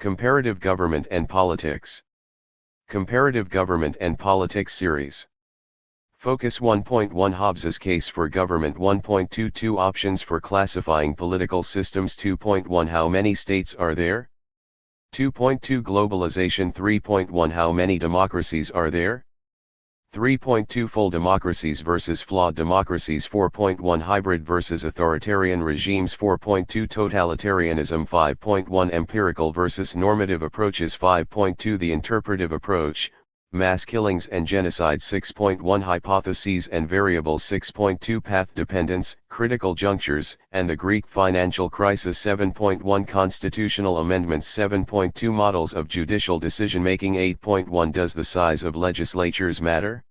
Comparative Government and Politics. Comparative Government and Politics Series. Focus 1.1 Hobbes's Case for Government 1.22 Options for Classifying Political Systems 2.1 How many states are there? 2.2 Globalization 3.1 How many democracies are there? 3.2 Full democracies versus flawed democracies 4.1 Hybrid versus authoritarian regimes 4.2 Totalitarianism 5.1 Empirical versus normative approaches 5.2 The interpretive approach, mass killings and genocide 6.1 Hypotheses and variables 6.2 Path dependence, critical junctures, and the Greek financial crisis 7.1 Constitutional amendments 7.2 Models of judicial decision-making 8.1 Does the size of legislatures matter?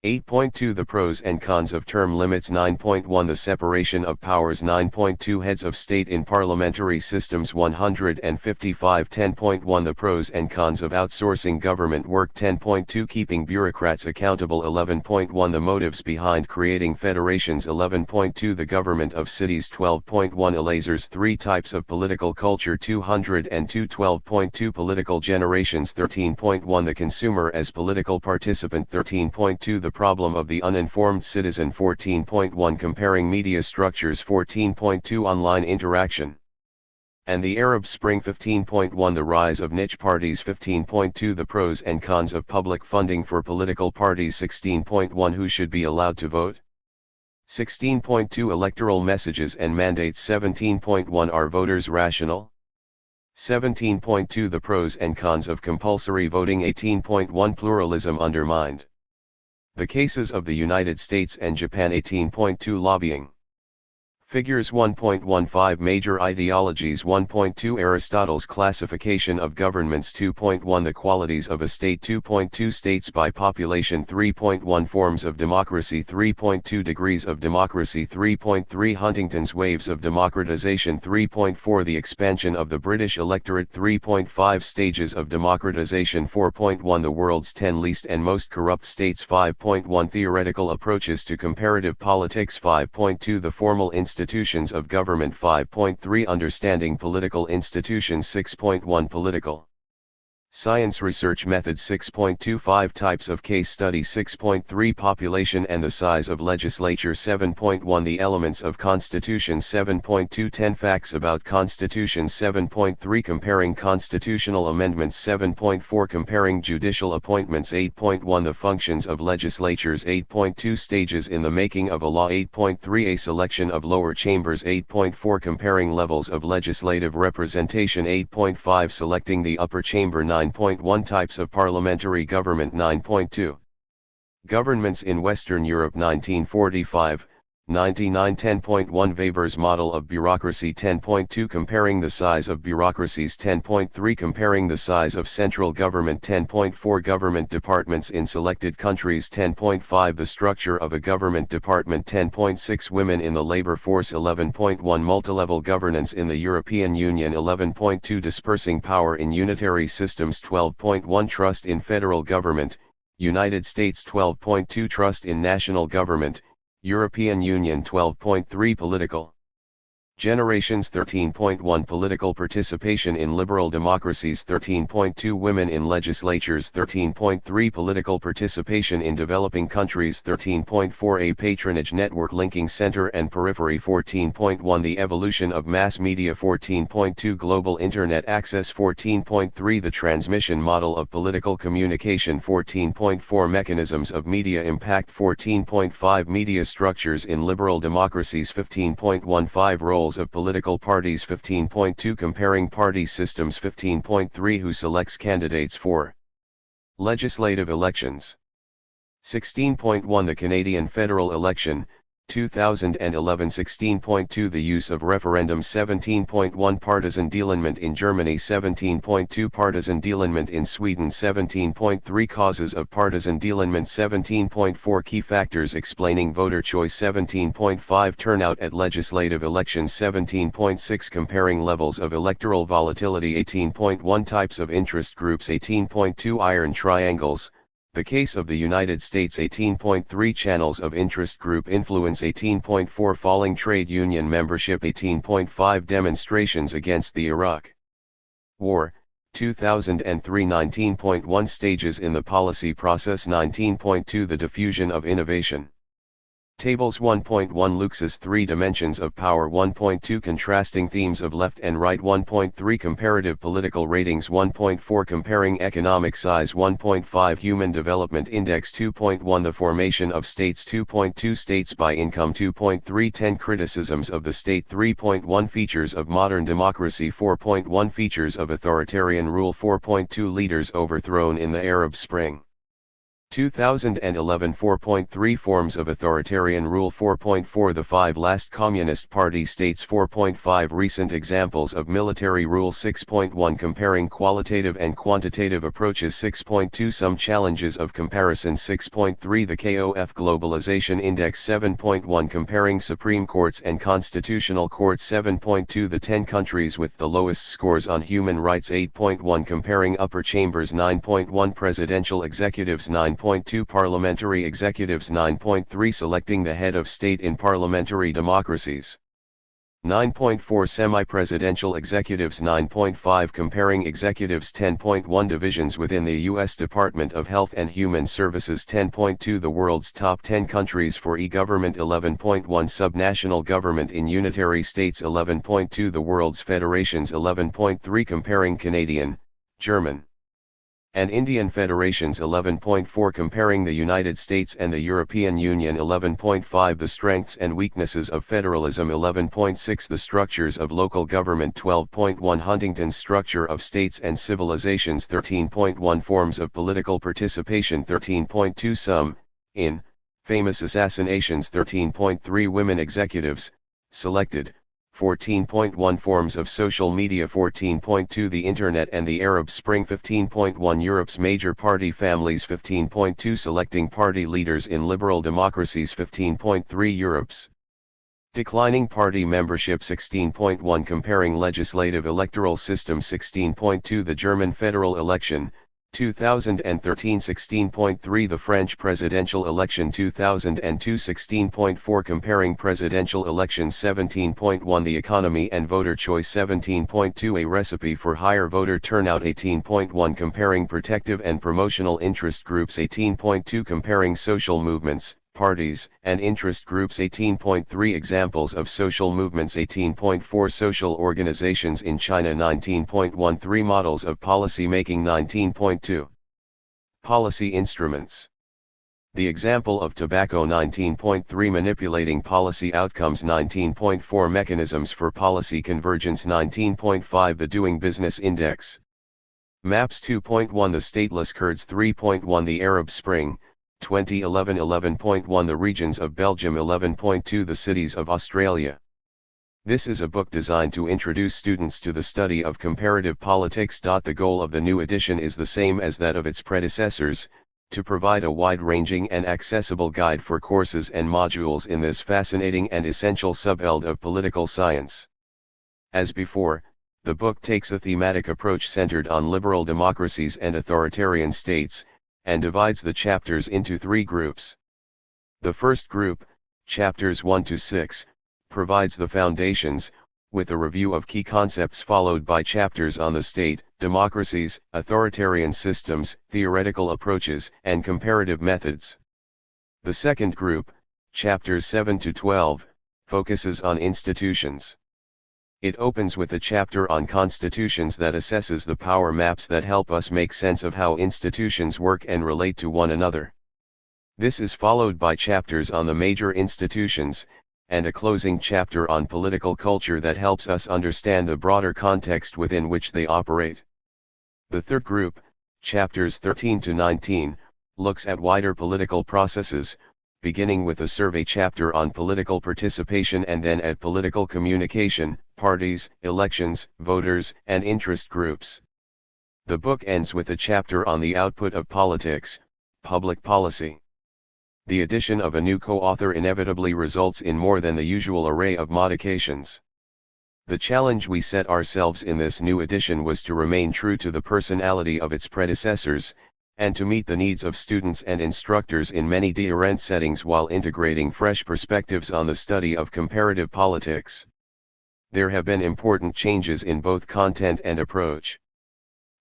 8.2 The pros and cons of term limits 9.1 The separation of powers 9.2 Heads of state in parliamentary systems 155 10.1 The pros and cons of outsourcing government work 10.2 Keeping bureaucrats accountable 11.1 The motives behind creating federations 11.2 The government of cities 12.1 Elasers 3 types of political culture 202 12.2 Political generations 13.1 The consumer as political participant 13.2 The problem of the uninformed citizen 14.1 Comparing media structures 14.2 Online interaction and the Arab Spring 15.1 The rise of niche parties 15.2 The pros and cons of public funding for political parties 16.1 Who should be allowed to vote? 16.2 Electoral messages and mandates 17.1 Are voters rational? 17.2 The pros and cons of compulsory voting 18.1 Pluralism undermined. The cases of the United States and Japan 18.2 Lobbying. Figures 1.15 Major ideologies 1.2 Aristotle's classification of governments 2.1 The qualities of a state 2.2 States by population 3.1 Forms of democracy 3.2 Degrees of democracy 3.3 Huntington's waves of democratization 3.4 The expansion of the British electorate 3.5 Stages of democratization 4.1 The world's 10 least and most corrupt states 5.1 Theoretical approaches to comparative politics 5.2 The formal institutions of government 5.3 Understanding political institutions 6.1 Political science research methods 6.25 Types of case study 6.3 Population and the size of legislature 7.1 The elements of constitution 7.2 10 Facts about constitutions 7.3 Comparing constitutional amendments 7.4 Comparing judicial appointments 8.1 The functions of legislatures 8.2 Stages in the making of a law 8.3 A selection of lower chambers 8.4 Comparing levels of legislative representation 8.5 Selecting the upper chamber 9.1 Types of parliamentary government 9.2 Governments in Western Europe 1945, 99 10.1 Weber's model of bureaucracy 10.2 Comparing the size of bureaucracies 10.3 Comparing the size of central government 10.4 Government departments in selected countries 10.5 The structure of a government department 10.6 Women in the labor force 11.1 Multilevel governance in the European Union 11.2 Dispersing power in unitary systems 12.1 Trust in federal government, United States 12.2 Trust in national government, European Union 12.3 Political generations 13.1 Political participation in liberal democracies 13.2 Women in legislatures 13.3 Political participation in developing countries 13.4 A patronage network linking center and periphery 14.1 The evolution of mass media 14.2 Global internet access 14.3 The transmission model of political communication 14.4 Mechanisms of media impact 14.5 Media structures in liberal democracies 15.15 Roles of political parties 15.2 Comparing party systems 15.3 Who selects candidates for legislative elections 16.1 The Canadian federal election 2011 16.2 The use of referendum 17.1 Partisan dealignment in Germany 17.2 Partisan dealignment in Sweden 17.3 Causes of partisan dealignment 17.4 Key factors explaining voter choice 17.5 Turnout at legislative elections 17.6 Comparing levels of electoral volatility 18.1 Types of interest groups 18.2 Iron triangles, the case of the United States 18.3 Channels of interest group influence 18.4 Falling trade union membership 18.5 Demonstrations against the Iraq War, 2003 19.1 Stages in the policy process 19.2 The diffusion of innovation. Tables 1.1 Lux's 3 dimensions of power 1.2 Contrasting themes of left and right 1.3 Comparative political ratings 1.4 Comparing economic size 1.5 Human Development Index 2.1 The formation of states 2.2 States by income 2.3 10 Criticisms of the state 3.1 Features of modern democracy 4.1 Features of authoritarian rule 4.2 Leaders overthrown in the Arab Spring 2011 4.3 Forms of authoritarian rule 4.4 The 5 last Communist Party states 4.5 Recent examples of military rule 6.1 Comparing qualitative and quantitative approaches 6.2 Some challenges of comparison 6.3 The KOF Globalization Index 7.1 Comparing Supreme Courts and Constitutional Courts 7.2 The 10 countries with the lowest scores on human rights 8.1 Comparing upper chambers 9.1 Presidential executives 9.2 Parliamentary executives 9.3 Selecting the head of state in parliamentary democracies 9.4 Semi-presidential executives 9.5 Comparing executives 10.1 Divisions within the U.S. Department of Health and Human Services 10.2 The world's top 10 countries for e-government 11.1 Subnational government in unitary states 11.2 The world's federations 11.3 Comparing Canadian, German and Indian federations 11.4 Comparing the United States and the European Union 11.5 The strengths and weaknesses of federalism 11.6 The structures of local government 12.1 Huntington's structure of states and civilizations 13.1 Forms of political participation 13.2 Some, in, famous assassinations 13.3 Women executives, selected 14.1 Forms of social media 14.2 The Internet and the Arab Spring 15.1 Europe's major party families 15.2 Selecting party leaders in liberal democracies 15.3 Europe's declining party membership 16.1 Comparing legislative electoral system 16.2 The German federal election 2013 16.3 The French presidential election 2002 16.4 Comparing presidential elections 17.1 The economy and voter choice 17.2 A recipe for higher voter turnout 18.1 Comparing protective and promotional interest groups 18.2 Comparing social movements, parties, and interest groups 18.3 Examples of social movements 18.4 Social organizations in China 19.13 Models of policy making 19.2 Policy instruments. The example of tobacco 19.3 Manipulating policy outcomes 19.4 Mechanisms for policy convergence 19.5 The Doing Business Index. Maps 2.1 The Stateless Kurds 3.1 The Arab Spring 2011 11.1 The regions of Belgium 11.2 The cities of Australia. This is a book designed to introduce students to the study of comparative politics. The goal of the new edition is the same as that of its predecessors, to provide a wide-ranging and accessible guide for courses and modules in this fascinating and essential subfield of political science. As before, the book takes a thematic approach centered on liberal democracies and authoritarian states, and divides the chapters into 3 groups. The first group, chapters 1 to 6, provides the foundations, with a review of key concepts followed by chapters on the state, democracies, authoritarian systems, theoretical approaches, and comparative methods. The second group, chapters 7 to 12, focuses on institutions. It opens with a chapter on constitutions that assesses the power maps that help us make sense of how institutions work and relate to one another. This is followed by chapters on the major institutions, and a closing chapter on political culture that helps us understand the broader context within which they operate. The third group, chapters 13 to 19, looks at wider political processes, beginning with a survey chapter on political participation and then at political communication, parties, elections, voters, and interest groups. The book ends with a chapter on the output of politics, public policy. The addition of a new co-author inevitably results in more than the usual array of modifications. The challenge we set ourselves in this new edition was to remain true to the personality of its predecessors, and to meet the needs of students and instructors in many different settings while integrating fresh perspectives on the study of comparative politics. There have been important changes in both content and approach.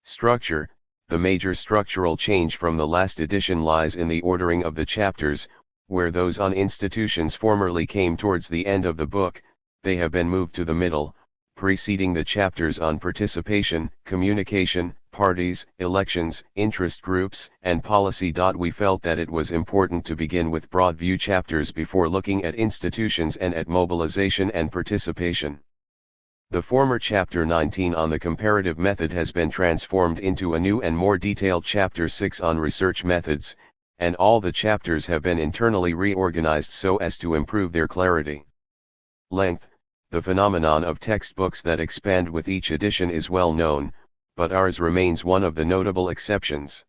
Structure. The major structural change from the last edition lies in the ordering of the chapters, where those on institutions formerly came towards the end of the book, they have been moved to the middle, preceding the chapters on participation, communication, parties, elections, interest groups, and policy. We felt that it was important to begin with broad view chapters before looking at institutions and at mobilization and participation. The former Chapter 19 on the comparative method has been transformed into a new and more detailed Chapter 6 on research methods, and all the chapters have been internally reorganized so as to improve their clarity. Length. The phenomenon of textbooks that expand with each edition is well known, but ours remains one of the notable exceptions.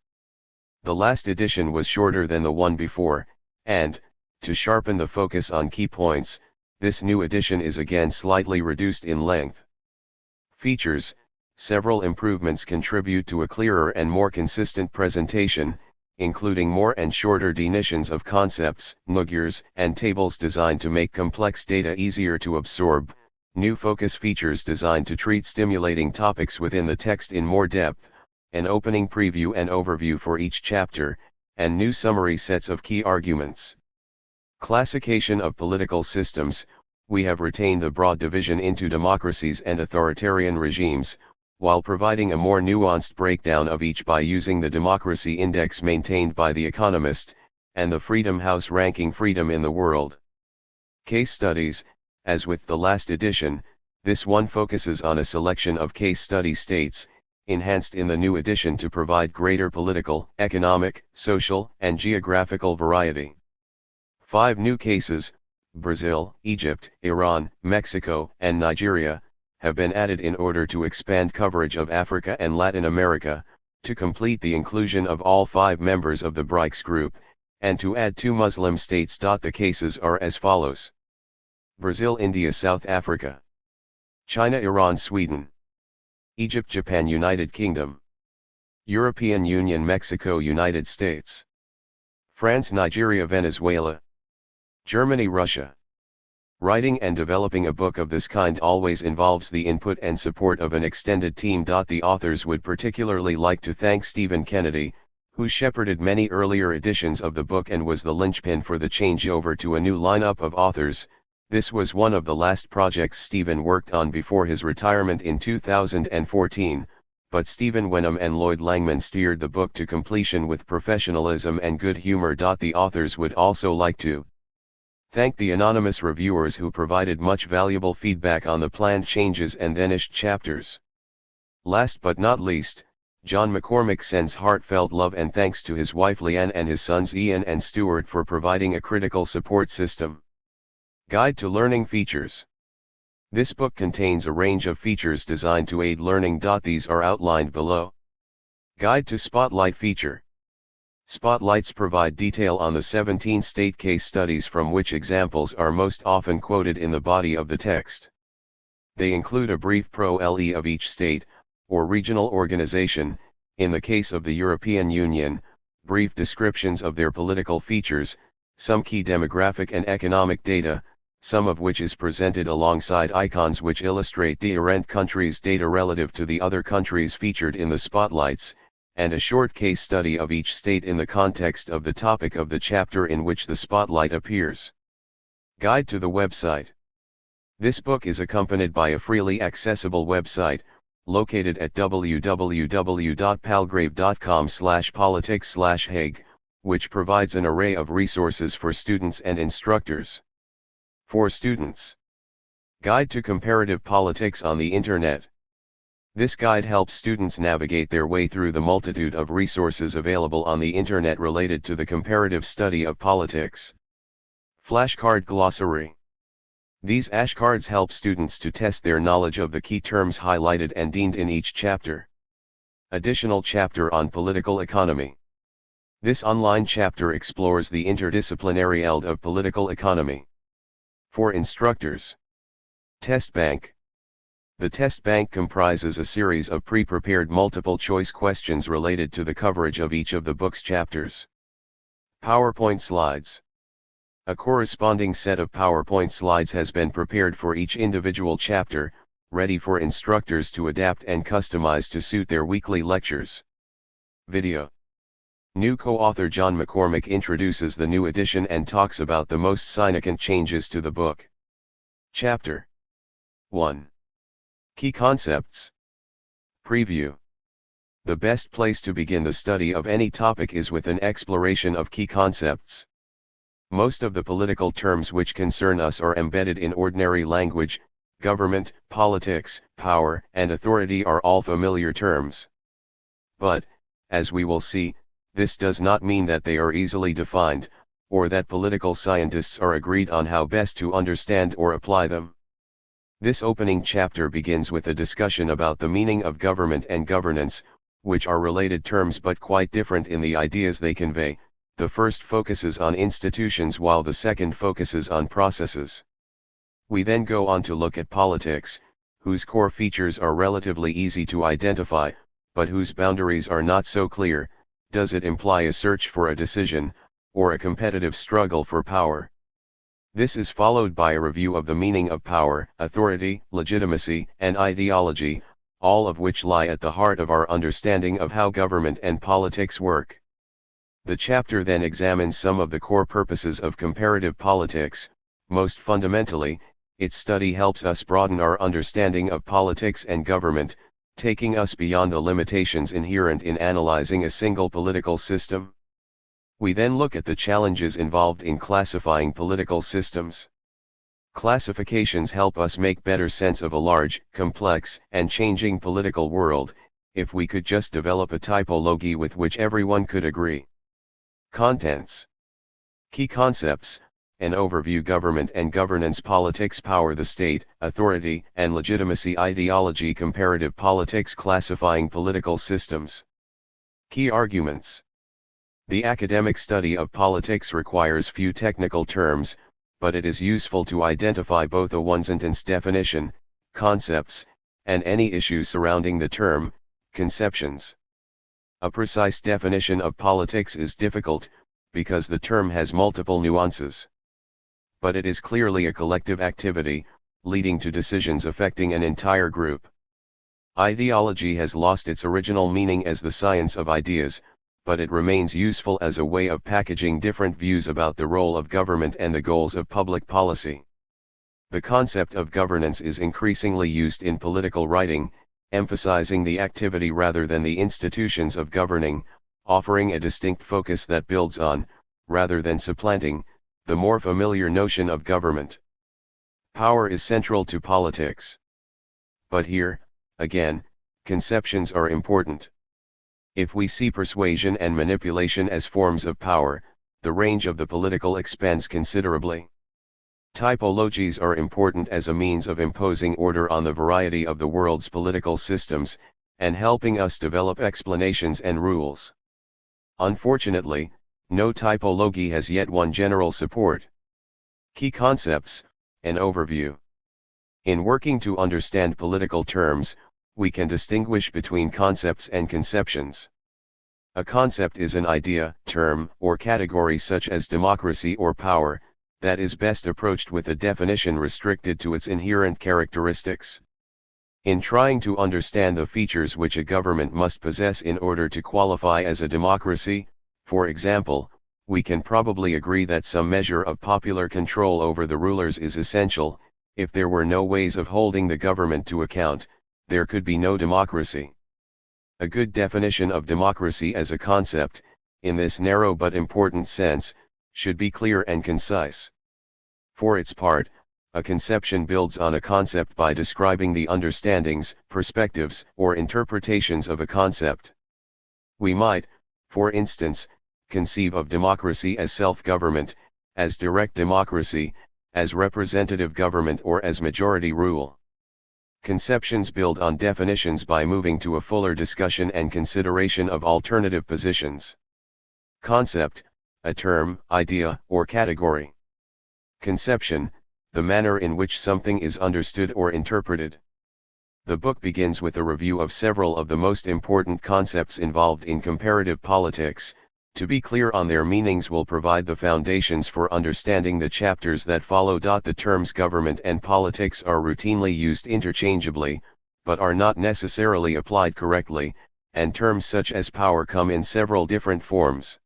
The last edition was shorter than the one before, and, to sharpen the focus on key points, this new edition is again slightly reduced in length. Features. Several improvements contribute to a clearer and more consistent presentation, including more and shorter definitions of concepts, figures, and tables designed to make complex data easier to absorb, new focus features designed to treat stimulating topics within the text in more depth, an opening preview and overview for each chapter, and new summary sets of key arguments. Classification of political systems. We have retained the broad division into democracies and authoritarian regimes, while providing a more nuanced breakdown of each by using the democracy index maintained by The Economist, and the Freedom House ranking freedom in the world. Case studies. As with the last edition, this one focuses on a selection of case study states, enhanced in the new edition to provide greater political, economic, social, and geographical variety. 5 new cases, Brazil, Egypt, Iran, Mexico, and Nigeria, have been added in order to expand coverage of Africa and Latin America, to complete the inclusion of all 5 members of the BRICS group, and to add 2 Muslim states. The cases are as follows: Brazil, India, South Africa; China, Iran, Sweden; Egypt, Japan, United Kingdom; European Union, Mexico, United States; France, Nigeria, Venezuela; Germany, Russia. Writing and developing a book of this kind always involves the input and support of an extended team. The authors would particularly like to thank Stephen Kennedy, who shepherded many earlier editions of the book and was the linchpin for the changeover to a new lineup of authors. This was one of the last projects Stephen worked on before his retirement in 2014, but Stephen Wenham and Lloyd Langman steered the book to completion with professionalism and good humor. The authors would also like to thank the anonymous reviewers who provided much valuable feedback on the planned changes and finished chapters. Last but not least, John McCormick sends heartfelt love and thanks to his wife Leanne and his sons Ian and Stuart for providing a critical support system. Guide to Learning Features. This book contains a range of features designed to aid learning. These are outlined below. Guide to Spotlight feature. Spotlights provide detail on the 17 state case studies from which examples are most often quoted in the body of the text. They include a brief pro-le of each state, or regional organization, in the case of the European Union, brief descriptions of their political features, some key demographic and economic data, some of which is presented alongside icons which illustrate different countries' data relative to the other countries featured in the spotlights, and a short case study of each state in the context of the topic of the chapter in which the spotlight appears. Guide to the website. This book is accompanied by a freely accessible website, located at www.palgrave.com/politics/Hague, which provides an array of resources for students and instructors. For students. Guide to Comparative Politics on the Internet. This guide helps students navigate their way through the multitude of resources available on the Internet related to the comparative study of politics. Flashcard Glossary. These flashcards help students to test their knowledge of the key terms highlighted and deemed in each chapter. Additional chapter on political economy. This online chapter explores the interdisciplinary field of political economy. For instructors. Test Bank. The test bank comprises a series of pre-prepared multiple-choice questions related to the coverage of each of the book's chapters. PowerPoint slides. A corresponding set of PowerPoint slides has been prepared for each individual chapter, ready for instructors to adapt and customize to suit their weekly lectures. Video. New co-author John McCormick introduces the new edition and talks about the most significant changes to the book. Chapter 1. Key Concepts. Preview. The best place to begin the study of any topic is with an exploration of key concepts. Most of the political terms which concern us are embedded in ordinary language. Government, politics, power, and authority are all familiar terms. But, as we will see, this does not mean that they are easily defined, or that political scientists are agreed on how best to understand or apply them. This opening chapter begins with a discussion about the meaning of government and governance, which are related terms but quite different in the ideas they convey. The first focuses on institutions while the second focuses on processes. We then go on to look at politics, whose core features are relatively easy to identify, but whose boundaries are not so clear. Does it imply a search for a decision, or a competitive struggle for power? This is followed by a review of the meaning of power, authority, legitimacy, and ideology, all of which lie at the heart of our understanding of how government and politics work. The chapter then examines some of the core purposes of comparative politics. Most fundamentally, its study helps us broaden our understanding of politics and government, taking us beyond the limitations inherent in analyzing a single political system. We then look at the challenges involved in classifying political systems. Classifications help us make better sense of a large, complex, and changing political world. If we could just develop a typology with which everyone could agree. Contents. Key concepts. An overview: government and governance, politics, power, the state, authority, and legitimacy, ideology, comparative politics, classifying political systems. Key arguments. The academic study of politics requires few technical terms, but it is useful to identify both a one-sentence definition, concepts, and any issues surrounding the term, conceptions. A precise definition of politics is difficult, because the term has multiple nuances. But it is clearly a collective activity, leading to decisions affecting an entire group. Ideology has lost its original meaning as the science of ideas, but it remains useful as a way of packaging different views about the role of government and the goals of public policy. The concept of governance is increasingly used in political writing, emphasizing the activity rather than the institutions of governing, offering a distinct focus that builds on, rather than supplanting, the more familiar notion of government. Power is central to politics. But here, again, conceptions are important. If we see persuasion and manipulation as forms of power, the range of the political expands considerably. Typologies are important as a means of imposing order on the variety of the world's political systems, and helping us develop explanations and rules. Unfortunately, no typology has yet won general support. Key concepts. An overview. In working to understand political terms, we can distinguish between concepts and conceptions. A concept is an idea, term, or category such as democracy or power, that is best approached with a definition restricted to its inherent characteristics. In trying to understand the features which a government must possess in order to qualify as a democracy, for example, we can probably agree that some measure of popular control over the rulers is essential. If there were no ways of holding the government to account, there could be no democracy. A good definition of democracy as a concept, in this narrow but important sense, should be clear and concise. For its part, a conception builds on a concept by describing the understandings, perspectives, or interpretations of a concept. We might, for instance, conceive of democracy as self-government, as direct democracy, as representative government, or as majority rule. Conceptions build on definitions by moving to a fuller discussion and consideration of alternative positions. Concept, a term, idea, or category. Conception, the manner in which something is understood or interpreted. The book begins with a review of several of the most important concepts involved in comparative politics, To be clear on their meanings will provide the foundations for understanding the chapters that follow. The terms government and politics are routinely used interchangeably, but are not necessarily applied correctly, and terms such as power come in several different forms.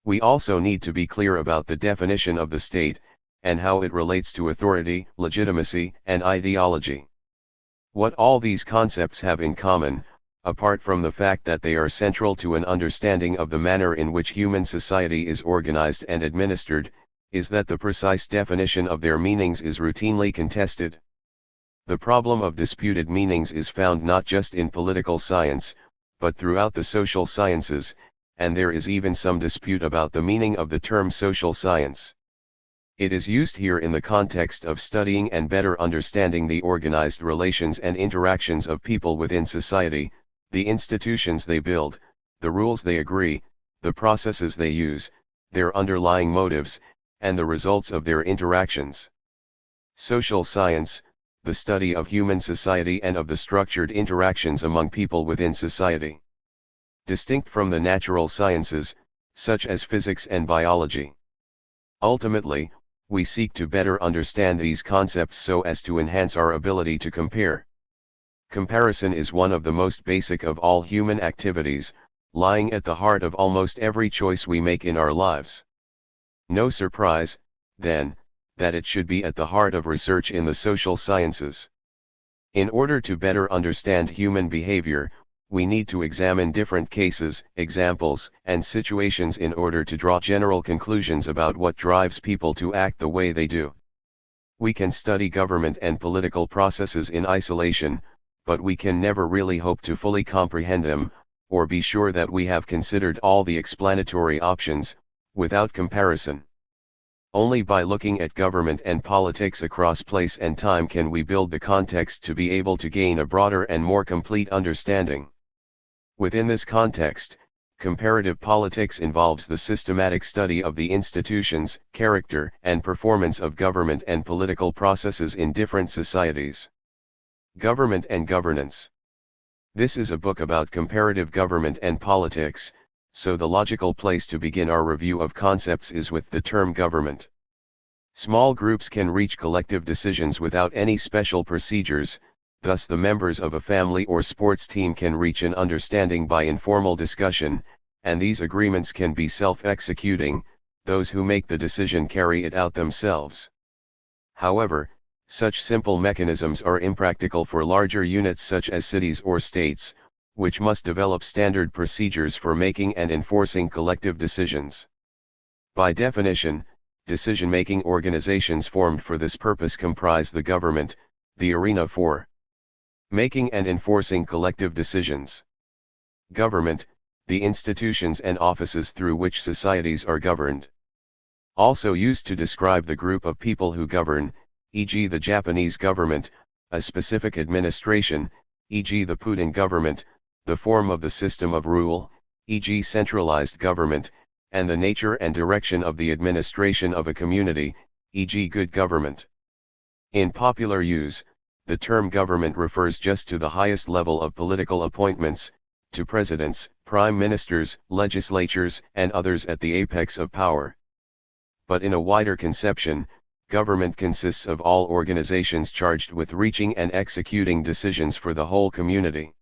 We also need to be clear about the definition of the state, and how it relates to authority, legitimacy, and ideology. What all these concepts have in common, apart from the fact that they are central to an understanding of the manner in which human society is organized and administered, is that the precise definition of their meanings is routinely contested. The problem of disputed meanings is found not just in political science, but throughout the social sciences, and there is even some dispute about the meaning of the term social science. It is used here in the context of studying and better understanding the organized relations and interactions of people within society, the institutions they build, the rules they agree, the processes they use, their underlying motives, and the results of their interactions. Social science, the study of human society and of the structured interactions among people within society. Distinct from the natural sciences, such as physics and biology. Ultimately, we seek to better understand these concepts so as to enhance our ability to compare. Comparison is one of the most basic of all human activities, lying at the heart of almost every choice we make in our lives. No surprise, then, that it should be at the heart of research in the social sciences. In order to better understand human behavior, we need to examine different cases, examples, and situations in order to draw general conclusions about what drives people to act the way they do. We can study government and political processes in isolation, but we can never really hope to fully comprehend them, or be sure that we have considered all the explanatory options, without comparison. Only by looking at government and politics across place and time can we build the context to be able to gain a broader and more complete understanding. Within this context, comparative politics involves the systematic study of the institutions, character, and performance of government and political processes in different societies. Government and governance. This is a book about comparative government and politics, so the logical place to begin our review of concepts is with the term government. Small groups can reach collective decisions without any special procedures, thus the members of a family or sports team can reach an understanding by informal discussion, and these agreements can be self-executing, those who make the decision carry it out themselves. However, such simple mechanisms are impractical for larger units such as cities or states, which must develop standard procedures for making and enforcing collective decisions. By definition, decision-making organizations formed for this purpose comprise the government, the arena for making and enforcing collective decisions. Government, the institutions and offices through which societies are governed. Also used to describe the group of people who govern, e.g. the Japanese government, a specific administration, e.g. the Putin government, the form of the system of rule, e.g. centralized government, and the nature and direction of the administration of a community, e.g. good government. In popular use, the term government refers just to the highest level of political appointments, to presidents, prime ministers, legislatures, and others at the apex of power. But in a wider conception, government consists of all organizations charged with reaching and executing decisions for the whole community.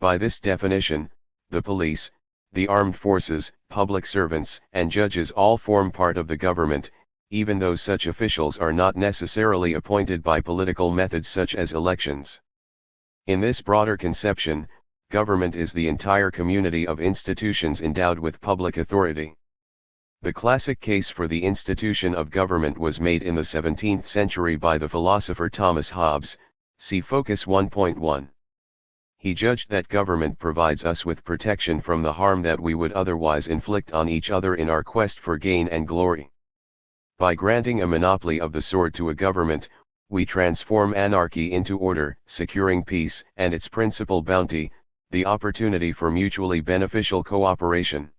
By this definition, the police, the armed forces, public servants, and judges all form part of the government, even though such officials are not necessarily appointed by political methods such as elections. In this broader conception, government is the entire community of institutions endowed with public authority. The classic case for the institution of government was made in the 17th century by the philosopher Thomas Hobbes, see Focus 1.1. He judged that government provides us with protection from the harm that we would otherwise inflict on each other in our quest for gain and glory. By granting a monopoly of the sword to a government, we transform anarchy into order, securing peace and its principal bounty, the opportunity for mutually beneficial cooperation.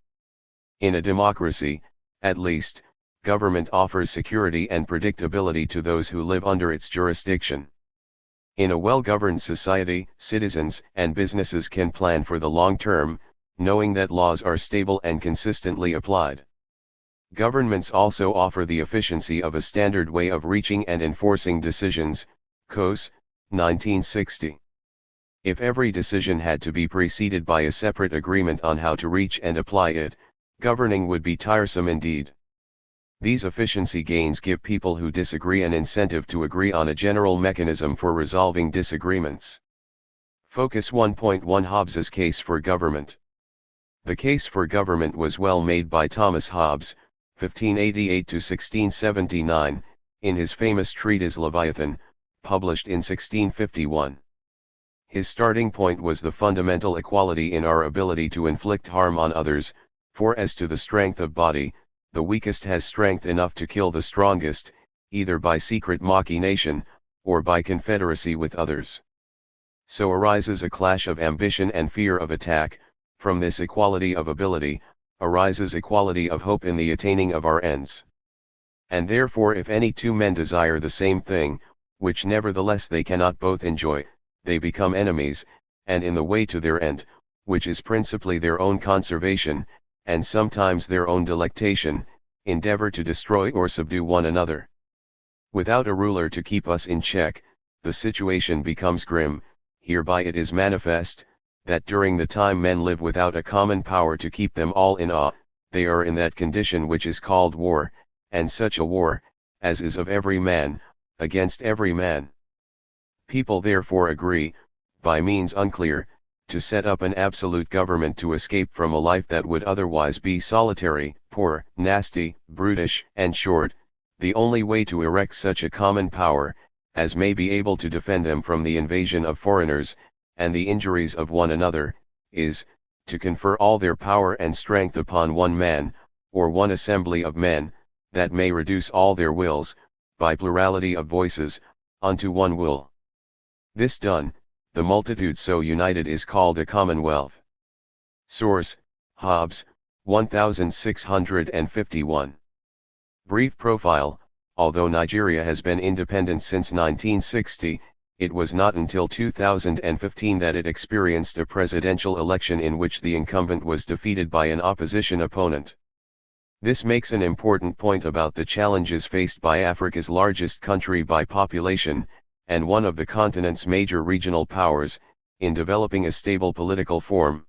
In a democracy, at least, government offers security and predictability to those who live under its jurisdiction. In a well-governed society, citizens and businesses can plan for the long term, knowing that laws are stable and consistently applied. Governments also offer the efficiency of a standard way of reaching and enforcing decisions, Coase, 1960. If every decision had to be preceded by a separate agreement on how to reach and apply it, governing would be tiresome indeed. These efficiency gains give people who disagree an incentive to agree on a general mechanism for resolving disagreements. Focus 1.1 Hobbes's case for government. The case for government was well made by Thomas Hobbes, 1588 to 1679, in his famous treatise Leviathan, published in 1651. His starting point was the fundamental equality in our ability to inflict harm on others, for as to the strength of body, the weakest has strength enough to kill the strongest, either by secret machination, or by confederacy with others. So arises a clash of ambition and fear of attack. From this equality of ability, arises equality of hope in the attaining of our ends. And therefore if any two men desire the same thing, which nevertheless they cannot both enjoy, they become enemies, and in the way to their end, which is principally their own conservation, and sometimes their own delectation, endeavor to destroy or subdue one another. Without a ruler to keep us in check, the situation becomes grim. Hereby it is manifest, that during the time men live without a common power to keep them all in awe, they are in that condition which is called war, and such a war, as is of every man, against every man. People therefore agree, by means unclear, to set up an absolute government to escape from a life that would otherwise be solitary, poor, nasty, brutish, and short. The only way to erect such a common power, as may be able to defend them from the invasion of foreigners, and the injuries of one another, is, to confer all their power and strength upon one man, or one assembly of men, that may reduce all their wills, by plurality of voices, unto one will. This done, the multitude so united is called a commonwealth. Source: Hobbes, 1651. Brief profile: although Nigeria has been independent since 1960, it was not until 2015 that it experienced a presidential election in which the incumbent was defeated by an opposition opponent. This makes an important point about the challenges faced by Africa's largest country by population, and one of the continent's major regional powers, in developing a stable political form.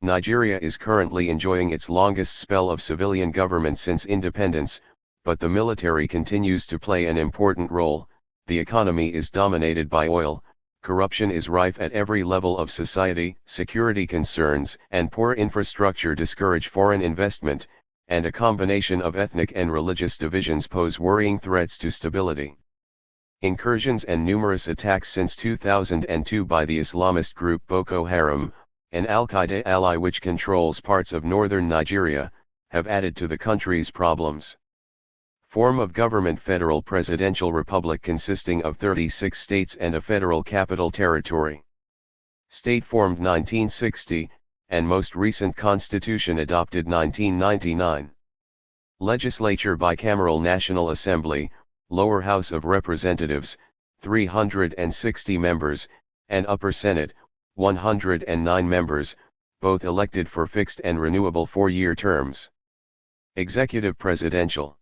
Nigeria is currently enjoying its longest spell of civilian government since independence, but the military continues to play an important role. The economy is dominated by oil, corruption is rife at every level of society, security concerns and poor infrastructure discourage foreign investment, and a combination of ethnic and religious divisions pose worrying threats to stability. Incursions and numerous attacks since 2002 by the Islamist group Boko Haram, an Al-Qaeda ally which controls parts of northern Nigeria, have added to the country's problems. Form of government: federal presidential republic consisting of 36 states and a federal capital territory. State formed 1960, and most recent constitution adopted 1999. Legislature: bicameral National Assembly, Lower House of Representatives, 360 members, and Upper Senate, 109 members, both elected for fixed and renewable 4-year terms. Executive: presidential.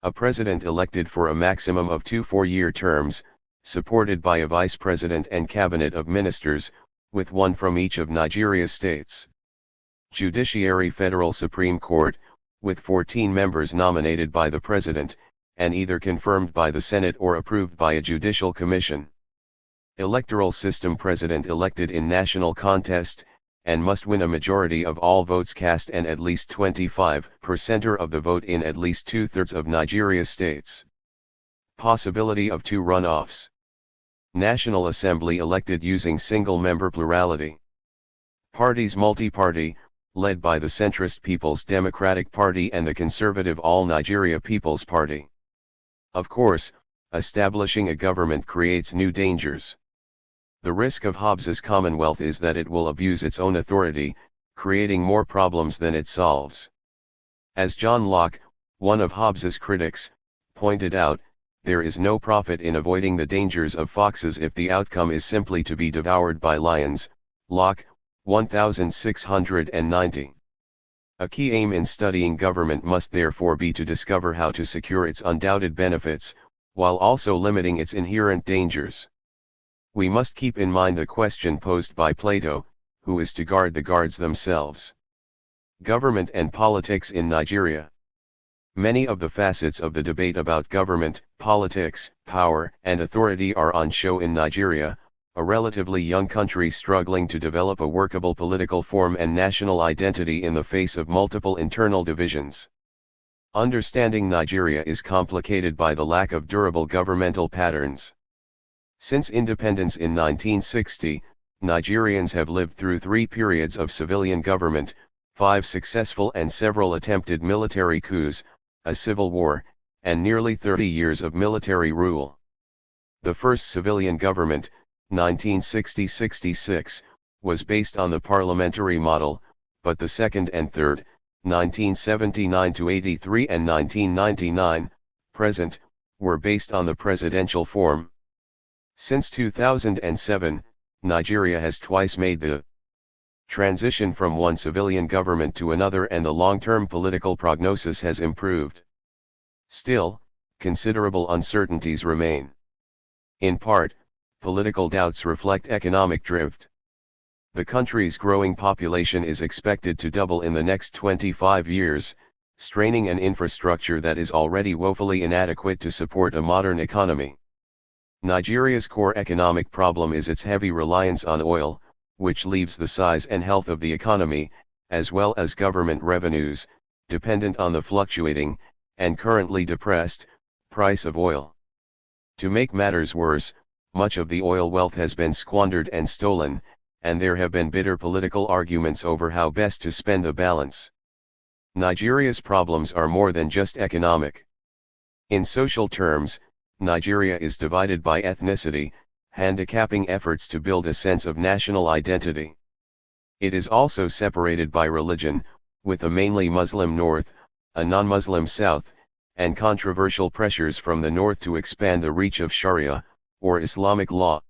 A president elected for a maximum of 2 4-year terms, supported by a vice president and cabinet of ministers, with one from each of Nigeria's states. Judiciary: Federal Supreme Court, with 14 members nominated by the president, and either confirmed by the Senate or approved by a judicial commission. Electoral system: president elected in national contest, and must win a majority of all votes cast and at least 25% of the vote in at least 2/3 of Nigeria's states. Possibility of 2 runoffs. National Assembly elected using single-member plurality. Parties: multi-party, led by the centrist People's Democratic Party and the conservative All Nigeria People's Party. Of course, establishing a government creates new dangers. The risk of Hobbes's Commonwealth is that it will abuse its own authority, creating more problems than it solves. As John Locke, one of Hobbes's critics, pointed out, there is no profit in avoiding the dangers of foxes if the outcome is simply to be devoured by lions. Locke, 1690. A key aim in studying government must therefore be to discover how to secure its undoubted benefits, while also limiting its inherent dangers. We must keep in mind the question posed by Plato, who is to guard the guards themselves? Government and politics in Nigeria. Many of the facets of the debate about government, politics, power, and authority are on show in Nigeria, a relatively young country struggling to develop a workable political form and national identity in the face of multiple internal divisions. Understanding Nigeria is complicated by the lack of durable governmental patterns. Since independence in 1960, Nigerians have lived through 3 periods of civilian government, 5 successful and several attempted military coups, a civil war, and nearly 30 years of military rule. The first civilian government, 1960-66, was based on the parliamentary model, but the second and third, 1979-83 and 1999, present, were based on the presidential form. Since 2007, Nigeria has twice made the transition from one civilian government to another, and the long-term political prognosis has improved. Still, considerable uncertainties remain. In part, political doubts reflect economic drift. The country's growing population is expected to double in the next 25 years, straining an infrastructure that is already woefully inadequate to support a modern economy. Nigeria's core economic problem is its heavy reliance on oil, which leaves the size and health of the economy, as well as government revenues, dependent on the fluctuating, and currently depressed, price of oil. To make matters worse, much of the oil wealth has been squandered and stolen, and there have been bitter political arguments over how best to spend the balance. Nigeria's problems are more than just economic. In social terms, Nigeria is divided by ethnicity, handicapping efforts to build a sense of national identity. It is also separated by religion, with a mainly Muslim north, a non-Muslim south, and controversial pressures from the north to expand the reach of Sharia, or Islamic law.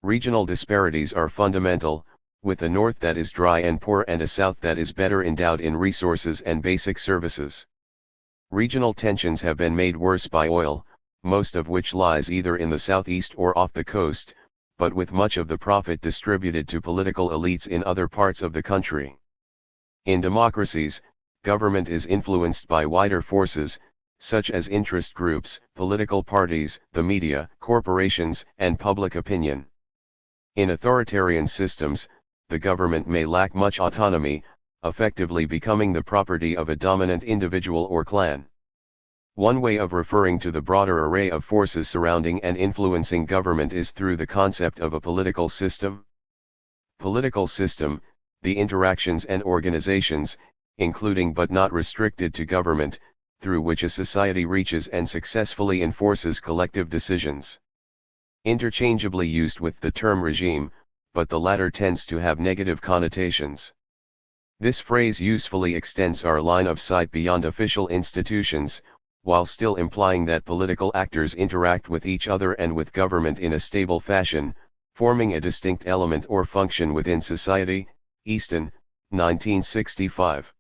Regional disparities are fundamental, with a north that is dry and poor and a south that is better endowed in resources and basic services. Regional tensions have been made worse by oil, most of which lies either in the southeast or off the coast, but with much of the profit distributed to political elites in other parts of the country. In democracies, government is influenced by wider forces, such as interest groups, political parties, the media, corporations, and public opinion. In authoritarian systems, the government may lack much autonomy, effectively becoming the property of a dominant individual or clan. One way of referring to the broader array of forces surrounding and influencing government is through the concept of a political system. Political system, the interactions and organizations, including but not restricted to government, through which a society reaches and successfully enforces collective decisions. Interchangeably used with the term regime, but the latter tends to have negative connotations. This phrase usefully extends our line of sight beyond official institutions, while still implying that political actors interact with each other and with government in a stable fashion, forming a distinct element or function within society. Easton, 1965.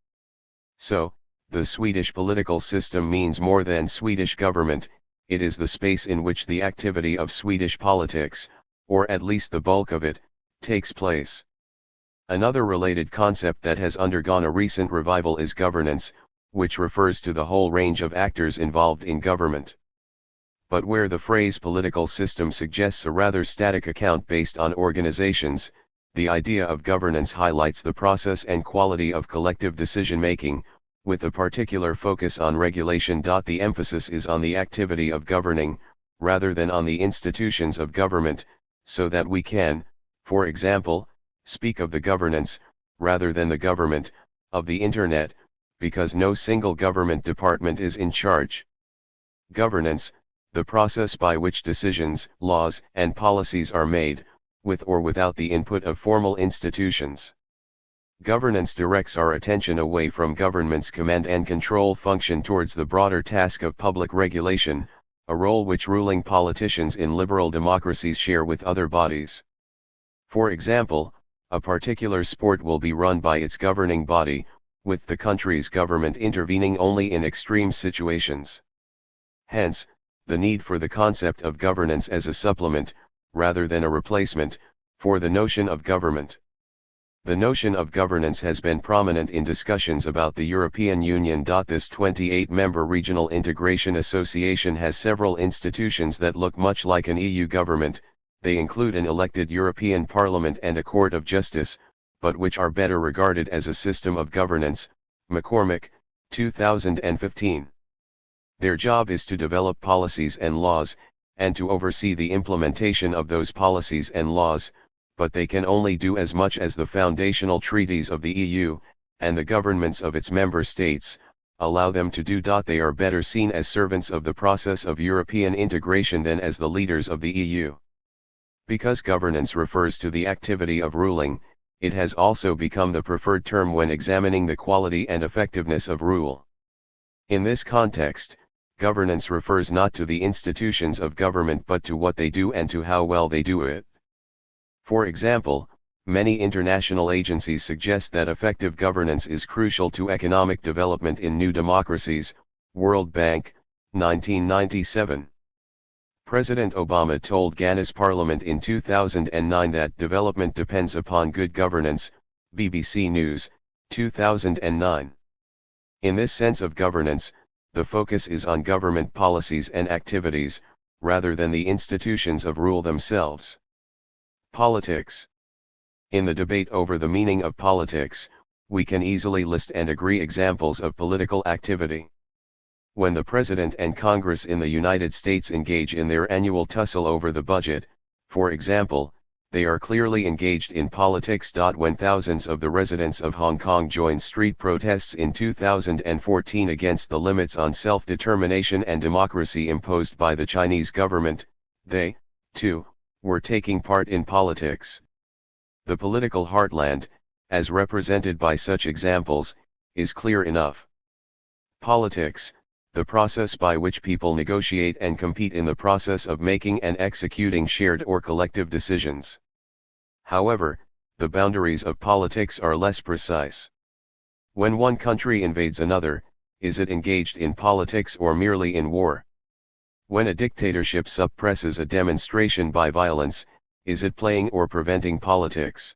So, the Swedish political system means more than Swedish government, it is the space in which the activity of Swedish politics, or at least the bulk of it, takes place. Another related concept that has undergone a recent revival is governance, which refers to the whole range of actors involved in government. But where the phrase political system suggests a rather static account based on organizations, the idea of governance highlights the process and quality of collective decision-making, with a particular focus on regulation. The emphasis is on the activity of governing, rather than on the institutions of government, so that we can, for example, speak of the governance, rather than the government, of the Internet, because no single government department is in charge. Governance, the process by which decisions, laws, and policies are made, with or without the input of formal institutions. Governance directs our attention away from government's command and control function towards the broader task of public regulation, a role which ruling politicians in liberal democracies share with other bodies. For example, a particular sport will be run by its governing body, with the country's government intervening only in extreme situations. Hence, the need for the concept of governance as a supplement, rather than a replacement, for the notion of government. The notion of governance has been prominent in discussions about the European Union. This 28-member Regional Integration Association has several institutions that look much like an EU government. They include an elected European Parliament and a Court of Justice, but which are better regarded as a system of governance. McCormick, 2015. Their job is to develop policies and laws, and to oversee the implementation of those policies and laws, but they can only do as much as the foundational treaties of the EU, and the governments of its member states, allow them to do. They are better seen as servants of the process of European integration than as the leaders of the EU. Because governance refers to the activity of ruling, it has also become the preferred term when examining the quality and effectiveness of rule. In this context, governance refers not to the institutions of government but to what they do and to how well they do it. For example, many international agencies suggest that effective governance is crucial to economic development in new democracies. World Bank, 1997. President Obama told Ghana's parliament in 2009 that development depends upon good governance. BBC News, 2009. In this sense of governance, the focus is on government policies and activities, rather than the institutions of rule themselves. Politics. In the debate over the meaning of politics, we can easily list and agree examples of political activity. When the President and Congress in the United States engage in their annual tussle over the budget, for example, they are clearly engaged in politics. When thousands of the residents of Hong Kong joined street protests in 2014 against the limits on self-determination and democracy imposed by the Chinese government, they, too, were taking part in politics. The political heartland, as represented by such examples, is clear enough. Politics, the process by which people negotiate and compete in the process of making and executing shared or collective decisions. However, the boundaries of politics are less precise. When one country invades another, is it engaged in politics or merely in war? When a dictatorship suppresses a demonstration by violence, is it playing or preventing politics?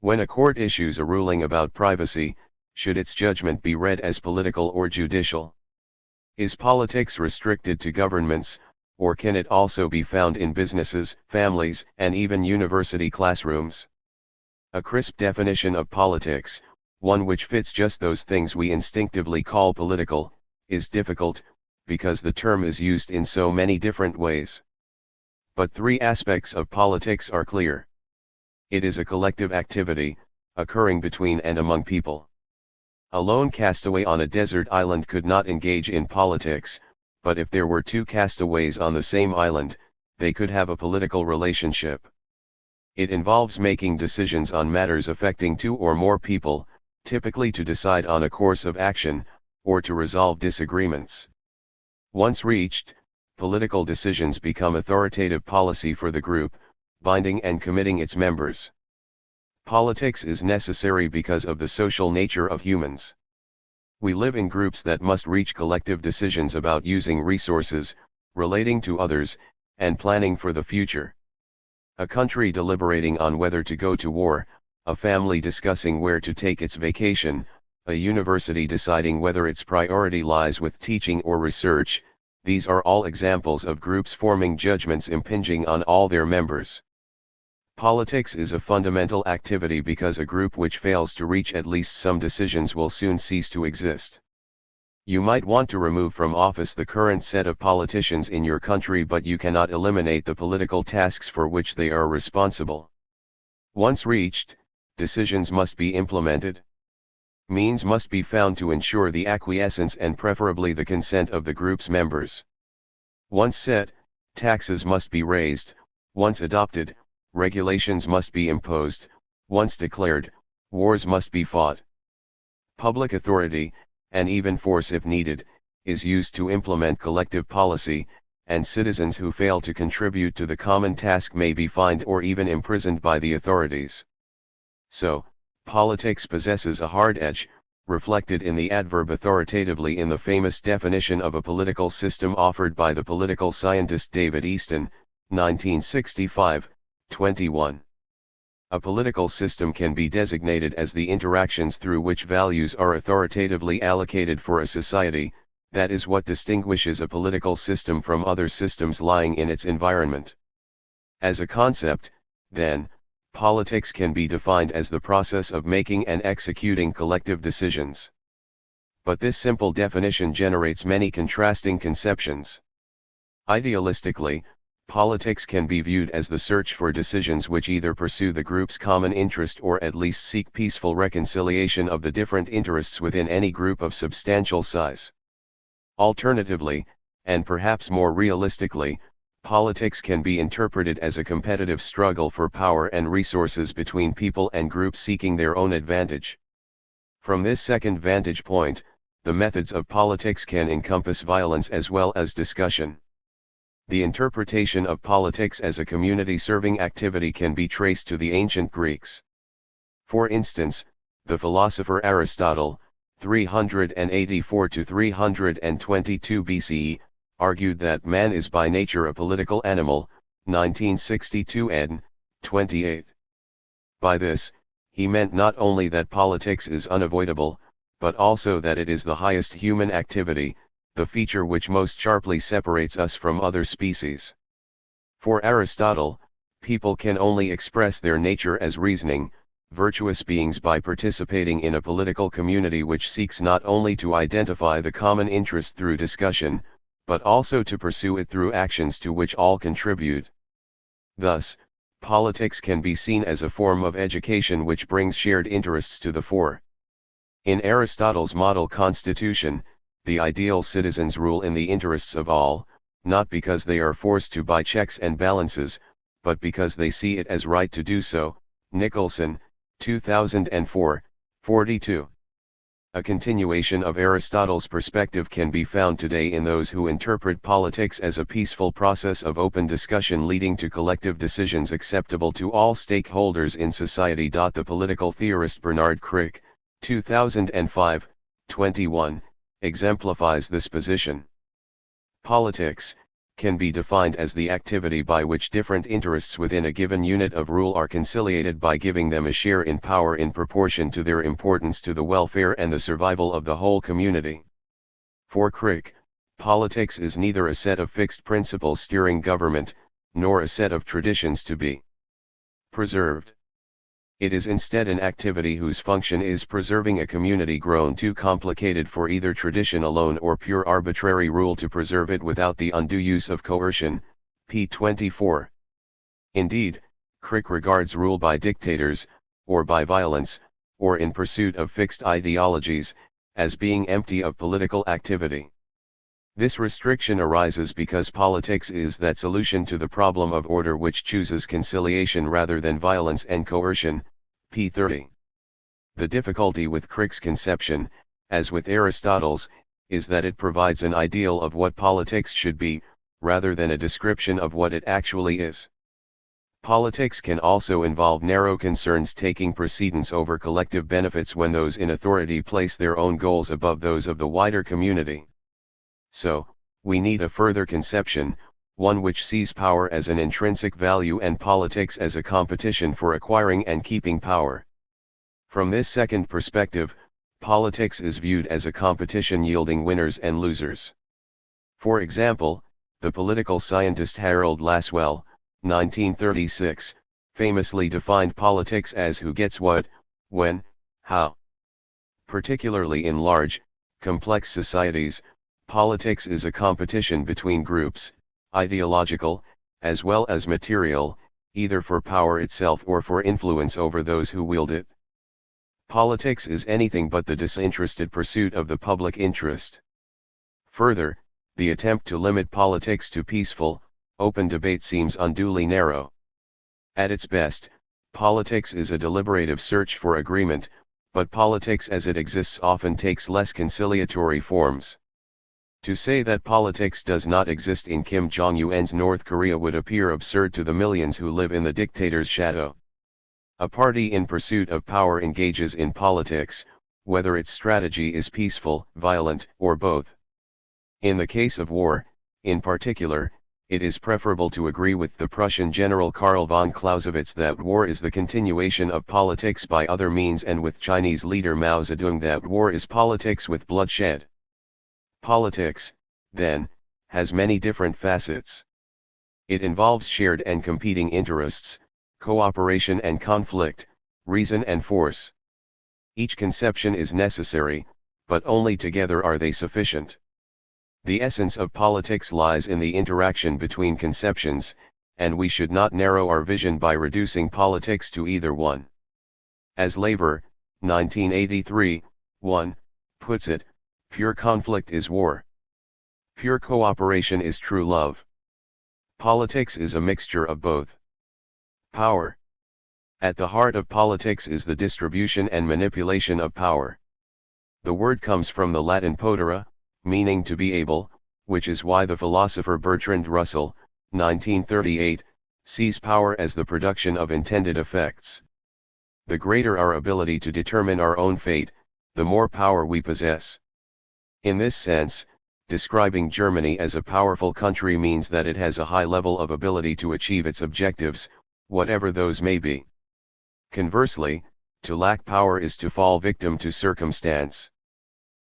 When a court issues a ruling about privacy, should its judgment be read as political or judicial? Is politics restricted to governments, or can it also be found in businesses, families, and even university classrooms? A crisp definition of politics, one which fits just those things we instinctively call political, is difficult, because the term is used in so many different ways. But three aspects of politics are clear. It is a collective activity, occurring between and among people. A lone castaway on a desert island could not engage in politics, but if there were two castaways on the same island, they could have a political relationship. It involves making decisions on matters affecting two or more people, typically to decide on a course of action, or to resolve disagreements. Once reached, political decisions become authoritative policy for the group, binding and committing its members. Politics is necessary because of the social nature of humans. We live in groups that must reach collective decisions about using resources, relating to others, and planning for the future. A country deliberating on whether to go to war, a family discussing where to take its vacation, a university deciding whether its priority lies with teaching or research, these are all examples of groups forming judgments impinging on all their members. Politics is a fundamental activity because a group which fails to reach at least some decisions will soon cease to exist. You might want to remove from office the current set of politicians in your country, but you cannot eliminate the political tasks for which they are responsible. Once reached, decisions must be implemented. Means must be found to ensure the acquiescence and preferably the consent of the group's members. Once set, taxes must be raised. Once adopted, regulations must be imposed. Once declared, wars must be fought. Public authority, and even force if needed, is used to implement collective policy, and citizens who fail to contribute to the common task may be fined or even imprisoned by the authorities. So, politics possesses a hard edge, reflected in the adverb authoritatively in the famous definition of a political system offered by the political scientist David Easton, 1965, 21. A political system can be designated as the interactions through which values are authoritatively allocated for a society. That is what distinguishes a political system from other systems lying in its environment. As a concept, then, politics can be defined as the process of making and executing collective decisions. But this simple definition generates many contrasting conceptions. Idealistically, politics can be viewed as the search for decisions which either pursue the group's common interest or at least seek peaceful reconciliation of the different interests within any group of substantial size. Alternatively, and perhaps more realistically, politics can be interpreted as a competitive struggle for power and resources between people and groups seeking their own advantage. From this second vantage point, the methods of politics can encompass violence as well as discussion. The interpretation of politics as a community-serving activity can be traced to the ancient Greeks. For instance, the philosopher Aristotle, 384 to 322 BCE, argued that man is by nature a political animal, 1962 ed. 28. By this, he meant not only that politics is unavoidable, but also that it is the highest human activity, the feature which most sharply separates us from other species. For Aristotle, people can only express their nature as reasoning, virtuous beings by participating in a political community which seeks not only to identify the common interest through discussion, but also to pursue it through actions to which all contribute. Thus, politics can be seen as a form of education which brings shared interests to the fore. In Aristotle's model constitution, the ideal citizens rule in the interests of all, not because they are forced to by checks and balances, but because they see it as right to do so. Nicholson, 2004, 42. A continuation of Aristotle's perspective can be found today in those who interpret politics as a peaceful process of open discussion leading to collective decisions acceptable to all stakeholders in society. The political theorist Bernard Crick, 2005, 21, exemplifies this position. Politics can be defined as the activity by which different interests within a given unit of rule are conciliated by giving them a share in power in proportion to their importance to the welfare and the survival of the whole community. For Crick, politics is neither a set of fixed principles steering government, nor a set of traditions to be preserved. It is instead an activity whose function is preserving a community grown too complicated for either tradition alone or pure arbitrary rule to preserve it without the undue use of coercion. p. 24. Indeed, Crick regards rule by dictators, or by violence, or in pursuit of fixed ideologies, as being empty of political activity. This restriction arises because politics is that solution to the problem of order which chooses conciliation rather than violence and coercion. p. 30. The difficulty with Crick's conception, as with Aristotle's, is that it provides an ideal of what politics should be, rather than a description of what it actually is. Politics can also involve narrow concerns taking precedence over collective benefits when those in authority place their own goals above those of the wider community. So, we need a further conception, one which sees power as an intrinsic value and politics as a competition for acquiring and keeping power. From this second perspective, politics is viewed as a competition yielding winners and losers. For example, the political scientist Harold Lasswell, 1936, famously defined politics as who gets what, when, how. Particularly in large, complex societies, politics is a competition between groups, ideological, as well as material, either for power itself or for influence over those who wield it. Politics is anything but the disinterested pursuit of the public interest. Further, the attempt to limit politics to peaceful, open debate seems unduly narrow. At its best, politics is a deliberative search for agreement, but politics as it exists often takes less conciliatory forms. To say that politics does not exist in Kim Jong-un's North Korea would appear absurd to the millions who live in the dictator's shadow. A party in pursuit of power engages in politics, whether its strategy is peaceful, violent, or both. In the case of war, in particular, it is preferable to agree with the Prussian General Karl von Clausewitz that war is the continuation of politics by other means, and with Chinese leader Mao Zedong that war is politics with bloodshed. Politics, then, has many different facets. It involves shared and competing interests, cooperation and conflict, reason and force. Each conception is necessary, but only together are they sufficient. The essence of politics lies in the interaction between conceptions, and we should not narrow our vision by reducing politics to either one. As Laver, 1983, 1, puts it, pure conflict is war. Pure cooperation is true love. Politics is a mixture of both. Power. At the heart of politics is the distribution and manipulation of power. The word comes from the Latin potera, meaning to be able, which is why the philosopher Bertrand Russell, 1938, sees power as the production of intended effects. The greater our ability to determine our own fate, the more power we possess. In this sense, describing Germany as a powerful country means that it has a high level of ability to achieve its objectives, whatever those may be. Conversely, to lack power is to fall victim to circumstance.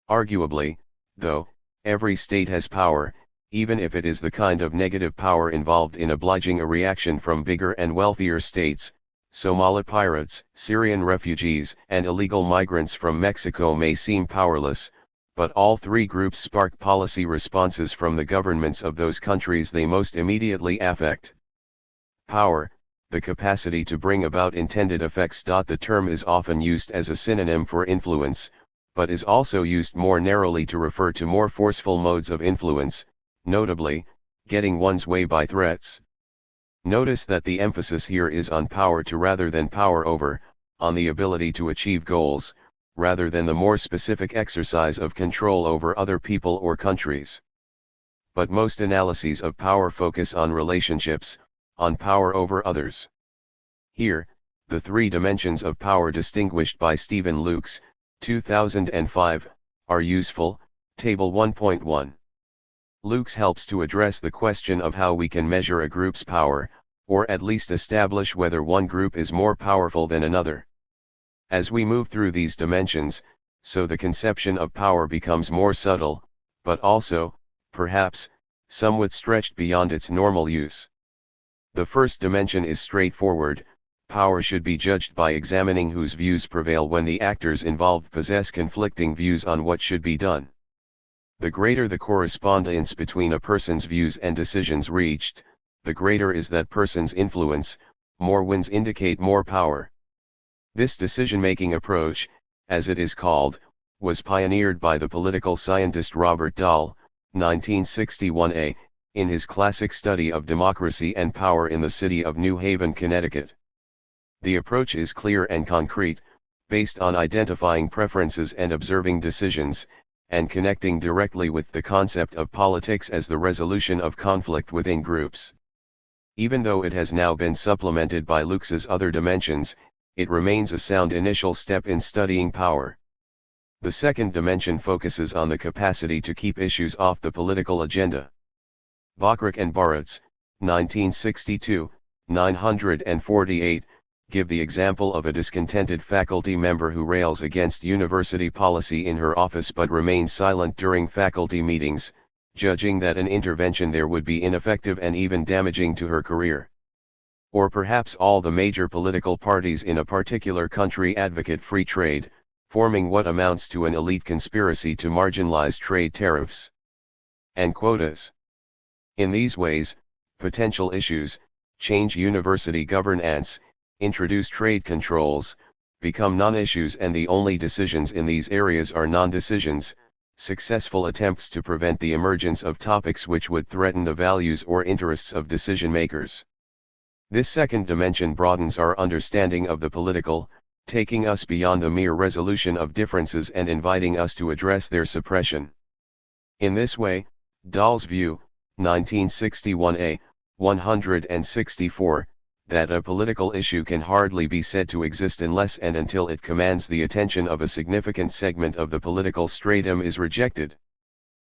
Arguably, though, every state has power, even if it is the kind of negative power involved in obliging a reaction from bigger and wealthier states. Somali pirates, Syrian refugees, and illegal migrants from Mexico may seem powerless, but all three groups spark policy responses from the governments of those countries they most immediately affect. Power, the capacity to bring about intended effects. The term is often used as a synonym for influence, but is also used more narrowly to refer to more forceful modes of influence, notably, getting one's way by threats. Notice that the emphasis here is on power to rather than power over, on the ability to achieve goals, rather than the more specific exercise of control over other people or countries. But most analyses of power focus on relationships, on power over others. Here, the three dimensions of power distinguished by Stephen Lukes, 2005, are useful. Table 1.1. Lukes helps to address the question of how we can measure a group's power, or at least establish whether one group is more powerful than another. As we move through these dimensions, so the conception of power becomes more subtle, but also, perhaps, somewhat stretched beyond its normal use. The first dimension is straightforward. Power should be judged by examining whose views prevail when the actors involved possess conflicting views on what should be done. The greater the correspondence between a person's views and decisions reached, the greater is that person's influence. More wins indicate more power. This decision-making approach, as it is called, was pioneered by the political scientist Robert Dahl, 1961, in his classic study of democracy and power in the city of New Haven, Connecticut. The approach is clear and concrete, based on identifying preferences and observing decisions, and connecting directly with the concept of politics as the resolution of conflict within groups. Even though it has now been supplemented by Lukes's other dimensions, it remains a sound initial step in studying power. The second dimension focuses on the capacity to keep issues off the political agenda. Bockrack and Barretts, 1962, 948, give the example of a discontented faculty member who rails against university policy in her office but remains silent during faculty meetings, judging that an intervention there would be ineffective and even damaging to her career. Or perhaps all the major political parties in a particular country advocate free trade, forming what amounts to an elite conspiracy to marginalize trade tariffs and quotas. In these ways, potential issues, change university governance, introduce trade controls, become non-issues, and the only decisions in these areas are non-decisions, successful attempts to prevent the emergence of topics which would threaten the values or interests of decision-makers. This second dimension broadens our understanding of the political, taking us beyond the mere resolution of differences and inviting us to address their suppression. In this way, Dahl's view, 1961a, 164, that a political issue can hardly be said to exist unless and until it commands the attention of a significant segment of the political stratum is rejected.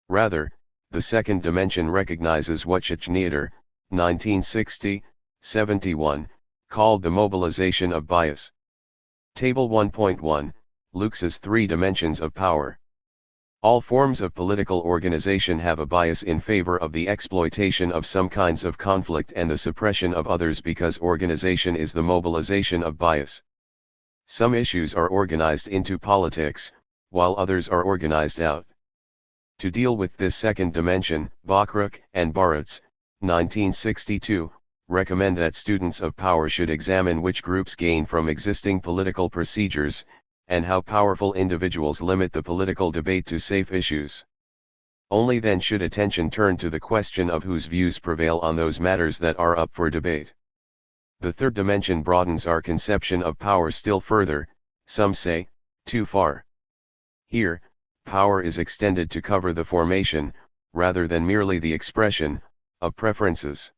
Rather, the second dimension recognizes what Schneider, 1960, 71, called the mobilization of bias. Table 1.1, Lux's three dimensions of power. All forms of political organization have a bias in favor of the exploitation of some kinds of conflict and the suppression of others because organization is the mobilization of bias. Some issues are organized into politics, while others are organized out. To deal with this second dimension, Bachrach and Barutz, 1962, recommend that students of power should examine which groups gain from existing political procedures, and how powerful individuals limit the political debate to safe issues. Only then should attention turn to the question of whose views prevail on those matters that are up for debate. The third dimension broadens our conception of power still further, some say, too far. Here, power is extended to cover the formation, rather than merely the expression, of preferences.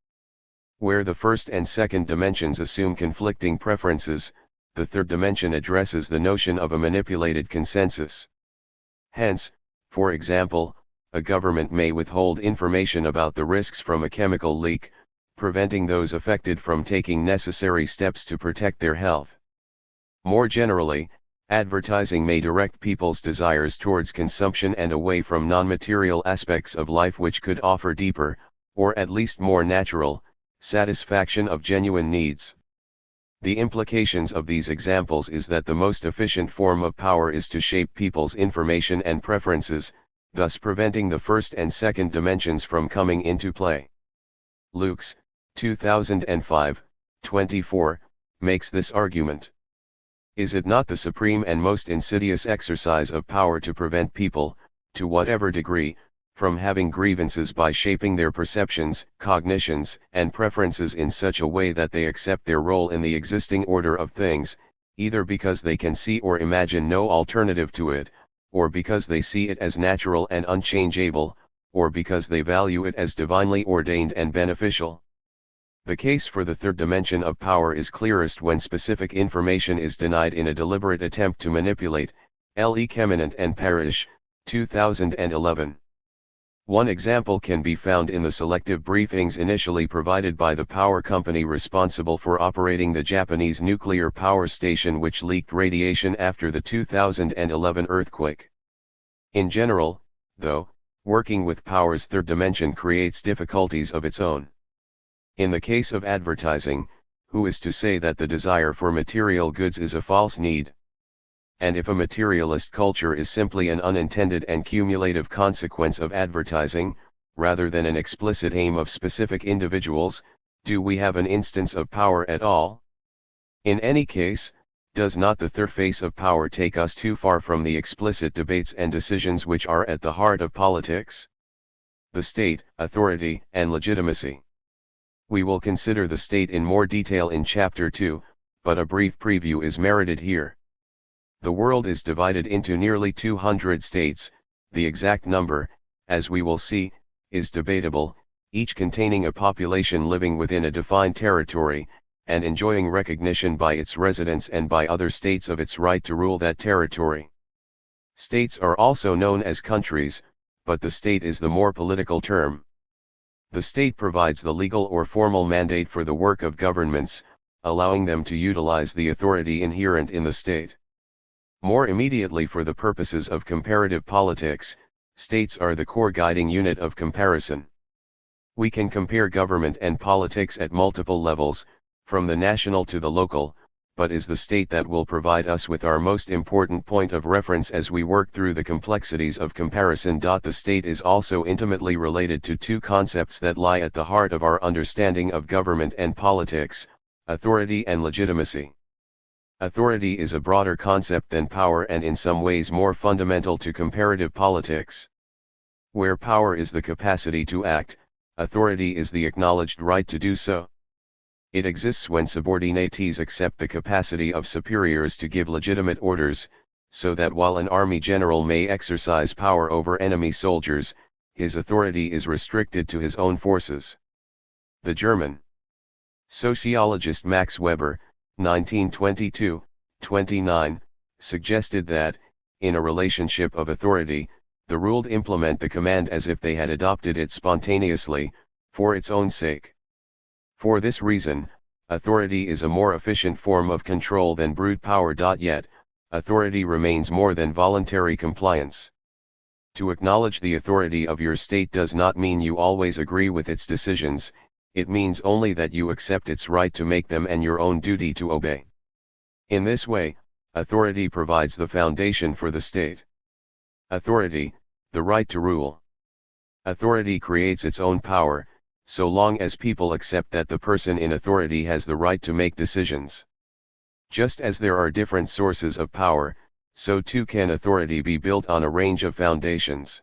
Where the first and second dimensions assume conflicting preferences, the third dimension addresses the notion of a manipulated consensus. Hence, for example, a government may withhold information about the risks from a chemical leak, preventing those affected from taking necessary steps to protect their health. More generally, advertising may direct people's desires towards consumption and away from non-material aspects of life which could offer deeper, or at least more natural, satisfaction of genuine needs. The implications of these examples is that the most efficient form of power is to shape people's information and preferences, thus preventing the first and second dimensions from coming into play. Lux, 2005, 24, makes this argument. Is it not the supreme and most insidious exercise of power to prevent people, to whatever degree, from having grievances by shaping their perceptions, cognitions, and preferences in such a way that they accept their role in the existing order of things, either because they can see or imagine no alternative to it, or because they see it as natural and unchangeable, or because they value it as divinely ordained and beneficial? The case for the third dimension of power is clearest when specific information is denied in a deliberate attempt to manipulate. L. E. Kemenant and Parrish, 2011. One example can be found in the selective briefings initially provided by the power company responsible for operating the Japanese nuclear power station which leaked radiation after the 2011 earthquake. In general, though, working with power's third dimension creates difficulties of its own. In the case of advertising, who is to say that the desire for material goods is a false need? And if a materialist culture is simply an unintended and cumulative consequence of advertising, rather than an explicit aim of specific individuals, do we have an instance of power at all? In any case, does not the third face of power take us too far from the explicit debates and decisions which are at the heart of politics? The state, authority, and legitimacy. We will consider the state in more detail in Chapter 2, but a brief preview is merited here. The world is divided into nearly 200 states, the exact number, as we will see, is debatable, each containing a population living within a defined territory, and enjoying recognition by its residents and by other states of its right to rule that territory. States are also known as countries, but the state is the more political term. The state provides the legal or formal mandate for the work of governments, allowing them to utilize the authority inherent in the state. More immediately, for the purposes of comparative politics, states are the core guiding unit of comparison. We can compare government and politics at multiple levels, from the national to the local, but is the state that will provide us with our most important point of reference as we work through the complexities of comparison. The state is also intimately related to two concepts that lie at the heart of our understanding of government and politics: authority and legitimacy. Authority is a broader concept than power and in some ways more fundamental to comparative politics. Where power is the capacity to act, authority is the acknowledged right to do so. It exists when subordinates accept the capacity of superiors to give legitimate orders, so that while an army general may exercise power over enemy soldiers, his authority is restricted to his own forces. The German Sociologist Max Weber, 1922-29, suggested that, in a relationship of authority, the ruled implement the command as if they had adopted it spontaneously, for its own sake. For this reason, authority is a more efficient form of control than brute power. Yet, authority remains more than voluntary compliance. To acknowledge the authority of your state does not mean you always agree with its decisions, it means only that you accept its right to make them and your own duty to obey. In this way, authority provides the foundation for the state. Authority, the right to rule. Authority creates its own power, so long as people accept that the person in authority has the right to make decisions. Just as there are different sources of power, so too can authority be built on a range of foundations.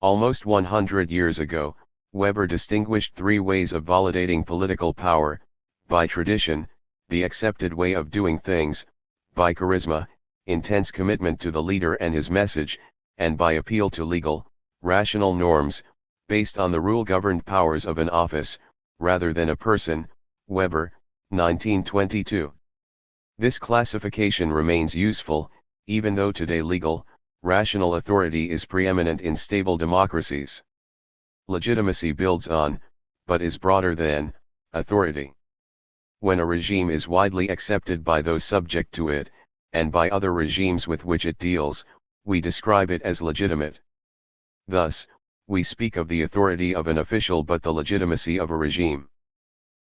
Almost 100 years ago, Weber distinguished three ways of validating political power: by tradition, the accepted way of doing things; by charisma, intense commitment to the leader and his message; and by appeal to legal, rational norms, based on the rule-governed powers of an office, rather than a person. Weber, 1922. This classification remains useful, even though today legal, rational authority is preeminent in stable democracies. Legitimacy builds on, but is broader than, authority. When a regime is widely accepted by those subject to it, and by other regimes with which it deals, we describe it as legitimate. Thus, we speak of the authority of an official but the legitimacy of a regime.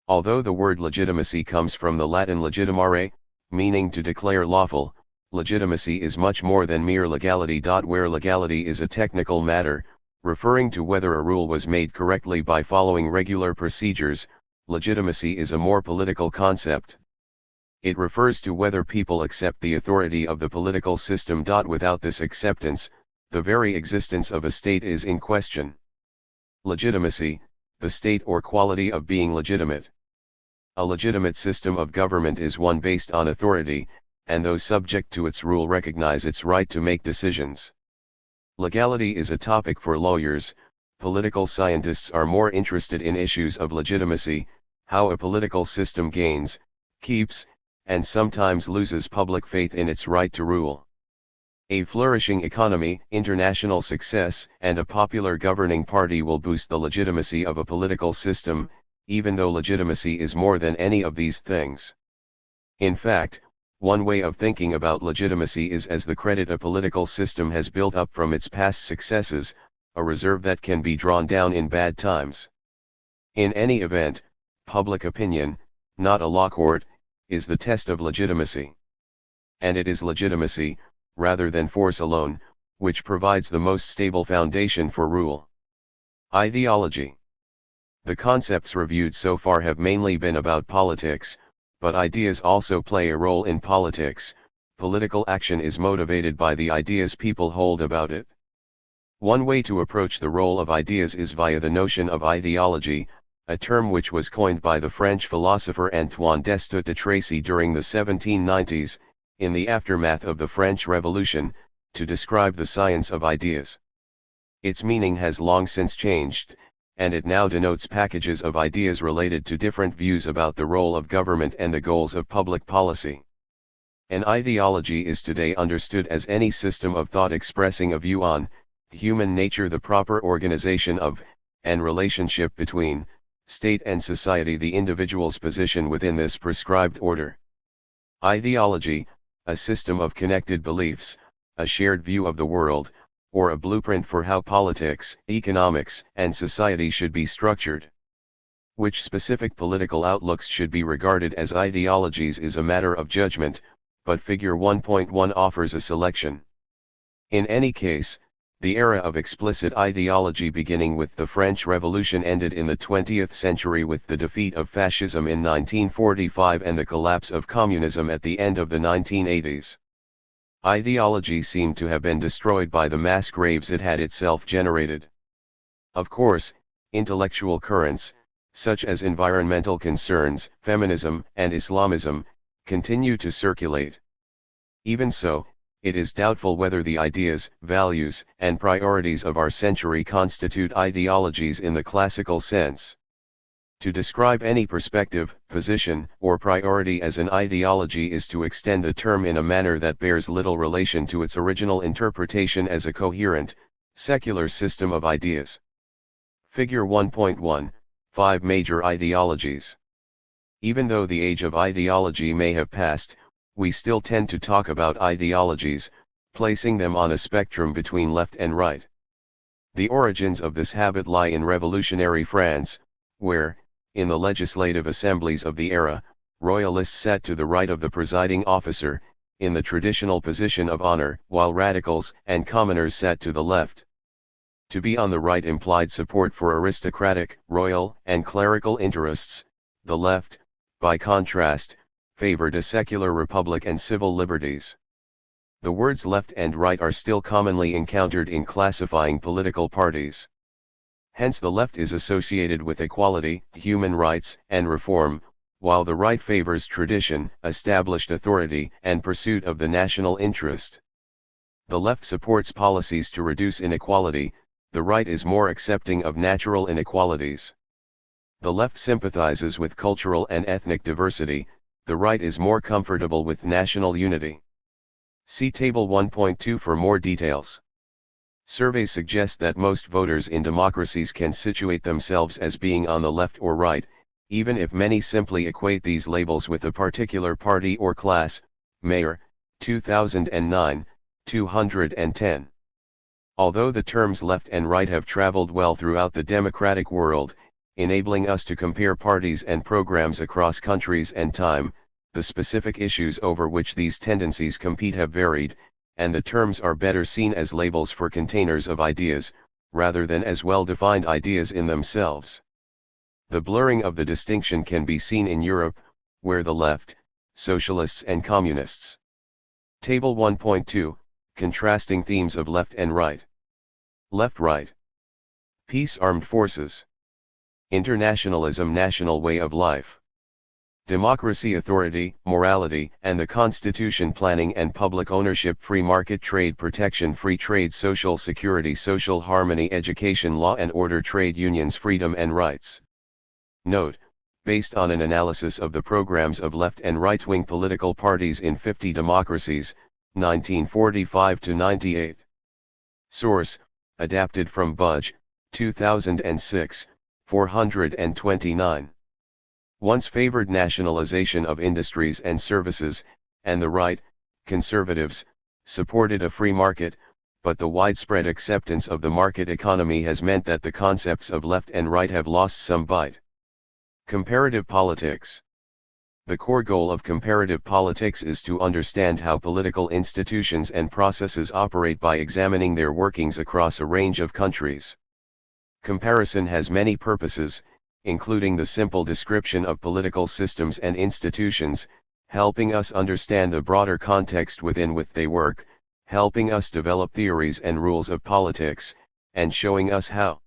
Although the word legitimacy comes from the Latin legitimare, meaning to declare lawful, legitimacy is much more than mere legality. Where legality is a technical matter, referring to whether a rule was made correctly by following regular procedures, legitimacy is a more political concept. It refers to whether people accept the authority of the political system. Without this acceptance, the very existence of a state is in question. Legitimacy, the state or quality of being legitimate. A legitimate system of government is one based on authority, and those subject to its rule recognize its right to make decisions. Legality is a topic for lawyers. Political scientists are more interested in issues of legitimacy, how a political system gains, keeps, and sometimes loses public faith in its right to rule. A flourishing economy, international success, and a popular governing party will boost the legitimacy of a political system, even though legitimacy is more than any of these things. In fact, one way of thinking about legitimacy is as the credit a political system has built up from its past successes, a reserve that can be drawn down in bad times. In any event, public opinion, not a law court, is the test of legitimacy. And it is legitimacy, rather than force alone, which provides the most stable foundation for rule. Ideology. The concepts reviewed so far have mainly been about politics, but ideas also play a role in politics. Political action is motivated by the ideas people hold about it. One way to approach the role of ideas is via the notion of ideology, a term which was coined by the French philosopher Antoine Destutt de Tracy during the 1790s, in the aftermath of the French Revolution, to describe the science of ideas. Its meaning has long since changed, and it now denotes packages of ideas related to different views about the role of government and the goals of public policy. An ideology is today understood as any system of thought expressing a view on human nature, the proper organization of, and relationship between, state and society, the individual's position within this prescribed order. Ideology, a system of connected beliefs, a shared view of the world, or a blueprint for how politics, economics, and society should be structured. Which specific political outlooks should be regarded as ideologies is a matter of judgment, but Figure 1.1 offers a selection. In any case, the era of explicit ideology beginning with the French Revolution ended in the 20th century with the defeat of fascism in 1945 and the collapse of communism at the end of the 1980s. Ideology seemed to have been destroyed by the mass graves it had itself generated. Of course, intellectual currents, such as environmental concerns, feminism, and Islamism, continue to circulate. Even so, it is doubtful whether the ideas, values, and priorities of our century constitute ideologies in the classical sense. To describe any perspective, position, or priority as an ideology is to extend the term in a manner that bears little relation to its original interpretation as a coherent, secular system of ideas. Figure 1.1, 5 major ideologies. Even though the age of ideology may have passed, we still tend to talk about ideologies, placing them on a spectrum between left and right. The origins of this habit lie in revolutionary France, where, in the legislative assemblies of the era, royalists sat to the right of the presiding officer, in the traditional position of honor, while radicals and commoners sat to the left. To be on the right implied support for aristocratic, royal, and clerical interests. The left, by contrast, favored a secular republic and civil liberties. The words left and right are still commonly encountered in classifying political parties. Hence the left is associated with equality, human rights, and reform, while the right favors tradition, established authority, and pursuit of the national interest. The left supports policies to reduce inequality, the right is more accepting of natural inequalities. The left sympathizes with cultural and ethnic diversity, the right is more comfortable with national unity. See Table 1.2 for more details. Surveys suggest that most voters in democracies can situate themselves as being on the left or right, even if many simply equate these labels with a particular party or class. Mayor, 2009, 210. Although the terms left and right have traveled well throughout the democratic world, enabling us to compare parties and programs across countries and time, the specific issues over which these tendencies compete have varied, and the terms are better seen as labels for containers of ideas, rather than as well-defined ideas in themselves. The blurring of the distinction can be seen in Europe, where the left, socialists and communists. Table 1.2, contrasting themes of left and right. Left-right. Peace, armed forces. Internationalism, national way of life. Democracy, authority, morality, and the Constitution, planning and public ownership, free market, trade, protection, free trade, social security, social harmony, education, law and order, trade unions, freedom and rights. Note, based on an analysis of the programs of left and right-wing political parties in 50 democracies, 1945 to 98. Source, adapted from Budge, 2006, 429. Once favored nationalization of industries and services, and the right, conservatives, supported a free market, but the widespread acceptance of the market economy has meant that the concepts of left and right have lost some bite. Comparative politics. The core goal of comparative politics is to understand how political institutions and processes operate by examining their workings across a range of countries. Comparison has many purposes, including the simple description of political systems and institutions, helping us understand the broader context within which they work, helping us develop theories and rules of politics, and showing us how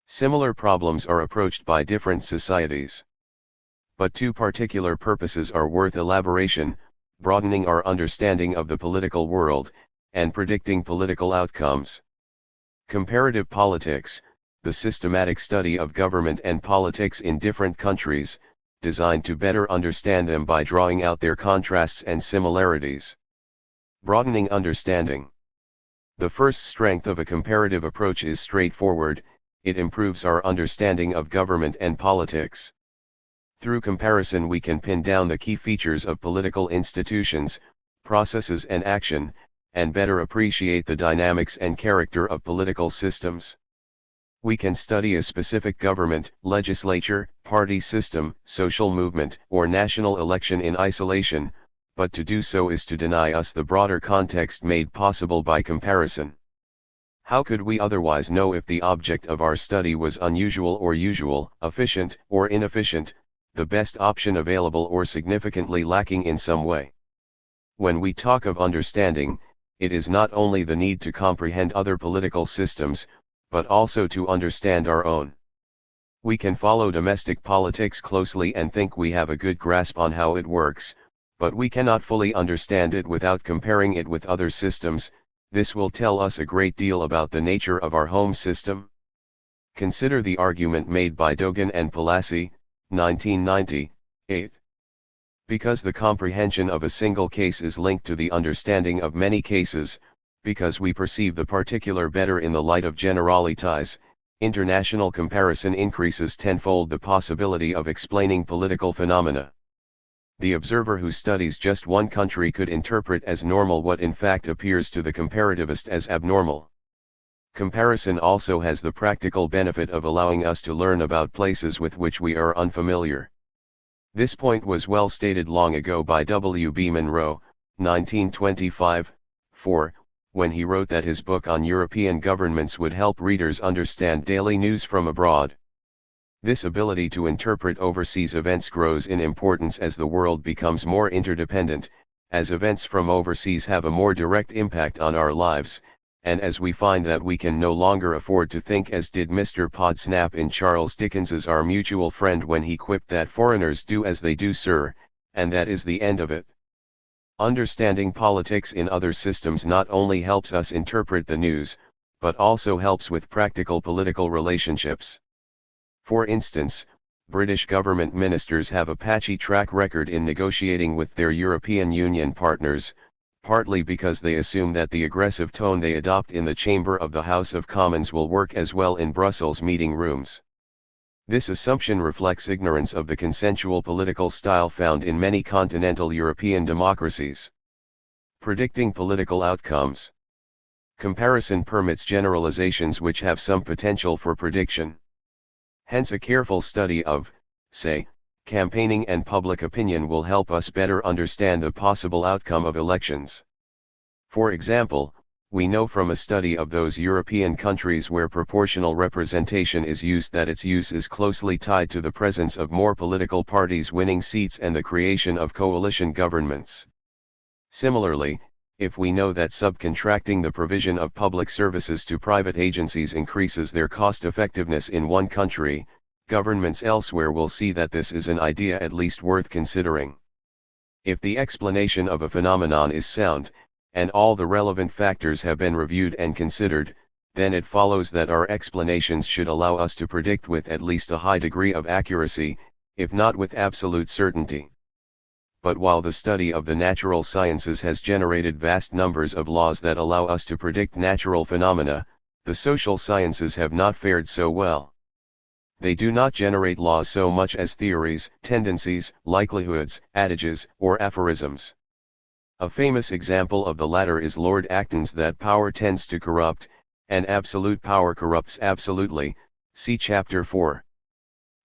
similar problems are approached by different societies. But two particular purposes are worth elaboration: broadening our understanding of the political world, and predicting political outcomes. Comparative politics, the systematic study of government and politics in different countries, designed to better understand them by drawing out their contrasts and similarities. Broadening understanding. The first strength of a comparative approach is straightforward: it improves our understanding of government and politics. Through comparison we can pin down the key features of political institutions, processes and action, and better appreciate the dynamics and character of political systems. We can study a specific government, legislature, party system, social movement, or national election in isolation, but to do so is to deny us the broader context made possible by comparison. How could we otherwise know if the object of our study was unusual or usual, efficient or inefficient, the best option available or significantly lacking in some way? When we talk of understanding, it is not only the need to comprehend other political systems, but also to understand our own. We can follow domestic politics closely and think we have a good grasp on how it works, but we cannot fully understand it without comparing it with other systems. This will tell us a great deal about the nature of our home system. Consider the argument made by Dogen and Palazzi, 1990, 8. Because the comprehension of a single case is linked to the understanding of many cases, because we perceive the particular better in the light of generalities, international comparison increases tenfold the possibility of explaining political phenomena. The observer who studies just one country could interpret as normal what in fact appears to the comparativist as abnormal. Comparison also has the practical benefit of allowing us to learn about places with which we are unfamiliar. This point was well stated long ago by W. B. Monroe, 1925, 4, when he wrote that his book on European governments would help readers understand daily news from abroad. This ability to interpret overseas events grows in importance as the world becomes more interdependent, as events from overseas have a more direct impact on our lives, and as we find that we can no longer afford to think as did Mr. Podsnap in Charles Dickens's Our Mutual Friend when he quipped that foreigners do as they do, sir, and that is the end of it. Understanding politics in other systems not only helps us interpret the news, but also helps with practical political relationships. For instance, British government ministers have a patchy track record in negotiating with their European Union partners, partly because they assume that the aggressive tone they adopt in the chamber of the House of Commons will work as well in Brussels meeting rooms. This assumption reflects ignorance of the consensual political style found in many continental European democracies. Predicting political outcomes. Comparison permits generalizations which have some potential for prediction. Hence a careful study of, say, campaigning and public opinion will help us better understand the possible outcome of elections. For example, we know from a study of those European countries where proportional representation is used that its use is closely tied to the presence of more political parties winning seats and the creation of coalition governments. Similarly, if we know that subcontracting the provision of public services to private agencies increases their cost-effectiveness in one country, governments elsewhere will see that this is an idea at least worth considering. If the explanation of a phenomenon is sound, and all the relevant factors have been reviewed and considered, then it follows that our explanations should allow us to predict with at least a high degree of accuracy, if not with absolute certainty. But while the study of the natural sciences has generated vast numbers of laws that allow us to predict natural phenomena, the social sciences have not fared so well. They do not generate laws so much as theories, tendencies, likelihoods, adages, or aphorisms. A famous example of the latter is Lord Acton's that power tends to corrupt, and absolute power corrupts absolutely, see chapter 4.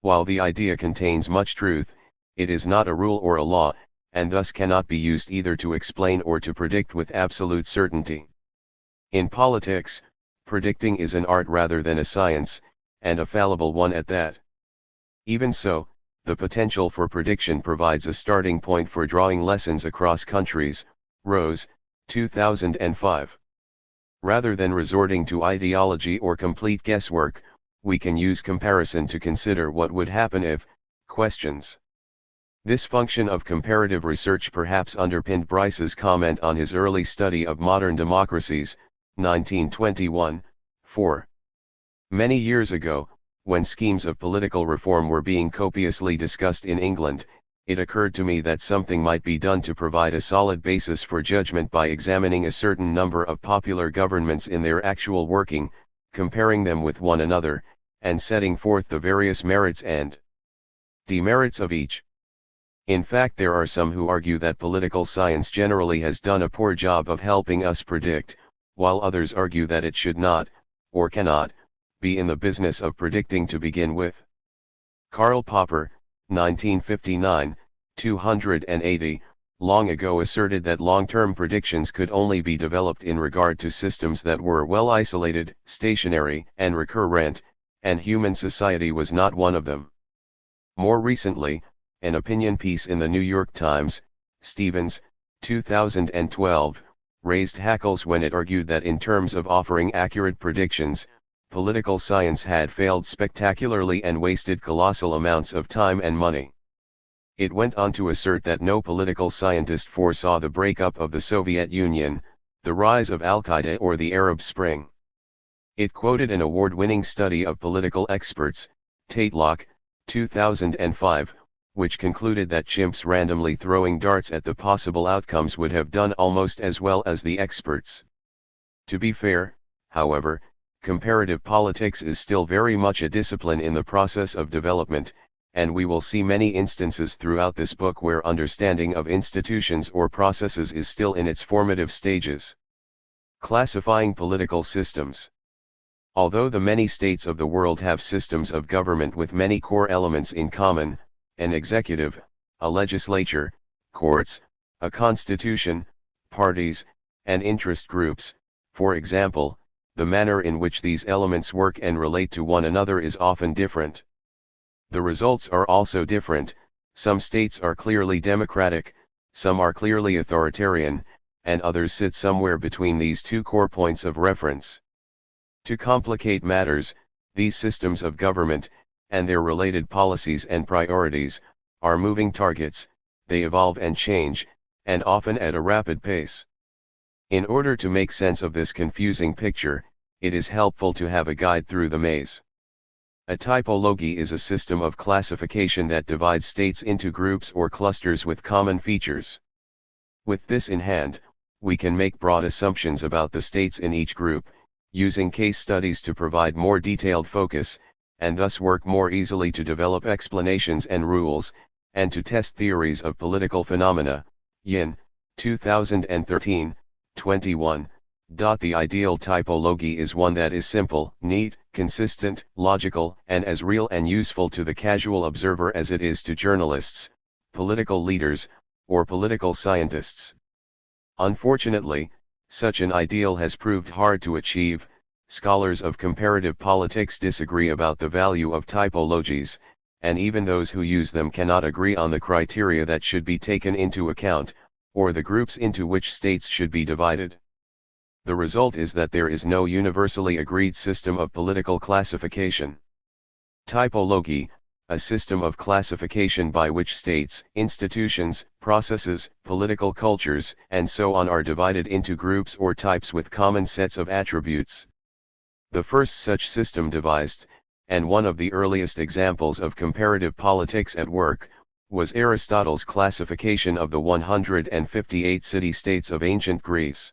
While the idea contains much truth, it is not a rule or a law, and thus cannot be used either to explain or to predict with absolute certainty. In politics, predicting is an art rather than a science, and a fallible one at that. Even so, the potential for prediction provides a starting point for drawing lessons across countries, Rose, 2005. Rather than resorting to ideology or complete guesswork, we can use comparison to consider what would happen if, questions. This function of comparative research perhaps underpinned Bryce's comment on his early study of modern democracies, 1921, 4. Many years ago, when schemes of political reform were being copiously discussed in England, it occurred to me that something might be done to provide a solid basis for judgment by examining a certain number of popular governments in their actual working, comparing them with one another, and setting forth the various merits and demerits of each. In fact, there are some who argue that political science generally has done a poor job of helping us predict, while others argue that it should not, or cannot, be in the business of predicting to begin with. Karl Popper, 1959, 280, long ago asserted that long-term predictions could only be developed in regard to systems that were well isolated, stationary, and recurrent, and human society was not one of them. More recently, an opinion piece in the New York Times, Stevens, 2012, raised hackles when it argued that in terms of offering accurate predictions, political science had failed spectacularly and wasted colossal amounts of time and money. It went on to assert that no political scientist foresaw the breakup of the Soviet Union, the rise of Al-Qaeda or the Arab Spring. It quoted an award-winning study of political experts, Taitlock, 2005, which concluded that chimps randomly throwing darts at the possible outcomes would have done almost as well as the experts. To be fair, however, comparative politics is still very much a discipline in the process of development, and we will see many instances throughout this book where understanding of institutions or processes is still in its formative stages. Classifying political systems. Although the many states of the world have systems of government with many core elements in common, an executive, a legislature, courts, a constitution, parties, and interest groups, for example, the manner in which these elements work and relate to one another is often different. The results are also different. Some states are clearly democratic, some are clearly authoritarian, and others sit somewhere between these two core points of reference. To complicate matters, these systems of government, and their related policies and priorities, are moving targets. They evolve and change, and often at a rapid pace. In order to make sense of this confusing picture, it is helpful to have a guide through the maze. A typology is a system of classification that divides states into groups or clusters with common features. With this in hand, we can make broad assumptions about the states in each group, using case studies to provide more detailed focus, and thus work more easily to develop explanations and rules, and to test theories of political phenomena. Yin, 2013, 21. The ideal typology is one that is simple, neat, consistent, logical, and as real and useful to the casual observer as it is to journalists, political leaders, or political scientists. Unfortunately, such an ideal has proved hard to achieve. Scholars of comparative politics disagree about the value of typologies, and even those who use them cannot agree on the criteria that should be taken into account, or the groups into which states should be divided. The result is that there is no universally agreed system of political classification. Typology, a system of classification by which states, institutions, processes, political cultures, and so on are divided into groups or types with common sets of attributes. The first such system devised, and one of the earliest examples of comparative politics at work, was Aristotle's classification of the 158 city-states of ancient Greece.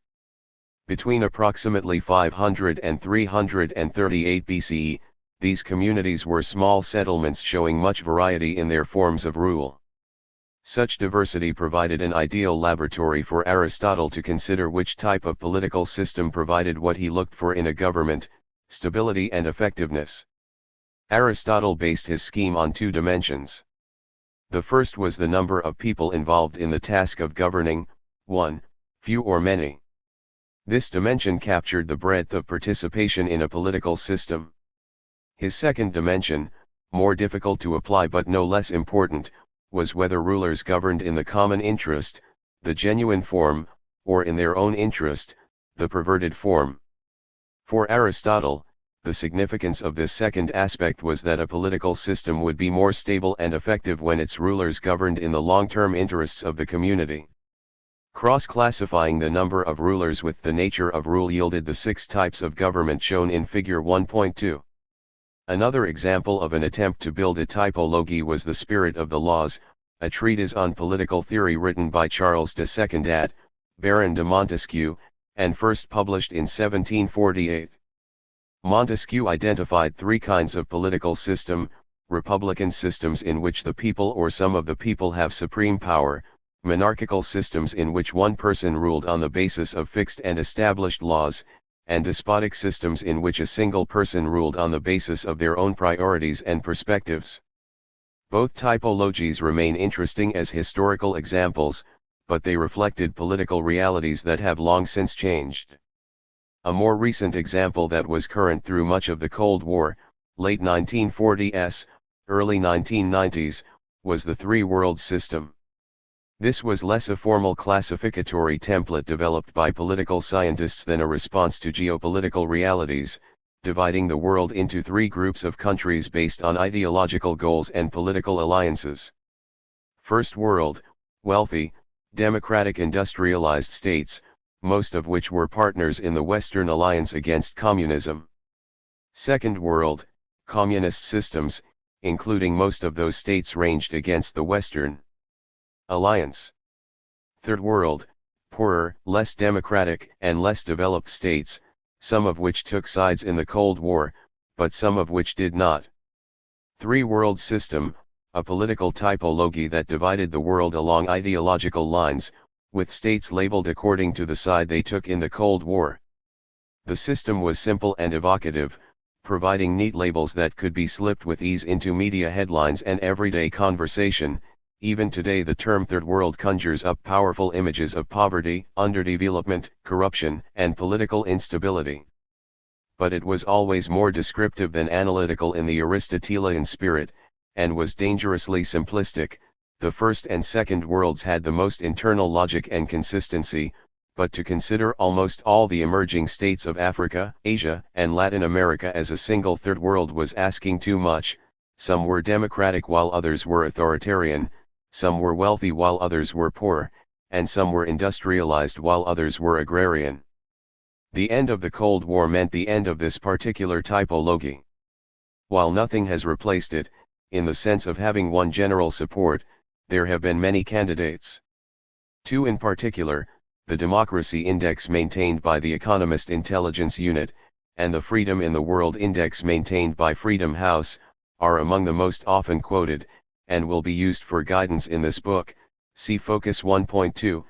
Between approximately 500 and 338 BCE, these communities were small settlements showing much variety in their forms of rule. Such diversity provided an ideal laboratory for Aristotle to consider which type of political system provided what he looked for in a government: stability and effectiveness. Aristotle based his scheme on two dimensions. The first was the number of people involved in the task of governing, 1, few or many. This dimension captured the breadth of participation in a political system. His second dimension, more difficult to apply but no less important, was whether rulers governed in the common interest, the genuine form, or in their own interest, the perverted form. For Aristotle, the significance of this second aspect was that a political system would be more stable and effective when its rulers governed in the long-term interests of the community. Cross-classifying the number of rulers with the nature of rule yielded the 6 types of government shown in Figure 1.2. Another example of an attempt to build a typology was The Spirit of the Laws, a treatise on political theory written by Charles de Secondat, Baron de Montesquieu, and first published in 1748. Montesquieu identified 3 kinds of political system: republican systems in which the people or some of the people have supreme power, monarchical systems in which one person ruled on the basis of fixed and established laws, and despotic systems in which a single person ruled on the basis of their own priorities and perspectives. Both typologies remain interesting as historical examples, but they reflected political realities that have long since changed. A more recent example that was current through much of the Cold War, late 1940s, early 1990s, was the three-world system. This was less a formal classificatory template developed by political scientists than a response to geopolitical realities, dividing the world into 3 groups of countries based on ideological goals and political alliances. First world, wealthy, democratic industrialized states, most of which were partners in the Western Alliance against communism. Second world, communist systems, including most of those states ranged against the Western Alliance. Third World, poorer, less democratic and less developed states, some of which took sides in the Cold War, but some of which did not. Three-world system, a political typology that divided the world along ideological lines, with states labeled according to the side they took in the Cold War. The system was simple and evocative, providing neat labels that could be slipped with ease into media headlines and everyday conversation. Even today the term Third World conjures up powerful images of poverty, underdevelopment, corruption, and political instability. But it was always more descriptive than analytical in the Aristotelian spirit, and was dangerously simplistic. The first and second worlds had the most internal logic and consistency, but to consider almost all the emerging states of Africa, Asia, and Latin America as a single third world was asking too much. Some were democratic while others were authoritarian, some were wealthy while others were poor, and some were industrialized while others were agrarian. The end of the Cold War meant the end of this particular typology. While nothing has replaced it, in the sense of having one general support, there have been many candidates. Two in particular, the Democracy Index maintained by the Economist Intelligence Unit, and the Freedom in the World Index maintained by Freedom House, are among the most often quoted, and will be used for guidance in this book. See Focus 1.2.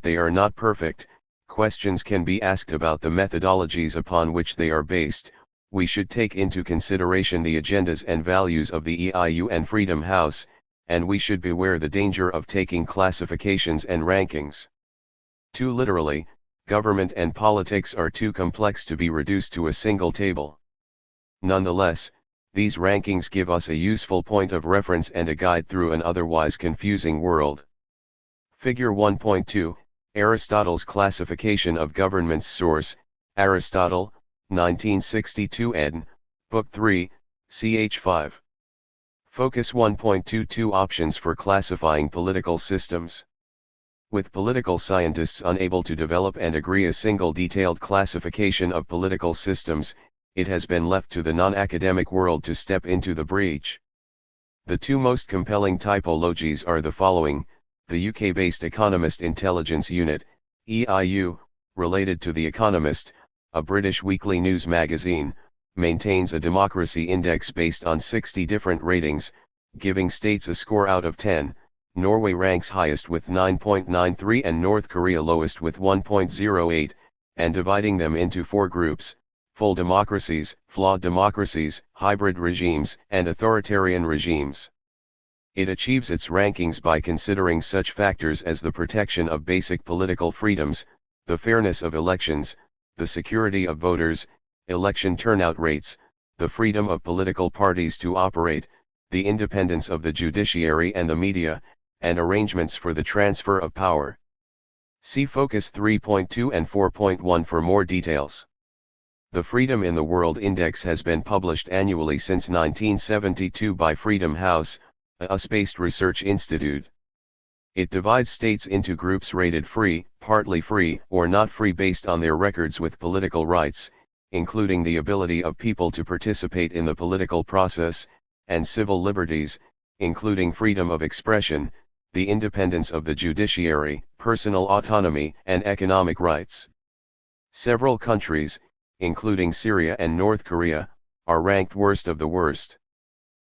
They are not perfect. Questions can be asked about the methodologies upon which they are based. We should take into consideration the agendas and values of the EIU and Freedom House, and we should beware the danger of taking classifications and rankings too literally. Government and politics are too complex to be reduced to a single table. Nonetheless, these rankings give us a useful point of reference and a guide through an otherwise confusing world. Figure 1.2, Aristotle's classification of governments. Source, Aristotle, 1962 ed., Book 3, ch. 5. Focus 1.22 Options for classifying political systems. With political scientists unable to develop and agree a single detailed classification of political systems, it has been left to the non-academic world to step into the breach. The two most compelling typologies are the following: the UK-based Economist Intelligence Unit, EIU, related to The Economist, a British weekly news magazine, maintains a democracy index based on 60 different ratings, giving states a score out of 10. Norway ranks highest with 9.93 and North Korea lowest with 1.08, and dividing them into four groups: full democracies, flawed democracies, hybrid regimes, and authoritarian regimes. It achieves its rankings by considering such factors as the protection of basic political freedoms, the fairness of elections, the security of voters, election turnout rates, the freedom of political parties to operate, the independence of the judiciary and the media, and arrangements for the transfer of power. See Focus 3.2 and 4.1 for more details. The Freedom in the World Index has been published annually since 1972 by Freedom House, a US-based research institute. It divides states into groups rated free, partly free, or not free based on their records with political rights, including the ability of people to participate in the political process, and civil liberties, including freedom of expression, the independence of the judiciary, personal autonomy, and economic rights. Several countries, including Syria and North Korea, are ranked worst of the worst.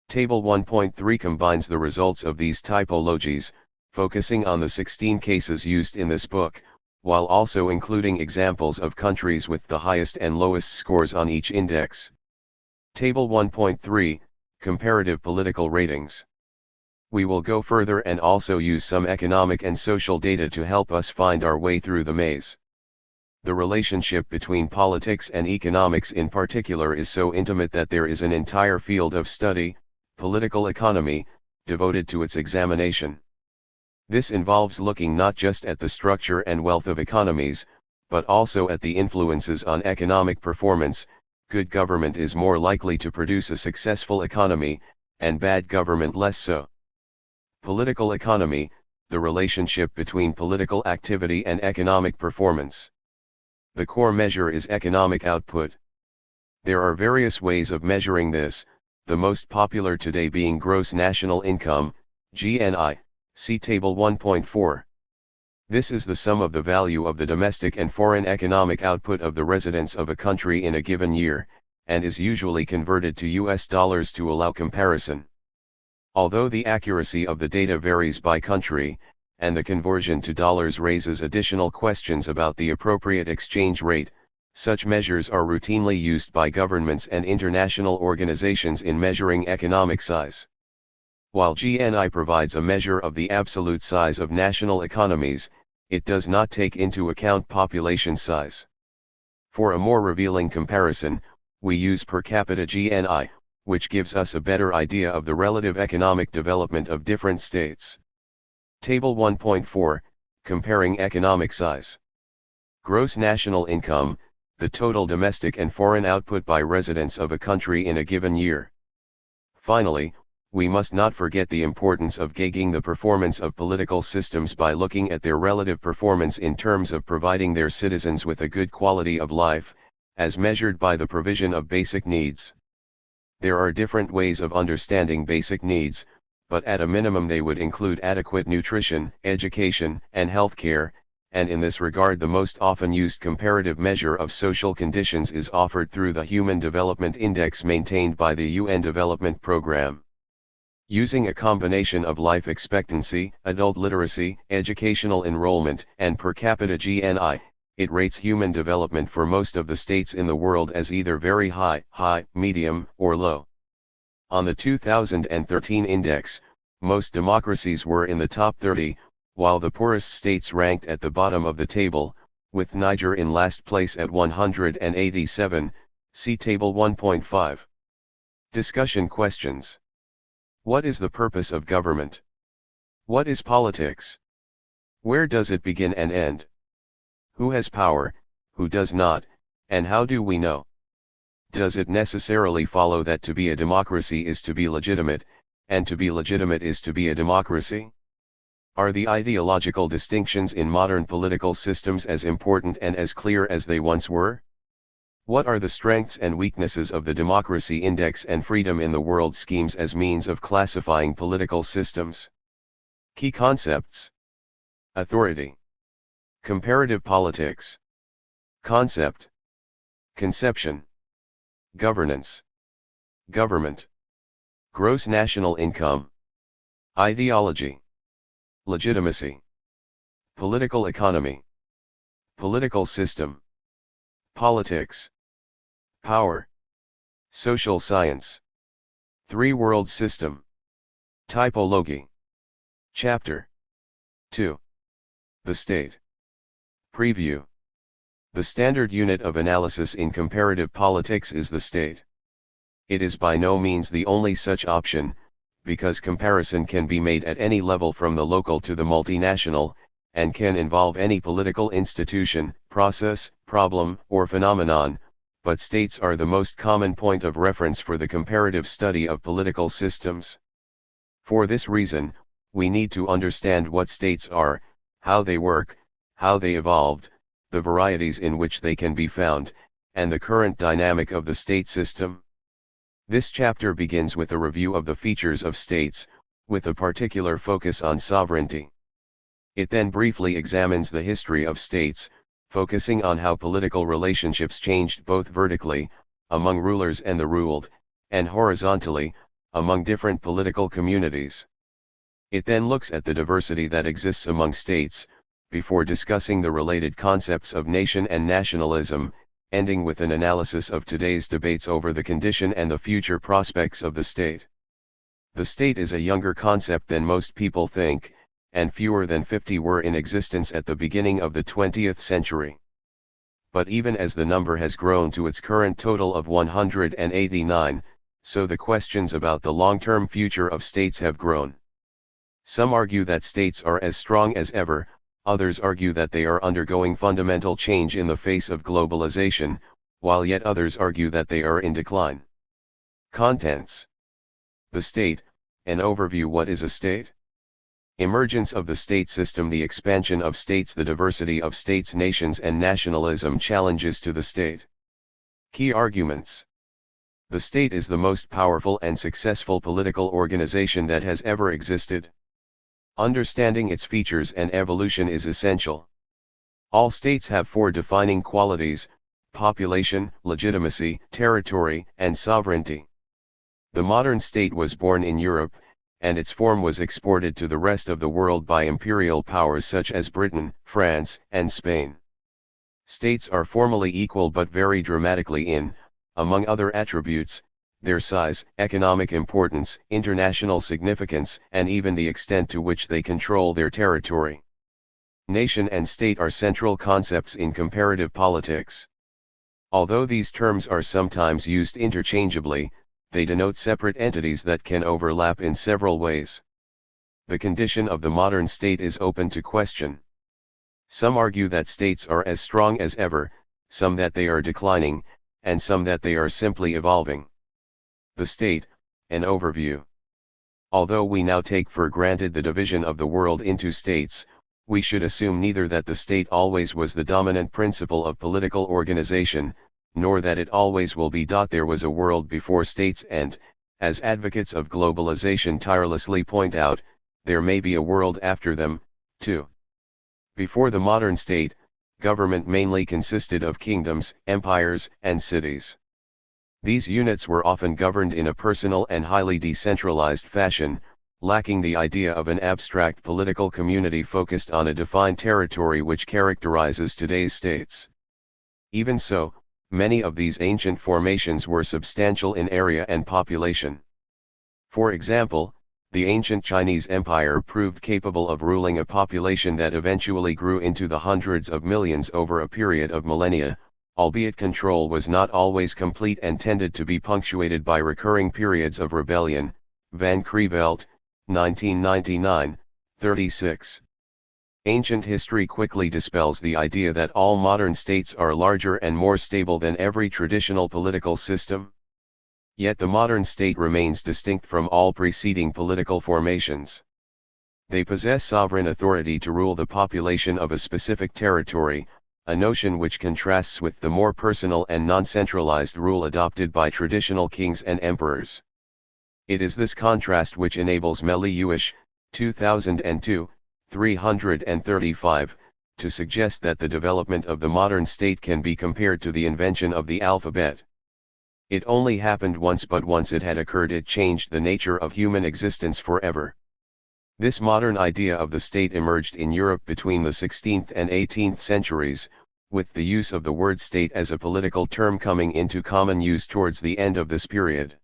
Table 1.3 combines the results of these typologies, focusing on the 16 cases used in this book, while also including examples of countries with the highest and lowest scores on each index. Table 1.3, Comparative Political Ratings. We will go further and also use some economic and social data to help us find our way through the maze. The relationship between politics and economics in particular is so intimate that there is an entire field of study, political economy, devoted to its examination. This involves looking not just at the structure and wealth of economies, but also at the influences on economic performance. Good government is more likely to produce a successful economy, and bad government less so. Political economy, the relationship between political activity and economic performance. The core measure is economic output. There are various ways of measuring this, the most popular today being gross national income, GNI, see Table 1.4. This is the sum of the value of the domestic and foreign economic output of the residents of a country in a given year, and is usually converted to US dollars to allow comparison. Although the accuracy of the data varies by country, and the conversion to dollars raises additional questions about the appropriate exchange rate, such measures are routinely used by governments and international organizations in measuring economic size. While GNI provides a measure of the absolute size of national economies, it does not take into account population size. For a more revealing comparison, we use per capita GNI, which gives us a better idea of the relative economic development of different states. Table 1.4, Comparing Economic Size. Gross national income, the total domestic and foreign output by residents of a country in a given year. Finally, we must not forget the importance of gauging the performance of political systems by looking at their relative performance in terms of providing their citizens with a good quality of life, as measured by the provision of basic needs. There are different ways of understanding basic needs, but at a minimum they would include adequate nutrition, education, and health care, and in this regard the most often used comparative measure of social conditions is offered through the Human Development Index maintained by the UN Development Programme. Using a combination of life expectancy, adult literacy, educational enrollment, and per capita GNI, it rates human development for most of the states in the world as either very high, medium, or low. On the 2013 index, most democracies were in the top 30, while the poorest states ranked at the bottom of the table, with Niger in last place at 187, see Table 1.5. Discussion questions. What is the purpose of government? What is politics? Where does it begin and end? Who has power, who does not, and how do we know? Does it necessarily follow that to be a democracy is to be legitimate, and to be legitimate is to be a democracy? Are the ideological distinctions in modern political systems as important and as clear as they once were? What are the strengths and weaknesses of the democracy index and freedom in the world schemes as means of classifying political systems? Key concepts. Authority. Comparative politics. Concept. Conception. Governance. Government. Gross national income. Ideology. Legitimacy. Political economy. Political system. Politics. Power. Social science. Three-world system. Typology. Chapter 2. The state. Preview. The standard unit of analysis in comparative politics is the state. It is by no means the only such option, because comparison can be made at any level from the local to the multinational, and can involve any political institution, process, problem, or phenomenon, but states are the most common point of reference for the comparative study of political systems. For this reason, we need to understand what states are, how they work, how they evolved, the varieties in which they can be found, and the current dynamic of the state system. This chapter begins with a review of the features of states, with a particular focus on sovereignty. It then briefly examines the history of states, focusing on how political relationships changed both vertically, among rulers and the ruled, and horizontally, among different political communities. It then looks at the diversity that exists among states, before discussing the related concepts of nation and nationalism, ending with an analysis of today's debates over the condition and the future prospects of the state. The state is a younger concept than most people think, and fewer than 50 were in existence at the beginning of the 20th century. But even as the number has grown to its current total of 189, so the questions about the long-term future of states have grown. Some argue that states are as strong as ever, others argue that they are undergoing fundamental change in the face of globalization, while yet others argue that they are in decline. Contents. The state, an overview. What is a state? Emergence of the state system. The expansion of states. The diversity of states, nations and nationalism. Challenges to the state. Key arguments. The state is the most powerful and successful political organization that has ever existed. Understanding its features and evolution is essential. All states have four defining qualities: population, legitimacy, territory, and sovereignty. The modern state was born in Europe, and its form was exported to the rest of the world by imperial powers such as Britain, France, and Spain. States are formally equal but vary dramatically in, among other attributes, their size, economic importance, international significance, and even the extent to which they control their territory. Nation and state are central concepts in comparative politics. Although these terms are sometimes used interchangeably, they denote separate entities that can overlap in several ways. The condition of the modern state is open to question. Some argue that states are as strong as ever, some that they are declining, and some that they are simply evolving. The state, an overview. Although we now take for granted the division of the world into states, we should assume neither that the state always was the dominant principle of political organization, nor that it always will be. There was a world before states and, as advocates of globalization tirelessly point out, there may be a world after them, too. Before the modern state, government mainly consisted of kingdoms, empires, and cities. These units were often governed in a personal and highly decentralized fashion, lacking the idea of an abstract political community focused on a defined territory which characterizes today's states. Even so, many of these ancient formations were substantial in area and population. For example, the ancient Chinese Empire proved capable of ruling a population that eventually grew into the hundreds of millions over a period of millennia, albeit control was not always complete and tended to be punctuated by recurring periods of rebellion. Van Creveld, 1999, 36. Ancient history quickly dispels the idea that all modern states are larger and more stable than every traditional political system. Yet the modern state remains distinct from all preceding political formations. They possess sovereign authority to rule the population of a specific territory, a notion which contrasts with the more personal and non-centralized rule adopted by traditional kings and emperors. It is this contrast which enables Meliuish, 2002, 335, to suggest that the development of the modern state can be compared to the invention of the alphabet. It only happened once, but once it had occurred it changed the nature of human existence forever. This modern idea of the state emerged in Europe between the 16th and 18th centuries, with the use of the word state as a political term coming into common use towards the end of this period.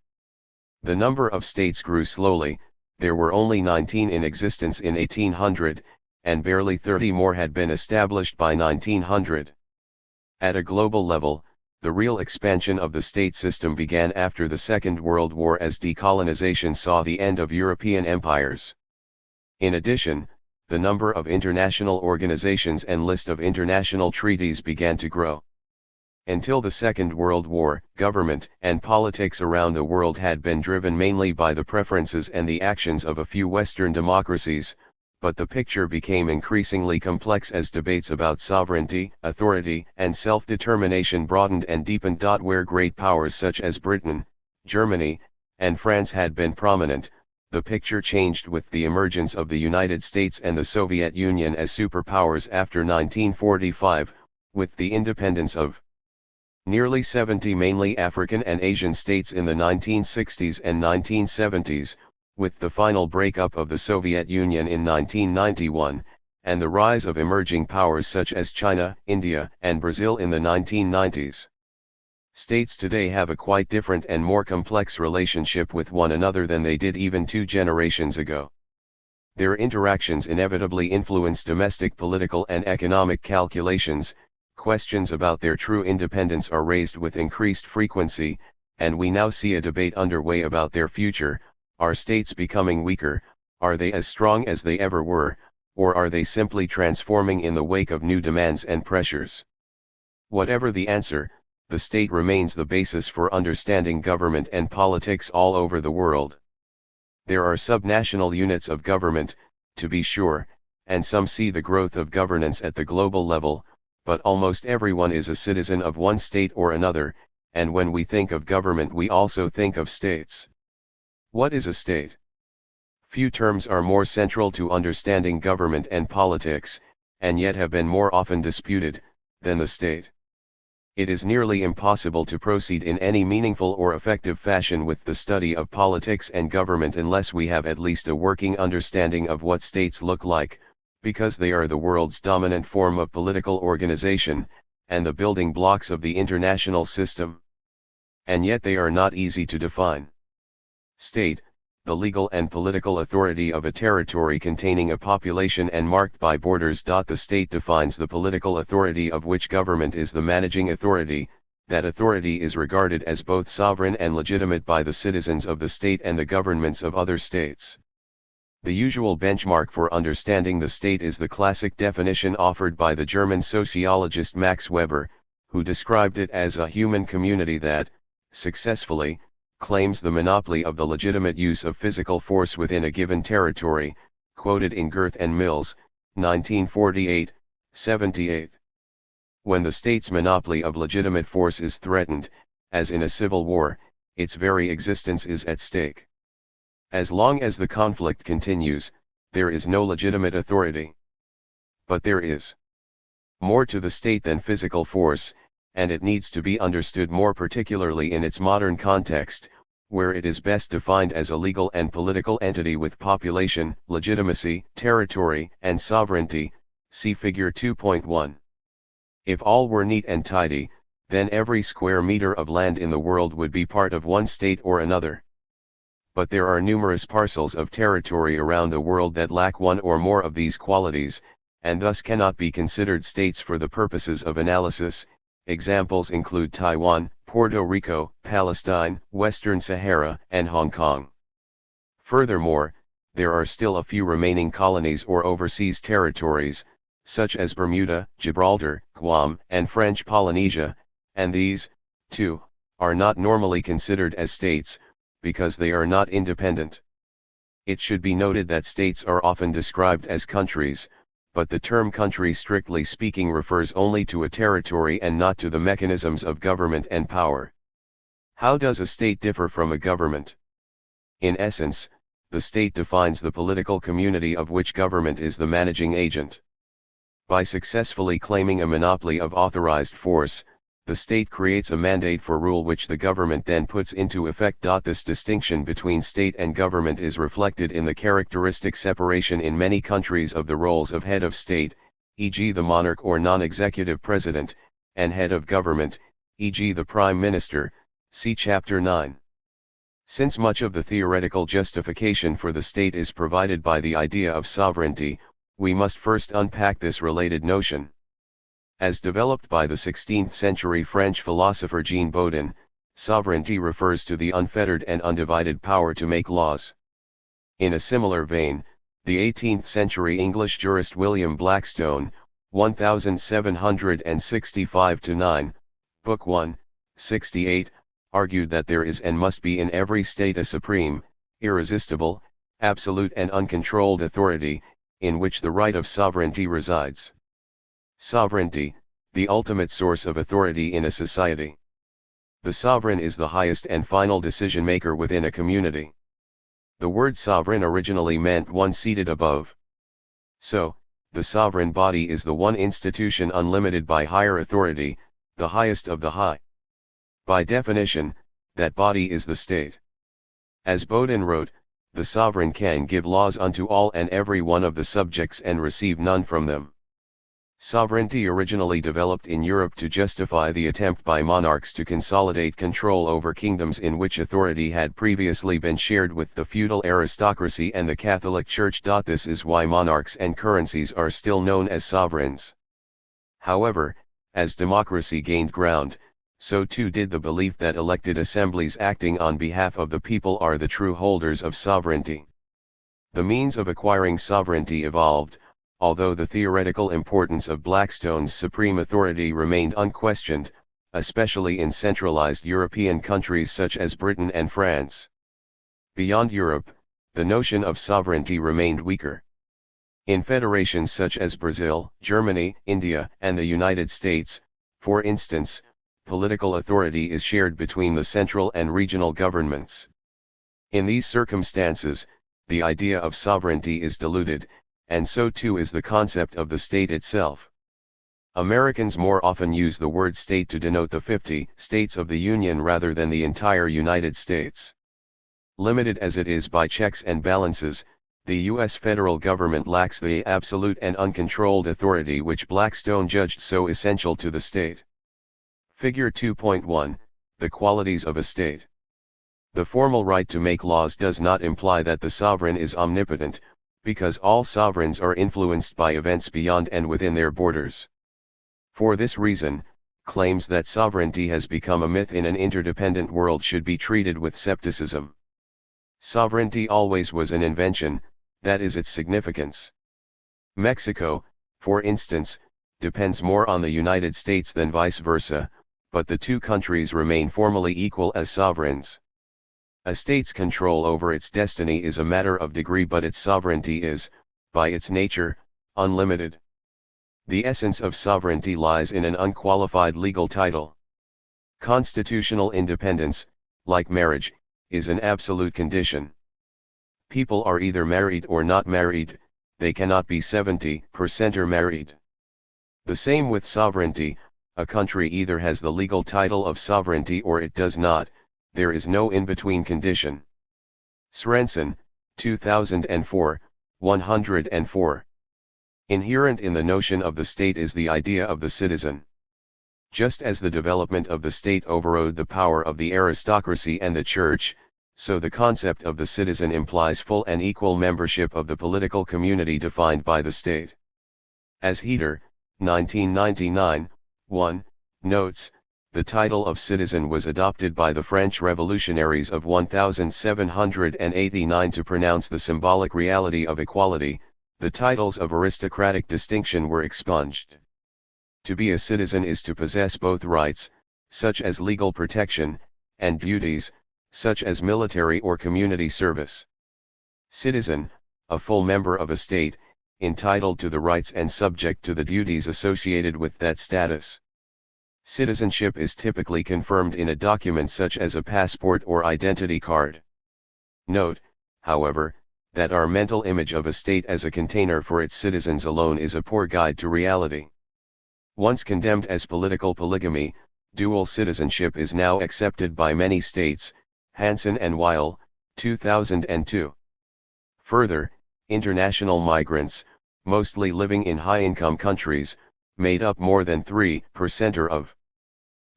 The number of states grew slowly. There were only 19 in existence in 1800, and barely 30 more had been established by 1900. At a global level, the real expansion of the state system began after the Second World War as decolonization saw the end of European empires. In addition, the number of international organizations and list of international treaties began to grow. Until the Second World War, government and politics around the world had been driven mainly by the preferences and the actions of a few Western democracies, but the picture became increasingly complex as debates about sovereignty, authority, and self-determination broadened and deepened. Where great powers such as Britain, Germany, and France had been prominent, the picture changed with the emergence of the United States and the Soviet Union as superpowers after 1945, with the independence of nearly 70 mainly African and Asian states in the 1960s and 1970s, with the final breakup of the Soviet Union in 1991, and the rise of emerging powers such as China, India, and Brazil in the 1990s. States today have a quite different and more complex relationship with one another than they did even 2 generations ago. Their interactions inevitably influence domestic political and economic calculations. Questions about their true independence are raised with increased frequency, and we now see a debate underway about their future. Are states becoming weaker? Are they as strong as they ever were, or are they simply transforming in the wake of new demands and pressures? Whatever the answer, the state remains the basis for understanding government and politics all over the world. There are subnational units of government, to be sure, and some see the growth of governance at the global level, but almost everyone is a citizen of one state or another, and when we think of government we also think of states. What is a state? Few terms are more central to understanding government and politics, and yet have been more often disputed, than the state. It is nearly impossible to proceed in any meaningful or effective fashion with the study of politics and government unless we have at least a working understanding of what states look like, because they are the world's dominant form of political organization, and the building blocks of the international system. And yet they are not easy to define. State, the legal and political authority of a territory containing a population and marked by borders. The state defines the political authority of which government is the managing authority. That authority is regarded as both sovereign and legitimate by the citizens of the state and the governments of other states. The usual benchmark for understanding the state is the classic definition offered by the German sociologist Max Weber, who described it as a human community that, successfully, claims the monopoly of the legitimate use of physical force within a given territory, quoted in Girth and Mills, 1948-78. When the state's monopoly of legitimate force is threatened, as in a civil war, its very existence is at stake. As long as the conflict continues, there is no legitimate authority. But there is more to the state than physical force, and it needs to be understood more particularly in its modern context, where it is best defined as a legal and political entity with population, legitimacy, territory, and sovereignty, see Figure 2.1. If all were neat and tidy, then every square meter of land in the world would be part of one state or another. But there are numerous parcels of territory around the world that lack one or more of these qualities, and thus cannot be considered states for the purposes of analysis. Examples include Taiwan, Puerto Rico, Palestine, Western Sahara, and Hong Kong. Furthermore, there are still a few remaining colonies or overseas territories, such as Bermuda, Gibraltar, Guam, and French Polynesia, and these, too, are not normally considered as states, because they are not independent. It should be noted that states are often described as countries, but the term country strictly speaking refers only to a territory and not to the mechanisms of government and power. How does a state differ from a government? In essence, the state defines the political community of which government is the managing agent. By successfully claiming a monopoly of authorized force, the state creates a mandate for rule which the government then puts into effect. This distinction between state and government is reflected in the characteristic separation in many countries of the roles of head of state, e.g. the monarch or non-executive president, and head of government, e.g. the prime minister, see Chapter 9. Since much of the theoretical justification for the state is provided by the idea of sovereignty, we must first unpack this related notion. As developed by the 16th century French philosopher Jean Bodin, sovereignty refers to the unfettered and undivided power to make laws. In a similar vein, the 18th century English jurist William Blackstone, 1765-9, Book 1, 68, argued that there is and must be in every state a supreme, irresistible, absolute and uncontrolled authority, in which the right of sovereignty resides. Sovereignty, the ultimate source of authority in a society. The sovereign is the highest and final decision-maker within a community. The word sovereign originally meant one seated above. So, the sovereign body is the one institution unlimited by higher authority, the highest of the high. By definition, that body is the state. As Bodin wrote, the sovereign can give laws unto all and every one of the subjects and receive none from them. Sovereignty originally developed in Europe to justify the attempt by monarchs to consolidate control over kingdoms in which authority had previously been shared with the feudal aristocracy and the Catholic Church. This is why monarchs and currencies are still known as sovereigns. However, as democracy gained ground, so too did the belief that elected assemblies acting on behalf of the people are the true holders of sovereignty. The means of acquiring sovereignty evolved, although the theoretical importance of Blackstone's supreme authority remained unquestioned, especially in centralized European countries such as Britain and France. Beyond Europe, the notion of sovereignty remained weaker. In federations such as Brazil, Germany, India, and the United States, for instance, political authority is shared between the central and regional governments. In these circumstances, the idea of sovereignty is diluted, and so too is the concept of the state itself. Americans more often use the word state to denote the 50 states of the Union rather than the entire United States. Limited as it is by checks and balances, the U.S. federal government lacks the absolute and uncontrolled authority which Blackstone judged so essential to the state. Figure 2.1, the qualities of a state. The formal right to make laws does not imply that the sovereign is omnipotent, because all sovereigns are influenced by events beyond and within their borders. For this reason, claims that sovereignty has become a myth in an interdependent world should be treated with skepticism. Sovereignty always was an invention, that is its significance. Mexico, for instance, depends more on the United States than vice versa, but the two countries remain formally equal as sovereigns. A state's control over its destiny is a matter of degree, but its sovereignty is, by its nature, unlimited. The essence of sovereignty lies in an unqualified legal title. Constitutional independence, like marriage, is an absolute condition. People are either married or not married, they cannot be 70% or married. The same with sovereignty, a country either has the legal title of sovereignty or it does not, there is no in-between condition. Svensson, 2004, 104. Inherent in the notion of the state is the idea of the citizen. Just as the development of the state overrode the power of the aristocracy and the church, so the concept of the citizen implies full and equal membership of the political community defined by the state. As Heater, 1999, 1, notes, the title of citizen was adopted by the French revolutionaries of 1789 to pronounce the symbolic reality of equality. The titles of aristocratic distinction were expunged. To be a citizen is to possess both rights, such as legal protection, and duties, such as military or community service. Citizen, a full member of a state, entitled to the rights and subject to the duties associated with that status. Citizenship is typically confirmed in a document such as a passport or identity card. Note, however, that our mental image of a state as a container for its citizens alone is a poor guide to reality. Once condemned as political polygamy, dual citizenship is now accepted by many states, Hansen and Weil, 2002. Further, international migrants, mostly living in high-income countries, made up more than 3% of.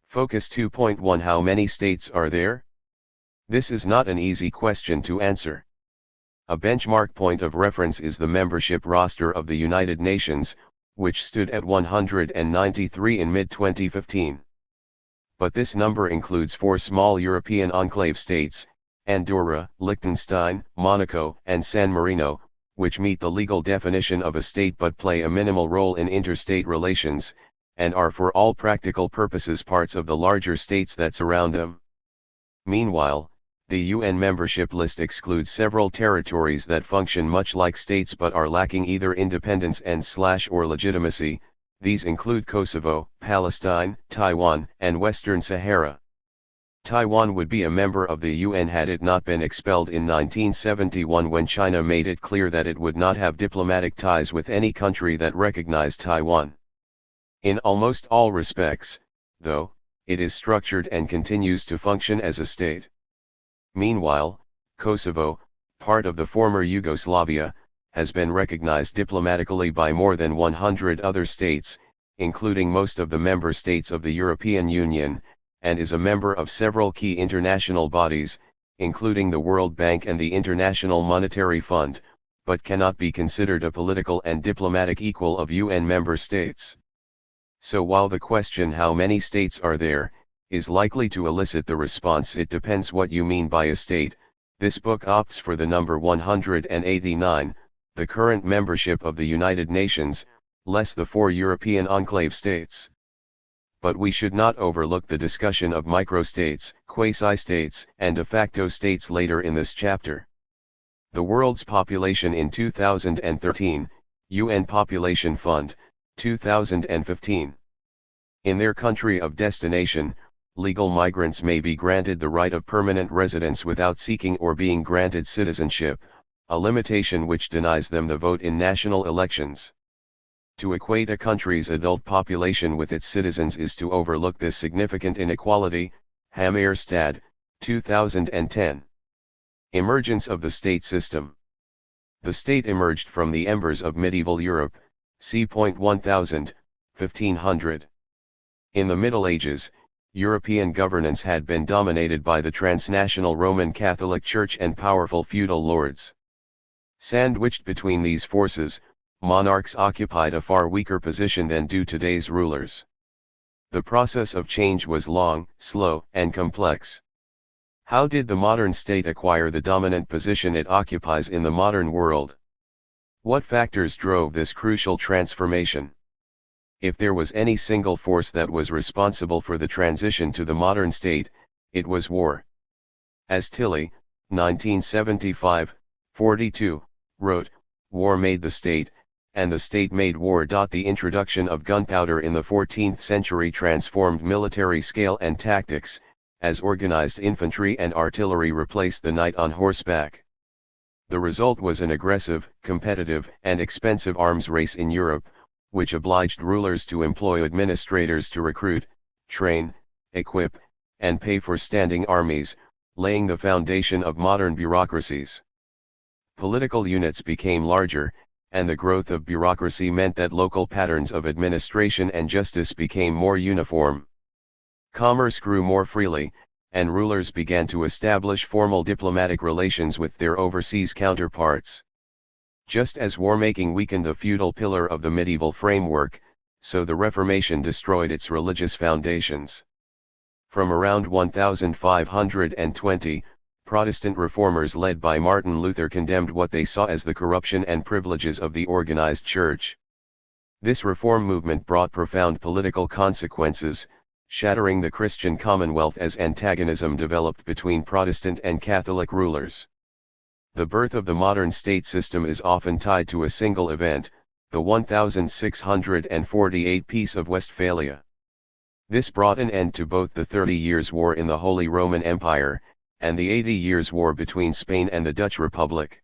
Focus 2.1 How many states are there? This is not an easy question to answer. A benchmark point of reference is the membership roster of the United Nations, which stood at 193 in mid-2015. But this number includes 4 small European enclave states, Andorra, Liechtenstein, Monaco, and San Marino, which meet the legal definition of a state but play a minimal role in interstate relations, and are for all practical purposes parts of the larger states that surround them. Meanwhile, the UN membership list excludes several territories that function much like states but are lacking either independence and/or legitimacy. These include Kosovo, Palestine, Taiwan, and Western Sahara. Taiwan would be a member of the UN had it not been expelled in 1971 when China made it clear that it would not have diplomatic ties with any country that recognized Taiwan. In almost all respects, though, it is structured and continues to function as a state. Meanwhile, Kosovo, part of the former Yugoslavia, has been recognized diplomatically by more than 100 other states, including most of the member states of the European Union, and is a member of several key international bodies, including the World Bank and the International Monetary Fund, but cannot be considered a political and diplomatic equal of UN member states. So while the question "how many states are there?" is likely to elicit the response "it depends what you mean by a state," this book opts for the number 189, the current membership of the United Nations, less the 4 European enclave states. But we should not overlook the discussion of microstates, quasi-states, and de facto states later in this chapter. The world's population in 2013, UN Population Fund, 2015. In their country of destination, legal migrants may be granted the right of permanent residence without seeking or being granted citizenship, a limitation which denies them the vote in national elections. To equate a country's adult population with its citizens is to overlook this significant inequality. Hammerstad, 2010. Emergence of the state system. The state emerged from the embers of medieval Europe, c. 1000, 1500. In the Middle Ages, European governance had been dominated by the transnational Roman Catholic Church and powerful feudal lords. Sandwiched between these forces, monarchs occupied a far weaker position than do today's rulers. The process of change was long, slow, and complex. How did the modern state acquire the dominant position it occupies in the modern world? What factors drove this crucial transformation? If there was any single force that was responsible for the transition to the modern state, it was war. As Tilly, 1975, 42, wrote, "War made the state, and the state made war." The introduction of gunpowder in the 14th century transformed military scale and tactics, as organized infantry and artillery replaced the knight on horseback. The result was an aggressive, competitive, and expensive arms race in Europe, which obliged rulers to employ administrators to recruit, train, equip, and pay for standing armies, laying the foundation of modern bureaucracies. Political units became larger, and the growth of bureaucracy meant that local patterns of administration and justice became more uniform. Commerce grew more freely, and rulers began to establish formal diplomatic relations with their overseas counterparts. Just as war-making weakened the feudal pillar of the medieval framework, so the Reformation destroyed its religious foundations. From around 1520, Protestant reformers led by Martin Luther condemned what they saw as the corruption and privileges of the organized church. This reform movement brought profound political consequences, shattering the Christian commonwealth as antagonism developed between Protestant and Catholic rulers. The birth of the modern state system is often tied to a single event, the 1648 Peace of Westphalia. This brought an end to both the 30 Years' War in the Holy Roman Empire, and the 80 Years' War between Spain and the Dutch Republic.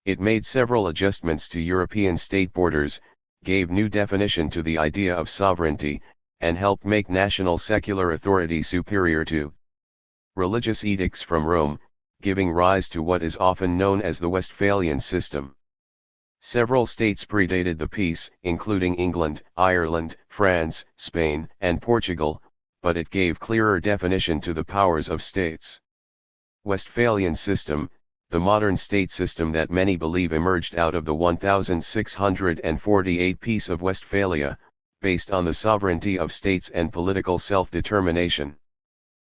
It made several adjustments to European state borders, gave new definition to the idea of sovereignty, and helped make national secular authority superior to religious edicts from Rome, giving rise to what is often known as the Westphalian system. Several states predated the peace, including England, Ireland, France, Spain, and Portugal, but it gave clearer definition to the powers of states. Westphalian system, the modern state system that many believe emerged out of the 1648 Peace of Westphalia, based on the sovereignty of states and political self-determination.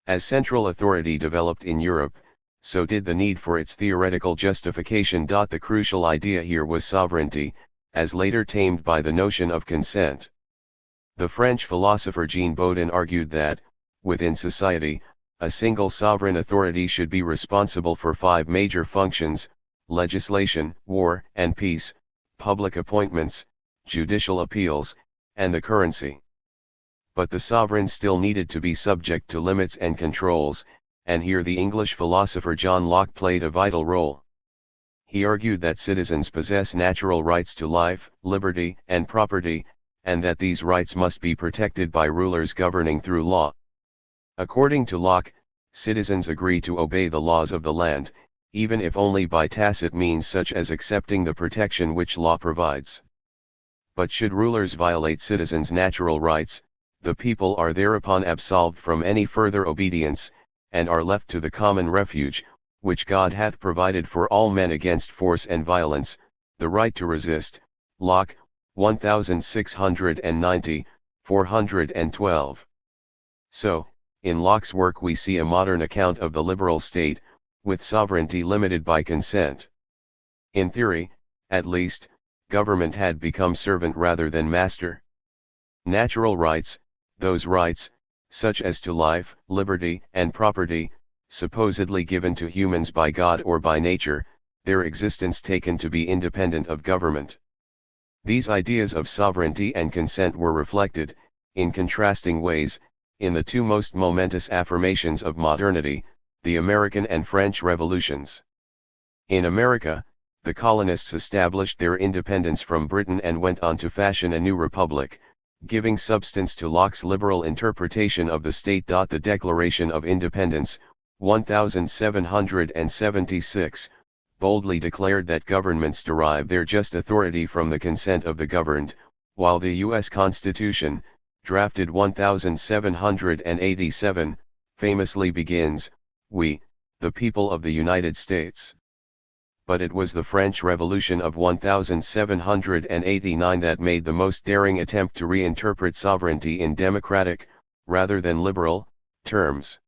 As central authority developed in Europe, so did the need for its theoretical justification. The crucial idea here was sovereignty, as later tamed by the notion of consent. The French philosopher Jean Bodin argued that, within society, a single sovereign authority should be responsible for 5 major functions: legislation, war and peace, public appointments, judicial appeals, and the currency. But the sovereign still needed to be subject to limits and controls, and here the English philosopher John Locke played a vital role. He argued that citizens possess natural rights to life, liberty, and property, and that these rights must be protected by rulers governing through law. According to Locke, citizens agree to obey the laws of the land, even if only by tacit means such as accepting the protection which law provides. But should rulers violate citizens' natural rights, the people are thereupon absolved from any further obedience, and are left to the common refuge, which God hath provided for all men against force and violence, the right to resist. Locke, 1690, 412. So, in Locke's work we see a modern account of the liberal state, with sovereignty limited by consent. In theory, at least, government had become servant rather than master. Natural rights, those rights, such as to life, liberty, and property, supposedly given to humans by God or by nature, their existence taken to be independent of government. These ideas of sovereignty and consent were reflected, in contrasting ways, in the two most momentous affirmations of modernity, the American and French revolutions. In America, the colonists established their independence from Britain and went on to fashion a new republic, giving substance to Locke's liberal interpretation of the state. The Declaration of Independence, 1776, boldly declared that governments derive their just authority from the consent of the governed, while the U.S. Constitution, drafted 1787, famously begins, "We, the people of the United States." But it was the French Revolution of 1789 that made the most daring attempt to reinterpret sovereignty in democratic, rather than liberal, terms.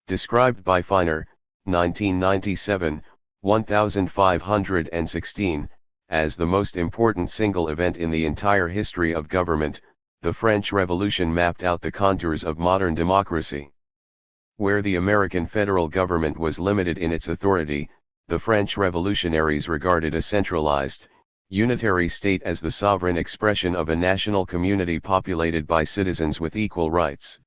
Described by Feiner, 1997, 1516, as the most important single event in the entire history of government, the French Revolution mapped out the contours of modern democracy. Where the American federal government was limited in its authority, the French revolutionaries regarded a centralized, unitary state as the sovereign expression of a national community populated by citizens with equal rights.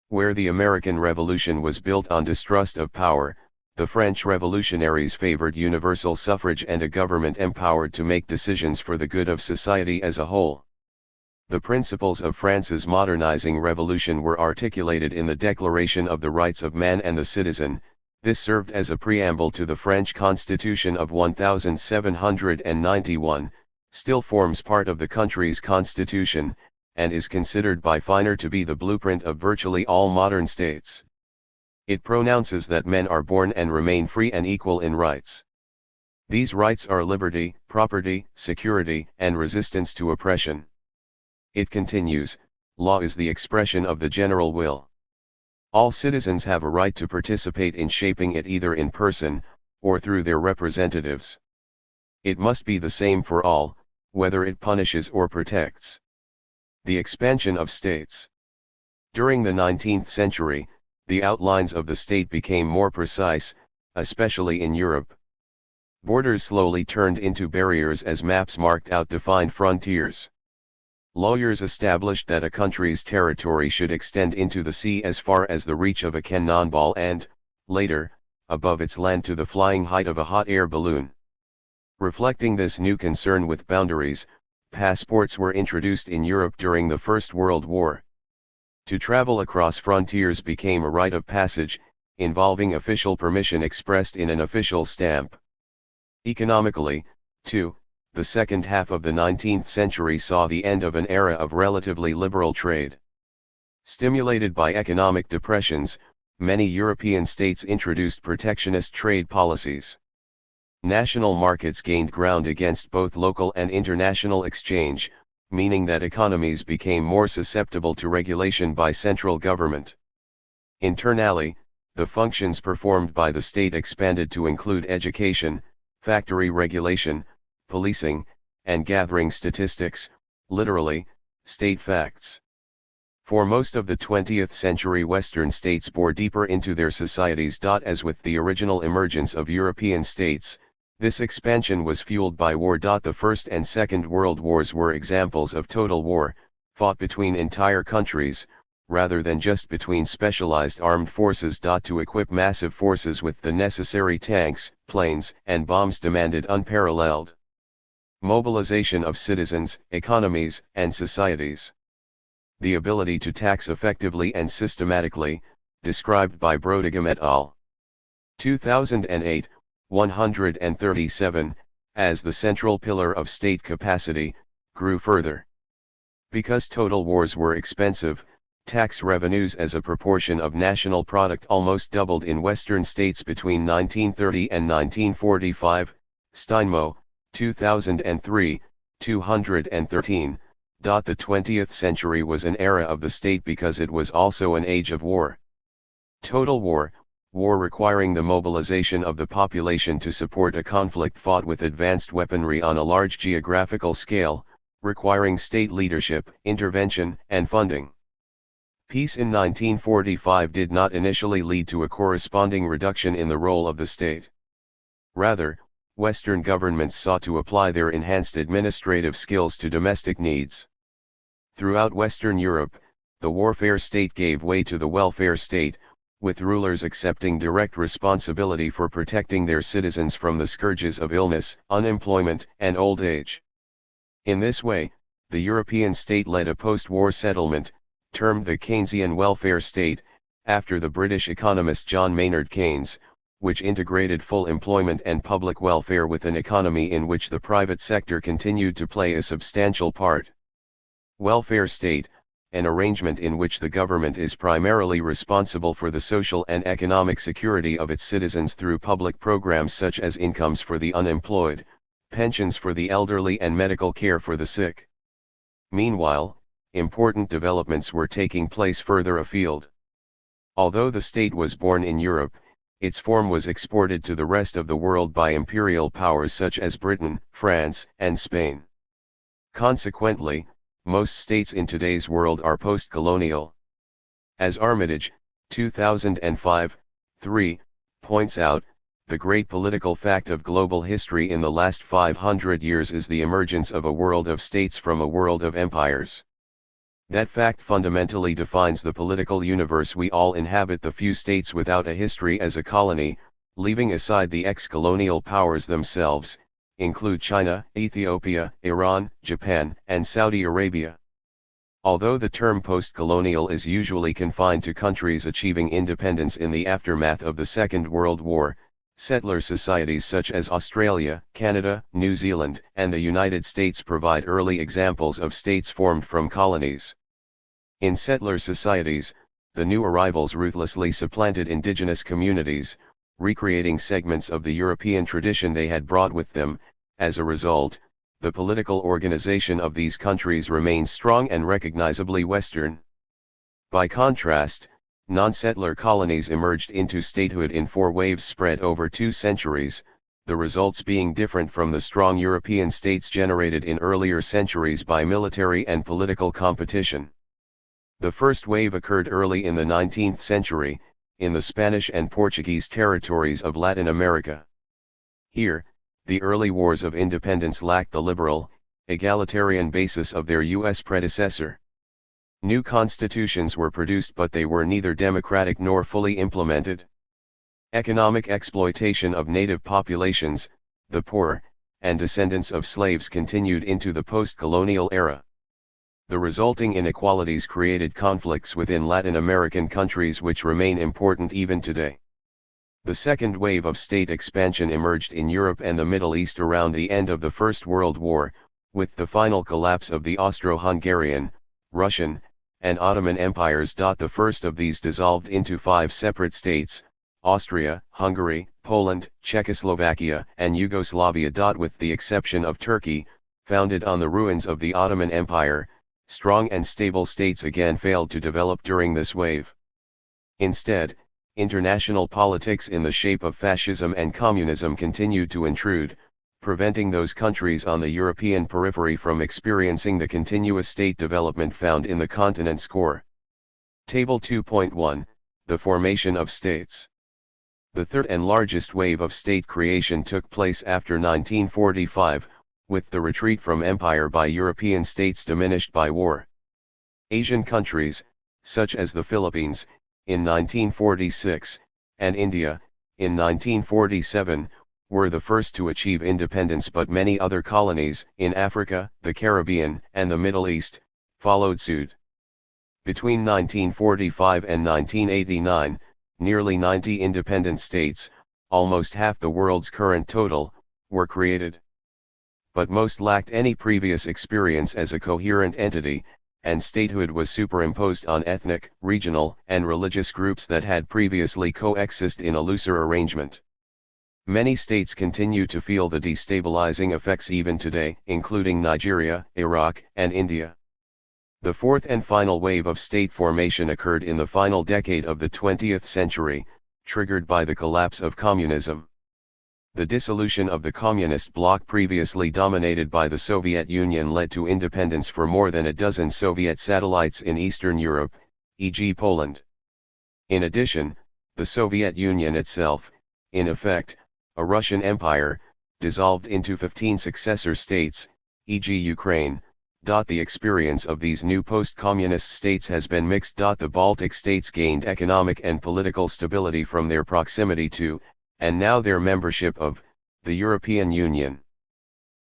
Where the American Revolution was built on distrust of power, the French revolutionaries favored universal suffrage and a government empowered to make decisions for the good of society as a whole. The principles of France's modernizing revolution were articulated in the Declaration of the Rights of Man and the Citizen. This served as a preamble to the French Constitution of 1791, still forms part of the country's constitution, and is considered by Feiner to be the blueprint of virtually all modern states. It pronounces that men are born and remain free and equal in rights. These rights are liberty, property, security, and resistance to oppression. It continues, law is the expression of the general will. All citizens have a right to participate in shaping it either in person, or through their representatives. It must be the same for all, whether it punishes or protects. The expansion of states. During the 19th century, the outlines of the state became more precise, especially in Europe. Borders slowly turned into barriers as maps marked out defined frontiers. Lawyers established that a country's territory should extend into the sea as far as the reach of a cannonball and, later, above its land to the flying height of a hot air balloon. Reflecting this new concern with boundaries, passports were introduced in Europe during the First World War. To travel across frontiers became a rite of passage, involving official permission expressed in an official stamp. Economically, too, the second half of the 19th century saw the end of an era of relatively liberal trade. Stimulated by economic depressions, many European states introduced protectionist trade policies. National markets gained ground against both local and international exchange, meaning that economies became more susceptible to regulation by central government. Internally, the functions performed by the state expanded to include education, factory regulation, policing, and gathering statistics, literally, state facts. For most of the 20th century, Western states bore deeper into their societies. As with the original emergence of European states, this expansion was fueled by war. The First and Second World Wars were examples of total war, fought between entire countries, rather than just between specialized armed forces. To equip massive forces with the necessary tanks, planes, and bombs demanded unparalleled mobilization of citizens, economies, and societies. The ability to tax effectively and systematically, described by Brodeghem et al. 2008, 137, as the central pillar of state capacity, grew further. Because total wars were expensive, tax revenues as a proportion of national product almost doubled in Western states between 1930 and 1945, Steinmo, 2003, 213. The 20th century was an era of the state because it was also an age of war. Total war, war requiring the mobilization of the population to support a conflict fought with advanced weaponry on a large geographical scale, requiring state leadership, intervention, and funding. Peace in 1945 did not initially lead to a corresponding reduction in the role of the state. Rather, Western governments sought to apply their enhanced administrative skills to domestic needs. Throughout Western Europe, the warfare state gave way to the welfare state, with rulers accepting direct responsibility for protecting their citizens from the scourges of illness, unemployment, and old age. In this way, the European state led a post-war settlement, termed the Keynesian welfare state, after the British economist John Maynard Keynes, which integrated full employment and public welfare with an economy in which the private sector continued to play a substantial part. Welfare state, an arrangement in which the government is primarily responsible for the social and economic security of its citizens through public programs such as incomes for the unemployed, pensions for the elderly and medical care for the sick. Meanwhile, important developments were taking place further afield. Although the state was born in Europe, its form was exported to the rest of the world by imperial powers such as Britain, France, and Spain. Consequently, most states in today's world are post-colonial. As Armitage, 2005, 3, points out, the great political fact of global history in the last 500 years is the emergence of a world of states from a world of empires. That fact fundamentally defines the political universe we all inhabit. The few states without a history as a colony, leaving aside the ex-colonial powers themselves, include China, Ethiopia, Iran, Japan, and Saudi Arabia. Although the term post-colonial is usually confined to countries achieving independence in the aftermath of the Second World War, settler societies such as Australia, Canada, New Zealand, and the United States provide early examples of states formed from colonies. In settler societies, the new arrivals ruthlessly supplanted indigenous communities, recreating segments of the European tradition they had brought with them. As a result, the political organization of these countries remains strong and recognizably Western. By contrast, non-settler colonies emerged into statehood in 4 waves spread over 2 centuries, the results being different from the strong European states generated in earlier centuries by military and political competition. The first wave occurred early in the 19th century, in the Spanish and Portuguese territories of Latin America. Here, the early wars of independence lacked the liberal, egalitarian basis of their U.S. predecessor. New constitutions were produced, but they were neither democratic nor fully implemented. Economic exploitation of native populations, the poor, and descendants of slaves continued into the post-colonial era. The resulting inequalities created conflicts within Latin American countries which remain important even today. The second wave of state expansion emerged in Europe and the Middle East around the end of the First World War, with the final collapse of the Austro-Hungarian, Russian, and Ottoman empires. The first of these dissolved into 5 separate states: Austria, Hungary, Poland, Czechoslovakia, and Yugoslavia. With the exception of Turkey, founded on the ruins of the Ottoman Empire, strong and stable states again failed to develop during this wave. Instead, international politics in the shape of fascism and communism continued to intrude, preventing those countries on the European periphery from experiencing the continuous state development found in the continent's core. Table 2.1, The formation of states. The third and largest wave of state creation took place after 1945, with the retreat from empire by European states diminished by war. Asian countries, such as the Philippines, in 1946, and India, in 1947, were the first to achieve independence, but many other colonies, in Africa, the Caribbean, and the Middle East, followed suit. Between 1945 and 1989, nearly 90 independent states, almost half the world's current total, were created. But most lacked any previous experience as a coherent entity, and statehood was superimposed on ethnic, regional, and religious groups that had previously coexisted in a looser arrangement. Many states continue to feel the destabilizing effects even today, including Nigeria, Iraq, and India. The fourth and final wave of state formation occurred in the final decade of the 20th century, triggered by the collapse of communism. The dissolution of the communist bloc previously dominated by the Soviet Union led to independence for more than a dozen Soviet satellites in Eastern Europe, e.g. Poland. In addition, the Soviet Union itself, in effect, a Russian empire, dissolved into 15 successor states, e.g. Ukraine, The experience of these new post-communist states has been mixed. The Baltic states gained economic and political stability from their proximity to, and now their membership of, the European Union.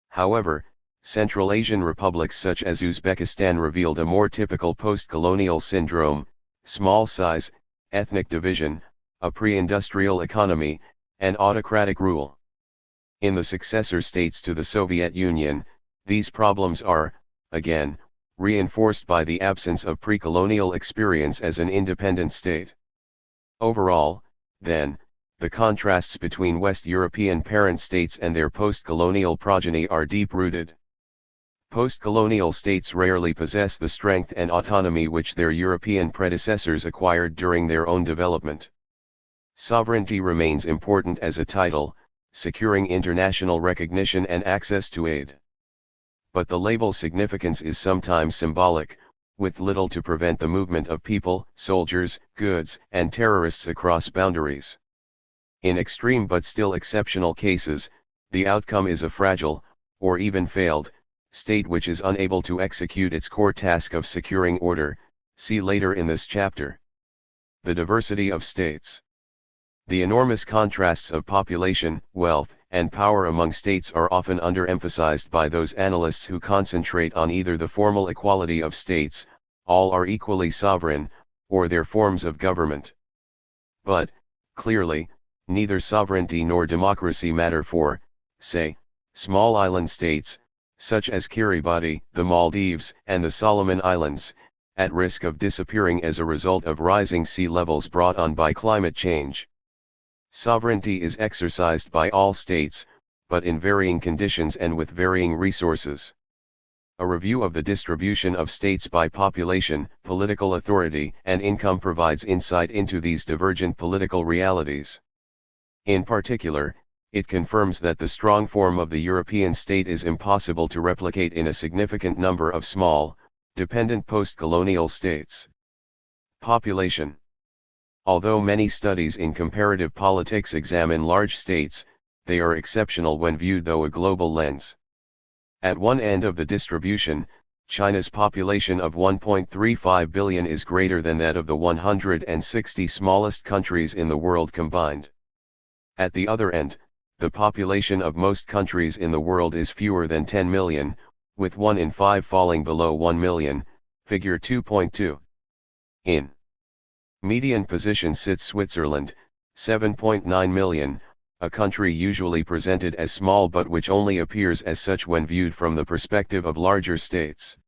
However, Central Asian republics such as Uzbekistan revealed a more typical post-colonial syndrome: small size, ethnic division, a pre-industrial economy, and autocratic rule. In the successor states to the Soviet Union, these problems are, again, reinforced by the absence of pre-colonial experience as an independent state. Overall, then, the contrasts between West European parent states and their post-colonial progeny are deep-rooted. Post-colonial states rarely possess the strength and autonomy which their European predecessors acquired during their own development. Sovereignty remains important as a title, securing international recognition and access to aid. But the label's significance is sometimes symbolic, with little to prevent the movement of people, soldiers, goods, and terrorists across boundaries. In extreme but still exceptional cases, the outcome is a fragile, or even failed, state which is unable to execute its core task of securing order. See later in this chapter. The diversity of states. The enormous contrasts of population, wealth, and power among states are often underemphasized by those analysts who concentrate on either the formal equality of states, all are equally sovereign, or their forms of government. But, clearly, neither sovereignty nor democracy matter for, say, small island states, such as Kiribati, the Maldives, and the Solomon Islands, at risk of disappearing as a result of rising sea levels brought on by climate change. Sovereignty is exercised by all states, but in varying conditions and with varying resources. A review of the distribution of states by population, political authority, and income provides insight into these divergent political realities. In particular, it confirms that the strong form of the European state is impossible to replicate in a significant number of small, dependent post-colonial states. Population. Although many studies in comparative politics examine large states, they are exceptional when viewed through a global lens. At one end of the distribution, China's population of 1.35 billion is greater than that of the 160 smallest countries in the world combined. At the other end, the population of most countries in the world is fewer than 10 million, with 1 in 5 falling below 1 million, figure 2.2. In median position sits Switzerland, 7.9 million, a country usually presented as small but which only appears as such when viewed from the perspective of larger states.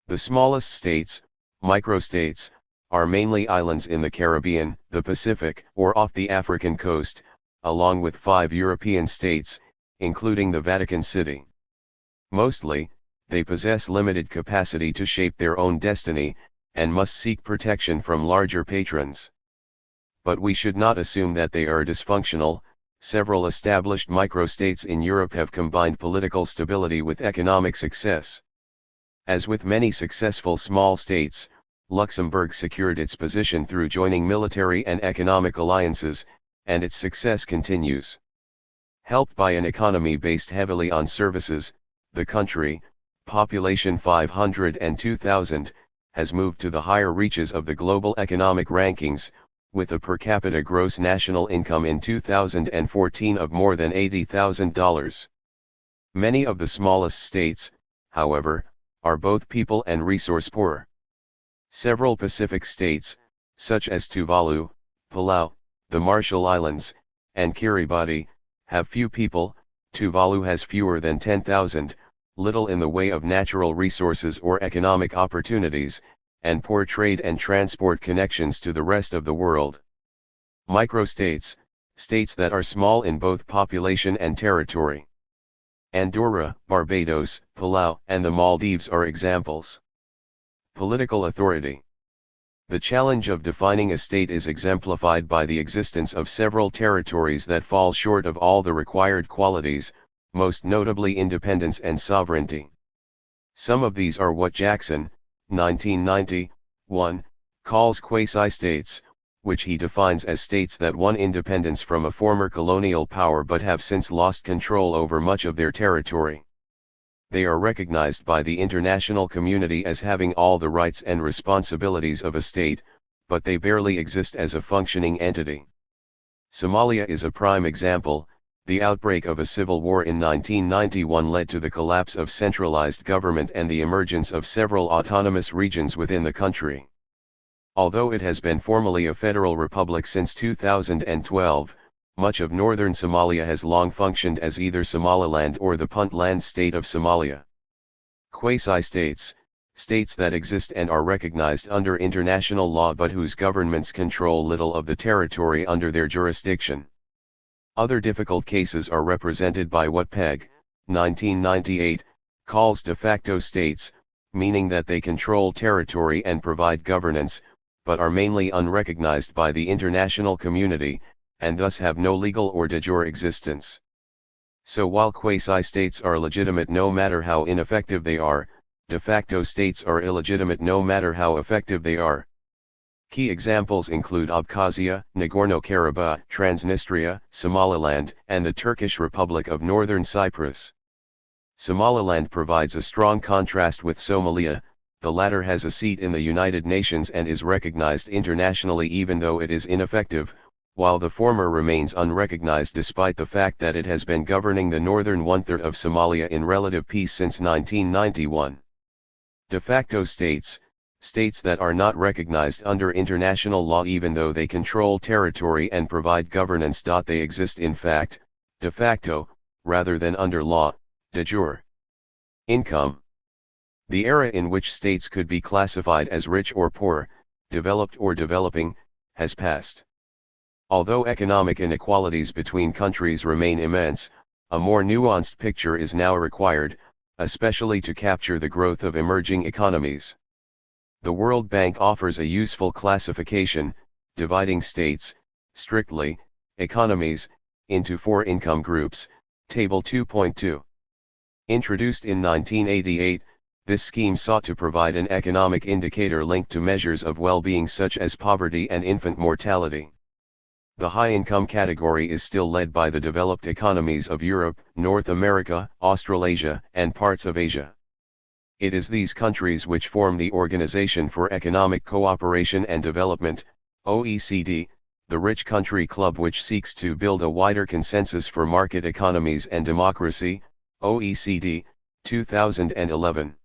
The smallest states, microstates, are mainly islands in the Caribbean, the Pacific, or off the African coast, along with 5 European states, including the Vatican City. Mostly, they possess limited capacity to shape their own destiny, and must seek protection from larger patrons. But we should not assume that they are dysfunctional. Several established microstates in Europe have combined political stability with economic success. As with many successful small states, Luxembourg secured its position through joining military and economic alliances, and its success continues. Helped by an economy based heavily on services, the country, population 502,000, has moved to the higher reaches of the global economic rankings, with a per capita gross national income in 2014 of more than $80,000. Many of the smallest states, however, are both people and resource poor. Several Pacific states, such as Tuvalu, Palau, the Marshall Islands, and Kiribati, have few people. Tuvalu has fewer than 10,000, little in the way of natural resources or economic opportunities, and poor trade and transport connections to the rest of the world. Microstates, states that are small in both population and territory. Andorra, Barbados, Palau, and the Maldives are examples. Political authority. The challenge of defining a state is exemplified by the existence of several territories that fall short of all the required qualities, most notably independence and sovereignty. Some of these are what Jackson, 1991, calls quasi-states, which he defines as states that won independence from a former colonial power but have since lost control over much of their territory. They are recognized by the international community as having all the rights and responsibilities of a state, but they barely exist as a functioning entity. Somalia is a prime example. The outbreak of a civil war in 1991 led to the collapse of centralized government and the emergence of several autonomous regions within the country. Although it has been formally a federal republic since 2012, much of northern Somalia has long functioned as either Somaliland or the Puntland state of Somalia. Quasi-states, states that exist and are recognized under international law but whose governments control little of the territory under their jurisdiction. Other difficult cases are represented by what Hague, 1998, calls de facto states, meaning that they control territory and provide governance, but are mainly unrecognized by the international community, and thus have no legal or de jure existence. So while quasi-states are legitimate no matter how ineffective they are, de facto states are illegitimate no matter how effective they are. Key examples include Abkhazia, Nagorno-Karabakh, Transnistria, Somaliland, and the Turkish Republic of Northern Cyprus. Somaliland provides a strong contrast with Somalia. The latter has a seat in the United Nations and is recognized internationally even though it is ineffective, while the former remains unrecognized despite the fact that it has been governing the northern one-third of Somalia in relative peace since 1991. De facto states, states that are not recognized under international law even though they control territory and provide governance. They exist in fact, de facto, rather than under law, de jure. Income. The era in which states could be classified as rich or poor, developed or developing, has passed. Although economic inequalities between countries remain immense, a more nuanced picture is now required, especially to capture the growth of emerging economies. The World Bank offers a useful classification, dividing states, strictly, economies, into 4 income groups, Table 2.2. Introduced in 1988, this scheme sought to provide an economic indicator linked to measures of well-being such as poverty and infant mortality. The high-income category is still led by the developed economies of Europe, North America, Australasia, and parts of Asia. It is these countries which form the Organization for Economic Cooperation and Development, OECD, the rich country club which seeks to build a wider consensus for market economies and democracy, OECD, 2011.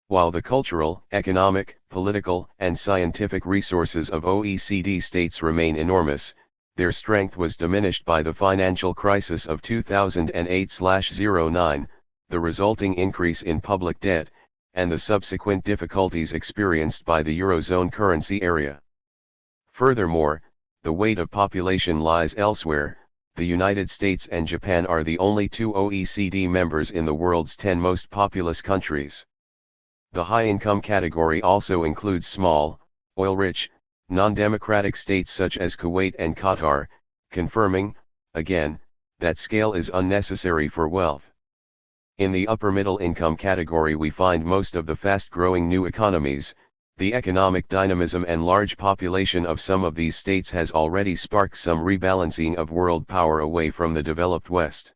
While the cultural, economic, political, and scientific resources of OECD states remain enormous, their strength was diminished by the financial crisis of 2008-09, the resulting increase in public debt, and the subsequent difficulties experienced by the Eurozone currency area. Furthermore, the weight of population lies elsewhere. The United States and Japan are the only 2 OECD members in the world's 10 most populous countries. The high-income category also includes small, oil-rich, non-democratic states such as Kuwait and Qatar, confirming, again, that scale is unnecessary for wealth. In the upper middle income category we find most of the fast-growing new economies. The economic dynamism and large population of some of these states has already sparked some rebalancing of world power away from the developed West.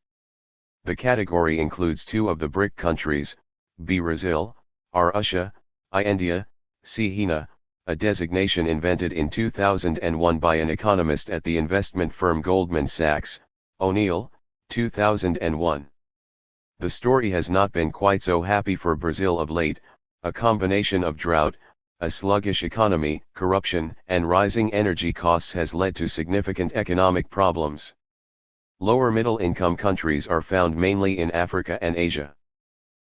The category includes 2 of the BRIC countries, B. Brazil, R. Russia, I. India, C. China, a designation invented in 2001 by an economist at the investment firm Goldman Sachs, O'Neill, 2001. The story has not been quite so happy for Brazil of late. A combination of drought, a sluggish economy, corruption, and rising energy costs has led to significant economic problems. Lower middle-income countries are found mainly in Africa and Asia.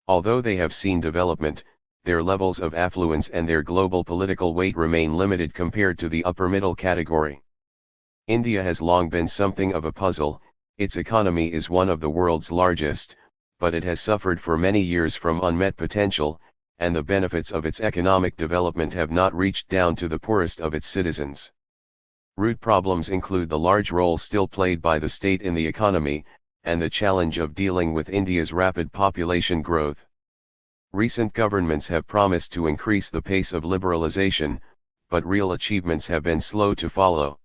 Although they have seen development, their levels of affluence and their global political weight remain limited compared to the upper-middle category. India has long been something of a puzzle. Its economy is one of the world's largest, but it has suffered for many years from unmet potential, and the benefits of its economic development have not reached down to the poorest of its citizens. Root problems include the large role still played by the state in the economy, and the challenge of dealing with India's rapid population growth. Recent governments have promised to increase the pace of liberalization, but real achievements have been slow to follow.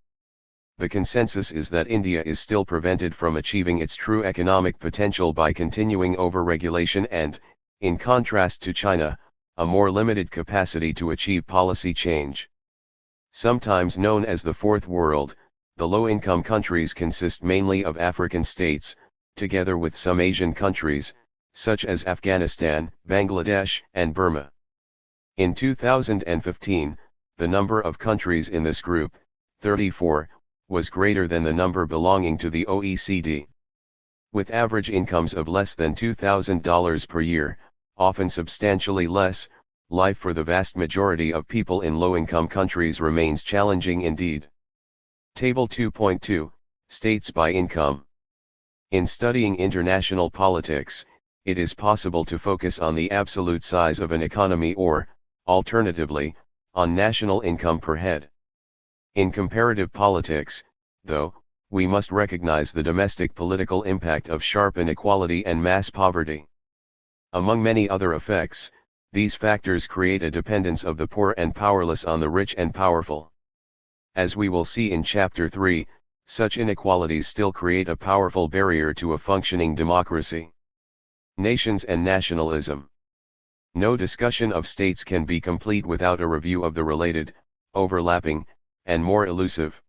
The consensus is that India is still prevented from achieving its true economic potential by continuing overregulation and, in contrast to China, a more limited capacity to achieve policy change. Sometimes known as the Fourth World, the low-income countries consist mainly of African states, together with some Asian countries, such as Afghanistan, Bangladesh, and Burma. In 2015, the number of countries in this group, 34, was greater than the number belonging to the OECD. With average incomes of less than $2,000 per year, often substantially less, life for the vast majority of people in low-income countries remains challenging indeed. Table 2.2, States by Income. In studying international politics, it is possible to focus on the absolute size of an economy or, alternatively, on national income per head. In comparative politics, though, we must recognize the domestic political impact of sharp inequality and mass poverty. Among many other effects, these factors create a dependence of the poor and powerless on the rich and powerful. As we will see in Chapter 3, such inequalities still create a powerful barrier to a functioning democracy. Nations and nationalism. No discussion of states can be complete without a review of the related, overlapping, and more elusive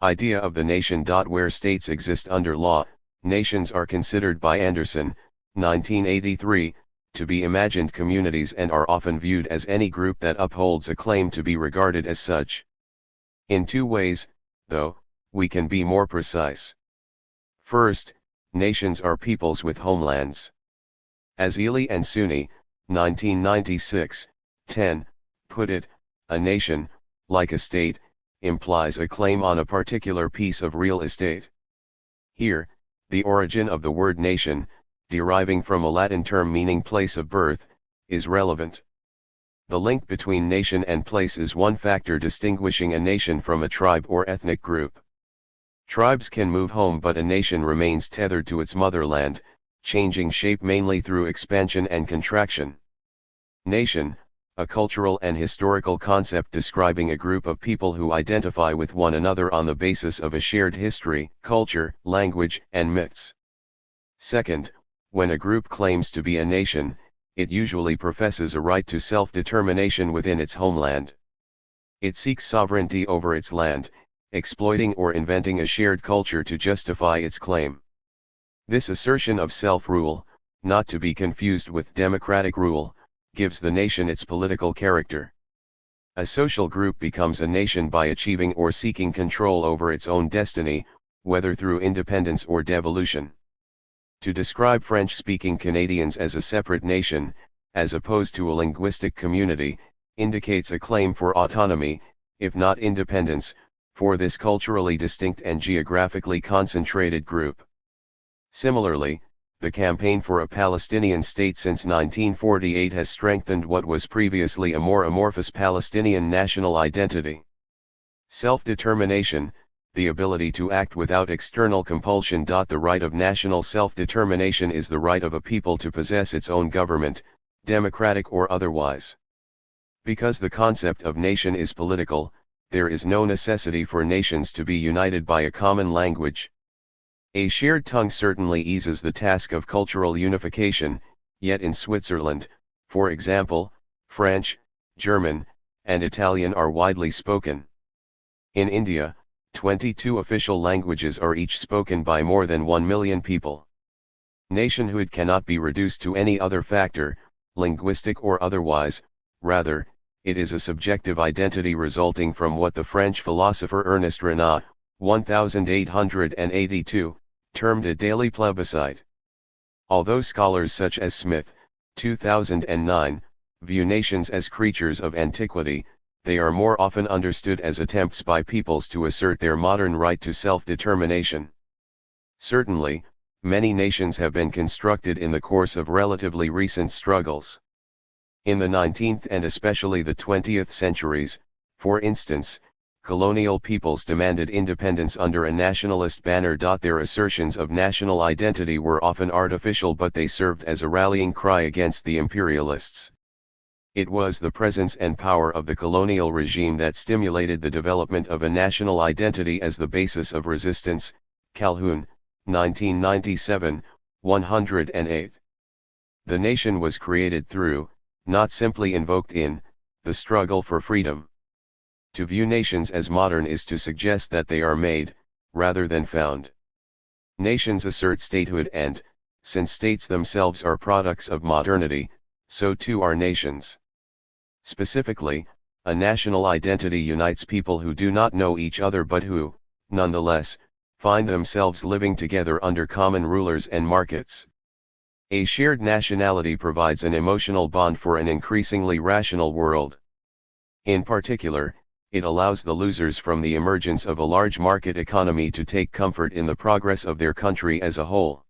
idea of the nation. Where states exist under law, nations are considered by Anderson, 1983, to be imagined communities and are often viewed as any group that upholds a claim to be regarded as such. In two ways, though, we can be more precise. First, nations are peoples with homelands. As Ely and Sunni, 1996, 10, put it, a nation, like a state, implies a claim on a particular piece of real estate. Here, the origin of the word nation, deriving from a Latin term meaning place of birth, is relevant. The link between nation and place is one factor distinguishing a nation from a tribe or ethnic group. Tribes can move home, but a nation remains tethered to its motherland, changing shape mainly through expansion and contraction. Nation, a cultural and historical concept describing a group of people who identify with one another on the basis of a shared history, culture, language, and myths. Second, when a group claims to be a nation, it usually professes a right to self-determination within its homeland. It seeks sovereignty over its land, exploiting or inventing a shared culture to justify its claim. This assertion of self-rule, not to be confused with democratic rule, gives the nation its political character. A social group becomes a nation by achieving or seeking control over its own destiny, whether through independence or devolution. To describe French-speaking Canadians as a separate nation, as opposed to a linguistic community, indicates a claim for autonomy, if not independence, for this culturally distinct and geographically concentrated group. Similarly, the campaign for a Palestinian state since 1948 has strengthened what was previously a more amorphous Palestinian national identity. Self-determination, the ability to act without external compulsion. The right of national self-determination is the right of a people to possess its own government, democratic or otherwise. Because the concept of nation is political, there is no necessity for nations to be united by a common language. A shared tongue certainly eases the task of cultural unification, yet in Switzerland, for example, French, German, and Italian are widely spoken. In India, 22 official languages are each spoken by more than 1 million people. Nationhood cannot be reduced to any other factor, linguistic or otherwise, rather, it is a subjective identity resulting from what the French philosopher Ernest Renan, 1882, termed a daily plebiscite. Although scholars such as Smith, 2009, view nations as creatures of antiquity, they are more often understood as attempts by peoples to assert their modern right to self-determination. Certainly, many nations have been constructed in the course of relatively recent struggles. In the 19th and especially the 20th centuries, for instance, colonial peoples demanded independence under a nationalist banner. Their assertions of national identity were often artificial, but they served as a rallying cry against the imperialists. It was the presence and power of the colonial regime that stimulated the development of a national identity as the basis of resistance. Calhoun, 1997, 108. The nation was created through, not simply invoked in, the struggle for freedom. To view nations as modern is to suggest that they are made, rather than found. Nations assert statehood and, since states themselves are products of modernity, so too are nations. Specifically, a national identity unites people who do not know each other but who, nonetheless, find themselves living together under common rulers and markets. A shared nationality provides an emotional bond for an increasingly rational world. In particular, it allows the losers from the emergence of a large market economy to take comfort in the progress of their country as a whole.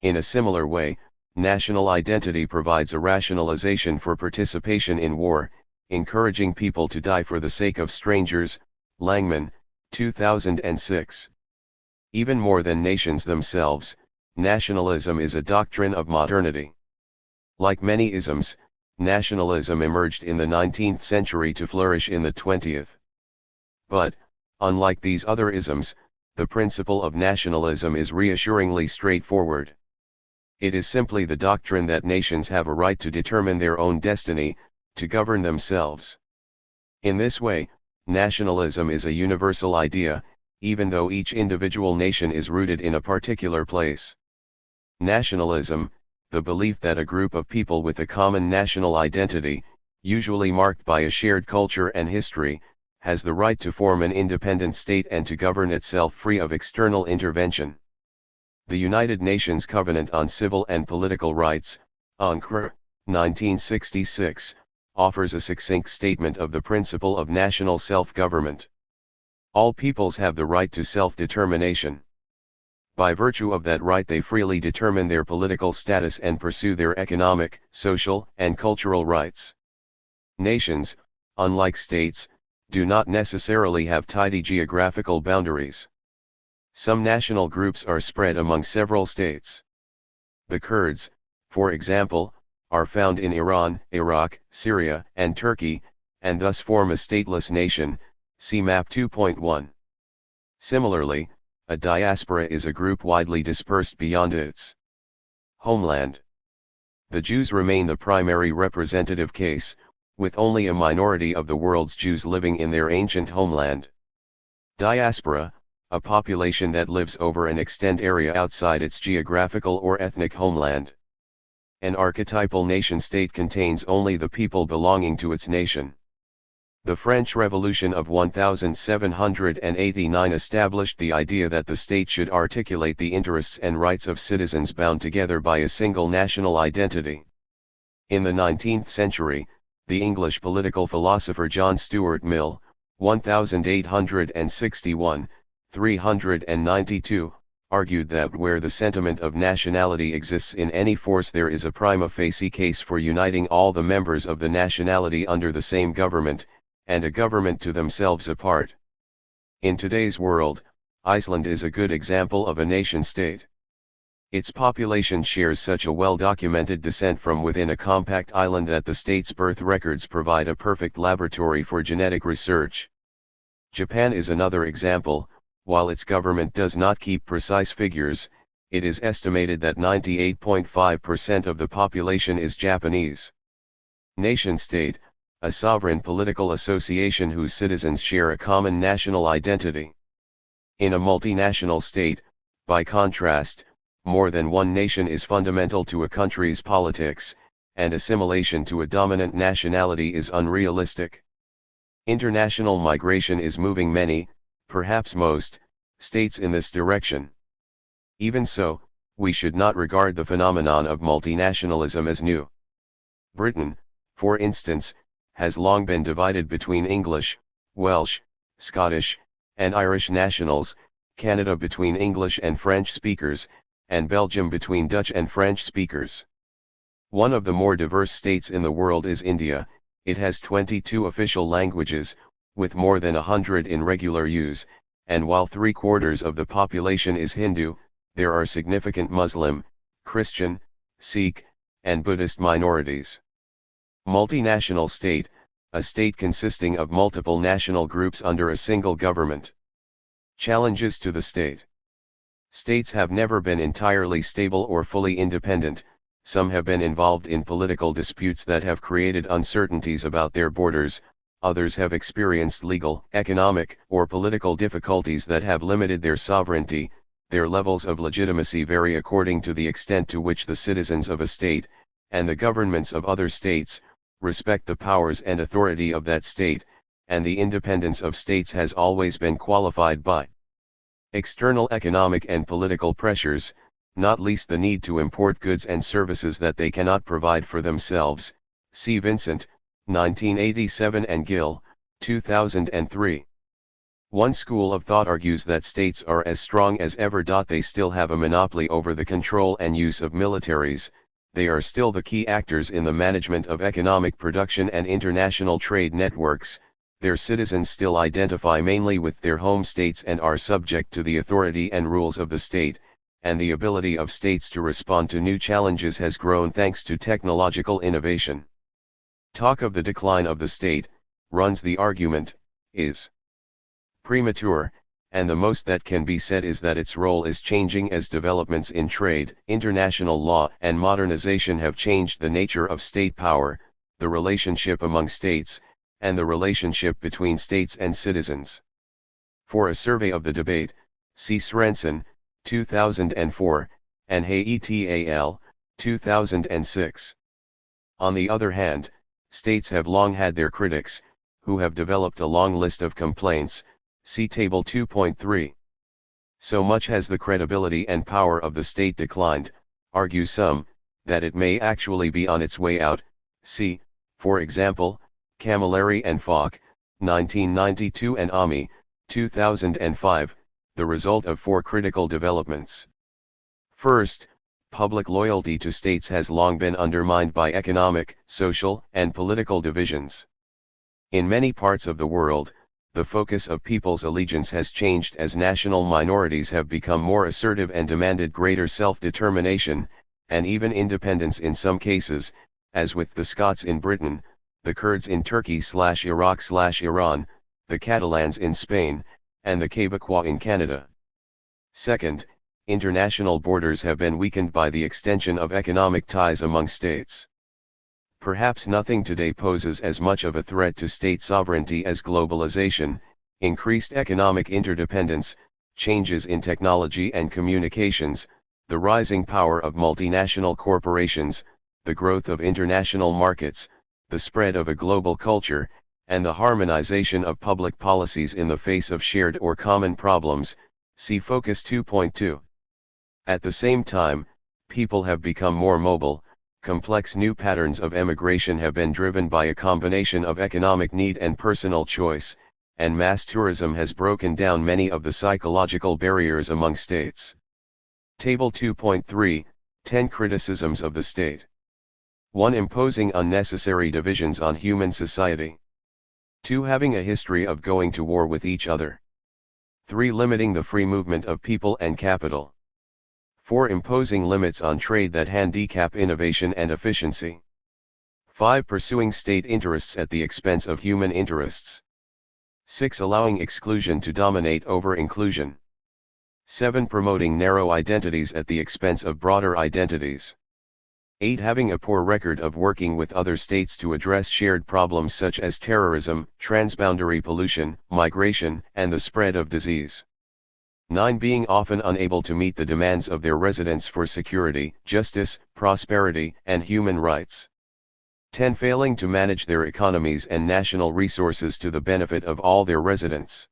In a similar way, national identity provides a rationalization for participation in war, encouraging people to die for the sake of strangers. Langman, 2006. Even more than nations themselves, nationalism is a doctrine of modernity. Like many isms, nationalism emerged in the 19th century to flourish in the 20th. But, unlike these other isms, the principle of nationalism is reassuringly straightforward. It is simply the doctrine that nations have a right to determine their own destiny, to govern themselves. In this way, nationalism is a universal idea, even though each individual nation is rooted in a particular place. Nationalism, the belief that a group of people with a common national identity, usually marked by a shared culture and history, has the right to form an independent state and to govern itself free of external intervention. The United Nations Covenant on Civil and Political Rights, UNCR, 1966, offers a succinct statement of the principle of national self-government. All peoples have the right to self-determination. By virtue of that right they freely determine their political status and pursue their economic, social, and cultural rights. Nations, unlike states, do not necessarily have tidy geographical boundaries. Some national groups are spread among several states. The Kurds, for example, are found in Iran, Iraq, Syria, and Turkey, and thus form a stateless nation, see Map 2.1. Similarly, a diaspora is a group widely dispersed beyond its homeland. The Jews remain the primary representative case, with only a minority of the world's Jews living in their ancient homeland. Diaspora, a population that lives over an extended area outside its geographical or ethnic homeland. An archetypal nation-state contains only the people belonging to its nation. The French Revolution of 1789 established the idea that the state should articulate the interests and rights of citizens bound together by a single national identity. In the 19th century, the English political philosopher John Stuart Mill, 1861-392, argued that where the sentiment of nationality exists in any force there is a prima facie case for uniting all the members of the nationality under the same government, and a government to themselves apart. In today's world, Iceland is a good example of a nation-state. Its population shares such a well-documented descent from within a compact island that the state's birth records provide a perfect laboratory for genetic research. Japan is another example. While its government does not keep precise figures, it is estimated that 98.5% of the population is Japanese. Nation-state, a sovereign political association whose citizens share a common national identity. In a multinational state, by contrast, more than one nation is fundamental to a country's politics, and assimilation to a dominant nationality is unrealistic. International migration is moving many, perhaps most, states in this direction. Even so, we should not regard the phenomenon of multinationalism as new. Britain, for instance, has long been divided between English, Welsh, Scottish, and Irish nationals, Canada between English and French speakers, and Belgium between Dutch and French speakers. One of the more diverse states in the world is India. It has 22 official languages, with more than 100 in regular use, and while 3/4 of the population is Hindu, there are significant Muslim, Christian, Sikh, and Buddhist minorities. Multinational state, a state consisting of multiple national groups under a single government. Challenges to the state. States have never been entirely stable or fully independent, some have been involved in political disputes that have created uncertainties about their borders, others have experienced legal, economic, or political difficulties that have limited their sovereignty. Their levels of legitimacy vary according to the extent to which the citizens of a state, and the governments of other states, respect the powers and authority of that state, and the independence of states has always been qualified by external economic and political pressures, not least the need to import goods and services that they cannot provide for themselves. See Vincent, 1987 and Gill, 2003. One school of thought argues that states are as strong as ever. They still have a monopoly over the control and use of militaries, they are still the key actors in the management of economic production and international trade networks, their citizens still identify mainly with their home states and are subject to the authority and rules of the state, and the ability of states to respond to new challenges has grown thanks to technological innovation. Talk of the decline of the state, runs the argument, is premature, and the most that can be said is that its role is changing as developments in trade, international law, and modernization have changed the nature of state power, the relationship among states, and the relationship between states and citizens. For a survey of the debate, see Svensson, 2004, and Hague, 2006. On the other hand, states have long had their critics, who have developed a long list of complaints, see Table 2.3. So much has the credibility and power of the state declined, argue some, that it may actually be on its way out, see, for example, Camilleri and Falk, 1992 and Ami, 2005, the result of four critical developments. First, public loyalty to states has long been undermined by economic, social, and political divisions. In many parts of the world, the focus of people's allegiance has changed as national minorities have become more assertive and demanded greater self-determination, and even independence in some cases, as with the Scots in Britain, the Kurds in Turkey/Iraq/Iran, the Catalans in Spain, and the Quebecois in Canada. Second, international borders have been weakened by the extension of economic ties among states. Perhaps nothing today poses as much of a threat to state sovereignty as globalization, increased economic interdependence, changes in technology and communications, the rising power of multinational corporations, the growth of international markets, the spread of a global culture, and the harmonization of public policies in the face of shared or common problems, see Focus 2.2. At the same time, people have become more mobile. Complex new patterns of emigration have been driven by a combination of economic need and personal choice, and mass tourism has broken down many of the psychological barriers among states. Table 2.3, 10 Criticisms of the State. 1. Imposing unnecessary divisions on human society. 2. Having a history of going to war with each other. 3. Limiting the free movement of people and capital. 4. Imposing limits on trade that handicap innovation and efficiency. 5. Pursuing state interests at the expense of human interests. 6. Allowing exclusion to dominate over inclusion. 7. Promoting narrow identities at the expense of broader identities. 8. Having a poor record of working with other states to address shared problems such as terrorism, transboundary pollution, migration, and the spread of disease. 9. Being often unable to meet the demands of their residents for security, justice, prosperity, and human rights. 10. Failing to manage their economies and national resources to the benefit of all their residents.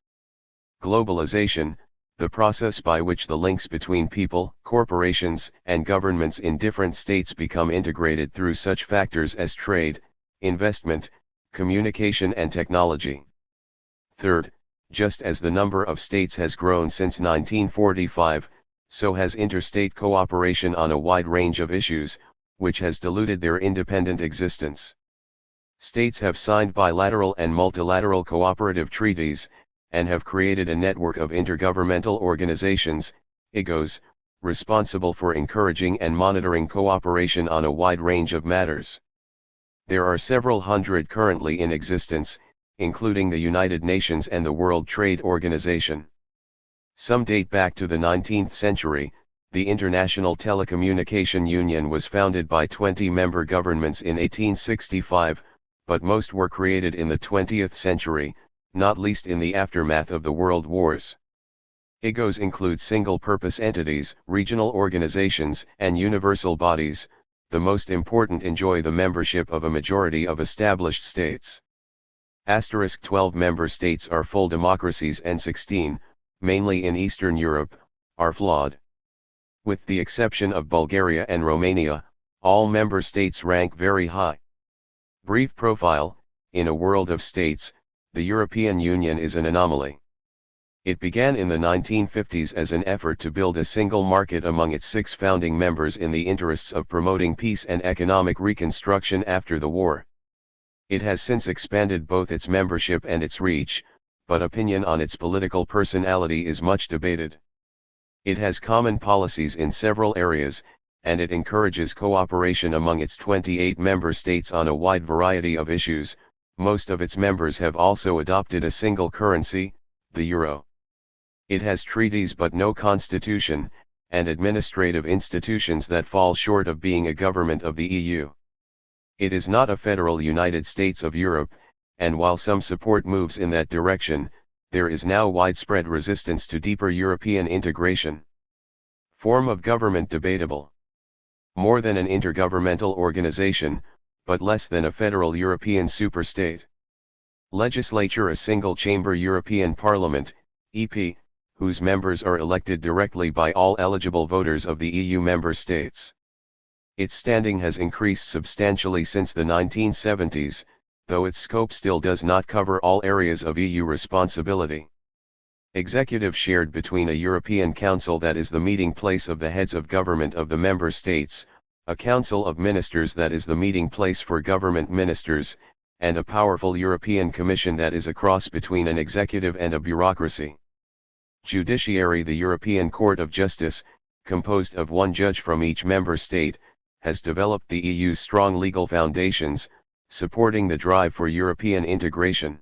Globalization, the process by which the links between people, corporations, and governments in different states become integrated through such factors as trade, investment, communication and technology. Third, just as the number of states has grown since 1945, so has interstate cooperation on a wide range of issues, which has diluted their independent existence. States have signed bilateral and multilateral cooperative treaties, and have created a network of intergovernmental organizations, IGOs, responsible for encouraging and monitoring cooperation on a wide range of matters. There are several hundred currently in existence, including the United Nations and the World Trade Organization. Some date back to the 19th century, The International Telecommunication Union was founded by 20 member governments in 1865, but most were created in the 20th century, not least in the aftermath of the World Wars. IGOs include single-purpose entities, regional organizations, and universal bodies. The most important enjoy the membership of a majority of established states. 12 member states are full democracies and 16, mainly in Eastern Europe, are flawed. With the exception of Bulgaria and Romania, all member states rank very high. Brief profile: in a world of states, the European Union is an anomaly. It began in the 1950s as an effort to build a single market among its 6 founding members in the interests of promoting peace and economic reconstruction after the war. It has since expanded both its membership and its reach, but opinion on its political personality is much debated. It has common policies in several areas, and it encourages cooperation among its 28 member states on a wide variety of issues. Most of its members have also adopted a single currency, the euro. It has treaties but no constitution, and administrative institutions that fall short of being a government of the EU. It is not a federal United States of Europe, and while some support moves in that direction, there is now widespread resistance to deeper European integration. Form of government debatable. More than an intergovernmental organization, but less than a federal European superstate. Legislature: a single-chamber European Parliament, EP, whose members are elected directly by all eligible voters of the EU member states. Its standing has increased substantially since the 1970s, though its scope still does not cover all areas of EU responsibility. Executive: shared between a European Council that is the meeting place of the heads of government of the member states, a Council of Ministers that is the meeting place for government ministers, and a powerful European Commission that is a cross between an executive and a bureaucracy. Judiciary: the European Court of Justice, composed of 1 judge from each member state, has developed the EU's strong legal foundations, supporting the drive for European integration.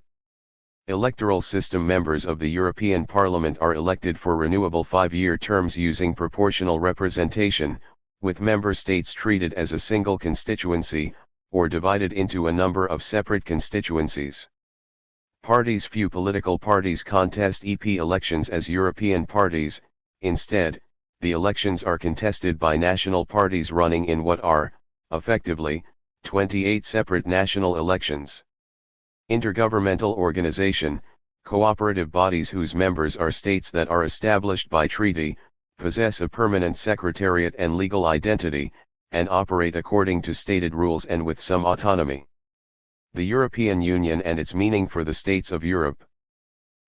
Electoral system: members of the European Parliament are elected for renewable 5-year terms using proportional representation, with member states treated as a single constituency, or divided into a number of separate constituencies. Parties: few political parties contest EP elections as European parties. Instead, the elections are contested by national parties running in what are, effectively, 28 separate national elections. Intergovernmental organization: cooperative bodies whose members are states that are established by treaty, possess a permanent secretariat and legal identity, and operate according to stated rules and with some autonomy. The European Union and its meaning for the states of Europe.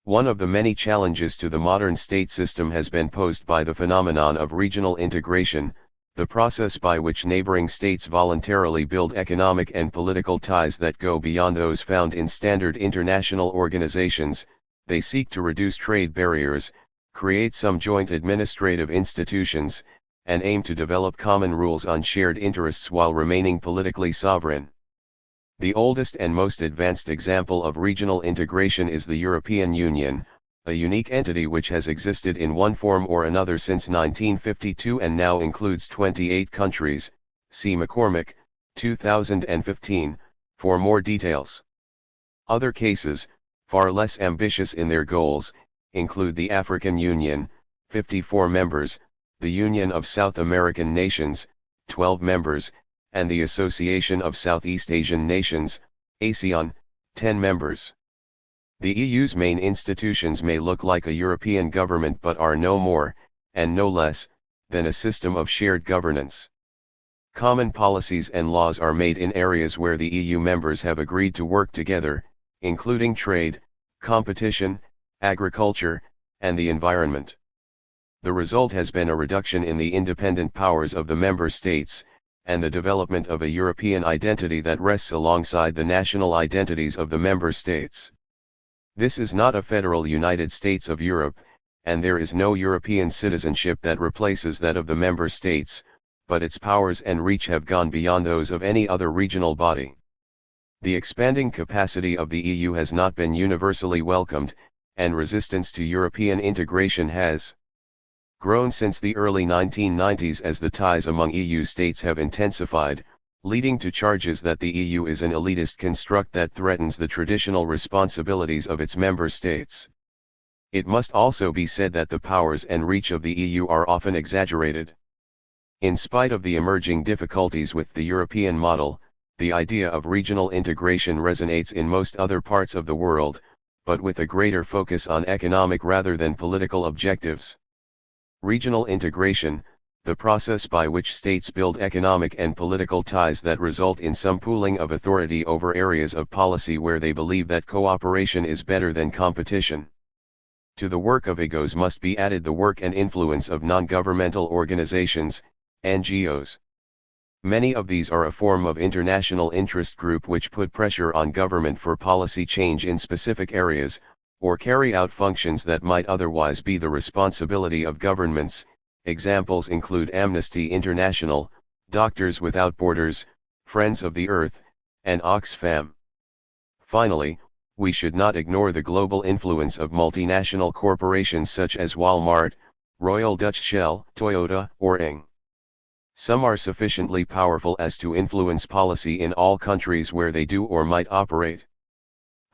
One of the many challenges to the modern state system has been posed by the phenomenon of regional integration, the process by which neighboring states voluntarily build economic and political ties that go beyond those found in standard international organizations. They seek to reduce trade barriers, create some joint administrative institutions, and aim to develop common rules on shared interests while remaining politically sovereign. The oldest and most advanced example of regional integration is the European Union, a unique entity which has existed in one form or another since 1952 and now includes 28 countries. See McCormick, 2015, for more details. Other cases, far less ambitious in their goals, include the African Union, 54 members, the Union of South American Nations, 12 members, and the Association of Southeast Asian Nations, ASEAN, 10 members. The EU's main institutions may look like a European government but are no more, and no less, than a system of shared governance. Common policies and laws are made in areas where the EU members have agreed to work together, including trade, competition, agriculture, and the environment. The result has been a reduction in the independent powers of the member states, and the development of a European identity that rests alongside the national identities of the member states. This is not a federal United States of Europe, and there is no European citizenship that replaces that of the member states, but its powers and reach have gone beyond those of any other regional body. The expanding capacity of the EU has not been universally welcomed, and resistance to European integration has. grown since the early 1990s as the ties among EU states have intensified, leading to charges that the EU is an elitist construct that threatens the traditional responsibilities of its member states. It must also be said that the powers and reach of the EU are often exaggerated. In spite of the emerging difficulties with the European model, the idea of regional integration resonates in most other parts of the world, but with a greater focus on economic rather than political objectives. Regional integration, the process by which states build economic and political ties that result in some pooling of authority over areas of policy where they believe that cooperation is better than competition. To the work of EGOs must be added the work and influence of non-governmental organizations, NGOs. Many of these are a form of international interest group which put pressure on government for policy change in specific areas, or carry out functions that might otherwise be the responsibility of governments. Examples include Amnesty International, Doctors Without Borders, Friends of the Earth, and Oxfam. Finally, we should not ignore the global influence of multinational corporations such as Walmart, Royal Dutch Shell, Toyota, or Ing. Some are sufficiently powerful as to influence policy in all countries where they do or might operate.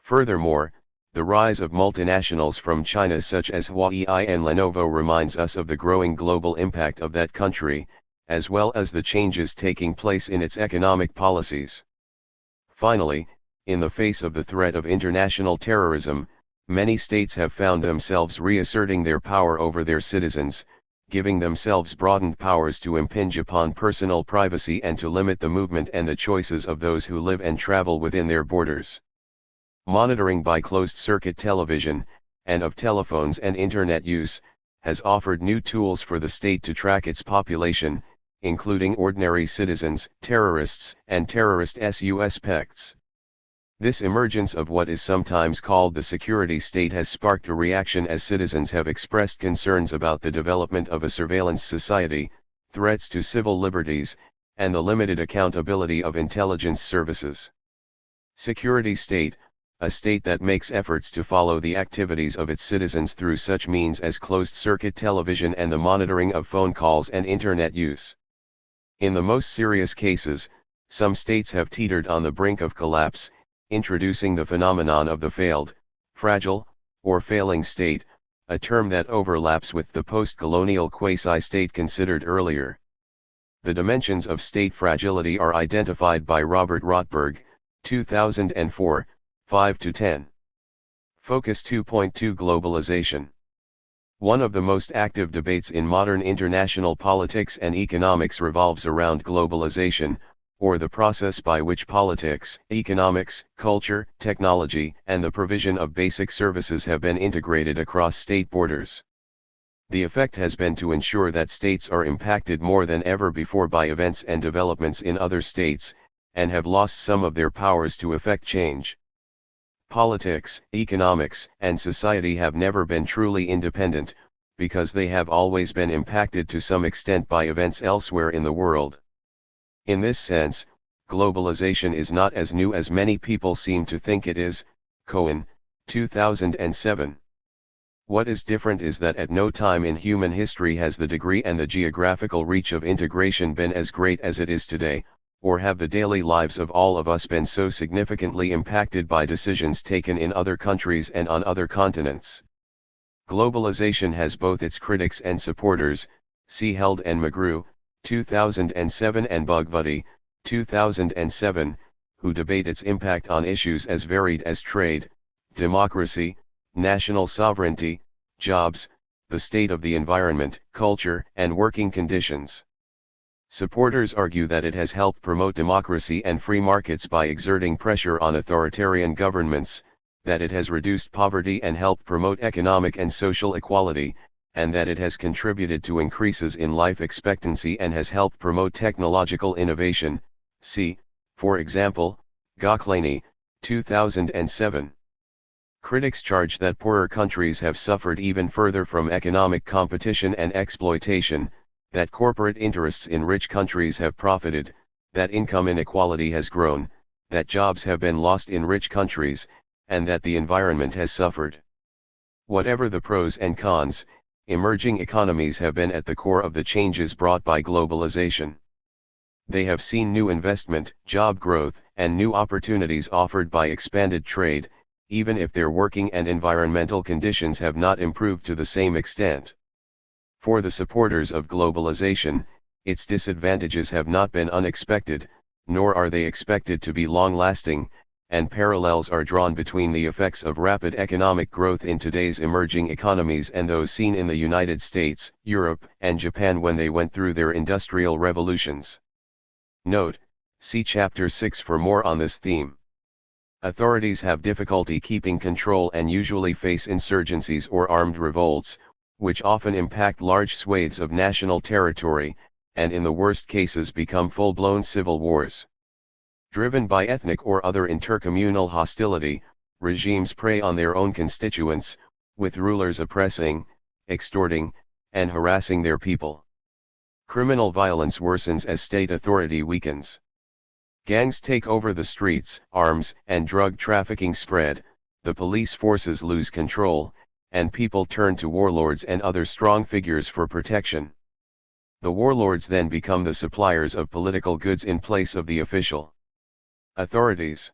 Furthermore, the rise of multinationals from China such as Huawei and Lenovo reminds us of the growing global impact of that country, as well as the changes taking place in its economic policies. Finally, in the face of the threat of international terrorism, many states have found themselves reasserting their power over their citizens, giving themselves broadened powers to impinge upon personal privacy and to limit the movement and the choices of those who live and travel within their borders. Monitoring by closed-circuit television, and of telephones and internet use, has offered new tools for the state to track its population, including ordinary citizens, terrorists, and terrorist suspects. This emergence of what is sometimes called the security state has sparked a reaction as citizens have expressed concerns about the development of a surveillance society, threats to civil liberties, and the limited accountability of intelligence services. Security state, a state that makes efforts to follow the activities of its citizens through such means as closed-circuit television and the monitoring of phone calls and internet use. In the most serious cases, some states have teetered on the brink of collapse, introducing the phenomenon of the failed, fragile, or failing state, a term that overlaps with the post-colonial quasi-state considered earlier. The dimensions of state fragility are identified by Robert Rotberg, 2004, 5-10. Focus 2.2 Globalization. One of the most active debates in modern international politics and economics revolves around globalization, or the process by which politics, economics, culture, technology, and the provision of basic services have been integrated across state borders. The effect has been to ensure that states are impacted more than ever before by events and developments in other states, and have lost some of their powers to effect change. Politics, economics, and society have never been truly independent, because they have always been impacted to some extent by events elsewhere in the world. In this sense, globalization is not as new as many people seem to think it is. Cohen, 2007. What is different is that at no time in human history has the degree and the geographical reach of integration been as great as it is today, or have the daily lives of all of us been so significantly impacted by decisions taken in other countries and on other continents. Globalization has both its critics and supporters. See Held and McGrew, 2007, and Bugvuddy, 2007, who debate its impact on issues as varied as trade, democracy, national sovereignty, jobs, the state of the environment, culture, and working conditions. Supporters argue that it has helped promote democracy and free markets by exerting pressure on authoritarian governments, that it has reduced poverty and helped promote economic and social equality, and that it has contributed to increases in life expectancy and has helped promote technological innovation. See, for example, Gocklany, 2007. Critics charge that poorer countries have suffered even further from economic competition and exploitation, that corporate interests in rich countries have profited, that income inequality has grown, that jobs have been lost in rich countries, and that the environment has suffered. Whatever the pros and cons, emerging economies have been at the core of the changes brought by globalization. They have seen new investment, job growth, and new opportunities offered by expanded trade, even if their working and environmental conditions have not improved to the same extent. For the supporters of globalization, its disadvantages have not been unexpected, nor are they expected to be long-lasting, and parallels are drawn between the effects of rapid economic growth in today's emerging economies and those seen in the United States, Europe, and Japan when they went through their industrial revolutions. Note: see Chapter 6 for more on this theme. Authorities have difficulty keeping control and usually face insurgencies or armed revolts, which often impact large swathes of national territory, and in the worst cases become full-blown civil wars. Driven by ethnic or other intercommunal hostility, regimes prey on their own constituents, with rulers oppressing, extorting, and harassing their people. Criminal violence worsens as state authority weakens. Gangs take over the streets, arms and drug trafficking spread, the police forces lose control, and people turn to warlords and other strong figures for protection. The warlords then become the suppliers of political goods in place of the official authorities.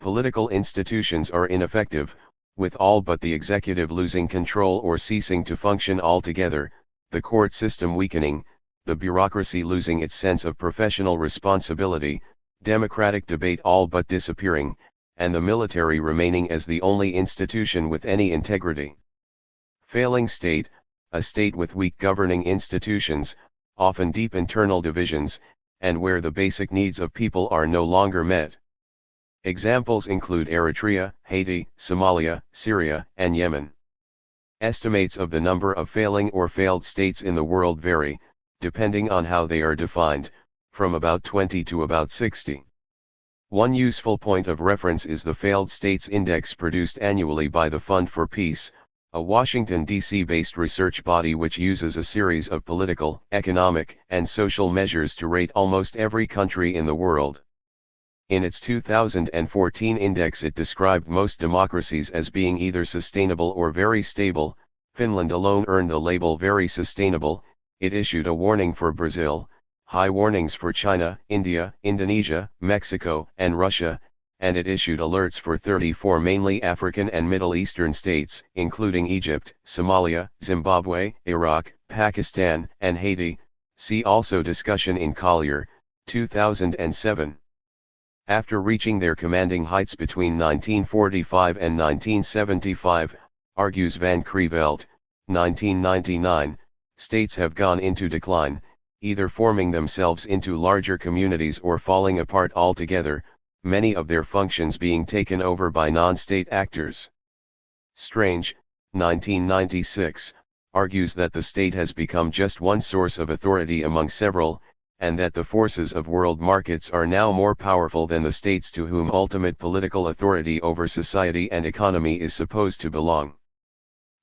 Political institutions are ineffective, with all but the executive losing control or ceasing to function altogether, the court system weakening, the bureaucracy losing its sense of professional responsibility, democratic debate all but disappearing, and the military remaining as the only institution with any integrity. Failing state, a state with weak governing institutions, often deep internal divisions, and where the basic needs of people are no longer met. Examples include Eritrea, Haiti, Somalia, Syria, and Yemen. Estimates of the number of failing or failed states in the world vary, depending on how they are defined, from about 20 to about 60. One useful point of reference is the Failed States Index produced annually by the Fund for Peace, a Washington, D.C.-based research body which uses a series of political, economic, and social measures to rate almost every country in the world. In its 2014 index it described most democracies as being either sustainable or very stable. Finland alone earned the label very sustainable. It issued a warning for Brazil, high warnings for China, India, Indonesia, Mexico, and Russia, and it issued alerts for 34 mainly African and Middle Eastern states, including Egypt, Somalia, Zimbabwe, Iraq, Pakistan, and Haiti. See also discussion in Collier, 2007. After reaching their commanding heights between 1945 and 1975, argues Van Creveld, 1999, states have gone into decline, either forming themselves into larger communities or falling apart altogether, many of their functions being taken over by non-state actors. Strange, 1996, argues that the state has become just one source of authority among several, and that the forces of world markets are now more powerful than the states to whom ultimate political authority over society and economy is supposed to belong.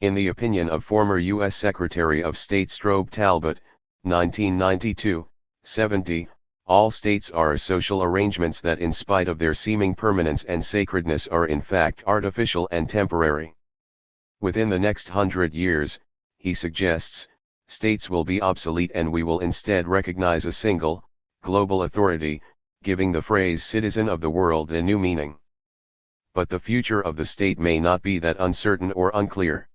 In the opinion of former U.S. Secretary of State Strobe Talbot, 1992-70, all states are social arrangements that in spite of their seeming permanence and sacredness are in fact artificial and temporary. Within the next 100 years, he suggests, states will be obsolete and we will instead recognize a single, global authority, giving the phrase citizen of the world a new meaning. But the future of the state may not be that uncertain or unclear.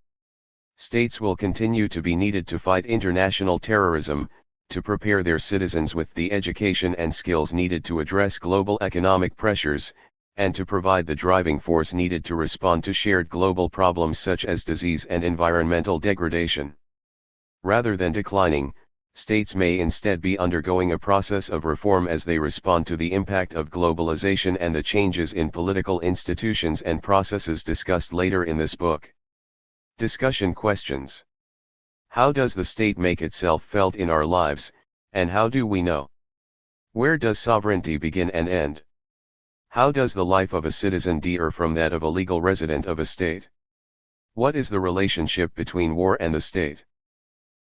States will continue to be needed to fight international terrorism, to prepare their citizens with the education and skills needed to address global economic pressures, and to provide the driving force needed to respond to shared global problems such as disease and environmental degradation. Rather than declining, states may instead be undergoing a process of reform as they respond to the impact of globalization and the changes in political institutions and processes discussed later in this book. Discussion questions. How does the state make itself felt in our lives, and how do we know? Where does sovereignty begin and end? How does the life of a citizen differ from that of a legal resident of a state? What is the relationship between war and the state?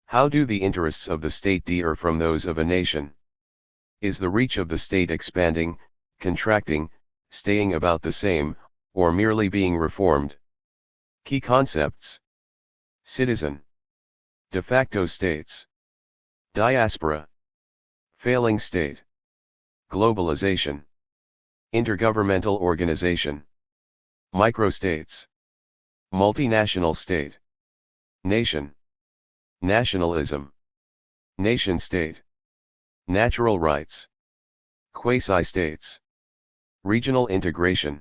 How do the interests of the state differ from those of a nation? Is the reach of the state expanding, contracting, staying about the same, or merely being reformed? Key concepts. Citizen. De facto states. Diaspora. Failing state. Globalization. Intergovernmental organization. Microstates. Multinational state. Nation. Nationalism. Nation-state. Natural rights. Quasi-states. Regional integration.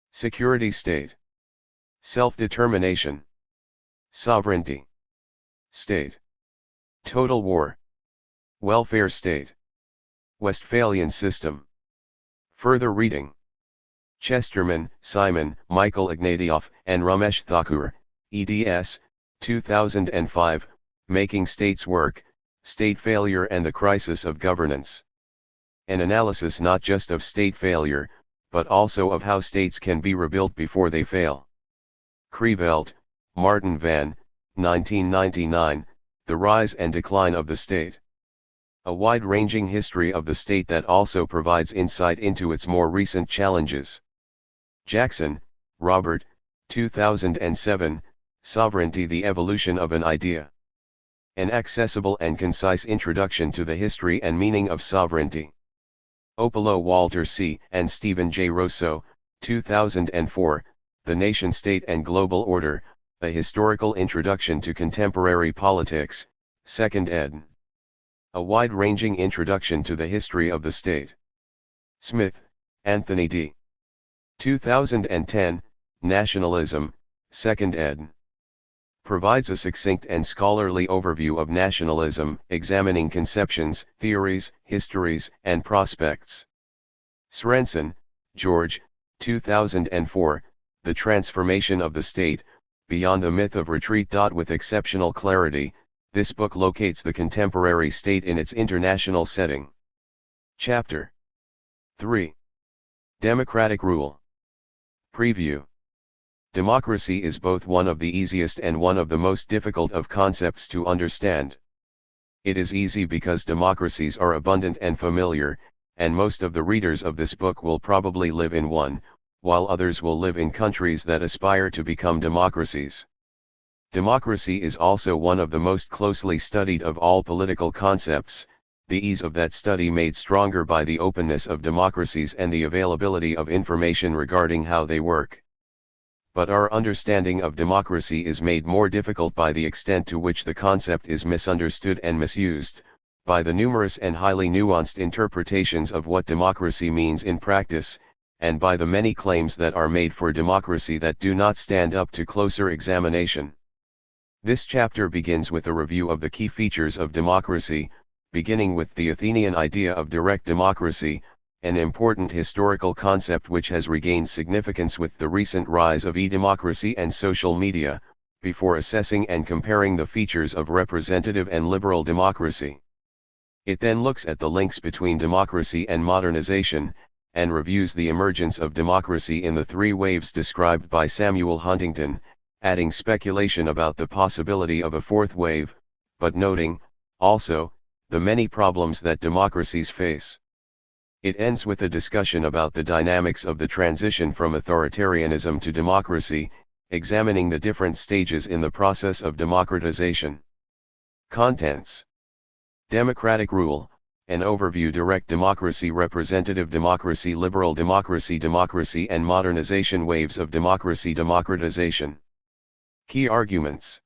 Security state. Self-determination. Sovereignty. State. Total war. Welfare state. Westphalian system. Further reading. Chesterman, Simon, Michael Ignatieff, and Ramesh Thakur, eds. 2005, Making States Work, State Failure and the Crisis of Governance. An analysis not just of state failure, but also of how states can be rebuilt before they fail. Kreveld, Martin van, 1999, The Rise and Decline of the State. A wide-ranging history of the state that also provides insight into its more recent challenges. Jackson, Robert, 2007, Sovereignty: The Evolution of an Idea. An accessible and concise introduction to the history and meaning of sovereignty. Opolo Walter C. and Stephen J. Rosso, 2004, The Nation-State and Global Order, A Historical Introduction to Contemporary Politics, 2nd ed. A wide-ranging introduction to the history of the state. Smith, Anthony D. 2010, Nationalism, 2nd ed. Provides a succinct and scholarly overview of nationalism, examining conceptions, theories, histories, and prospects. Sorensen, George, 2004, The Transformation of the State, Beyond the Myth of Retreat. With exceptional clarity, this book locates the contemporary state in its international setting. Chapter 3. Democratic Rule. Preview. Democracy is both one of the easiest and one of the most difficult of concepts to understand. It is easy because democracies are abundant and familiar, and most of the readers of this book will probably live in one, while others will live in countries that aspire to become democracies. Democracy is also one of the most closely studied of all political concepts, the ease of that study made stronger by the openness of democracies and the availability of information regarding how they work. But our understanding of democracy is made more difficult by the extent to which the concept is misunderstood and misused, by the numerous and highly nuanced interpretations of what democracy means in practice, and by the many claims that are made for democracy that do not stand up to closer examination. This chapter begins with a review of the key features of democracy, beginning with the Athenian idea of direct democracy, an important historical concept which has regained significance with the recent rise of e-democracy and social media, before assessing and comparing the features of representative and liberal democracy. It then looks at the links between democracy and modernization, and reviews the emergence of democracy in the three waves described by Samuel Huntington, adding speculation about the possibility of a fourth wave, but noting, also, the many problems that democracies face. It ends with a discussion about the dynamics of the transition from authoritarianism to democracy, examining the different stages in the process of democratization. Contents. Democratic rule, an overview: direct democracy, representative democracy, liberal democracy, democracy and modernization, waves of democracy, democratization. Key arguments.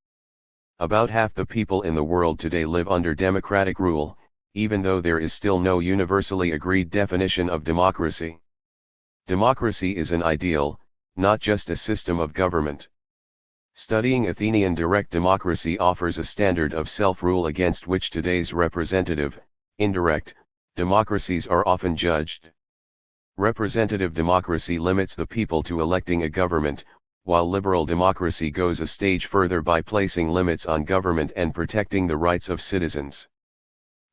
About half the people in the world today live under democratic rule, even though there is still no universally agreed definition of democracy. Democracy is an ideal, not just a system of government. Studying Athenian direct democracy offers a standard of self-rule against which today's representative, indirect, democracies are often judged. Representative democracy limits the people to electing a government, while liberal democracy goes a stage further by placing limits on government and protecting the rights of citizens.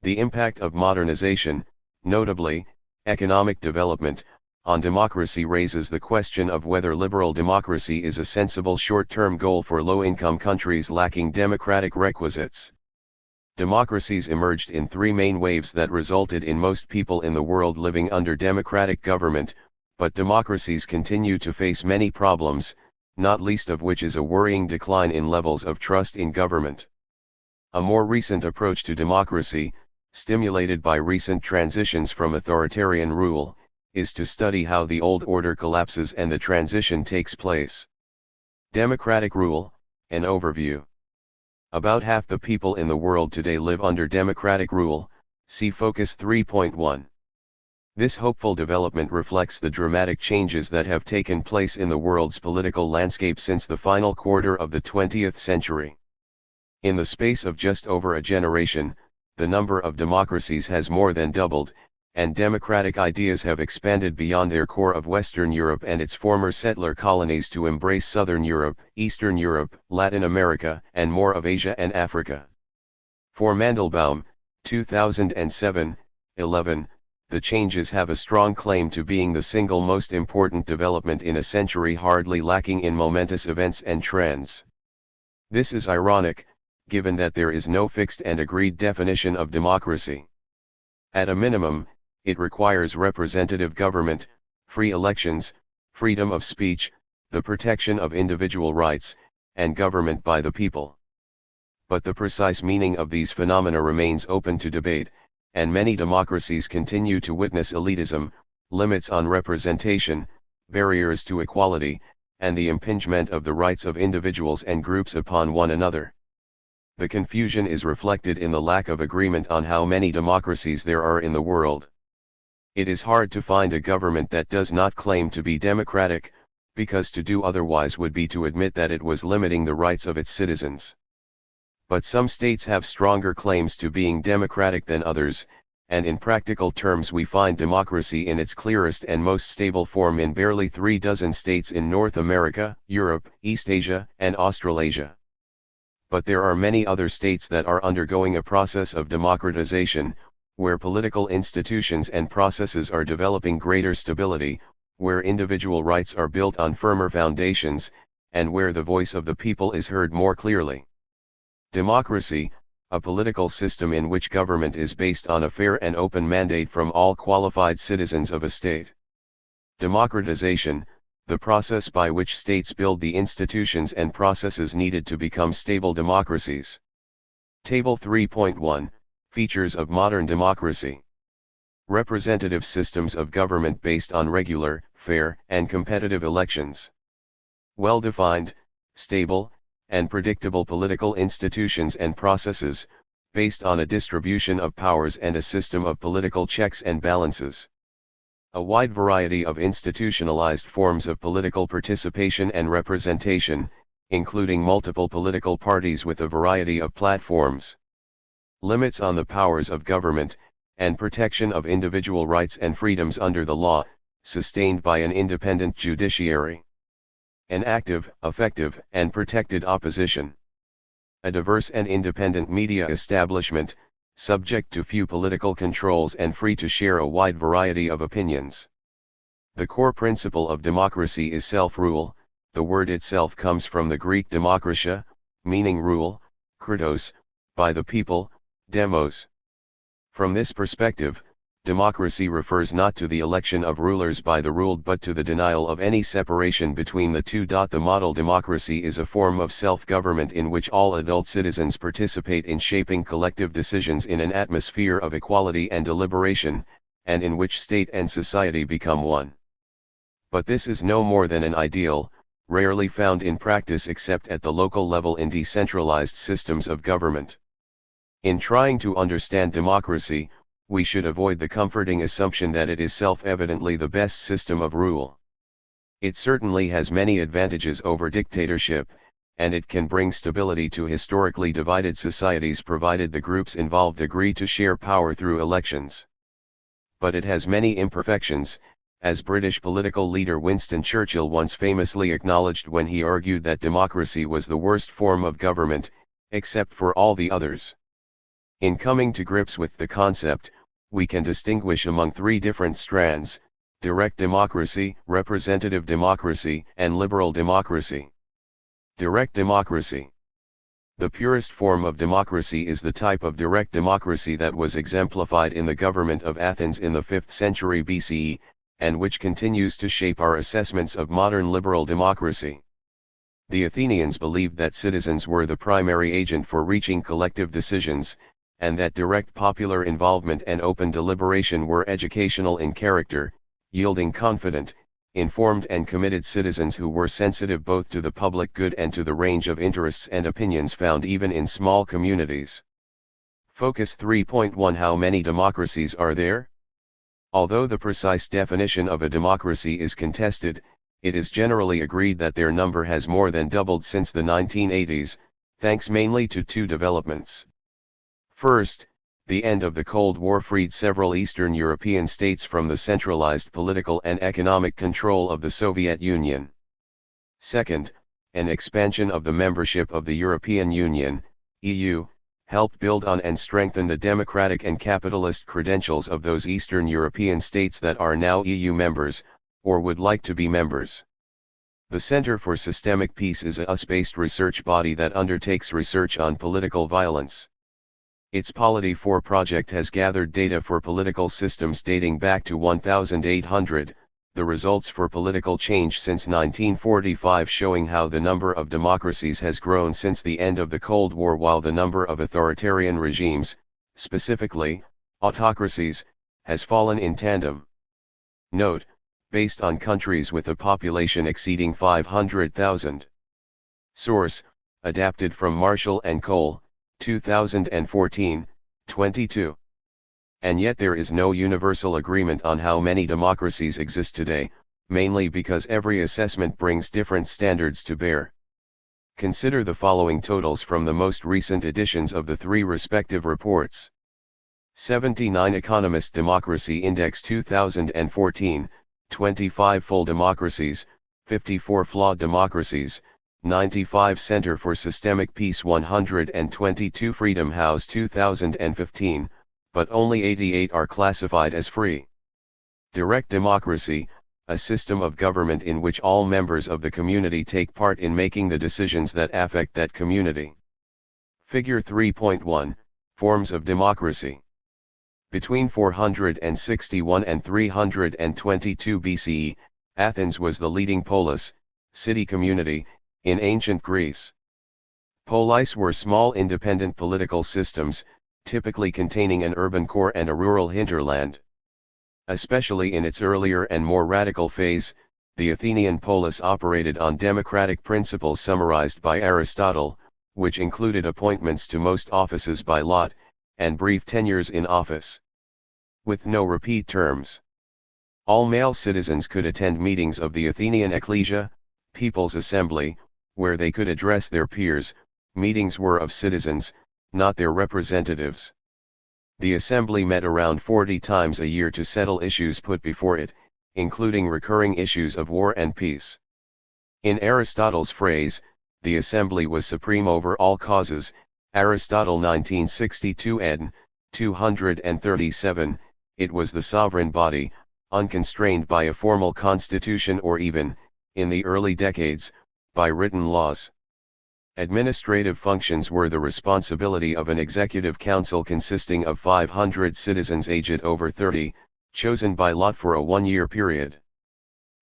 The impact of modernization, notably, economic development, on democracy raises the question of whether liberal democracy is a sensible short-term goal for low-income countries lacking democratic requisites. Democracies emerged in three main waves that resulted in most people in the world living under democratic government, but democracies continue to face many problems, not least of which is a worrying decline in levels of trust in government. A more recent approach to democracy, stimulated by recent transitions from authoritarian rule, is to study how the old order collapses and the transition takes place. Democratic rule, an overview. About half the people in the world today live under democratic rule, see Focus 3.1. This hopeful development reflects the dramatic changes that have taken place in the world's political landscape since the final quarter of the 20th century. In the space of just over a generation, the number of democracies has more than doubled, and democratic ideas have expanded beyond their core of Western Europe and its former settler colonies to embrace Southern Europe, Eastern Europe, Latin America, and more of Asia and Africa. For Mandelbaum, 2007-11, the changes have a strong claim to being the single most important development in a century, hardly lacking in momentous events and trends. This is ironic, given that there is no fixed and agreed definition of democracy. At a minimum, it requires representative government, free elections, freedom of speech, the protection of individual rights, and government by the people. But the precise meaning of these phenomena remains open to debate, and many democracies continue to witness elitism, limits on representation, barriers to equality, and the impingement of the rights of individuals and groups upon one another. The confusion is reflected in the lack of agreement on how many democracies there are in the world. It is hard to find a government that does not claim to be democratic, because to do otherwise would be to admit that it was limiting the rights of its citizens. But some states have stronger claims to being democratic than others, and in practical terms we find democracy in its clearest and most stable form in barely 3 dozen states in North America, Europe, East Asia, and Australasia. But there are many other states that are undergoing a process of democratization, where political institutions and processes are developing greater stability, where individual rights are built on firmer foundations, and where the voice of the people is heard more clearly. Democracy, a political system in which government is based on a fair and open mandate from all qualified citizens of a state. Democratization, the process by which states build the institutions and processes needed to become stable democracies. Table 3.1, Features of Modern Democracy. Representative systems of government based on regular, fair, and competitive elections. Well-defined, stable, and predictable political institutions and processes, based on a distribution of powers and a system of political checks and balances. A wide variety of institutionalized forms of political participation and representation, including multiple political parties with a variety of platforms. Limits on the powers of government, and protection of individual rights and freedoms under the law, sustained by an independent judiciary. An active, effective, and protected opposition. A diverse and independent media establishment, subject to few political controls and free to share a wide variety of opinions. The core principle of democracy is self-rule. The word itself comes from the Greek demokratia, meaning rule, kratos, by the people, demos. From this perspective, democracy refers not to the election of rulers by the ruled but to the denial of any separation between the two. The model democracy is a form of self-government in which all adult citizens participate in shaping collective decisions in an atmosphere of equality and deliberation, and in which state and society become one. But this is no more than an ideal, rarely found in practice except at the local level in decentralized systems of government. In trying to understand democracy, we should avoid the comforting assumption that it is self-evidently the best system of rule. It certainly has many advantages over dictatorship, and it can bring stability to historically divided societies provided the groups involved agree to share power through elections. But it has many imperfections, as British political leader Winston Churchill once famously acknowledged when he argued that democracy was the worst form of government, except for all the others. In coming to grips with the concept, we can distinguish among 3 different strands: direct democracy, representative democracy, and liberal democracy. Direct democracy. The purest form of democracy is the type of direct democracy that was exemplified in the government of Athens in the 5th century BCE, and which continues to shape our assessments of modern liberal democracy. The Athenians believed that citizens were the primary agent for reaching collective decisions, and that direct popular involvement and open deliberation were educational in character, yielding confident, informed and committed citizens who were sensitive both to the public good and to the range of interests and opinions found even in small communities. Focus 3.1 How many democracies are there? Although the precise definition of a democracy is contested, it is generally agreed that their number has more than doubled since the 1980s, thanks mainly to two developments. First, the end of the Cold War freed several Eastern European states from the centralized political and economic control of the Soviet Union. Second, an expansion of the membership of the European Union, EU, helped build on and strengthen the democratic and capitalist credentials of those Eastern European states that are now EU members, or would like to be members. The Center for Systemic Peace is a US-based research body that undertakes research on political violence. Its Polity4 project has gathered data for political systems dating back to 1800, the results for political change since 1945 showing how the number of democracies has grown since the end of the Cold War while the number of authoritarian regimes, specifically, autocracies, has fallen in tandem. Note, based on countries with a population exceeding 500,000. Source, adapted from Marshall and Cole, 2014, 22. And yet there is no universal agreement on how many democracies exist today, mainly because every assessment brings different standards to bear. Consider the following totals from the most recent editions of the three respective reports. 79 Economist Democracy Index 2014, 25 Full Democracies, 54 Flawed Democracies, 95 Center for Systemic Peace 122 Freedom House 2015, but only 88 are classified as free. Direct democracy, a system of government in which all members of the community take part in making the decisions that affect that community. Figure 3.1, Forms of Democracy. Between 461 and 322 BCE, Athens was the leading polis, city community, in ancient Greece. Polis were small independent political systems, typically containing an urban core and a rural hinterland. Especially in its earlier and more radical phase, the Athenian polis operated on democratic principles summarized by Aristotle, which included appointments to most offices by lot, and brief tenures in office. With no repeat terms. All male citizens could attend meetings of the Athenian ecclesia, People's Assembly, where they could address their peers. Meetings were of citizens, not their representatives. The assembly met around 40 times a year to settle issues put before it, including recurring issues of war and peace. In Aristotle's phrase, the assembly was supreme over all causes, Aristotle 1962 ed. 237, it was the sovereign body, unconstrained by a formal constitution or even, in the early decades, by written laws. Administrative functions were the responsibility of an executive council consisting of 500 citizens aged over 30, chosen by lot for a one-year period.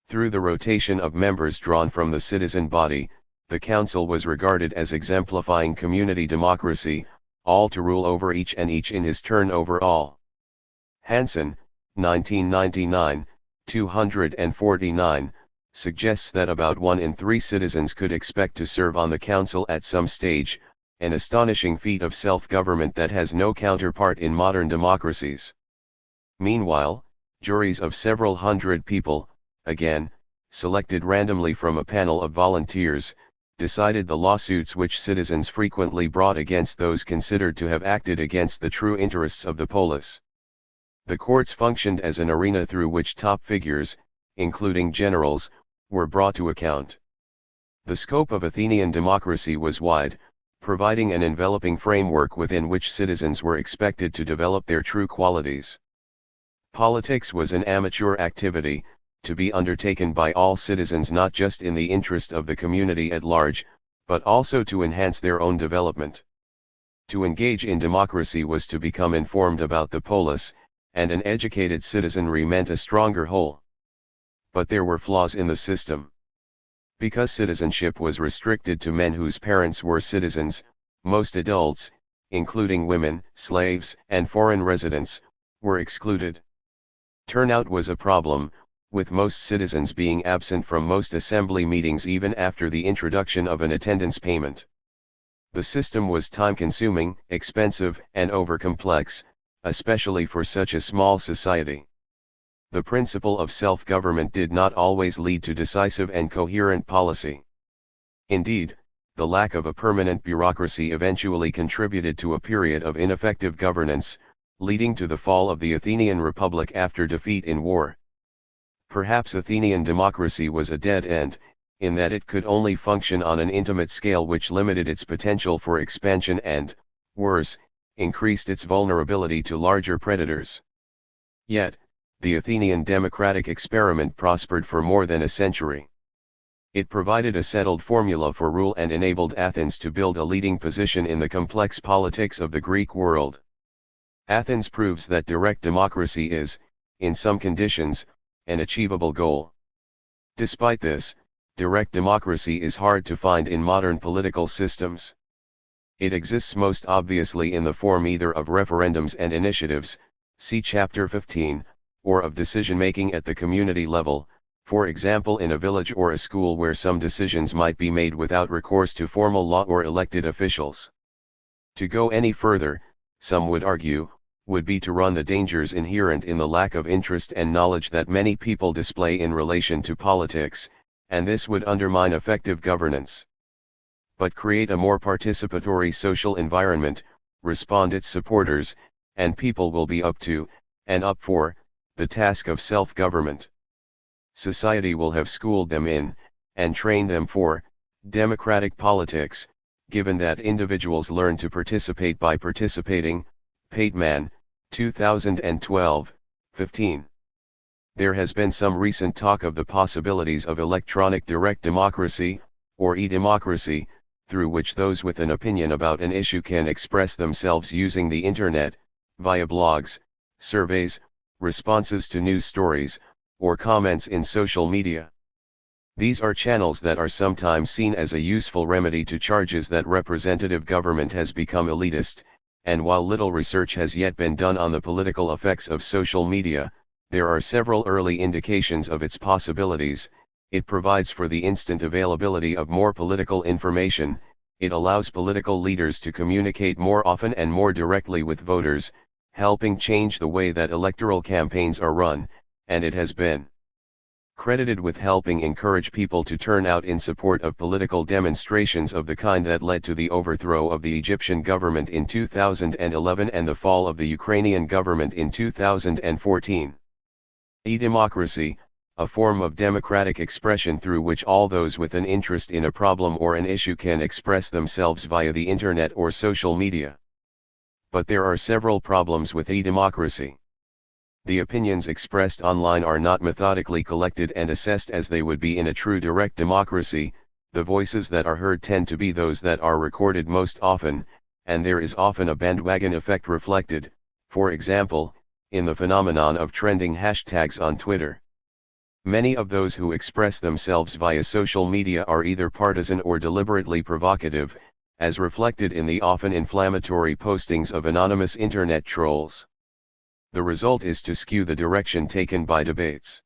Through the rotation of members drawn from the citizen body, the council was regarded as exemplifying community democracy, all to rule over each and each in his turn over all. Hansen, 1999, 249, suggests that about 1 in 3 citizens could expect to serve on the council at some stage, an astonishing feat of self-government that has no counterpart in modern democracies. Meanwhile, juries of several hundred people, again, selected randomly from a panel of volunteers, decided the lawsuits which citizens frequently brought against those considered to have acted against the true interests of the polis. The courts functioned as an arena through which top figures, including generals, were brought to account. The scope of Athenian democracy was wide, providing an enveloping framework within which citizens were expected to develop their true qualities. Politics was an amateur activity, to be undertaken by all citizens not just in the interest of the community at large, but also to enhance their own development. To engage in democracy was to become informed about the polis, and an educated citizenry meant a stronger whole. But there were flaws in the system. Because citizenship was restricted to men whose parents were citizens, most adults, including women, slaves, and foreign residents, were excluded. Turnout was a problem, with most citizens being absent from most assembly meetings even after the introduction of an attendance payment. The system was time-consuming, expensive, and over-complex, especially for such a small society. The principle of self-government did not always lead to decisive and coherent policy. Indeed, the lack of a permanent bureaucracy eventually contributed to a period of ineffective governance, leading to the fall of the Athenian Republic after defeat in war. Perhaps Athenian democracy was a dead end, in that it could only function on an intimate scale which limited its potential for expansion and, worse, increased its vulnerability to larger predators. Yet, the Athenian democratic experiment prospered for more than a century. It provided a settled formula for rule and enabled Athens to build a leading position in the complex politics of the Greek world. Athens proves that direct democracy is, in some conditions, an achievable goal. Despite this, direct democracy is hard to find in modern political systems. It exists most obviously in the form either of referendums and initiatives, see Chapter 15, or of decision-making at the community level, for example in a village or a school where some decisions might be made without recourse to formal law or elected officials. To go any further, some would argue, would be to run the dangers inherent in the lack of interest and knowledge that many people display in relation to politics, and this would undermine effective governance. But create a more participatory social environment, respond its supporters, and people will be up to, and up for, the task of self-government. Society will have schooled them in, and trained them for, democratic politics, given that individuals learn to participate by participating. Pateman, 2012, 15. There has been some recent talk of the possibilities of electronic direct democracy, or e-democracy, through which those with an opinion about an issue can express themselves using the internet, via blogs, surveys, responses to news stories, or comments in social media. These are channels that are sometimes seen as a useful remedy to charges that representative government has become elitist, and while little research has yet been done on the political effects of social media, there are several early indications of its possibilities. It provides for the instant availability of more political information, it allows political leaders to communicate more often and more directly with voters, helping change the way that electoral campaigns are run, and it has been credited with helping encourage people to turn out in support of political demonstrations of the kind that led to the overthrow of the Egyptian government in 2011 and the fall of the Ukrainian government in 2014. E-democracy, a form of democratic expression through which all those with an interest in a problem or an issue can express themselves via the internet or social media. But there are several problems with e-democracy. The opinions expressed online are not methodically collected and assessed as they would be in a true direct democracy. The voices that are heard tend to be those that are recorded most often, and there is often a bandwagon effect reflected, for example, in the phenomenon of trending hashtags on Twitter. Many of those who express themselves via social media are either partisan or deliberately provocative, as reflected in the often inflammatory postings of anonymous internet trolls. The result is to skew the direction taken by debates.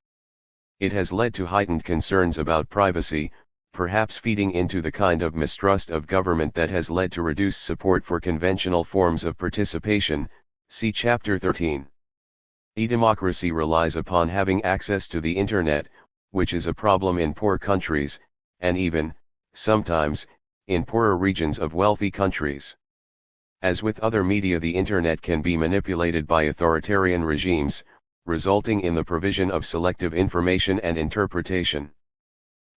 It has led to heightened concerns about privacy, perhaps feeding into the kind of mistrust of government that has led to reduced support for conventional forms of participation, see Chapter 13. E-democracy relies upon having access to the internet, which is a problem in poor countries, and even, sometimes, in poorer regions of wealthy countries. As with other media, the internet can be manipulated by authoritarian regimes, resulting in the provision of selective information and interpretation.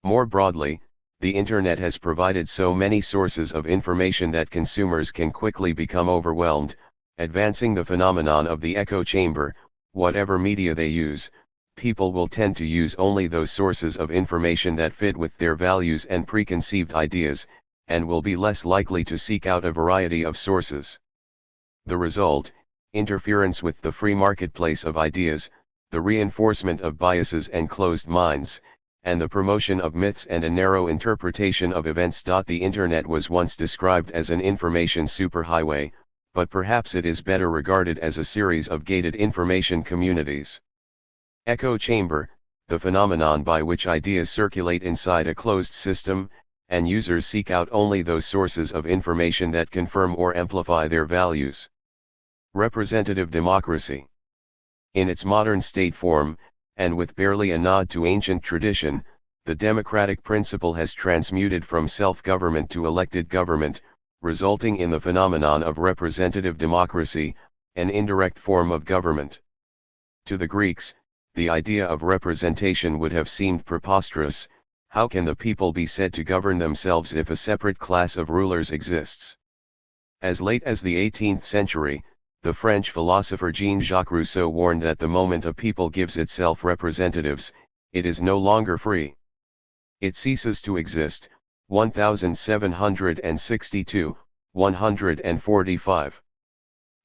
More broadly, the internet has provided so many sources of information that consumers can quickly become overwhelmed, advancing the phenomenon of the echo chamber. Whatever media they use, people will tend to use only those sources of information that fit with their values and preconceived ideas, and will be less likely to seek out a variety of sources. The result, interference with the free marketplace of ideas, the reinforcement of biases and closed minds, and the promotion of myths and a narrow interpretation of events. The internet was once described as an information superhighway, but perhaps it is better regarded as a series of gated information communities. Echo chamber, the phenomenon by which ideas circulate inside a closed system, and users seek out only those sources of information that confirm or amplify their values. Representative democracy. In its modern state form, and with barely a nod to ancient tradition, the democratic principle has transmuted from self-government to elected government, resulting in the phenomenon of representative democracy, an indirect form of government. To the Greeks, the idea of representation would have seemed preposterous. How can the people be said to govern themselves if a separate class of rulers exists? As late as the 18th century, the French philosopher Jean-Jacques Rousseau warned that the moment a people gives itself representatives, it is no longer free. It ceases to exist. 1762, 145.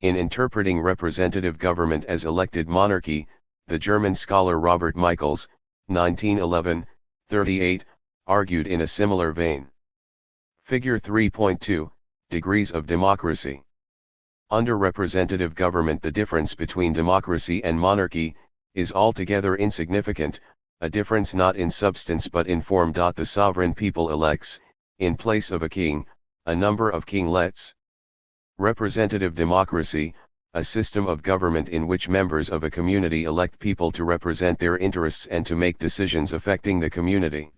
In interpreting representative government as elected monarchy, the German scholar Robert Michels, 1911, 38, argued in a similar vein. Figure 3.2, Degrees of Democracy. Under representative government, the difference between democracy and monarchy is altogether insignificant, a difference not in substance but in form. The sovereign people elects, in place of a king, a number of kinglets. Representative democracy, a system of government in which members of a community elect people to represent their interests and to make decisions affecting the community.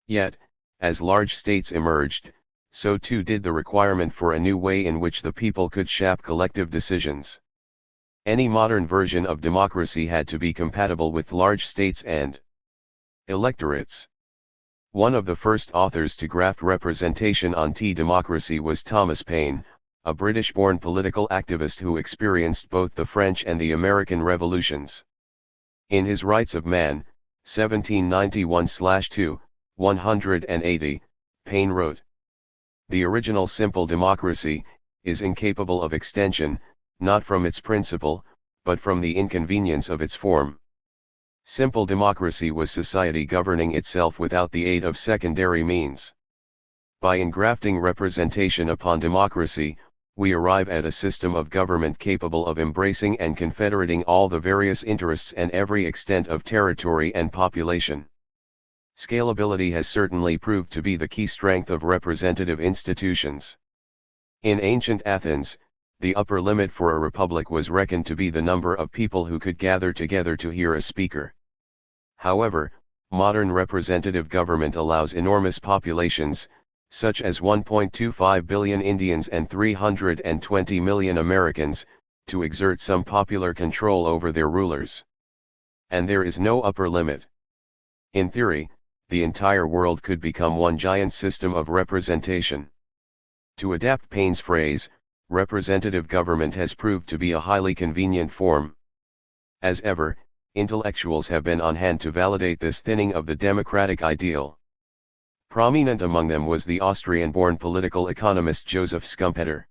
Yet, as large states emerged, so too did the requirement for a new way in which the people could shape collective decisions. Any modern version of democracy had to be compatible with large states and electorates. One of the first authors to graft representation onto democracy was Thomas Paine, a British-born political activist who experienced both the French and the American revolutions. In his Rights of Man, 1791/2, 180, Paine wrote, "The original simple democracy is incapable of extension, not from its principle, but from the inconvenience of its form. Simple democracy was society governing itself without the aid of secondary means. By engrafting representation upon democracy, we arrive at a system of government capable of embracing and confederating all the various interests and every extent of territory and population." Scalability has certainly proved to be the key strength of representative institutions. In ancient Athens, the upper limit for a republic was reckoned to be the number of people who could gather together to hear a speaker. However, modern representative government allows enormous populations, such as 1.25 billion Indians and 320 million Americans, to exert some popular control over their rulers. And there is no upper limit. In theory, the entire world could become one giant system of representation. To adapt Paine's phrase, representative government has proved to be a highly convenient form. As ever, intellectuals have been on hand to validate this thinning of the democratic ideal. Prominent among them was the Austrian-born political economist Joseph Schumpeter.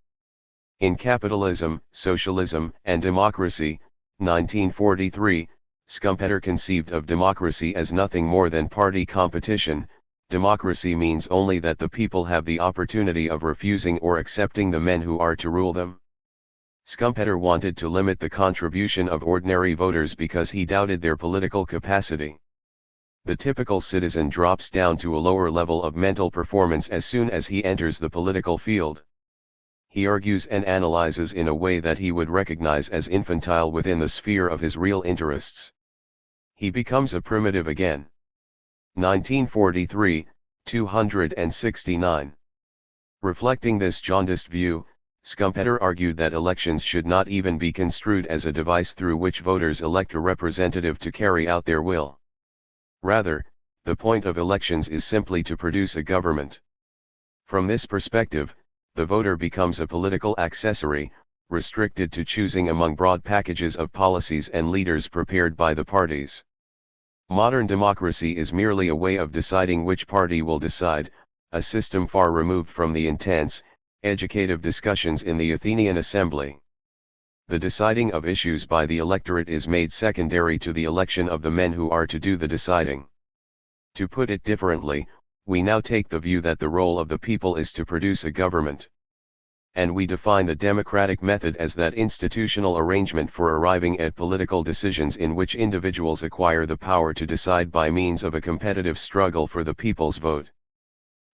In Capitalism, Socialism, and Democracy, 1943, Schumpeter conceived of democracy as nothing more than party competition. Democracy means only that the people have the opportunity of refusing or accepting the men who are to rule them. Schumpeter wanted to limit the contribution of ordinary voters because he doubted their political capacity. The typical citizen drops down to a lower level of mental performance as soon as he enters the political field. He argues and analyzes in a way that he would recognize as infantile within the sphere of his real interests. He becomes a primitive again. 1943, 269. Reflecting this jaundiced view, Schumpeter argued that elections should not even be construed as a device through which voters elect a representative to carry out their will. Rather, the point of elections is simply to produce a government. From this perspective, the voter becomes a political accessory, restricted to choosing among broad packages of policies and leaders prepared by the parties. Modern democracy is merely a way of deciding which party will decide, a system far removed from the intense, educative discussions in the Athenian assembly. The deciding of issues by the electorate is made secondary to the election of the men who are to do the deciding. To put it differently, we now take the view that the role of the people is to produce a government. And we define the democratic method as that institutional arrangement for arriving at political decisions in which individuals acquire the power to decide by means of a competitive struggle for the people's vote.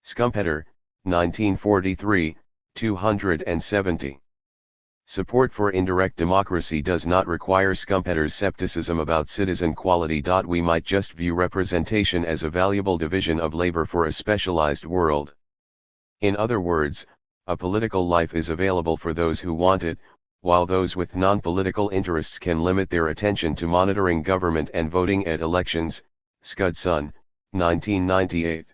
Schumpeter, 1943, 270. Support for indirect democracy does not require Schumpeter's skepticism about citizen quality. We might just view representation as a valuable division of labor for a specialized world. In other words, a political life is available for those who want it, while those with non-political interests can limit their attention to monitoring government and voting at elections. Scudson, 1998.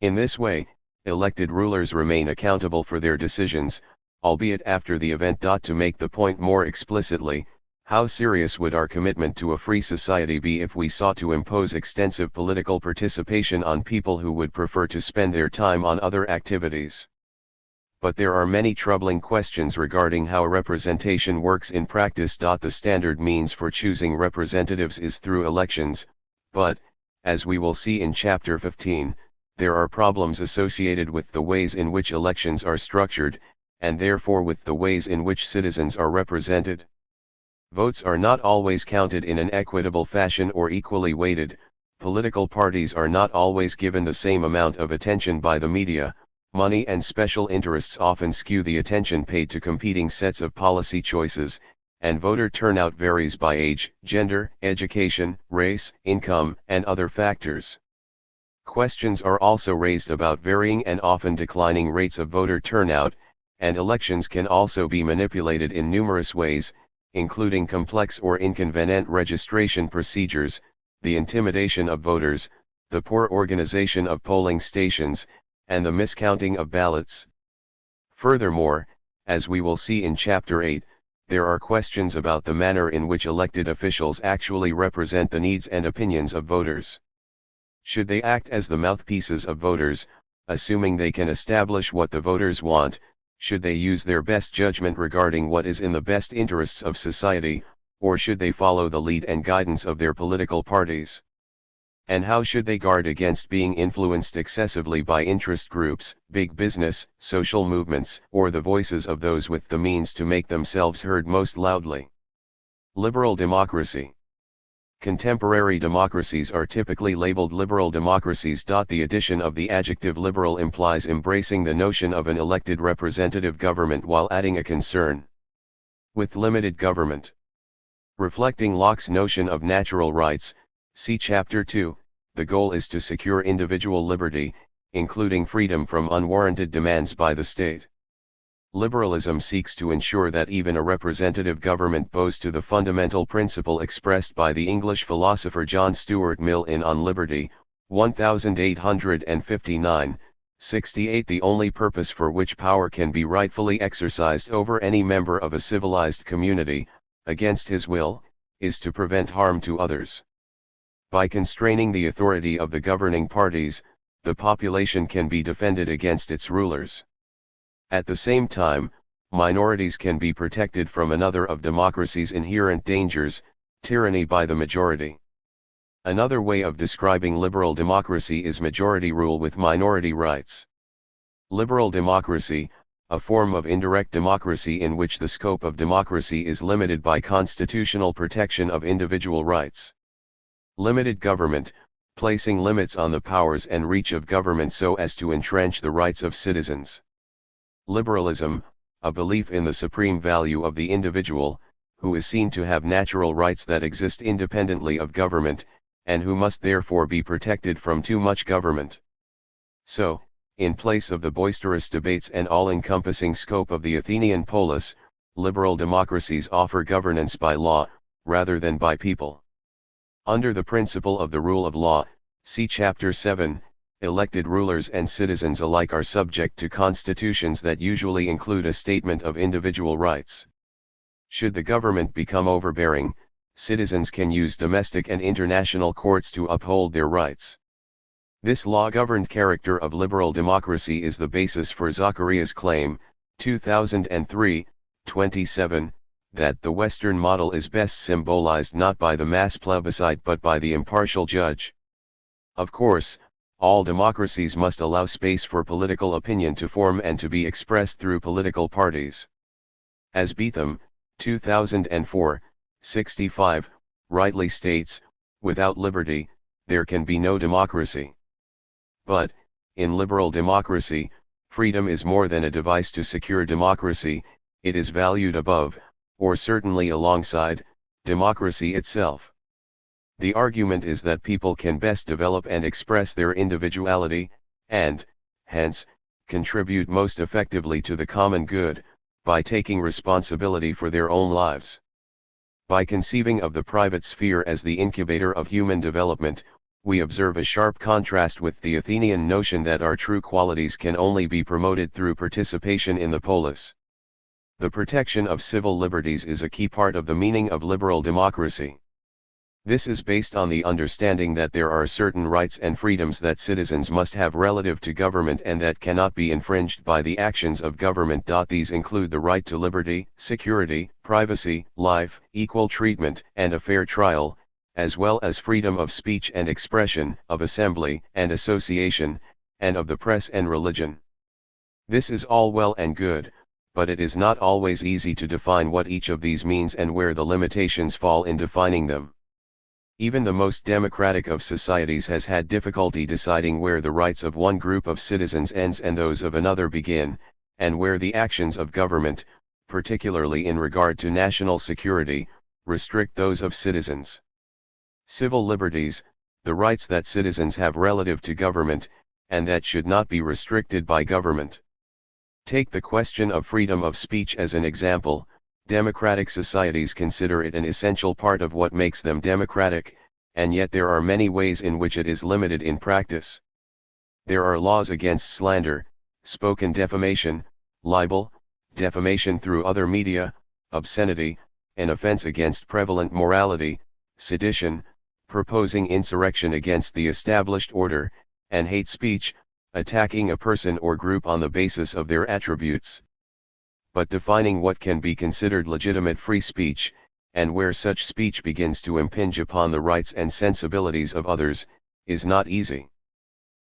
In this way, elected rulers remain accountable for their decisions, albeit after the event. To make the point more explicitly, how serious would our commitment to a free society be if we sought to impose extensive political participation on people who would prefer to spend their time on other activities? But there are many troubling questions regarding how representation works in practice. The standard means for choosing representatives is through elections, but, as we will see in Chapter 15, there are problems associated with the ways in which elections are structured, and therefore with the ways in which citizens are represented. Votes are not always counted in an equitable fashion or equally weighted, political parties are not always given the same amount of attention by the media. Money and special interests often skew the attention paid to competing sets of policy choices, and voter turnout varies by age, gender, education, race, income, and other factors. Questions are also raised about varying and often declining rates of voter turnout, and elections can also be manipulated in numerous ways, including complex or inconvenient registration procedures, the intimidation of voters, the poor organization of polling stations, and the miscounting of ballots. Furthermore, as we will see in Chapter 8, there are questions about the manner in which elected officials actually represent the needs and opinions of voters. Should they act as the mouthpieces of voters, assuming they can establish what the voters want? Should they use their best judgment regarding what is in the best interests of society, or should they follow the lead and guidance of their political parties? And how should they guard against being influenced excessively by interest groups, big business, social movements, or the voices of those with the means to make themselves heard most loudly? Liberal democracy. Contemporary democracies are typically labeled liberal democracies. The addition of the adjective liberal implies embracing the notion of an elected representative government while adding a concern with limited government. Reflecting Locke's notion of natural rights, see Chapter 2, the goal is to secure individual liberty, including freedom from unwarranted demands by the state. Liberalism seeks to ensure that even a representative government bows to the fundamental principle expressed by the English philosopher John Stuart Mill in On Liberty, 1859, 68. The only purpose for which power can be rightfully exercised over any member of a civilized community, against his will, is to prevent harm to others. By constraining the authority of the governing parties, the population can be defended against its rulers. At the same time, minorities can be protected from another of democracy's inherent dangers, tyranny by the majority. Another way of describing liberal democracy is majority rule with minority rights. Liberal democracy, a form of indirect democracy in which the scope of democracy is limited by constitutional protection of individual rights. Limited government, placing limits on the powers and reach of government so as to entrench the rights of citizens. Liberalism, a belief in the supreme value of the individual, who is seen to have natural rights that exist independently of government, and who must therefore be protected from too much government. So, in place of the boisterous debates and all-encompassing scope of the Athenian polis, liberal democracies offer governance by law, rather than by people. Under the principle of the rule of law, see Chapter 7, elected rulers and citizens alike are subject to constitutions that usually include a statement of individual rights. Should the government become overbearing, citizens can use domestic and international courts to uphold their rights. This law-governed character of liberal democracy is the basis for Zacharias' claim, 2003, 27, that the Western model is best symbolized not by the mass plebiscite but by the impartial judge. Of course, all democracies must allow space for political opinion to form and to be expressed through political parties. As Beetham, 2004, 65, rightly states, without liberty, there can be no democracy. But, in liberal democracy, freedom is more than a device to secure democracy, it is valued above, or certainly alongside, democracy itself. The argument is that people can best develop and express their individuality, and, hence, contribute most effectively to the common good, by taking responsibility for their own lives. By conceiving of the private sphere as the incubator of human development, we observe a sharp contrast with the Athenian notion that our true qualities can only be promoted through participation in the polis. The protection of civil liberties is a key part of the meaning of liberal democracy. This is based on the understanding that there are certain rights and freedoms that citizens must have relative to government and that cannot be infringed by the actions of government. These include the right to liberty, security, privacy, life, equal treatment, and a fair trial, as well as freedom of speech and expression, of assembly and association, and of the press and religion. This is all well and good, but it is not always easy to define what each of these means and where the limitations fall in defining them. Even the most democratic of societies has had difficulty deciding where the rights of one group of citizens ends and those of another begin, and where the actions of government, particularly in regard to national security, restrict those of citizens. Civil liberties, the rights that citizens have relative to government, and that should not be restricted by government. Take the question of freedom of speech as an example. Democratic societies consider it an essential part of what makes them democratic, and yet there are many ways in which it is limited in practice. There are laws against slander, spoken defamation, libel, defamation through other media, obscenity, an offense against prevalent morality, sedition, proposing insurrection against the established order, and hate speech, attacking a person or group on the basis of their attributes. But defining what can be considered legitimate free speech, and where such speech begins to impinge upon the rights and sensibilities of others, is not easy.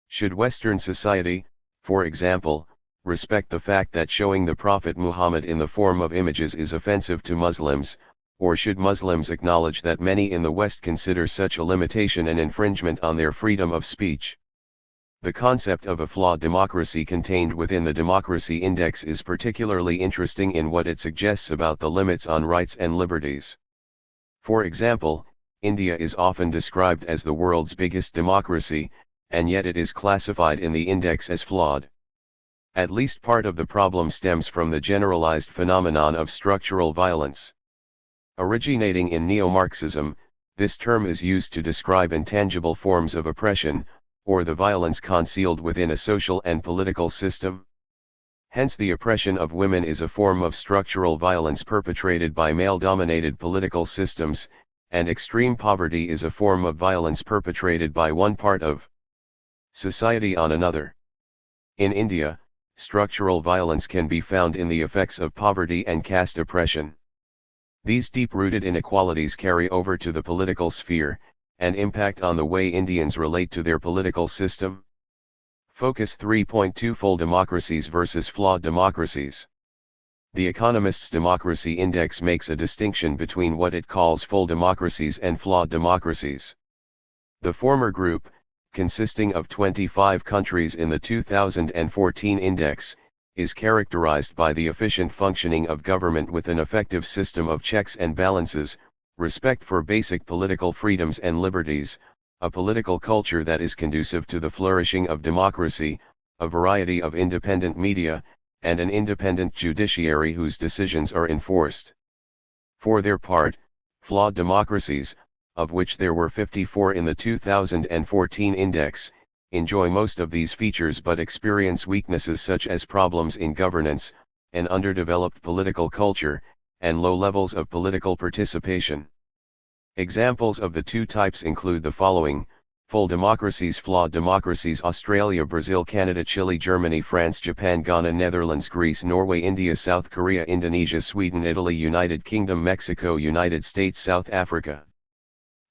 Should Western society, for example, respect the fact that showing the Prophet Muhammad in the form of images is offensive to Muslims, or should Muslims acknowledge that many in the West consider such a limitation an infringement on their freedom of speech? The concept of a flawed democracy contained within the Democracy Index is particularly interesting in what it suggests about the limits on rights and liberties. For example, India is often described as the world's biggest democracy, and yet it is classified in the index as flawed. At least part of the problem stems from the generalized phenomenon of structural violence. Originating in neo-Marxism, this term is used to describe intangible forms of oppression, or the violence concealed within a social and political system. Hence the oppression of women is a form of structural violence perpetrated by male-dominated political systems, and extreme poverty is a form of violence perpetrated by one part of society on another. In India, structural violence can be found in the effects of poverty and caste oppression. These deep-rooted inequalities carry over to the political sphere, and impact on the way Indians relate to their political system. Focus 3.2 Full democracies versus flawed democracies. The Economist's Democracy Index makes a distinction between what it calls full democracies and flawed democracies. The former group, consisting of 25 countries in the 2014 index, is characterized by the efficient functioning of government with an effective system of checks and balances, respect for basic political freedoms and liberties, a political culture that is conducive to the flourishing of democracy, a variety of independent media, and an independent judiciary whose decisions are enforced. For their part, flawed democracies, of which there were 54 in the 2014 index, enjoy most of these features but experience weaknesses such as problems in governance, an underdeveloped political culture, and low levels of political participation. Examples of the two types include the following: full democracies, flawed democracies: Australia, Brazil, Canada, Chile, Germany, France, Japan, Ghana, Netherlands, Greece, Norway, India, South Korea, Indonesia, Sweden, Italy, United Kingdom, Mexico, United States, South Africa.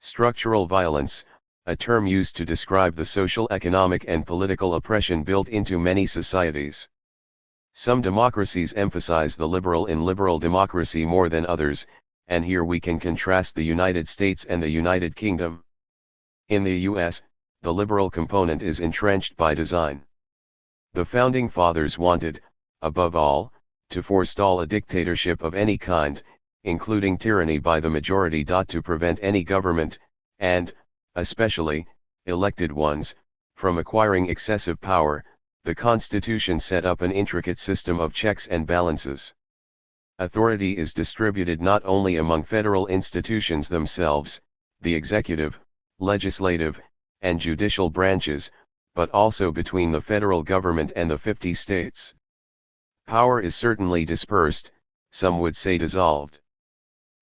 Structural violence, a term used to describe the social, economic and political oppression built into many societies. Some democracies emphasize the liberal in liberal democracy more than others, and here we can contrast the United States and the United Kingdom. In the US, the liberal component is entrenched by design. The Founding Fathers wanted, above all, to forestall a dictatorship of any kind, including tyranny by the majority. To prevent any government, and, especially, elected ones, from acquiring excessive power, the Constitution set up an intricate system of checks and balances. Authority is distributed not only among federal institutions themselves, the executive, legislative, and judicial branches, but also between the federal government and the 50 states. Power is certainly dispersed, some would say dissolved.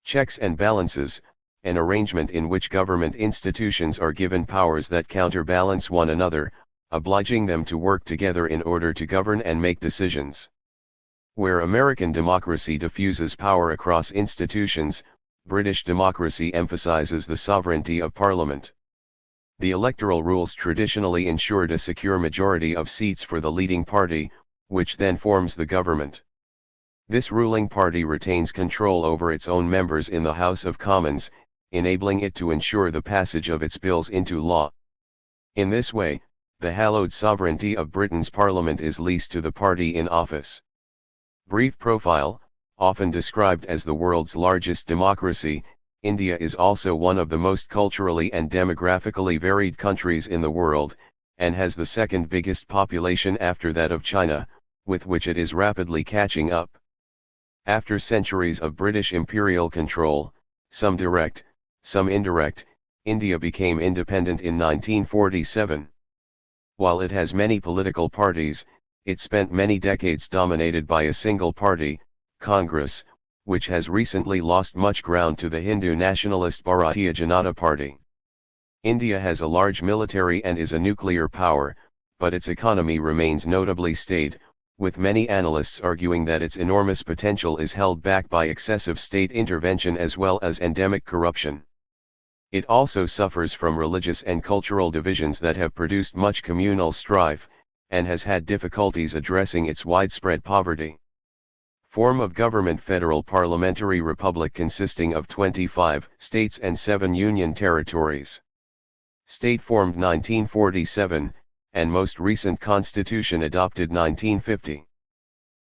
Checks and balances, an arrangement in which government institutions are given powers that counterbalance one another, obliging them to work together in order to govern and make decisions. Where American democracy diffuses power across institutions, British democracy emphasizes the sovereignty of Parliament. The electoral rules traditionally ensured a secure majority of seats for the leading party, which then forms the government. This ruling party retains control over its own members in the House of Commons, enabling it to ensure the passage of its bills into law. In this way, the hallowed sovereignty of Britain's Parliament is leased to the party in office. Brief profile: often described as the world's largest democracy, India is also one of the most culturally and demographically varied countries in the world, and has the second biggest population after that of China, with which it is rapidly catching up. After centuries of British imperial control, some direct, some indirect, India became independent in 1947. While it has many political parties, it spent many decades dominated by a single party, Congress, which has recently lost much ground to the Hindu nationalist Bharatiya Janata Party. India has a large military and is a nuclear power, but its economy remains notably staid, with many analysts arguing that its enormous potential is held back by excessive state intervention as well as endemic corruption. It also suffers from religious and cultural divisions that have produced much communal strife, and has had difficulties addressing its widespread poverty. Form of government: federal parliamentary republic consisting of 25 states and 7 union territories. State formed 1947, and most recent constitution adopted 1950.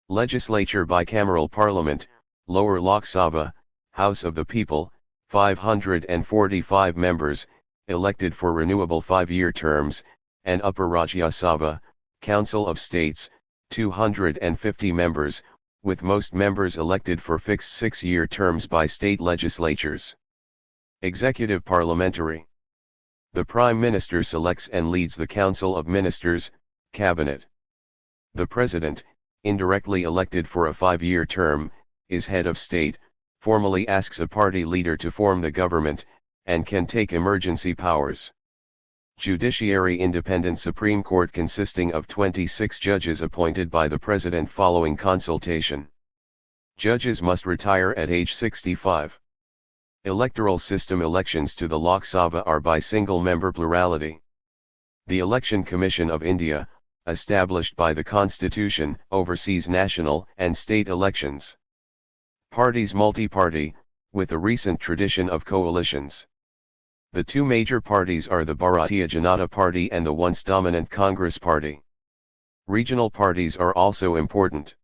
Legislature: bicameral parliament, Lower Lok Sabha, House of the People, 545 members, elected for renewable 5-year terms, and Upper Rajya Sabha, Council of States, 250 members, with most members elected for fixed 6-year terms by state legislatures. Executive parliamentary. The Prime Minister selects and leads the Council of Ministers, Cabinet. The President, indirectly elected for a 5-year term, is head of state, formally asks a party leader to form the government, and can take emergency powers. Judiciary: independent Supreme Court consisting of 26 judges appointed by the President following consultation. Judges must retire at age 65. Electoral system: elections to the Lok Sabha are by single-member plurality. The Election Commission of India, established by the Constitution, oversees national and state elections. Parties: multi-party, with a recent tradition of coalitions. The two major parties are the Bharatiya Janata Party and the once dominant Congress Party. Regional parties are also important.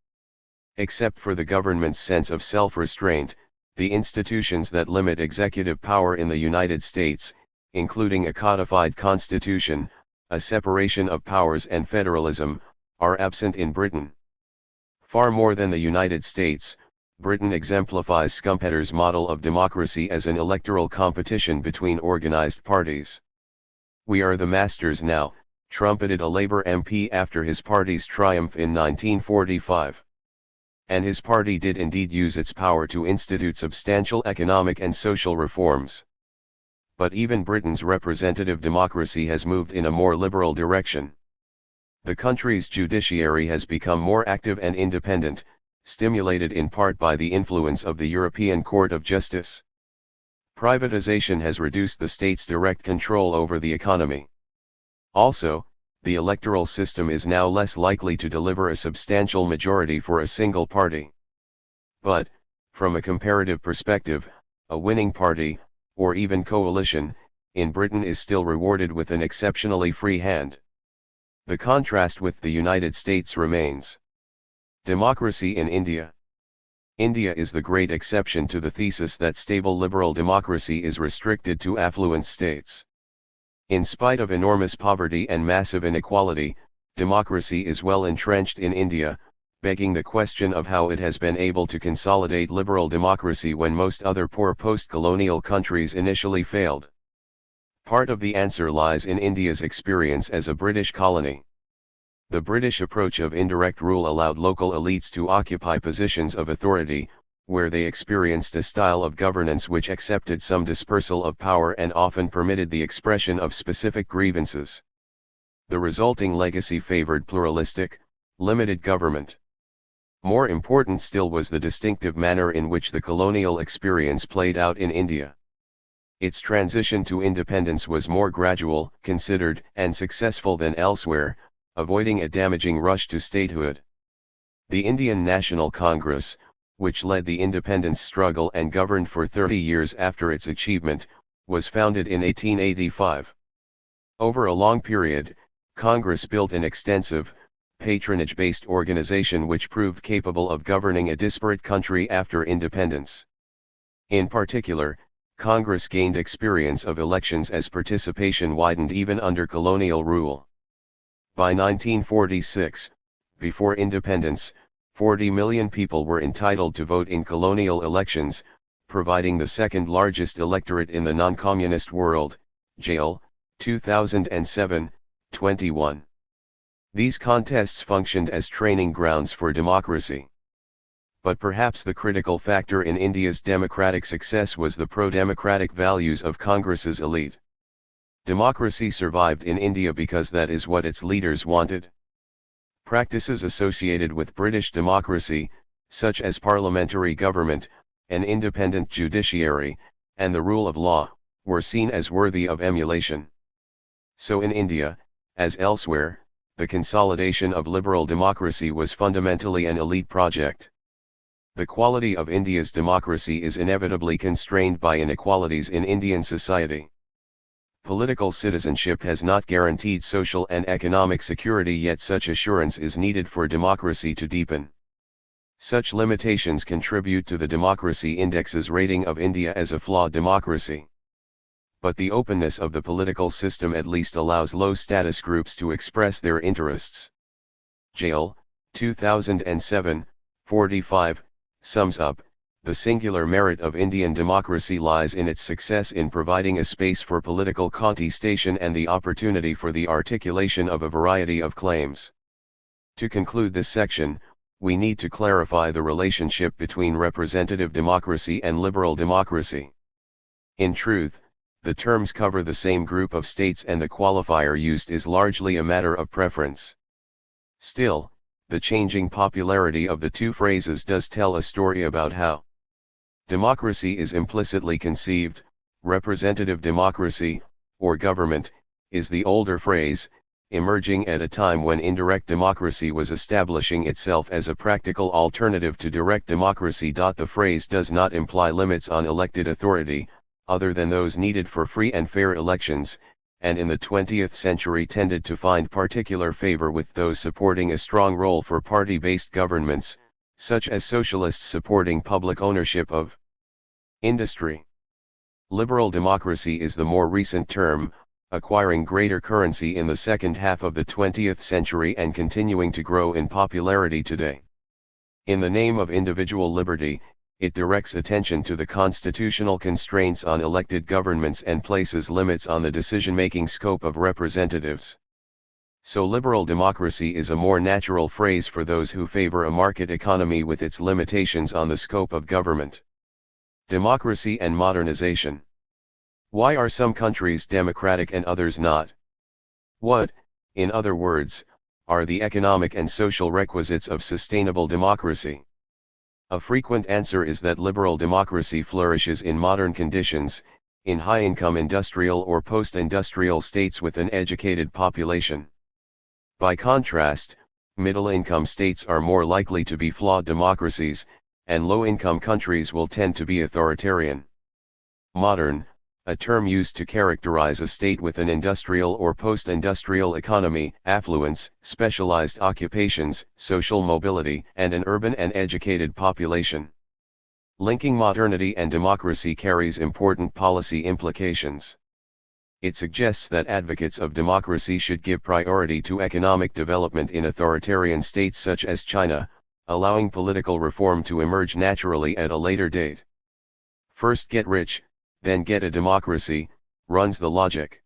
Except for the government's sense of self-restraint, the institutions that limit executive power in the United States, including a codified constitution, a separation of powers and federalism, are absent in Britain. Far more than the United States, Britain exemplifies Schumpeter's model of democracy as an electoral competition between organized parties. "We are the masters now," trumpeted a Labour MP after his party's triumph in 1945. And his party did indeed use its power to institute substantial economic and social reforms. But even Britain's representative democracy has moved in a more liberal direction. The country's judiciary has become more active and independent, stimulated in part by the influence of the European Court of Justice. Privatization has reduced the state's direct control over the economy. Also, the electoral system is now less likely to deliver a substantial majority for a single party. But, from a comparative perspective, a winning party, or even coalition, in Britain is still rewarded with an exceptionally free hand. The contrast with the United States remains. Democracy in India. India is the great exception to the thesis that stable liberal democracy is restricted to affluent states. In spite of enormous poverty and massive inequality, democracy is well entrenched in India, begging the question of how it has been able to consolidate liberal democracy when most other poor post-colonial countries initially failed. Part of the answer lies in India's experience as a British colony. The British approach of indirect rule allowed local elites to occupy positions of authority, where they experienced a style of governance which accepted some dispersal of power and often permitted the expression of specific grievances. The resulting legacy favored pluralistic, limited government. More important still was the distinctive manner in which the colonial experience played out in India. Its transition to independence was more gradual, considered, and successful than elsewhere, avoiding a damaging rush to statehood. The Indian National Congress, which led the independence struggle and governed for 30 years after its achievement, was founded in 1885. Over a long period, Congress built an extensive, patronage-based organization which proved capable of governing a disparate country after independence. In particular, Congress gained experience of elections as participation widened even under colonial rule. By 1946, before independence, 40 million people were entitled to vote in colonial elections, providing the second largest electorate in the non-communist world. Jail, 2007, 21. These contests functioned as training grounds for democracy. But perhaps the critical factor in India's democratic success was the pro-democratic values of Congress's elite. Democracy survived in India because that is what its leaders wanted. Practices associated with British democracy, such as parliamentary government, an independent judiciary, and the rule of law, were seen as worthy of emulation. So in India, as elsewhere, the consolidation of liberal democracy was fundamentally an elite project. The quality of India's democracy is inevitably constrained by inequalities in Indian society. Political citizenship has not guaranteed social and economic security, yet such assurance is needed for democracy to deepen. Such limitations contribute to the Democracy Index's rating of India as a flawed democracy. But the openness of the political system at least allows low-status groups to express their interests. Jail, 2007, 45, sums up, the singular merit of Indian democracy lies in its success in providing a space for political contestation and the opportunity for the articulation of a variety of claims. To conclude this section, we need to clarify the relationship between representative democracy and liberal democracy. In truth, the terms cover the same group of states and the qualifier used is largely a matter of preference. Still, the changing popularity of the two phrases does tell a story about how democracy is implicitly conceived. Representative democracy, or government, is the older phrase, emerging at a time when indirect democracy was establishing itself as a practical alternative to direct democracy. The phrase does not imply limits on elected authority, other than those needed for free and fair elections, and in the 20th century tended to find particular favor with those supporting a strong role for party-based governments, such as socialists supporting public ownership of industry. Liberal democracy is the more recent term, acquiring greater currency in the second half of the 20th century and continuing to grow in popularity today. In the name of individual liberty, it directs attention to the constitutional constraints on elected governments and places limits on the decision-making scope of representatives. So liberal democracy is a more natural phrase for those who favor a market economy with its limitations on the scope of government. Democracy and modernization. Why are some countries democratic and others not? What, in other words, are the economic and social requisites of sustainable democracy? A frequent answer is that liberal democracy flourishes in modern conditions, in high-income industrial or post-industrial states with an educated population. By contrast, middle-income states are more likely to be flawed democracies, and low-income countries will tend to be authoritarian. Modern, a term used to characterize a state with an industrial or post-industrial economy, affluence, specialized occupations, social mobility, and an urban and educated population. Linking modernity and democracy carries important policy implications. It suggests that advocates of democracy should give priority to economic development in authoritarian states such as China, allowing political reform to emerge naturally at a later date. First get rich, then get a democracy, runs the logic.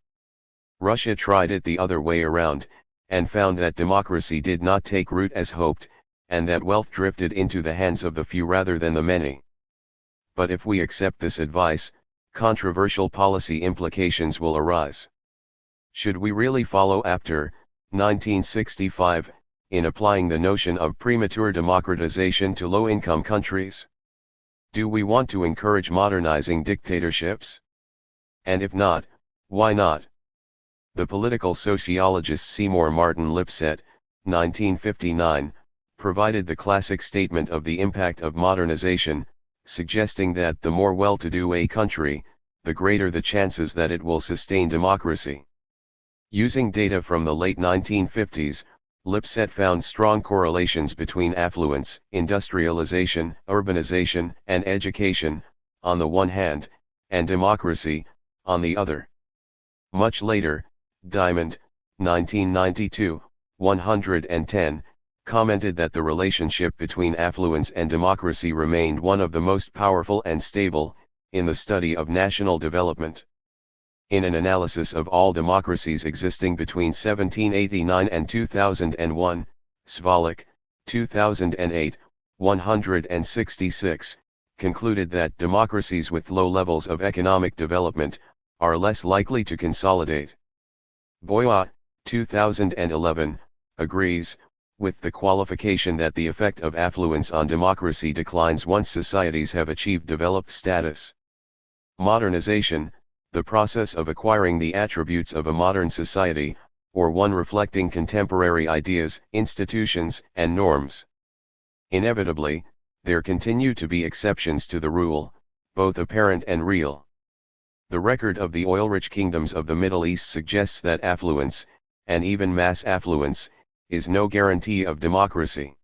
Russia tried it the other way around, and found that democracy did not take root as hoped, and that wealth drifted into the hands of the few rather than the many. But if we accept this advice, controversial policy implications will arise. Should we really follow after 1965, in applying the notion of premature democratization to low-income countries? Do we want to encourage modernizing dictatorships? And if not, why not? The political sociologist Seymour Martin Lipset, 1959, provided the classic statement of the impact of modernization, suggesting that the more well-to-do a country, the greater the chances that it will sustain democracy. Using data from the late 1950s, Lipset found strong correlations between affluence, industrialization, urbanization, and education, on the one hand, and democracy, on the other. Much later, Diamond, 1992, 110, commented that the relationship between affluence and democracy remained one of the most powerful and stable, in the study of national development. In an analysis of all democracies existing between 1789 and 2001, Svalek, 2008, 166, concluded that democracies with low levels of economic development are less likely to consolidate. Boya, 2011, agrees, with the qualification that the effect of affluence on democracy declines once societies have achieved developed status. Modernization, the process of acquiring the attributes of a modern society, or one reflecting contemporary ideas, institutions, and norms. Inevitably, there continue to be exceptions to the rule, both apparent and real. The record of the oil-rich kingdoms of the Middle East suggests that affluence, and even mass affluence, is no guarantee of democracy.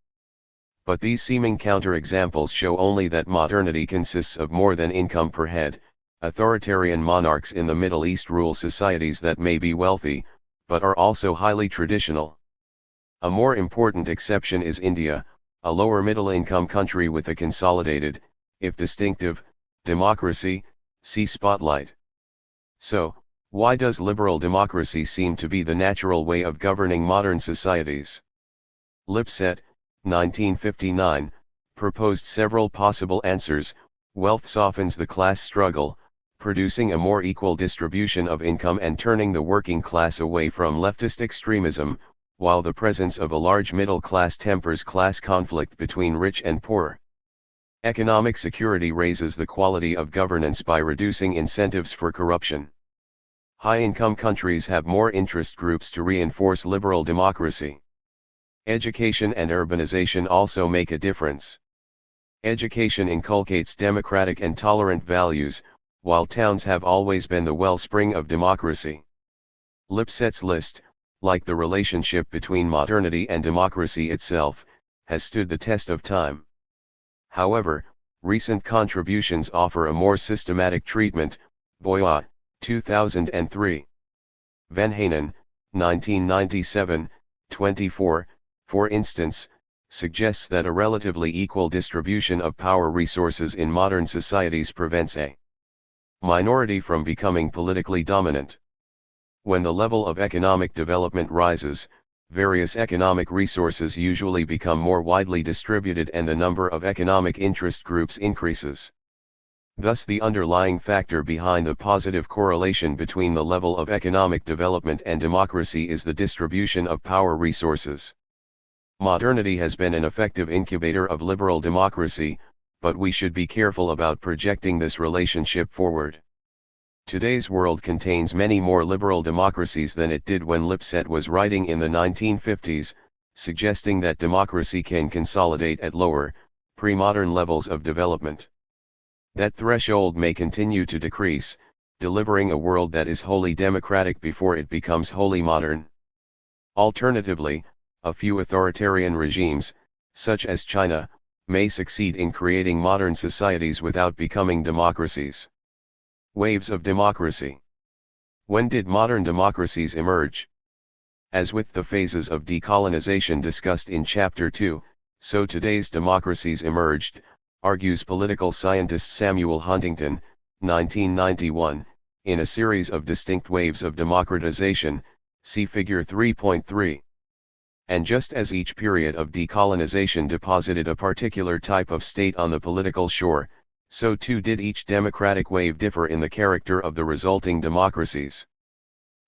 But these seeming counterexamples show only that modernity consists of more than income per head. Authoritarian monarchs in the Middle East rule societies that may be wealthy, but are also highly traditional. A more important exception is India, a lower middle-income country with a consolidated, if distinctive, democracy. See Spotlight. So, why does liberal democracy seem to be the natural way of governing modern societies? Lipset, 1959, proposed several possible answers. Wealth softens the class struggle, producing a more equal distribution of income and turning the working class away from leftist extremism, while the presence of a large middle class tempers class conflict between rich and poor. Economic security raises the quality of governance by reducing incentives for corruption. High-income countries have more interest groups to reinforce liberal democracy. Education and urbanization also make a difference. Education inculcates democratic and tolerant values, while towns have always been the wellspring of democracy. Lipset's list, like the relationship between modernity and democracy itself, has stood the test of time. However, recent contributions offer a more systematic treatment. Boya, 2003. Van Hanen, 1997, 24, for instance, suggests that a relatively equal distribution of power resources in modern societies prevents a minority from becoming politically dominant. When the level of economic development rises, various economic resources usually become more widely distributed and the number of economic interest groups increases. Thus, the underlying factor behind the positive correlation between the level of economic development and democracy is the distribution of power resources. Modernity has been an effective incubator of liberal democracy, but we should be careful about projecting this relationship forward. Today's world contains many more liberal democracies than it did when Lipset was writing in the 1950s, suggesting that democracy can consolidate at lower, pre-modern levels of development. That threshold may continue to decrease, delivering a world that is wholly democratic before it becomes wholly modern. Alternatively, a few authoritarian regimes, such as China, may succeed in creating modern societies without becoming democracies. Waves of democracy. When did modern democracies emerge? As with the phases of decolonization discussed in Chapter 2, so today's democracies emerged, argues political scientist Samuel Huntington, 1991, in a series of distinct waves of democratization, see Figure 3.3. And just as each period of decolonization deposited a particular type of state on the political shore, so too did each democratic wave differ in the character of the resulting democracies.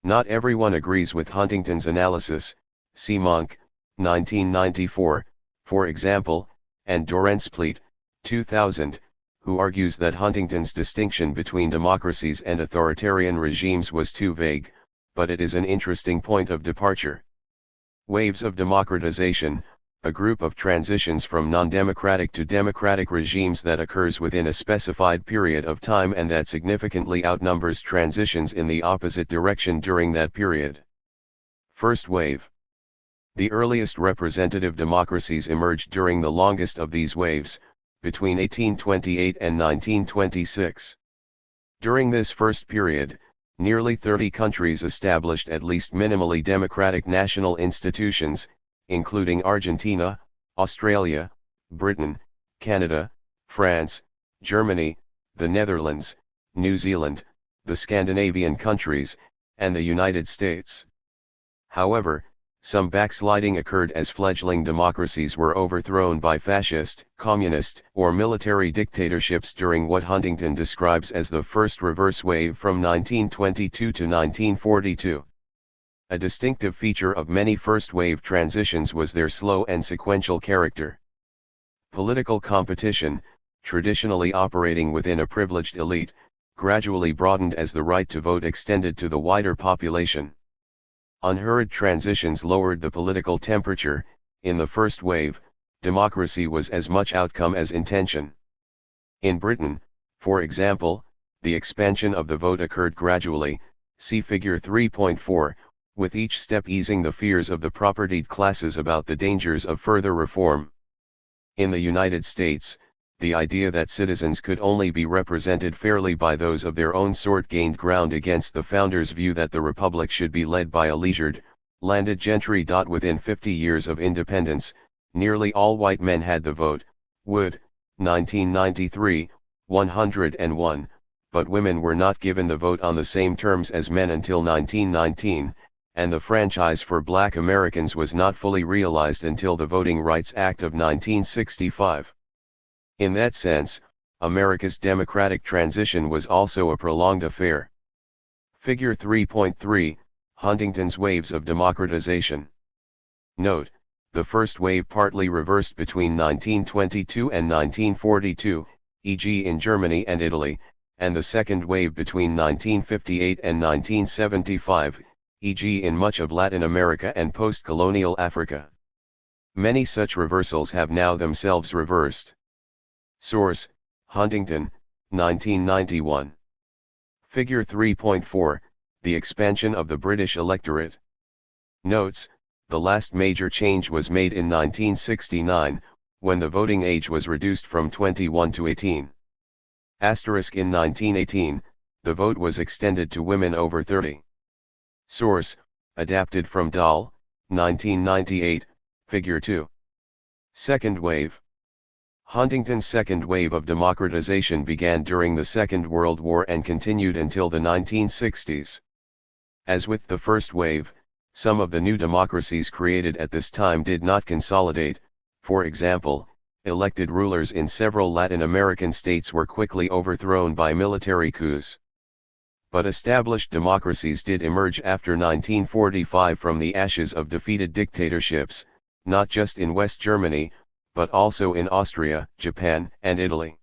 Not everyone agrees with Huntington's analysis, see Monk, 1994, for example, and Dorenspleet, 2000, who argues that Huntington's distinction between democracies and authoritarian regimes was too vague, but it is an interesting point of departure. Waves of democratization, a group of transitions from non-democratic to democratic regimes that occurs within a specified period of time and that significantly outnumbers transitions in the opposite direction during that period. First wave. The earliest representative democracies emerged during the longest of these waves, between 1828 and 1926. During this first period, nearly 30 countries established at least minimally democratic national institutions, including Argentina, Australia, Britain, Canada, France, Germany, the Netherlands, New Zealand, the Scandinavian countries, and the United States. However, some backsliding occurred as fledgling democracies were overthrown by fascist, communist, or military dictatorships during what Huntington describes as the first reverse wave from 1922 to 1942. A distinctive feature of many first-wave transitions was their slow and sequential character. Political competition, traditionally operating within a privileged elite, gradually broadened as the right to vote extended to the wider population. Unhurried transitions lowered the political temperature. In the first wave, democracy was as much outcome as intention. In Britain, for example, the expansion of the vote occurred gradually, see Figure 3.4, with each step easing the fears of the propertied classes about the dangers of further reform. In the United States, the idea that citizens could only be represented fairly by those of their own sort gained ground against the founders' view that the republic should be led by a leisured, landed gentry. Within 50 years of independence, nearly all white men had the vote, Wood, 1993, 101, but women were not given the vote on the same terms as men until 1919, and the franchise for black Americans was not fully realized until the Voting Rights Act of 1965. In that sense, America's democratic transition was also a prolonged affair. Figure 3.3, Huntington's Waves of Democratization. Note, the first wave partly reversed between 1922 and 1942, e.g. in Germany and Italy, and the second wave between 1958 and 1975, e.g. in much of Latin America and post-colonial Africa. Many such reversals have now themselves reversed. Source, Huntington, 1991. Figure 3.4, The expansion of the British electorate. Notes, the last major change was made in 1969, when the voting age was reduced from 21 to 18. Asterisk in 1918, the vote was extended to women over 30. Source, adapted from Dahl, 1998, Figure 2. Second wave. Huntington's second wave of democratization began during the Second World War and continued until the 1960s. As with the first wave, some of the new democracies created at this time did not consolidate. For example, elected rulers in several Latin American states were quickly overthrown by military coups. But established democracies did emerge after 1945 from the ashes of defeated dictatorships, not just in West Germany, but also in Austria, Japan, and Italy.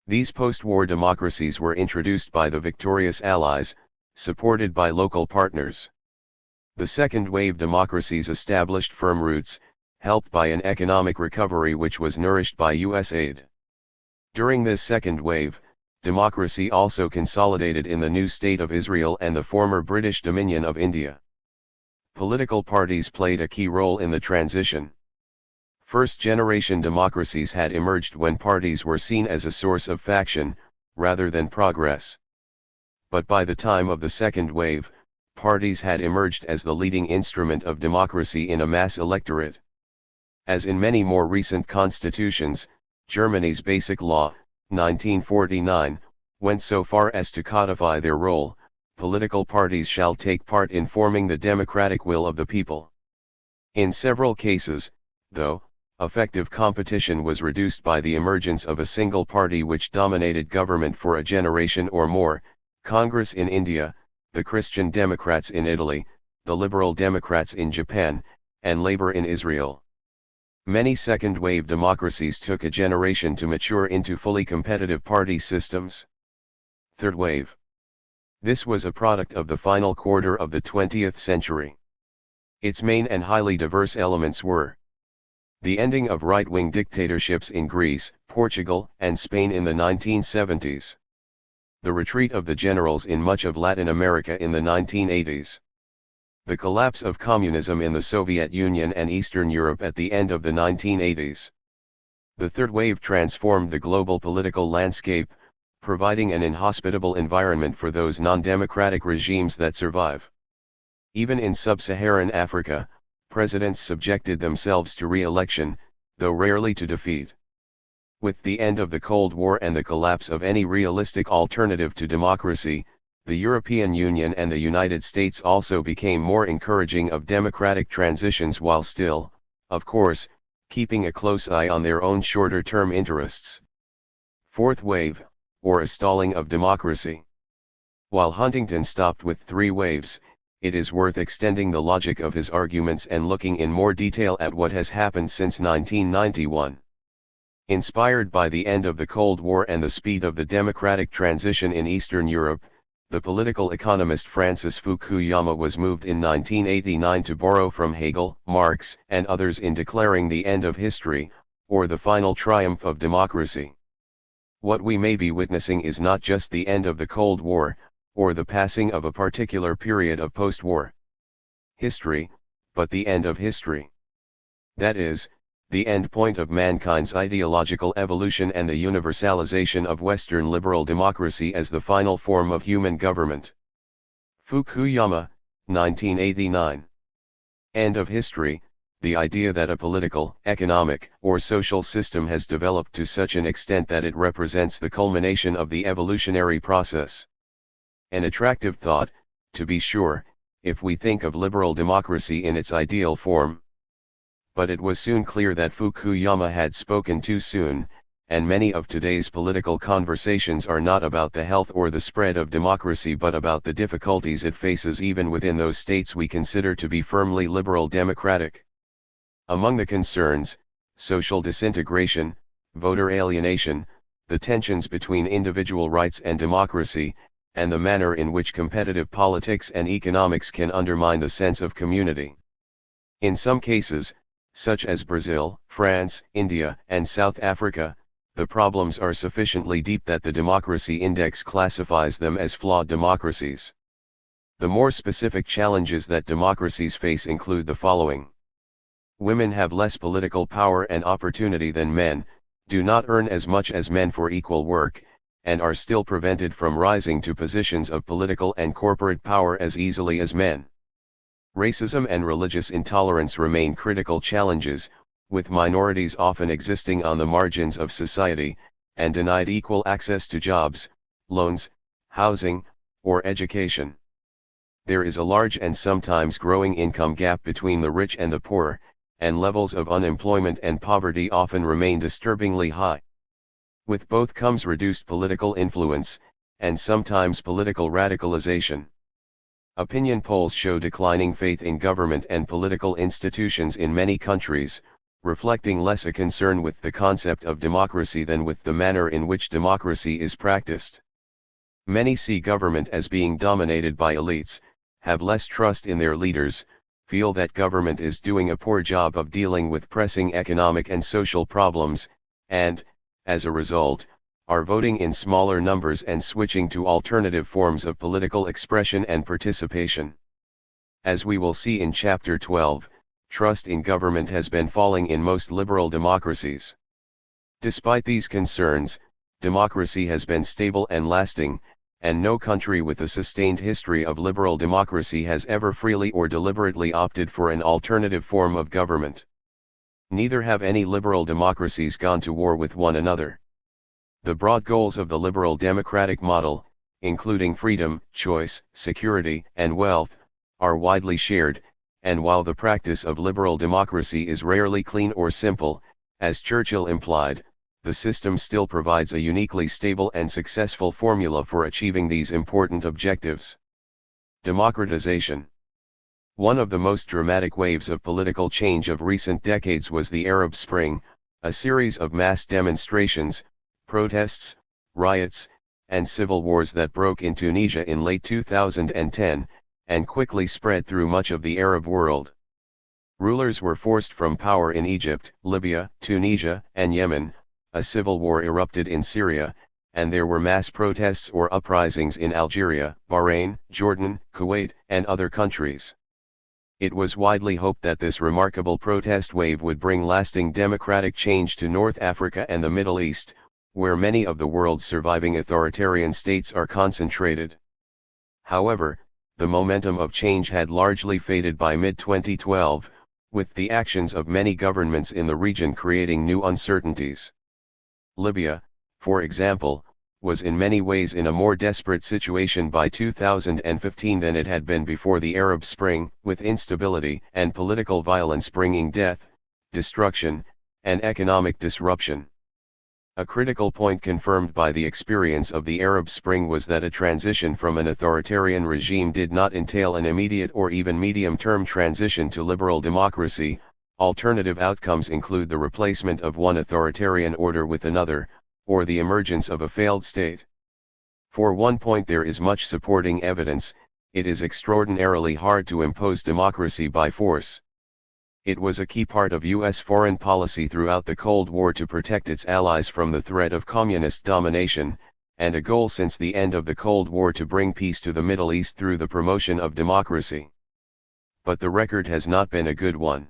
These post-war democracies were introduced by the victorious Allies, supported by local partners. The second-wave democracies established firm roots, helped by an economic recovery which was nourished by US aid. During this second wave, democracy also consolidated in the new state of Israel and the former British Dominion of India. Political parties played a key role in the transition. First-generation democracies had emerged when parties were seen as a source of faction, rather than progress. But by the time of the second wave, parties had emerged as the leading instrument of democracy in a mass electorate. As in many more recent constitutions, Germany's Basic Law, 1949, went so far as to codify their role: political parties shall take part in forming the democratic will of the people. In several cases, though, effective competition was reduced by the emergence of a single party which dominated government for a generation or more: Congress in India, the Christian Democrats in Italy, the Liberal Democrats in Japan, and Labour in Israel. Many second-wave democracies took a generation to mature into fully competitive party systems. Third wave. This was a product of the final quarter of the 20th century. Its main and highly diverse elements were: the ending of right-wing dictatorships in Greece, Portugal, and Spain in the 1970s. The retreat of the generals in much of Latin America in the 1980s. The collapse of communism in the Soviet Union and Eastern Europe at the end of the 1980s. The third wave transformed the global political landscape, providing an inhospitable environment for those non-democratic regimes that survive. Even in sub-Saharan Africa, presidents subjected themselves to re-election, though rarely to defeat. With the end of the Cold War and the collapse of any realistic alternative to democracy, the European Union and the United States also became more encouraging of democratic transitions while still, of course, keeping a close eye on their own shorter-term interests. Fourth wave, or a stalling of democracy. While Huntington stopped with 3 waves, it is worth extending the logic of his arguments and looking in more detail at what has happened since 1991. Inspired by the end of the Cold War and the speed of the democratic transition in Eastern Europe, the political economist Francis Fukuyama was moved in 1989 to borrow from Hegel, Marx, and others in declaring the end of history, or the final triumph of democracy. What we may be witnessing is not just the end of the Cold War, or the passing of a particular period of post-war history, but the end of history. That is, the end point of mankind's ideological evolution and the universalization of Western liberal democracy as the final form of human government. Fukuyama, 1989. End of history: the idea that a political, economic, or social system has developed to such an extent that it represents the culmination of the evolutionary process. An attractive thought, to be sure, if we think of liberal democracy in its ideal form. But it was soon clear that Fukuyama had spoken too soon, and many of today's political conversations are not about the health or the spread of democracy but about the difficulties it faces even within those states we consider to be firmly liberal democratic. Among the concerns, social disintegration, voter alienation, the tensions between individual rights and democracy, and the manner in which competitive politics and economics can undermine the sense of community. In some cases, such as Brazil, France, India, and South Africa, the problems are sufficiently deep that the Democracy Index classifies them as flawed democracies. The more specific challenges that democracies face include the following. Women have less political power and opportunity than men, do not earn as much as men for equal work, and are still prevented from rising to positions of political and corporate power as easily as men. Racism and religious intolerance remain critical challenges, with minorities often existing on the margins of society, and denied equal access to jobs, loans, housing, or education. There is a large and sometimes growing income gap between the rich and the poor, and levels of unemployment and poverty often remain disturbingly high. With both comes reduced political influence, and sometimes political radicalization. Opinion polls show declining faith in government and political institutions in many countries, reflecting less a concern with the concept of democracy than with the manner in which democracy is practiced. Many see government as being dominated by elites, have less trust in their leaders, feel that government is doing a poor job of dealing with pressing economic and social problems, and, as a result, are voting in smaller numbers and switching to alternative forms of political expression and participation. As we will see in Chapter 12, trust in government has been falling in most liberal democracies. Despite these concerns, democracy has been stable and lasting, and no country with a sustained history of liberal democracy has ever freely or deliberately opted for an alternative form of government. Neither have any liberal democracies gone to war with one another. The broad goals of the liberal democratic model, including freedom, choice, security, and wealth, are widely shared, and while the practice of liberal democracy is rarely clean or simple, as Churchill implied, the system still provides a uniquely stable and successful formula for achieving these important objectives. Democratization. One of the most dramatic waves of political change of recent decades was the Arab Spring, a series of mass demonstrations, protests, riots, and civil wars that broke in Tunisia in late 2010, and quickly spread through much of the Arab world. Rulers were forced from power in Egypt, Libya, Tunisia, and Yemen, a civil war erupted in Syria, and there were mass protests or uprisings in Algeria, Bahrain, Jordan, Kuwait, and other countries. It was widely hoped that this remarkable protest wave would bring lasting democratic change to North Africa and the Middle East, where many of the world's surviving authoritarian states are concentrated. However, the momentum of change had largely faded by mid-2012, with the actions of many governments in the region creating new uncertainties. Libya, for example, was in many ways in a more desperate situation by 2015 than it had been before the Arab Spring, with instability and political violence bringing death, destruction, and economic disruption. A critical point confirmed by the experience of the Arab Spring was that a transition from an authoritarian regime did not entail an immediate or even medium-term transition to liberal democracy. Alternative outcomes include the replacement of one authoritarian order with another, or the emergence of a failed state. For one point, there is much supporting evidence: it is extraordinarily hard to impose democracy by force. It was a key part of U.S. foreign policy throughout the Cold War to protect its allies from the threat of communist domination, and a goal since the end of the Cold War to bring peace to the Middle East through the promotion of democracy. But the record has not been a good one.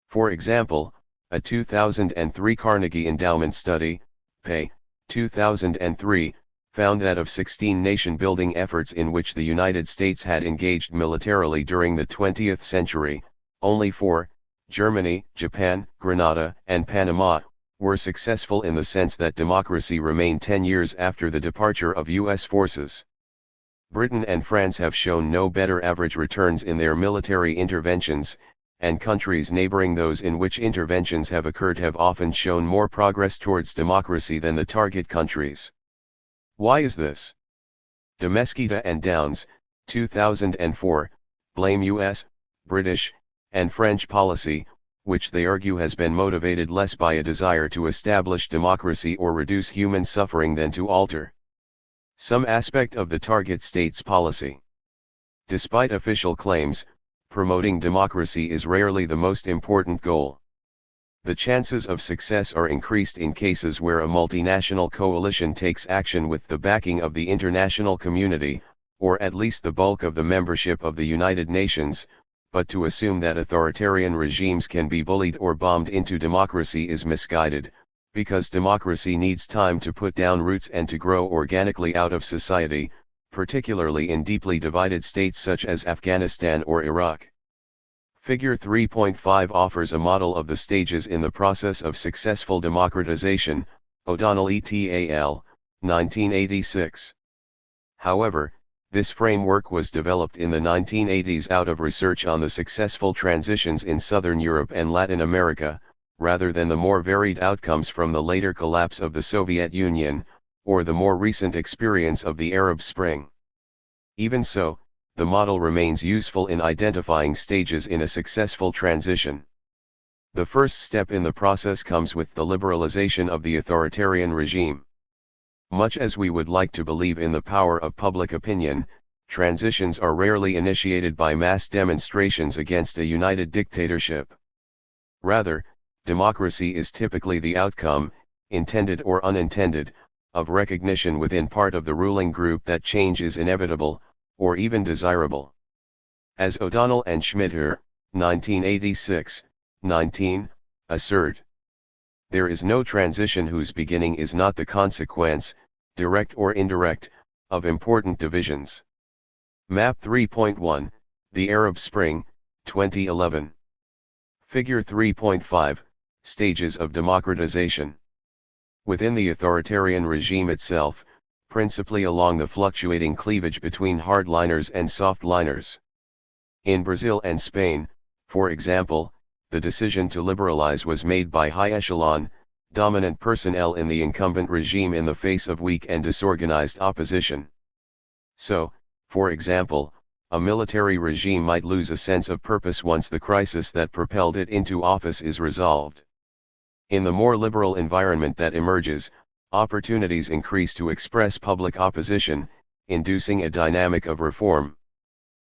For example, a 2003 Carnegie Endowment study, PAY, 2003, found that of 16 nation-building efforts in which the United States had engaged militarily during the 20th century, only 4, Germany, Japan, Grenada, and Panama, were successful in the sense that democracy remained 10 years after the departure of U.S. forces. Britain and France have shown no better average returns in their military interventions, and countries neighboring those in which interventions have occurred have often shown more progress towards democracy than the target countries. Why is this? De Mesquita and Downs, 2004, blame U.S., British, and French policy, which they argue has been motivated less by a desire to establish democracy or reduce human suffering than to alter some aspect of the target state's policy. Despite official claims, promoting democracy is rarely the most important goal. The chances of success are increased in cases where a multinational coalition takes action with the backing of the international community, or at least the bulk of the membership of the United Nations, but to assume that authoritarian regimes can be bullied or bombed into democracy is misguided, because democracy needs time to put down roots and to grow organically out of society, particularly in deeply divided states such as Afghanistan or Iraq. Figure 3.5 offers a model of the stages in the process of successful democratization, O'Donnell et al., 1986. However, this framework was developed in the 1980s out of research on the successful transitions in Southern Europe and Latin America, rather than the more varied outcomes from the later collapse of the Soviet Union, or the more recent experience of the Arab Spring. Even so, the model remains useful in identifying stages in a successful transition. The first step in the process comes with the liberalization of the authoritarian regime. Much as we would like to believe in the power of public opinion, transitions are rarely initiated by mass demonstrations against a united dictatorship. Rather, democracy is typically the outcome, intended or unintended, of recognition within part of the ruling group that change is inevitable, or even desirable. As O'Donnell and Schmitter, 1986, 19, assert, there is no transition whose beginning is not the consequence, direct or indirect, of important divisions. Map 3.1, The Arab Spring, 2011. Figure 3.5, Stages of Democratization. Within the authoritarian regime itself, principally along the fluctuating cleavage between hardliners and softliners. In Brazil and Spain, for example, the decision to liberalize was made by high-echelon, dominant personnel in the incumbent regime in the face of weak and disorganized opposition. So, for example, a military regime might lose a sense of purpose once the crisis that propelled it into office is resolved. In the more liberal environment that emerges, opportunities increase to express public opposition, inducing a dynamic of reform.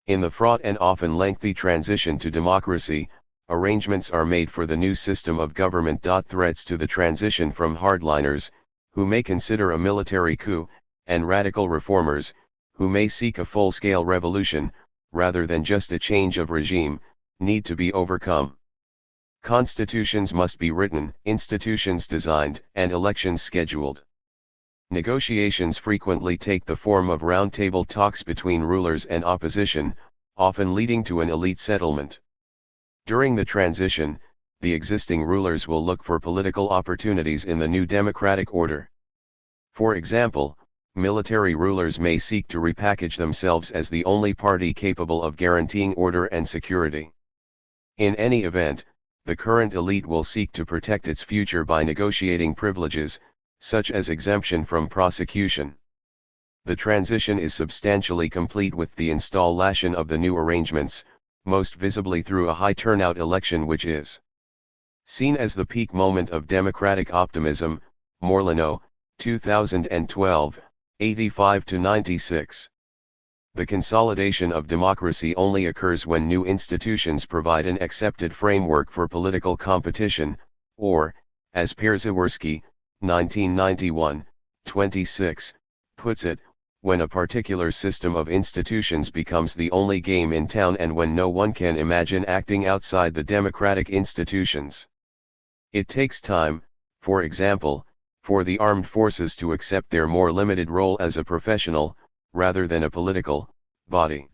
In the fraught and often lengthy transition to democracy, arrangements are made for the new system of government. Threats to the transition from hardliners, who may consider a military coup, and radical reformers, who may seek a full-scale revolution, rather than just a change of regime, need to be overcome. Constitutions must be written, institutions designed, and elections scheduled. Negotiations frequently take the form of roundtable talks between rulers and opposition, often leading to an elite settlement. During the transition, the existing rulers will look for political opportunities in the new democratic order. For example, military rulers may seek to repackage themselves as the only party capable of guaranteeing order and security. In any event, the current elite will seek to protect its future by negotiating privileges, such as exemption from prosecution. The transition is substantially complete with the installation of the new arrangements, most visibly through a high turnout election which is seen as the peak moment of democratic optimism. Morlino, 2012, 85-96. The consolidation of democracy only occurs when new institutions provide an accepted framework for political competition, or, as Przeworski, 1991, 26, puts it, when a particular system of institutions becomes the only game in town and when no one can imagine acting outside the democratic institutions. It takes time, for example, for the armed forces to accept their more limited role as a professional, rather than a political, body.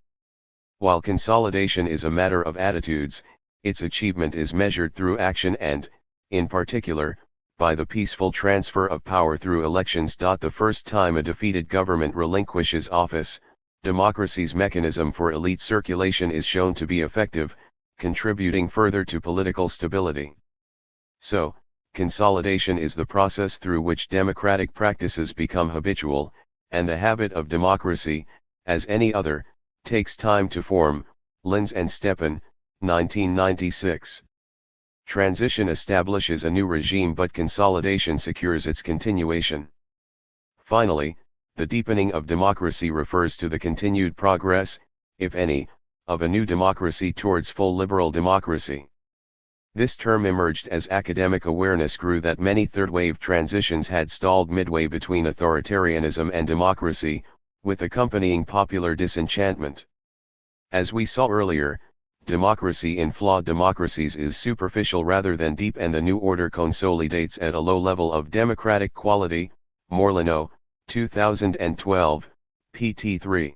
While consolidation is a matter of attitudes, its achievement is measured through action and, in particular, by the peaceful transfer of power through elections. The first time a defeated government relinquishes office, democracy's mechanism for elite circulation is shown to be effective, contributing further to political stability. So, consolidation is the process through which democratic practices become habitual, and the habit of democracy, as any other, takes time to form. Linz and Stepan, 1996. Transition establishes a new regime but consolidation secures its continuation. Finally, the deepening of democracy refers to the continued progress, if any, of a new democracy towards full liberal democracy. This term emerged as academic awareness grew that many third-wave transitions had stalled midway between authoritarianism and democracy, with accompanying popular disenchantment. As we saw earlier, democracy in flawed democracies is superficial rather than deep, and the new order consolidates at a low level of democratic quality. Morlino, 2012, pt 3.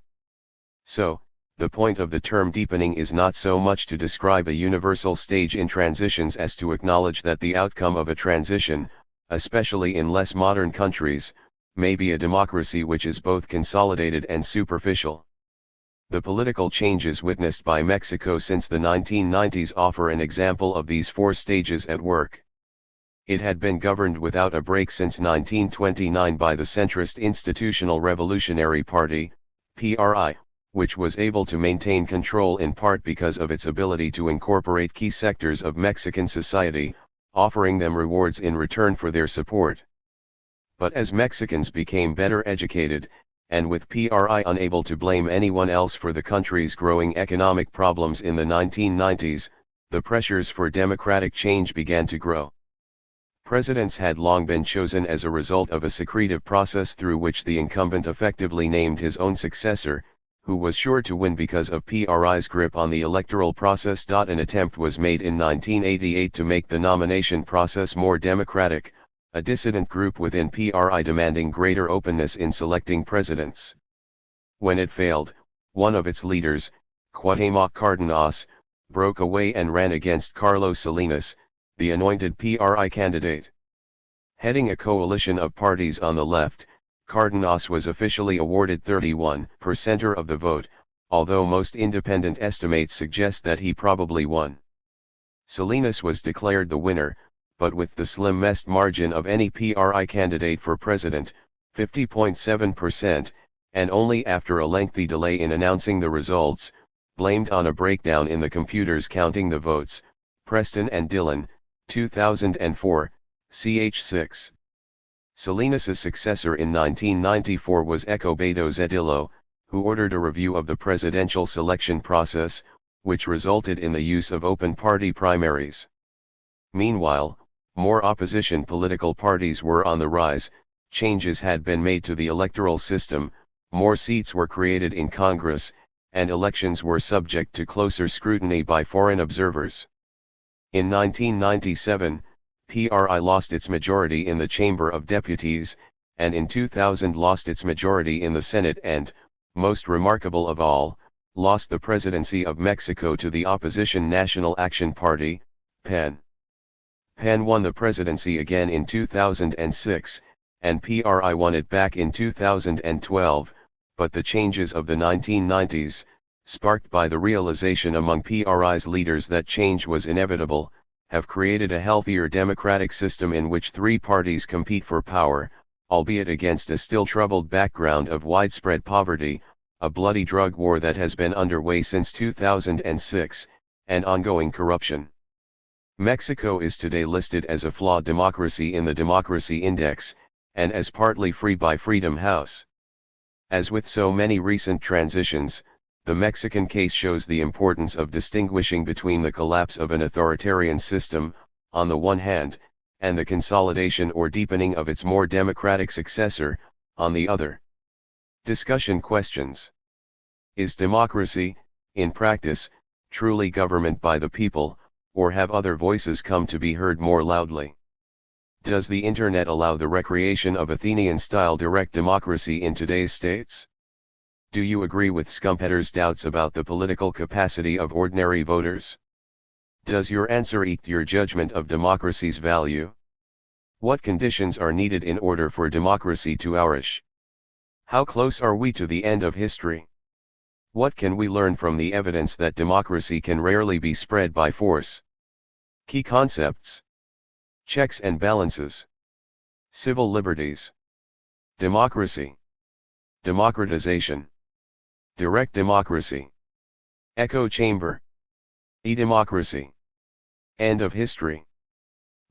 So, the point of the term deepening is not so much to describe a universal stage in transitions as to acknowledge that the outcome of a transition, especially in less modern countries, may be a democracy which is both consolidated and superficial. The political changes witnessed by Mexico since the 1990s offer an example of these four stages at work. It had been governed without a break since 1929 by the centrist Institutional Revolutionary Party, PRI, which was able to maintain control in part because of its ability to incorporate key sectors of Mexican society, offering them rewards in return for their support. But as Mexicans became better educated, and with PRI unable to blame anyone else for the country's growing economic problems in the 1990s, the pressures for democratic change began to grow. Presidents had long been chosen as a result of a secretive process through which the incumbent effectively named his own successor, who was sure to win because of PRI's grip on the electoral process. An attempt was made in 1988 to make the nomination process more democratic, a dissident group within PRI demanding greater openness in selecting presidents. When it failed, one of its leaders, Cuauhtémoc Cárdenas, broke away and ran against Carlos Salinas, the anointed PRI candidate. Heading a coalition of parties on the left, Cárdenas was officially awarded 31% of the vote, although most independent estimates suggest that he probably won. Salinas was declared the winner, but with the slimmest margin of any PRI candidate for president, 50.7%, and only after a lengthy delay in announcing the results, blamed on a breakdown in the computers counting the votes. Preston and Dillon, 2004, ch. 6. Salinas' successor in 1994 was Escobedo Zedillo, who ordered a review of the presidential selection process, which resulted in the use of open party primaries. Meanwhile, more opposition political parties were on the rise, changes had been made to the electoral system, more seats were created in Congress, and elections were subject to closer scrutiny by foreign observers. In 1997, PRI lost its majority in the Chamber of Deputies, and in 2000 lost its majority in the Senate and, most remarkable of all, lost the presidency of Mexico to the opposition National Action Party, PAN. PAN won the presidency again in 2006, and PRI won it back in 2012, but the changes of the 1990s, sparked by the realization among PRI's leaders that change was inevitable, have created a healthier democratic system in which three parties compete for power, albeit against a still troubled background of widespread poverty, a bloody drug war that has been underway since 2006, and ongoing corruption. Mexico is today listed as a flawed democracy in the Democracy Index, and as partly free by Freedom House. As with so many recent transitions, the Mexican case shows the importance of distinguishing between the collapse of an authoritarian system, on the one hand, and the consolidation or deepening of its more democratic successor, on the other. Discussion questions. Is democracy, in practice, truly government by the people, or have other voices come to be heard more loudly? Does the Internet allow the recreation of Athenian-style direct democracy in today's states? Do you agree with Schumpeter's doubts about the political capacity of ordinary voters? Does your answer equal your judgment of democracy's value? What conditions are needed in order for democracy to flourish? How close are we to the end of history? What can we learn from the evidence that democracy can rarely be spread by force? Key concepts. Checks and balances. Civil liberties. Democracy. Democratization. Direct democracy. Echo chamber. E-democracy. End of history.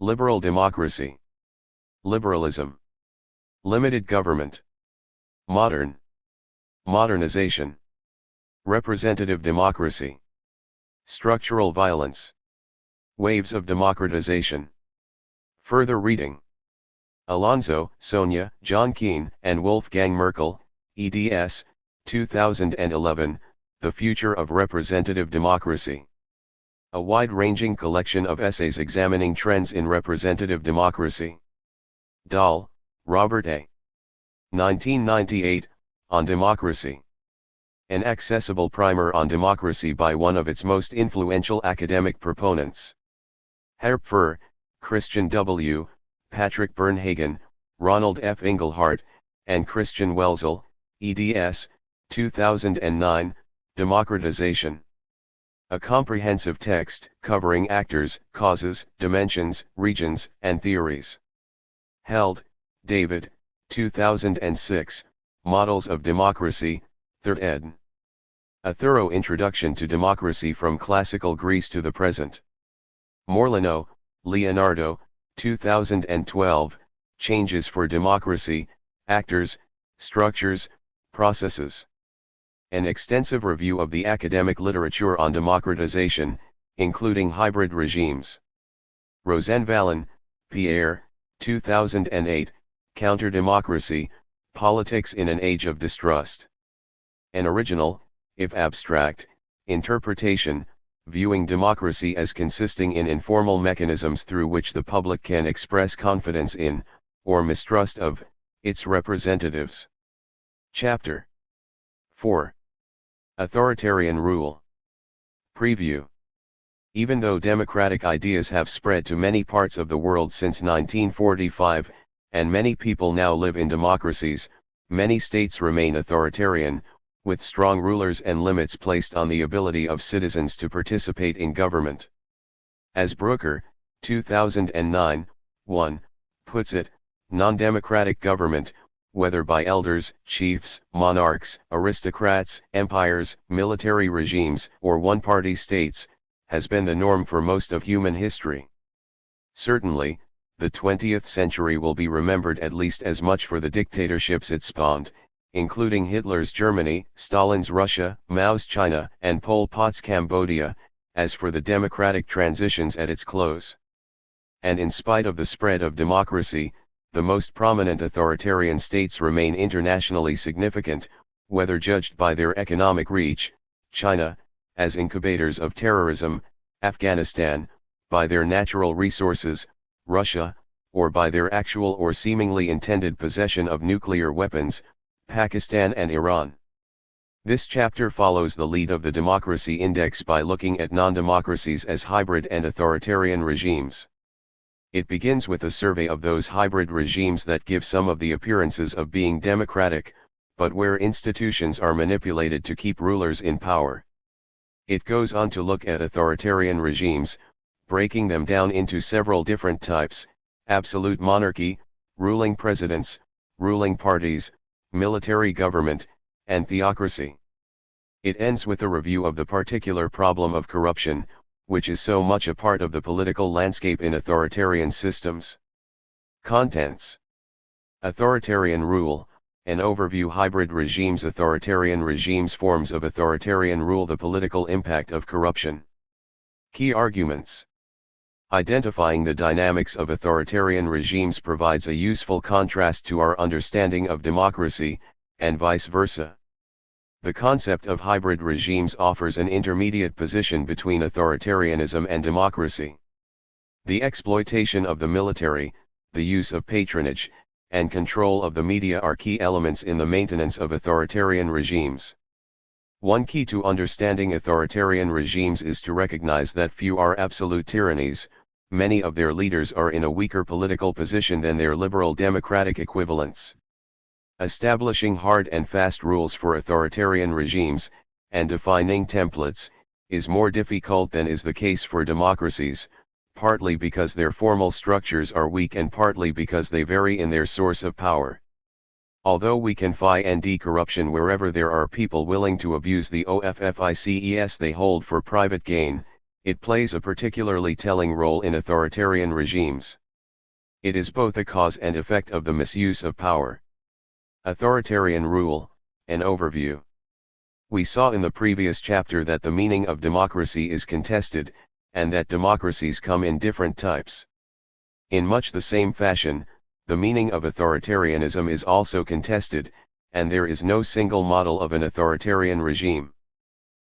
Liberal democracy. Liberalism. Limited government. Modern. Modernization. Representative democracy. Structural violence. Waves of democratization. Further reading. Alonso, Sonia, John Keane, and Wolfgang Merkel, eds. 2011, The Future of Representative Democracy. A wide-ranging collection of essays examining trends in representative democracy. Dahl, Robert A. 1998, On Democracy. An accessible primer on democracy by one of its most influential academic proponents. Harrop, Christian W., Patrick Bernhagen, Ronald F. Engelhardt, and Christian Welzel, eds. 2009, Democratization. A comprehensive text covering actors, causes, dimensions, regions, and theories. Held, David, 2006, Models of Democracy, 3rd ed. A thorough introduction to democracy from classical Greece to the present. Morlino, Leonardo, 2012, Changes for Democracy, Actors, Structures, Processes. An extensive review of the academic literature on democratization, including hybrid regimes. Rosenvallen, Pierre, 2008, Counter-Democracy, Politics in an Age of Distrust. An original, if abstract, interpretation, viewing democracy as consisting in informal mechanisms through which the public can express confidence in, or mistrust of, its representatives. Chapter 4. Authoritarian Rule. Preview. Even though democratic ideas have spread to many parts of the world since 1945, and many people now live in democracies, many states remain authoritarian, with strong rulers and limits placed on the ability of citizens to participate in government. As Brooker, 2009, 1, puts it, non-democratic government, whether by elders, chiefs, monarchs, aristocrats, empires, military regimes, or one-party states, has been the norm for most of human history. Certainly, the 20th century will be remembered at least as much for the dictatorships it spawned, including Hitler's Germany, Stalin's Russia, Mao's China, and Pol Pot's Cambodia, as for the democratic transitions at its close. And in spite of the spread of democracy, the most prominent authoritarian states remain internationally significant, whether judged by their economic reach, China, as incubators of terrorism, Afghanistan, by their natural resources, Russia, or by their actual or seemingly intended possession of nuclear weapons, Pakistan and Iran. This chapter follows the lead of the Democracy Index by looking at non-democracies as hybrid and authoritarian regimes. It begins with a survey of those hybrid regimes that give some of the appearances of being democratic, but where institutions are manipulated to keep rulers in power. It goes on to look at authoritarian regimes, breaking them down into several different types: absolute monarchy, ruling presidents, ruling parties, military government, and theocracy. It ends with a review of the particular problem of corruption, which is so much a part of the political landscape in authoritarian systems. Contents. Authoritarian rule, an overview: hybrid regimes, authoritarian regimes, forms of authoritarian rule, the political impact of corruption. Key arguments. Identifying the dynamics of authoritarian regimes provides a useful contrast to our understanding of democracy, and vice versa. The concept of hybrid regimes offers an intermediate position between authoritarianism and democracy. The exploitation of the military, the use of patronage, and control of the media are key elements in the maintenance of authoritarian regimes. One key to understanding authoritarian regimes is to recognize that few are absolute tyrannies. Many of their leaders are in a weaker political position than their liberal democratic equivalents. Establishing hard and fast rules for authoritarian regimes, and defining templates, is more difficult than is the case for democracies, partly because their formal structures are weak and partly because they vary in their source of power. Although we can find corruption wherever there are people willing to abuse the offices they hold for private gain, it plays a particularly telling role in authoritarian regimes. It is both a cause and effect of the misuse of power. Authoritarian rule, an overview. We saw in the previous chapter that the meaning of democracy is contested, and that democracies come in different types. In much the same fashion, the meaning of authoritarianism is also contested, and there is no single model of an authoritarian regime.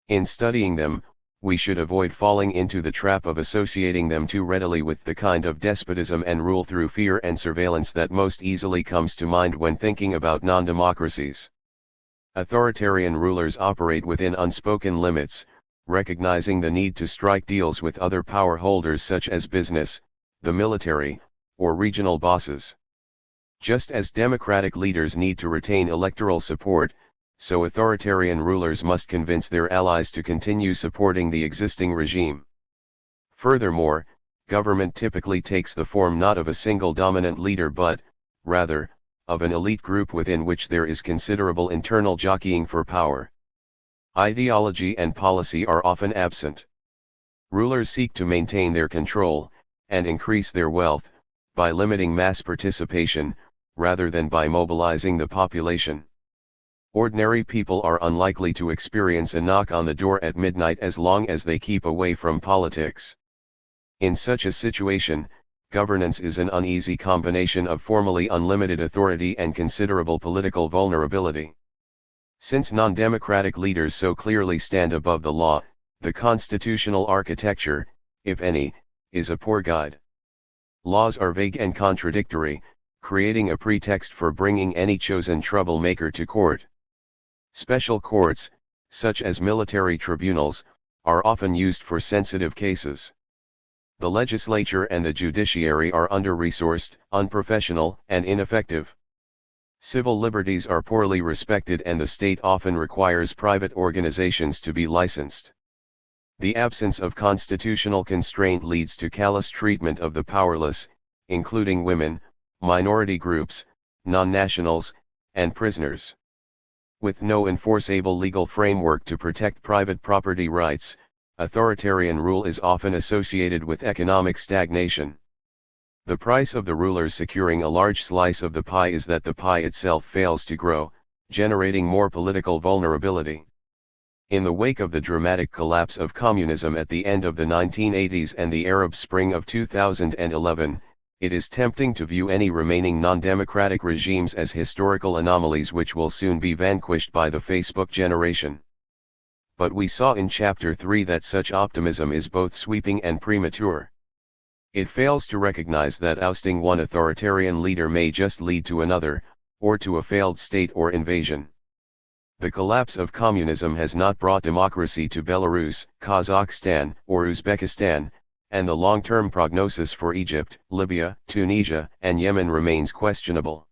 In studying them, we should avoid falling into the trap of associating them too readily with the kind of despotism and rule through fear and surveillance that most easily comes to mind when thinking about non-democracies. Authoritarian rulers operate within unspoken limits, recognizing the need to strike deals with other power holders such as business, the military, or regional bosses. Just as democratic leaders need to retain electoral support, so authoritarian rulers must convince their allies to continue supporting the existing regime. Furthermore, government typically takes the form not of a single dominant leader but, rather, of an elite group within which there is considerable internal jockeying for power. Ideology and policy are often absent. Rulers seek to maintain their control, and increase their wealth, by limiting mass participation, rather than by mobilizing the population. Ordinary people are unlikely to experience a knock on the door at midnight as long as they keep away from politics. In such a situation, governance is an uneasy combination of formally unlimited authority and considerable political vulnerability. Since non-democratic leaders so clearly stand above the law, the constitutional architecture, if any, is a poor guide. Laws are vague and contradictory, creating a pretext for bringing any chosen troublemaker to court. Special courts, such as military tribunals, are often used for sensitive cases. The legislature and the judiciary are under-resourced, unprofessional, and ineffective. Civil liberties are poorly respected and the state often requires private organizations to be licensed. The absence of constitutional constraint leads to callous treatment of the powerless, including women, minority groups, non-nationals, and prisoners. With no enforceable legal framework to protect private property rights, authoritarian rule is often associated with economic stagnation. The price of the rulers securing a large slice of the pie is that the pie itself fails to grow, generating more political vulnerability. In the wake of the dramatic collapse of communism at the end of the 1980s and the Arab Spring of 2011, it is tempting to view any remaining non-democratic regimes as historical anomalies which will soon be vanquished by the Facebook generation. But we saw in Chapter 3 that such optimism is both sweeping and premature. It fails to recognize that ousting one authoritarian leader may just lead to another, or to a failed state or invasion. The collapse of communism has not brought democracy to Belarus, Kazakhstan, or Uzbekistan, and the long-term prognosis for Egypt, Libya, Tunisia, and Yemen remains questionable.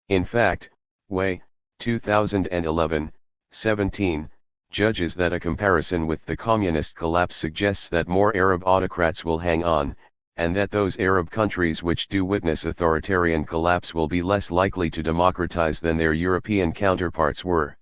In fact, Way, 2011-17, judges that a comparison with the communist collapse suggests that more Arab autocrats will hang on, and that those Arab countries which do witness authoritarian collapse will be less likely to democratize than their European counterparts were.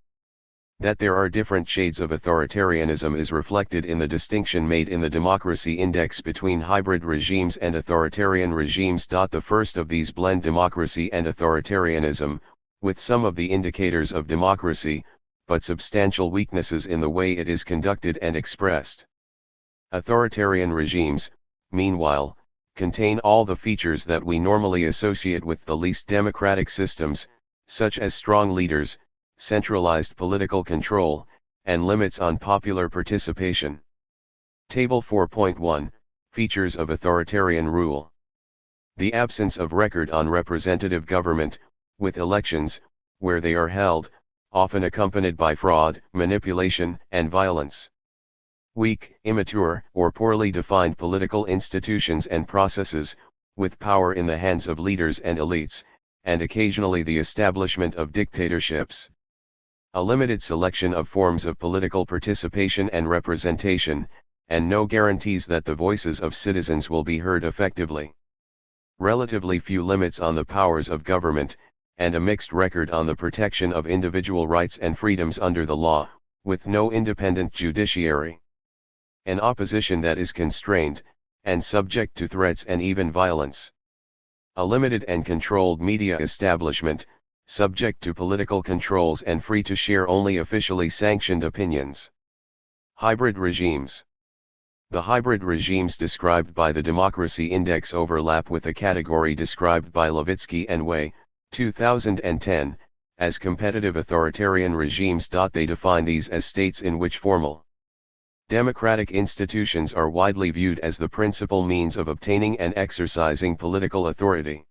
That there are different shades of authoritarianism is reflected in the distinction made in the democracy index between hybrid regimes and authoritarian regimes. The first of these blend democracy and authoritarianism, with some of the indicators of democracy, but substantial weaknesses in the way it is conducted and expressed. Authoritarian regimes, meanwhile, contain all the features that we normally associate with the least democratic systems, such as strong leaders, centralized political control, and limits on popular participation. Table 4.1, Features of Authoritarian Rule. The absence of record on representative government, with elections, where they are held, often accompanied by fraud, manipulation, and violence. Weak, immature, or poorly defined political institutions and processes, with power in the hands of leaders and elites, and occasionally the establishment of dictatorships. A limited selection of forms of political participation and representation, and no guarantees that the voices of citizens will be heard effectively. Relatively few limits on the powers of government, and a mixed record on the protection of individual rights and freedoms under the law, with no independent judiciary. An opposition that is constrained, and subject to threats and even violence. A limited and controlled media establishment, subject to political controls and free to share only officially sanctioned opinions. Hybrid regimes. The hybrid regimes described by the Democracy Index overlap with a category described by Levitsky and Way, 2010, as competitive authoritarian regimes. They define these as states in which formal democratic institutions are widely viewed as the principal means of obtaining and exercising political authority.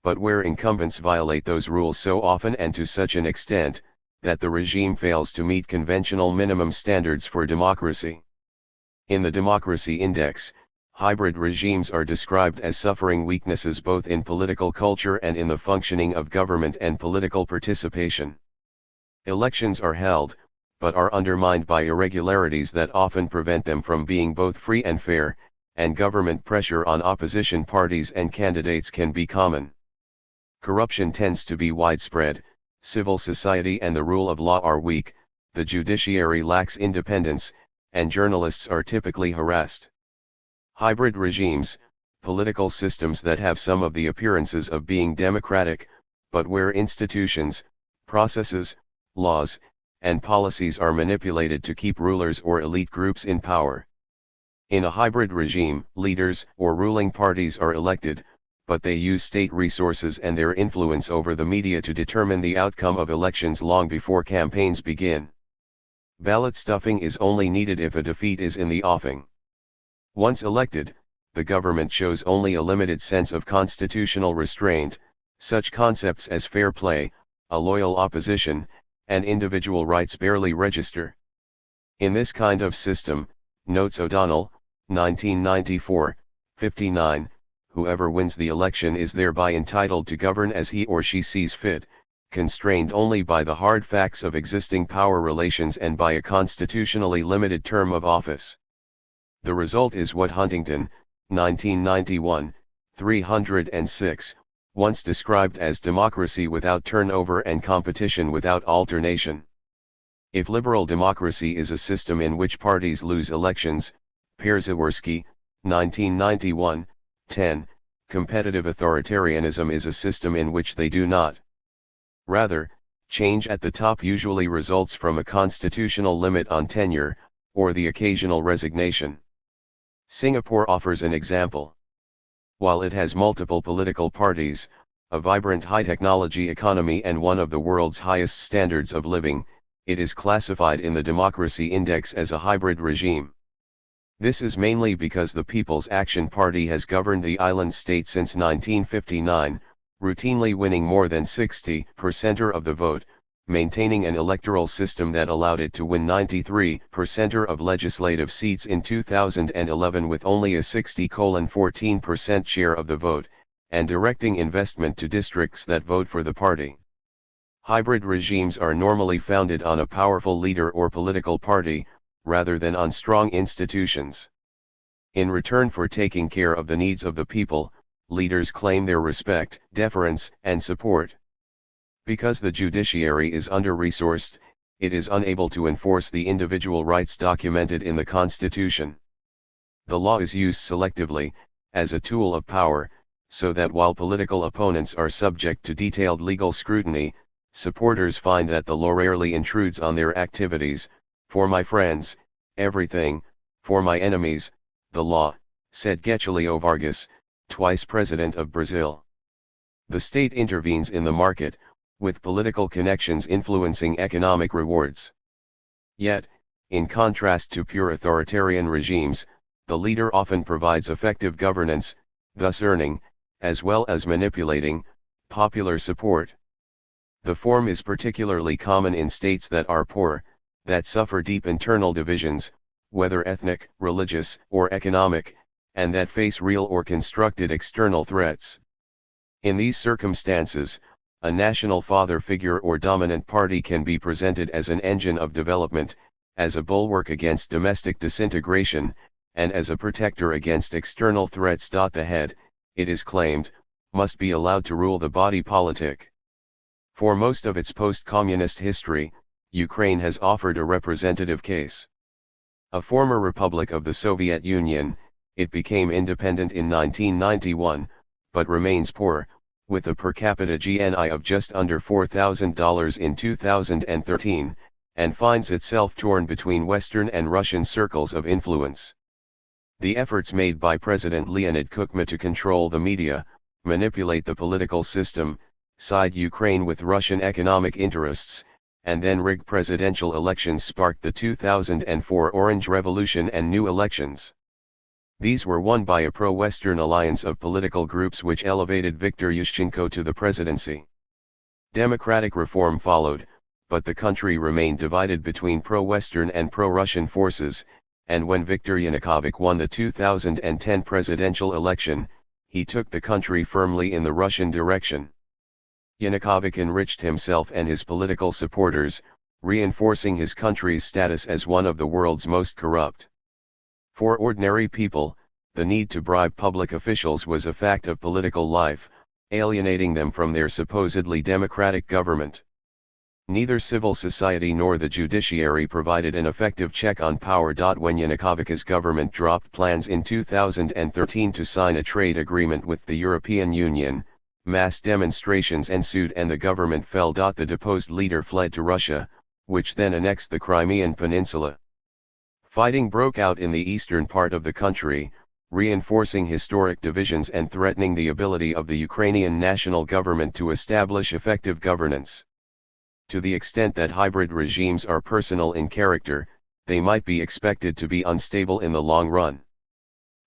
But where incumbents violate those rules so often and to such an extent, that the regime fails to meet conventional minimum standards for democracy. In the Democracy Index, hybrid regimes are described as suffering weaknesses both in political culture and in the functioning of government and political participation. Elections are held, but are undermined by irregularities that often prevent them from being both free and fair, and government pressure on opposition parties and candidates can be common. Corruption tends to be widespread, civil society and the rule of law are weak, the judiciary lacks independence, and journalists are typically harassed. Hybrid regimes, political systems that have some of the appearances of being democratic, but where institutions, processes, laws, and policies are manipulated to keep rulers or elite groups in power. In a hybrid regime, leaders or ruling parties are elected, but they use state resources and their influence over the media to determine the outcome of elections long before campaigns begin. Ballot stuffing is only needed if a defeat is in the offing. Once elected, the government shows only a limited sense of constitutional restraint. Such concepts as fair play, a loyal opposition, and individual rights barely register. In this kind of system, notes O'Donnell, 1994, 59, whoever wins the election is thereby entitled to govern as he or she sees fit, constrained only by the hard facts of existing power relations and by a constitutionally limited term of office. The result is what Huntington, 1991, 306, once described as democracy without turnover and competition without alternation. If liberal democracy is a system in which parties lose elections, Przeworski, 1991, 10, competitive authoritarianism is a system in which they do not. Rather, change at the top usually results from a constitutional limit on tenure, or the occasional resignation. Singapore offers an example. While it has multiple political parties, a vibrant high-technology economy and one of the world's highest standards of living, it is classified in the Democracy Index as a hybrid regime. This is mainly because the People's Action Party has governed the island state since 1959, routinely winning more than 60% of the vote, maintaining an electoral system that allowed it to win 93% of legislative seats in 2011 with only a 60,14% share of the vote, and directing investment to districts that vote for the party. Hybrid regimes are normally founded on a powerful leader or political party, rather than on strong institutions. In return for taking care of the needs of the people, leaders claim their respect, deference, and support. Because the judiciary is under-resourced, it is unable to enforce the individual rights documented in the Constitution. The law is used selectively, as a tool of power, so that while political opponents are subject to detailed legal scrutiny, supporters find that the law rarely intrudes on their activities. For my friends, everything; for my enemies, the law, said Getúlio Vargas, twice president of Brazil. The state intervenes in the market, with political connections influencing economic rewards. Yet, in contrast to pure authoritarian regimes, the leader often provides effective governance, thus earning, as well as manipulating, popular support. The form is particularly common in states that are poor, that suffer deep internal divisions, whether ethnic, religious, or economic, and that face real or constructed external threats. In these circumstances, a national father figure or dominant party can be presented as an engine of development, as a bulwark against domestic disintegration, and as a protector against external threats. The head, it is claimed, must be allowed to rule the body politic. For most of its post-communist history, Ukraine has offered a representative case. A former republic of the Soviet Union, it became independent in 1991, but remains poor, with a per capita GNI of just under $4,000 in 2013, and finds itself torn between Western and Russian circles of influence. The efforts made by President Leonid Kuchma to control the media, manipulate the political system, side Ukraine with Russian economic interests, and then rig presidential elections sparked the 2004 Orange Revolution and new elections. These were won by a pro-Western alliance of political groups which elevated Viktor Yushchenko to the presidency. Democratic reform followed, but the country remained divided between pro-Western and pro-Russian forces, and when Viktor Yanukovych won the 2010 presidential election, he took the country firmly in the Russian direction. Yanukovych enriched himself and his political supporters, reinforcing his country's status as one of the world's most corrupt. For ordinary people, the need to bribe public officials was a fact of political life, alienating them from their supposedly democratic government. Neither civil society nor the judiciary provided an effective check on power. When Yanukovych's government dropped plans in 2013 to sign a trade agreement with the European Union, mass demonstrations ensued and the government fell. The deposed leader fled to Russia, which then annexed the Crimean Peninsula. Fighting broke out in the eastern part of the country, reinforcing historic divisions and threatening the ability of the Ukrainian national government to establish effective governance. To the extent that hybrid regimes are personal in character, they might be expected to be unstable in the long run.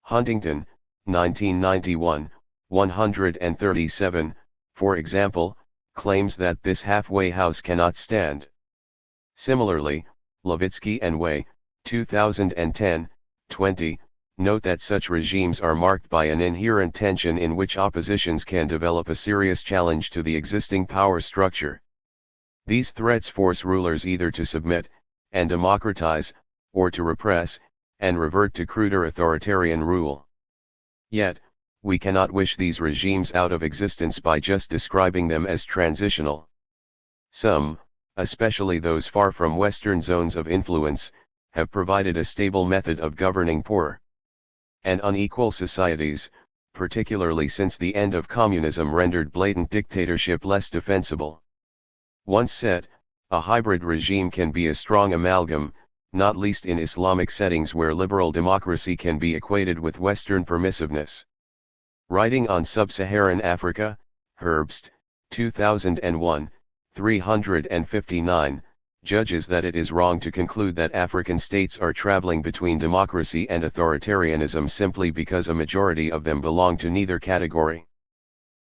Huntington, 1991, 137, for example, claims that this halfway house cannot stand. Similarly, Levitsky and Way, 2010, 20, note that such regimes are marked by an inherent tension in which oppositions can develop a serious challenge to the existing power structure. These threats force rulers either to submit, and democratize, or to repress, and revert to cruder authoritarian rule. Yet, we cannot wish these regimes out of existence by just describing them as transitional. Some, especially those far from Western zones of influence, have provided a stable method of governing poor and unequal societies, particularly since the end of communism rendered blatant dictatorship less defensible. Once said, a hybrid regime can be a strong amalgam, not least in Islamic settings where liberal democracy can be equated with Western permissiveness. Writing on Sub-Saharan Africa, Herbst, 2001, 359, judges that it is wrong to conclude that African states are traveling between democracy and authoritarianism simply because a majority of them belong to neither category.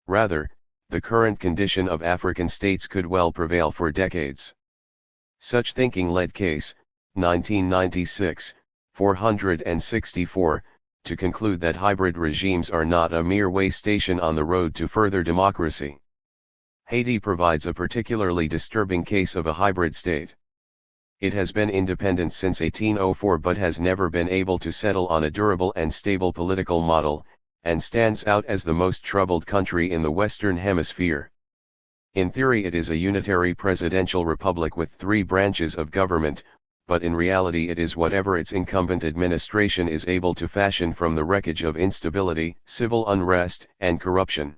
Rather, the current condition of African states could well prevail for decades. Such thinking led Case, 1996, 464, to conclude that hybrid regimes are not a mere way station on the road to further democracy. Haiti provides a particularly disturbing case of a hybrid state. It has been independent since 1804 but has never been able to settle on a durable and stable political model, and stands out as the most troubled country in the Western Hemisphere. In theory it is a unitary presidential republic with 3 branches of government, but in reality it is whatever its incumbent administration is able to fashion from the wreckage of instability, civil unrest, and corruption.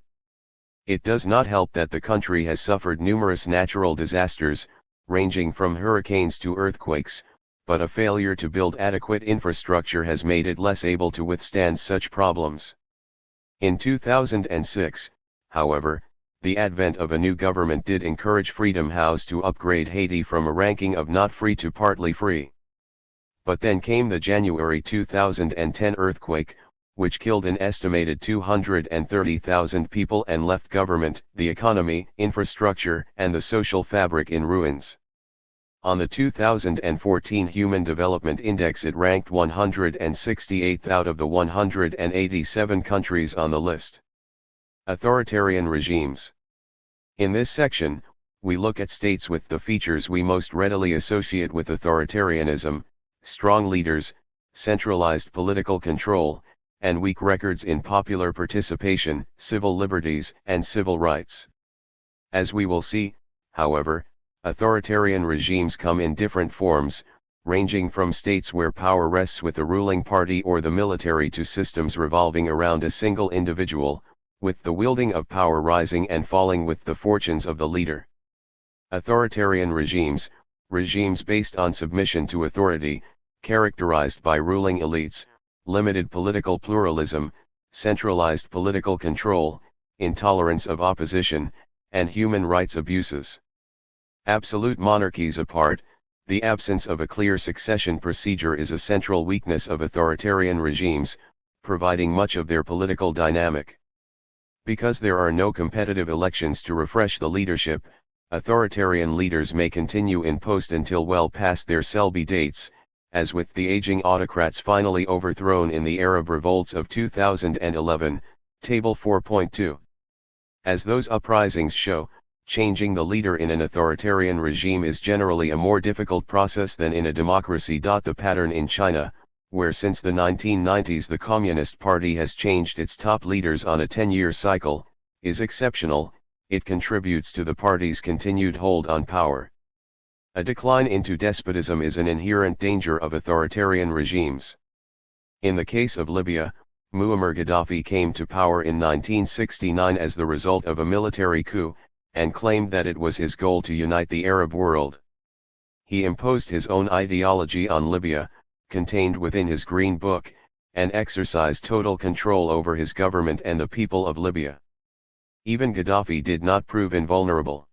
It does not help that the country has suffered numerous natural disasters, ranging from hurricanes to earthquakes, but a failure to build adequate infrastructure has made it less able to withstand such problems. In 2006, however, the advent of a new government did encourage Freedom House to upgrade Haiti from a ranking of not free to partly free. But then came the January 2010 earthquake, which killed an estimated 230,000 people and left government, the economy, infrastructure, and the social fabric in ruins. On the 2014 Human Development Index it ranked 168th out of the 187 countries on the list. Authoritarian regimes. In this section, we look at states with the features we most readily associate with authoritarianism: strong leaders, centralized political control, and weak records in popular participation, civil liberties, and civil rights. As we will see, however, authoritarian regimes come in different forms, ranging from states where power rests with the ruling party or the military to systems revolving around a single individual, with the wielding of power rising and falling with the fortunes of the leader. Authoritarian regimes, regimes based on submission to authority, characterized by ruling elites, limited political pluralism, centralized political control, intolerance of opposition, and human rights abuses. Absolute monarchies apart, the absence of a clear succession procedure is a central weakness of authoritarian regimes, providing much of their political dynamic. Because there are no competitive elections to refresh the leadership, authoritarian leaders may continue in post until well past their Selby dates, as with the aging autocrats finally overthrown in the Arab revolts of 2011, Table 4.2. As those uprisings show, changing the leader in an authoritarian regime is generally a more difficult process than in a democracy. The pattern in China, where since the 1990s the Communist Party has changed its top leaders on a 10-year cycle, is exceptional. It contributes to the party's continued hold on power. A decline into despotism is an inherent danger of authoritarian regimes. In the case of Libya, Muammar Gaddafi came to power in 1969 as the result of a military coup, and claimed that it was his goal to unite the Arab world. He imposed his own ideology on Libya, contained within his Green Book, and exercised total control over his government and the people of Libya. Even Gaddafi did not prove invulnerable.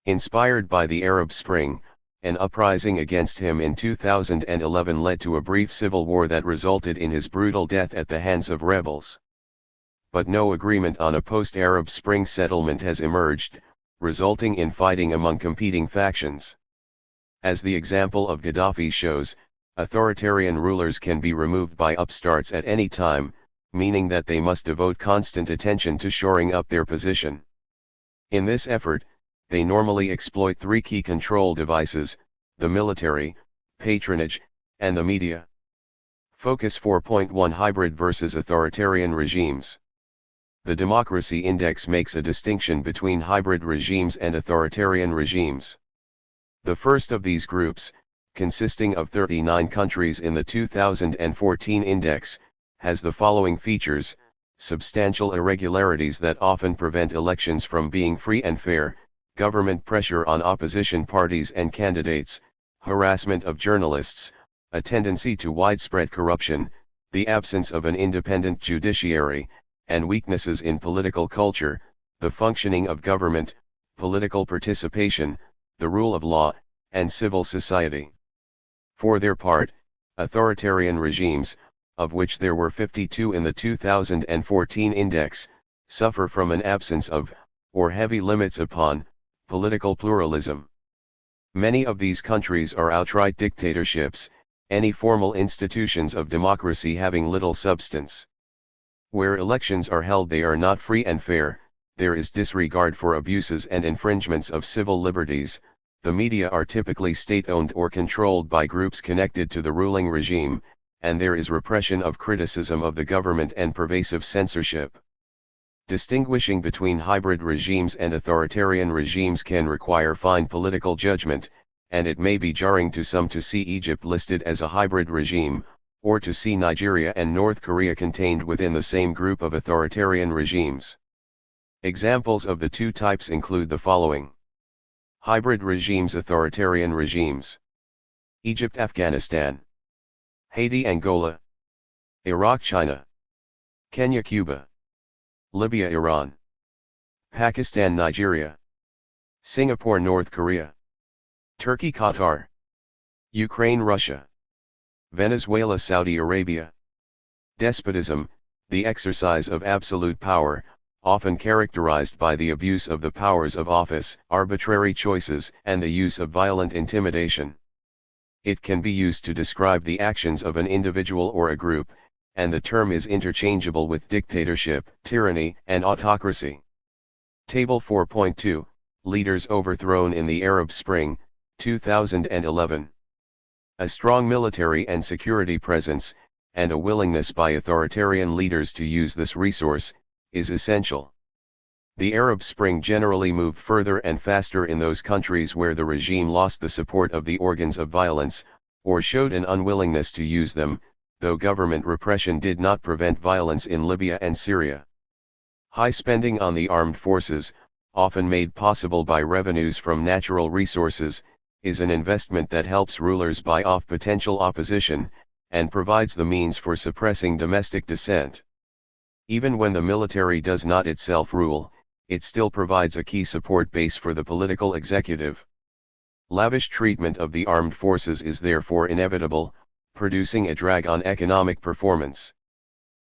Inspired by the Arab Spring, an uprising against him in 2011 led to a brief civil war that resulted in his brutal death at the hands of rebels. But no agreement on a post-Arab Spring settlement has emerged, resulting in fighting among competing factions. As the example of Gaddafi shows, authoritarian rulers can be removed by upstarts at any time, meaning that they must devote constant attention to shoring up their position. In this effort, they normally exploit three key control devices: the military, patronage, and the media. Focus 4.1 Hybrid versus authoritarian regimes. The Democracy Index makes a distinction between hybrid regimes and authoritarian regimes. The first of these groups, consisting of 39 countries in the 2014 index, has the following features: substantial irregularities that often prevent elections from being free and fair, government pressure on opposition parties and candidates, harassment of journalists, a tendency to widespread corruption, the absence of an independent judiciary, and weaknesses in political culture, the functioning of government, political participation, the rule of law, and civil society. For their part, authoritarian regimes, of which there were 52 in the 2014 index, suffer from an absence of, or heavy limits upon, political pluralism. Many of these countries are outright dictatorships, any formal institutions of democracy having little substance. Where elections are held, they are not free and fair, there is disregard for abuses and infringements of civil liberties, the media are typically state-owned or controlled by groups connected to the ruling regime, and there is repression of criticism of the government and pervasive censorship. Distinguishing between hybrid regimes and authoritarian regimes can require fine political judgment, and it may be jarring to some to see Egypt listed as a hybrid regime, or to see Nigeria and North Korea contained within the same group of authoritarian regimes. Examples of the two types include the following: hybrid regimes, authoritarian regimes. Egypt, Afghanistan. Haiti, Angola. Iraq, China. Kenya, Cuba. Libya, Iran. Pakistan, Nigeria. Singapore, North Korea. Turkey, Qatar. Ukraine, Russia. Venezuela, Saudi Arabia. Despotism, the exercise of absolute power, often characterized by the abuse of the powers of office, arbitrary choices, and the use of violent intimidation. It can be used to describe the actions of an individual or a group, and the term is interchangeable with dictatorship, tyranny, and autocracy. Table 4.2, Leaders overthrown in the Arab Spring, 2011. A strong military and security presence, and a willingness by authoritarian leaders to use this resource, is essential. The Arab Spring generally moved further and faster in those countries where the regime lost the support of the organs of violence, or showed an unwillingness to use them, though government repression did not prevent violence in Libya and Syria. High spending on the armed forces, often made possible by revenues from natural resources, is an investment that helps rulers buy off potential opposition, and provides the means for suppressing domestic dissent. Even when the military does not itself rule, it still provides a key support base for the political executive. Lavish treatment of the armed forces is therefore inevitable, producing a drag on economic performance.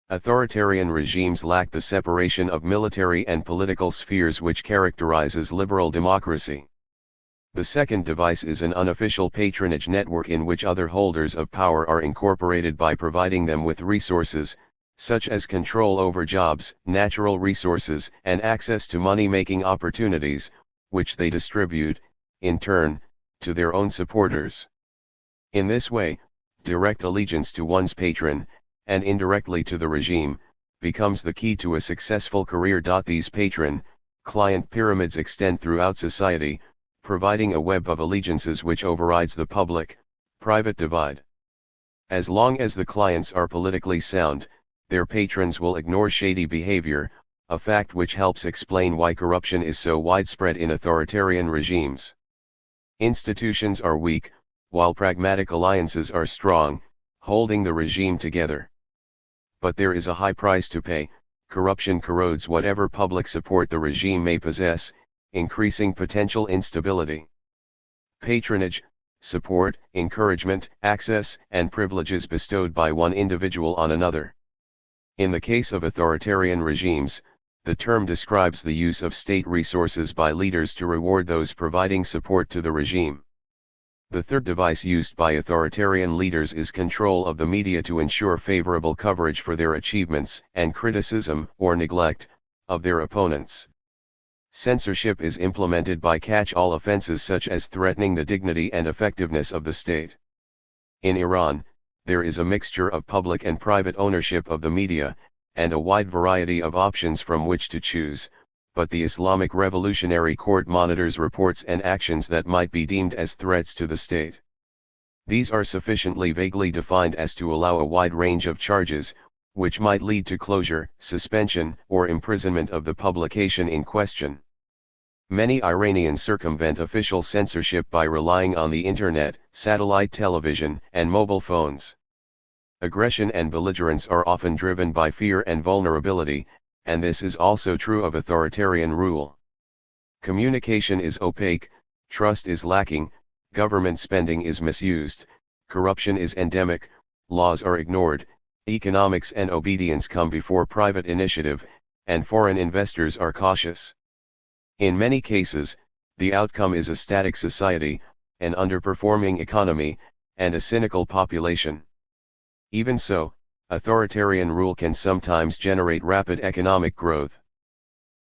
Authoritarian regimes lack the separation of military and political spheres which characterizes liberal democracy. The second device is an unofficial patronage network in which other holders of power are incorporated by providing them with resources, such as control over jobs, natural resources, and access to money-making opportunities, which they distribute, in turn, to their own supporters. In this way, direct allegiance to one's patron, and indirectly to the regime, becomes the key to a successful career. These patron-client pyramids extend throughout society, providing a web of allegiances which overrides the public-private divide. As long as the clients are politically sound, their patrons will ignore shady behavior, a fact which helps explain why corruption is so widespread in authoritarian regimes. Institutions are weak, while pragmatic alliances are strong, holding the regime together. But there is a high price to pay. Corruption corrodes whatever public support the regime may possess, increasing potential instability. Patronage, support, encouragement, access, and privileges bestowed by one individual on another. In the case of authoritarian regimes, the term describes the use of state resources by leaders to reward those providing support to the regime. The third device used by authoritarian leaders is control of the media to ensure favorable coverage for their achievements and criticism or neglect of their opponents. Censorship is implemented by catch-all offenses such as threatening the dignity and effectiveness of the state. In Iran, there is a mixture of public and private ownership of the media, and a wide variety of options from which to choose, but the Islamic Revolutionary Court monitors reports and actions that might be deemed as threats to the state. These are sufficiently vaguely defined as to allow a wide range of charges, which might lead to closure, suspension, or imprisonment of the publication in question. Many Iranians circumvent official censorship by relying on the internet, satellite television, and mobile phones. Aggression and belligerence are often driven by fear and vulnerability, and this is also true of authoritarian rule. Communication is opaque, trust is lacking, government spending is misused, corruption is endemic, laws are ignored, economics and obedience come before private initiative, and foreign investors are cautious. In many cases, the outcome is a static society, an underperforming economy, and a cynical population. Even so, authoritarian rule can sometimes generate rapid economic growth.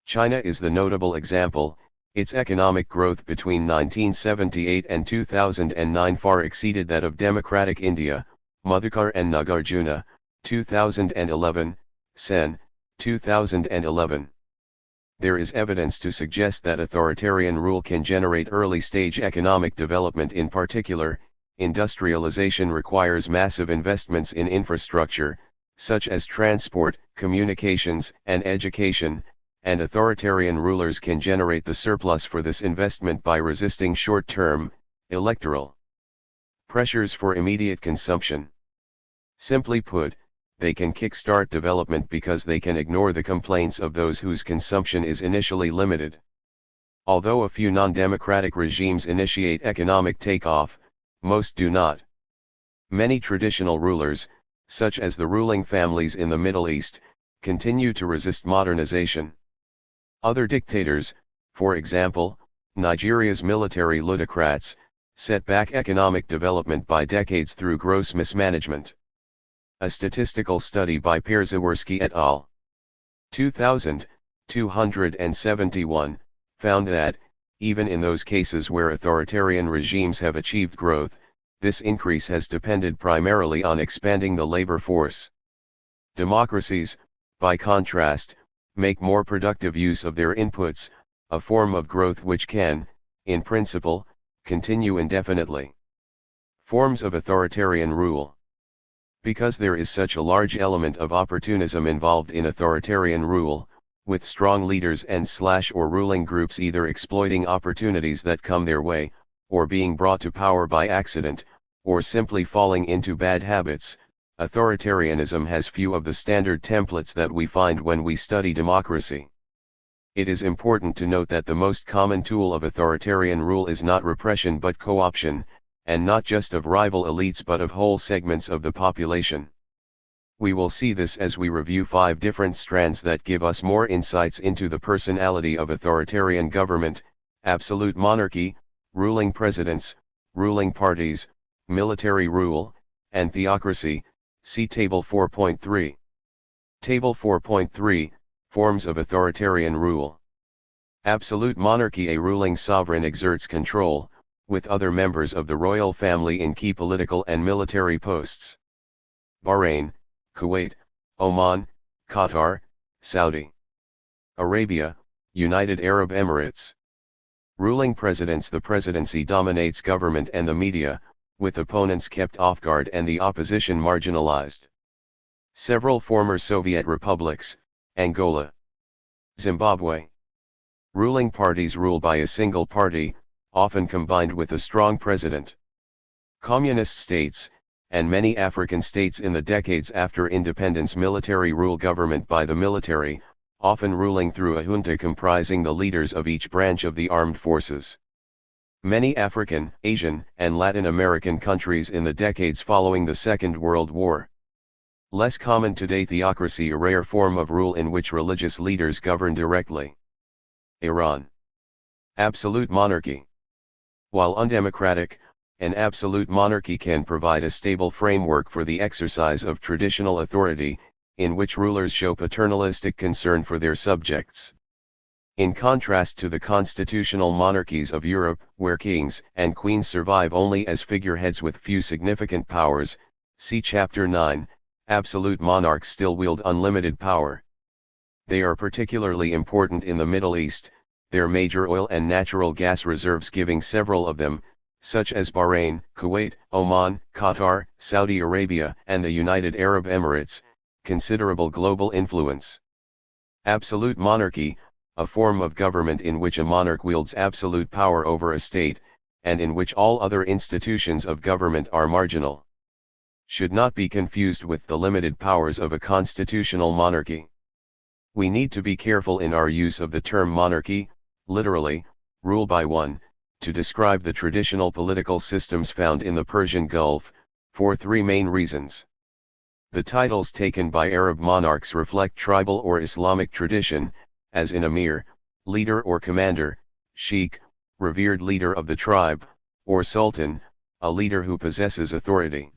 China is the notable example. Its economic growth between 1978 and 2009 far exceeded that of democratic India. Madhukar and Nagarjuna, 2011, Sen, 2011. There is evidence to suggest that authoritarian rule can generate early-stage economic development. In particular, industrialization requires massive investments in infrastructure, such as transport, communications, and education, and authoritarian rulers can generate the surplus for this investment by resisting short-term, electoral pressures for immediate consumption. Simply put, they can kickstart development because they can ignore the complaints of those whose consumption is initially limited. Although a few non-democratic regimes initiate economic takeoff, most do not. Many traditional rulers, such as the ruling families in the Middle East, continue to resist modernization. Other dictators, for example, Nigeria's military ludocrats, set back economic development by decades through gross mismanagement. A statistical study by Pierzewski et al. 2271, found that, even in those cases where authoritarian regimes have achieved growth, this increase has depended primarily on expanding the labor force. Democracies, by contrast, make more productive use of their inputs, a form of growth which can, in principle, continue indefinitely. Forms of authoritarian rule. Because there is such a large element of opportunism involved in authoritarian rule, with strong leaders and/or ruling groups either exploiting opportunities that come their way, or being brought to power by accident, or simply falling into bad habits, authoritarianism has few of the standard templates that we find when we study democracy. It is important to note that the most common tool of authoritarian rule is not repression but co-option, and not just of rival elites but of whole segments of the population. We will see this as we review 5 different strands that give us more insights into the personality of authoritarian government: absolute monarchy, ruling presidents, ruling parties, military rule, and theocracy. See Table 4.3. Table 4.3, Forms of authoritarian rule. Absolute monarchy: a ruling sovereign exerts control, with other members of the royal family in key political and military posts. Bahrain, Kuwait, Oman, Qatar, Saudi Arabia, United Arab Emirates. Ruling presidents. The presidency dominates government and the media, with opponents kept off guard and the opposition marginalized. Several former Soviet republics, Angola, Zimbabwe. Ruling parties rule by a single party, often combined with a strong president. Communist states, and many African states in the decades after independence, military rule government by the military, often ruling through a junta comprising the leaders of each branch of the armed forces. Many African, Asian, and Latin American countries in the decades following the Second World War. Less common today, theocracy, a rare form of rule in which religious leaders govern directly. Iran. Absolute monarchy. While undemocratic, an absolute monarchy can provide a stable framework for the exercise of traditional authority, in which rulers show paternalistic concern for their subjects. In contrast to the constitutional monarchies of Europe, where kings and queens survive only as figureheads with few significant powers, see Chapter 9, absolute monarchs still wield unlimited power. They are particularly important in the Middle East, their major oil and natural gas reserves giving several of them, such as Bahrain, Kuwait, Oman, Qatar, Saudi Arabia, and the United Arab Emirates, considerable global influence. Absolute monarchy, a form of government in which a monarch wields absolute power over a state, and in which all other institutions of government are marginal. Should not be confused with the limited powers of a constitutional monarchy. We need to be careful in our use of the term monarchy, literally, rule by one, to describe the traditional political systems found in the Persian Gulf, for three main reasons. The titles taken by Arab monarchs reflect tribal or Islamic tradition, as in Amir, leader or commander, Sheikh, revered leader of the tribe, or Sultan, a leader who possesses authority.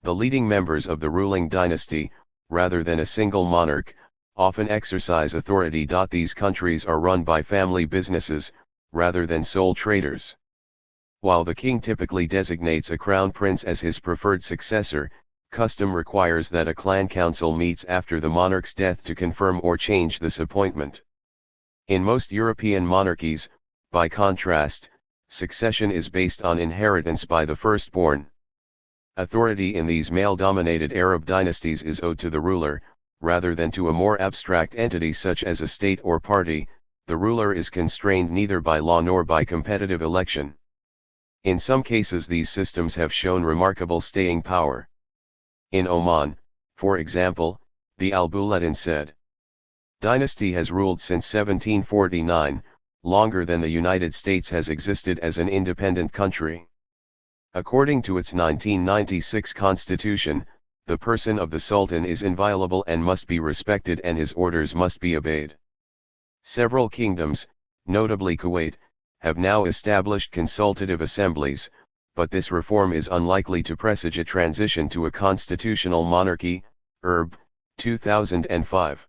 The leading members of the ruling dynasty, rather than a single monarch, often exercise authority. These countries are run by family businesses, rather than sole traders. While the king typically designates a crown prince as his preferred successor, custom requires that a clan council meets after the monarch's death to confirm or change this appointment. In most European monarchies, by contrast, succession is based on inheritance by the firstborn. Authority in these male-dominated Arab dynasties is owed to the ruler, rather than to a more abstract entity such as a state or party. The ruler is constrained neither by law nor by competitive election. In some cases these systems have shown remarkable staying power. In Oman, for example, the Al-Bulatin dynasty has ruled since 1749, longer than the United States has existed as an independent country. According to its 1996 constitution, the person of the Sultan is inviolable and must be respected, and his orders must be obeyed. Several kingdoms, notably Kuwait, have now established consultative assemblies, but this reform is unlikely to presage a transition to a constitutional monarchy, ERB, 2005.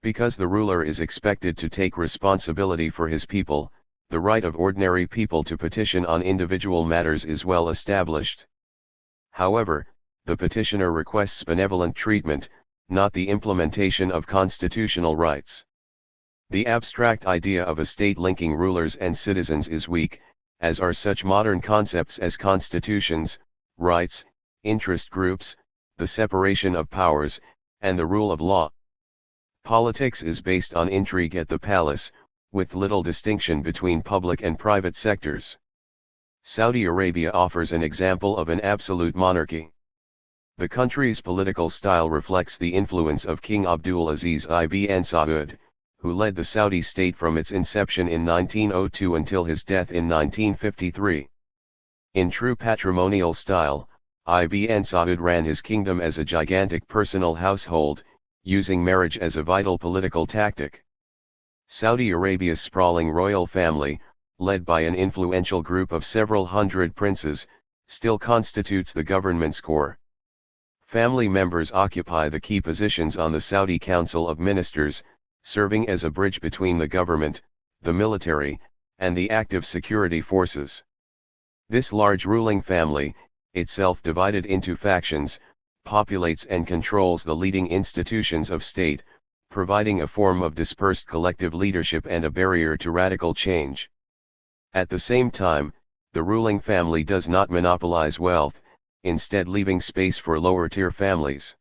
Because the ruler is expected to take responsibility for his people, the right of ordinary people to petition on individual matters is well established. However, the petitioner requests benevolent treatment, not the implementation of constitutional rights. The abstract idea of a state linking rulers and citizens is weak, as are such modern concepts as constitutions, rights, interest groups, the separation of powers, and the rule of law. Politics is based on intrigue at the palace, with little distinction between public and private sectors. Saudi Arabia offers an example of an absolute monarchy. The country's political style reflects the influence of King Abdul Aziz ibn Saud, who led the Saudi state from its inception in 1902 until his death in 1953. In true patrimonial style, ibn Saud ran his kingdom as a gigantic personal household, using marriage as a vital political tactic. Saudi Arabia's sprawling royal family, led by an influential group of several hundred princes, still constitutes the government's core. Family members occupy the key positions on the Saudi Council of Ministers, serving as a bridge between the government, the military, and the active security forces. This large ruling family, itself divided into factions, populates and controls the leading institutions of state, providing a form of dispersed collective leadership and a barrier to radical change. At the same time, the ruling family does not monopolize wealth, instead leaving space for lower-tier families.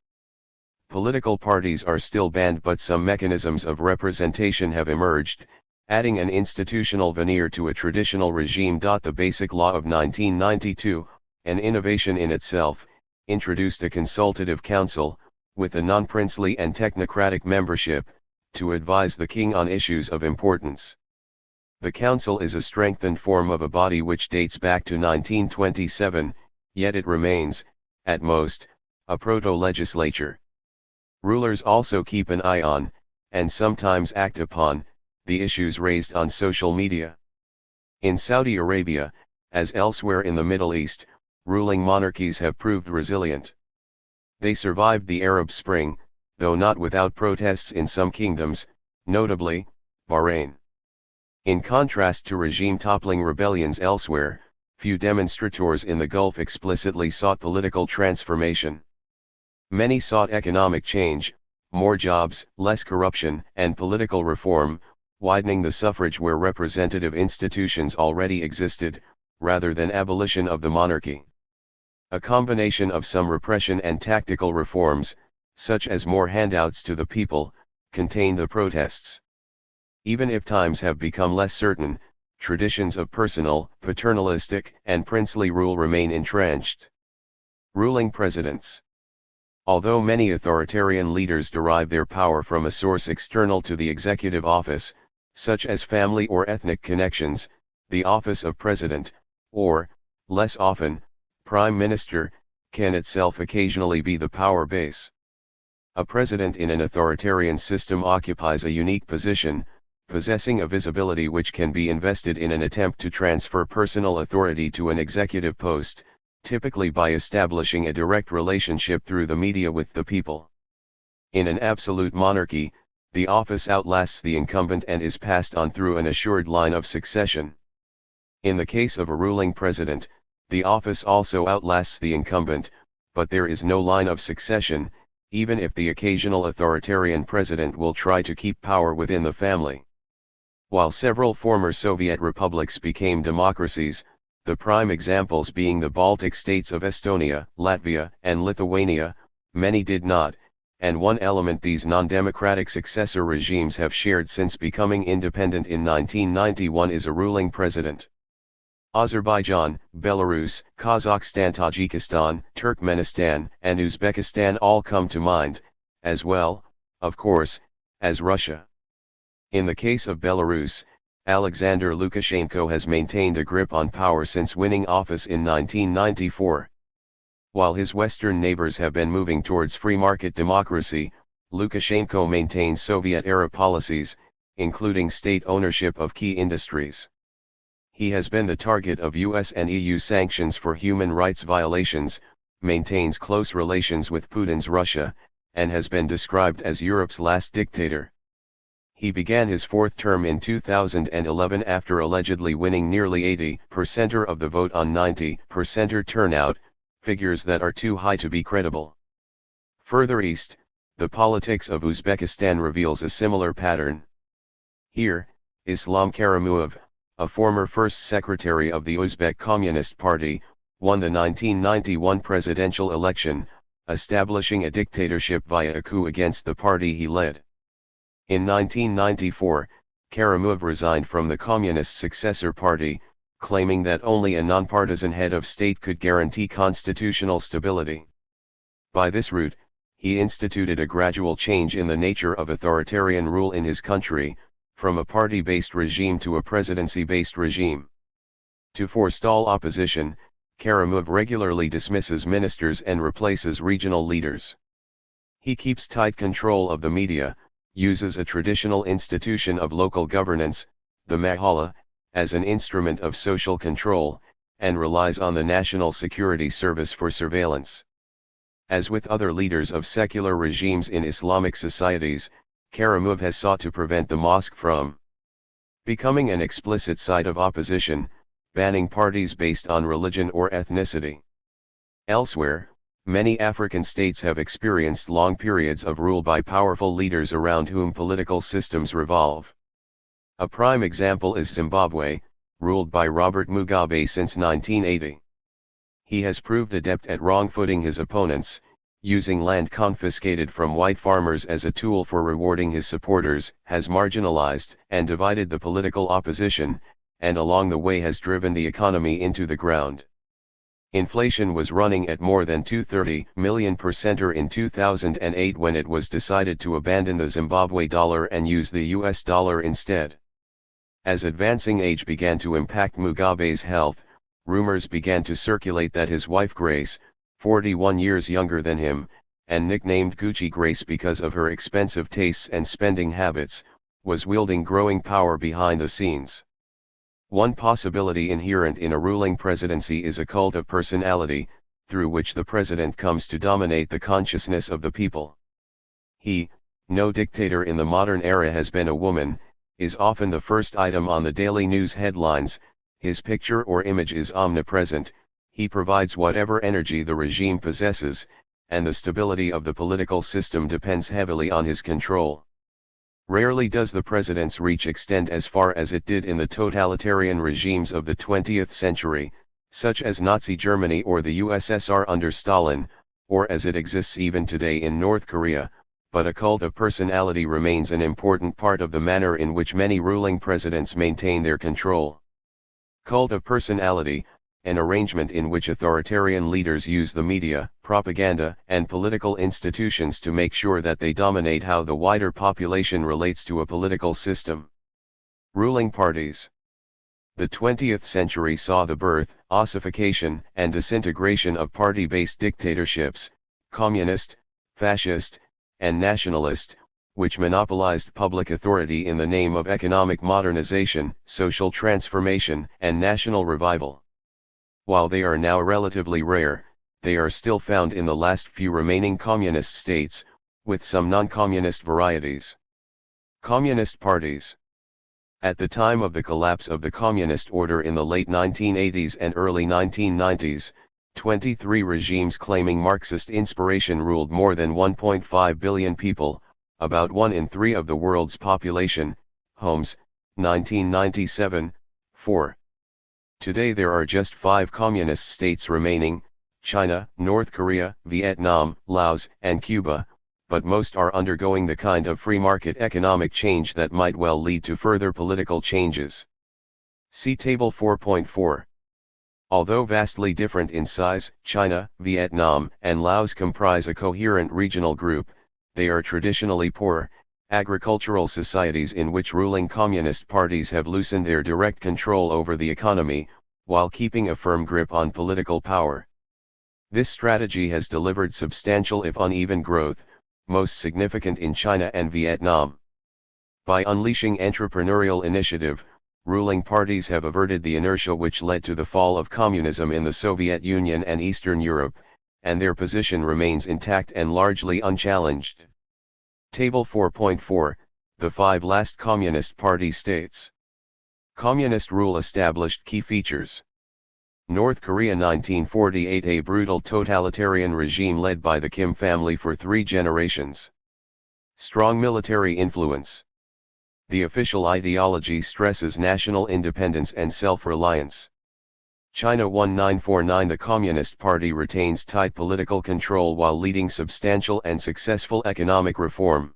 Political parties are still banned, but some mechanisms of representation have emerged, adding an institutional veneer to a traditional regime. The Basic Law of 1992, an innovation in itself, introduced a consultative council, with a non-princely and technocratic membership, to advise the king on issues of importance. The council is a strengthened form of a body which dates back to 1927, yet it remains, at most, a proto-legislature. Rulers also keep an eye on, and sometimes act upon, the issues raised on social media. In Saudi Arabia, as elsewhere in the Middle East, ruling monarchies have proved resilient. They survived the Arab Spring, though not without protests in some kingdoms, notably, Bahrain. In contrast to regime-toppling rebellions elsewhere, few demonstrators in the Gulf explicitly sought political transformation. Many sought economic change, more jobs, less corruption, and political reform, widening the suffrage where representative institutions already existed, rather than abolition of the monarchy. A combination of some repression and tactical reforms, such as more handouts to the people, contained the protests. Even if times have become less certain, traditions of personal, paternalistic, and princely rule remain entrenched. Ruling presidents. Although many authoritarian leaders derive their power from a source external to the executive office, such as family or ethnic connections, the office of president, or, less often, prime minister, can itself occasionally be the power base. A president in an authoritarian system occupies a unique position, possessing a visibility which can be invested in an attempt to transfer personal authority to an executive post, typically by establishing a direct relationship through the media with the people. In an absolute monarchy, the office outlasts the incumbent and is passed on through an assured line of succession. In the case of a ruling president, the office also outlasts the incumbent, but there is no line of succession, even if the occasional authoritarian president will try to keep power within the family. While several former Soviet republics became democracies, the prime examples being the Baltic states of Estonia, Latvia, and Lithuania, many did not, and one element these non-democratic successor regimes have shared since becoming independent in 1991 is a ruling president. Azerbaijan, Belarus, Kazakhstan, Tajikistan, Turkmenistan, and Uzbekistan all come to mind, as well, of course, as Russia. In the case of Belarus, Alexander Lukashenko has maintained a grip on power since winning office in 1994. While his Western neighbors have been moving towards free market democracy, Lukashenko maintains Soviet-era policies, including state ownership of key industries. He has been the target of US and EU sanctions for human rights violations, maintains close relations with Putin's Russia, and has been described as Europe's last dictator. He began his fourth term in 2011 after allegedly winning nearly 80% of the vote on 90% turnout, figures that are too high to be credible. Further east, the politics of Uzbekistan reveals a similar pattern. Here, Islam Karamuov, a former first secretary of the Uzbek Communist Party, won the 1991 presidential election, establishing a dictatorship via a coup against the party he led. In 1994, Karamuov resigned from the Communist Successor Party, claiming that only a nonpartisan head of state could guarantee constitutional stability. By this route, he instituted a gradual change in the nature of authoritarian rule in his country, from a party-based regime to a presidency-based regime. To forestall opposition, Karamuov regularly dismisses ministers and replaces regional leaders. He keeps tight control of the media, uses a traditional institution of local governance, the Mahalla, as an instrument of social control, and relies on the National Security Service for surveillance. As with other leaders of secular regimes in Islamic societies, Karamuov has sought to prevent the mosque from becoming an explicit site of opposition, banning parties based on religion or ethnicity. Elsewhere, many African states have experienced long periods of rule by powerful leaders around whom political systems revolve. A prime example is Zimbabwe, ruled by Robert Mugabe since 1980. He has proved adept at wrong-footing his opponents, using land confiscated from white farmers as a tool for rewarding his supporters, has marginalized and divided the political opposition, and along the way has driven the economy into the ground. Inflation was running at more than 230 million % in 2008 when it was decided to abandon the Zimbabwe dollar and use the US dollar instead. As advancing age began to impact Mugabe's health, rumors began to circulate that his wife Grace, 41 years younger than him, and nicknamed Gucci Grace because of her expensive tastes and spending habits, was wielding growing power behind the scenes. One possibility inherent in a ruling presidency is a cult of personality, through which the president comes to dominate the consciousness of the people. No dictator in the modern era has been a woman, is often the first item on the daily news headlines, his picture or image is omnipresent, he provides whatever energy the regime possesses, and the stability of the political system depends heavily on his control. Rarely does the president's reach extend as far as it did in the totalitarian regimes of the 20th century, such as Nazi Germany or the USSR under Stalin, or as it exists even today in North Korea, but a cult of personality remains an important part of the manner in which many ruling presidents maintain their control. Cult of personality, an arrangement in which authoritarian leaders use the media, propaganda, and political institutions to make sure that they dominate how the wider population relates to a political system. Ruling parties. The 20th century saw the birth, ossification, and disintegration of party-based dictatorships, communist, fascist, and nationalist, which monopolized public authority in the name of economic modernization, social transformation, and national revival. While they are now relatively rare, they are still found in the last few remaining communist states, with some non-communist varieties. Communist parties. At the time of the collapse of the communist order in the late 1980s and early 1990s, 23 regimes claiming Marxist inspiration ruled more than 1.5 billion people, about 1 in 3 of the world's population. Holmes, 1997, 4. Today there are just 5 communist states remaining: China, North Korea, Vietnam, Laos, and Cuba, but most are undergoing the kind of free market economic change that might well lead to further political changes. See Table 4.4. Although vastly different in size, China, Vietnam, and Laos comprise a coherent regional group. They are traditionally poor, agricultural societies in which ruling communist parties have loosened their direct control over the economy, while keeping a firm grip on political power. This strategy has delivered substantial if uneven growth, most significant in China and Vietnam. By unleashing entrepreneurial initiative, ruling parties have averted the inertia which led to the fall of communism in the Soviet Union and Eastern Europe, and their position remains intact and largely unchallenged. Table 4.4, the 5 last Communist Party states. Communist rule established key features. North Korea 1948, a brutal totalitarian regime led by the Kim family for 3 generations. Strong military influence. The official ideology stresses national independence and self-reliance. China 1949, the Communist Party retains tight political control while leading substantial and successful economic reform.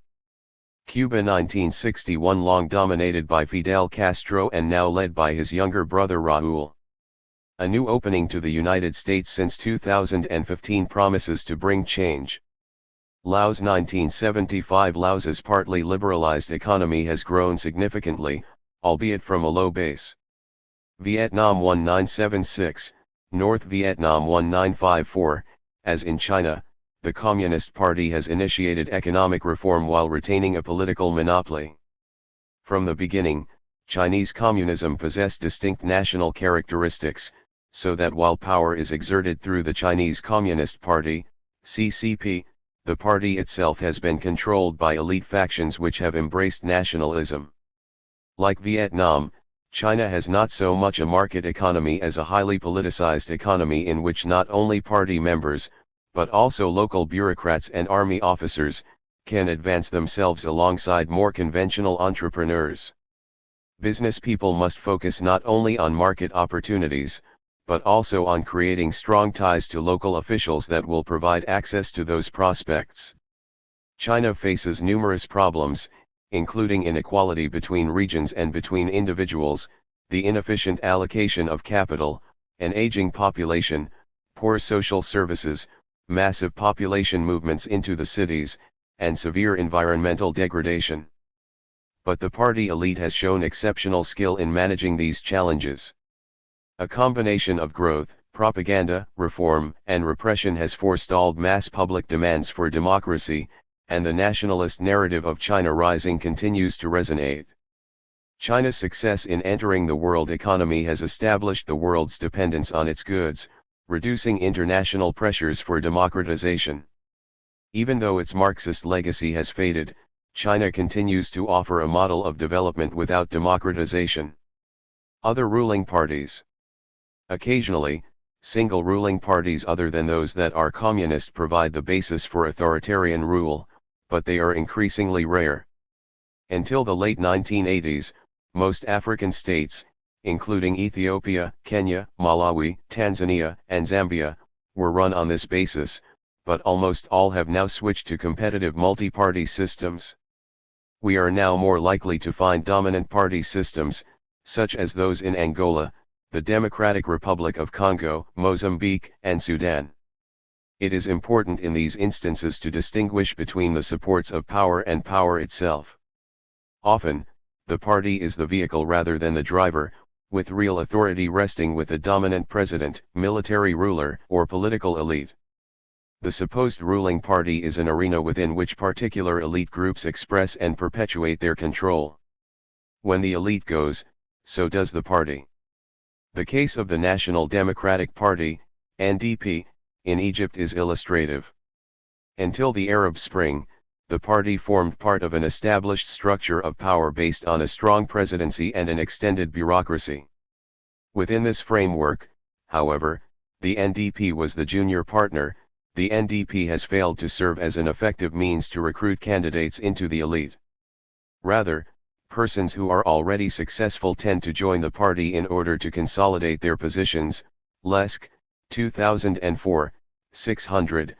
Cuba 1961, long dominated by Fidel Castro and now led by his younger brother Raúl. A new opening to the United States since 2015 promises to bring change. Laos 1975, Laos's partly liberalized economy has grown significantly, albeit from a low base. Vietnam 1976, North Vietnam 1954, as in China, the Communist Party has initiated economic reform while retaining a political monopoly. From the beginning, Chinese communism possessed distinct national characteristics, so that while power is exerted through the Chinese Communist Party, CCP, the party itself has been controlled by elite factions which have embraced nationalism. Like Vietnam, China has not so much a market economy as a highly politicized economy in which not only party members, but also local bureaucrats and army officers, can advance themselves alongside more conventional entrepreneurs. Business people must focus not only on market opportunities, but also on creating strong ties to local officials that will provide access to those prospects. China faces numerous problems, including inequality between regions and between individuals, the inefficient allocation of capital, an aging population, poor social services, massive population movements into the cities, and severe environmental degradation. But the party elite has shown exceptional skill in managing these challenges. A combination of growth, propaganda, reform, and repression has forestalled mass public demands for democracy, and the nationalist narrative of China rising continues to resonate. China's success in entering the world economy has established the world's dependence on its goods, reducing international pressures for democratization. Even though its Marxist legacy has faded, China continues to offer a model of development without democratization. Other ruling parties. Occasionally, single ruling parties other than those that are communist provide the basis for authoritarian rule, but they are increasingly rare. Until the late 1980s, most African states, including Ethiopia, Kenya, Malawi, Tanzania, and Zambia, were run on this basis, but almost all have now switched to competitive multi-party systems. We are now more likely to find dominant party systems, such as those in Angola, the Democratic Republic of Congo, Mozambique, and Sudan. It is important in these instances to distinguish between the supports of power and power itself. Often, the party is the vehicle rather than the driver, with real authority resting with a dominant president, military ruler, or political elite. The supposed ruling party is an arena within which particular elite groups express and perpetuate their control. When the elite goes, so does the party. The case of the National Democratic Party, NDP, in Egypt is illustrative. Until the Arab Spring, the party formed part of an established structure of power based on a strong presidency and an extended bureaucracy. Within this framework, however, the NDP was the junior partner. The NDP has failed to serve as an effective means to recruit candidates into the elite. Rather, persons who are already successful tend to join the party in order to consolidate their positions. Lesk, 2004, 600.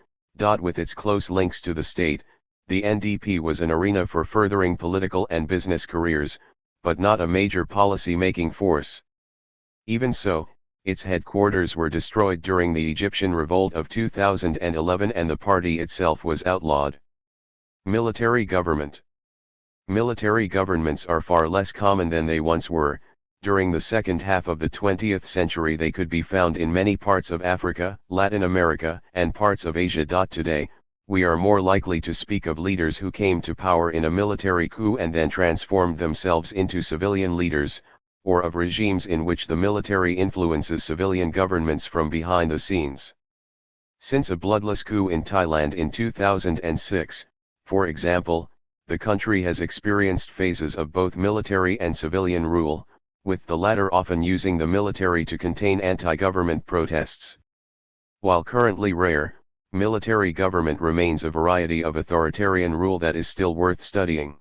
With its close links to the state, the NDP was an arena for furthering political and business careers, but not a major policy-making force. Even so, its headquarters were destroyed during the Egyptian revolt of 2011 and the party itself was outlawed. Military government. Military governments are far less common than they once were. During the second half of the 20th century they could be found in many parts of Africa, Latin America, and parts of Asia. Today, we are more likely to speak of leaders who came to power in a military coup and then transformed themselves into civilian leaders, or of regimes in which the military influences civilian governments from behind the scenes. Since a bloodless coup in Thailand in 2006, for example, the country has experienced phases of both military and civilian rule, with the latter often using the military to contain anti-government protests. While currently rare, military government remains a variety of authoritarian rule that is still worth studying.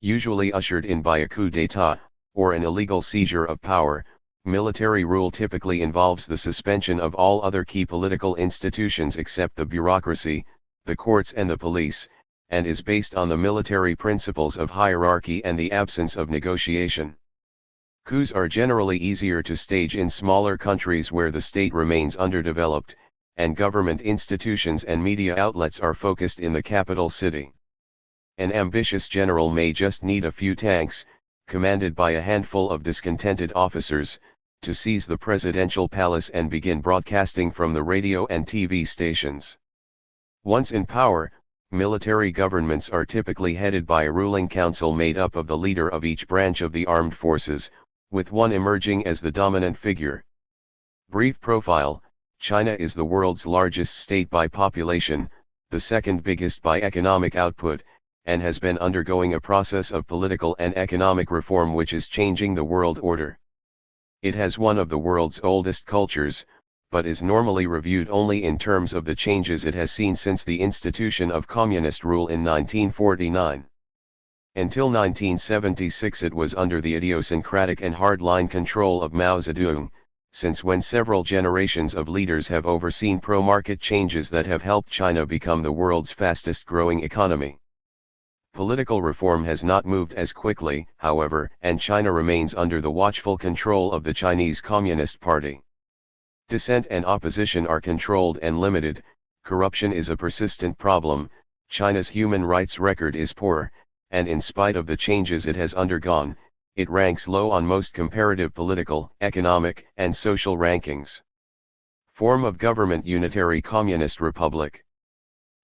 Usually ushered in by a coup d'état, or an illegal seizure of power, military rule typically involves the suspension of all other key political institutions except the bureaucracy, the courts and the police, and is based on the military principles of hierarchy and the absence of negotiation. Coups are generally easier to stage in smaller countries where the state remains underdeveloped, and government institutions and media outlets are focused in the capital city. An ambitious general may just need a few tanks, commanded by a handful of discontented officers, to seize the presidential palace and begin broadcasting from the radio and TV stations. Once in power, military governments are typically headed by a ruling council made up of the leader of each branch of the armed forces, with one emerging as the dominant figure. Brief profile: China is the world's largest state by population, the second biggest by economic output, and has been undergoing a process of political and economic reform which is changing the world order. It has one of the world's oldest cultures, but is normally reviewed only in terms of the changes it has seen since the institution of communist rule in 1949. Until 1976 it was under the idiosyncratic and hardline control of Mao Zedong, since when several generations of leaders have overseen pro-market changes that have helped China become the world's fastest-growing economy. Political reform has not moved as quickly, however, and China remains under the watchful control of the Chinese Communist Party. Dissent and opposition are controlled and limited, corruption is a persistent problem, China's human rights record is poor, and in spite of the changes it has undergone, it ranks low on most comparative political, economic, and social rankings. Form of government: Unitary Communist Republic.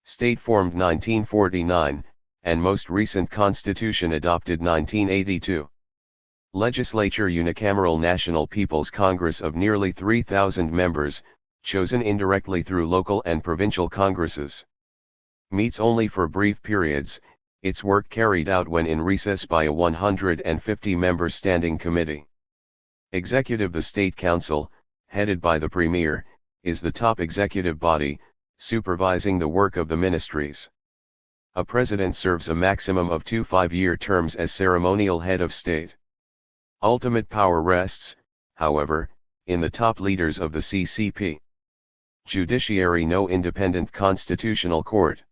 State formed 1949, and most recent constitution adopted 1982. Legislature: unicameral National People's Congress of nearly 3,000 members, chosen indirectly through local and provincial congresses. Meets only for brief periods, its work carried out when in recess by a 150-member standing committee. Executive: the State Council, headed by the Premier, is the top executive body, supervising the work of the ministries. A president serves a maximum of 2 5-year terms as ceremonial head of state. Ultimate power rests, however, in the top leaders of the CCP. Judiciary: no independent constitutional court.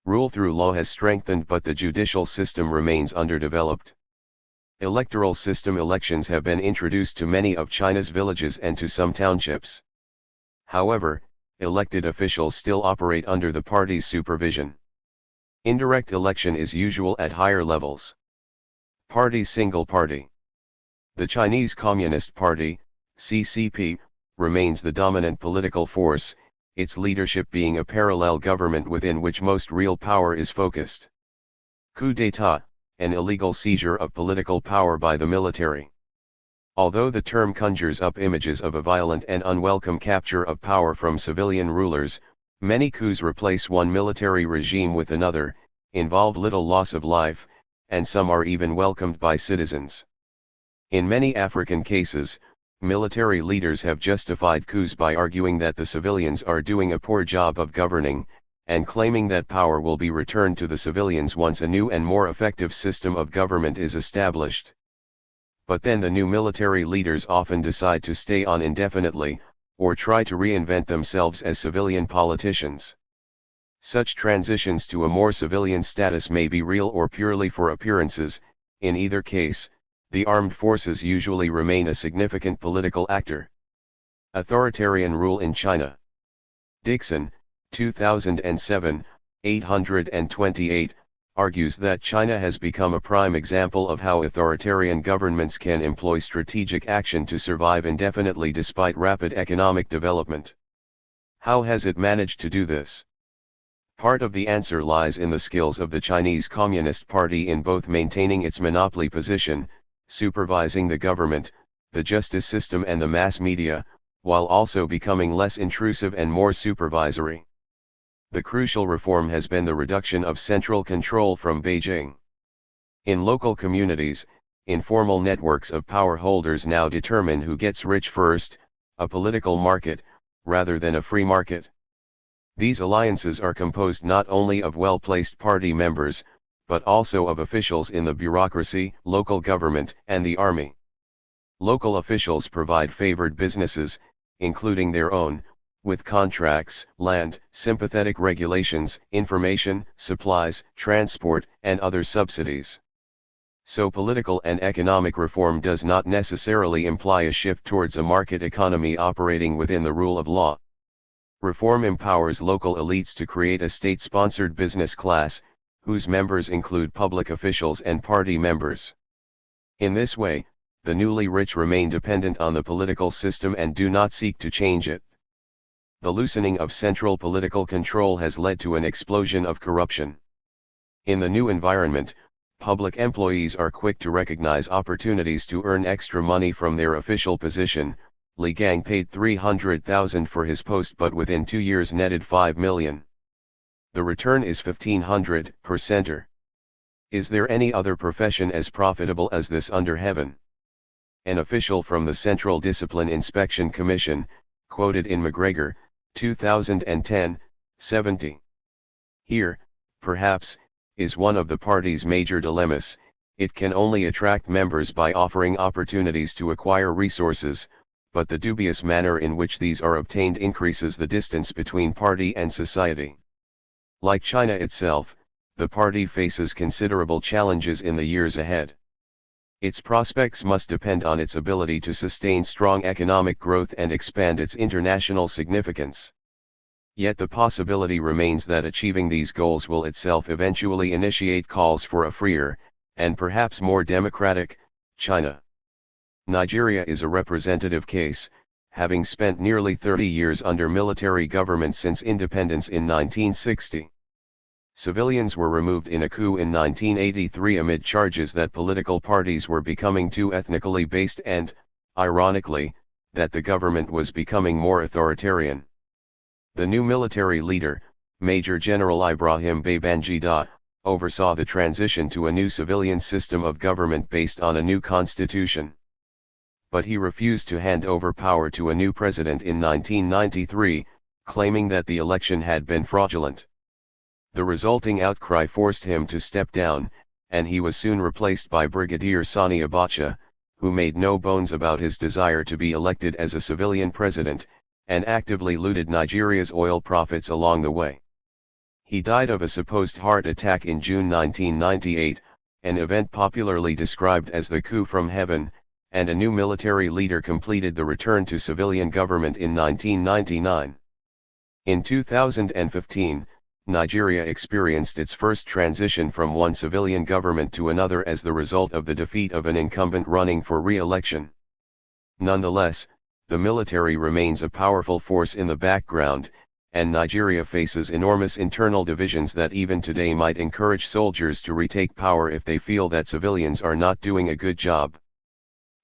Rule through law has strengthened, but the judicial system remains underdeveloped. Electoral system: elections have been introduced to many of China's villages and to some townships. However, elected officials still operate under the party's supervision. Indirect election is usual at higher levels. Party: single party. The Chinese Communist Party, CCP, remains the dominant political force, its leadership being a parallel government within which most real power is focused. Coup d'état, an illegal seizure of political power by the military. Although the term conjures up images of a violent and unwelcome capture of power from civilian rulers, many coups replace one military regime with another, involve little loss of life, and some are even welcomed by citizens. In many African cases, military leaders have justified coups by arguing that the civilians are doing a poor job of governing, and claiming that power will be returned to the civilians once a new and more effective system of government is established. But then the new military leaders often decide to stay on indefinitely, or try to reinvent themselves as civilian politicians. Such transitions to a more civilian status may be real or purely for appearances. In either case, the armed forces usually remain a significant political actor. Authoritarian rule in China. Dixon, 2007, 828, argues that China has become a prime example of how authoritarian governments can employ strategic action to survive indefinitely despite rapid economic development. How has it managed to do this? Part of the answer lies in the skills of the Chinese Communist Party in both maintaining its monopoly position, supervising the government, the justice system and the mass media, while also becoming less intrusive and more supervisory. The crucial reform has been the reduction of central control from Beijing. In local communities, informal networks of power holders now determine who gets rich first, a political market, rather than a free market. These alliances are composed not only of well-placed party members, but also of officials in the bureaucracy, local government, and the army. Local officials provide favored businesses, including their own, with contracts, land, sympathetic regulations, information, supplies, transport, and other subsidies. So political and economic reform does not necessarily imply a shift towards a market economy operating within the rule of law. Reform empowers local elites to create a state-sponsored business class, whose members include public officials and party members. In this way, the newly rich remain dependent on the political system and do not seek to change it. The loosening of central political control has led to an explosion of corruption. In the new environment, public employees are quick to recognize opportunities to earn extra money from their official position. Li Gang paid 300,000 for his post but within 2 years netted 5 million. The return is 1500%. Is there any other profession as profitable as this under heaven? An official from the Central Discipline Inspection Commission, quoted in McGregor, 2010, 70. Here, perhaps, is one of the party's major dilemmas. It can only attract members by offering opportunities to acquire resources, but the dubious manner in which these are obtained increases the distance between party and society. Like China itself, the party faces considerable challenges in the years ahead. Its prospects must depend on its ability to sustain strong economic growth and expand its international significance. Yet the possibility remains that achieving these goals will itself eventually initiate calls for a freer, and perhaps more democratic, China. Nigeria is a representative case, having spent nearly 30 years under military government since independence in 1960. Civilians were removed in a coup in 1983 amid charges that political parties were becoming too ethnically based and, ironically, that the government was becoming more authoritarian. The new military leader, Major General Ibrahim Babangida, oversaw the transition to a new civilian system of government based on a new constitution. But he refused to hand over power to a new president in 1993, claiming that the election had been fraudulent. The resulting outcry forced him to step down, and he was soon replaced by Brigadier Sani Abacha, who made no bones about his desire to be elected as a civilian president, and actively looted Nigeria's oil profits along the way. He died of a supposed heart attack in June 1998, an event popularly described as the coup from heaven, and a new military leader completed the return to civilian government in 1999. In 2015, Nigeria experienced its first transition from one civilian government to another as the result of the defeat of an incumbent running for re-election. Nonetheless, the military remains a powerful force in the background, and Nigeria faces enormous internal divisions that even today might encourage soldiers to retake power if they feel that civilians are not doing a good job.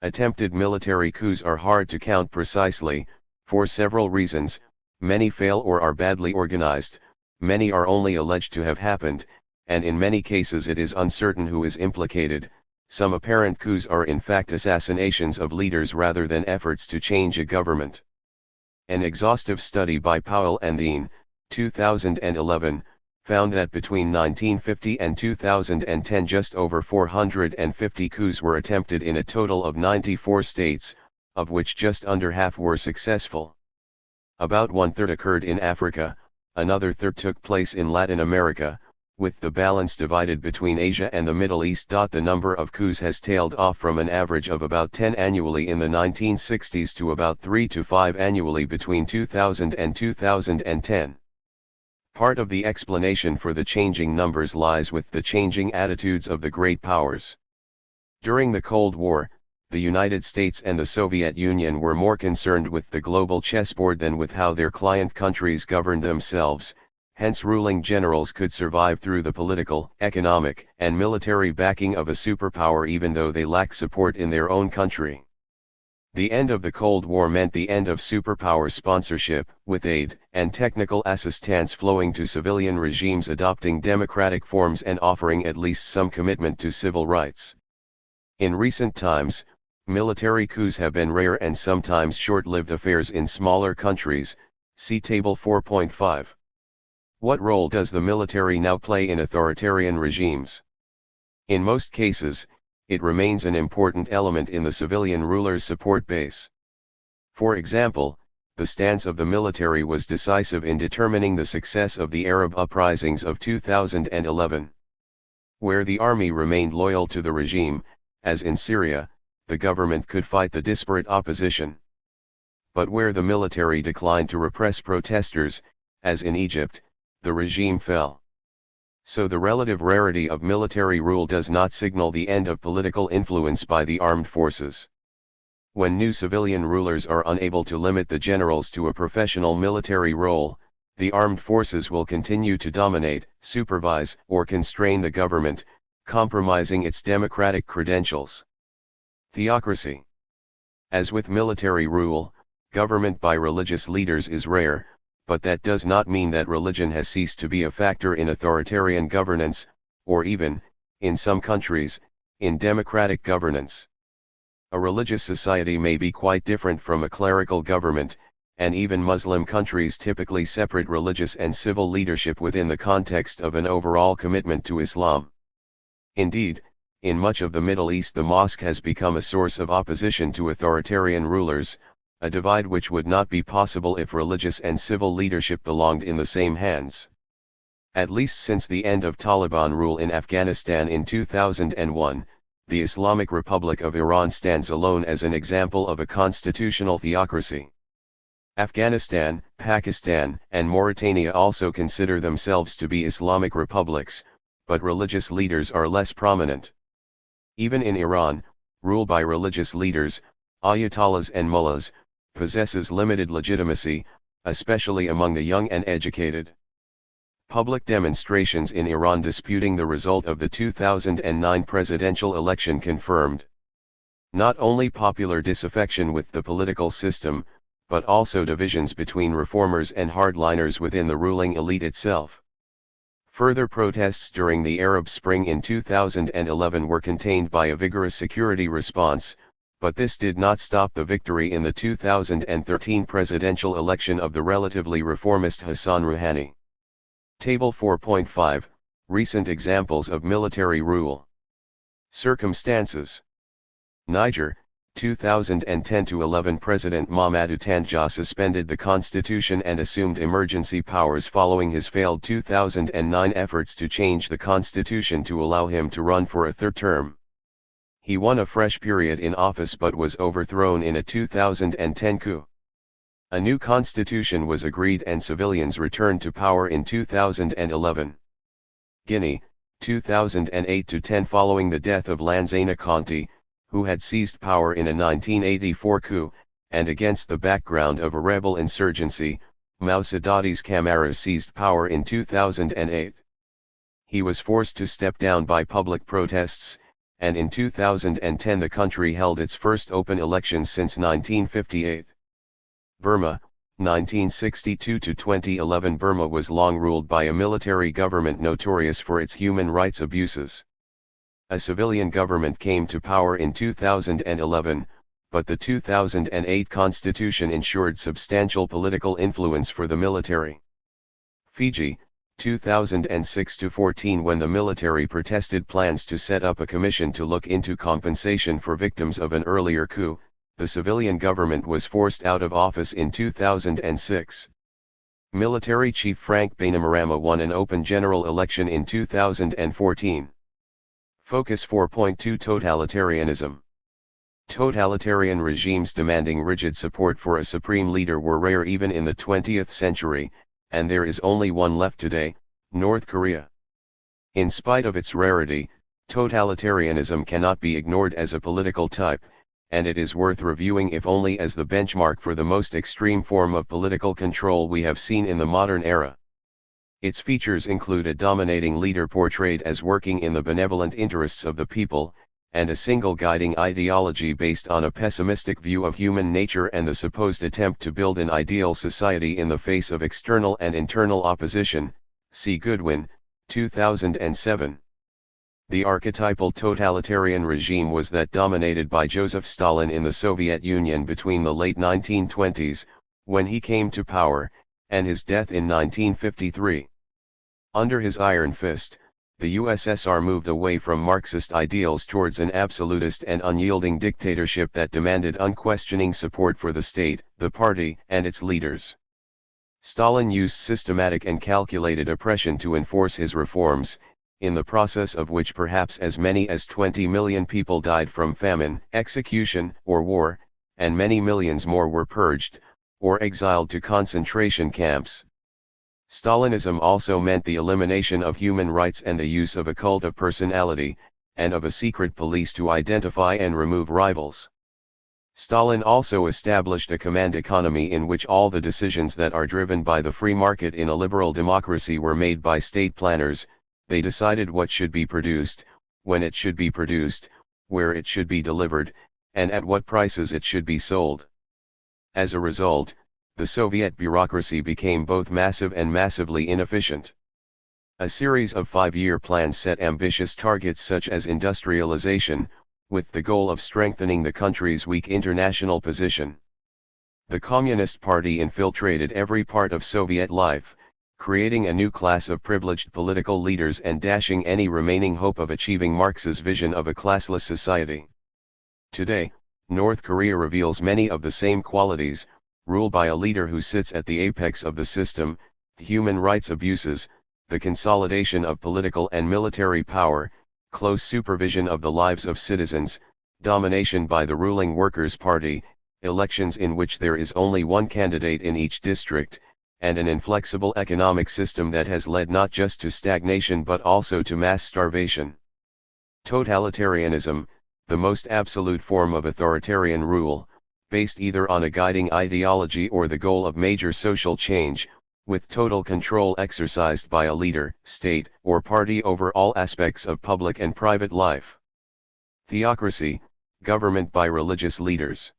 Attempted military coups are hard to count precisely, for several reasons. Many fail or are badly organized, many are only alleged to have happened, and in many cases it is uncertain who is implicated. Some apparent coups are in fact assassinations of leaders rather than efforts to change a government. An exhaustive study by Powell and Dean, 2011, found that between 1950 and 2010 just over 450 coups were attempted in a total of 94 states, of which just under half were successful. About one-third occurred in Africa, another third took place in Latin America, with the balance divided between Asia and the Middle East. The number of coups has tailed off from an average of about 10 annually in the 1960s to about 3 to 5 annually between 2000 and 2010. Part of the explanation for the changing numbers lies with the changing attitudes of the great powers. During the Cold War, the United States and the Soviet Union were more concerned with the global chessboard than with how their client countries governed themselves, hence ruling generals could survive through the political, economic, and military backing of a superpower even though they lacked support in their own country. The end of the Cold War meant the end of superpower sponsorship, with aid and technical assistance flowing to civilian regimes adopting democratic forms and offering at least some commitment to civil rights. In recent times, military coups have been rare and sometimes short-lived affairs in smaller countries, see Table 4.5. What role does the military now play in authoritarian regimes? In most cases, it remains an important element in the civilian ruler's support base. For example, the stance of the military was decisive in determining the success of the Arab uprisings of 2011. Where the army remained loyal to the regime, as in Syria, the government could fight the disparate opposition. But where the military declined to repress protesters, as in Egypt, the regime fell. So the relative rarity of military rule does not signal the end of political influence by the armed forces. When new civilian rulers are unable to limit the generals to a professional military role, the armed forces will continue to dominate, supervise, or constrain the government, compromising its democratic credentials. Theocracy. As with military rule, government by religious leaders is rare, but that does not mean that religion has ceased to be a factor in authoritarian governance, or even, in some countries, in democratic governance. A religious society may be quite different from a clerical government, and even Muslim countries typically separate religious and civil leadership within the context of an overall commitment to Islam. Indeed, in much of the Middle East the mosque has become a source of opposition to authoritarian rulers, a divide which would not be possible if religious and civil leadership belonged in the same hands. At least since the end of Taliban rule in Afghanistan in 2001, the Islamic Republic of Iran stands alone as an example of a constitutional theocracy. Afghanistan, Pakistan, and Mauritania also consider themselves to be Islamic republics, but religious leaders are less prominent. Even in Iran, rule by religious leaders, ayatollahs and mullahs, possesses limited legitimacy, especially among the young and educated. Public demonstrations in Iran disputing the result of the 2009 presidential election confirmed not only popular disaffection with the political system, but also divisions between reformers and hardliners within the ruling elite itself. Further protests during the Arab Spring in 2011 were contained by a vigorous security response, but this did not stop the victory in the 2013 presidential election of the relatively reformist Hassan Rouhani. Table 4.5 Recent examples of military rule. Circumstances. Niger, 2010-11 President Mamadou Tandja suspended the constitution and assumed emergency powers following his failed 2009 efforts to change the constitution to allow him to run for a third term. He won a fresh period in office but was overthrown in a 2010 coup. A new constitution was agreed and civilians returned to power in 2011. Guinea, 2008-10 Following the death of Lansana Conté, who had seized power in a 1984 coup, and against the background of a rebel insurgency, Mousadadi's Camara seized power in 2008. He was forced to step down by public protests, and in 2010 the country held its first open elections since 1958. Burma, 1962-2011 Burma was long ruled by a military government notorious for its human rights abuses. A civilian government came to power in 2011, but the 2008 constitution ensured substantial political influence for the military. Fiji, 2006-14 When the military protested plans to set up a commission to look into compensation for victims of an earlier coup, the civilian government was forced out of office in 2006. Military Chief Frank Bainimarama won an open general election in 2014. Focus 4.2 Totalitarianism. Totalitarian regimes demanding rigid support for a supreme leader were rare even in the 20th century, and there is only one left today, North Korea. In spite of its rarity, totalitarianism cannot be ignored as a political type, and it is worth reviewing if only as the benchmark for the most extreme form of political control we have seen in the modern era. Its features include a dominating leader portrayed as working in the benevolent interests of the people, and a single guiding ideology based on a pessimistic view of human nature and the supposed attempt to build an ideal society in the face of external and internal opposition. See Goodwin, 2007. The archetypal totalitarian regime was that dominated by Joseph Stalin in the Soviet Union between the late 1920s, when he came to power, and his death in 1953. Under his iron fist, the USSR moved away from Marxist ideals towards an absolutist and unyielding dictatorship that demanded unquestioning support for the state, the party, and its leaders. Stalin used systematic and calculated oppression to enforce his reforms, in the process of which perhaps as many as 20 million people died from famine, execution, or war, and many millions more were purged, or exiled to concentration camps. Stalinism also meant the elimination of human rights and the use of a cult of personality, and of a secret police to identify and remove rivals. Stalin also established a command economy in which all the decisions that are driven by the free market in a liberal democracy were made by state planners. They decided what should be produced, when it should be produced, where it should be delivered, and at what prices it should be sold. As a result, the Soviet bureaucracy became both massive and massively inefficient. A series of 5-year plans set ambitious targets such as industrialization, with the goal of strengthening the country's weak international position. The Communist Party infiltrated every part of Soviet life, creating a new class of privileged political leaders and dashing any remaining hope of achieving Marx's vision of a classless society. Today, North Korea reveals many of the same qualities, ruled by a leader who sits at the apex of the system, human rights abuses, the consolidation of political and military power, close supervision of the lives of citizens, domination by the ruling Workers' Party, elections in which there is only one candidate in each district, and an inflexible economic system that has led not just to stagnation but also to mass starvation. Totalitarianism, the most absolute form of authoritarian rule, based either on a guiding ideology or the goal of major social change, with total control exercised by a leader, state, or party over all aspects of public and private life. Theocracy, government by religious leaders.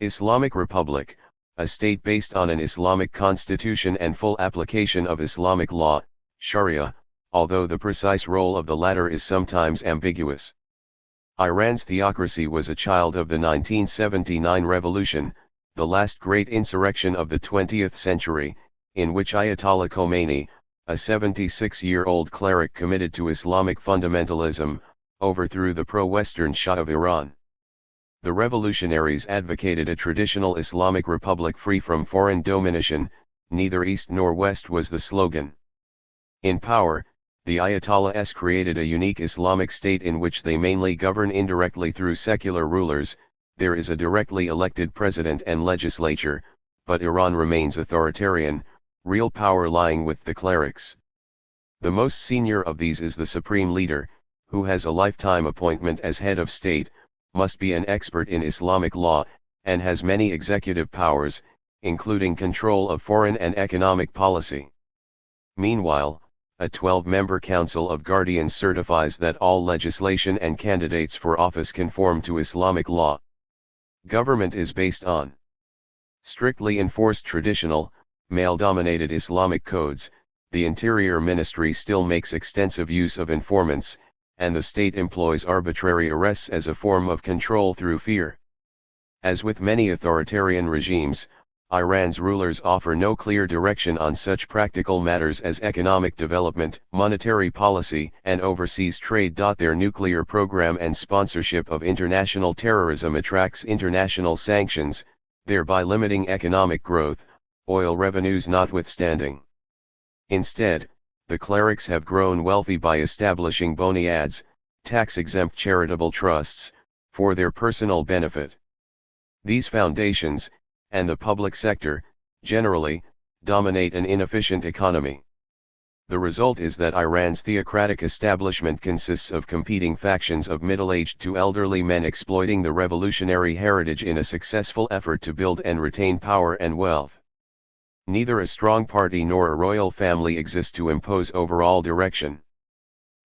Islamic Republic, a state based on an Islamic constitution and full application of Islamic law, Sharia, although the precise role of the latter is sometimes ambiguous. Iran's theocracy was a child of the 1979 revolution, the last great insurrection of the 20th century, in which Ayatollah Khomeini, a 76-year-old cleric committed to Islamic fundamentalism, overthrew the pro-Western Shah of Iran. The revolutionaries advocated a traditional Islamic republic free from foreign domination, neither East nor West was the slogan. In power, the Ayatollahs created a unique Islamic state in which they mainly govern indirectly through secular rulers. There is a directly elected president and legislature, but Iran remains authoritarian, real power lying with the clerics. The most senior of these is the supreme leader, who has a lifetime appointment as head of state, must be an expert in Islamic law, and has many executive powers, including control of foreign and economic policy. Meanwhile, a 12-member Council of Guardians certifies that all legislation and candidates for office conform to Islamic law. Government is based on strictly enforced traditional, male-dominated Islamic codes. The Interior Ministry still makes extensive use of informants, and the state employs arbitrary arrests as a form of control through fear. As with many authoritarian regimes, Iran's rulers offer no clear direction on such practical matters as economic development, monetary policy, and overseas trade. Their nuclear program and sponsorship of international terrorism attracts international sanctions, thereby limiting economic growth, oil revenues notwithstanding. Instead, the clerics have grown wealthy by establishing boniads, tax-exempt charitable trusts, for their personal benefit. These foundations, and the public sector, generally, dominate an inefficient economy. The result is that Iran's theocratic establishment consists of competing factions of middle-aged to elderly men exploiting the revolutionary heritage in a successful effort to build and retain power and wealth. Neither a strong party nor a royal family exist to impose overall direction.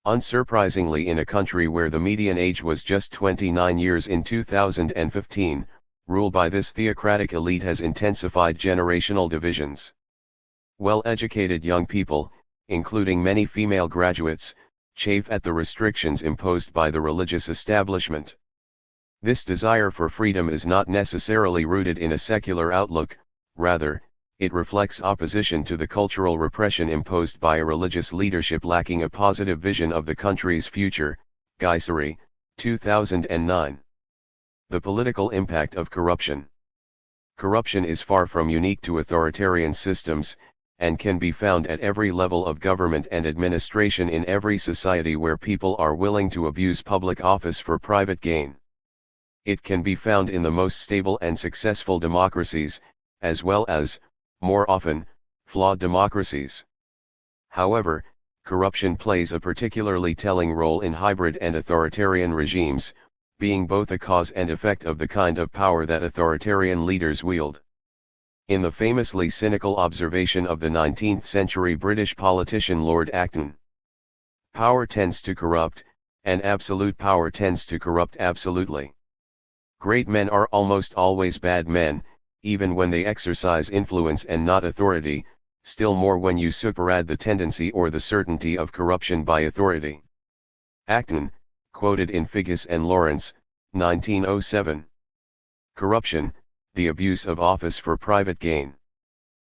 Unsurprisingly, in a country where the median age was just 29 years in 2015, rule by this theocratic elite has intensified generational divisions. Well-educated young people, including many female graduates, chafe at the restrictions imposed by the religious establishment. This desire for freedom is not necessarily rooted in a secular outlook, rather, it reflects opposition to the cultural repression imposed by a religious leadership lacking a positive vision of the country's future. Gaisari, 2009. The political impact of corruption. Corruption is far from unique to authoritarian systems, and can be found at every level of government and administration in every society where people are willing to abuse public office for private gain. It can be found in the most stable and successful democracies, as well as, more often, flawed democracies. However, corruption plays a particularly telling role in hybrid and authoritarian regimes, being both a cause and effect of the kind of power that authoritarian leaders wield. In the famously cynical observation of the 19th century British politician Lord Acton, power tends to corrupt, and absolute power tends to corrupt absolutely. Great men are almost always bad men, even when they exercise influence and not authority, still more when you superadd the tendency or the certainty of corruption by authority. Acton, quoted in Figgis and Lawrence, 1907. Corruption, the abuse of office for private gain.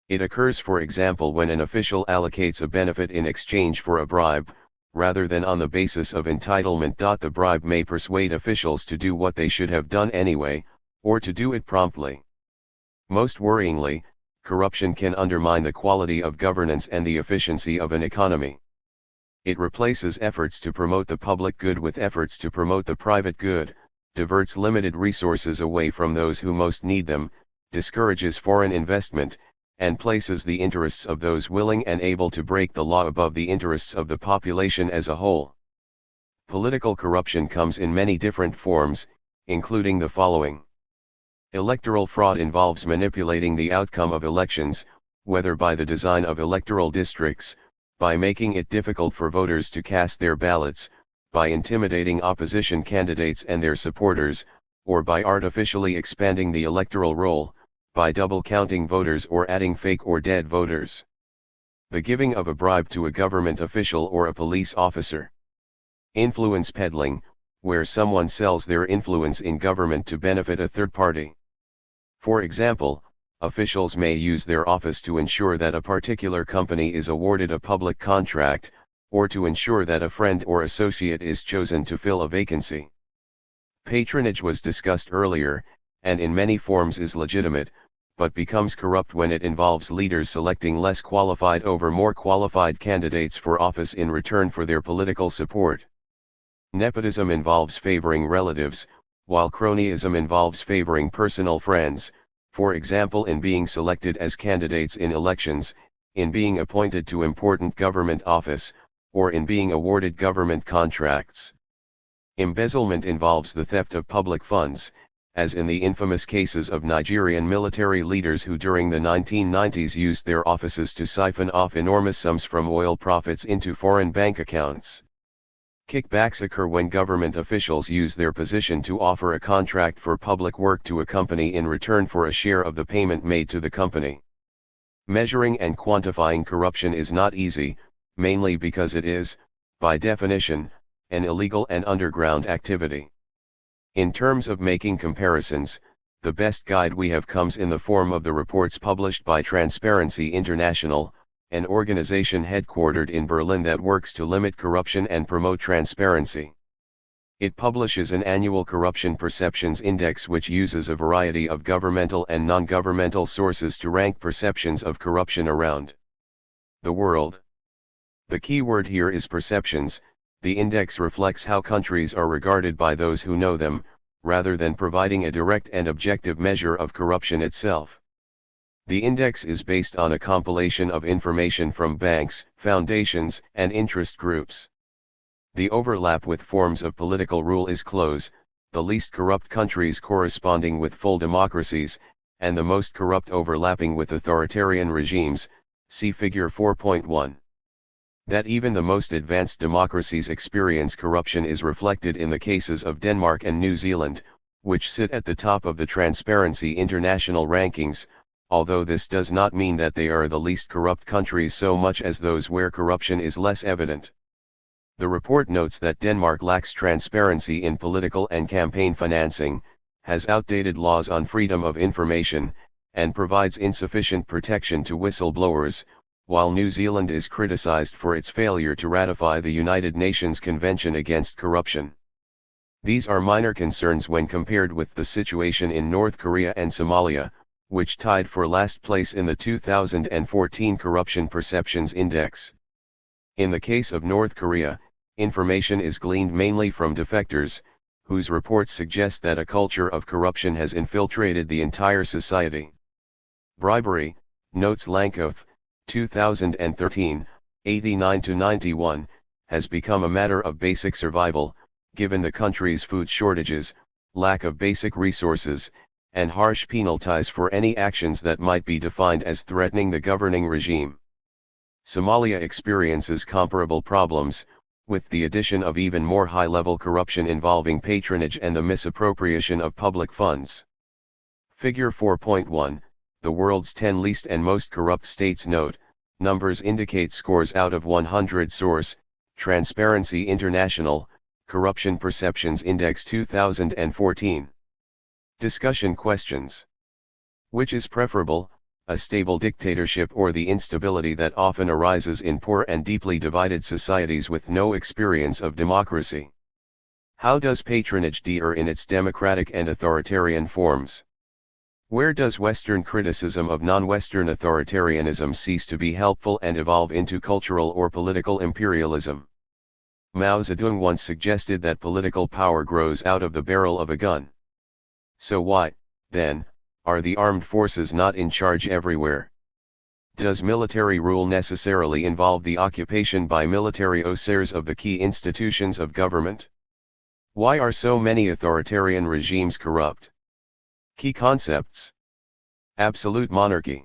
It occurs, for example, when an official allocates a benefit in exchange for a bribe, rather than on the basis of entitlement. The bribe may persuade officials to do what they should have done anyway, or to do it promptly. Most worryingly, corruption can undermine the quality of governance and the efficiency of an economy. It replaces efforts to promote the public good with efforts to promote the private good, diverts limited resources away from those who most need them, discourages foreign investment, and places the interests of those willing and able to break the law above the interests of the population as a whole. Political corruption comes in many different forms, including the following. Electoral fraud involves manipulating the outcome of elections, whether by the design of electoral districts, by making it difficult for voters to cast their ballots, by intimidating opposition candidates and their supporters, or by artificially expanding the electoral roll, by double counting voters or adding fake or dead voters. The giving of a bribe to a government official or a police officer. Influence peddling, where someone sells their influence in government to benefit a third party. For example, officials may use their office to ensure that a particular company is awarded a public contract, or to ensure that a friend or associate is chosen to fill a vacancy. Patronage was discussed earlier, and in many forms is legitimate, but becomes corrupt when it involves leaders selecting less qualified over more qualified candidates for office in return for their political support. Nepotism involves favoring relatives, while cronyism involves favoring personal friends, for example in being selected as candidates in elections, in being appointed to important government office, or in being awarded government contracts. Embezzlement involves the theft of public funds, as in the infamous cases of Nigerian military leaders who during the 1990s used their offices to siphon off enormous sums from oil profits into foreign bank accounts. Kickbacks occur when government officials use their position to offer a contract for public work to a company in return for a share of the payment made to the company. Measuring and quantifying corruption is not easy, mainly because it is, by definition, an illegal and underground activity. In terms of making comparisons, the best guide we have comes in the form of the reports published by Transparency International, an organization headquartered in Berlin that works to limit corruption and promote transparency. It publishes an annual Corruption Perceptions Index which uses a variety of governmental and non-governmental sources to rank perceptions of corruption around the world. The key word here is perceptions. The index reflects how countries are regarded by those who know them, rather than providing a direct and objective measure of corruption itself. The index is based on a compilation of information from banks, foundations, and interest groups. The overlap with forms of political rule is close, the least corrupt countries corresponding with full democracies, and the most corrupt overlapping with authoritarian regimes, see Figure 4.1. That even the most advanced democracies experience corruption is reflected in the cases of Denmark and New Zealand, which sit at the top of the Transparency International rankings, although this does not mean that they are the least corrupt countries so much as those where corruption is less evident. The report notes that Denmark lacks transparency in political and campaign financing, has outdated laws on freedom of information, and provides insufficient protection to whistleblowers, while New Zealand is criticized for its failure to ratify the United Nations Convention Against Corruption. These are minor concerns when compared with the situation in North Korea and Somalia, which tied for last place in the 2014 Corruption Perceptions Index. In the case of North Korea, information is gleaned mainly from defectors, whose reports suggest that a culture of corruption has infiltrated the entire society. Bribery, notes Lankov, 2013, 89-91, has become a matter of basic survival, given the country's food shortages, lack of basic resources, and harsh penalties for any actions that might be defined as threatening the governing regime. Somalia experiences comparable problems, with the addition of even more high-level corruption involving patronage and the misappropriation of public funds. Figure 4.1, the world's 10 least and most corrupt states. Note, numbers indicate scores out of 100. Source, Transparency International, Corruption Perceptions Index 2014. Discussion questions. Which is preferable, a stable dictatorship or the instability that often arises in poor and deeply divided societies with no experience of democracy? How does patronage differ in its democratic and authoritarian forms? Where does Western criticism of non-Western authoritarianism cease to be helpful and evolve into cultural or political imperialism? Mao Zedong once suggested that political power grows out of the barrel of a gun. So why, then, are the armed forces not in charge everywhere? Does military rule necessarily involve the occupation by military officers of the key institutions of government? Why are so many authoritarian regimes corrupt? Key concepts: absolute monarchy,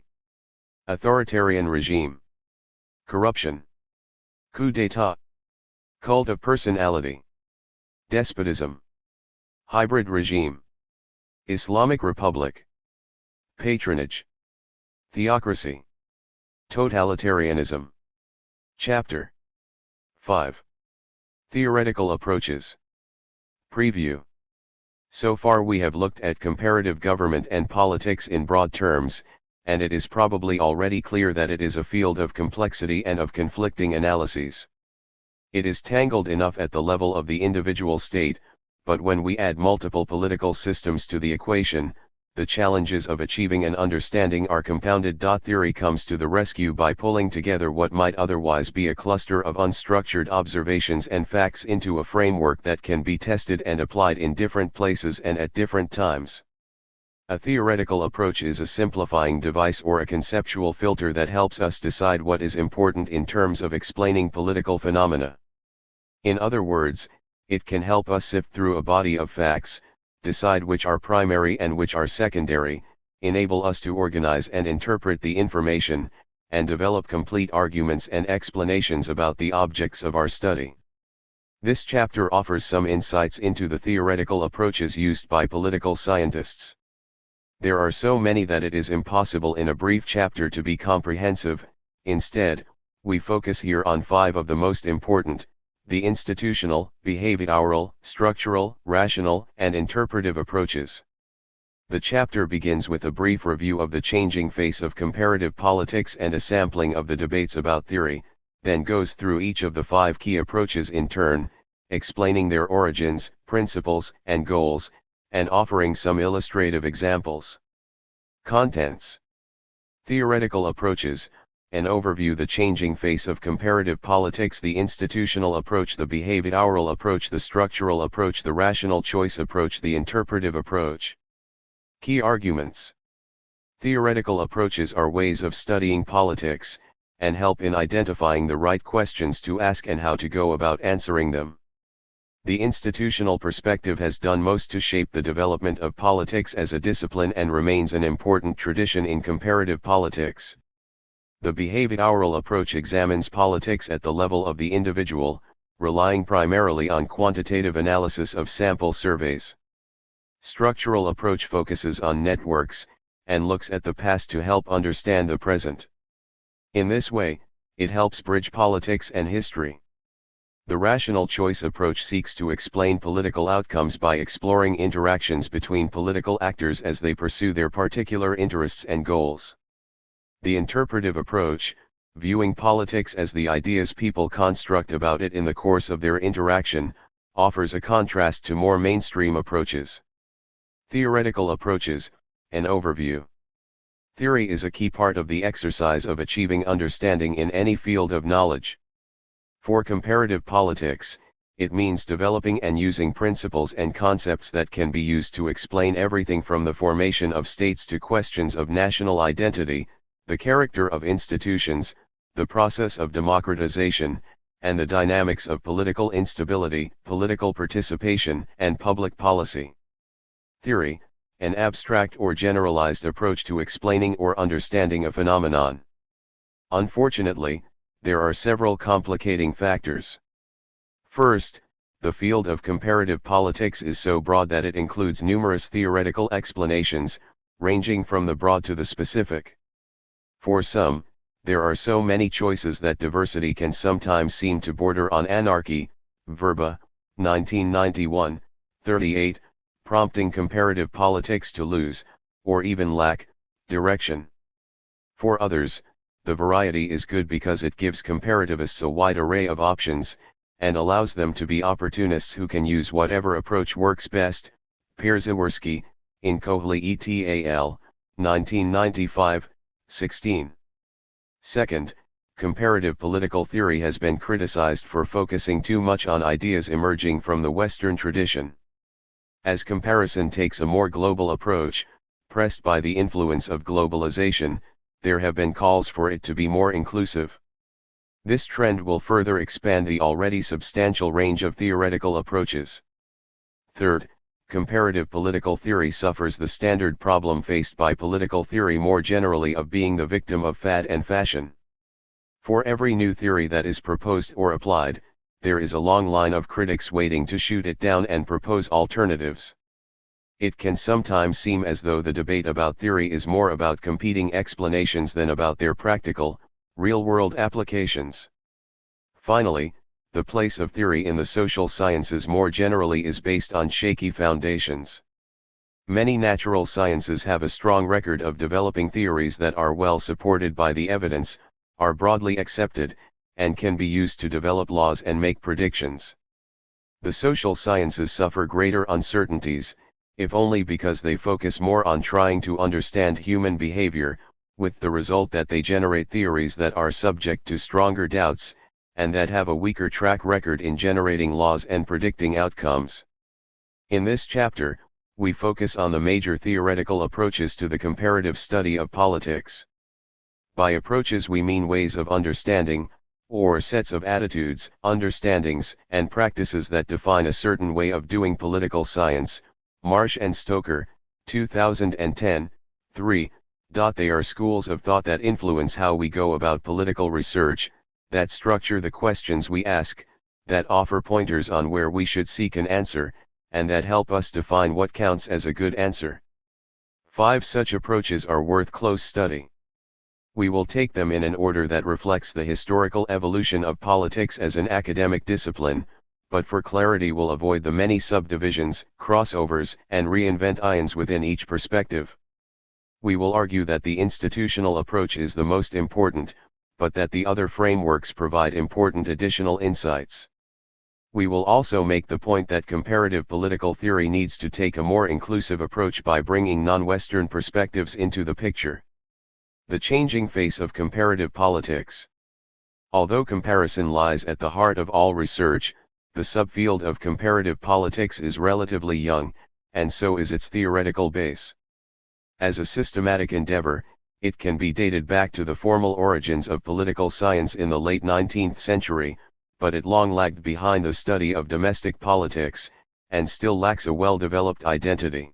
authoritarian regime, corruption, coup d'état, cult of personality, despotism, hybrid regime, Islamic Republic, patronage, theocracy, totalitarianism. Chapter 5. Theoretical approaches. Preview. So far we have looked at comparative government and politics in broad terms, and it is probably already clear that it is a field of complexity and of conflicting analyses. It is tangled enough at the level of the individual state, but when we add multiple political systems to the equation, the challenges of achieving an understanding are compounded. Theory comes to the rescue by pulling together what might otherwise be a cluster of unstructured observations and facts into a framework that can be tested and applied in different places and at different times. A theoretical approach is a simplifying device or a conceptual filter that helps us decide what is important in terms of explaining political phenomena. In other words, it can help us sift through a body of facts, decide which are primary and which are secondary, enable us to organize and interpret the information, and develop complete arguments and explanations about the objects of our study. This chapter offers some insights into the theoretical approaches used by political scientists. There are so many that it is impossible in a brief chapter to be comprehensive. Instead, we focus here on 5 of the most important: the institutional, behavioral, structural, rational, and interpretive approaches. The chapter begins with a brief review of the changing face of comparative politics and a sampling of the debates about theory, then goes through each of the 5 key approaches in turn, explaining their origins, principles, and goals, and offering some illustrative examples. Contents: theoretical approaches, an overview: the changing face of comparative politics, the institutional approach, the behavioral approach, the structural approach, the rational choice approach, the interpretive approach. Key arguments: theoretical approaches are ways of studying politics, and help in identifying the right questions to ask and how to go about answering them. The institutional perspective has done most to shape the development of politics as a discipline and remains an important tradition in comparative politics. The behavioral approach examines politics at the level of the individual, relying primarily on quantitative analysis of sample surveys. Structural approach focuses on networks, and looks at the past to help understand the present. In this way, it helps bridge politics and history. The rational choice approach seeks to explain political outcomes by exploring interactions between political actors as they pursue their particular interests and goals. The interpretive approach, viewing politics as the ideas people construct about it in the course of their interaction, offers a contrast to more mainstream approaches. Theoretical approaches, an overview. Theory is a key part of the exercise of achieving understanding in any field of knowledge. For comparative politics, it means developing and using principles and concepts that can be used to explain everything from the formation of states to questions of national identity, the character of institutions, the process of democratization, and the dynamics of political instability, political participation, and public policy. Theory, an abstract or generalized approach to explaining or understanding a phenomenon. Unfortunately, there are several complicating factors. First, the field of comparative politics is so broad that it includes numerous theoretical explanations, ranging from the broad to the specific. For some, there are so many choices that diversity can sometimes seem to border on anarchy. Verba, 1991, 38, prompting comparative politics to lose, or even lack, Direction. For others, the variety is good because it gives comparativists a wide array of options, and allows them to be opportunists who can use whatever approach works best. Pierzewski, in Cohley et al., 1995, 16. Second, comparative political theory has been criticized for focusing too much on ideas emerging from the Western tradition. As comparison takes a more global approach, pressed by the influence of globalization, there have been calls for it to be more inclusive. This trend will further expand the already substantial range of theoretical approaches. Third, comparative political theory suffers the standard problem faced by political theory more generally of being the victim of fad and fashion. For every new theory that is proposed or applied, there is a long line of critics waiting to shoot it down and propose alternatives. It can sometimes seem as though the debate about theory is more about competing explanations than about their practical, real-world applications. Finally, the place of theory in the social sciences more generally is based on shaky foundations. Many natural sciences have a strong record of developing theories that are well supported by the evidence, are broadly accepted, and can be used to develop laws and make predictions. The social sciences suffer greater uncertainties, if only because they focus more on trying to understand human behavior, with the result that they generate theories that are subject to stronger doubts, and that have a weaker track record in generating laws and predicting outcomes. In this chapter, we focus on the major theoretical approaches to the comparative study of politics. By approaches we mean ways of understanding, or sets of attitudes, understandings, and practices that define a certain way of doing political science. Marsh and Stoker, 2010, 3. They are schools of thought that influence how we go about political research, that structure the questions we ask, that offer pointers on where we should seek an answer, and that help us define what counts as a good answer. 5 such approaches are worth close study. We will take them in an order that reflects the historical evolution of politics as an academic discipline, but for clarity will avoid the many subdivisions, crossovers, and reinvent ions within each perspective. We will argue that the institutional approach is the most important, but that the other frameworks provide important additional insights. We will also make the point that comparative political theory needs to take a more inclusive approach by bringing non-Western perspectives into the picture. The changing face of comparative politics. Although comparison lies at the heart of all research, the subfield of comparative politics is relatively young, and so is its theoretical base. As a systematic endeavor, it can be dated back to the formal origins of political science in the late 19th century, but it long lagged behind the study of domestic politics, and still lacks a well-developed identity.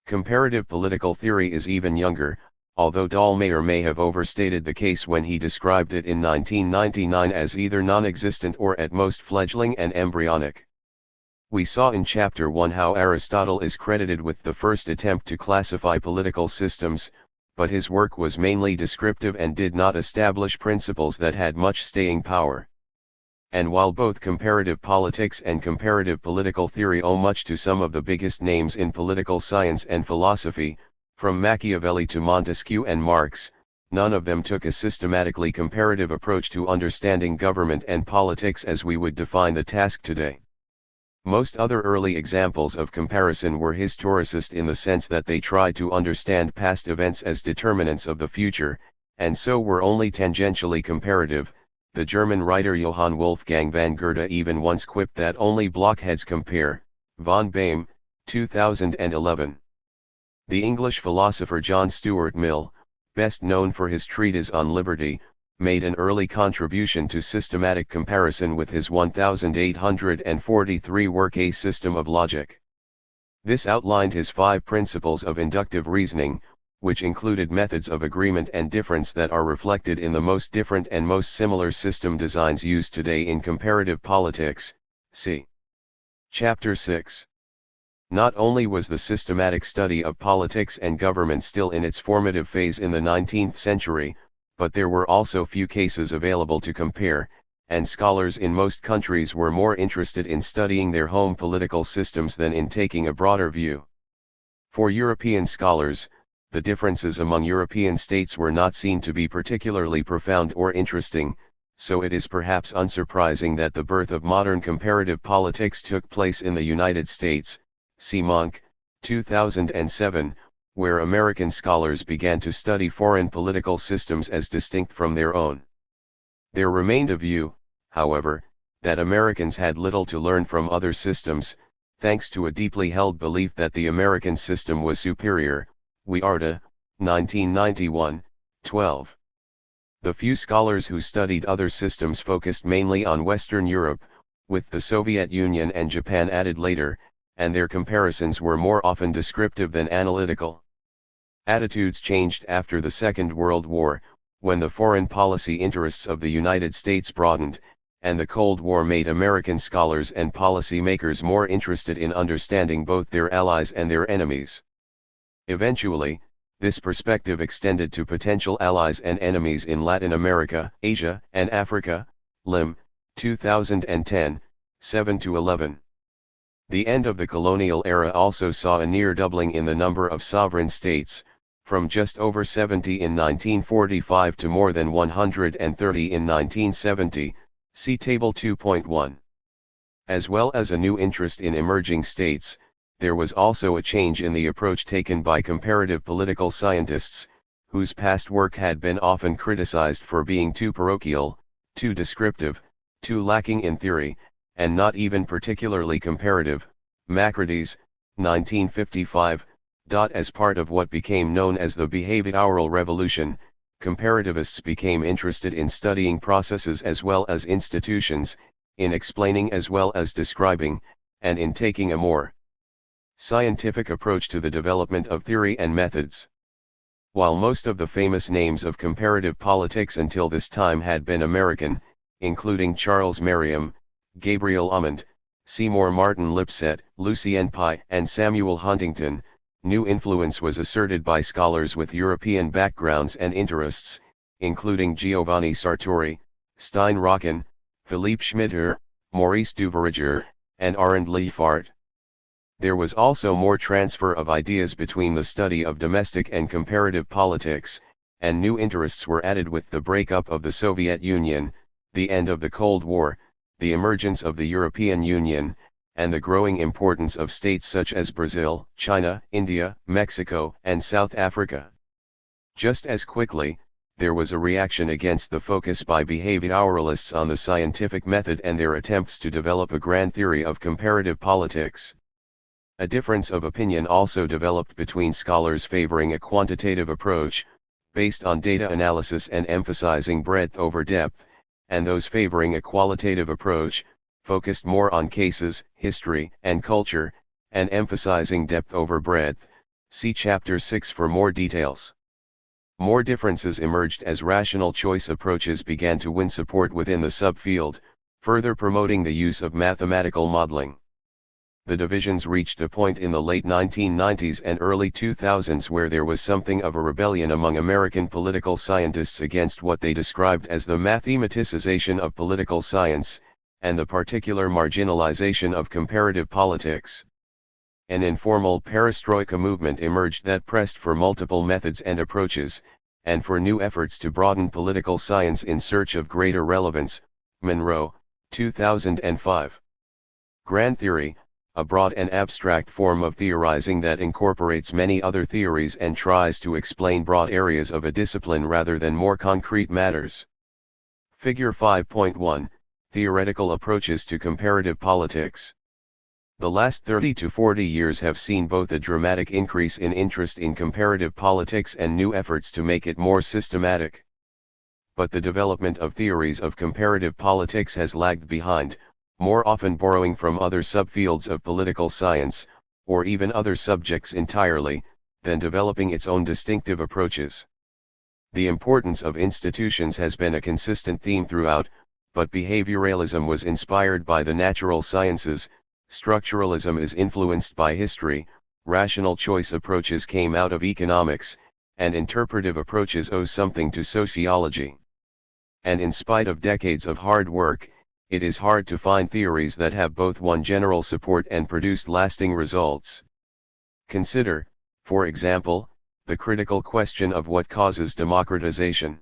Comparative political theory is even younger, although Dahlmeier may have overstated the case when he described it in 1999 as either non-existent or at most fledgling and embryonic. We saw in Chapter 1 how Aristotle is credited with the first attempt to classify political systems, but his work was mainly descriptive and did not establish principles that had much staying power. And while both comparative politics and comparative political theory owe much to some of the biggest names in political science and philosophy, from Machiavelli to Montesquieu and Marx, none of them took a systematically comparative approach to understanding government and politics as we would define the task today. Most other early examples of comparison were historicist in the sense that they tried to understand past events as determinants of the future, and so were only tangentially comparative. The German writer Johann Wolfgang von Goethe even once quipped that only blockheads compare. Von Boehm, 2011. The English philosopher John Stuart Mill, best known for his treatise on liberty, made an early contribution to systematic comparison with his 1843 work A System of Logic. This outlined his 5 principles of inductive reasoning, which included methods of agreement and difference that are reflected in the most different and most similar system designs used today in comparative politics. See Chapter 6. Not only was the systematic study of politics and government still in its formative phase in the 19th century, but there were also few cases available to compare, and scholars in most countries were more interested in studying their home political systems than in taking a broader view. For European scholars, the differences among European states were not seen to be particularly profound or interesting, so it is perhaps unsurprising that the birth of modern comparative politics took place in the United States. See Monk, 2007, where American scholars began to study foreign political systems as distinct from their own. There remained a view, however, that Americans had little to learn from other systems, thanks to a deeply held belief that the American system was superior. Wearta, 1991, 12. The few scholars who studied other systems focused mainly on Western Europe, with the Soviet Union and Japan added later, and their comparisons were more often descriptive than analytical. Attitudes changed after the Second World War, when the foreign policy interests of the United States broadened, and the Cold War made American scholars and policy makers more interested in understanding both their allies and their enemies. Eventually, this perspective extended to potential allies and enemies in Latin America, Asia, and Africa. Lim, 2010, 7-11. The end of the colonial era also saw a near doubling in the number of sovereign states, from just over 70 in 1945 to more than 130 in 1970, see Table 2.1. As well as a new interest in emerging states, there was also a change in the approach taken by comparative political scientists, whose past work had been often criticized for being too parochial, too descriptive, too lacking in theory, and not even particularly comparative. Macrates, 1955. As part of what became known as the behavioral revolution, comparativists became interested in studying processes as well as institutions, in explaining as well as describing, and in taking a more scientific approach to the development of theory and methods. While most of the famous names of comparative politics until this time had been American, including Charles Merriam, Gabriel Umond, Seymour Martin Lipset, Lucien Pai, and Samuel Huntington, new influence was asserted by scholars with European backgrounds and interests, including Giovanni Sartori, Stein Rocken, Philippe Schmitter, Maurice Duverger, and Arend Leefart. There was also more transfer of ideas between the study of domestic and comparative politics, and new interests were added with the breakup of the Soviet Union, the end of the Cold War, the emergence of the European Union, and the growing importance of states such as Brazil, China, India, Mexico, and South Africa. Just as quickly, there was a reaction against the focus by behavioralists on the scientific method and their attempts to develop a grand theory of comparative politics. A difference of opinion also developed between scholars favoring a quantitative approach, based on data analysis and emphasizing breadth over depth, and those favoring a qualitative approach, focused more on cases, history, and culture, and emphasizing depth over breadth. See Chapter 6 for more details. More differences emerged as rational choice approaches began to win support within the subfield, further promoting the use of mathematical modeling. The divisions reached a point in the late 1990s and early 2000s where there was something of a rebellion among American political scientists against what they described as the mathematicization of political science, and the particular marginalization of comparative politics. An informal perestroika movement emerged that pressed for multiple methods and approaches, and for new efforts to broaden political science in search of greater relevance. Monroe, 2005. Grand theory, a broad and abstract form of theorizing that incorporates many other theories and tries to explain broad areas of a discipline rather than more concrete matters. Figure 5.1, Theoretical Approaches to Comparative Politics. The last 30 to 40 years have seen both a dramatic increase in interest in comparative politics and new efforts to make it more systematic. But the development of theories of comparative politics has lagged behind, more often borrowing from other subfields of political science, or even other subjects entirely, than developing its own distinctive approaches. The importance of institutions has been a consistent theme throughout, but behavioralism was inspired by the natural sciences, structuralism is influenced by history, rational choice approaches came out of economics, and interpretive approaches owe something to sociology. And in spite of decades of hard work, it is hard to find theories that have both won general support and produced lasting results. Consider, for example, the critical question of what causes democratization.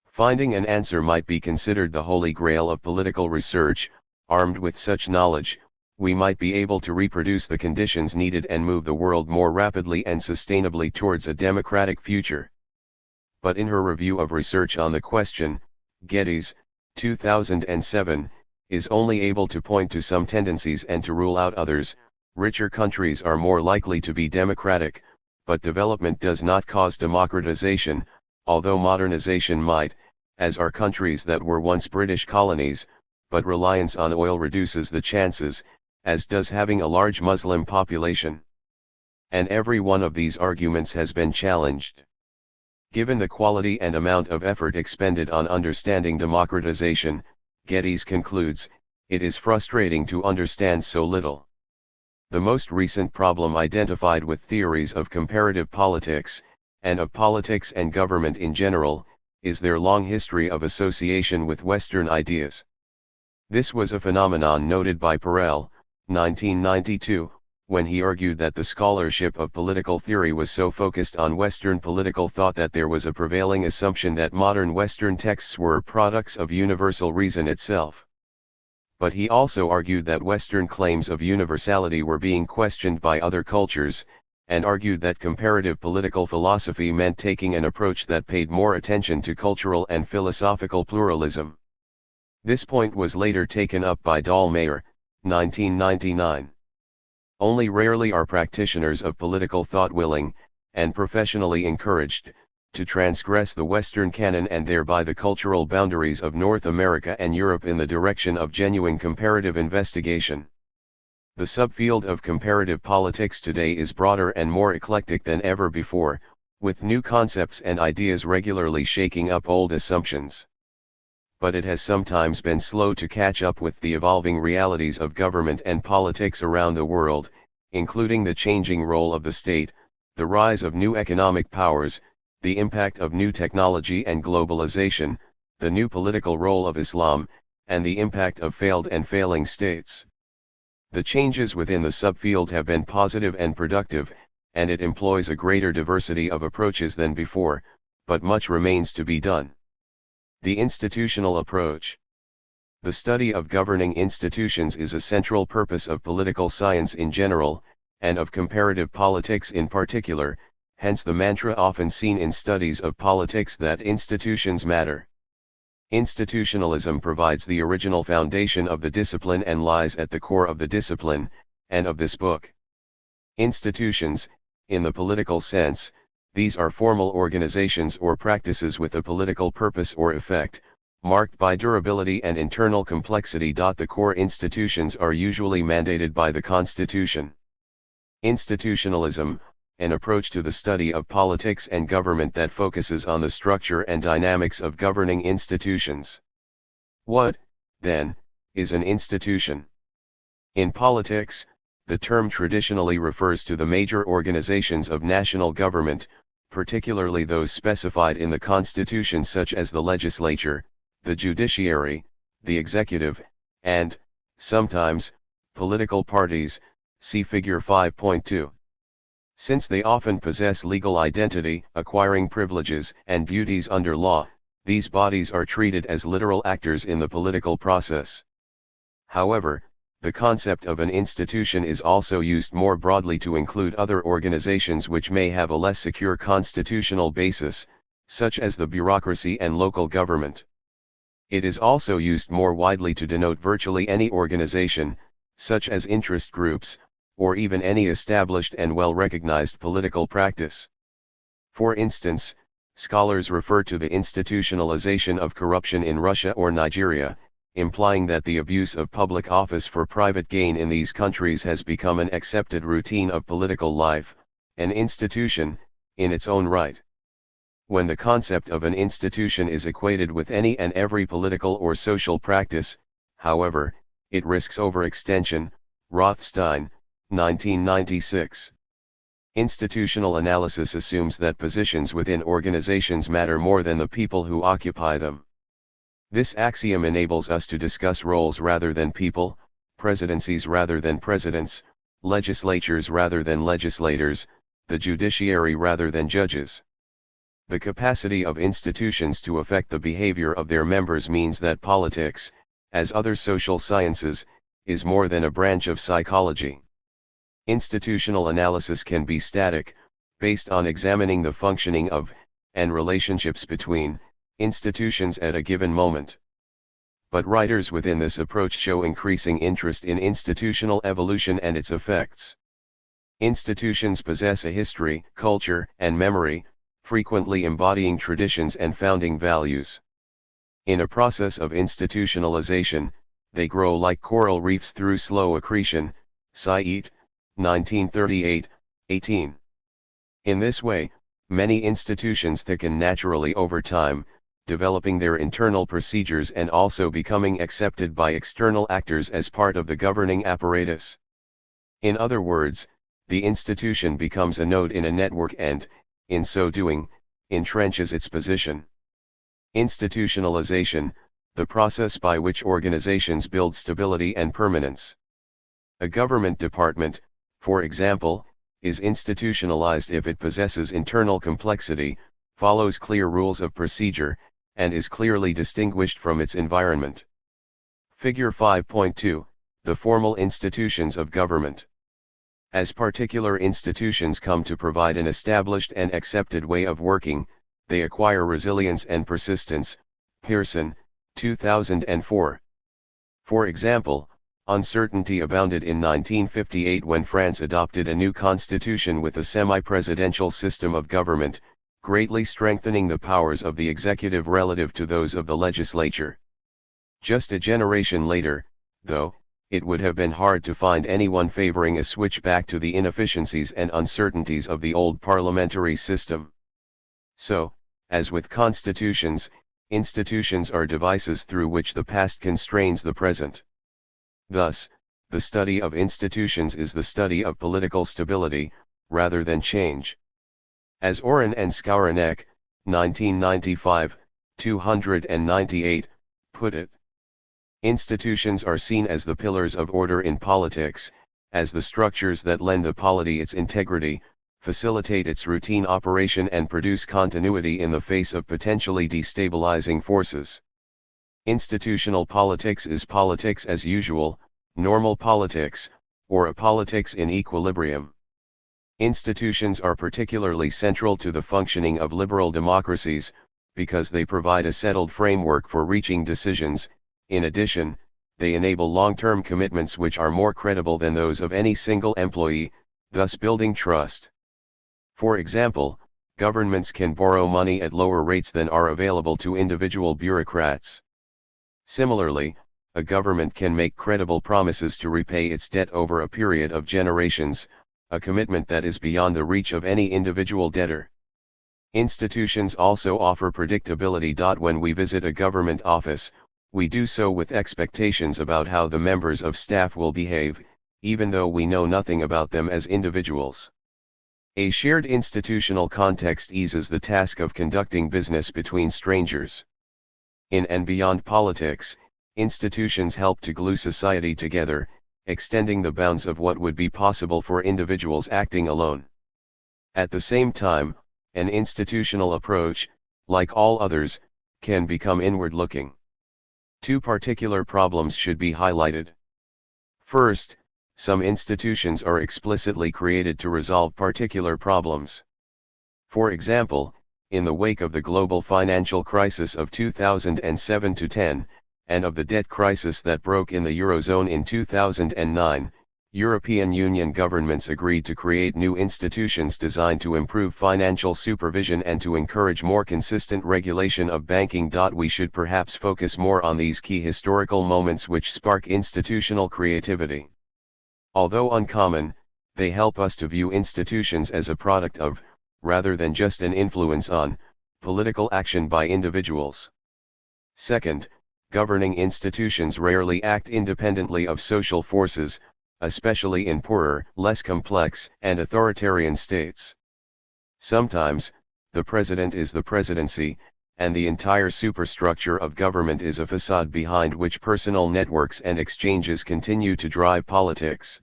Finding an answer might be considered the holy grail of political research. Armed with such knowledge, we might be able to reproduce the conditions needed and move the world more rapidly and sustainably towards a democratic future. But in her review of research on the question, Geddes, 2007, is only able to point to some tendencies and to rule out others. Richer countries are more likely to be democratic, but development does not cause democratization, although modernization might, as are countries that were once British colonies, but reliance on oil reduces the chances, as does having a large Muslim population. And every one of these arguments has been challenged. Given the quality and amount of effort expended on understanding democratization, Geddes concludes, it is frustrating to understand so little. The most recent problem identified with theories of comparative politics, and of politics and government in general, is their long history of association with Western ideas. This was a phenomenon noted by Perel, 1992, when he argued that the scholarship of political theory was so focused on Western political thought that there was a prevailing assumption that modern Western texts were products of universal reason itself. But he also argued that Western claims of universality were being questioned by other cultures, and argued that comparative political philosophy meant taking an approach that paid more attention to cultural and philosophical pluralism. This point was later taken up by Dahlmeier, 1999. Only rarely are practitioners of political thought willing, and professionally encouraged, to transgress the Western canon and thereby the cultural boundaries of North America and Europe in the direction of genuine comparative investigation. The subfield of comparative politics today is broader and more eclectic than ever before, with new concepts and ideas regularly shaking up old assumptions. But it has sometimes been slow to catch up with the evolving realities of government and politics around the world, including the changing role of the state, the rise of new economic powers, the impact of new technology and globalization, the new political role of Islam, and the impact of failed and failing states. The changes within the subfield have been positive and productive, and it employs a greater diversity of approaches than before, but much remains to be done. The institutional approach. The study of governing institutions is a central purpose of political science in general, and of comparative politics in particular, hence the mantra often seen in studies of politics that institutions matter. Institutionalism provides the original foundation of the discipline and lies at the core of the discipline, and of this book. Institutions, in the political sense, these are formal organizations or practices with a political purpose or effect, marked by durability and internal complexity. The core institutions are usually mandated by the Constitution. Institutionalism, an approach to the study of politics and government that focuses on the structure and dynamics of governing institutions. What, then, is an institution? In politics, the term traditionally refers to the major organizations of national government, particularly those specified in the Constitution such as the legislature, the judiciary, the executive, and, sometimes, political parties, see Figure 5.2. Since they often possess legal identity, acquiring privileges and duties under law, these bodies are treated as literal actors in the political process. However, the concept of an institution is also used more broadly to include other organizations which may have a less secure constitutional basis, such as the bureaucracy and local government. It is also used more widely to denote virtually any organization, such as interest groups, or even any established and well-recognized political practice. For instance, scholars refer to the institutionalization of corruption in Russia or Nigeria, implying that the abuse of public office for private gain in these countries has become an accepted routine of political life, an institution, in its own right. When the concept of an institution is equated with any and every political or social practice, however, it risks overextension. Rothstein, 1996. Institutional analysis assumes that positions within organizations matter more than the people who occupy them. This axiom enables us to discuss roles rather than people, presidencies rather than presidents, legislatures rather than legislators, the judiciary rather than judges. The capacity of institutions to affect the behavior of their members means that politics, as other social sciences, is more than a branch of psychology. Institutional analysis can be static, based on examining the functioning of, and relationships between, institutions at a given moment. But writers within this approach show increasing interest in institutional evolution and its effects. Institutions possess a history, culture, and memory, frequently embodying traditions and founding values. In a process of institutionalization, they grow like coral reefs through slow accretion, Said, 1938, 18. In this way, many institutions thicken naturally over time, developing their internal procedures and also becoming accepted by external actors as part of the governing apparatus. In other words, the institution becomes a node in a network and, in so doing, entrenches its position. Institutionalization, the process by which organizations build stability and permanence. A government department, for example, is institutionalized if it possesses internal complexity, follows clear rules of procedure, and is clearly distinguished from its environment. Figure 5.2, the formal institutions of government. As particular institutions come to provide an established and accepted way of working, they acquire resilience and persistence. Pearson, 2004. For example, uncertainty abounded in 1958 when France adopted a new constitution with a semi-presidential system of government, greatly strengthening the powers of the executive relative to those of the legislature. Just a generation later, though, it would have been hard to find anyone favoring a switch back to the inefficiencies and uncertainties of the old parliamentary system. So, as with constitutions, institutions are devices through which the past constrains the present. Thus, the study of institutions is the study of political stability, rather than change. As Oren and Skowronek, 1995, 298, put it, institutions are seen as the pillars of order in politics, as the structures that lend the polity its integrity, facilitate its routine operation and produce continuity in the face of potentially destabilizing forces. Institutional politics is politics as usual, normal politics, or a politics in equilibrium. Institutions are particularly central to the functioning of liberal democracies, because they provide a settled framework for reaching decisions. In addition, they enable long-term commitments which are more credible than those of any single employee, thus building trust. For example, governments can borrow money at lower rates than are available to individual bureaucrats. Similarly, a government can make credible promises to repay its debt over a period of generations, a commitment that is beyond the reach of any individual debtor. Institutions also offer predictability. When we visit a government office, we do so with expectations about how the members of staff will behave, even though we know nothing about them as individuals. A shared institutional context eases the task of conducting business between strangers. In and beyond politics, institutions help to glue society together, extending the bounds of what would be possible for individuals acting alone. At the same time, an institutional approach, like all others, can become inward-looking. Two particular problems should be highlighted. First, some institutions are explicitly created to resolve particular problems. For example, in the wake of the global financial crisis of 2007-10, and of the debt crisis that broke in the Eurozone in 2009, European Union governments agreed to create new institutions designed to improve financial supervision and to encourage more consistent regulation of banking. We should perhaps focus more on these key historical moments which spark institutional creativity. Although uncommon, they help us to view institutions as a product of, rather than just an influence on, political action by individuals. Second, governing institutions rarely act independently of social forces, especially in poorer, less complex, and authoritarian states. Sometimes, the president is the presidency, and the entire superstructure of government is a facade behind which personal networks and exchanges continue to drive politics.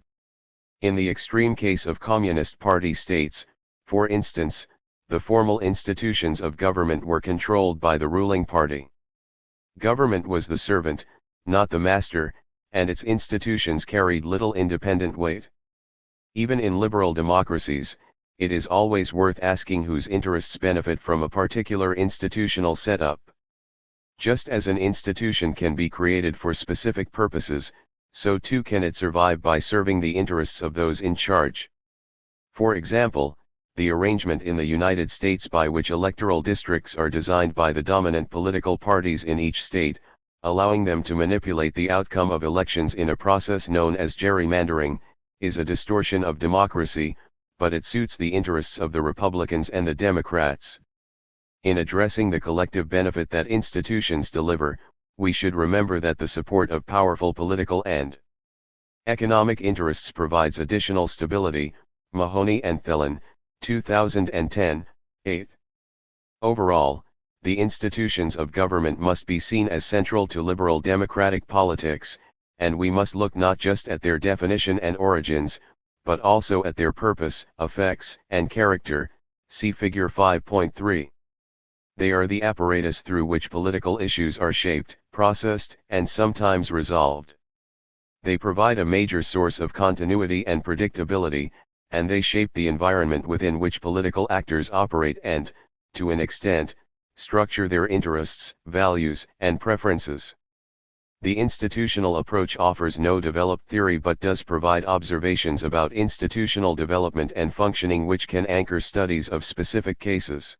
In the extreme case of Communist Party states, For instance, the formal institutions of government were controlled by the ruling party. Government was the servant, not the master, and its institutions carried little independent weight. Even in liberal democracies, it is always worth asking whose interests benefit from a particular institutional setup. Just as an institution can be created for specific purposes, so too can it survive by serving the interests of those in charge. For example, the arrangement in the United States by which electoral districts are designed by the dominant political parties in each state, allowing them to manipulate the outcome of elections in a process known as gerrymandering, is a distortion of democracy, but it suits the interests of the Republicans and the Democrats. In addressing the collective benefit that institutions deliver, we should remember that the support of powerful political and economic interests provides additional stability. Mahoney and Thelen, 2010, 8. Overall, the institutions of government must be seen as central to liberal democratic politics, and we must look not just at their definition and origins, but also at their purpose, effects, and character, see Figure 5.3. They are the apparatus through which political issues are shaped, processed, and sometimes resolved. They provide a major source of continuity and predictability, and they shape the environment within which political actors operate and, to an extent, structure their interests, values, and preferences. The institutional approach offers no developed theory but does provide observations about institutional development and functioning which can anchor studies of specific cases.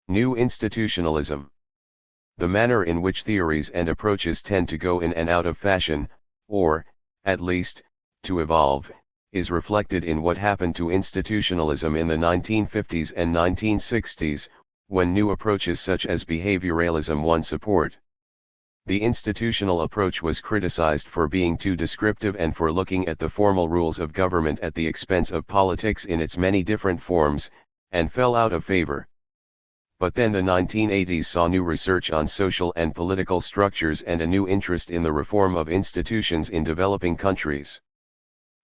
New institutionalism. The manner in which theories and approaches tend to go in and out of fashion, or, at least, to evolve, is reflected in what happened to institutionalism in the 1950s and 1960s, when new approaches such as behavioralism won support. The institutional approach was criticized for being too descriptive and for looking at the formal rules of government at the expense of politics in its many different forms, and fell out of favor. But then the 1980s saw new research on social and political structures and a new interest in the reform of institutions in developing countries.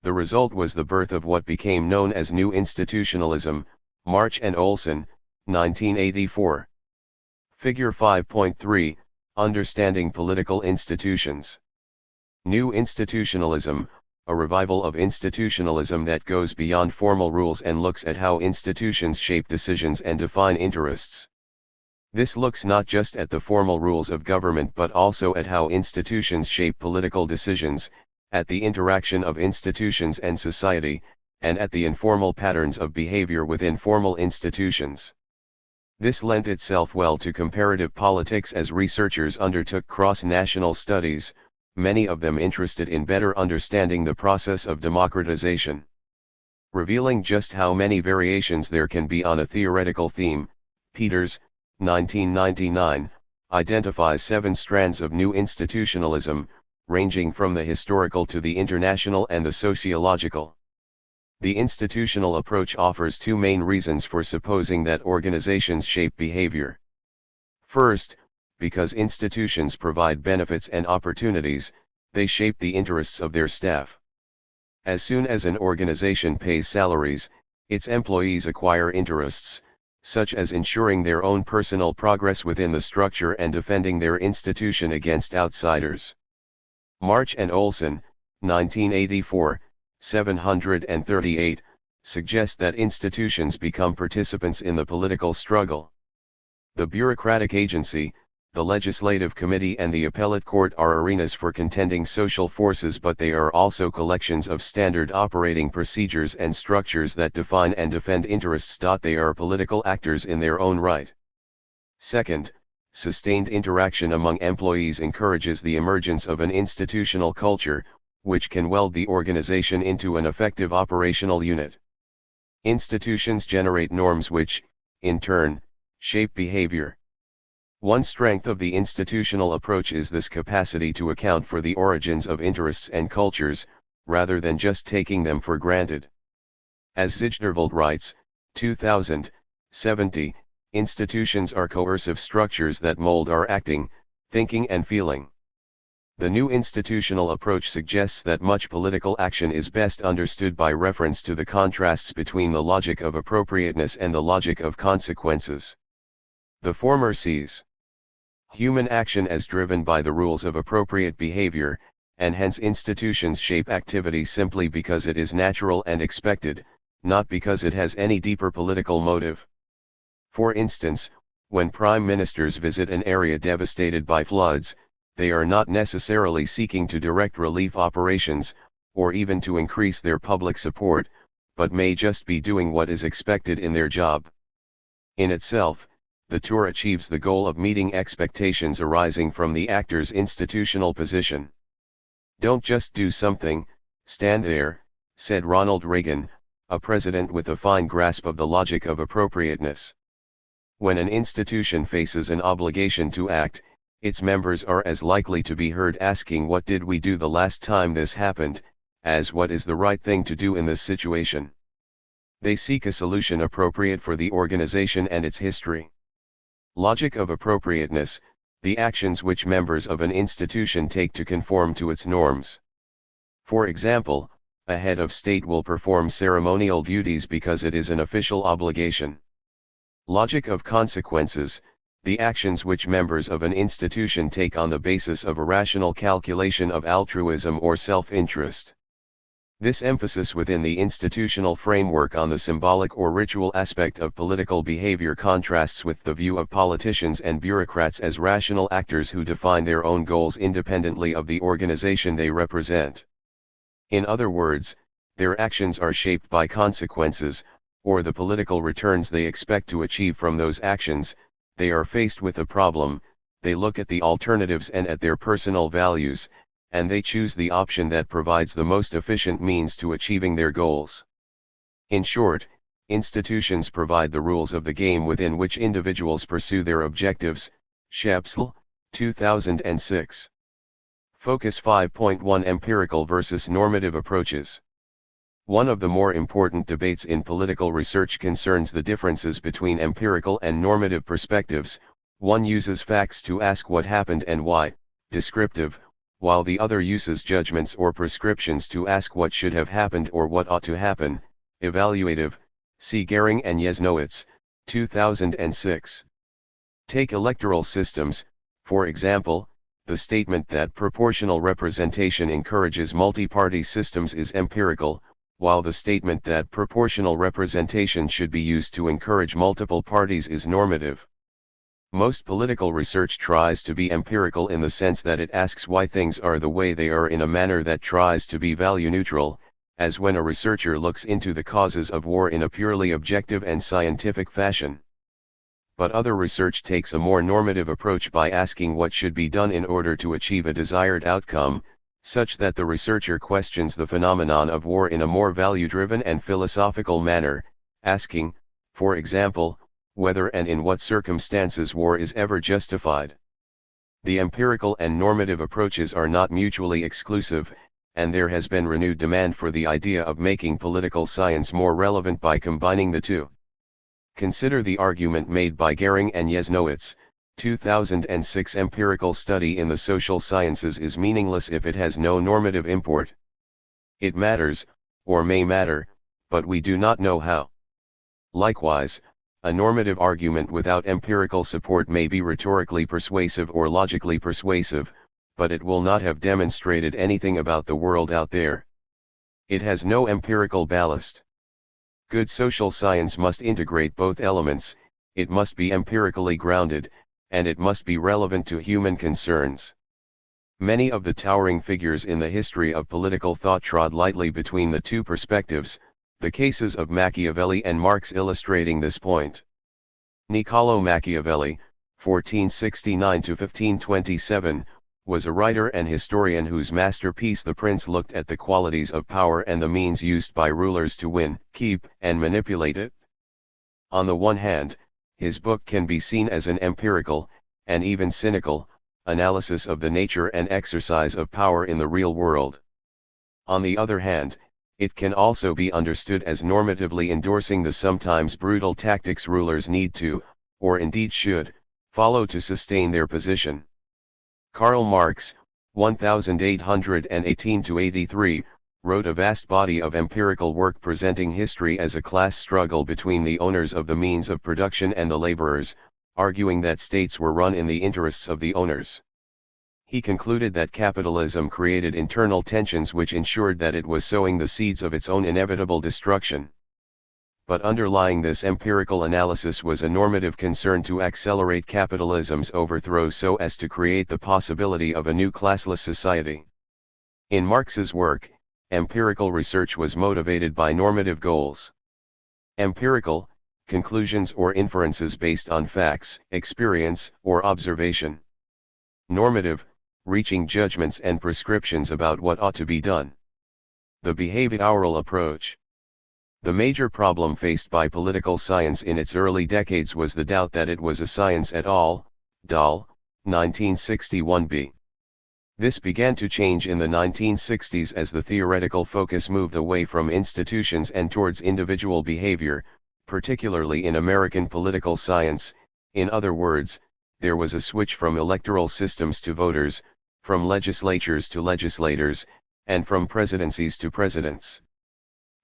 The result was the birth of what became known as New Institutionalism, March and Olson, 1984. Figure 5.3, Understanding Political Institutions. New Institutionalism, a revival of institutionalism that goes beyond formal rules and looks at how institutions shape decisions and define interests. This looks not just at the formal rules of government but also at how institutions shape political decisions, at the interaction of institutions and society, and at the informal patterns of behavior within formal institutions. This lent itself well to comparative politics as researchers undertook cross-national studies, many of them interested in better understanding the process of democratization. Revealing just how many variations there can be on a theoretical theme, Peters, 1999, identifies 7 strands of new institutionalism, ranging from the historical to the international and the sociological. The institutional approach offers 2 main reasons for supposing that organizations shape behavior. First, because institutions provide benefits and opportunities, they shape the interests of their staff. As soon as an organization pays salaries, its employees acquire interests, such as ensuring their own personal progress within the structure and defending their institution against outsiders. March and Olson, 1984, 738, suggest that institutions become participants in the political struggle. The bureaucratic agency, the legislative committee and the appellate court are arenas for contending social forces, but they are also collections of standard operating procedures and structures that define and defend interests. They are political actors in their own right. Second, sustained interaction among employees encourages the emergence of an institutional culture, which can weld the organization into an effective operational unit. Institutions generate norms which, in turn, shape behavior. One strength of the institutional approach is this capacity to account for the origins of interests and cultures, rather than just taking them for granted. As Zijderveld writes, 2070, institutions are coercive structures that mold our acting, thinking and feeling. The new institutional approach suggests that much political action is best understood by reference to the contrasts between the logic of appropriateness and the logic of consequences. The former sees human action as driven by the rules of appropriate behavior, and hence institutions shape activity simply because it is natural and expected, not because it has any deeper political motive. For instance, when prime ministers visit an area devastated by floods, they are not necessarily seeking to direct relief operations, or even to increase their public support, but may just be doing what is expected in their job. In itself, the tour achieves the goal of meeting expectations arising from the actor's institutional position. "Don't just do something, stand there," said Ronald Reagan, a president with a fine grasp of the logic of appropriateness. When an institution faces an obligation to act, its members are as likely to be heard asking "What did we do the last time this happened?" as "What is the right thing to do in this situation?" They seek a solution appropriate for the organization and its history. Logic of appropriateness: the actions which members of an institution take to conform to its norms. For example, a head of state will perform ceremonial duties because it is an official obligation. Logic of consequences: the actions which members of an institution take on the basis of a rational calculation of altruism or self-interest. This emphasis within the institutional framework on the symbolic or ritual aspect of political behavior contrasts with the view of politicians and bureaucrats as rational actors who define their own goals independently of the organization they represent. In other words, their actions are shaped by consequences, or the political returns they expect to achieve from those actions. They are faced with a problem, they look at the alternatives and at their personal values, and they choose the option that provides the most efficient means to achieving their goals. In short, institutions provide the rules of the game within which individuals pursue their objectives. Shepsel, 2006. Focus 5.1 Empirical versus normative approaches. One of the more important debates in political research concerns the differences between empirical and normative perspectives. One uses facts to ask what happened and why, descriptive, while the other uses judgments or prescriptions to ask what should have happened or what ought to happen, evaluative. See Gehring and Yesnowitz, 2006. Take electoral systems, for example. The statement that proportional representation encourages multi-party systems is empirical, while the statement that proportional representation should be used to encourage multiple parties is normative. Most political research tries to be empirical in the sense that it asks why things are the way they are in a manner that tries to be value neutral, as when a researcher looks into the causes of war in a purely objective and scientific fashion. But other research takes a more normative approach by asking what should be done in order to achieve a desired outcome, such that the researcher questions the phenomenon of war in a more value-driven and philosophical manner, asking, for example, whether and in what circumstances war is ever justified. The empirical and normative approaches are not mutually exclusive, and there has been renewed demand for the idea of making political science more relevant by combining the two. Consider the argument made by Gehring and Yesnowitz, 2006. Empirical study in the social sciences is meaningless if it has no normative import. It matters, or may matter, but we do not know how. Likewise, a normative argument without empirical support may be rhetorically persuasive or logically persuasive, but it will not have demonstrated anything about the world out there. It has no empirical ballast. Good social science must integrate both elements. It must be empirically grounded, and it must be relevant to human concerns. Many of the towering figures in the history of political thought trod lightly between the two perspectives, the cases of Machiavelli and Marx illustrating this point. Niccolò Machiavelli, 1469–1527, was a writer and historian whose masterpiece The Prince looked at the qualities of power and the means used by rulers to win, keep, and manipulate it. On the one hand, his book can be seen as an empirical, and even cynical, analysis of the nature and exercise of power in the real world. On the other hand, it can also be understood as normatively endorsing the sometimes brutal tactics rulers need to, or indeed should, follow to sustain their position. Karl Marx, 1818–83, wrote a vast body of empirical work presenting history as a class struggle between the owners of the means of production and the laborers, arguing that states were run in the interests of the owners. He concluded that capitalism created internal tensions which ensured that it was sowing the seeds of its own inevitable destruction. But underlying this empirical analysis was a normative concern to accelerate capitalism's overthrow so as to create the possibility of a new classless society. In Marx's work, empirical research was motivated by normative goals. Empirical, conclusions or inferences based on facts, experience, or observation. Normative, reaching judgments and prescriptions about what ought to be done. The behavioral approach. The major problem faced by political science in its early decades was the doubt that it was a science at all. Dahl, 1961b. This began to change in the 1960s as the theoretical focus moved away from institutions and towards individual behavior, particularly in American political science. In other words, there was a switch from electoral systems to voters, from legislatures to legislators, and from presidencies to presidents.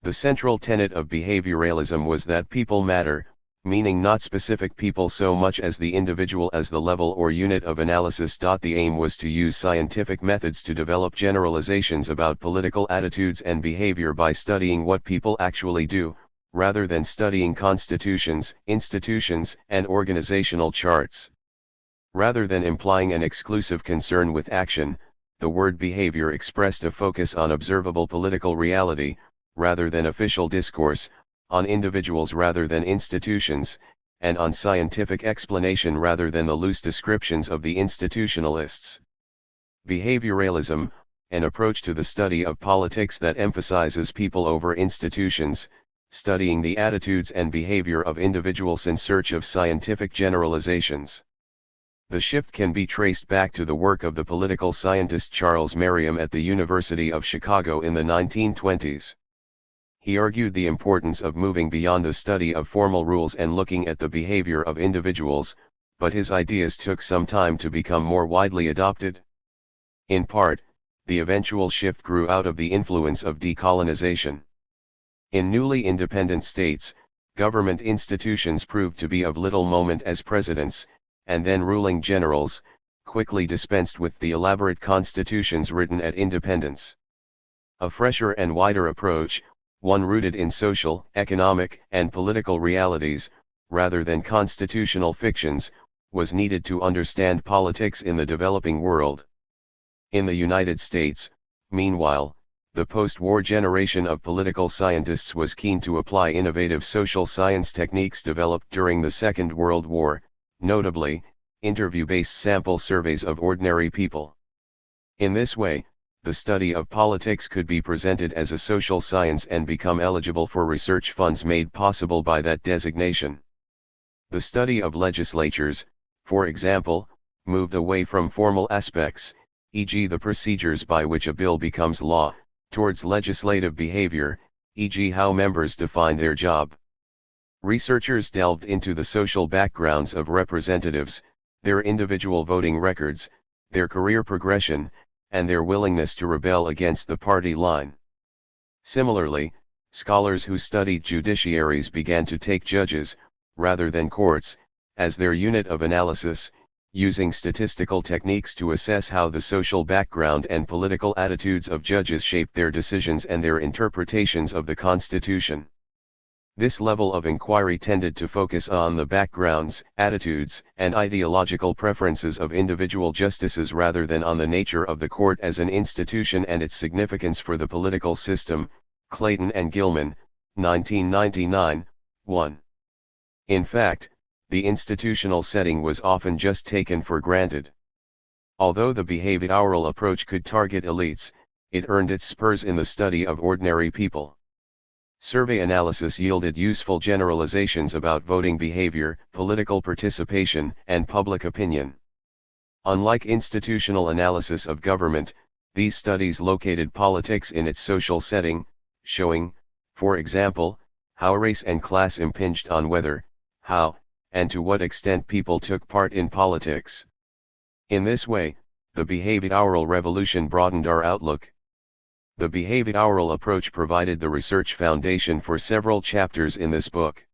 The central tenet of behavioralism was that people matter, meaning not specific people so much as the individual as the level or unit of analysis. The aim was to use scientific methods to develop generalizations about political attitudes and behavior by studying what people actually do, rather than studying constitutions, institutions, and organizational charts. Rather than implying an exclusive concern with action, the word behavior expressed a focus on observable political reality, rather than official discourse, on individuals rather than institutions, and on scientific explanation rather than the loose descriptions of the institutionalists. Behavioralism, an approach to the study of politics that emphasizes people over institutions, studying the attitudes and behavior of individuals in search of scientific generalizations. The shift can be traced back to the work of the political scientist Charles Merriam at the University of Chicago in the 1920s. He argued the importance of moving beyond the study of formal rules and looking at the behavior of individuals, but his ideas took some time to become more widely adopted. In part, the eventual shift grew out of the influence of decolonization. In newly independent states, government institutions proved to be of little moment as presidents, and then ruling generals, quickly dispensed with the elaborate constitutions written at independence. A fresher and wider approach, one rooted in social, economic, and political realities, rather than constitutional fictions, was needed to understand politics in the developing world. In the United States, meanwhile, the post-war generation of political scientists was keen to apply innovative social science techniques developed during the Second World War, notably, interview-based sample surveys of ordinary people. In this way, the study of politics could be presented as a social science and become eligible for research funds made possible by that designation. The study of legislatures, for example, moved away from formal aspects, e.g. the procedures by which a bill becomes law, towards legislative behavior, e.g. how members define their job. Researchers delved into the social backgrounds of representatives, their individual voting records, their career progression, and their willingness to rebel against the party line. Similarly, scholars who studied judiciaries began to take judges, rather than courts, as their unit of analysis, using statistical techniques to assess how the social background and political attitudes of judges shaped their decisions and their interpretations of the Constitution. This level of inquiry tended to focus on the backgrounds, attitudes, and ideological preferences of individual justices rather than on the nature of the court as an institution and its significance for the political system. Clayton and Gilman, 1999, 1. In fact, the institutional setting was often just taken for granted. Although the behavioral approach could target elites, it earned its spurs in the study of ordinary people. Survey analysis yielded useful generalizations about voting behavior, political participation, and public opinion. Unlike institutional analysis of government, these studies located politics in its social setting, showing, for example, how race and class impinged on whether, how, and to what extent people took part in politics. In this way, The behavioral revolution broadened our outlook. The behavioral approach provided the research foundation for several chapters in this book.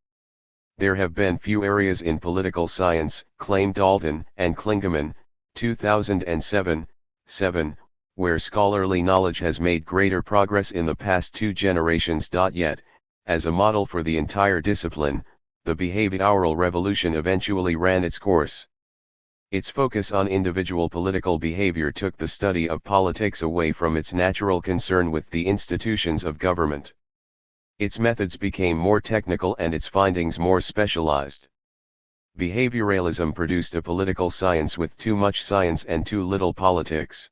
There have been few areas in political science, claimed Dalton and Klingemann, 2007, where scholarly knowledge has made greater progress in the past 2 generations. Yet, as a model for the entire discipline, the behavioral revolution eventually ran its course. Its focus on individual political behavior took the study of politics away from its natural concern with the institutions of government. Its methods became more technical and its findings more specialized. Behavioralism produced a political science with too much science and too little politics.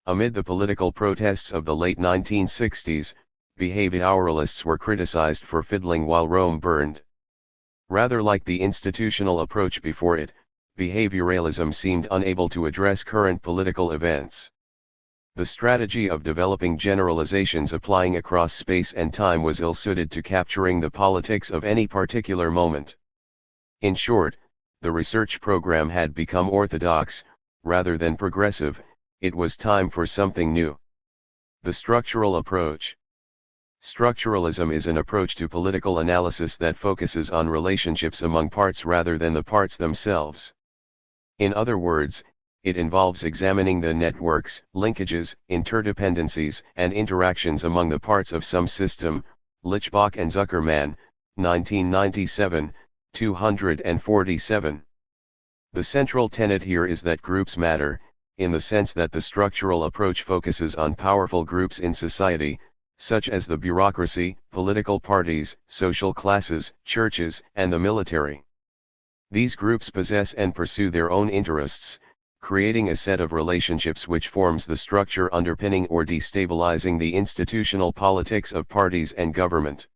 Amid the political protests of the late 1960s, behavioralists were criticized for fiddling while Rome burned. Rather like the institutional approach before it, behavioralism seemed unable to address current political events. The strategy of developing generalizations applying across space and time was ill-suited to capturing the politics of any particular moment. In short, the research program had become orthodox, rather than progressive. It was time for something new. The structural approach. Structuralism is an approach to political analysis that focuses on relationships among parts rather than the parts themselves. In other words, it involves examining the networks, linkages, interdependencies, and interactions among the parts of some system. Lichbach and Zuckerman, 1997, 247. The central tenet here is that groups matter, in the sense that the structural approach focuses on powerful groups in society, such as the bureaucracy, political parties, social classes, churches, and the military. These groups possess and pursue their own interests, creating a set of relationships which forms the structure underpinning or destabilizing the institutional politics of parties and government.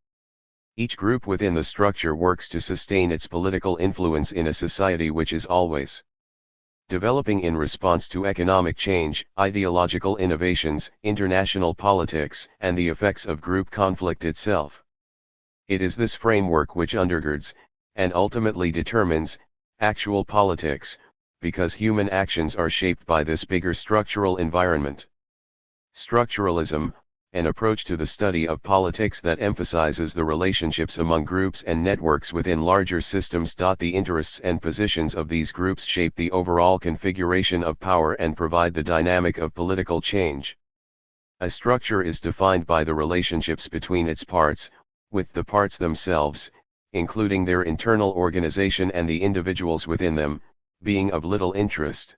Each group within the structure works to sustain its political influence in a society which is always developing in response to economic change, ideological innovations, international politics, and the effects of group conflict itself. It is this framework which undergirds, and ultimately determines, actual politics, because human actions are shaped by this bigger structural environment. Structuralism, an approach to the study of politics that emphasizes the relationships among groups and networks within larger systems. The interests and positions of these groups shape the overall configuration of power and provide the dynamic of political change. A structure is defined by the relationships between its parts, with the parts themselves, including their internal organization and the individuals within them, being of little interest.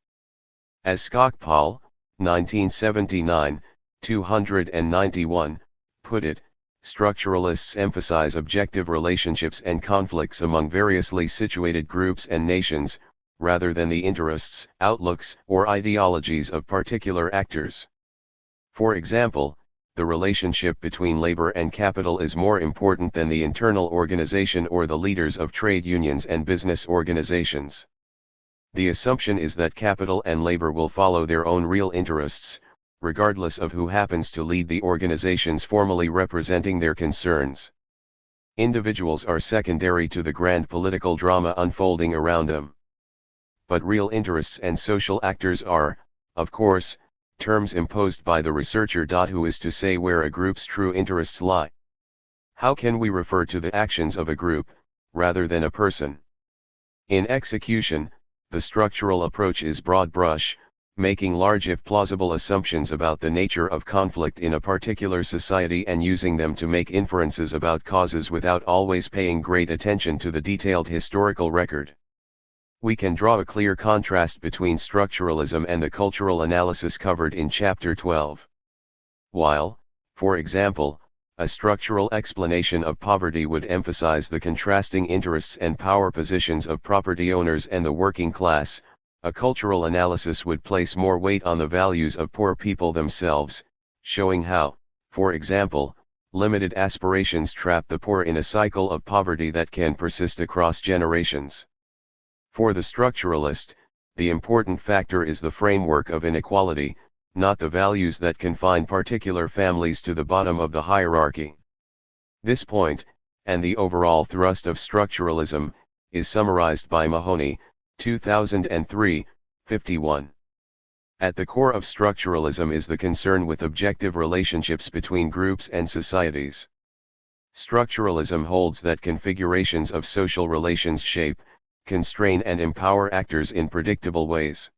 As Skocpol, 1979, 291, put it, structuralists emphasize objective relationships and conflicts among variously situated groups and nations, rather than the interests, outlooks, or ideologies of particular actors. For example, the relationship between labor and capital is more important than the internal organization or the leaders of trade unions and business organizations. The assumption is that capital and labor will follow their own real interests, regardless of who happens to lead the organizations formally representing their concerns. Individuals are secondary to the grand political drama unfolding around them. But real interests and social actors are, of course, terms imposed by the researcher. Who is to say where a group's true interests lie? How can we refer to the actions of a group, rather than a person? In execution, the structural approach is broad brush, making large if plausible assumptions about the nature of conflict in a particular society and using them to make inferences about causes without always paying great attention to the detailed historical record. We can draw a clear contrast between structuralism and the cultural analysis covered in Chapter 12. While, for example, a structural explanation of poverty would emphasize the contrasting interests and power positions of property owners and the working class, a cultural analysis would place more weight on the values of poor people themselves, showing how, for example, limited aspirations trap the poor in a cycle of poverty that can persist across generations. For the structuralist, the important factor is the framework of inequality, not the values that confine particular families to the bottom of the hierarchy. This point, and the overall thrust of structuralism, is summarized by Mahoney, 2003, 51. At the core of structuralism is the concern with objective relationships between groups and societies. Structuralism holds that configurations of social relations shape, constrain and empower actors in predictable ways.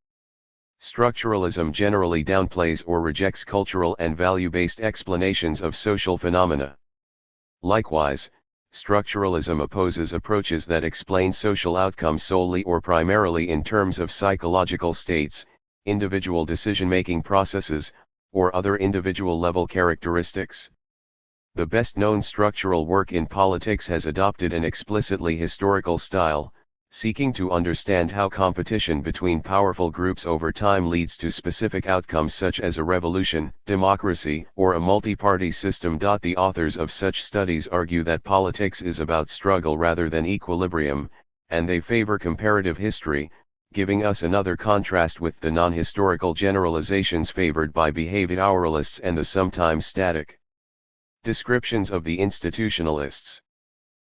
Structuralism generally downplays or rejects cultural and value-based explanations of social phenomena. Likewise, structuralism opposes approaches that explain social outcomes solely or primarily in terms of psychological states, individual decision-making processes, or other individual-level characteristics. The best-known structural work in politics has adopted an explicitly historical style, seeking to understand how competition between powerful groups over time leads to specific outcomes such as a revolution, democracy, or a multi-party system. The authors of such studies argue that politics is about struggle rather than equilibrium, and they favor comparative history, giving us another contrast with the non-historical generalizations favored by behavioralists and the sometimes static descriptions of the institutionalists.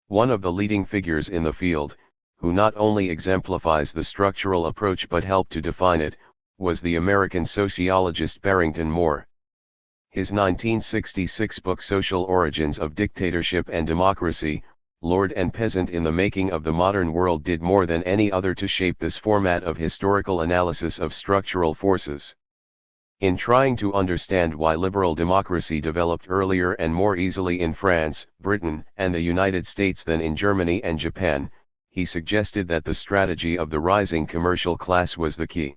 One of the leading figures in the field, who not only exemplifies the structural approach but helped to define it, was the American sociologist Barrington Moore. His 1966 book Social Origins of Dictatorship and Democracy, Lord and Peasant in the Making of the Modern World did more than any other to shape this format of historical analysis of structural forces. In trying to understand why liberal democracy developed earlier and more easily in France, Britain, and the United States than in Germany and Japan, he suggested that the strategy of the rising commercial class was the key.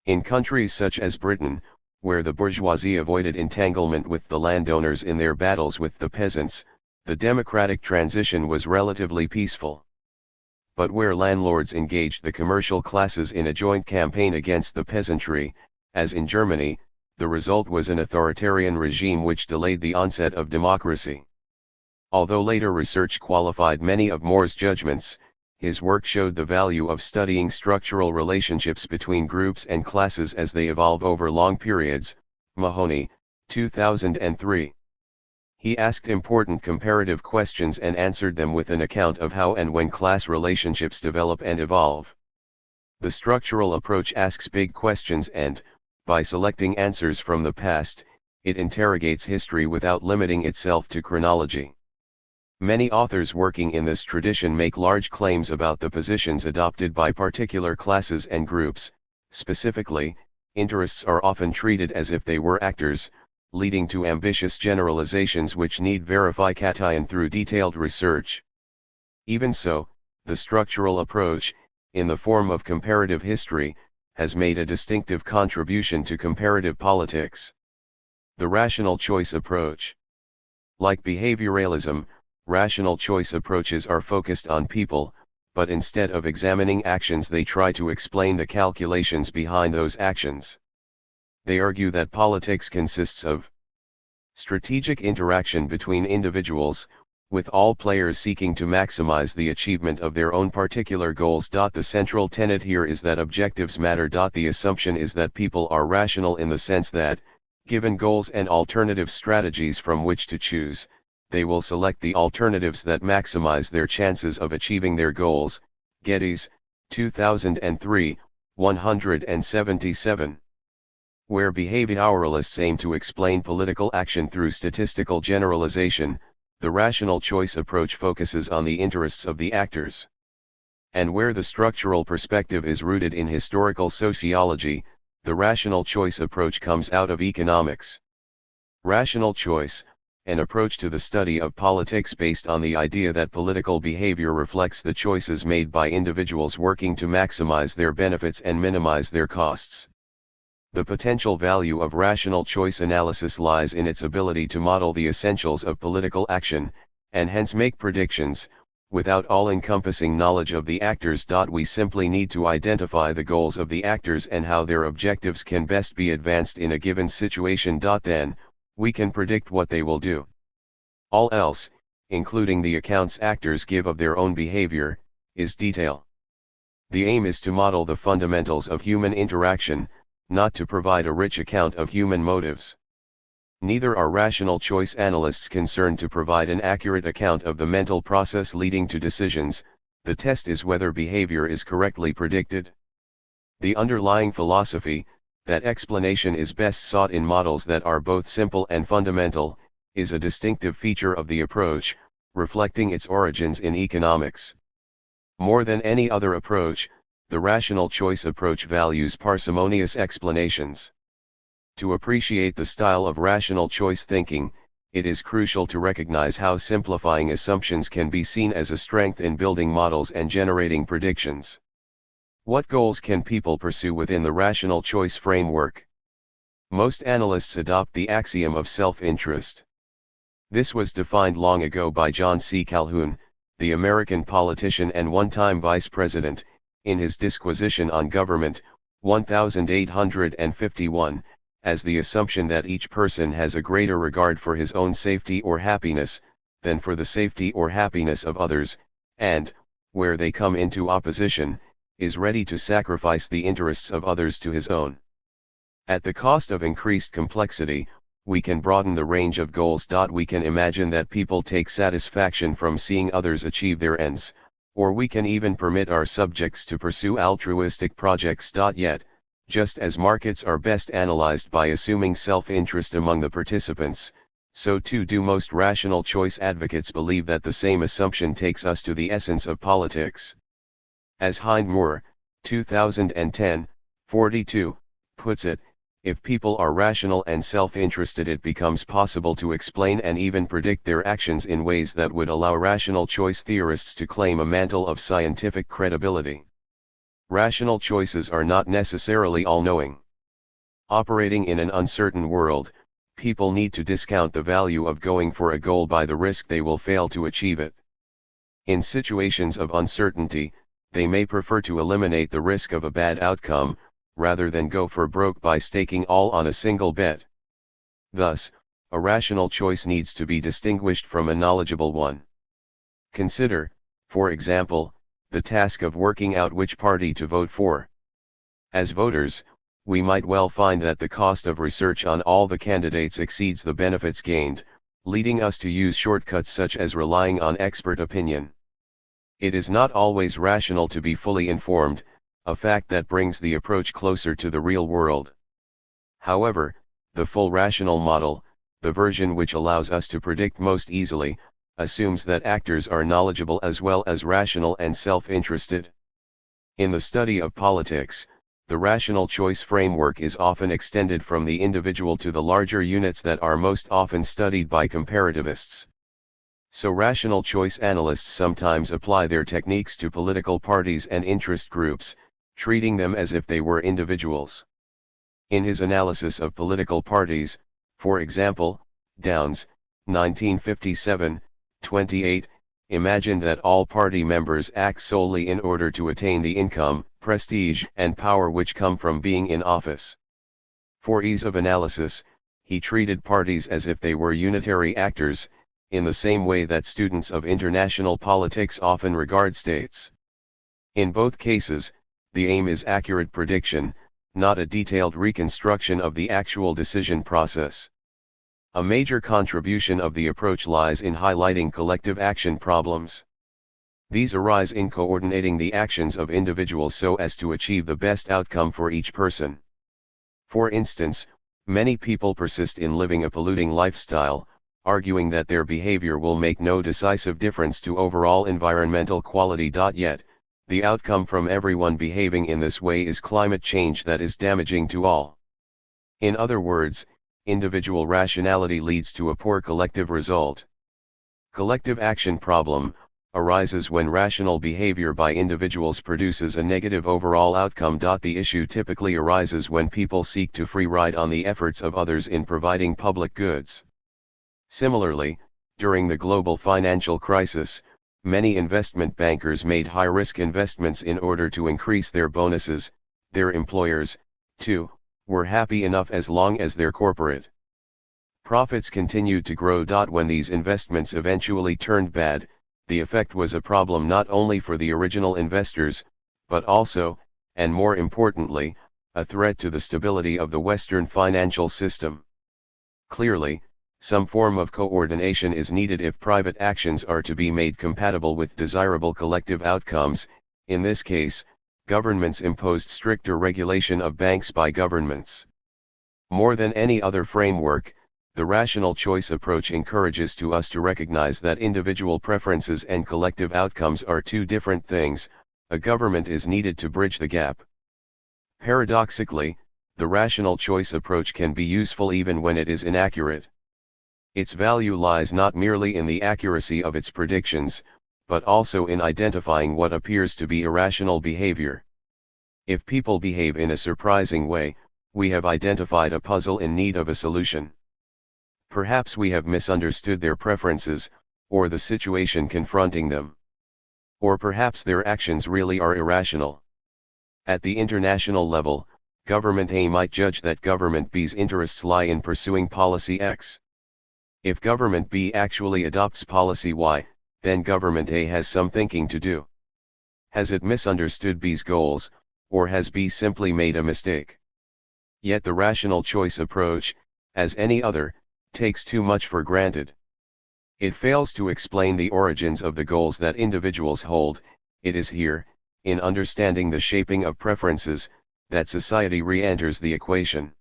In countries such as Britain, where the bourgeoisie avoided entanglement with the landowners in their battles with the peasants, the democratic transition was relatively peaceful. But where landlords engaged the commercial classes in a joint campaign against the peasantry, as in Germany, the result was an authoritarian regime which delayed the onset of democracy. Although later research qualified many of Moore's judgments, his work showed the value of studying structural relationships between groups and classes as they evolve over long periods. Mahoney, 2003. He asked important comparative questions and answered them with an account of how and when class relationships develop and evolve. The structural approach asks big questions and, by selecting answers from the past, it interrogates history without limiting itself to chronology. Many authors working in this tradition make large claims about the positions adopted by particular classes and groups. Specifically, interests are often treated as if they were actors, leading to ambitious generalizations which need verification through detailed research. Even so, the structural approach, in the form of comparative history, has made a distinctive contribution to comparative politics. The rational choice approach. Like behavioralism, rational choice approaches are focused on people, but instead of examining actions they try to explain the calculations behind those actions. They argue that politics consists of strategic interaction between individuals, with all players seeking to maximize the achievement of their own particular goals. The central tenet here is that objectives matter. The assumption is that people are rational in the sense that, given goals and alternative strategies from which to choose, they will select the alternatives that maximize their chances of achieving their goals. Geddes, 2003, 177. Where behavioralists aim to explain political action through statistical generalization, the rational choice approach focuses on the interests of the actors. And where the structural perspective is rooted in historical sociology, the rational choice approach comes out of economics. Rational choice, an approach to the study of politics based on the idea that political behavior reflects the choices made by individuals working to maximize their benefits and minimize their costs. The potential value of rational choice analysis lies in its ability to model the essentials of political action, and hence make predictions, without all-encompassing knowledge of the actors. We simply need to identify the goals of the actors and how their objectives can best be advanced in a given situation. Then, we can predict what they will do. All else, including the accounts actors give of their own behavior, is detail. The aim is to model the fundamentals of human interaction, not to provide a rich account of human motives. Neither are rational choice analysts concerned to provide an accurate account of the mental process leading to decisions. The test is whether behavior is correctly predicted. The underlying philosophy, That explanation is best sought in models that are both simple and fundamental, is a distinctive feature of the approach, reflecting its origins in economics. More than any other approach, the rational choice approach values parsimonious explanations. To appreciate the style of rational choice thinking, it is crucial to recognize how simplifying assumptions can be seen as a strength in building models and generating predictions. What goals can people pursue within the rational choice framework? Most analysts adopt the axiom of self-interest. This was defined long ago by John C. Calhoun, the American politician and one-time vice president, in his Disquisition on Government, 1851, as the assumption that each person has a greater regard for his own safety or happiness, than for the safety or happiness of others, and, where they come into opposition, is ready to sacrifice the interests of others to his own. At the cost of increased complexity, we can broaden the range of goals. We can imagine that people take satisfaction from seeing others achieve their ends, or we can even permit our subjects to pursue altruistic projects. Yet, just as markets are best analyzed by assuming self-interest among the participants, so too do most rational choice advocates believe that the same assumption takes us to the essence of politics. As Hind Moore, 2010, 42, puts it, if people are rational and self-interested, it becomes possible to explain and even predict their actions in ways that would allow rational choice theorists to claim a mantle of scientific credibility. Rational choices are not necessarily all-knowing. Operating in an uncertain world, people need to discount the value of going for a goal by the risk they will fail to achieve it. In situations of uncertainty, they may prefer to eliminate the risk of a bad outcome, rather than go for broke by staking all on a single bet. Thus, a rational choice needs to be distinguished from a knowledgeable one. Consider, for example, the task of working out which party to vote for. As voters, we might well find that the cost of research on all the candidates exceeds the benefits gained, leading us to use shortcuts such as relying on expert opinion. It is not always rational to be fully informed, a fact that brings the approach closer to the real world. However, the full rational model, the version which allows us to predict most easily, assumes that actors are knowledgeable as well as rational and self-interested. In the study of politics, the rational choice framework is often extended from the individual to the larger units that are most often studied by comparativists. So rational choice analysts sometimes apply their techniques to political parties and interest groups, treating them as if they were individuals. In his analysis of political parties, for example, Downes, 1957, 28, imagined that all party members act solely in order to attain the income, prestige, and power which come from being in office. For ease of analysis, he treated parties as if they were unitary actors, in the same way that students of international politics often regard states. In both cases, the aim is accurate prediction, not a detailed reconstruction of the actual decision process. A major contribution of the approach lies in highlighting collective action problems. These arise in coordinating the actions of individuals so as to achieve the best outcome for each person. For instance, many people persist in living a polluting lifestyle, arguing that their behavior will make no decisive difference to overall environmental quality. Yet, the outcome from everyone behaving in this way is climate change that is damaging to all. In other words, individual rationality leads to a poor collective result. Collective action problem arises when rational behavior by individuals produces a negative overall outcome. The issue typically arises when people seek to free ride on the efforts of others in providing public goods. Similarly, during the global financial crisis, many investment bankers made high-risk investments in order to increase their bonuses. Their employers, too, were happy enough as long as their corporate profits continued to grow. When these investments eventually turned bad, the effect was a problem not only for the original investors, but also, and more importantly, a threat to the stability of the Western financial system. Clearly, some form of coordination is needed if private actions are to be made compatible with desirable collective outcomes. In this case, Governments imposed stricter regulation of banks by governments. More than any other framework, the rational choice approach encourages us to recognize that individual preferences and collective outcomes are two different things. A government is needed to bridge the gap. Paradoxically, the rational choice approach can be useful even when it is inaccurate. Its value lies not merely in the accuracy of its predictions, but also in identifying what appears to be irrational behavior. If people behave in a surprising way, we have identified a puzzle in need of a solution. Perhaps we have misunderstood their preferences, or the situation confronting them. Or perhaps their actions really are irrational. At the international level, Government A might judge that Government B's interests lie in pursuing policy X. If Government B actually adopts policy Y, then Government A has some thinking to do. Has it misunderstood B's goals, or has B simply made a mistake? Yet the rational choice approach, as any other, takes too much for granted. It fails to explain the origins of the goals that individuals hold. It is here, in understanding the shaping of preferences, that society re-enters the equation.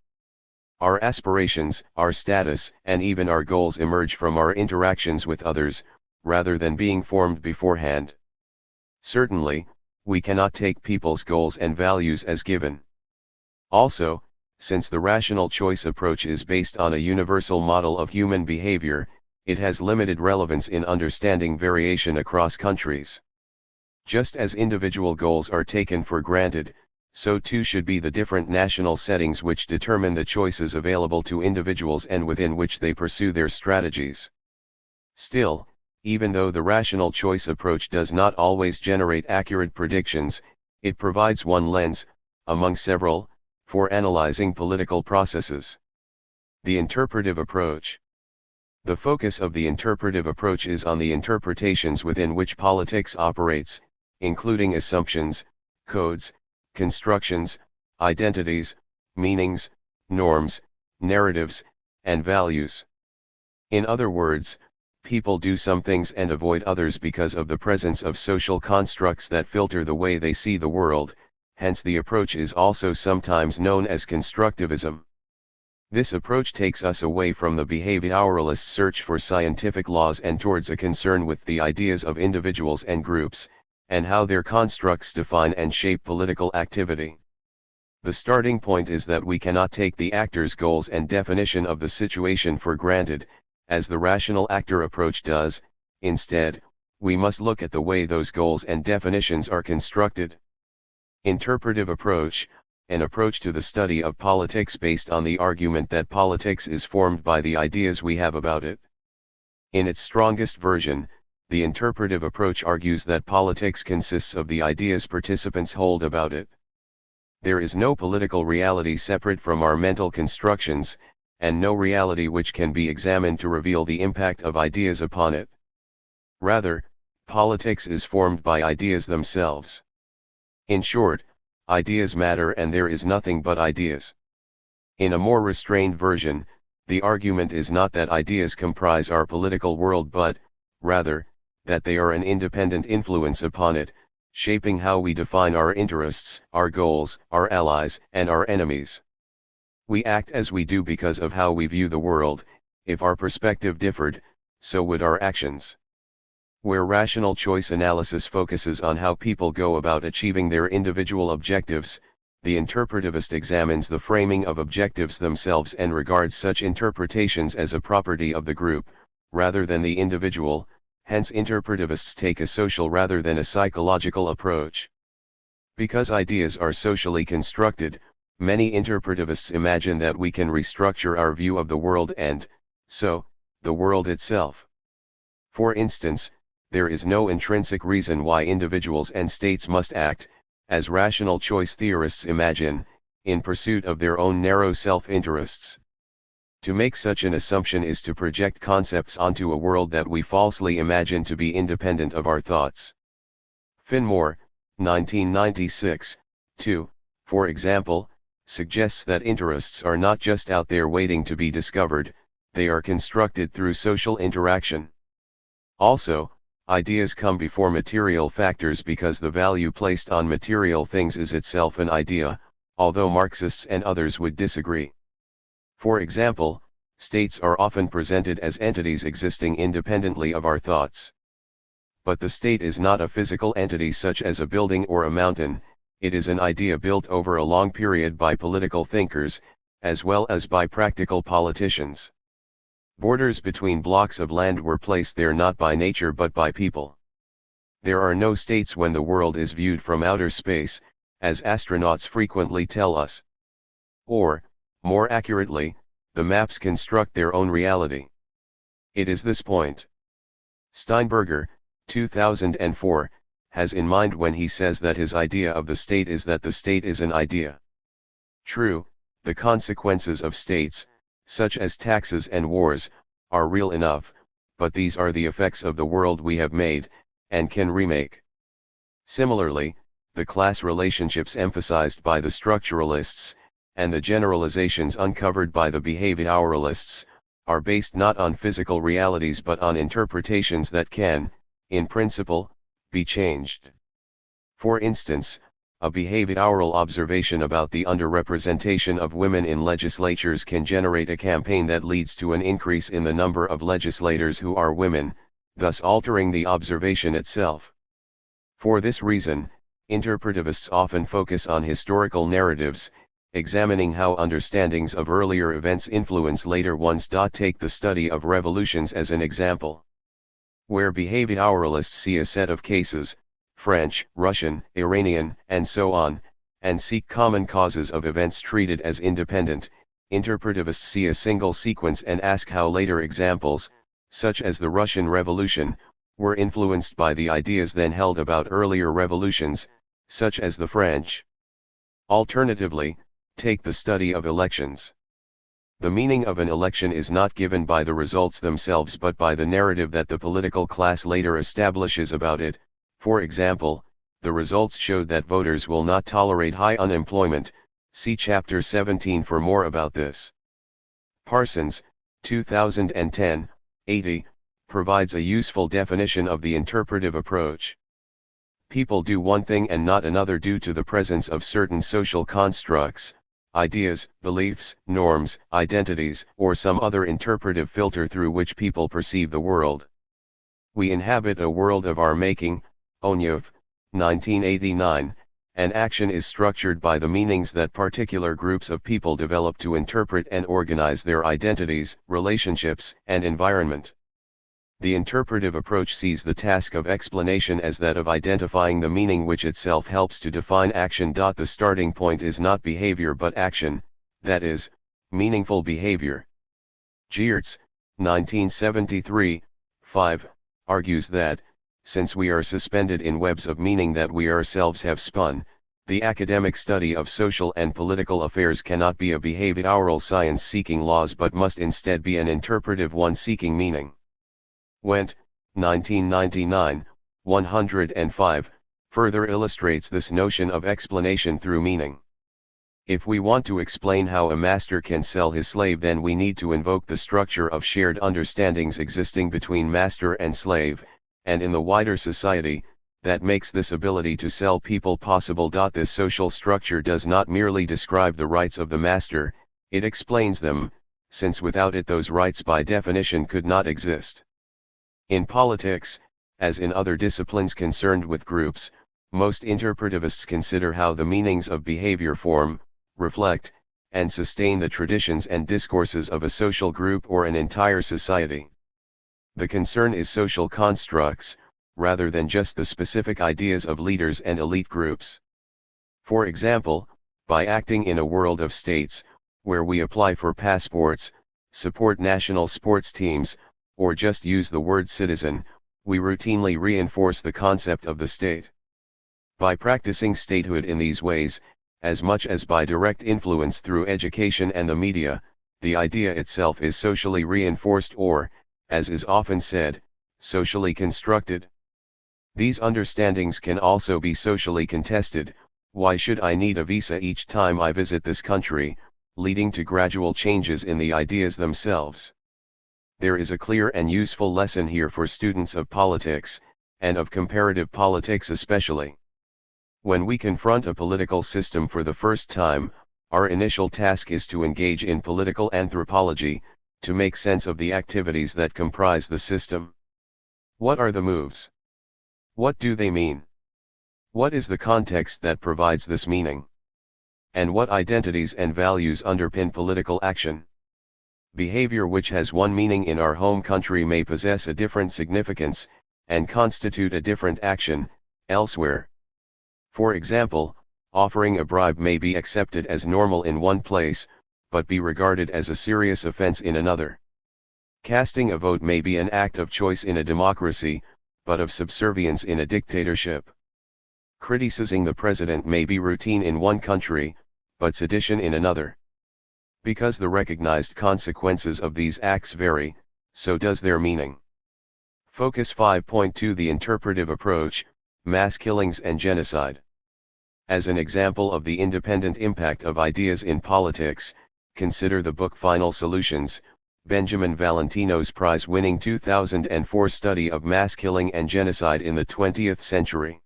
Our aspirations, our status, and even our goals emerge from our interactions with others, rather than being formed beforehand. Certainly, we cannot take people's goals and values as given. Also, since the rational choice approach is based on a universal model of human behavior, it has limited relevance in understanding variation across countries. Just as individual goals are taken for granted, so too should be the different national settings which determine the choices available to individuals and within which they pursue their strategies. Still, even though the rational choice approach does not always generate accurate predictions, it provides one lens, among several, for analyzing political processes. The interpretive approach. The focus of the interpretive approach is on the interpretations within which politics operates, including assumptions, codes, constructions, identities, meanings, norms, narratives, and values. In other words, people do some things and avoid others because of the presence of social constructs that filter the way they see the world. Hence the approach is also sometimes known as constructivism. This approach takes us away from the behavioralist search for scientific laws and towards a concern with the ideas of individuals and groups, and how their constructs define and shape political activity. The starting point is that we cannot take the actor's goals and definition of the situation for granted, as the rational actor approach does. Instead, we must look at the way those goals and definitions are constructed. Interpretive approach, an approach to the study of politics based on the argument that politics is formed by the ideas we have about it. In its strongest version, the interpretive approach argues that politics consists of the ideas participants hold about it. There is no political reality separate from our mental constructions, and no reality which can be examined to reveal the impact of ideas upon it. Rather, politics is formed by ideas themselves. In short, ideas matter and there is nothing but ideas. In a more restrained version, the argument is not that ideas comprise our political world but, rather, that they are an independent influence upon it, shaping how we define our interests, our goals, our allies, and our enemies. We act as we do because of how we view the world. If our perspective differed, so would our actions. Where rational choice analysis focuses on how people go about achieving their individual objectives, the interpretivist examines the framing of objectives themselves and regards such interpretations as a property of the group, rather than the individual. Hence interpretivists take a social rather than a psychological approach. Because ideas are socially constructed, many interpretivists imagine that we can restructure our view of the world and, so, the world itself. For instance, there is no intrinsic reason why individuals and states must act, as rational choice theorists imagine, in pursuit of their own narrow self-interests. To make such an assumption is to project concepts onto a world that we falsely imagine to be independent of our thoughts. Finmore, 1996, 2, for example, suggests that interests are not just out there waiting to be discovered, they are constructed through social interaction. Also, ideas come before material factors because the value placed on material things is itself an idea, although Marxists and others would disagree. For example, states are often presented as entities existing independently of our thoughts. But the state is not a physical entity such as a building or a mountain, it is an idea built over a long period by political thinkers, as well as by practical politicians. Borders between blocks of land were placed there not by nature but by people. There are no states when the world is viewed from outer space, as astronauts frequently tell us. Or, more accurately, the maps construct their own reality. It is this point Steinberger, 2004, has in mind when he says that his idea of the state is that the state is an idea. True, the consequences of states, such as taxes and wars, are real enough, but these are the effects of the world we have made, and can remake. Similarly, the class relationships emphasized by the structuralists, and the generalizations uncovered by the behavioralists, are based not on physical realities but on interpretations that can, in principle, be changed. For instance, a behavioral observation about the underrepresentation of women in legislatures can generate a campaign that leads to an increase in the number of legislators who are women, thus altering the observation itself. For this reason, interpretivists often focus on historical narratives, examining how understandings of earlier events influence later ones. Take the study of revolutions as an example. Where behavioralists see a set of cases, French, Russian, Iranian, and so on, and seek common causes of events treated as independent, interpretivists see a single sequence and ask how later examples, such as the Russian Revolution, were influenced by the ideas then held about earlier revolutions, such as the French. Alternatively, take the study of elections. The meaning of an election is not given by the results themselves but by the narrative that the political class later establishes about it. For example, the results showed that voters will not tolerate high unemployment. See Chapter 17 for more about this. Parsons, 2010, 80, provides a useful definition of the interpretive approach. People do one thing and not another due to the presence of certain social constructs, ideas, beliefs, norms, identities, or some other interpretive filter through which people perceive the world. We inhabit a world of our making, Onyov, 1989, and action is structured by the meanings that particular groups of people develop to interpret and organize their identities, relationships, and environment. The interpretive approach sees the task of explanation as that of identifying the meaning which itself helps to define action. The starting point is not behavior but action, that is, meaningful behavior. Geertz, 1973, 5, argues that, since we are suspended in webs of meaning that we ourselves have spun, the academic study of social and political affairs cannot be a behavioral science seeking laws but must instead be an interpretive one seeking meaning. Wendt, 1999, 105, further illustrates this notion of explanation through meaning. If we want to explain how a master can sell his slave, then we need to invoke the structure of shared understandings existing between master and slave, and in the wider society, that makes this ability to sell people possible. This social structure does not merely describe the rights of the master, it explains them, since without it those rights by definition could not exist. In politics, as in other disciplines concerned with groups, most interpretivists consider how the meanings of behavior form, reflect, and sustain the traditions and discourses of a social group or an entire society. The concern is social constructs, rather than just the specific ideas of leaders and elite groups. For example, by acting in a world of states, where we apply for passports, support national sports teams, or just use the word citizen, we routinely reinforce the concept of the state. By practicing statehood in these ways, as much as by direct influence through education and the media, the idea itself is socially reinforced or, as is often said, socially constructed. These understandings can also be socially contested. Why should I need a visa each time I visit this country, leading to gradual changes in the ideas themselves? There is a clear and useful lesson here for students of politics, and of comparative politics especially. When we confront a political system for the first time, our initial task is to engage in political anthropology, to make sense of the activities that comprise the system. What are the moves? What do they mean? What is the context that provides this meaning? And what identities and values underpin political action? Behavior which has one meaning in our home country may possess a different significance, and constitute a different action, elsewhere. For example, offering a bribe may be accepted as normal in one place, but be regarded as a serious offense in another. Casting a vote may be an act of choice in a democracy, but of subservience in a dictatorship. Criticizing the president may be routine in one country, but sedition in another. Because the recognized consequences of these acts vary, so does their meaning. Focus 5.2 The interpretive approach, mass killings and genocide. As an example of the independent impact of ideas in politics, consider the book Final Solutions, Benjamin Valentino's prize-winning 2004 study of mass killing and genocide in the 20th century.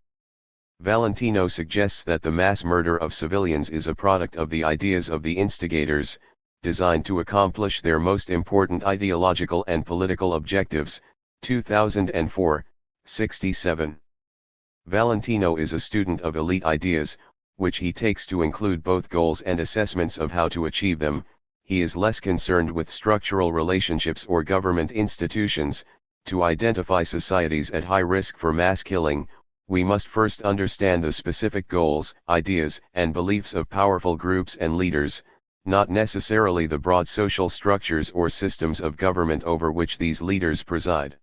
Valentino suggests that the mass murder of civilians is a product of the ideas of the instigators, designed to accomplish their most important ideological and political objectives. 2004, 67. Valentino is a student of elite ideas, which he takes to include both goals and assessments of how to achieve them. He is less concerned with structural relationships or government institutions. To identify societies at high risk for mass killing, we must first understand the specific goals, ideas, and beliefs of powerful groups and leaders, not necessarily the broad social structures or systems of government over which these leaders preside.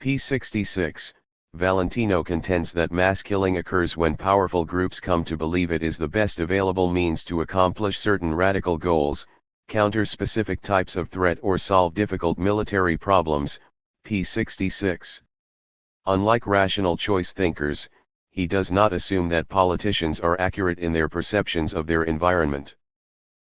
p. 66. Valentino contends that mass killing occurs when powerful groups come to believe it is the best available means to accomplish certain radical goals, counter specific types of threat or solve difficult military problems. p. 66. Unlike rational choice thinkers, he does not assume that politicians are accurate in their perceptions of their environment.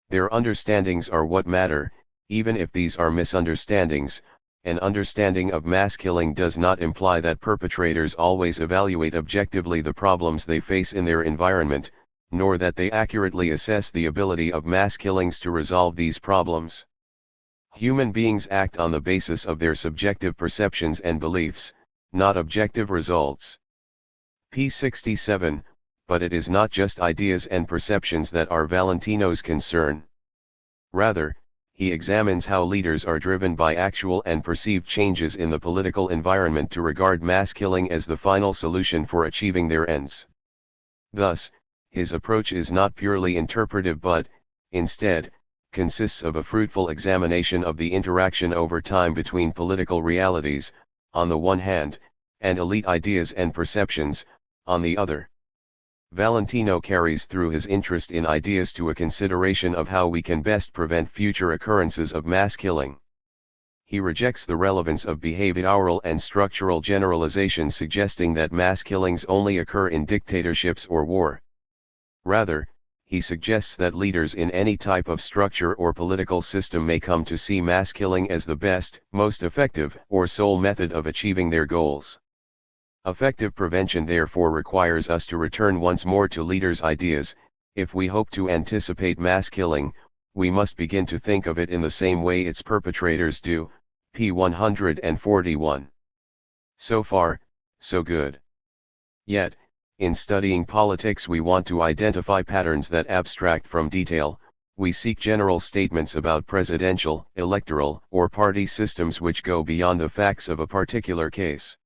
Their understandings are what matter, even if these are misunderstandings. An understanding of mass killing does not imply that perpetrators always evaluate objectively the problems they face in their environment, nor that they accurately assess the ability of mass killings to resolve these problems. Human beings act on the basis of their subjective perceptions and beliefs, not objective results. p. 67. But it is not just ideas and perceptions that are Valentino's concern. Rather, he examines how leaders are driven by actual and perceived changes in the political environment to regard mass killing as the final solution for achieving their ends. Thus, his approach is not purely interpretive but, instead, consists of a fruitful examination of the interaction over time between political realities, on the one hand, and elite ideas and perceptions, on the other. Valentino carries through his interest in ideas to a consideration of how we can best prevent future occurrences of mass killing. He rejects the relevance of behavioral and structural generalizations suggesting that mass killings only occur in dictatorships or war. Rather, he suggests that leaders in any type of structure or political system may come to see mass killing as the best, most effective, or sole method of achieving their goals. Effective prevention therefore requires us to return once more to leaders' ideas. If we hope to anticipate mass killing, we must begin to think of it in the same way its perpetrators do. p. 141. So far, so good. Yet, in studying politics we want to identify patterns that abstract from detail. We seek general statements about presidential, electoral, or party systems which go beyond the facts of a particular case.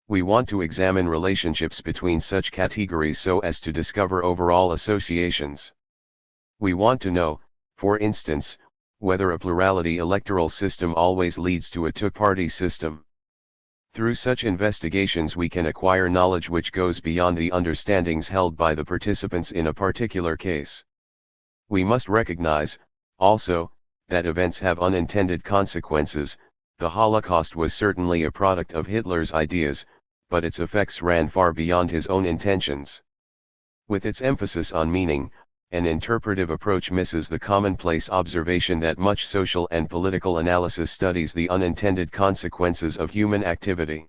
We want to examine relationships between such categories so as to discover overall associations. We want to know, for instance, whether a plurality electoral system always leads to a two-party system. Through such investigations we can acquire knowledge which goes beyond the understandings held by the participants in a particular case. We must recognize, also, that events have unintended consequences. The Holocaust was certainly a product of Hitler's ideas, but its effects ran far beyond his own intentions. With its emphasis on meaning, an interpretive approach misses the commonplace observation that much social and political analysis studies the unintended consequences of human activity.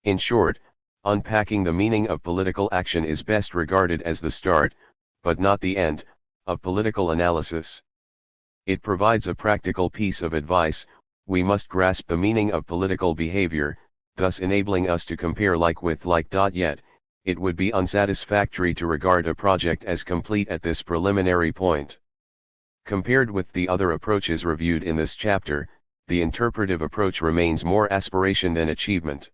In short, unpacking the meaning of political action is best regarded as the start, but not the end, of political analysis. It provides a practical piece of advice: we must grasp the meaning of political behavior, thus enabling us to compare like with like. Yet, it would be unsatisfactory to regard a project as complete at this preliminary point. Compared with the other approaches reviewed in this chapter, the interpretive approach remains more aspiration than achievement.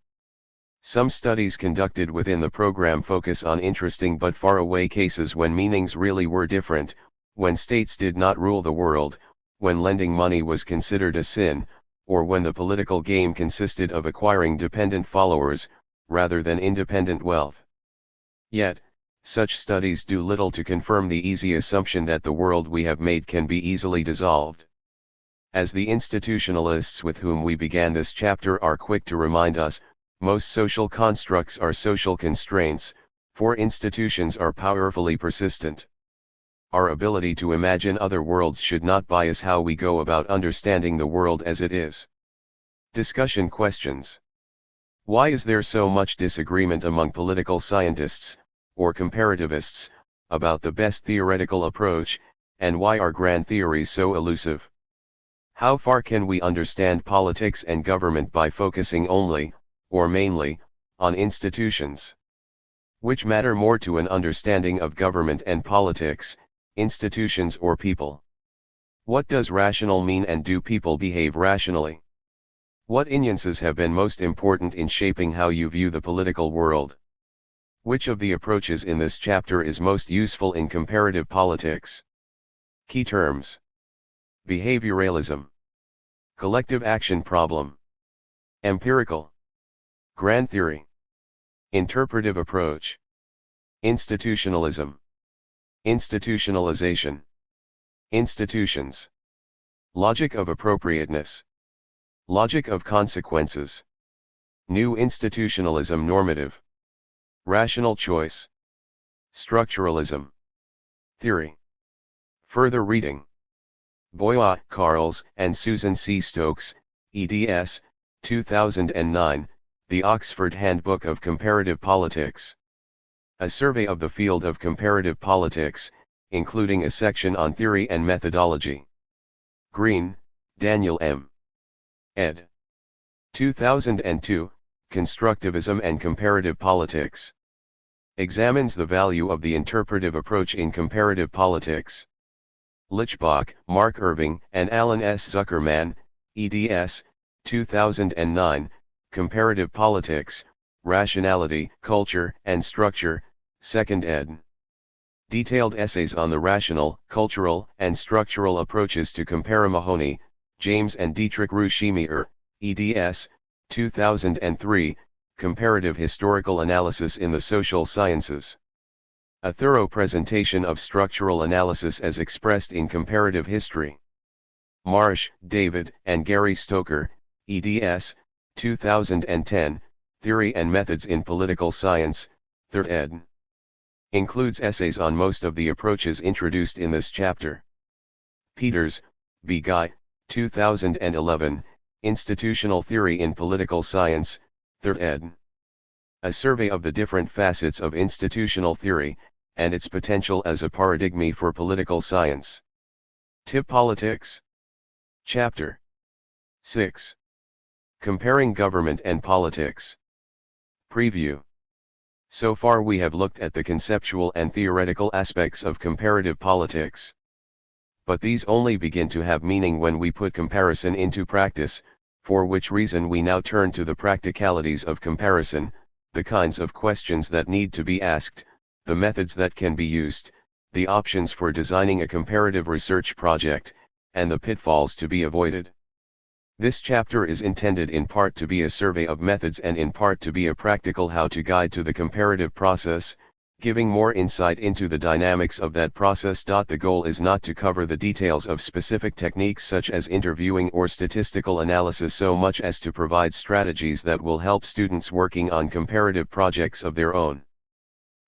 Some studies conducted within the program focus on interesting but far-away cases when meanings really were different, when states did not rule the world, when lending money was considered a sin, or when the political game consisted of acquiring dependent followers, rather than independent wealth. Yet, such studies do little to confirm the easy assumption that the world we have made can be easily dissolved. As the institutionalists with whom we began this chapter are quick to remind us, most social constructs are social constraints, for institutions are powerfully persistent. Our ability to imagine other worlds should not bias how we go about understanding the world as it is. Discussion questions. Why is there so much disagreement among political scientists, or comparativists, about the best theoretical approach, and why are grand theories so elusive? How far can we understand politics and government by focusing only, or mainly, on institutions? Which matter more to an understanding of government and politics, institutions or people? What does rational mean, and do people behave rationally? What nuances have been most important in shaping how you view the political world? Which of the approaches in this chapter is most useful in comparative politics? Key terms: behavioralism, collective action problem, empirical, grand theory, interpretive approach, institutionalism, institutionalization, institutions, logic of appropriateness, logic of consequences, new institutionalism, normative, rational choice, structuralism, theory. Further reading: Boya, Carls, and Susan C. Stokes, eds. 2009, The Oxford Handbook of Comparative Politics. A survey of the field of comparative politics, including a section on theory and methodology. Green, Daniel M. ed. 2002, Constructivism and Comparative Politics. Examines the value of the interpretive approach in comparative politics. Lichbach, Mark Irving, and Alan S. Zuckerman, eds. 2009, Comparative Politics, Rationality, Culture, and Structure, 2nd ed. Detailed essays on the rational, cultural, and structural approaches to compare. Mahoney, James and Dietrich Ruschemeier, eds. 2003, Comparative Historical Analysis in the Social Sciences. A thorough presentation of structural analysis as expressed in comparative history. Marsh, David, and Gary Stoker, eds. 2010, Theory and Methods in Political Science, 3rd ed. Includes essays on most of the approaches introduced in this chapter. Peters, B. Guy, 2011, Institutional Theory in Political Science, 3rd ed. A survey of the different facets of institutional theory, and its potential as a paradigm for political science. Tip Politics. Chapter 6. Comparing Government and Politics. Preview. So far we have looked at the conceptual and theoretical aspects of comparative politics. But these only begin to have meaning when we put comparison into practice, for which reason we now turn to the practicalities of comparison, the kinds of questions that need to be asked, the methods that can be used, the options for designing a comparative research project, and the pitfalls to be avoided. This chapter is intended in part to be a survey of methods and in part to be a practical how-to guide to the comparative process, giving more insight into the dynamics of that process. The goal is not to cover the details of specific techniques such as interviewing or statistical analysis so much as to provide strategies that will help students working on comparative projects of their own.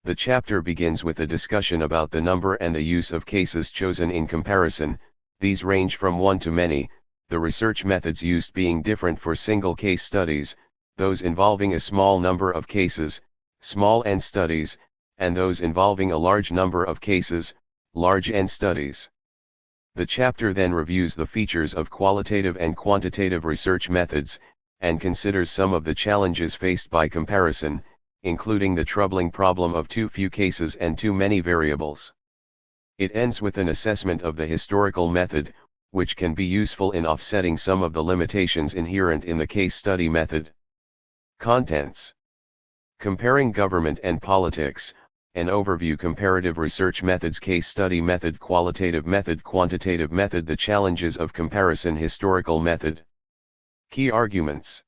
The chapter begins with a discussion about the number and the use of cases chosen in comparison. These range from one to many, the research methods used being different for single case studies, those involving a small number of cases, small N studies, and those involving a large number of cases, large N studies. The chapter then reviews the features of qualitative and quantitative research methods, and considers some of the challenges faced by comparison, including the troubling problem of too few cases and too many variables. It ends with an assessment of the historical method, which can be useful in offsetting some of the limitations inherent in the case study method. Contents: Comparing government and politics, an overview. Comparative research methods. Case study method. Qualitative method. Quantitative method. The challenges of comparison. Historical method. Key arguments: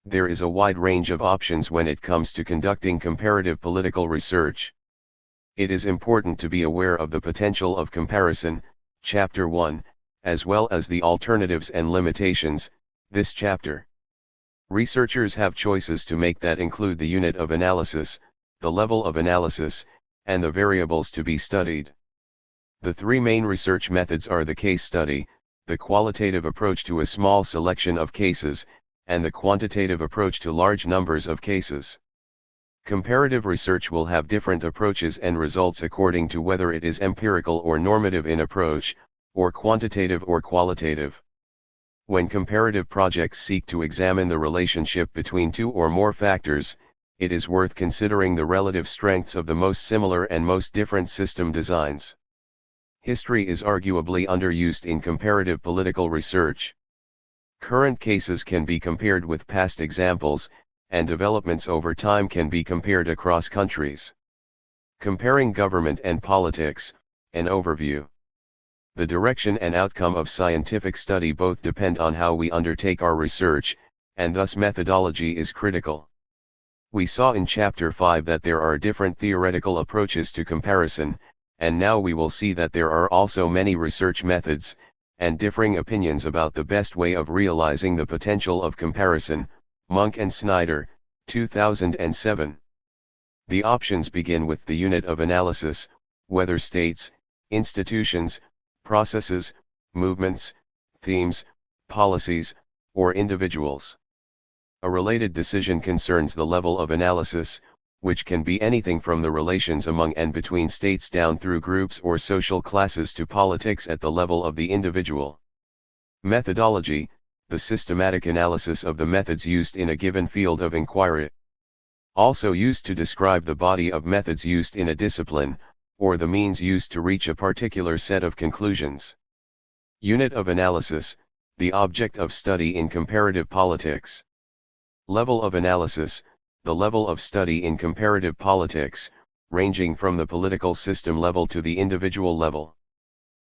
there is a wide range of options when it comes to conducting comparative political research. It is important to be aware of the potential of comparison, Chapter 1, as well as the alternatives and limitations, this chapter. Researchers have choices to make that include the unit of analysis, the level of analysis, and the variables to be studied. The three main research methods are the case study, the qualitative approach to a small selection of cases, and the quantitative approach to large numbers of cases. Comparative research will have different approaches and results according to whether it is empirical or normative in approach, or quantitative or qualitative. When comparative projects seek to examine the relationship between two or more factors, it is worth considering the relative strengths of the most similar and most different system designs. History is arguably underused in comparative political research. Current cases can be compared with past examples, and developments over time can be compared across countries. Comparing government and politics, an overview. The direction and outcome of scientific study both depend on how we undertake our research, and thus methodology is critical. We saw in Chapter 5 that there are different theoretical approaches to comparison, and now we will see that there are also many research methods, and differing opinions about the best way of realizing the potential of comparison. Monk and Snyder, 2007. The options begin with the unit of analysis, whether states, institutions, processes, movements, themes, policies, or individuals. A related decision concerns the level of analysis, which can be anything from the relations among and between states down through groups or social classes to politics at the level of the individual. Methodology, the systematic analysis of the methods used in a given field of inquiry. Also used to describe the body of methods used in a discipline, or the means used to reach a particular set of conclusions. Unit of analysis, the object of study in comparative politics. Level of analysis, the level of study in comparative politics, ranging from the political system level to the individual level.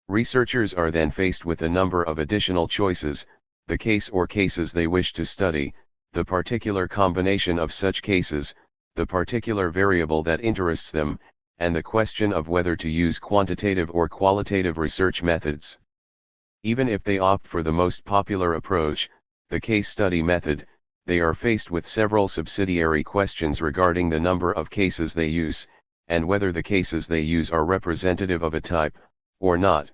Researchers are then faced with a number of additional choices: the case or cases they wish to study, the particular combination of such cases, the particular variable that interests them, and the question of whether to use quantitative or qualitative research methods. Even if they opt for the most popular approach, the case study method, they are faced with several subsidiary questions regarding the number of cases they use, and whether the cases they use are representative of a type, or not.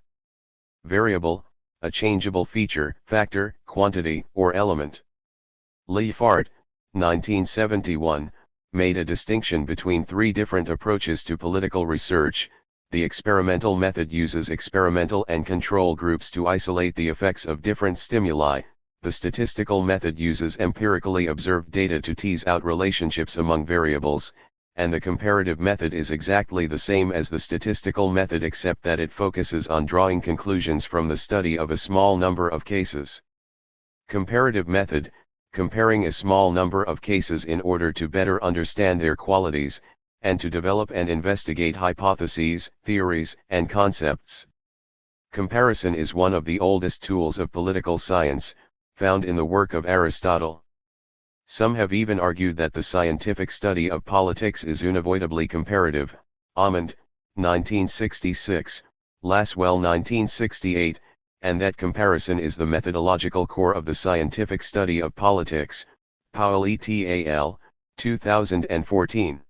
Variable, a changeable feature, factor, quantity, or element. Leifart, 1971, made a distinction between three different approaches to political research. The experimental method uses experimental and control groups to isolate the effects of different stimuli. The statistical method uses empirically observed data to tease out relationships among variables, and the comparative method is exactly the same as the statistical method except that it focuses on drawing conclusions from the study of a small number of cases. Comparative method, comparing a small number of cases in order to better understand their qualities, and to develop and investigate hypotheses, theories, and concepts. Comparison is one of the oldest tools of political science, found in the work of Aristotle. Some have even argued that the scientific study of politics is unavoidably comparative. Amond, 1966, Laswell 1968, and that comparison is the methodological core of the scientific study of politics. Powell et al., 2014.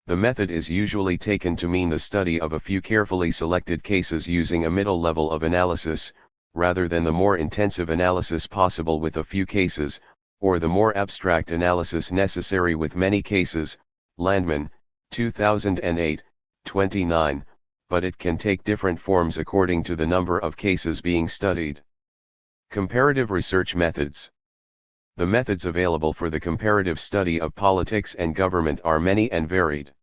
The method is usually taken to mean the study of a few carefully selected cases using a middle level of analysis, rather than the more intensive analysis possible with a few cases, or the more abstract analysis necessary with many cases, Landman, 2008, 29, but it can take different forms according to the number of cases being studied. Comparative research methods. The methods available for the comparative study of politics and government are many and varied.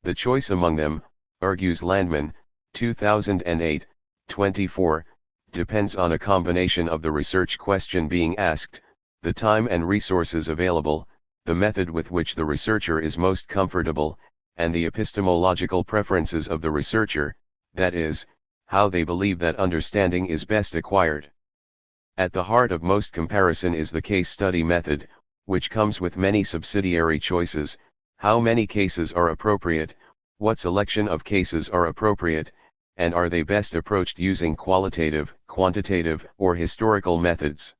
The choice among them, argues Landman, 2008, 24, depends on a combination of the research question being asked, the time and resources available, the method with which the researcher is most comfortable, and the epistemological preferences of the researcher, that is, how they believe that understanding is best acquired. At the heart of most comparison is the case study method, which comes with many subsidiary choices: how many cases are appropriate, what selection of cases are appropriate, and are they best approached using qualitative, quantitative, or historical methods.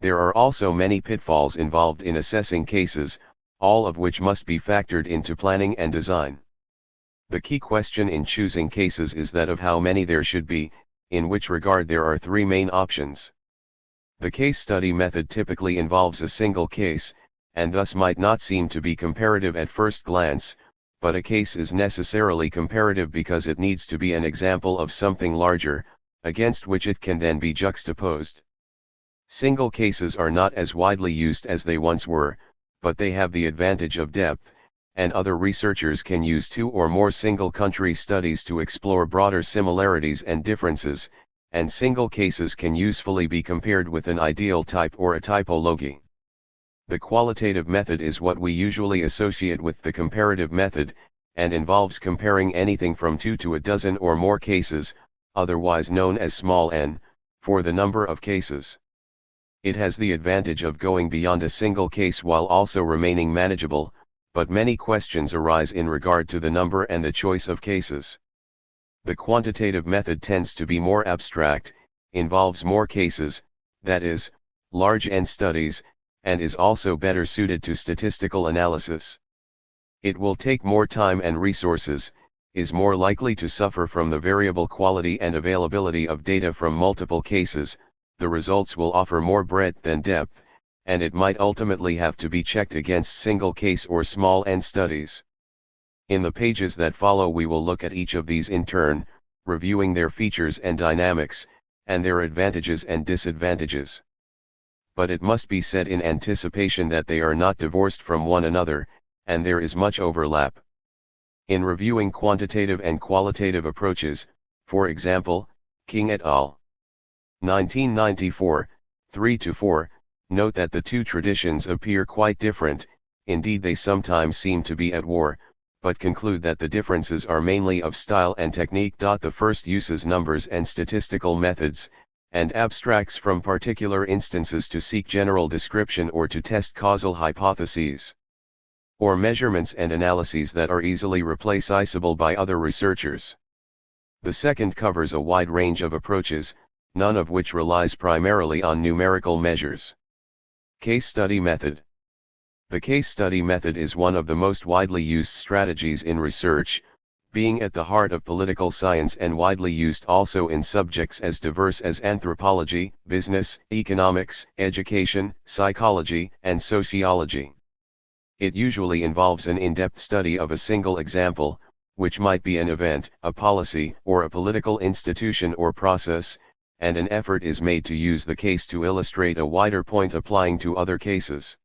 There are also many pitfalls involved in assessing cases, all of which must be factored into planning and design. The key question in choosing cases is that of how many there should be, in which regard there are three main options. The case study method typically involves a single case, and thus might not seem to be comparative at first glance, but a case is necessarily comparative because it needs to be an example of something larger, against which it can then be juxtaposed. Single cases are not as widely used as they once were, but they have the advantage of depth, and other researchers can use two or more single-country studies to explore broader similarities and differences, and single cases can usefully be compared with an ideal type or a typology. The qualitative method is what we usually associate with the comparative method, and involves comparing anything from 2 to a dozen or more cases, otherwise known as small n, for the number of cases. It has the advantage of going beyond a single case while also remaining manageable, but many questions arise in regard to the number and the choice of cases. The quantitative method tends to be more abstract, involves more cases, that is, large N studies, and is also better suited to statistical analysis. It will take more time and resources, is more likely to suffer from the variable quality and availability of data from multiple cases, the results will offer more breadth than depth, and it might ultimately have to be checked against single case or small N studies. In the pages that follow we will look at each of these in turn, reviewing their features and dynamics, and their advantages and disadvantages. But it must be said in anticipation that they are not divorced from one another, and there is much overlap. In reviewing quantitative and qualitative approaches, for example, King et al. 1994, 3-4, note that the two traditions appear quite different, indeed they sometimes seem to be at war, but conclude that the differences are mainly of style and technique. The first uses numbers and statistical methods, and abstracts from particular instances to seek general description or to test causal hypotheses, or measurements and analyses that are easily replaceable by other researchers. The second covers a wide range of approaches, none of which relies primarily on numerical measures. Case study method. The case study method is one of the most widely used strategies in research, being at the heart of political science and widely used also in subjects as diverse as anthropology, business, economics, education, psychology, and sociology. It usually involves an in-depth study of a single example, which might be an event, a policy, or a political institution or process, and an effort is made to use the case to illustrate a wider point applying to other cases.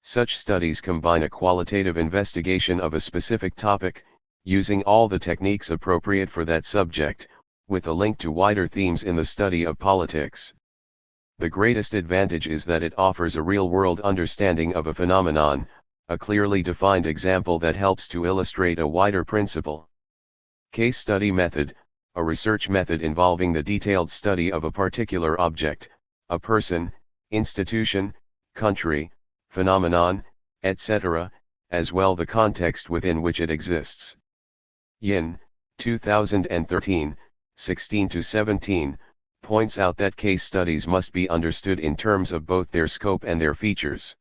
Such studies combine a qualitative investigation of a specific topic, using all the techniques appropriate for that subject, with a link to wider themes in the study of politics. The greatest advantage is that it offers a real-world understanding of a phenomenon, a clearly defined example that helps to illustrate a wider principle. Case study method, a research method involving the detailed study of a particular object, a person, institution, country, phenomenon, etc., as well the context within which it exists. Yin, 2013, 16-17, points out that case studies must be understood in terms of both their scope and their features.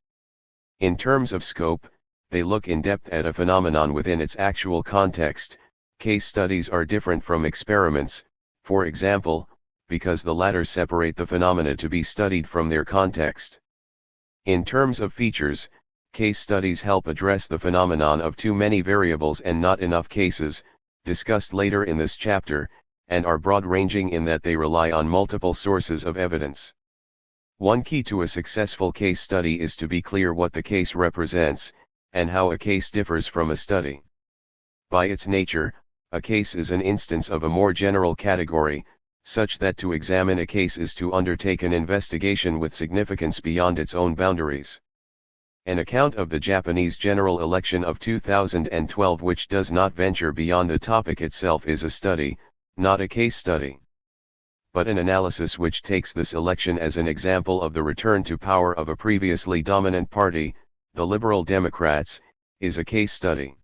In terms of scope, they look in depth at a phenomenon within its actual context. Case studies are different from experiments, for example, because the latter separate the phenomena to be studied from their context. In terms of features, case studies help address the phenomenon of too many variables and not enough cases, discussed later in this chapter, and are broad-ranging in that they rely on multiple sources of evidence. One key to a successful case study is to be clear what the case represents, and how a case differs from a study. By its nature, a case is an instance of a more general category, such that to examine a case is to undertake an investigation with significance beyond its own boundaries. An account of the Japanese general election of 2012 which does not venture beyond the topic itself is a study, not a case study. But an analysis which takes this election as an example of the return to power of a previously dominant party, the Liberal Democrats, is a case study.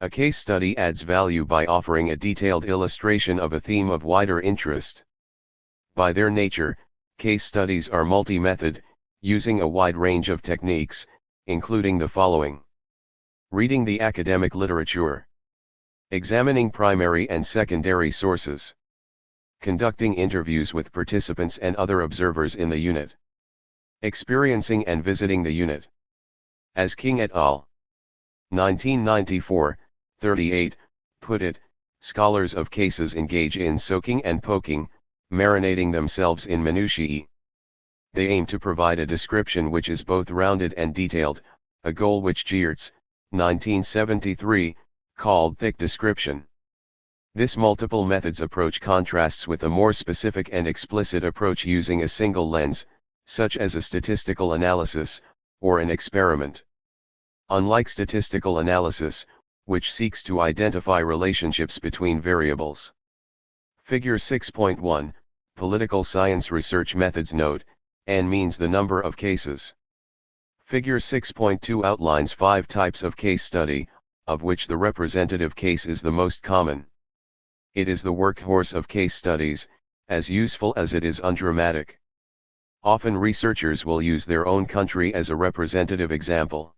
A case study adds value by offering a detailed illustration of a theme of wider interest. By their nature, case studies are multi-method, using a wide range of techniques, including the following: reading the academic literature, examining primary and secondary sources, conducting interviews with participants and other observers in the unit, experiencing and visiting the unit. As King et al. 1994, 38, put it, scholars of cases engage in soaking and poking, marinating themselves in minutiae. They aim to provide a description which is both rounded and detailed, a goal which Geertz, 1973, called thick description. This multiple methods approach contrasts with a more specific and explicit approach using a single lens, such as a statistical analysis, or an experiment. Unlike statistical analysis, which seeks to identify relationships between variables. Figure 6.1, Political Science Research Methods Note, N means the number of cases. Figure 6.2 outlines 5 types of case study, of which the representative case is the most common. It is the workhorse of case studies, as useful as it is undramatic. Often researchers will use their own country as a representative example.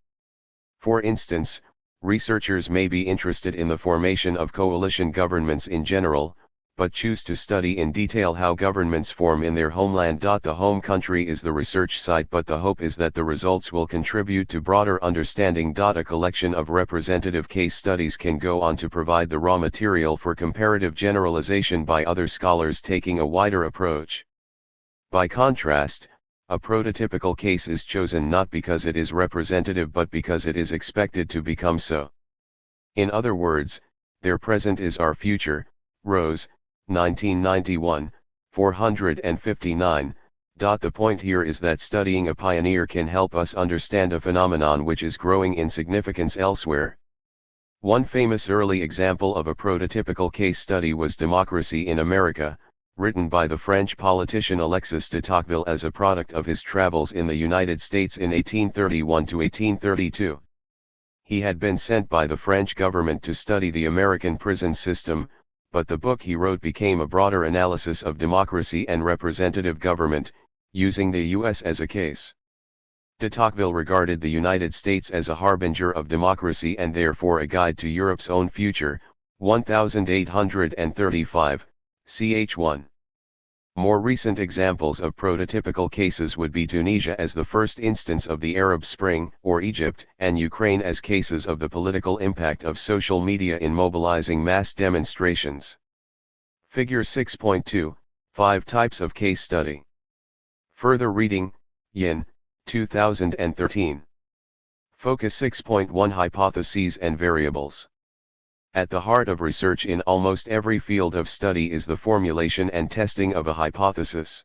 For instance, researchers may be interested in the formation of coalition governments in general, but choose to study in detail how governments form in their homeland. The home country is the research site, but the hope is that the results will contribute to broader understanding. A collection of representative case studies can go on to provide the raw material for comparative generalization by other scholars taking a wider approach. By contrast, a prototypical case is chosen not because it is representative but because it is expected to become so. In other words, their present is our future. Rose, 1991, 459. The point here is that studying a pioneer can help us understand a phenomenon which is growing in significance elsewhere. One famous early example of a prototypical case study was Democracy in America, written by the French politician Alexis de Tocqueville as a product of his travels in the United States in 1831 to 1832. He had been sent by the French government to study the American prison system, but the book he wrote became a broader analysis of democracy and representative government, using the U.S. as a case. De Tocqueville regarded the United States as a harbinger of democracy and therefore a guide to Europe's own future, 1835, ch. 1. More recent examples of prototypical cases would be Tunisia as the first instance of the Arab Spring, or Egypt and Ukraine as cases of the political impact of social media in mobilizing mass demonstrations. Figure 6.2, 5 types of case study. Further reading, Yin, 2013. Focus 6.1 Hypotheses and variables. At the heart of research in almost every field of study is the formulation and testing of a hypothesis.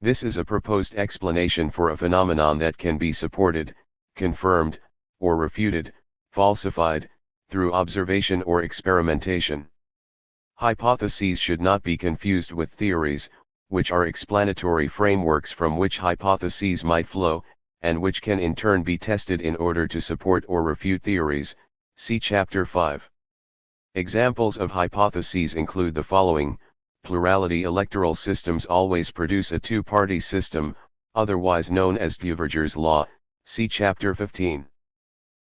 This is a proposed explanation for a phenomenon that can be supported, confirmed, or refuted, falsified, through observation or experimentation. Hypotheses should not be confused with theories, which are explanatory frameworks from which hypotheses might flow, and which can in turn be tested in order to support or refute theories. See Chapter 5. Examples of hypotheses include the following: plurality electoral systems always produce a two-party system, otherwise known as Duverger's law, see Chapter 15.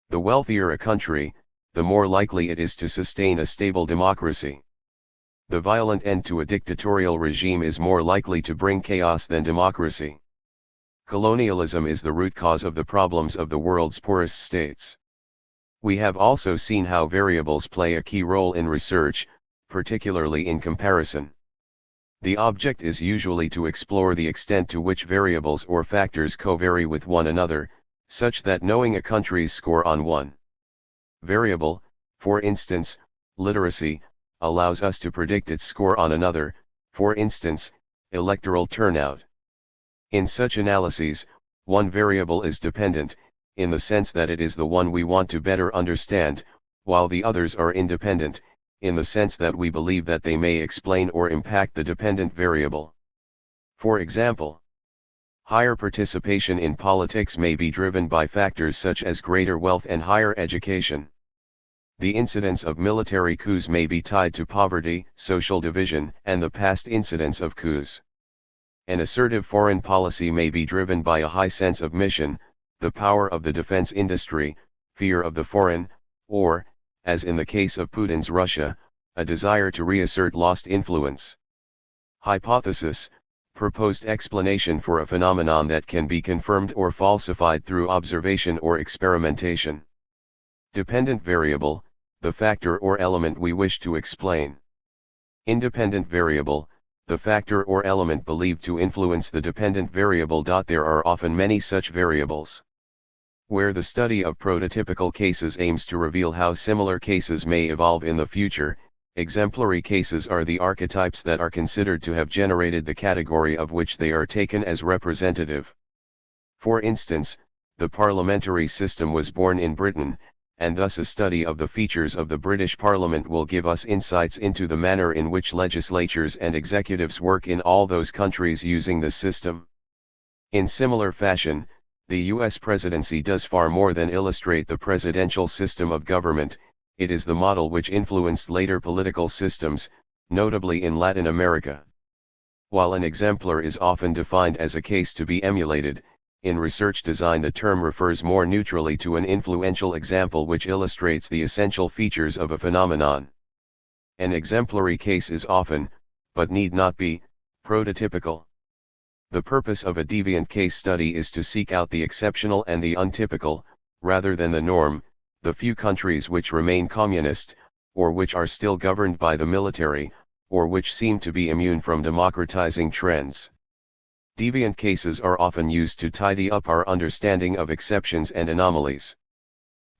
The wealthier a country, the more likely it is to sustain a stable democracy. The violent end to a dictatorial regime is more likely to bring chaos than democracy. Colonialism is the root cause of the problems of the world's poorest states. We have also seen how variables play a key role in research, particularly in comparison. The object is usually to explore the extent to which variables or factors covary with one another, such that knowing a country's score on one variable, for instance, literacy, allows us to predict its score on another, for instance, electoral turnout. In such analyses, one variable is dependent, in the sense that it is the one we want to better understand, while the others are independent, in the sense that we believe that they may explain or impact the dependent variable. For example, higher participation in politics may be driven by factors such as greater wealth and higher education. The incidence of military coups may be tied to poverty, social division, and the past incidents of coups. An assertive foreign policy may be driven by a high sense of mission, the power of the defense industry, fear of the foreign, or, as in the case of Putin's Russia, a desire to reassert lost influence. Hypothesis, proposed explanation for a phenomenon that can be confirmed or falsified through observation or experimentation. Dependent variable, the factor or element we wish to explain. Independent variable, the factor or element believed to influence the dependent variable. There are often many such variables. Where the study of prototypical cases aims to reveal how similar cases may evolve in the future, exemplary cases are the archetypes that are considered to have generated the category of which they are taken as representative. For instance, the parliamentary system was born in Britain, and thus a study of the features of the British Parliament will give us insights into the manner in which legislatures and executives work in all those countries using this system. In similar fashion, the US presidency does far more than illustrate the presidential system of government. It is the model which influenced later political systems, notably in Latin America. While an exemplar is often defined as a case to be emulated, in research design the term refers more neutrally to an influential example which illustrates the essential features of a phenomenon. An exemplary case is often, but need not be, prototypical. The purpose of a deviant case study is to seek out the exceptional and the untypical, rather than the norm, the few countries which remain communist, or which are still governed by the military, or which seem to be immune from democratizing trends. Deviant cases are often used to tidy up our understanding of exceptions and anomalies.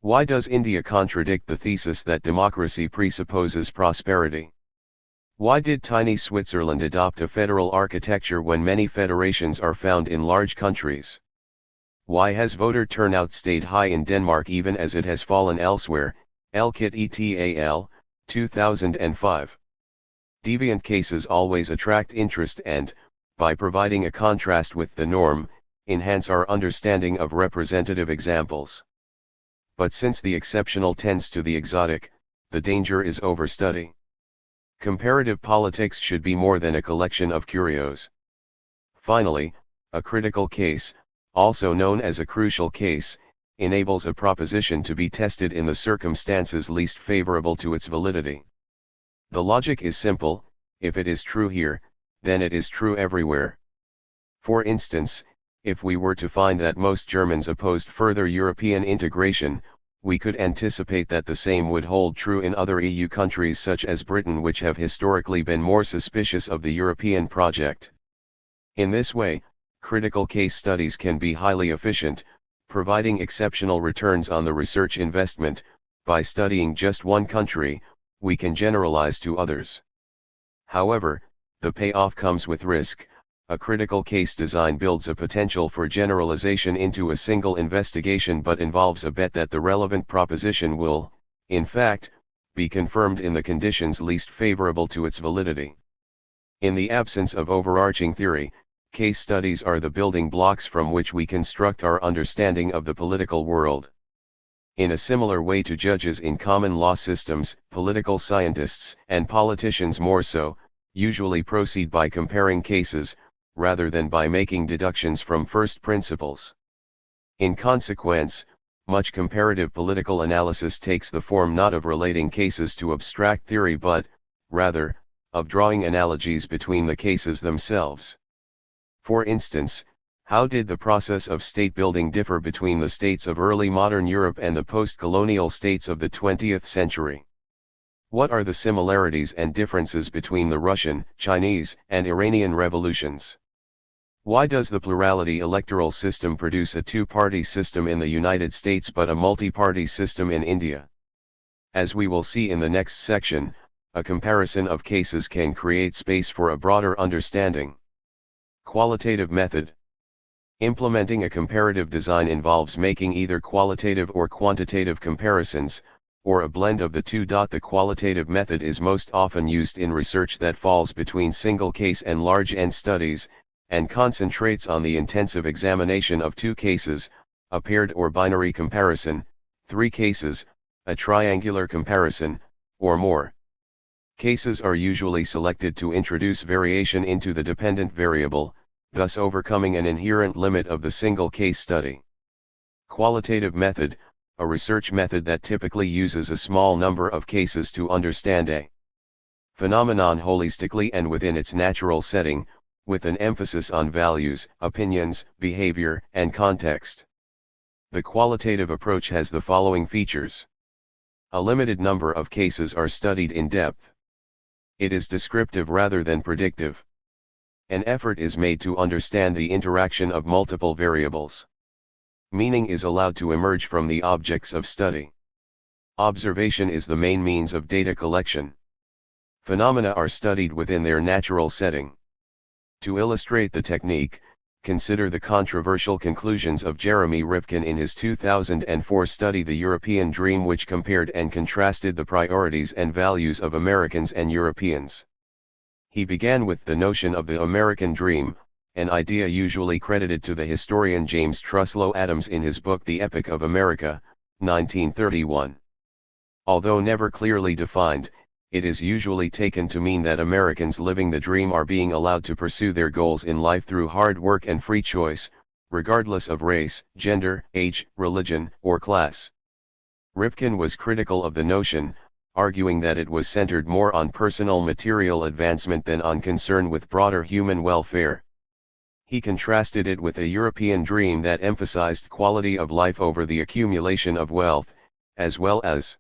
Why does India contradict the thesis that democracy presupposes prosperity? Why did tiny Switzerland adopt a federal architecture when many federations are found in large countries? Why has voter turnout stayed high in Denmark even as it has fallen elsewhere? Elkit et al., 2005. Deviant cases always attract interest and, by providing a contrast with the norm, enhance our understanding of representative examples. But since the exceptional tends to the exotic, the danger is overstudy. Comparative politics should be more than a collection of curios. Finally, a critical case, also known as a crucial case, enables a proposition to be tested in the circumstances least favorable to its validity. The logic is simple: if it is true here, then it is true everywhere. For instance, if we were to find that most Germans opposed further European integration, we could anticipate that the same would hold true in other EU countries such as Britain, which have historically been more suspicious of the European project. In this way, critical case studies can be highly efficient, providing exceptional returns on the research investment. By studying just one country, we can generalize to others. However, the payoff comes with risk. A critical case design builds a potential for generalization into a single investigation but involves a bet that the relevant proposition will, in fact, be confirmed in the conditions least favorable to its validity. In the absence of overarching theory, case studies are the building blocks from which we construct our understanding of the political world. In a similar way to judges in common law systems, political scientists, and politicians more so, usually proceed by comparing cases, rather than by making deductions from first principles. In consequence, much comparative political analysis takes the form not of relating cases to abstract theory but, rather, of drawing analogies between the cases themselves. For instance, How did the process of state building differ between the states of early modern Europe and the post-colonial states of the 20th century? What are the similarities and differences between the Russian, Chinese, and Iranian revolutions? Why does the plurality electoral system produce a two-party system in the United States but a multi-party system in India? As we will see in the next section, a comparison of cases can create space for a broader understanding. Qualitative method. Implementing a comparative design involves making either qualitative or quantitative comparisons, or a blend of the two. The qualitative method is most often used in research that falls between single case and large N studies, and concentrates on the intensive examination of two cases, a paired or binary comparison, three cases, a triangular comparison, or more. Cases are usually selected to introduce variation into the dependent variable, thus overcoming an inherent limit of the single case study. Qualitative method, a research method that typically uses a small number of cases to understand a phenomenon holistically and within its natural setting, with an emphasis on values, opinions, behavior, and context. The qualitative approach has the following features. A limited number of cases are studied in depth. It is descriptive rather than predictive. An effort is made to understand the interaction of multiple variables. Meaning is allowed to emerge from the objects of study. Observation is the main means of data collection. Phenomena are studied within their natural setting. To illustrate the technique, consider the controversial conclusions of Jeremy Rifkin in his 2004 study The European Dream, which compared and contrasted the priorities and values of Americans and Europeans. He began with the notion of the American dream, an idea usually credited to the historian James Truslow Adams in his book The Epic of America, 1931. Although never clearly defined, it is usually taken to mean that Americans living the dream are being allowed to pursue their goals in life through hard work and free choice, regardless of race, gender, age, religion, or class. Rifkin was critical of the notion, arguing that it was centered more on personal material advancement than on concern with broader human welfare. He contrasted it with a European dream that emphasized quality of life over the accumulation of wealth, as well as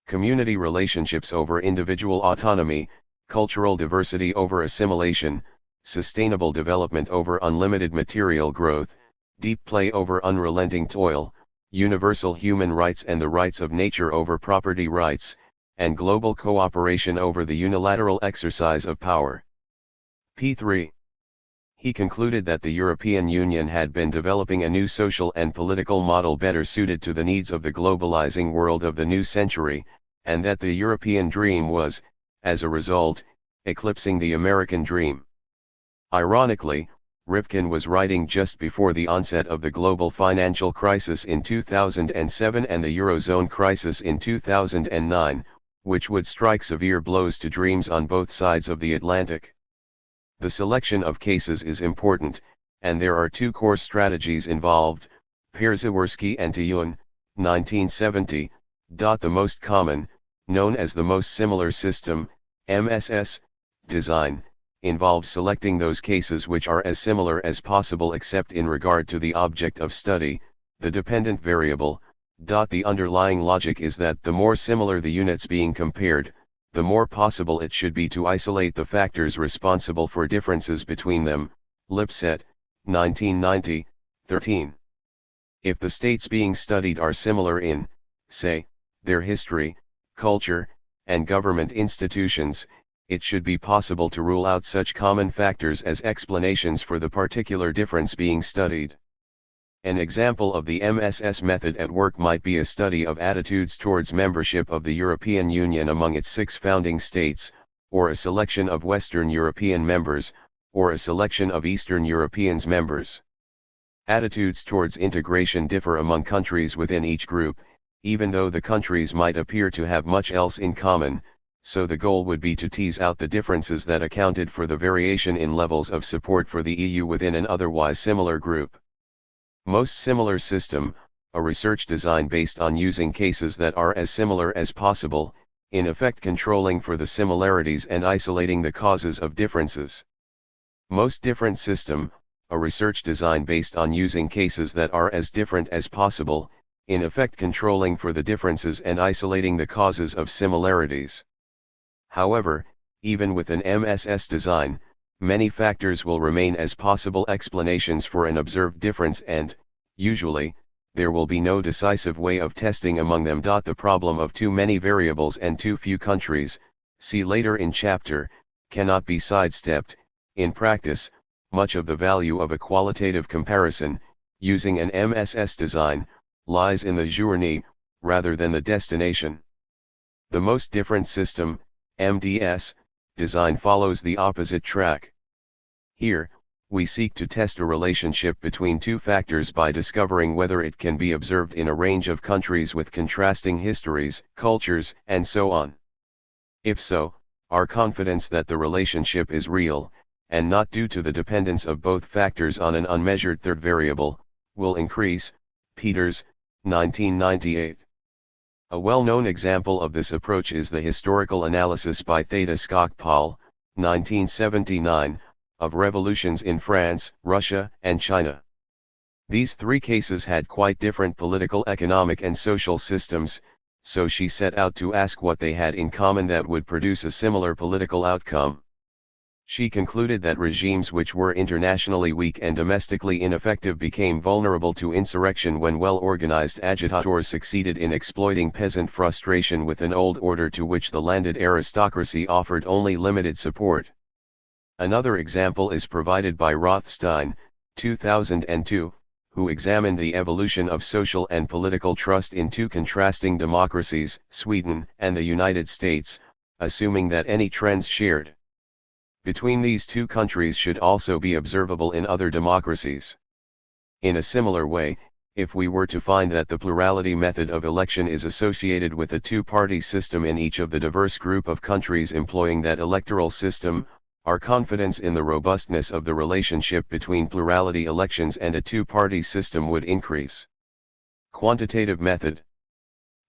community relationships over individual autonomy, cultural diversity over assimilation, sustainable development over unlimited material growth, deep play over unrelenting toil, universal human rights and the rights of nature over property rights, and global cooperation over the unilateral exercise of power. p. He concluded that the European Union had been developing a new social and political model better suited to the needs of the globalizing world of the new century, and that the European dream was, as a result, eclipsing the American dream. Ironically, Rifkin was writing just before the onset of the global financial crisis in 2007 and the Eurozone crisis in 2009, which would strike severe blows to dreams on both sides of the Atlantic. The selection of cases is important, and there are two core strategies involved, Przeworski and Tiyun, 1970. The most common, known as the most similar system, MSS, design, involves selecting those cases which are as similar as possible except in regard to the object of study, the dependent variable. The underlying logic is that the more similar the units being compared, the more possible it should be to isolate the factors responsible for differences between them. Lipset, 1990, 13. If the states being studied are similar in, say, their history, culture, and government institutions, it should be possible to rule out such common factors as explanations for the particular difference being studied. An example of the MSS method at work might be a study of attitudes towards membership of the European Union among its 6 founding states, or a selection of Western European members, or a selection of Eastern Europeans members. Attitudes towards integration differ among countries within each group, even though the countries might appear to have much else in common, so the goal would be to tease out the differences that accounted for the variation in levels of support for the EU within an otherwise similar group. Most similar system, a research design based on using cases that are as similar as possible, in effect controlling for the similarities and isolating the causes of differences. Most different system, a research design based on using cases that are as different as possible, in effect controlling for the differences and isolating the causes of similarities. However, even with an MSS design, many factors will remain as possible explanations for an observed difference and, usually, there will be no decisive way of testing among them. The problem of too many variables and too few countries, see later in chapter, cannot be sidestepped. In practice, much of the value of a qualitative comparison, using an MSS design, lies in the journey, rather than the destination. The most different system, MDS, design follows the opposite track. Here, we seek to test a relationship between two factors by discovering whether it can be observed in a range of countries with contrasting histories, cultures, and so on. If so, our confidence that the relationship is real, and not due to the dependence of both factors on an unmeasured third variable, will increase. Peters, 1998. A well-known example of this approach is the historical analysis by Theda Skocpol, 1979, of revolutions in France, Russia, and China. These three cases had quite different political, economic, and social systems, so she set out to ask what they had in common that would produce a similar political outcome. She concluded that regimes which were internationally weak and domestically ineffective became vulnerable to insurrection when well-organized agitators succeeded in exploiting peasant frustration with an old order to which the landed aristocracy offered only limited support. Another example is provided by Rothstein, 2002, who examined the evolution of social and political trust in two contrasting democracies, Sweden and the United States, assuming that any trends shared between these two countries should also be observable in other democracies. In a similar way, if we were to find that the plurality method of election is associated with a two-party system in each of the diverse group of countries employing that electoral system, our confidence in the robustness of the relationship between plurality elections and a two-party system would increase. Quantitative method.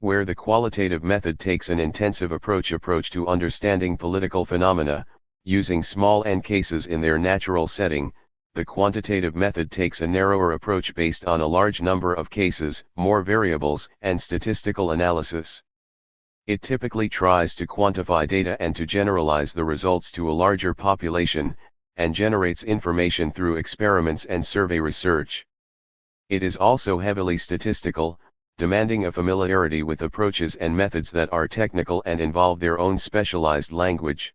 Where the qualitative method takes an intensive approach to understanding political phenomena, using small n cases in their natural setting, the quantitative method takes a narrower approach based on a large number of cases, more variables, and statistical analysis. It typically tries to quantify data and to generalize the results to a larger population, and generates information through experiments and survey research. It is also heavily statistical, demanding a familiarity with approaches and methods that are technical and involve their own specialized language.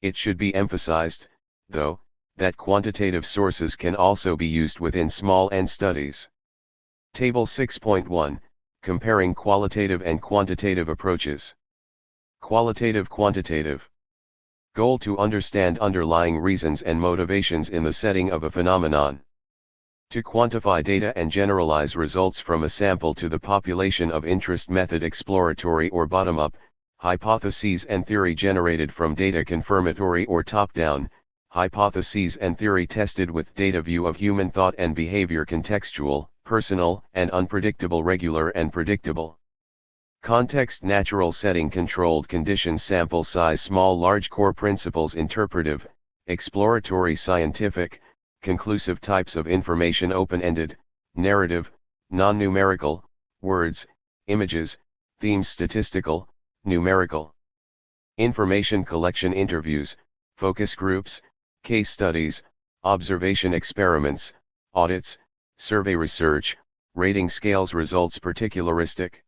It should be emphasized, though, that quantitative sources can also be used within small n studies. Table 6.1, Comparing Qualitative and Quantitative Approaches. Qualitative-Quantitative. Goal: to understand underlying reasons and motivations in the setting of a phenomenon. To quantify data and generalize results from a sample to the population of interest. Method: exploratory or bottom-up, hypotheses and theory generated from data. Confirmatory or top-down, hypotheses and theory tested with data. View of human thought and behavior: contextual, personal, and unpredictable. Regular and predictable. Context: natural setting, controlled conditions, sample size small. Large core principles. Interpretive, exploratory. Scientific, conclusive. Types of information: open-ended, narrative, non-numerical, words, images, themes. Statistical, numerical. Information collection: interviews, focus groups, case studies, observation experiments, audits, survey research, rating scales. Results: particularistic.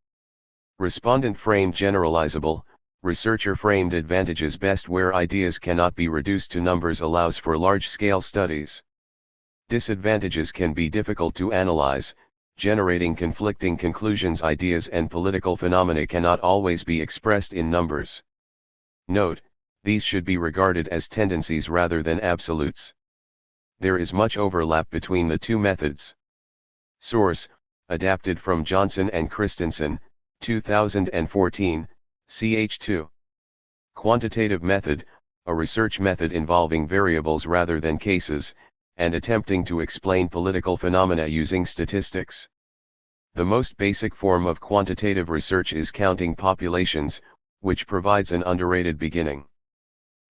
Respondent framed, generalizable, researcher framed. Advantages: best where ideas cannot be reduced to numbers, allows for large-scale studies. Disadvantages: can be difficult to analyze, generating conflicting conclusions. Ideas and political phenomena cannot always be expressed in numbers. Note, these should be regarded as tendencies rather than absolutes. There is much overlap between the two methods. Source: adapted from Johnson and Christensen, 2014, ch. 2. Quantitative method, a research method involving variables rather than cases, and attempting to explain political phenomena using statistics. The most basic form of quantitative research is counting populations, which provides an underrated beginning.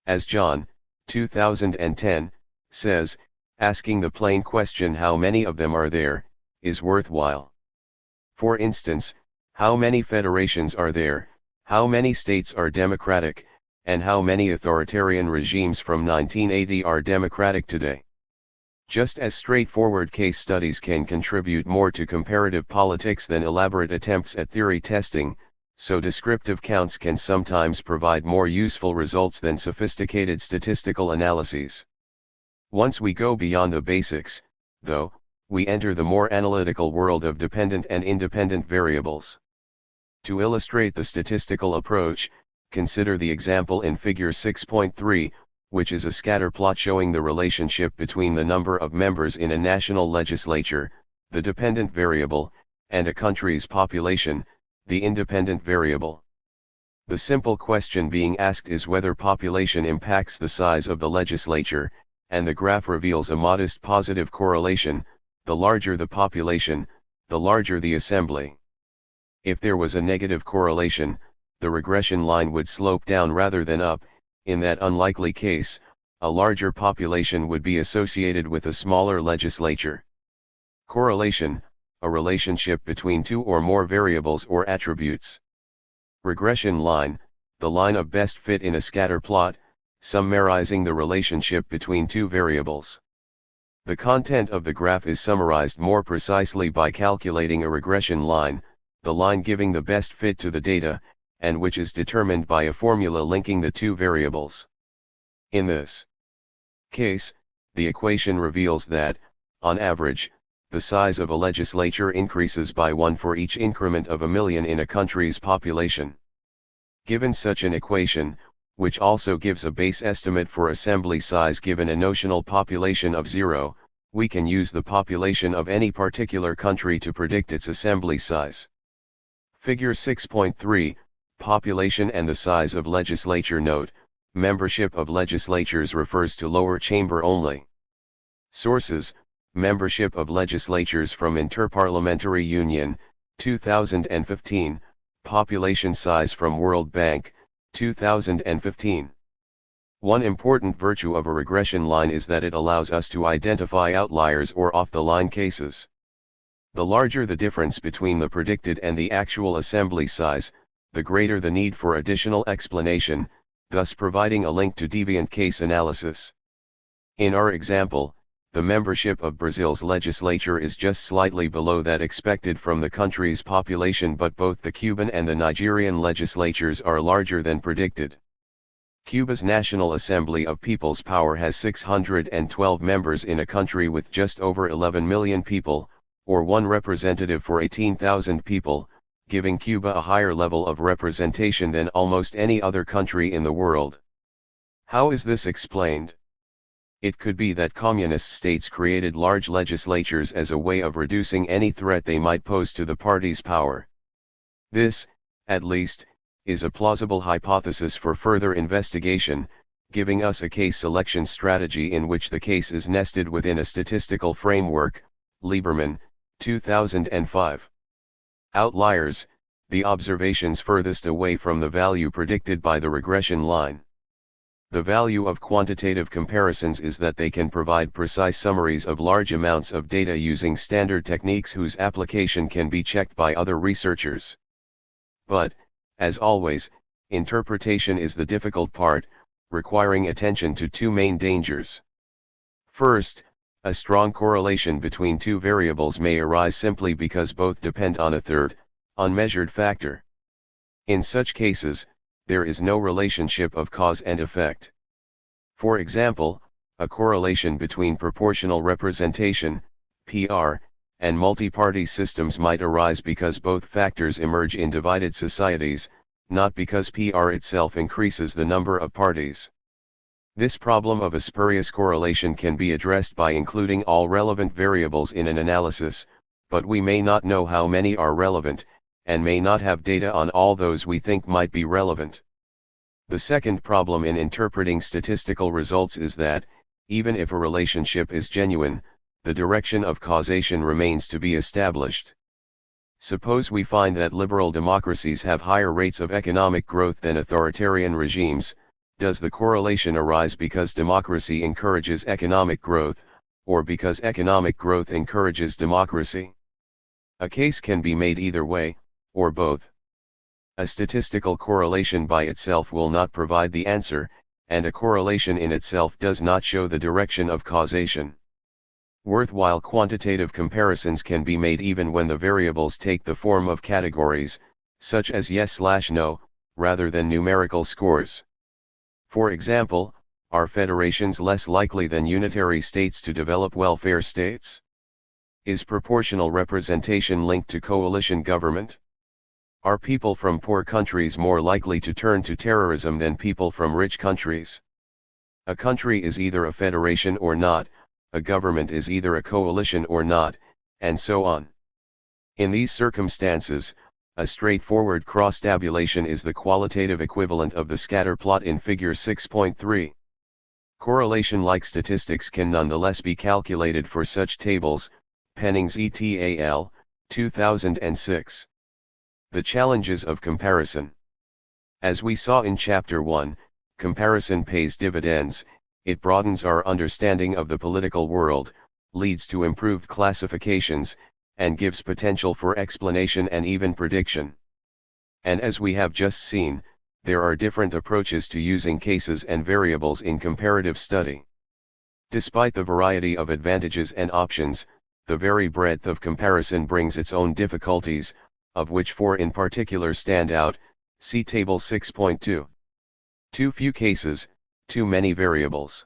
As John, 2010, says, Asking the plain question how many of them are there, is worthwhile. For instance, how many federations are there, how many states are democratic, and how many authoritarian regimes from 1980 are democratic today? Just as straightforward case studies can contribute more to comparative politics than elaborate attempts at theory testing, so descriptive counts can sometimes provide more useful results than sophisticated statistical analyses. Once we go beyond the basics, though, we enter the more analytical world of dependent and independent variables. To illustrate the statistical approach, consider the example in Figure 6.3, which is a scatter plot showing the relationship between the number of members in a national legislature, the dependent variable, and a country's population, the independent variable. The simple question being asked is whether population impacts the size of the legislature, and the graph reveals a modest positive correlation: the larger the population, the larger the assembly. If there was a negative correlation, the regression line would slope down rather than up. In that unlikely case, a larger population would be associated with a smaller legislature. Correlation, a relationship between two or more variables or attributes. Regression line, the line of best fit in a scatter plot, summarizing the relationship between two variables. The content of the graph is summarized more precisely by calculating a regression line, the line giving the best fit to the data, and which is determined by a formula linking the two variables. In this case, the equation reveals that, on average, the size of a legislature increases by 1 for each increment of a million in a country's population. Given such an equation, which also gives a base estimate for assembly size given a notional population of 0, we can use the population of any particular country to predict its assembly size. Figure 6.3, Population and the size of legislature. Note, membership of legislatures refers to lower chamber only. Sources: Membership of legislatures from Interparliamentary Union, 2015, Population size from World Bank, 2015. One important virtue of a regression line is that it allows us to identify outliers or off-the-line cases. The larger the difference between the predicted and the actual assembly size, the greater the need for additional explanation, thus providing a link to deviant case analysis. In our example, the membership of Brazil's legislature is just slightly below that expected from the country's population, but both the Cuban and the Nigerian legislatures are larger than predicted. Cuba's National Assembly of People's Power has 612 members in a country with just over 11 million people, or one representative for 18,000 people, giving Cuba a higher level of representation than almost any other country in the world. How is this explained? It could be that communist states created large legislatures as a way of reducing any threat they might pose to the party's power. This, at least, is a plausible hypothesis for further investigation, giving us a case selection strategy in which the case is nested within a statistical framework. Lieberman, 2005. Outliers, the observations furthest away from the value predicted by the regression line. The value of quantitative comparisons is that they can provide precise summaries of large amounts of data using standard techniques whose application can be checked by other researchers. But, as always, interpretation is the difficult part, requiring attention to two main dangers. First, a strong correlation between two variables may arise simply because both depend on a third, unmeasured factor. In such cases, there is no relationship of cause and effect. For example, a correlation between proportional representation, PR, and multi-party systems might arise because both factors emerge in divided societies, not because PR itself increases the number of parties. This problem of a spurious correlation can be addressed by including all relevant variables in an analysis, but we may not know how many are relevant, and may not have data on all those we think might be relevant. The second problem in interpreting statistical results is that, even if a relationship is genuine, the direction of causation remains to be established. Suppose we find that liberal democracies have higher rates of economic growth than authoritarian regimes. Does the correlation arise because democracy encourages economic growth, or because economic growth encourages democracy. A case can be made either way, or both. A statistical correlation by itself will not provide the answer, and a correlation in itself does not show the direction of causation. Worthwhile quantitative comparisons can be made even when the variables take the form of categories, such as yes/no, rather than numerical scores. For example, are federations less likely than unitary states to develop welfare states? Is proportional representation linked to coalition government? Are people from poor countries more likely to turn to terrorism than people from rich countries? A country is either a federation or not, a government is either a coalition or not, and so on. In these circumstances, a straightforward cross-tabulation is the qualitative equivalent of the scatter plot in Figure 6.3. Correlation-like statistics can nonetheless be calculated for such tables, Pennings et al., 2006. The challenges of comparison. As we saw in Chapter 1, comparison pays dividends. It broadens our understanding of the political world, leads to improved classifications, and gives potential for explanation and even prediction. And as we have just seen, there are different approaches to using cases and variables in comparative study. Despite the variety of advantages and options, the very breadth of comparison brings its own difficulties, of which 4 in particular stand out. See Table 6.2. Too few cases, too many variables.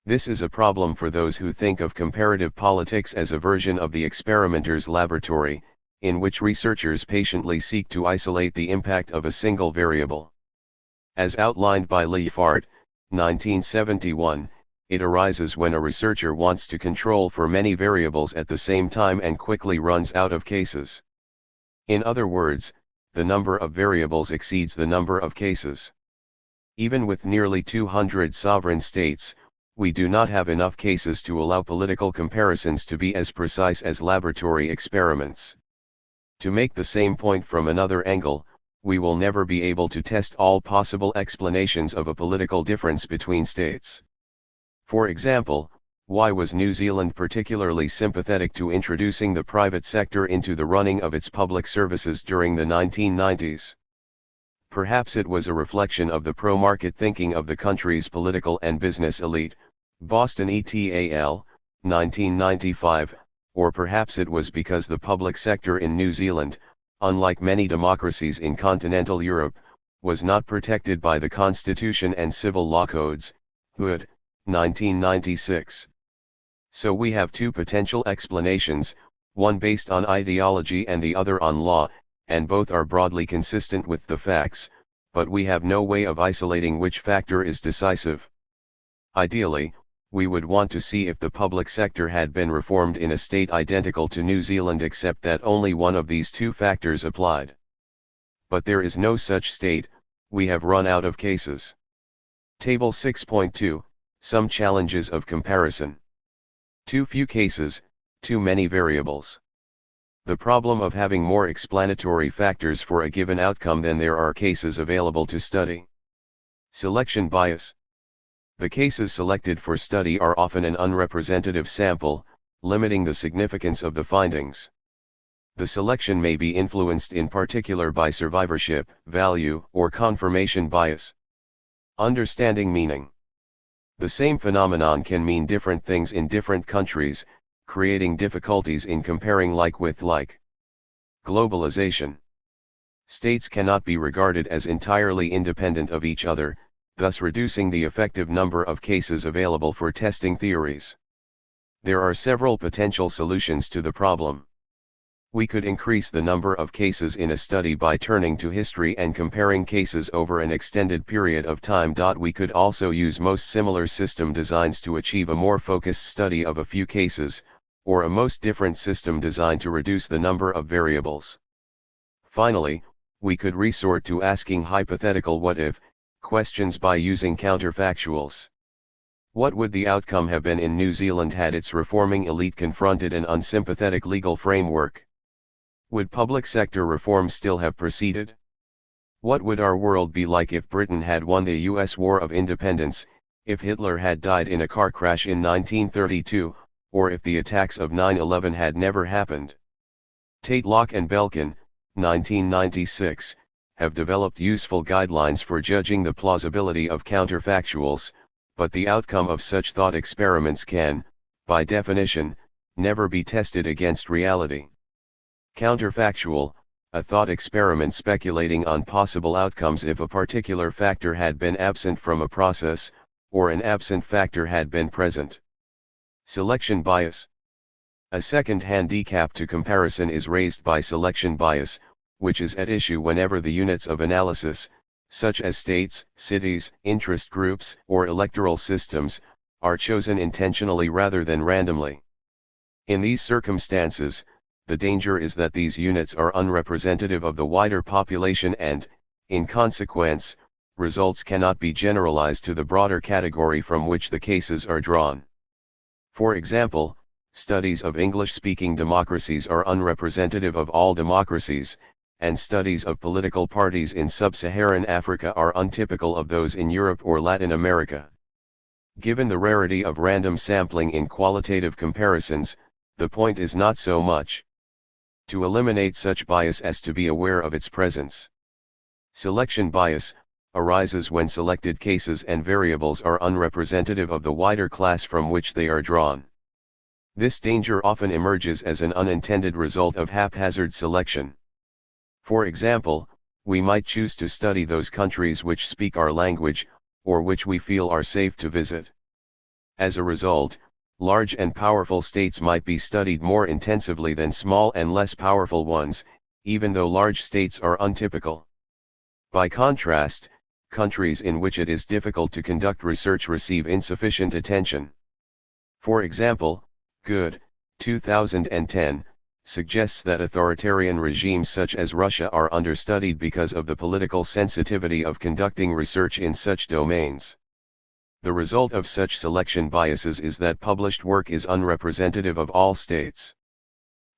This is a problem for those who think of comparative politics as a version of the experimenter's laboratory, in which researchers patiently seek to isolate the impact of a single variable. As outlined by Leifart, 1971, it arises when a researcher wants to control for many variables at the same time and quickly runs out of cases. In other words, the number of variables exceeds the number of cases. Even with nearly 200 sovereign states, we do not have enough cases to allow political comparisons to be as precise as laboratory experiments. To make the same point from another angle, we will never be able to test all possible explanations of a political difference between states. For example, why was New Zealand particularly sympathetic to introducing the private sector into the running of its public services during the 1990s? Perhaps it was a reflection of the pro-market thinking of the country's political and business elite, Boston et al., 1995, or perhaps it was because the public sector in New Zealand, unlike many democracies in continental Europe, was not protected by the Constitution and Civil Law Codes, Hood, 1996. So we have two potential explanations, one based on ideology and the other on law, and both are broadly consistent with the facts, but we have no way of isolating which factor is decisive. Ideally, we would want to see if the public sector had been reformed in a state identical to New Zealand except that only one of these two factors applied. But there is no such state, we have run out of cases. Table 6.2, Some challenges of comparison. Too few cases, too many variables. The problem of having more explanatory factors for a given outcome than there are cases available to study. Selection bias. The cases selected for study are often an unrepresentative sample, limiting the significance of the findings. The selection may be influenced in particular by survivorship, value, or confirmation bias. Understanding meaning. The same phenomenon can mean different things in different countries, creating difficulties in comparing like with like. Globalization. States cannot be regarded as entirely independent of each other, thus reducing the effective number of cases available for testing theories. There are several potential solutions to the problem. We could increase the number of cases in a study by turning to history and comparing cases over an extended period of time. We could also use most similar system designs to achieve a more focused study of a few cases, or a most different system design to reduce the number of variables. Finally, we could resort to asking hypothetical what-if questions by using counterfactuals. What would the outcome have been in New Zealand had its reforming elite confronted an unsympathetic legal framework? Would public sector reform still have proceeded? What would our world be like if Britain had won the US War of Independence, if Hitler had died in a car crash in 1932, or if the attacks of 9/11 had never happened. Taitlock and Belkin, 1996, have developed useful guidelines for judging the plausibility of counterfactuals, but the outcome of such thought experiments can, by definition, never be tested against reality. Counterfactual, a thought experiment speculating on possible outcomes if a particular factor had been absent from a process, or an absent factor had been present. Selection bias. A second handicap to comparison is raised by selection bias, which is at issue whenever the units of analysis, such as states, cities, interest groups, or electoral systems, are chosen intentionally rather than randomly. In these circumstances, the danger is that these units are unrepresentative of the wider population and, in consequence, results cannot be generalized to the broader category from which the cases are drawn. For example, studies of English-speaking democracies are unrepresentative of all democracies, and studies of political parties in sub-Saharan Africa are untypical of those in Europe or Latin America. Given the rarity of random sampling in qualitative comparisons, the point is not so much to eliminate such bias as to be aware of its presence. Selection bias arises when selected cases and variables are unrepresentative of the wider class from which they are drawn. This danger often emerges as an unintended result of haphazard selection. For example, we might choose to study those countries which speak our language, or which we feel are safe to visit. As a result, large and powerful states might be studied more intensively than small and less powerful ones, even though large states are untypical. By contrast, countries in which it is difficult to conduct research receive insufficient attention. For example, Good, 2010, suggests that authoritarian regimes such as Russia are understudied because of the political sensitivity of conducting research in such domains. The result of such selection biases is that published work is unrepresentative of all states.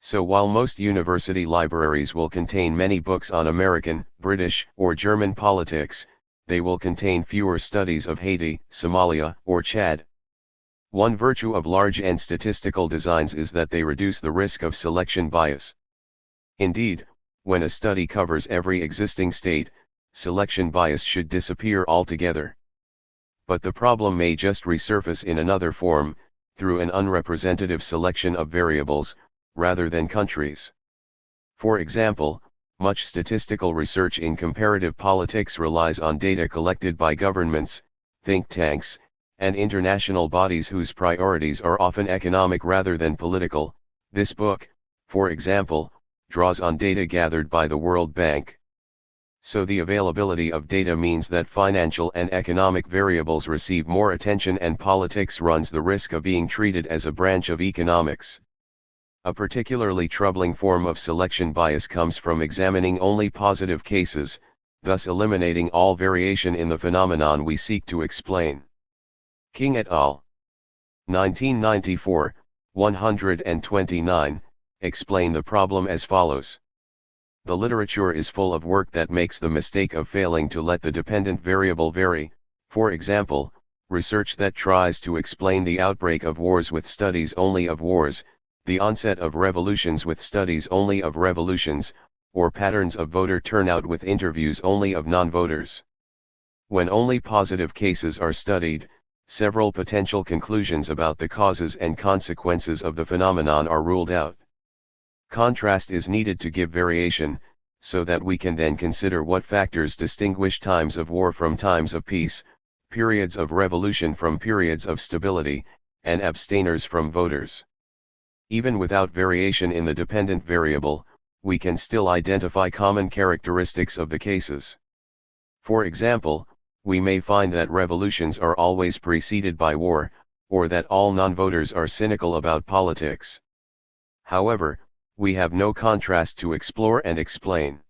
So while most university libraries will contain many books on American, British, or German politics, they will contain fewer studies of Haiti, Somalia, or Chad. One virtue of large and statistical designs is that they reduce the risk of selection bias. Indeed, when a study covers every existing state, selection bias should disappear altogether. But the problem may just resurface in another form, through an unrepresentative selection of variables, rather than countries. For example, much statistical research in comparative politics relies on data collected by governments, think tanks, and international bodies whose priorities are often economic rather than political. This book, for example, draws on data gathered by the World Bank. So the availability of data means that financial and economic variables receive more attention and politics runs the risk of being treated as a branch of economics. A particularly troubling form of selection bias comes from examining only positive cases, thus eliminating all variation in the phenomenon we seek to explain. King et al. 1994, 129, explain the problem as follows. The literature is full of work that makes the mistake of failing to let the dependent variable vary, for example, research that tries to explain the outbreak of wars with studies only of wars, the onset of revolutions with studies only of revolutions, or patterns of voter turnout with interviews only of non-voters. When only positive cases are studied, several potential conclusions about the causes and consequences of the phenomenon are ruled out. Contrast is needed to give variation, so that we can then consider what factors distinguish times of war from times of peace, periods of revolution from periods of stability, and abstainers from voters. Even without variation in the dependent variable, we can still identify common characteristics of the cases. For example, we may find that revolutions are always preceded by war, or that all non-voters are cynical about politics. However, we have no contrast to explore and explain.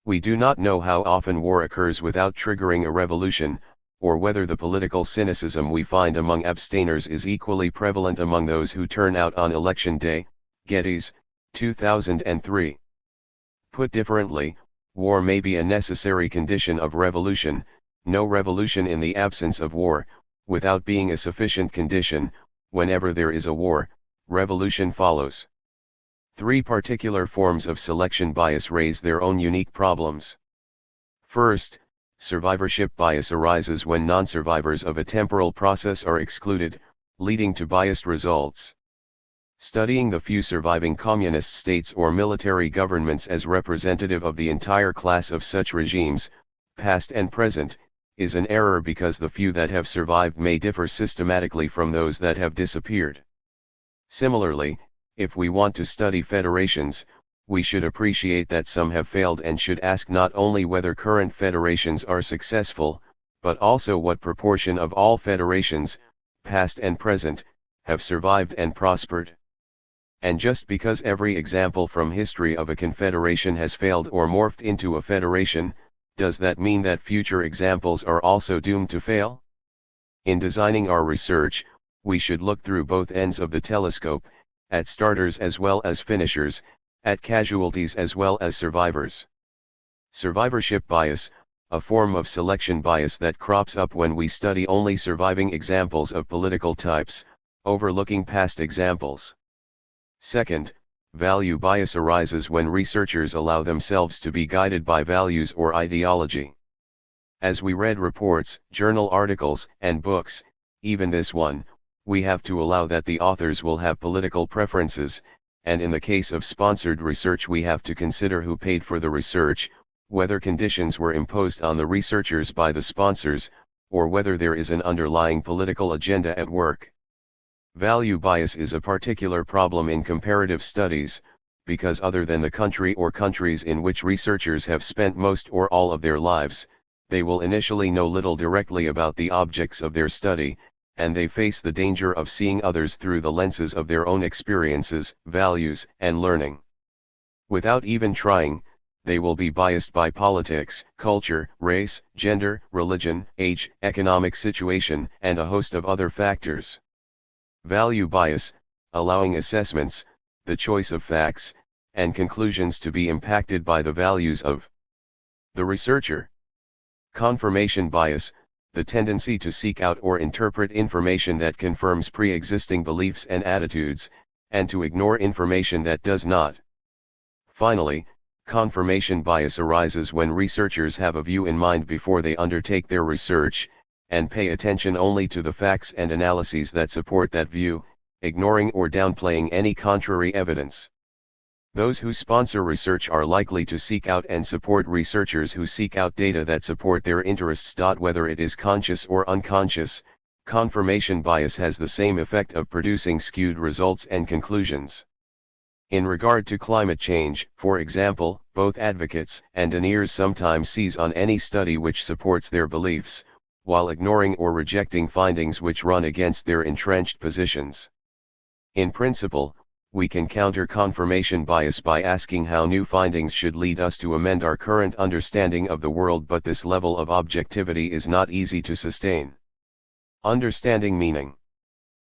We do not know how often war occurs without triggering a revolution, or whether the political cynicism we find among abstainers is equally prevalent among those who turn out on election day. Geddes, 2003. Put differently, war may be a necessary condition of revolution, no revolution in the absence of war, without being a sufficient condition. Whenever there is a war, revolution follows. Three particular forms of selection bias raise their own unique problems. First, survivorship bias arises when non-survivors of a temporal process are excluded, leading to biased results. Studying the few surviving communist states or military governments as representative of the entire class of such regimes, past and present, is an error because the few that have survived may differ systematically from those that have disappeared. Similarly, if we want to study federations, we should appreciate that some have failed and should ask not only whether current federations are successful, but also what proportion of all federations, past and present, have survived and prospered. And just because every example from history of a confederation has failed or morphed into a federation, does that mean that future examples are also doomed to fail? In designing our research, we should look through both ends of the telescope, at starters as well as finishers, at casualties as well as survivors. Survivorship bias, a form of selection bias that crops up when we study only surviving examples of political types, overlooking past examples. Second, value bias arises when researchers allow themselves to be guided by values or ideology. As we read reports, journal articles, and books, even this one, we have to allow that the authors will have political preferences, and in the case of sponsored research we have to consider who paid for the research, whether conditions were imposed on the researchers by the sponsors, or whether there is an underlying political agenda at work. Value bias is a particular problem in comparative studies, because other than the country or countries in which researchers have spent most or all of their lives, they will initially know little directly about the objects of their study, and they face the danger of seeing others through the lenses of their own experiences, values, and learning. Without even trying, they will be biased by politics, culture, race, gender, religion, age, economic situation, and a host of other factors. Value bias, allowing assessments, the choice of facts, and conclusions to be impacted by the values of the researcher. Confirmation bias, the tendency to seek out or interpret information that confirms pre-existing beliefs and attitudes, and to ignore information that does not. Finally, confirmation bias arises when researchers have a view in mind before they undertake their research, and pay attention only to the facts and analyses that support that view, ignoring or downplaying any contrary evidence. Those who sponsor research are likely to seek out and support researchers who seek out data that support their interests. Whether it is conscious or unconscious, confirmation bias has the same effect of producing skewed results and conclusions. In regard to climate change, for example, both advocates and deniers sometimes seize on any study which supports their beliefs, while ignoring or rejecting findings which run against their entrenched positions. In principle, we can counter confirmation bias by asking how new findings should lead us to amend our current understanding of the world, but this level of objectivity is not easy to sustain. Understanding meaning.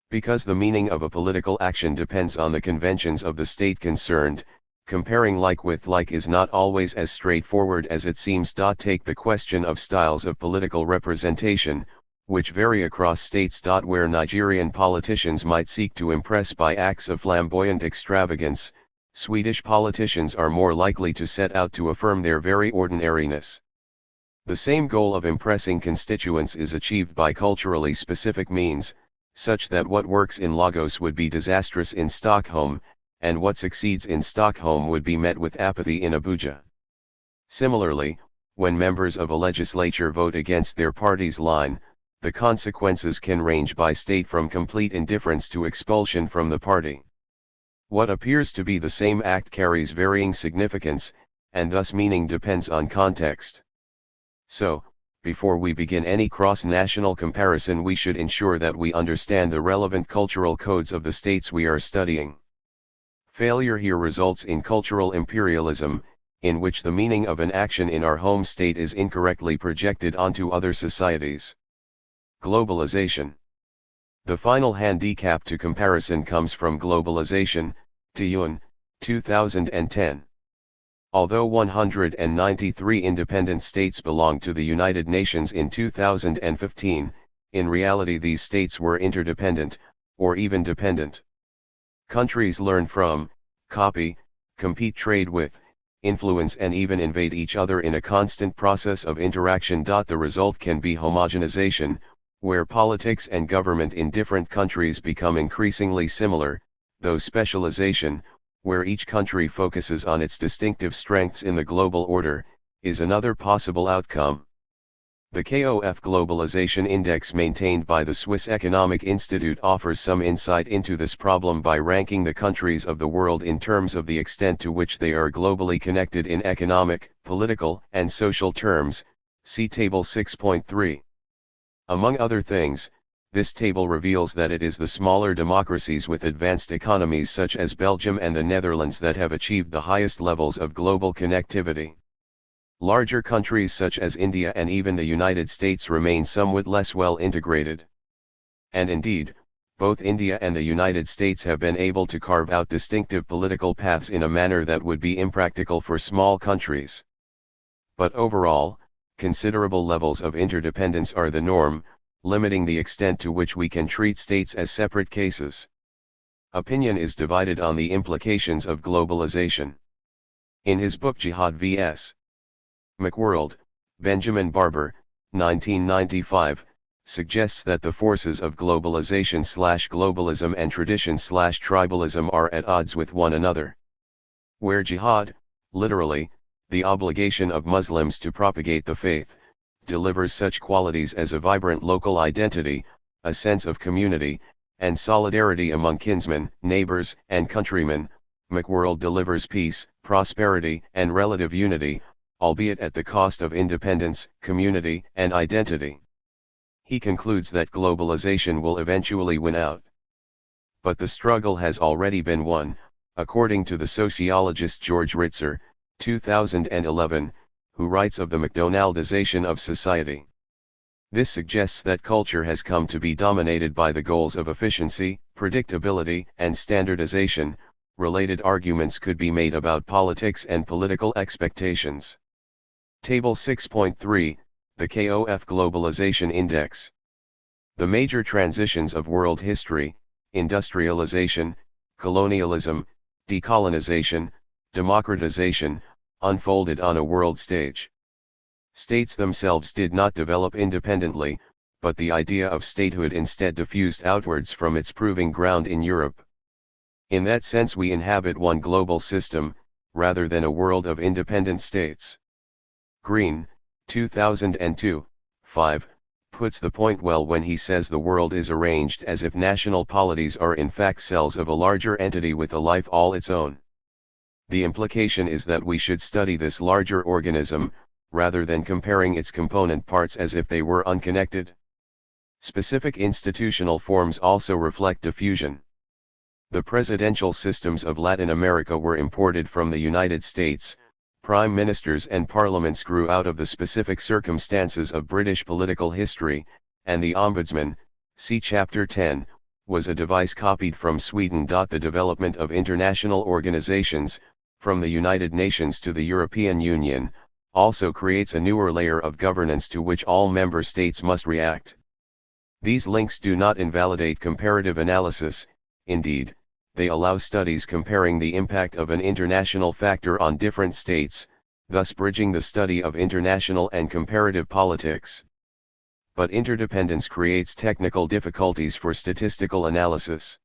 Because the meaning of a political action depends on the conventions of the state concerned, comparing like with like is not always as straightforward as it seems. Take the question of styles of political representation, which vary across states. Where Nigerian politicians might seek to impress by acts of flamboyant extravagance, Swedish politicians are more likely to set out to affirm their very ordinariness. The same goal of impressing constituents is achieved by culturally specific means, such that what works in Lagos would be disastrous in Stockholm, and what succeeds in Stockholm would be met with apathy in Abuja. Similarly, when members of a legislature vote against their party's line, the consequences can range by state from complete indifference to expulsion from the party. What appears to be the same act carries varying significance, and thus meaning depends on context. So, before we begin any cross-national comparison, we should ensure that we understand the relevant cultural codes of the states we are studying. Failure here results in cultural imperialism, in which the meaning of an action in our home state is incorrectly projected onto other societies. Globalization. The final handicap to comparison comes from globalization, Tiyun, 2010. Although 193 independent states belonged to the United Nations in 2015, in reality these states were interdependent, or even dependent. Countries learn from, copy, compete, trade with, influence and even invade each other in a constant process of interaction. The result can be homogenization, where politics and government in different countries become increasingly similar, though specialization, where each country focuses on its distinctive strengths in the global order, is another possible outcome. The KOF Globalization Index maintained by the Swiss Economic Institute offers some insight into this problem by ranking the countries of the world in terms of the extent to which they are globally connected in economic, political, and social terms. See Table 6.3. Among other things, this table reveals that it is the smaller democracies with advanced economies such as Belgium and the Netherlands that have achieved the highest levels of global connectivity. Larger countries such as India and even the United States remain somewhat less well integrated. And indeed, both India and the United States have been able to carve out distinctive political paths in a manner that would be impractical for small countries. But overall, considerable levels of interdependence are the norm, limiting the extent to which we can treat states as separate cases. Opinion is divided on the implications of globalization. In his book Jihad vs. McWorld, Benjamin Barber, 1995, suggests that the forces of globalization/globalism and tradition/tribalism are at odds with one another. Where jihad, literally, the obligation of Muslims to propagate the faith, delivers such qualities as a vibrant local identity, a sense of community, and solidarity among kinsmen, neighbors, and countrymen, McWorld delivers peace, prosperity, and relative unity, albeit at the cost of independence, community, and identity. He concludes that globalization will eventually win out. But the struggle has already been won, according to the sociologist George Ritzer, 2011, who writes of the McDonaldization of society. This suggests that culture has come to be dominated by the goals of efficiency, predictability, and standardization. Related arguments could be made about politics and political expectations. Table 6.3, the KOF Globalization Index. The major transitions of world history, industrialization, colonialism, decolonization, democratization, unfolded on a world stage. States themselves did not develop independently, but the idea of statehood instead diffused outwards from its proving ground in Europe. In that sense we inhabit one global system, rather than a world of independent states. Green, 2002, 5, puts the point well when he says the world is arranged as if national polities are in fact cells of a larger entity with a life all its own. The implication is that we should study this larger organism, rather than comparing its component parts as if they were unconnected. Specific institutional forms also reflect diffusion. The presidential systems of Latin America were imported from the United States. Prime ministers and parliaments grew out of the specific circumstances of British political history, and the ombudsman, see Chapter 10, was a device copied from Sweden. The development of international organizations, from the United Nations to the European Union, also creates a newer layer of governance to which all member states must react. These links do not invalidate comparative analysis, indeed, they allow studies comparing the impact of an international factor on different states, thus bridging the study of international and comparative politics. But interdependence creates technical difficulties for statistical analysis.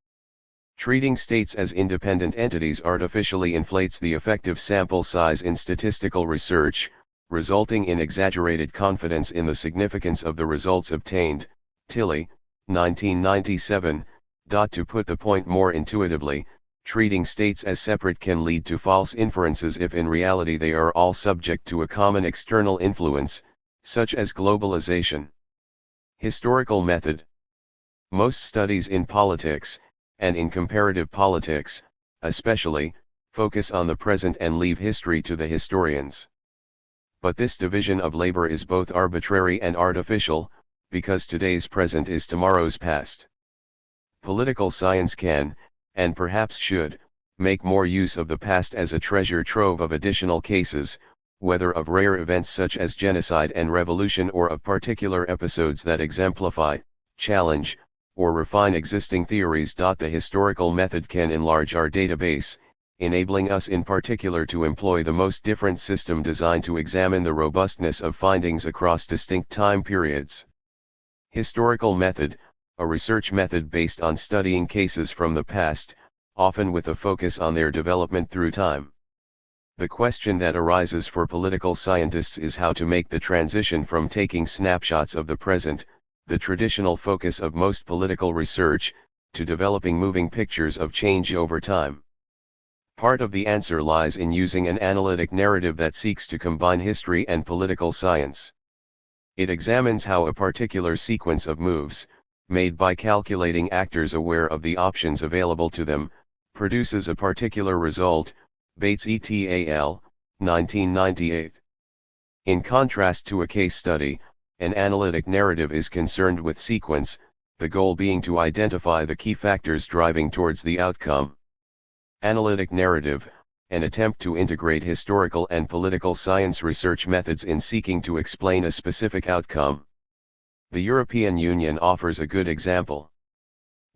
Treating states as independent entities artificially inflates the effective sample size in statistical research, resulting in exaggerated confidence in the significance of the results obtained. Tilley, 1997. To put the point more intuitively, treating states as separate can lead to false inferences if in reality they are all subject to a common external influence, such as globalization. Historical method. Most studies in politics, and in comparative politics, especially, focus on the present and leave history to the historians. But this division of labor is both arbitrary and artificial, because today's present is tomorrow's past. Political science can, and perhaps should, make more use of the past as a treasure trove of additional cases, whether of rare events such as genocide and revolution or of particular episodes that exemplify, challenge, or refine existing theories. The historical method can enlarge our database, enabling us in particular to employ the most different system designed to examine the robustness of findings across distinct time periods. Historical method, a research method based on studying cases from the past, often with a focus on their development through time. The question that arises for political scientists is how to make the transition from taking snapshots of the present, the traditional focus of most political research, to developing moving pictures of change over time. Part of the answer lies in using an analytic narrative that seeks to combine history and political science. It examines how a particular sequence of moves, made by calculating actors aware of the options available to them, produces a particular result. Bates et al., 1998. In contrast to a case study, an analytic narrative is concerned with sequence, the goal being to identify the key factors driving towards the outcome. Analytic narrative, an attempt to integrate historical and political science research methods in seeking to explain a specific outcome. The European Union offers a good example.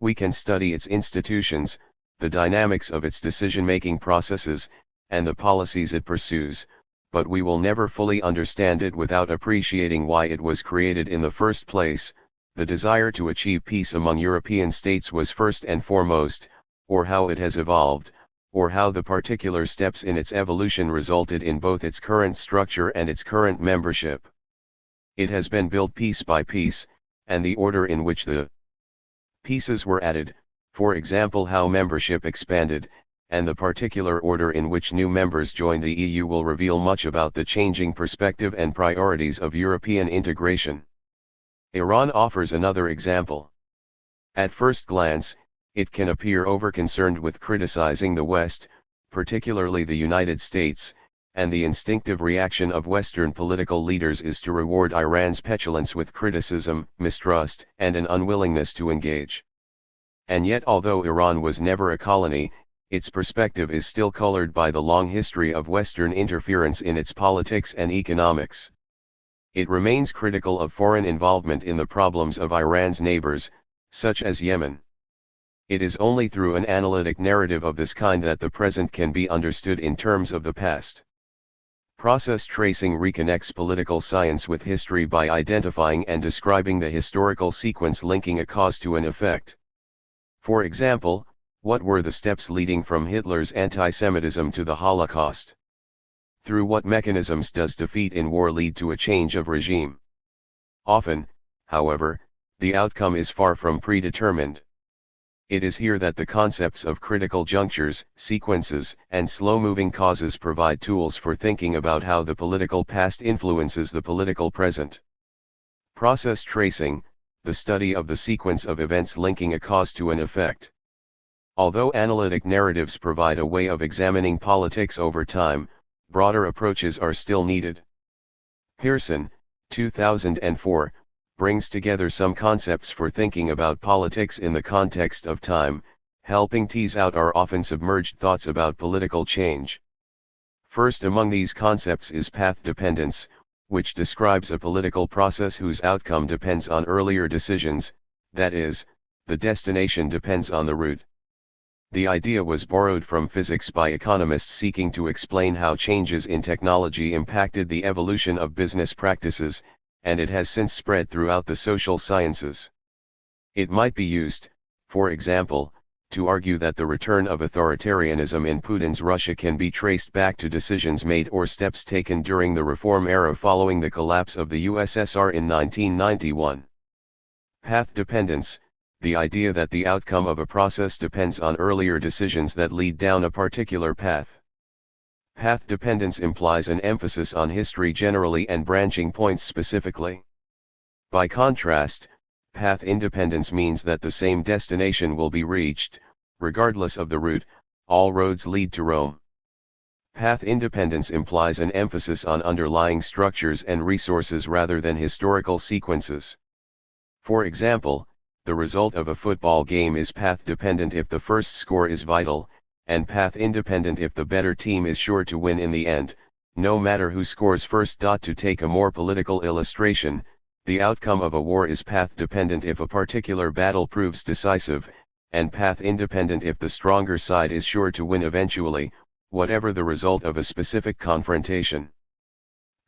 We can study its institutions, the dynamics of its decision-making processes, and the policies it pursues, but we will never fully understand it without appreciating why it was created in the first place. The desire to achieve peace among European states was first and foremost, or how it has evolved, or how the particular steps in its evolution resulted in both its current structure and its current membership. It has been built piece by piece, and the order in which the pieces were added, for example how membership expanded, and the particular order in which new members joined the EU will reveal much about the changing perspective and priorities of European integration. Iran offers another example. At first glance, it can appear over-concerned with criticizing the West, particularly the United States, and the instinctive reaction of Western political leaders is to reward Iran's petulance with criticism, mistrust, and an unwillingness to engage. And yet, although Iran was never a colony, its perspective is still colored by the long history of Western interference in its politics and economics. It remains critical of foreign involvement in the problems of Iran's neighbors, such as Yemen. It is only through an analytic narrative of this kind that the present can be understood in terms of the past. Process tracing reconnects political science with history by identifying and describing the historical sequence linking a cause to an effect. For example, what were the steps leading from Hitler's anti-Semitism to the Holocaust? Through what mechanisms does defeat in war lead to a change of regime? Often, however, the outcome is far from predetermined. It is here that the concepts of critical junctures, sequences, and slow-moving causes provide tools for thinking about how the political past influences the political present. Process tracing, the study of the sequence of events linking a cause to an effect. Although analytic narratives provide a way of examining politics over time, broader approaches are still needed. Pearson, 2004, brings together some concepts for thinking about politics in the context of time, helping tease out our often submerged thoughts about political change. First among these concepts is path dependence, which describes a political process whose outcome depends on earlier decisions, that is, the destination depends on the route. The idea was borrowed from physics by economists seeking to explain how changes in technology impacted the evolution of business practices, and it has since spread throughout the social sciences. It might be used, for example, to argue that the return of authoritarianism in Putin's Russia can be traced back to decisions made or steps taken during the reform era following the collapse of the USSR in 1991. Path dependence, the idea that the outcome of a process depends on earlier decisions that lead down a particular path. Path dependence implies an emphasis on history generally and branching points specifically. By contrast, path independence means that the same destination will be reached, regardless of the route. All roads lead to Rome. Path independence implies an emphasis on underlying structures and resources rather than historical sequences. For example, the result of a football game is path dependent if the first score is vital, and path independent if the better team is sure to win in the end, no matter who scores first. To take a more political illustration, The outcome of a war is path-dependent if a particular battle proves decisive, and path-independent if the stronger side is sure to win eventually, whatever the result of a specific confrontation.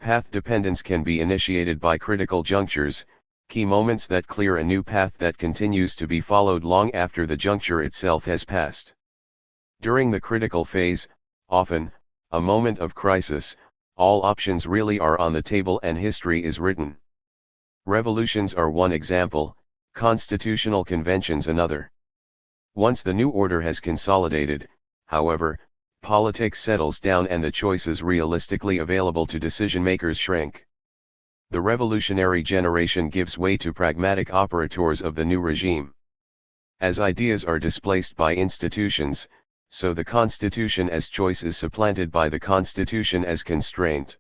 Path dependence can be initiated by critical junctures, key moments that clear a new path that continues to be followed long after the juncture itself has passed. During the critical phase, often, a moment of crisis, all options really are on the table and history is written. Revolutions are one example, constitutional conventions another. Once the new order has consolidated, however, politics settles down and the choices realistically available to decision-makers shrink. The revolutionary generation gives way to pragmatic operators of the new regime. As ideas are displaced by institutions, so the Constitution as choice is supplanted by the Constitution as constraint.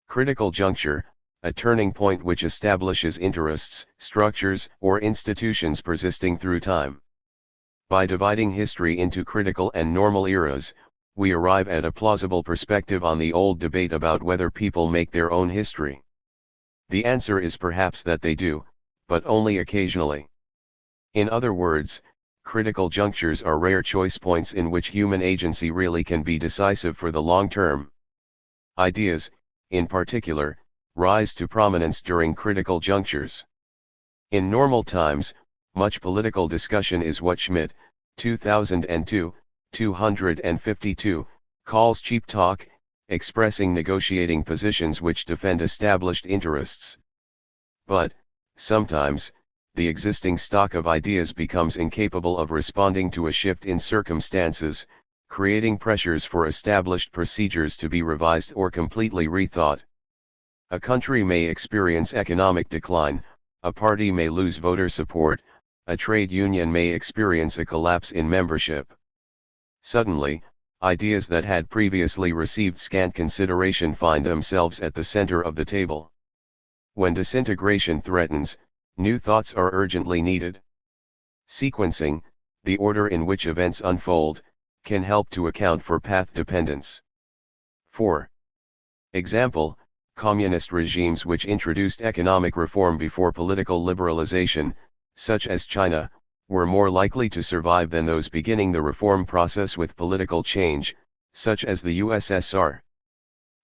Critical juncture, a turning point which establishes interests, structures, or institutions persisting through time. By dividing history into critical and normal eras, we arrive at a plausible perspective on the old debate about whether people make their own history. The answer is perhaps that they do, but only occasionally. In other words, critical junctures are rare choice points in which human agency really can be decisive for the long term. Ideas, in particular, rise to prominence during critical junctures. In normal times, much political discussion is what Schmidt, 2002, 252, calls cheap talk, expressing negotiating positions which defend established interests. But, sometimes, the existing stock of ideas becomes incapable of responding to a shift in circumstances, creating pressures for established procedures to be revised or completely rethought. A country may experience economic decline, a party may lose voter support, a trade union may experience a collapse in membership. Suddenly, ideas that had previously received scant consideration find themselves at the center of the table. When disintegration threatens, new thoughts are urgently needed. Sequencing, the order in which events unfold, can help to account for path dependence. 4. Example, communist regimes which introduced economic reform before political liberalization, such as China, were more likely to survive than those beginning the reform process with political change, such as the USSR.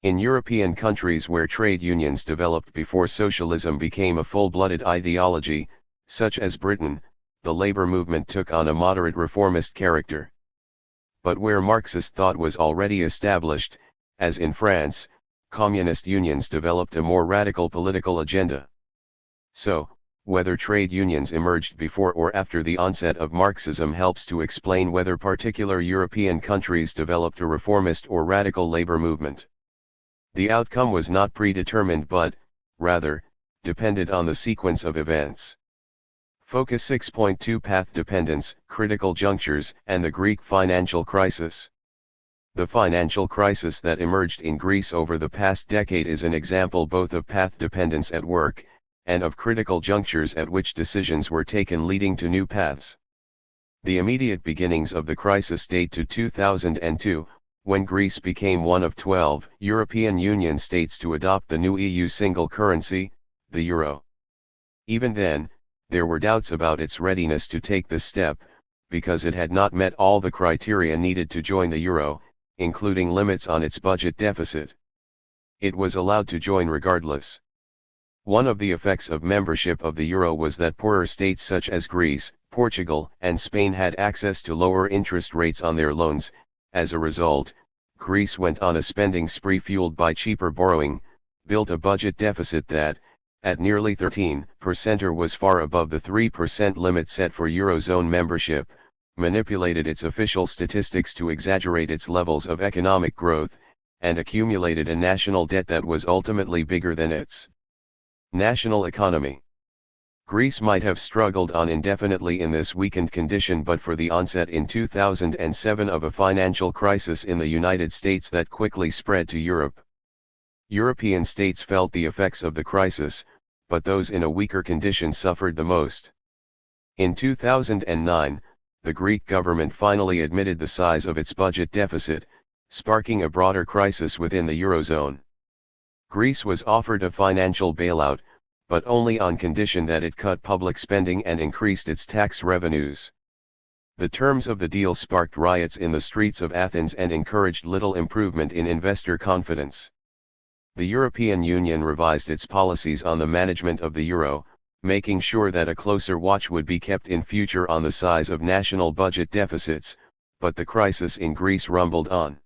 In European countries where trade unions developed before socialism became a full-blooded ideology, such as Britain, the labor movement took on a moderate reformist character. But where Marxist thought was already established, as in France, communist unions developed a more radical political agenda. So, whether trade unions emerged before or after the onset of Marxism helps to explain whether particular European countries developed a reformist or radical labor movement. The outcome was not predetermined but, rather, depended on the sequence of events. Focus 6.2 Path dependence, critical junctures, and the Greek financial crisis. The financial crisis that emerged in Greece over the past decade is an example both of path dependence at work, and of critical junctures at which decisions were taken leading to new paths. The immediate beginnings of the crisis date to 2002, when Greece became one of 12 European Union states to adopt the new EU single currency, the euro. Even then, there were doubts about its readiness to take this step, because it had not met all the criteria needed to join the euro, including limits on its budget deficit. It was allowed to join regardless. One of the effects of membership of the euro was that poorer states such as Greece, Portugal, and Spain had access to lower interest rates on their loans. As a result, Greece went on a spending spree fueled by cheaper borrowing, built a budget deficit that, at nearly 13%, was far above the 3% limit set for Eurozone membership, manipulated its official statistics to exaggerate its levels of economic growth, and accumulated a national debt that was ultimately bigger than its national economy. Greece might have struggled on indefinitely in this weakened condition but for the onset in 2007 of a financial crisis in the United States that quickly spread to Europe. European states felt the effects of the crisis, but those in a weaker condition suffered the most. In 2009, the Greek government finally admitted the size of its budget deficit, sparking a broader crisis within the Eurozone. Greece was offered a financial bailout, but only on condition that it cut public spending and increased its tax revenues. The terms of the deal sparked riots in the streets of Athens and encouraged little improvement in investor confidence. The European Union revised its policies on the management of the euro, making sure that a closer watch would be kept in future on the size of national budget deficits, but the crisis in Greece rumbled on.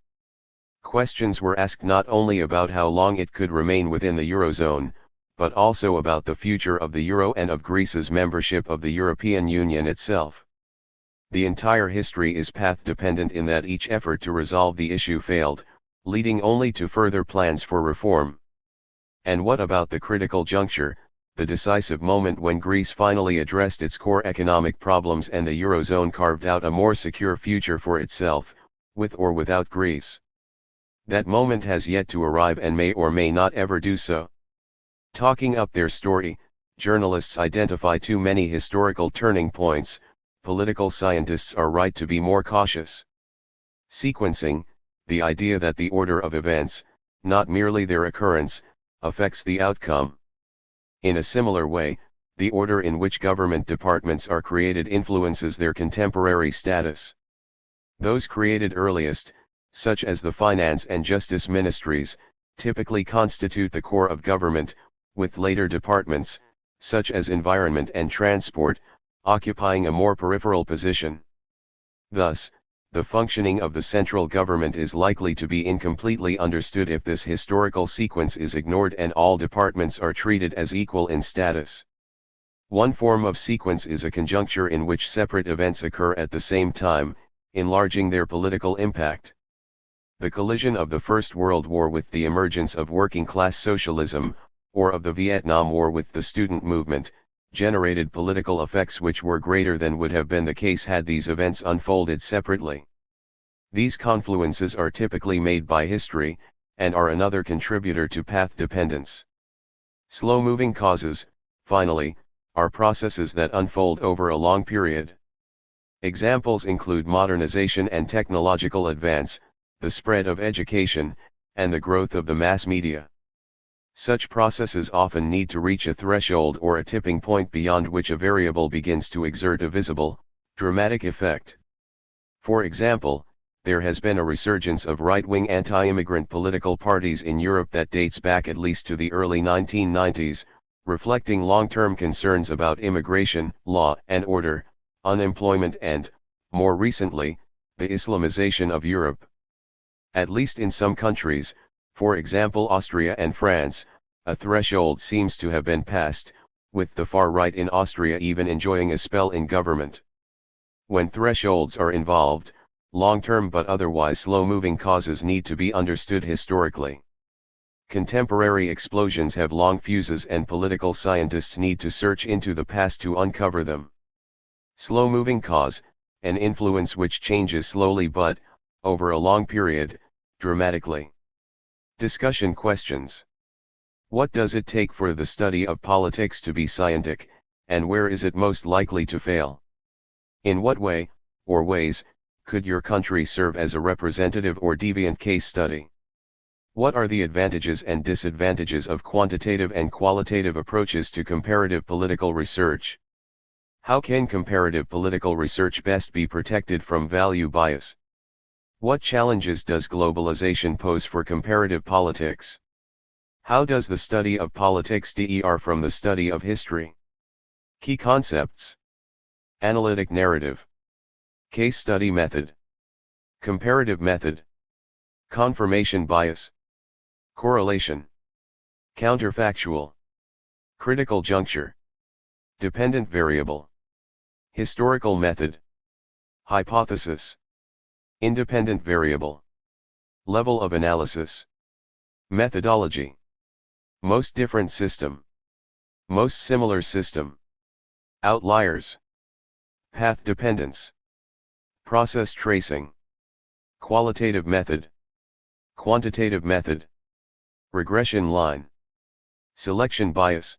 Questions were asked not only about how long it could remain within the eurozone, but also about the future of the euro and of Greece's membership of the European Union itself. The entire history is path-dependent in that each effort to resolve the issue failed, leading only to further plans for reform. And what about the critical juncture, the decisive moment when Greece finally addressed its core economic problems and the eurozone carved out a more secure future for itself, with or without Greece? That moment has yet to arrive and may or may not ever do so. Talking up their story, journalists identify too many historical turning points. Political scientists are right to be more cautious. Sequencing, the idea that the order of events, not merely their occurrence, affects the outcome. In a similar way, the order in which government departments are created influences their contemporary status. Those created earliest, such as the finance and justice ministries, typically constitute the core of government, with later departments, such as environment and transport, occupying a more peripheral position. Thus, the functioning of the central government is likely to be incompletely understood if this historical sequence is ignored and all departments are treated as equal in status. One form of sequence is a conjuncture in which separate events occur at the same time, enlarging their political impact. The collision of the First World War with the emergence of working-class socialism, or of the Vietnam War with the student movement, generated political effects which were greater than would have been the case had these events unfolded separately. These confluences are typically made by history, and are another contributor to path dependence. Slow-moving causes, finally, are processes that unfold over a long period. Examples include modernization and technological advance, the spread of education, and the growth of the mass media. Such processes often need to reach a threshold or a tipping point beyond which a variable begins to exert a visible, dramatic effect. For example, there has been a resurgence of right-wing anti-immigrant political parties in Europe that dates back at least to the early 1990s, reflecting long-term concerns about immigration, law and order, unemployment and, more recently, the Islamization of Europe. At least in some countries, for example Austria and France, a threshold seems to have been passed, with the far right in Austria even enjoying a spell in government. When thresholds are involved, long-term but otherwise slow-moving causes need to be understood historically. Contemporary explosions have long fuses and political scientists need to search into the past to uncover them. Slow-moving cause, an influence which changes slowly but, over a long period, dramatically. Discussion questions. What does it take for the study of politics to be scientific, and where is it most likely to fail? In what way, or ways, could your country serve as a representative or deviant case study? What are the advantages and disadvantages of quantitative and qualitative approaches to comparative political research? How can comparative political research best be protected from value bias? What challenges does globalization pose for comparative politics? How does the study of politics differ from the study of history? Key concepts: analytic narrative, case study method, comparative method, confirmation bias, correlation, counterfactual, critical juncture, dependent variable, historical method, hypothesis, independent variable, level of analysis, methodology, most different system, most similar system, outliers, path dependence, process tracing, qualitative method, quantitative method, regression line, selection bias,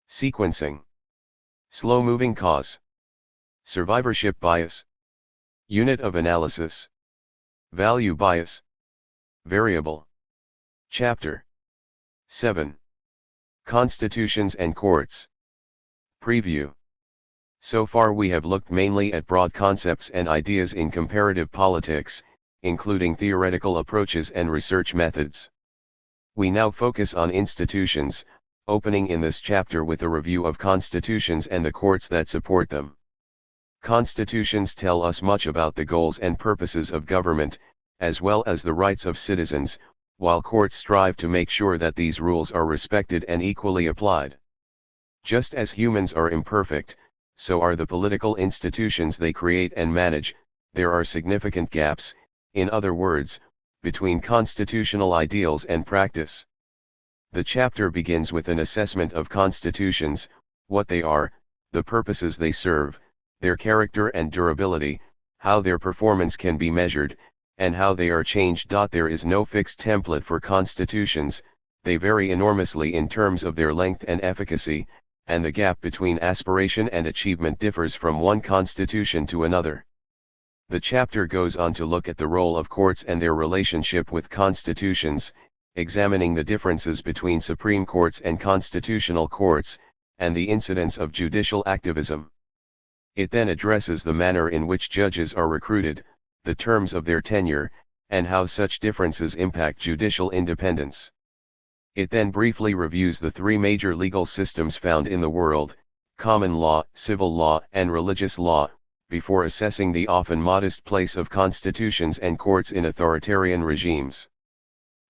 sequencing, slow-moving cause, survivorship bias, unit of analysis, value bias, variable. Chapter 7. Constitutions and Courts. Preview. So far we have looked mainly at broad concepts and ideas in comparative politics, including theoretical approaches and research methods. We now focus on institutions, opening in this chapter with a review of constitutions and the courts that support them. Constitutions tell us much about the goals and purposes of government, as well as the rights of citizens, while courts strive to make sure that these rules are respected and equally applied. Just as humans are imperfect, so are the political institutions they create and manage. There are significant gaps, in other words, between constitutional ideals and practice. The chapter begins with an assessment of constitutions, what they are, the purposes they serve, their character and durability, how their performance can be measured, and how they are changed. There is no fixed template for constitutions, they vary enormously in terms of their length and efficacy, and the gap between aspiration and achievement differs from one constitution to another. The chapter goes on to look at the role of courts and their relationship with constitutions, examining the differences between Supreme Courts and constitutional courts, and the incidence of judicial activism. It then addresses the manner in which judges are recruited, the terms of their tenure, and how such differences impact judicial independence. It then briefly reviews the three major legal systems found in the world: common law, civil law, and religious law, before assessing the often modest place of constitutions and courts in authoritarian regimes.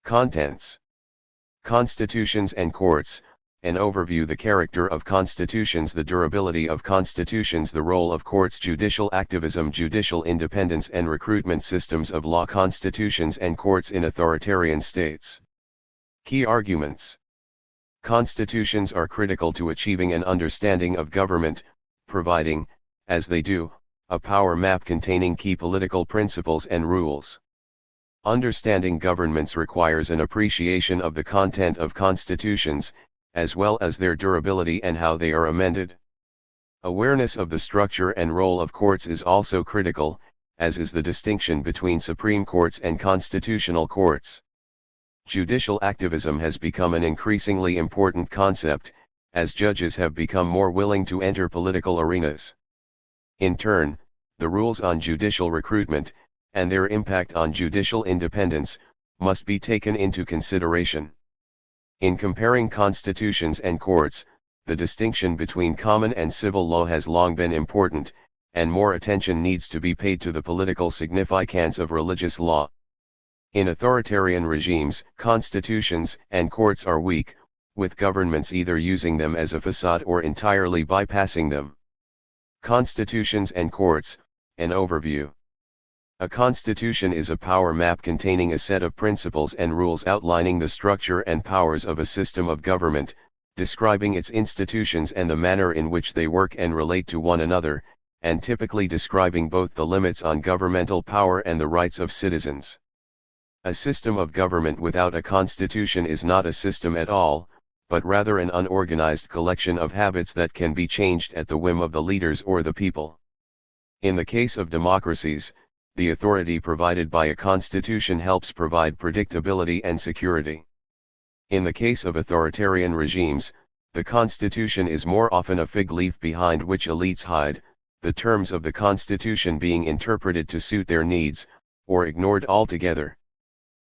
Contents: Constitutions and Courts, an overview. The character of constitutions, the durability of constitutions, the role of courts, judicial activism, judicial independence and recruitment, systems of law, constitutions and courts in authoritarian states. Key arguments. Constitutions are critical to achieving an understanding of government, providing, as they do, a power map containing key political principles and rules. Understanding governments requires an appreciation of the content of constitutions, as well as their durability and how they are amended. Awareness of the structure and role of courts is also critical, as is the distinction between Supreme Courts and constitutional courts. Judicial activism has become an increasingly important concept, as judges have become more willing to enter political arenas. In turn, the rules on judicial recruitment, and their impact on judicial independence, must be taken into consideration. In comparing constitutions and courts, the distinction between common and civil law has long been important, and more attention needs to be paid to the political significance of religious law. In authoritarian regimes, constitutions and courts are weak, with governments either using them as a facade or entirely bypassing them. Constitutions and Courts, an overview. A constitution is a power map containing a set of principles and rules outlining the structure and powers of a system of government, describing its institutions and the manner in which they work and relate to one another, and typically describing both the limits on governmental power and the rights of citizens. A system of government without a constitution is not a system at all, but rather an unorganized collection of habits that can be changed at the whim of the leaders or the people. In the case of democracies, the authority provided by a constitution helps provide predictability and security. In the case of authoritarian regimes, the constitution is more often a fig leaf behind which elites hide, the terms of the constitution being interpreted to suit their needs, or ignored altogether.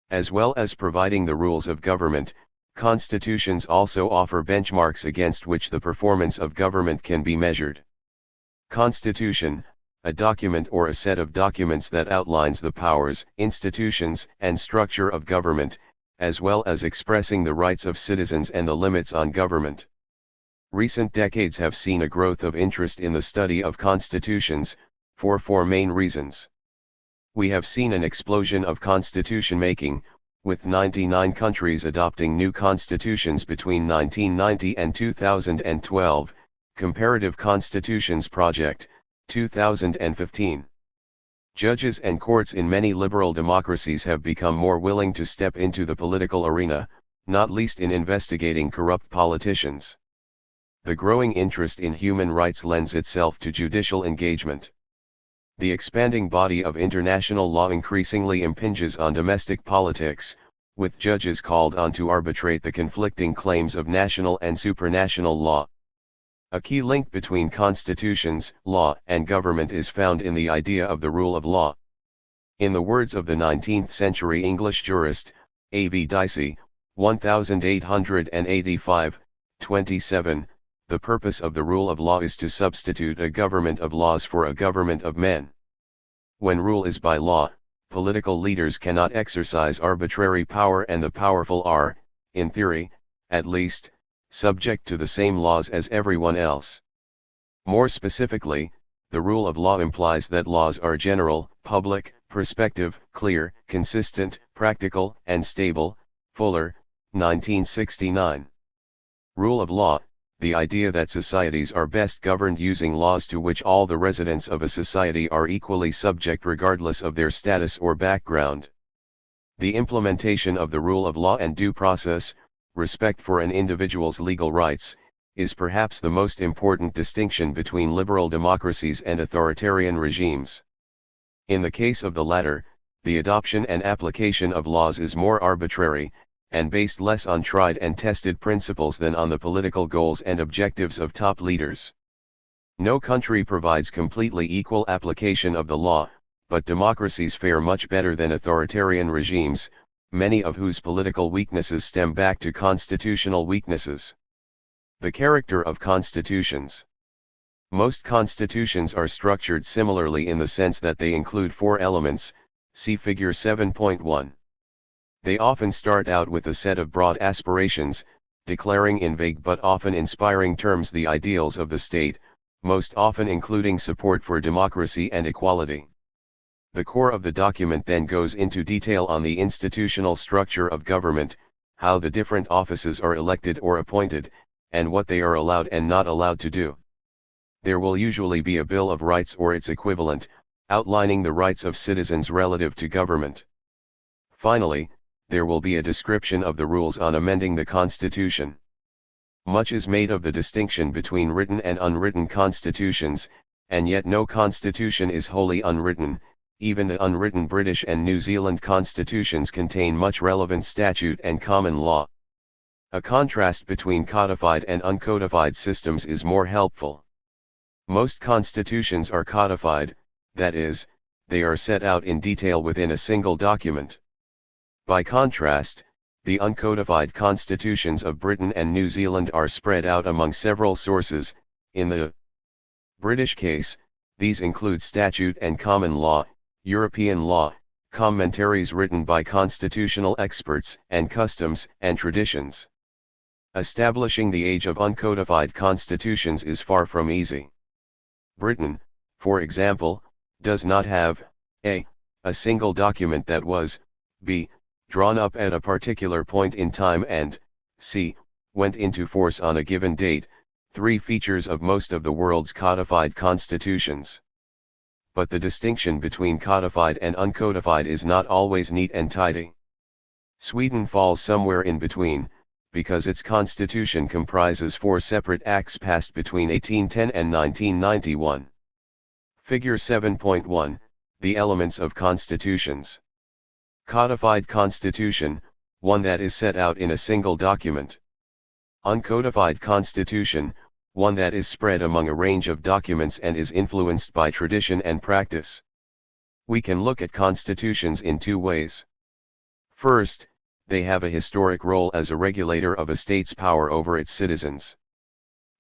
As well as providing the rules of government, constitutions also offer benchmarks against which the performance of government can be measured. Constitution, a document or a set of documents that outlines the powers, institutions, and structure of government, as well as expressing the rights of citizens and the limits on government. Recent decades have seen a growth of interest in the study of constitutions, for four main reasons. We have seen an explosion of constitution making, with 99 countries adopting new constitutions between 1990 and 2012, Comparative Constitutions Project, 2015. Judges and courts in many liberal democracies have become more willing to step into the political arena, not least in investigating corrupt politicians. The growing interest in human rights lends itself to judicial engagement. The expanding body of international law increasingly impinges on domestic politics, with judges called on to arbitrate the conflicting claims of national and supranational law. A key link between constitutions, law, and government is found in the idea of the rule of law. In the words of the 19th century English jurist, A.V. Dicey, 1885-27, the purpose of the rule of law is to substitute a government of laws for a government of men. When rule is by law, political leaders cannot exercise arbitrary power, and the powerful are, in theory, at least, subject to the same laws as everyone else. More specifically, the rule of law implies that laws are general, public, prospective, clear, consistent, practical, and stable. Fuller, 1969. Rule of law, the idea that societies are best governed using laws to which all the residents of a society are equally subject regardless of their status or background. The implementation of the rule of law and due process, respect for an individual's legal rights, is perhaps the most important distinction between liberal democracies and authoritarian regimes. In the case of the latter, the adoption and application of laws is more arbitrary, and based less on tried and tested principles than on the political goals and objectives of top leaders. No country provides completely equal application of the law, but democracies fare much better than authoritarian regimes, many of whose political weaknesses stem back to constitutional weaknesses. The character of constitutions. Most constitutions are structured similarly in the sense that they include four elements, see Figure 7.1. They often start out with a set of broad aspirations, declaring in vague but often inspiring terms the ideals of the state, most often including support for democracy and equality. The core of the document then goes into detail on the institutional structure of government, how the different offices are elected or appointed, and what they are allowed and not allowed to do. There will usually be a Bill of Rights or its equivalent, outlining the rights of citizens relative to government. Finally, there will be a description of the rules on amending the Constitution. Much is made of the distinction between written and unwritten constitutions, and yet no constitution is wholly unwritten. Even the unwritten British and New Zealand constitutions contain much relevant statute and common law. A contrast between codified and uncodified systems is more helpful. Most constitutions are codified, that is, they are set out in detail within a single document. By contrast, the uncodified constitutions of Britain and New Zealand are spread out among several sources. In the British case, these include statute and common law, European law, commentaries written by constitutional experts, and customs and traditions. Establishing the age of uncodified constitutions is far from easy. Britain, for example, does not have a single document that was b. drawn up at a particular point in time and c. went into force on a given date, three features of most of the world's codified constitutions. But the distinction between codified and uncodified is not always neat and tidy. Sweden falls somewhere in between, because its constitution comprises four separate acts passed between 1810 and 1991. Figure 7.1, the elements of constitutions. Codified constitution, one that is set out in a single document. Uncodified constitution, one that is spread among a range of documents and is influenced by tradition and practice. We can look at constitutions in two ways. First, they have a historic role as a regulator of a state's power over its citizens.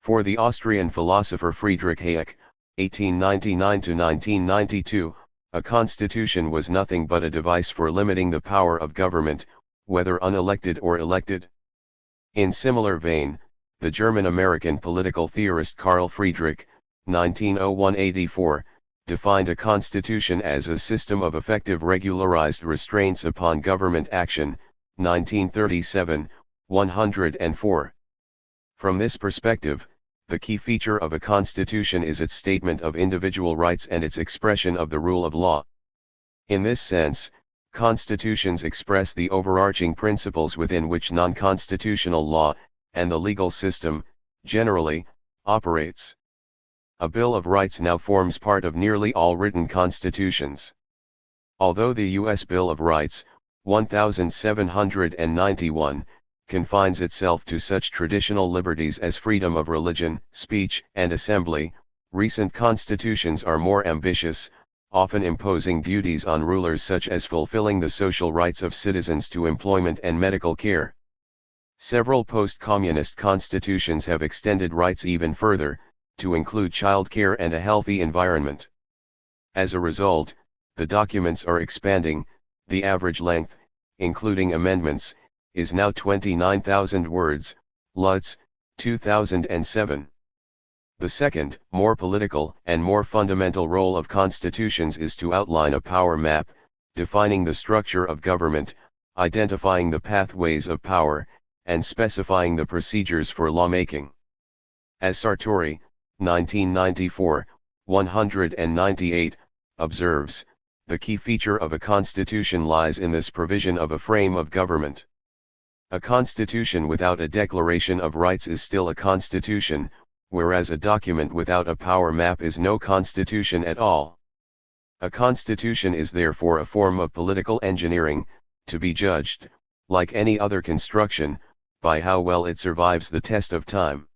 For the Austrian philosopher Friedrich Hayek, 1899–1992, a constitution was nothing but a device for limiting the power of government, whether unelected or elected. In similar vein, the German-American political theorist Carl Friedrich, 1901–84, defined a constitution as a system of effective regularized restraints upon government action, 1937, 104. From this perspective, the key feature of a constitution is its statement of individual rights and its expression of the rule of law. In this sense, constitutions express the overarching principles within which non-constitutional law, and the legal system, generally, operates. A Bill of Rights now forms part of nearly all written constitutions. Although the U.S. Bill of Rights, 1791, confines itself to such traditional liberties as freedom of religion, speech, and assembly. Recent constitutions are more ambitious, often imposing duties on rulers such as fulfilling the social rights of citizens to employment and medical care. Several post-communist constitutions have extended rights even further, to include childcare and a healthy environment. As a result, the documents are expanding. The average length, including amendments, is now 29,000 words, Lutz, 2007. The second, more political and more fundamental role of constitutions is to outline a power map, defining the structure of government, identifying the pathways of power, and specifying the procedures for lawmaking. As Sartori, 1994, 198, observes, the key feature of a constitution lies in this provision of a frame of government. A constitution without a declaration of rights is still a constitution, whereas a document without a power map is no constitution at all. A constitution is therefore a form of political engineering, to be judged, like any other construction, by how well it survives the test of time.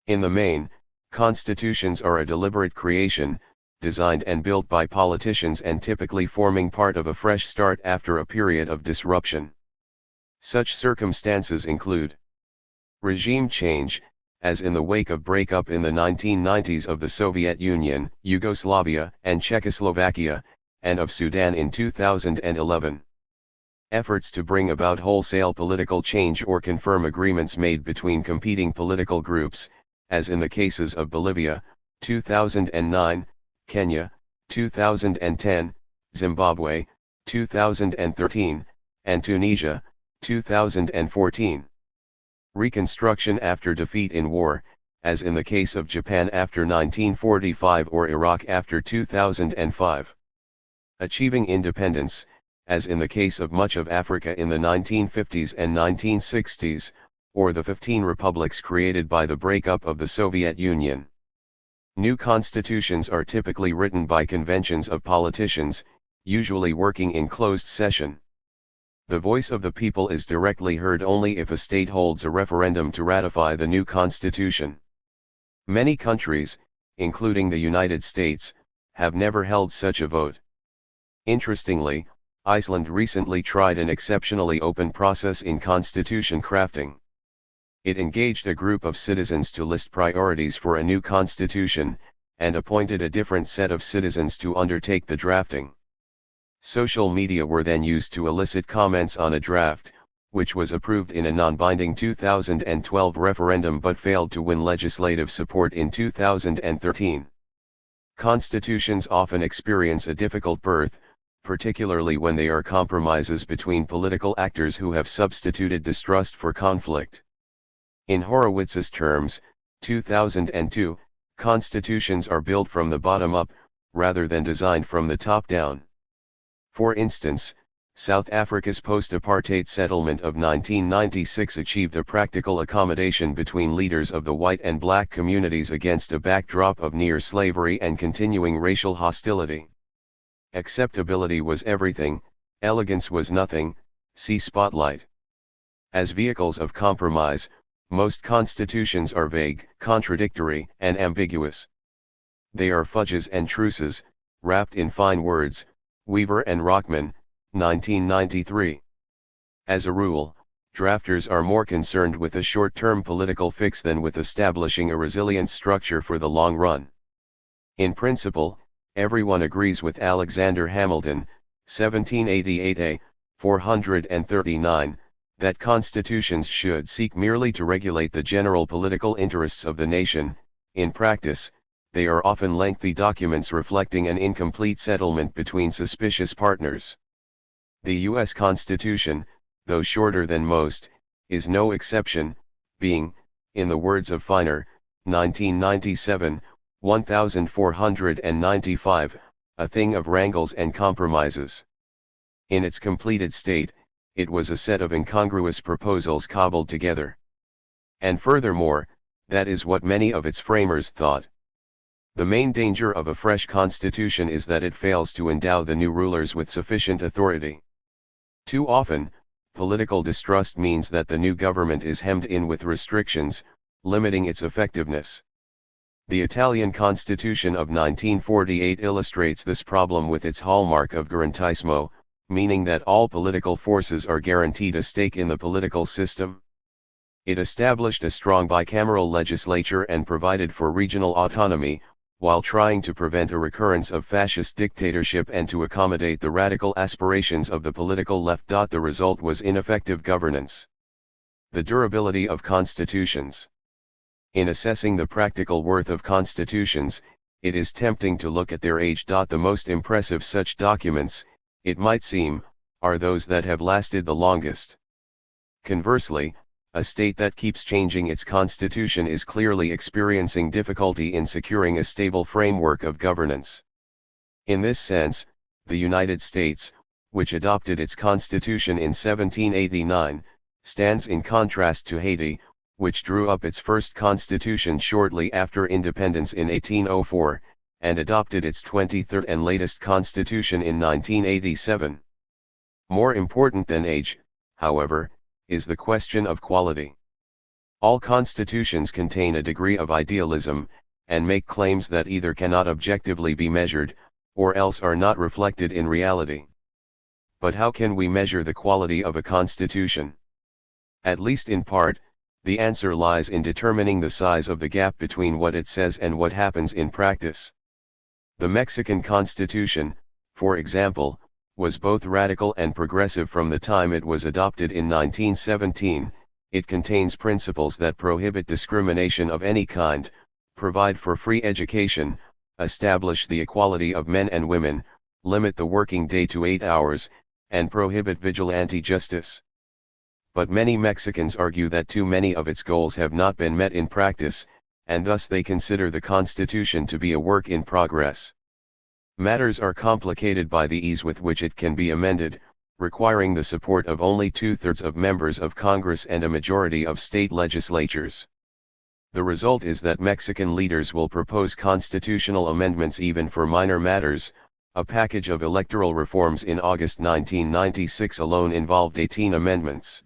In the main, constitutions are a deliberate creation, designed and built by politicians and typically forming part of a fresh start after a period of disruption. Such circumstances include regime change, as in the wake of breakup in the 1990s of the Soviet Union, Yugoslavia, and Czechoslovakia, and of Sudan in 2011. Efforts to bring about wholesale political change or confirm agreements made between competing political groups, as in the cases of Bolivia, 2009, Kenya, 2010, Zimbabwe, 2013, and Tunisia, 2014. Reconstruction after defeat in war, as in the case of Japan after 1945 or Iraq after 2005. Achieving independence, as in the case of much of Africa in the 1950s and 1960s, or the 15 republics created by the breakup of the Soviet Union. New constitutions are typically written by conventions of politicians, usually working in closed session. The voice of the people is directly heard only if a state holds a referendum to ratify the new constitution. Many countries, including the United States, have never held such a vote. Interestingly, Iceland recently tried an exceptionally open process in constitution crafting. It engaged a group of citizens to list priorities for a new constitution, and appointed a different set of citizens to undertake the drafting. Social media were then used to elicit comments on a draft, which was approved in a non-binding 2012 referendum but failed to win legislative support in 2013. Constitutions often experience a difficult birth, particularly when they are compromises between political actors who have substituted distrust for conflict. In Horowitz's terms, 2002, constitutions are built from the bottom up, rather than designed from the top down. For instance, South Africa's post-apartheid settlement of 1996 achieved a practical accommodation between leaders of the white and black communities against a backdrop of near slavery and continuing racial hostility. Acceptability was everything, elegance was nothing, see Spotlight. As vehicles of compromise, most constitutions are vague, contradictory, and ambiguous. They are fudges and truces, wrapped in fine words, Weaver and Rockman, 1993. As a rule, drafters are more concerned with a short-term political fix than with establishing a resilient structure for the long run. In principle, everyone agrees with Alexander Hamilton, 1788a, 439, that constitutions should seek merely to regulate the general political interests of the nation. In practice, they are often lengthy documents reflecting an incomplete settlement between suspicious partners. The U.S. Constitution, though shorter than most, is no exception, being, in the words of Feiner, 1997, 1495, a thing of wrangles and compromises. In its completed state, it was a set of incongruous proposals cobbled together. And furthermore, that is what many of its framers thought. The main danger of a fresh constitution is that it fails to endow the new rulers with sufficient authority. Too often, political distrust means that the new government is hemmed in with restrictions, limiting its effectiveness. The Italian Constitution of 1948 illustrates this problem with its hallmark of garantismo, meaning that all political forces are guaranteed a stake in the political system. It established a strong bicameral legislature and provided for regional autonomy, while trying to prevent a recurrence of fascist dictatorship and to accommodate the radical aspirations of the political left. The result was ineffective governance. The durability of constitutions. In assessing the practical worth of constitutions, it is tempting to look at their age. The most impressive such documents, it might seem, are those that have lasted the longest. Conversely, a state that keeps changing its constitution is clearly experiencing difficulty in securing a stable framework of governance. In this sense, the United States, which adopted its constitution in 1789, stands in contrast to Haiti, which drew up its first constitution shortly after independence in 1804, and adopted its 23rd and latest constitution in 1987. More important than age, however, is the question of quality. All constitutions contain a degree of idealism, and make claims that either cannot objectively be measured, or else are not reflected in reality. But how can we measure the quality of a constitution? At least in part, the answer lies in determining the size of the gap between what it says and what happens in practice. The Mexican Constitution, for example, was both radical and progressive from the time it was adopted in 1917. It contains principles that prohibit discrimination of any kind, provide for free education, establish the equality of men and women, limit the working day to 8 hours, and prohibit vigilante justice. But many Mexicans argue that too many of its goals have not been met in practice, and thus they consider the Constitution to be a work in progress. Matters are complicated by the ease with which it can be amended, requiring the support of only 2/3 of members of Congress and a majority of state legislatures. The result is that Mexican leaders will propose constitutional amendments even for minor matters. A package of electoral reforms in August 1996 alone involved 18 amendments.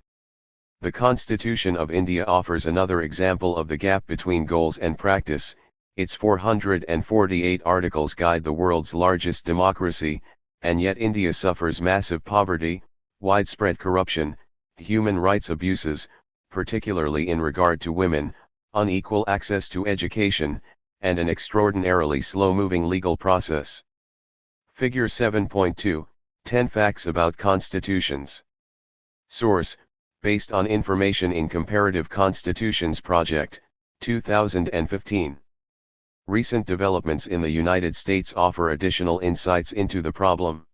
The Constitution of India offers another example of the gap between goals and practice. Its 448 articles guide the world's largest democracy, and yet India suffers massive poverty, widespread corruption, human rights abuses, particularly in regard to women, unequal access to education, and an extraordinarily slow-moving legal process. Figure 7.2, 10 Facts about Constitutions. Source, based on information in Comparative Constitutions Project, 2015. Recent developments in the United States offer additional insights into the problem.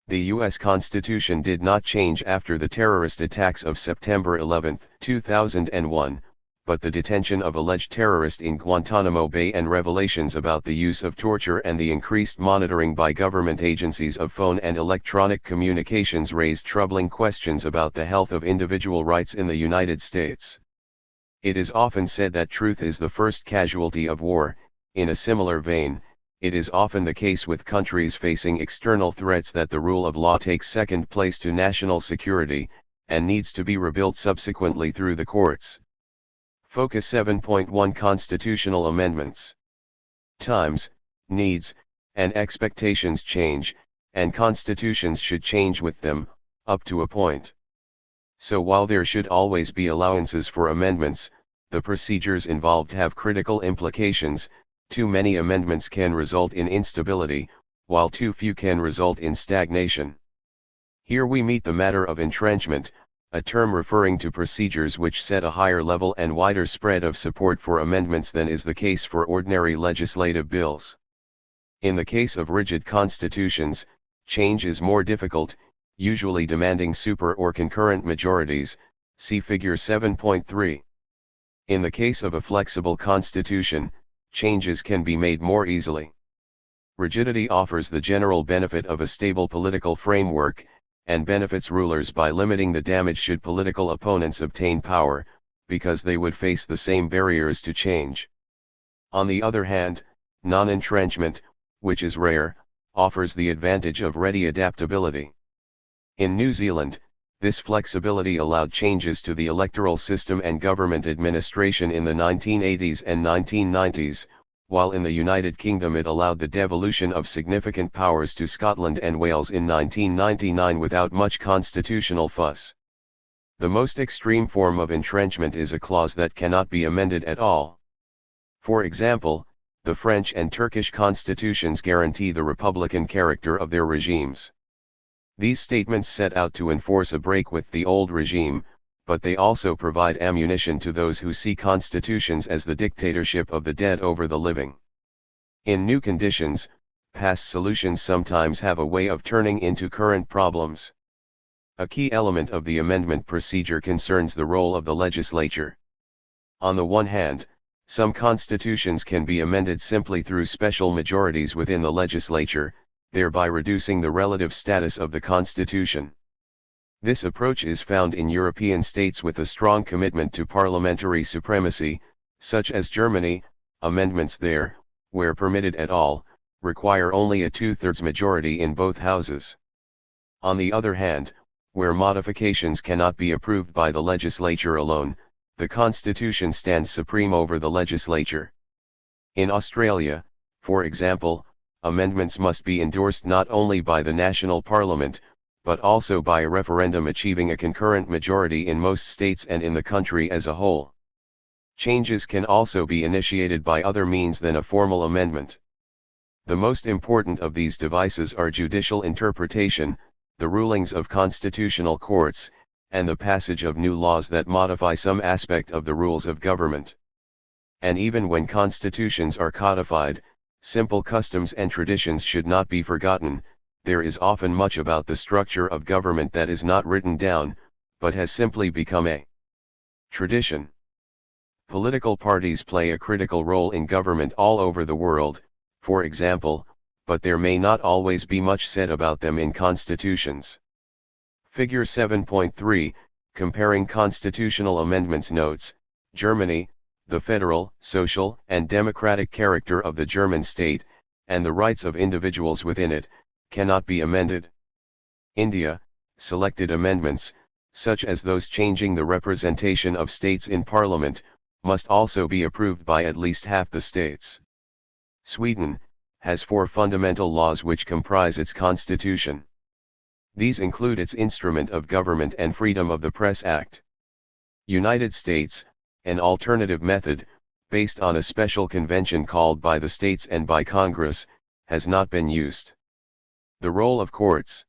The U.S. Constitution did not change after the terrorist attacks of September 11, 2001, but the detention of alleged terrorists in Guantanamo Bay and revelations about the use of torture and the increased monitoring by government agencies of phone and electronic communications raised troubling questions about the health of individual rights in the United States. It is often said that truth is the first casualty of war. In a similar vein, it is often the case with countries facing external threats that the rule of law takes second place to national security, and needs to be rebuilt subsequently through the courts. Focus 7.1 Constitutional Amendments. Times, needs, and expectations change, and constitutions should change with them, up to a point. So while there should always be allowances for amendments, the procedures involved have critical implications. Too many amendments can result in instability, while too few can result in stagnation. Here we meet the matter of entrenchment, a term referring to procedures which set a higher level and wider spread of support for amendments than is the case for ordinary legislative bills. In the case of rigid constitutions, change is more difficult, usually demanding super or concurrent majorities, see Figure 7.3. In the case of a flexible constitution, changes can be made more easily. Rigidity offers the general benefit of a stable political framework, and benefits rulers by limiting the damage should political opponents obtain power, because they would face the same barriers to change. On the other hand, non-entrenchment, which is rare, offers the advantage of ready adaptability. In New Zealand, this flexibility allowed changes to the electoral system and government administration in the 1980s and 1990s, while in the United Kingdom it allowed the devolution of significant powers to Scotland and Wales in 1999 without much constitutional fuss. The most extreme form of entrenchment is a clause that cannot be amended at all. For example, the French and Turkish constitutions guarantee the republican character of their regimes. These statements set out to enforce a break with the old regime, but they also provide ammunition to those who see constitutions as the dictatorship of the dead over the living. In new conditions, past solutions sometimes have a way of turning into current problems. A key element of the amendment procedure concerns the role of the legislature. On the one hand, some constitutions can be amended simply through special majorities within the legislature, thereby reducing the relative status of the constitution. This approach is found in European states with a strong commitment to parliamentary supremacy, such as Germany. Amendments there, where permitted at all, require only a two-thirds majority in both houses. On the other hand, where modifications cannot be approved by the legislature alone, the Constitution stands supreme over the legislature. In Australia, for example, amendments must be endorsed not only by the national parliament, but also by a referendum achieving a concurrent majority in most states and in the country as a whole. Changes can also be initiated by other means than a formal amendment. The most important of these devices are judicial interpretation, the rulings of constitutional courts, and the passage of new laws that modify some aspect of the rules of government. And even when constitutions are codified, simple customs and traditions should not be forgotten. There is often much about the structure of government that is not written down, but has simply become a tradition. Political parties play a critical role in government all over the world, for example, but there may not always be much said about them in constitutions. Figure 7.3, Comparing Constitutional Amendments notes, Germany, the federal, social, and democratic character of the German state, and the rights of individuals within it, cannot be amended. India, selected amendments, such as those changing the representation of states in parliament, must also be approved by at least half the states. Sweden has 4 fundamental laws which comprise its constitution. These include its Instrument of Government and Freedom of the Press Act. United States, an alternative method, based on a special convention called by the states and by Congress, has not been used. The role of courts.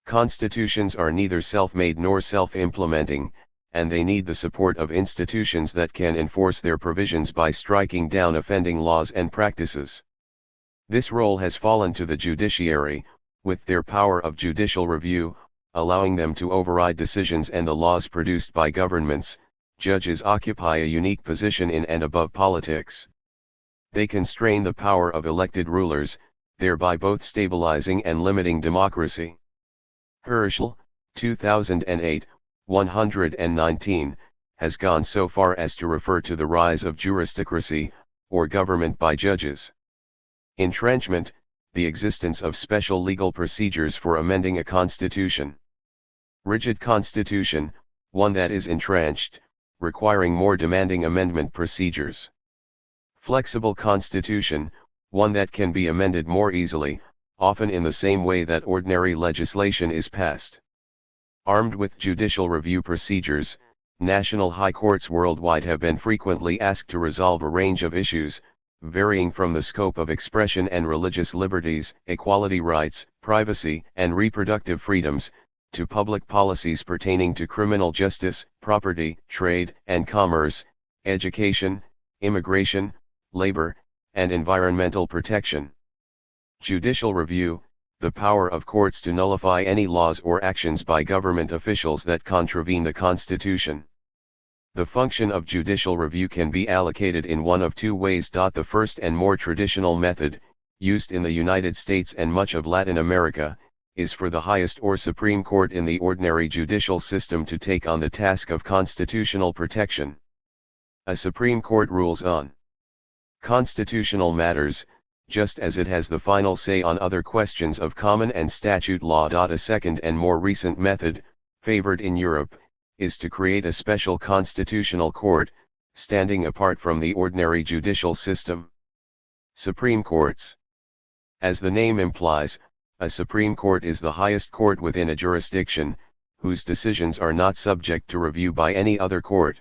Constitutions are neither self-made nor self-implementing, and they need the support of institutions that can enforce their provisions by striking down offending laws and practices. This role has fallen to the judiciary, with their power of judicial review, allowing them to override decisions and the laws produced by governments. Judges occupy a unique position in and above politics. They constrain the power of elected rulers, thereby both stabilizing and limiting democracy. Herschel, 2008, 119, has gone so far as to refer to the rise of juristocracy, or government by judges. Entrenchment, the existence of special legal procedures for amending a constitution. Rigid constitution, one that is entrenched, requiring more demanding amendment procedures. Flexible constitution, one that can be amended more easily, often in the same way that ordinary legislation is passed. Armed with judicial review procedures, national high courts worldwide have been frequently asked to resolve a range of issues, varying from the scope of expression and religious liberties, equality rights, privacy and reproductive freedoms, to public policies pertaining to criminal justice, property, trade and commerce, education, immigration, labor, and environmental protection. Judicial review, the power of courts to nullify any laws or actions by government officials that contravene the Constitution. The function of judicial review can be allocated in one of 2 ways. The first and more traditional method, used in the United States and much of Latin America, is for the highest or Supreme Court in the ordinary judicial system to take on the task of constitutional protection. A Supreme Court rules on constitutional matters, just as it has the final say on other questions of common and statute law. A second and more recent method, favored in Europe, is to create a special constitutional court, standing apart from the ordinary judicial system. Supreme Courts. As the name implies, a Supreme Court is the highest court within a jurisdiction, whose decisions are not subject to review by any other court.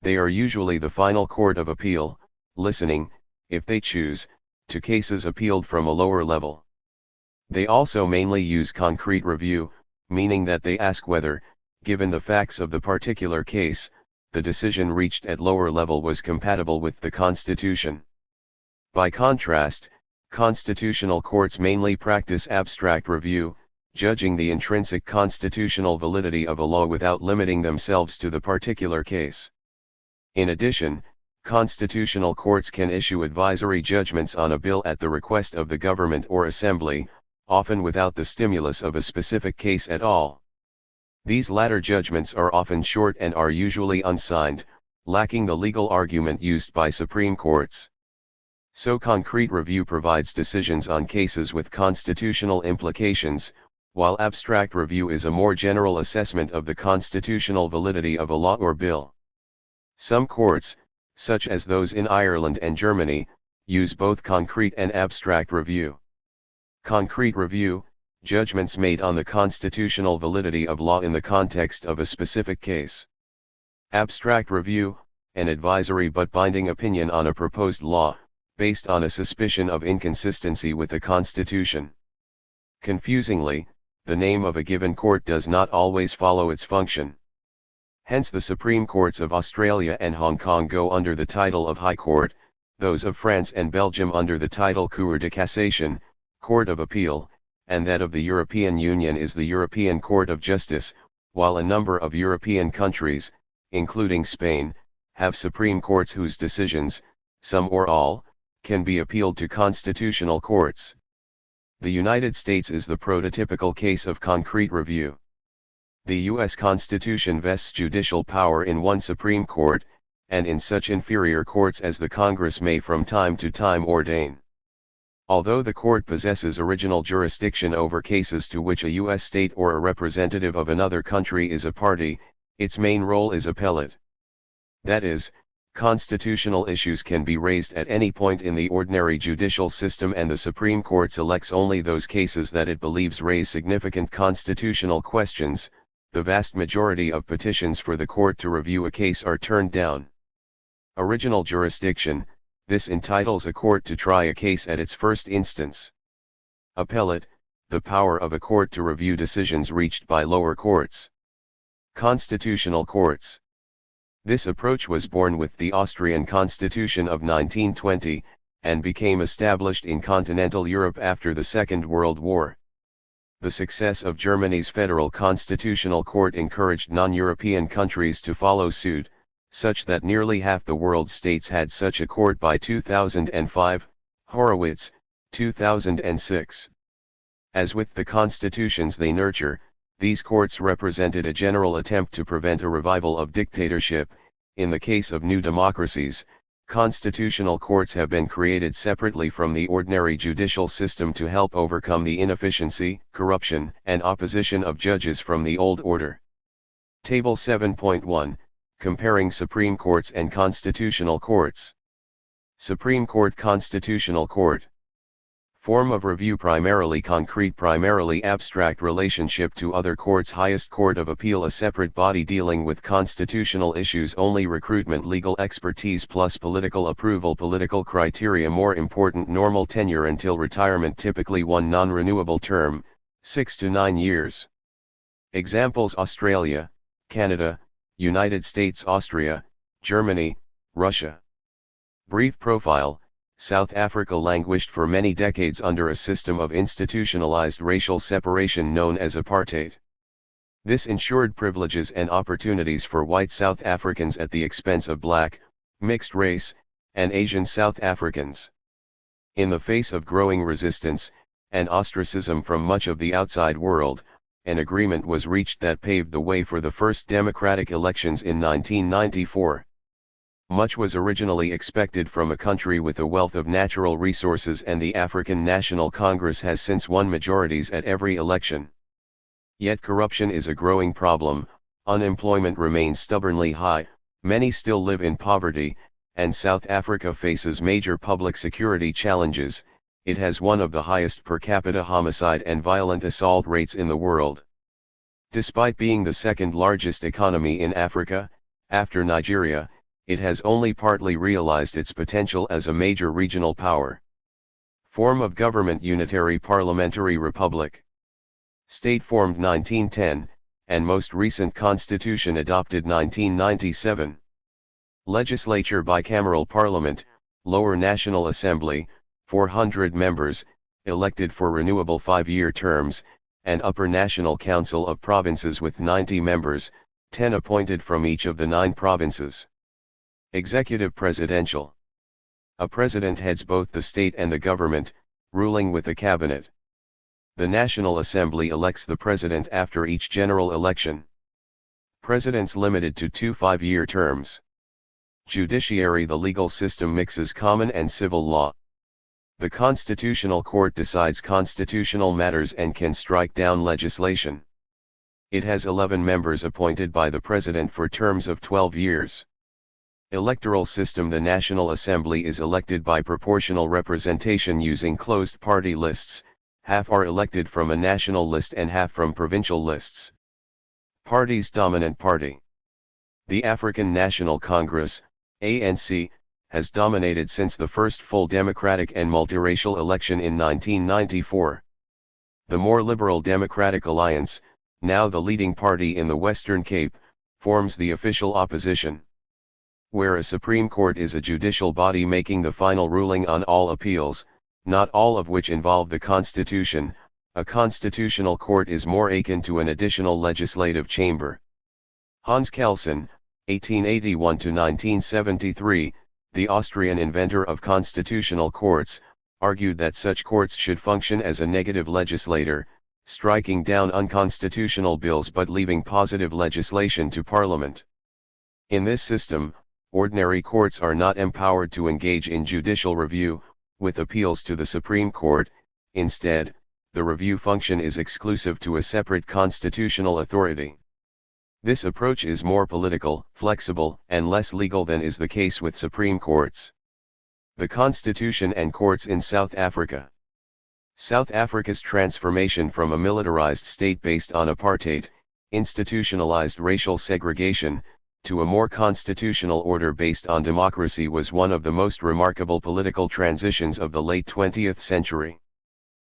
They are usually the final court of appeal, listening, if they choose, to cases appealed from a lower level. They also mainly use concrete review, meaning that they ask whether, given the facts of the particular case, the decision reached at lower level was compatible with the Constitution. By contrast, constitutional courts mainly practice abstract review, judging the intrinsic constitutional validity of a law without limiting themselves to the particular case. In addition, constitutional courts can issue advisory judgments on a bill at the request of the government or assembly, often without the stimulus of a specific case at all. These latter judgments are often short and are usually unsigned, lacking the legal argument used by Supreme Courts. So concrete review provides decisions on cases with constitutional implications, while abstract review is a more general assessment of the constitutional validity of a law or bill. Some courts, such as those in Ireland and Germany, use both concrete and abstract review. Concrete review, judgments made on the constitutional validity of law in the context of a specific case. Abstract review, an advisory but binding opinion on a proposed law, based on a suspicion of inconsistency with the Constitution. Confusingly, the name of a given court does not always follow its function. Hence the Supreme Courts of Australia and Hong Kong go under the title of High Court, those of France and Belgium under the title Cour de Cassation, Court of Appeal, and that of the European Union is the European Court of Justice, while a number of European countries, including Spain, have Supreme Courts whose decisions, some or all, can be appealed to constitutional courts. The United States is the prototypical case of concrete review. The U.S. Constitution vests judicial power in one Supreme Court, and in such inferior courts as the Congress may from time to time ordain. Although the court possesses original jurisdiction over cases to which a U.S. state or a representative of another country is a party, its main role is appellate. That is, constitutional issues can be raised at any point in the ordinary judicial system, and the Supreme Court selects only those cases that it believes raise significant constitutional questions. The vast majority of petitions for the court to review a case are turned down. Original jurisdiction, this entitles a court to try a case at its first instance. Appellate, the power of a court to review decisions reached by lower courts. Constitutional courts. This approach was born with the Austrian Constitution of 1920, and became established in continental Europe after the Second World War. The success of Germany's Federal Constitutional Court encouraged non-European countries to follow suit, such that nearly half the world's states had such a court by 2005, Horowitz, 2006. As with the constitutions they nurture, these courts represented a general attempt to prevent a revival of dictatorship. In the case of new democracies, constitutional courts have been created separately from the ordinary judicial system to help overcome the inefficiency, corruption, and opposition of judges from the old order. Table 7.1, Comparing Supreme Courts and Constitutional Courts. Supreme Court, Constitutional Court. Form of review: primarily concrete, primarily abstract. Relationship to other courts: highest court of appeal, a separate body dealing with constitutional issues only. Recruitment: legal expertise plus political approval. Political criteria: more important, normal tenure until retirement, typically one non-renewable term, 6 to 9 years. Examples: Australia, Canada, United States, Austria, Germany, Russia. Brief profile: South Africa languished for many decades under a system of institutionalized racial separation known as apartheid. This ensured privileges and opportunities for white South Africans at the expense of black, mixed race, and Asian South Africans. In the face of growing resistance, and ostracism from much of the outside world, an agreement was reached that paved the way for the first democratic elections in 1994. Much was originally expected from a country with a wealth of natural resources, and the African National Congress has since won majorities at every election. Yet corruption is a growing problem, unemployment remains stubbornly high, many still live in poverty, and South Africa faces major public security challenges. It has one of the highest per capita homicide and violent assault rates in the world. Despite being the second largest economy in Africa, after Nigeria, it has only partly realized its potential as a major regional power. Form of government: unitary parliamentary republic. State formed 1910, and most recent constitution adopted 1997. Legislature: bicameral parliament, lower National Assembly, 400 members, elected for renewable 5-year terms, and upper National Council of Provinces with 90 members, 10 appointed from each of the 9 provinces. Executive: presidential. A president heads both the state and the government, ruling with a cabinet. The National Assembly elects the president after each general election. Presidents limited to 2 5-year terms. Judiciary: the legal system mixes common and civil law. The Constitutional Court decides constitutional matters and can strike down legislation. It has 11 members appointed by the president for terms of 12 years. Electoral system: the National Assembly is elected by proportional representation using closed party lists, half are elected from a national list and half from provincial lists. Parties: dominant party. The African National Congress, ANC, has dominated since the first full democratic and multiracial election in 1994. The more liberal Democratic Alliance, now the leading party in the Western Cape, forms the official opposition. Where a Supreme Court is a judicial body making the final ruling on all appeals, not all of which involve the Constitution, a constitutional court is more akin to an additional legislative chamber. Hans Kelsen, 1881–1973, the Austrian inventor of constitutional courts, argued that such courts should function as a negative legislator, striking down unconstitutional bills but leaving positive legislation to Parliament. In this system, ordinary courts are not empowered to engage in judicial review, with appeals to the Supreme Court. Instead, the review function is exclusive to a separate constitutional authority. This approach is more political, flexible, and less legal than is the case with Supreme Courts. The Constitution and courts in South Africa. South Africa's transformation from a militarized state based on apartheid, institutionalized racial segregation, to a more constitutional order based on democracy was one of the most remarkable political transitions of the late 20th century.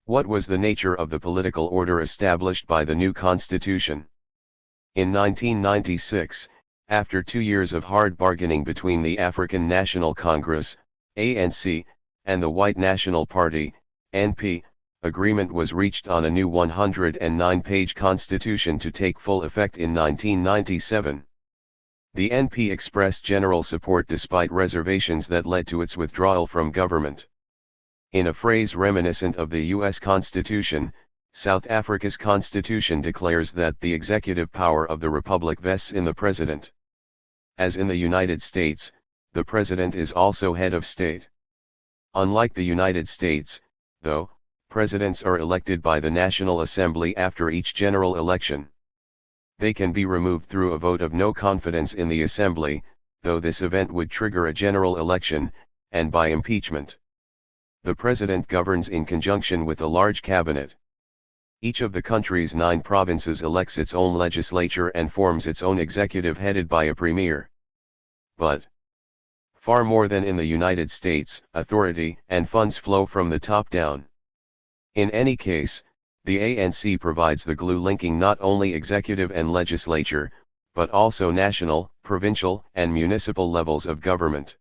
What was the nature of the political order established by the new constitution? In 1996, after 2 years of hard bargaining between the African National Congress, ANC, and the White National Party, NP, agreement was reached on a new 109-page constitution to take full effect in 1997. The NP expressed general support despite reservations that led to its withdrawal from government. In a phrase reminiscent of the U.S. Constitution, South Africa's constitution declares that the executive power of the republic vests in the president. As in the United States, the president is also head of state. Unlike the United States, though, presidents are elected by the National Assembly after each general election. They can be removed through a vote of no confidence in the Assembly, though this event would trigger a general election, and by impeachment. The president governs in conjunction with a large cabinet. Each of the country's 9 provinces elects its own legislature and forms its own executive headed by a premier. But, far more than in the United States, authority and funds flow from the top down. In any case, the ANC provides the glue linking not only executive and legislature, but also national, provincial, and municipal levels of government.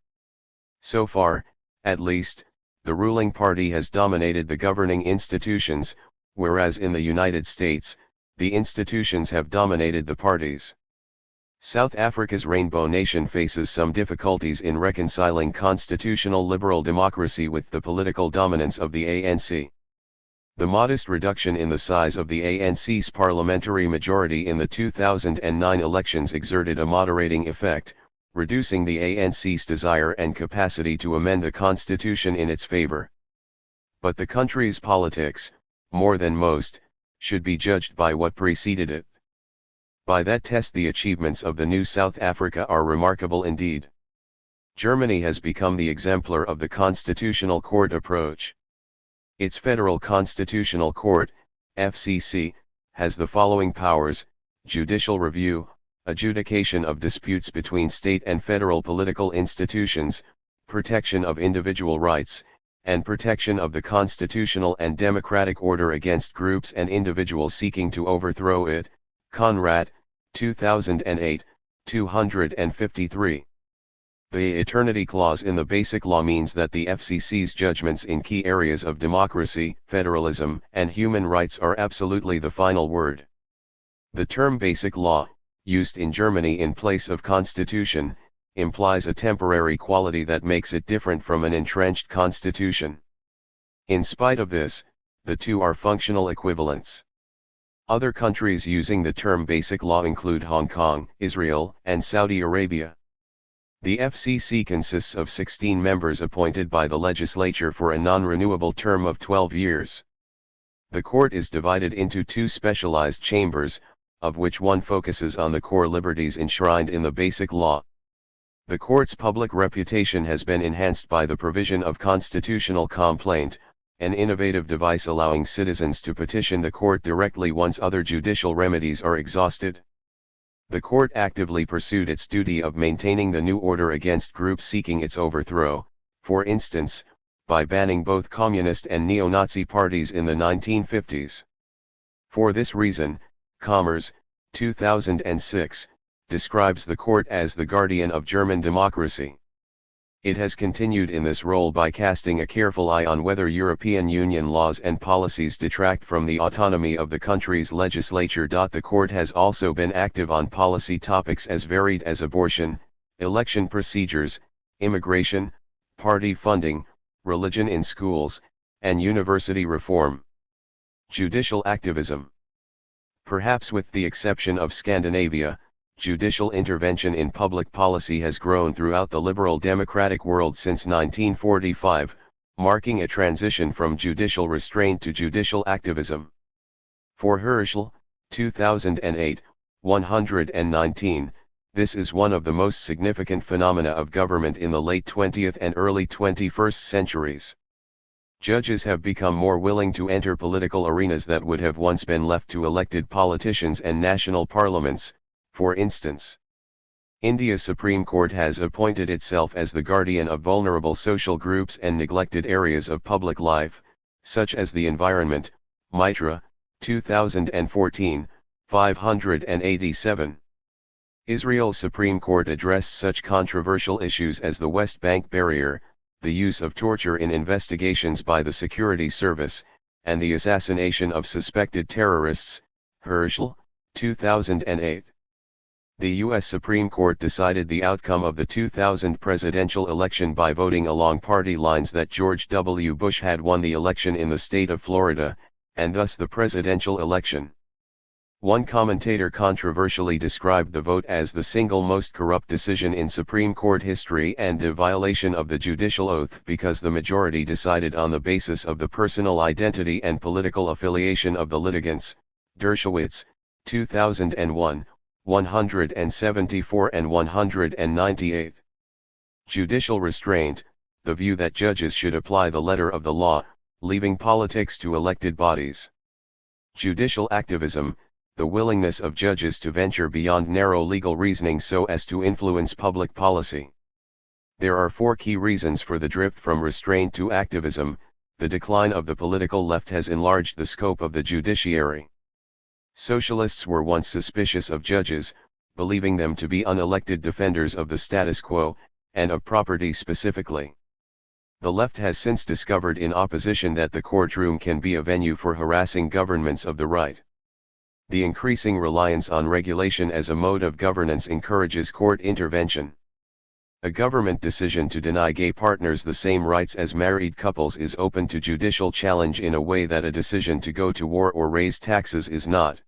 So far, at least, the ruling party has dominated the governing institutions, whereas in the United States, the institutions have dominated the parties. South Africa's Rainbow Nation faces some difficulties in reconciling constitutional liberal democracy with the political dominance of the ANC. The modest reduction in the size of the ANC's parliamentary majority in the 2009 elections exerted a moderating effect, reducing the ANC's desire and capacity to amend the constitution in its favor. But the country's politics, more than most, should be judged by what preceded it. By that test the achievements of the new South Africa are remarkable indeed. Germany has become the exemplar of the constitutional court approach. Its Federal Constitutional Court, FCC, has the following powers: judicial review, adjudication of disputes between state and federal political institutions, protection of individual rights, and protection of the constitutional and democratic order against groups and individuals seeking to overthrow it. Conrad, 2008, 253. The eternity clause in the Basic Law means that the FCC's judgments in key areas of democracy, federalism, and human rights are absolutely the final word. The term Basic Law, used in Germany in place of constitution, implies a temporary quality that makes it different from an entrenched constitution. In spite of this, the two are functional equivalents. Other countries using the term Basic Law include Hong Kong, Israel, and Saudi Arabia. The FCC consists of 16 members appointed by the legislature for a non-renewable term of 12 years. The court is divided into two specialized chambers, of which one focuses on the core liberties enshrined in the Basic Law. The court's public reputation has been enhanced by the provision of constitutional complaint, an innovative device allowing citizens to petition the court directly once other judicial remedies are exhausted. The court actively pursued its duty of maintaining the new order against groups seeking its overthrow, for instance, by banning both communist and neo-Nazi parties in the 1950s. For this reason, Commerce, 2006, describes the court as the guardian of German democracy. It has continued in this role by casting a careful eye on whether European Union laws and policies detract from the autonomy of the country's legislature. The court has also been active on policy topics as varied as abortion, election procedures, immigration, party funding, religion in schools, and university reform. Judicial activism. Perhaps with the exception of Scandinavia, judicial intervention in public policy has grown throughout the liberal democratic world since 1945, marking a transition from judicial restraint to judicial activism. For Herschel, 2008, 119, this is one of the most significant phenomena of government in the late 20th and early 21st centuries. Judges have become more willing to enter political arenas that would have once been left to elected politicians and national parliaments. For instance, India's Supreme Court has appointed itself as the guardian of vulnerable social groups and neglected areas of public life, such as the environment. Mitra, 2014, 587. Israel's Supreme Court addressed such controversial issues as the West Bank barrier, the use of torture in investigations by the security service, and the assassination of suspected terrorists. Herschel, 2008. The U.S. Supreme Court decided the outcome of the 2000 presidential election by voting along party lines that George W. Bush had won the election in the state of Florida, and thus the presidential election. One commentator controversially described the vote as the single most corrupt decision in Supreme Court history and a violation of the judicial oath because the majority decided on the basis of the personal identity and political affiliation of the litigants. Dershowitz, 2001, 174 and 198. Judicial restraint, the view that judges should apply the letter of the law, leaving politics to elected bodies. Judicial activism, the willingness of judges to venture beyond narrow legal reasoning so as to influence public policy. There are four key reasons for the drift from restraint to activism. The decline of the political left has enlarged the scope of the judiciary. Socialists were once suspicious of judges, believing them to be unelected defenders of the status quo, and of property specifically. The left has since discovered in opposition that the courtroom can be a venue for harassing governments of the right. The increasing reliance on regulation as a mode of governance encourages court intervention. A government decision to deny gay partners the same rights as married couples is open to judicial challenge in a way that a decision to go to war or raise taxes is not.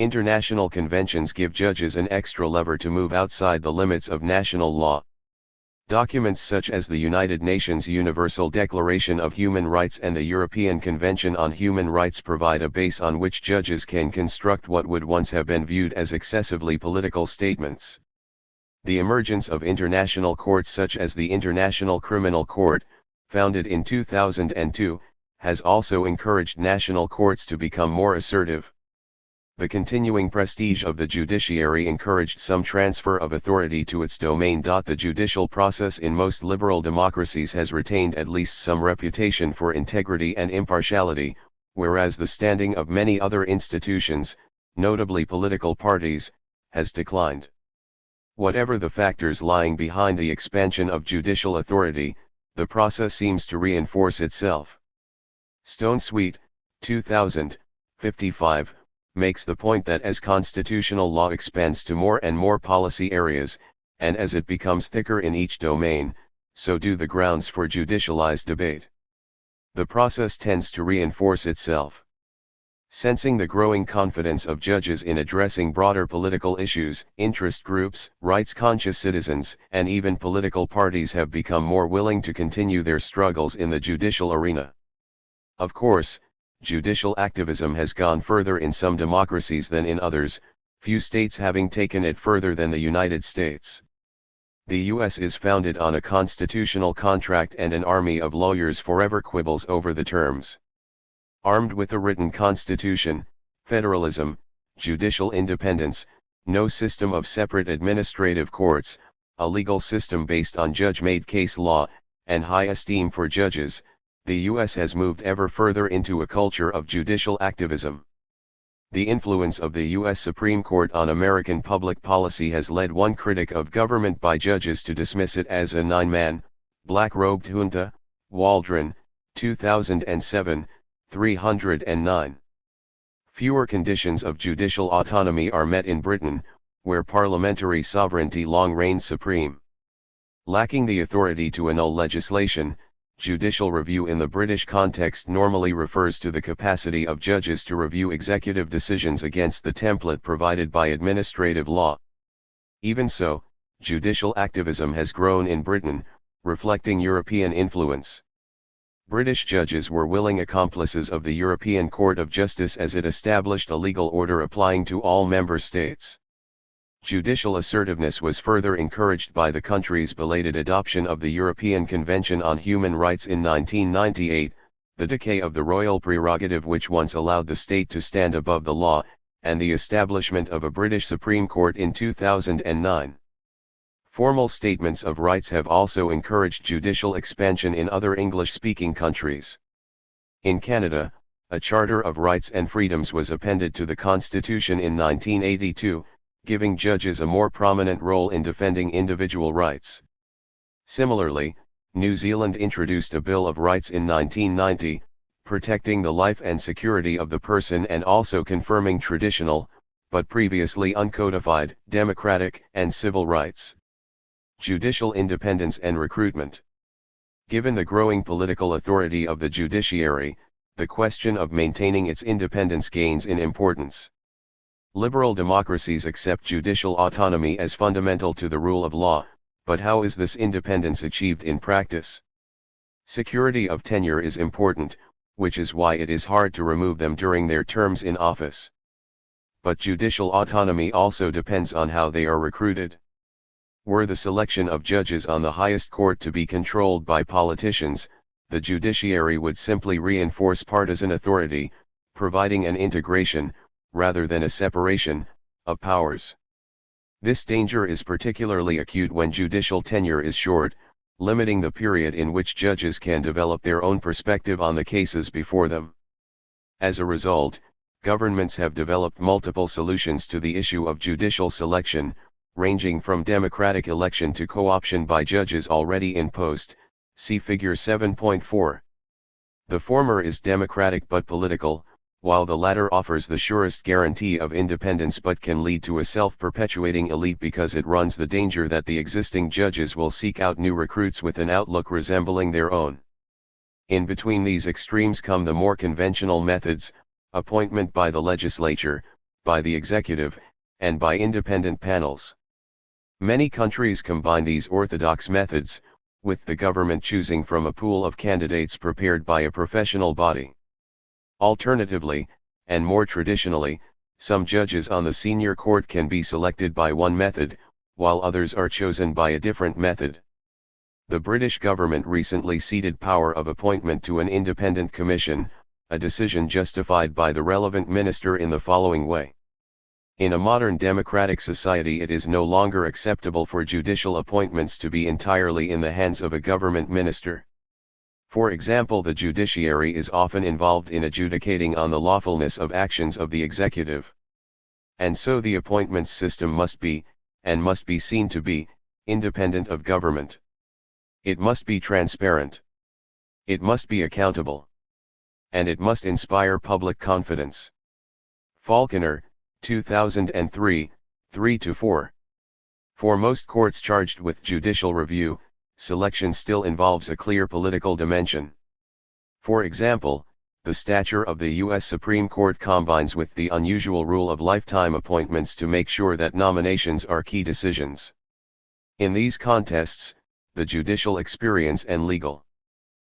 International conventions give judges an extra lever to move outside the limits of national law. Documents such as the United Nations Universal Declaration of Human Rights and the European Convention on Human Rights provide a base on which judges can construct what would once have been viewed as excessively political statements. The emergence of international courts such as the International Criminal Court, founded in 2002, has also encouraged national courts to become more assertive. The continuing prestige of the judiciary encouraged some transfer of authority to its domain. The judicial process in most liberal democracies has retained at least some reputation for integrity and impartiality, whereas the standing of many other institutions, notably political parties, has declined. Whatever the factors lying behind the expansion of judicial authority, the process seems to reinforce itself. Stone Sweet, 2000, 55, makes the point that as constitutional law expands to more and more policy areas, and as it becomes thicker in each domain, so do the grounds for judicialized debate. The process tends to reinforce itself. Sensing the growing confidence of judges in addressing broader political issues, interest groups, rights-conscious citizens, and even political parties have become more willing to continue their struggles in the judicial arena. Of course, judicial activism has gone further in some democracies than in others, few states having taken it further than the United States. The U.S. is founded on a constitutional contract, and an army of lawyers forever quibbles over the terms. Armed with a written constitution, federalism, judicial independence, no system of separate administrative courts, a legal system based on judge-made case law, and high esteem for judges, the U.S. has moved ever further into a culture of judicial activism. The influence of the U.S. Supreme Court on American public policy has led one critic of government by judges to dismiss it as a nine-man, black-robed junta. Waldron, 2007, 309. Fewer conditions of judicial autonomy are met in Britain, where parliamentary sovereignty long reigned supreme. Lacking the authority to annul legislation, judicial review in the British context normally refers to the capacity of judges to review executive decisions against the template provided by administrative law. Even so, judicial activism has grown in Britain, reflecting European influence. British judges were willing accomplices of the European Court of Justice as it established a legal order applying to all member states. Judicial assertiveness was further encouraged by the country's belated adoption of the European Convention on Human Rights in 1998, the decay of the royal prerogative which once allowed the state to stand above the law, and the establishment of a British Supreme Court in 2009. Formal statements of rights have also encouraged judicial expansion in other English-speaking countries. In Canada, a Charter of Rights and Freedoms was appended to the Constitution in 1982, giving judges a more prominent role in defending individual rights. Similarly, New Zealand introduced a Bill of Rights in 1990, protecting the life and security of the person and also confirming traditional, but previously uncodified, democratic and civil rights. Judicial independence and recruitment. Given the growing political authority of the judiciary, the question of maintaining its independence gains in importance. Liberal democracies accept judicial autonomy as fundamental to the rule of law, but how is this independence achieved in practice? Security of tenure is important, which is why it is hard to remove them during their terms in office. But judicial autonomy also depends on how they are recruited. Were the selection of judges on the highest court to be controlled by politicians, the judiciary would simply reinforce partisan authority, providing an integration, rather than a separation, of powers. This danger is particularly acute when judicial tenure is short, limiting the period in which judges can develop their own perspective on the cases before them. As a result, governments have developed multiple solutions to the issue of judicial selection, ranging from democratic election to co-option by judges already in post, see Figure 7.4. The former is democratic but political, while the latter offers the surest guarantee of independence but can lead to a self-perpetuating elite because it runs the danger that the existing judges will seek out new recruits with an outlook resembling their own. In between these extremes come the more conventional methods, appointment by the legislature, by the executive, and by independent panels. Many countries combine these orthodox methods, with the government choosing from a pool of candidates prepared by a professional body. Alternatively, and more traditionally, some judges on the senior court can be selected by one method, while others are chosen by a different method. The British government recently ceded power of appointment to an independent commission, a decision justified by the relevant minister in the following way. In a modern democratic society, it is no longer acceptable for judicial appointments to be entirely in the hands of a government minister. For example, the judiciary is often involved in adjudicating on the lawfulness of actions of the executive. And so the appointments system must be, and must be seen to be, independent of government. It must be transparent. It must be accountable. And it must inspire public confidence. Falconer, 2003, 3-4. For most courts charged with judicial review, selection still involves a clear political dimension. For example, the stature of the U.S. Supreme Court combines with the unusual rule of lifetime appointments to make sure that nominations are key decisions. In these contests, the judicial experience and legal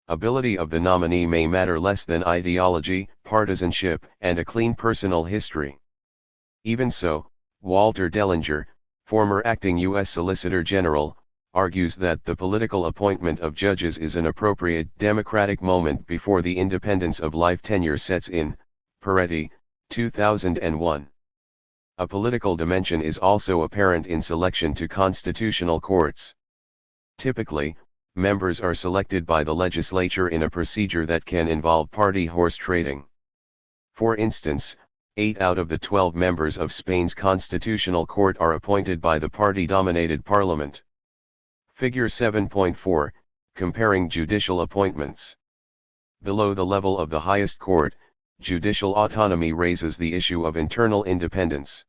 ability of the nominee may matter less than ideology, partisanship, and a clean personal history. Even so, Walter Dellinger, former acting U.S. Solicitor General, argues that the political appointment of judges is an appropriate democratic moment before the independence of life tenure sets in. Peretti, 2001. A political dimension is also apparent in selection to constitutional courts. Typically, members are selected by the legislature in a procedure that can involve party horse trading. For instance, 8 out of the 12 members of Spain's constitutional court are appointed by the party-dominated parliament. Figure 7.4, comparing judicial appointments. Below the level of the highest court, judicial autonomy raises the issue of internal independence.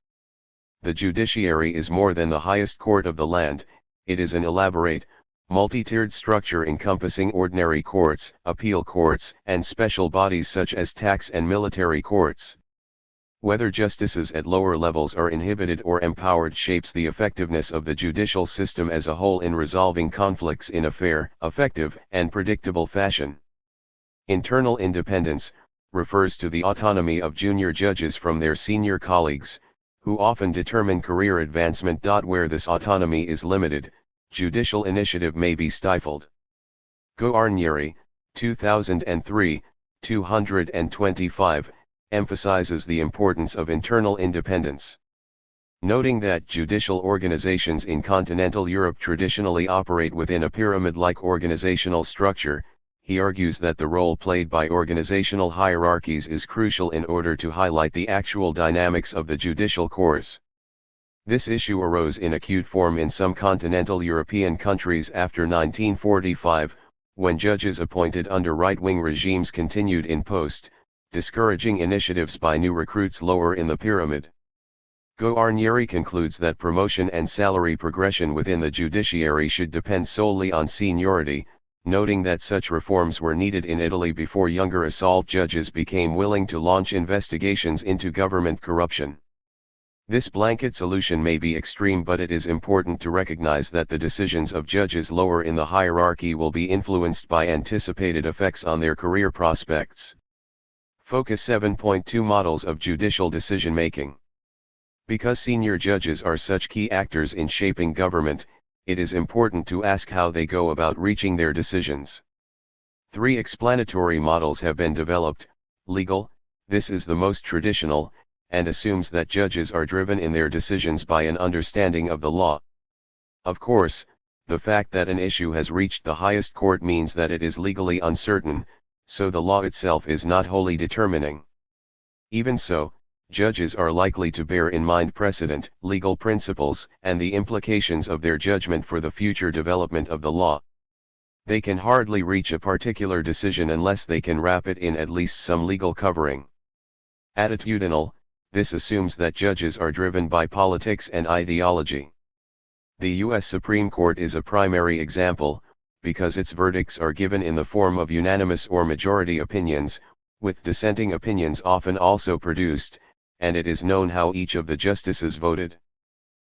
The judiciary is more than the highest court of the land, it is an elaborate, multi-tiered structure encompassing ordinary courts, appeal courts, and special bodies such as tax and military courts. Whether justices at lower levels are inhibited or empowered shapes the effectiveness of the judicial system as a whole in resolving conflicts in a fair, effective, and predictable fashion. Internal independence refers to the autonomy of junior judges from their senior colleagues, who often determine career advancement. Where this autonomy is limited, judicial initiative may be stifled. Guarnieri, 2003, 225, emphasizes the importance of internal independence. Noting that judicial organizations in continental Europe traditionally operate within a pyramid-like organizational structure, he argues that the role played by organizational hierarchies is crucial in order to highlight the actual dynamics of the judicial corps. This issue arose in acute form in some continental European countries after 1945, when judges appointed under right-wing regimes continued in post, discouraging initiatives by new recruits lower in the pyramid. Guarnieri concludes that promotion and salary progression within the judiciary should depend solely on seniority, noting that such reforms were needed in Italy before younger assault judges became willing to launch investigations into government corruption. This blanket solution may be extreme, but it is important to recognize that the decisions of judges lower in the hierarchy will be influenced by anticipated effects on their career prospects. Focus 7.2 Models of judicial decision-making. Because senior judges are such key actors in shaping government, it is important to ask how they go about reaching their decisions. 3 explanatory models have been developed. Legal, this is the most traditional, and assumes that judges are driven in their decisions by an understanding of the law. Of course, the fact that an issue has reached the highest court means that it is legally uncertain, so the law itself is not wholly determining. Even so, judges are likely to bear in mind precedent, legal principles, and the implications of their judgment for the future development of the law. They can hardly reach a particular decision unless they can wrap it in at least some legal covering. Attitudinal, this assumes that judges are driven by politics and ideology. The U.S. Supreme Court is a primary example, because its verdicts are given in the form of unanimous or majority opinions, with dissenting opinions often also produced, and it is known how each of the justices voted.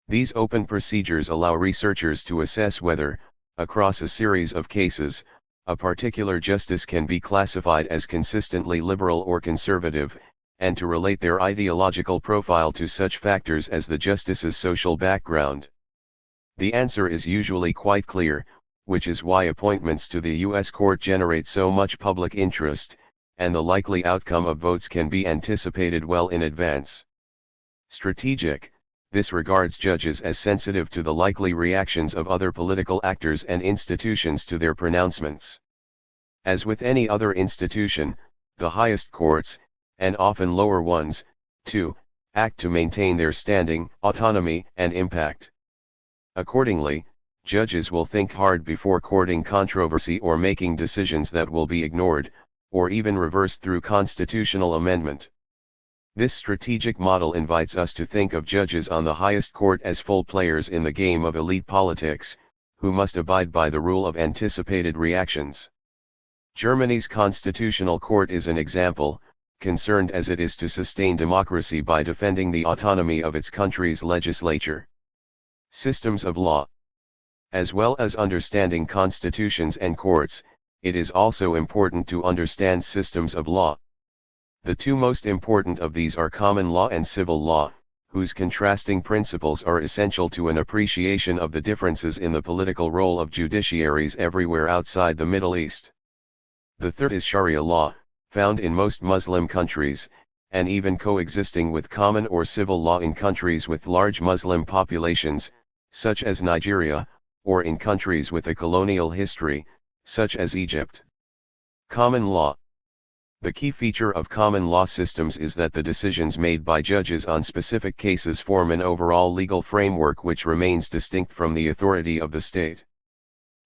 These open procedures allow researchers to assess whether, across a series of cases, a particular justice can be classified as consistently liberal or conservative, and to relate their ideological profile to such factors as the justice's social background. The answer is usually quite clear, which is why appointments to the U.S. court generate so much public interest, and the likely outcome of votes can be anticipated well in advance. Strategic: this regards judges as sensitive to the likely reactions of other political actors and institutions to their pronouncements. As with any other institution, the highest courts, and often lower ones, too, act to maintain their standing, autonomy, and impact. Accordingly, judges will think hard before courting controversy or making decisions that will be ignored, or even reversed through constitutional amendment. This strategic model invites us to think of judges on the highest court as full players in the game of elite politics, who must abide by the rule of anticipated reactions. Germany's constitutional court is an example, concerned as it is to sustain democracy by defending the autonomy of its country's legislature. Systems of law. As well as understanding constitutions and courts, it is also important to understand systems of law. The two most important of these are common law and civil law, whose contrasting principles are essential to an appreciation of the differences in the political role of judiciaries everywhere outside the Middle East. The third is Sharia law, found in most Muslim countries, and even coexisting with common or civil law in countries with large Muslim populations, such as Nigeria, or in countries with a colonial history, such as Egypt. Common law. The key feature of common law systems is that the decisions made by judges on specific cases form an overall legal framework which remains distinct from the authority of the state.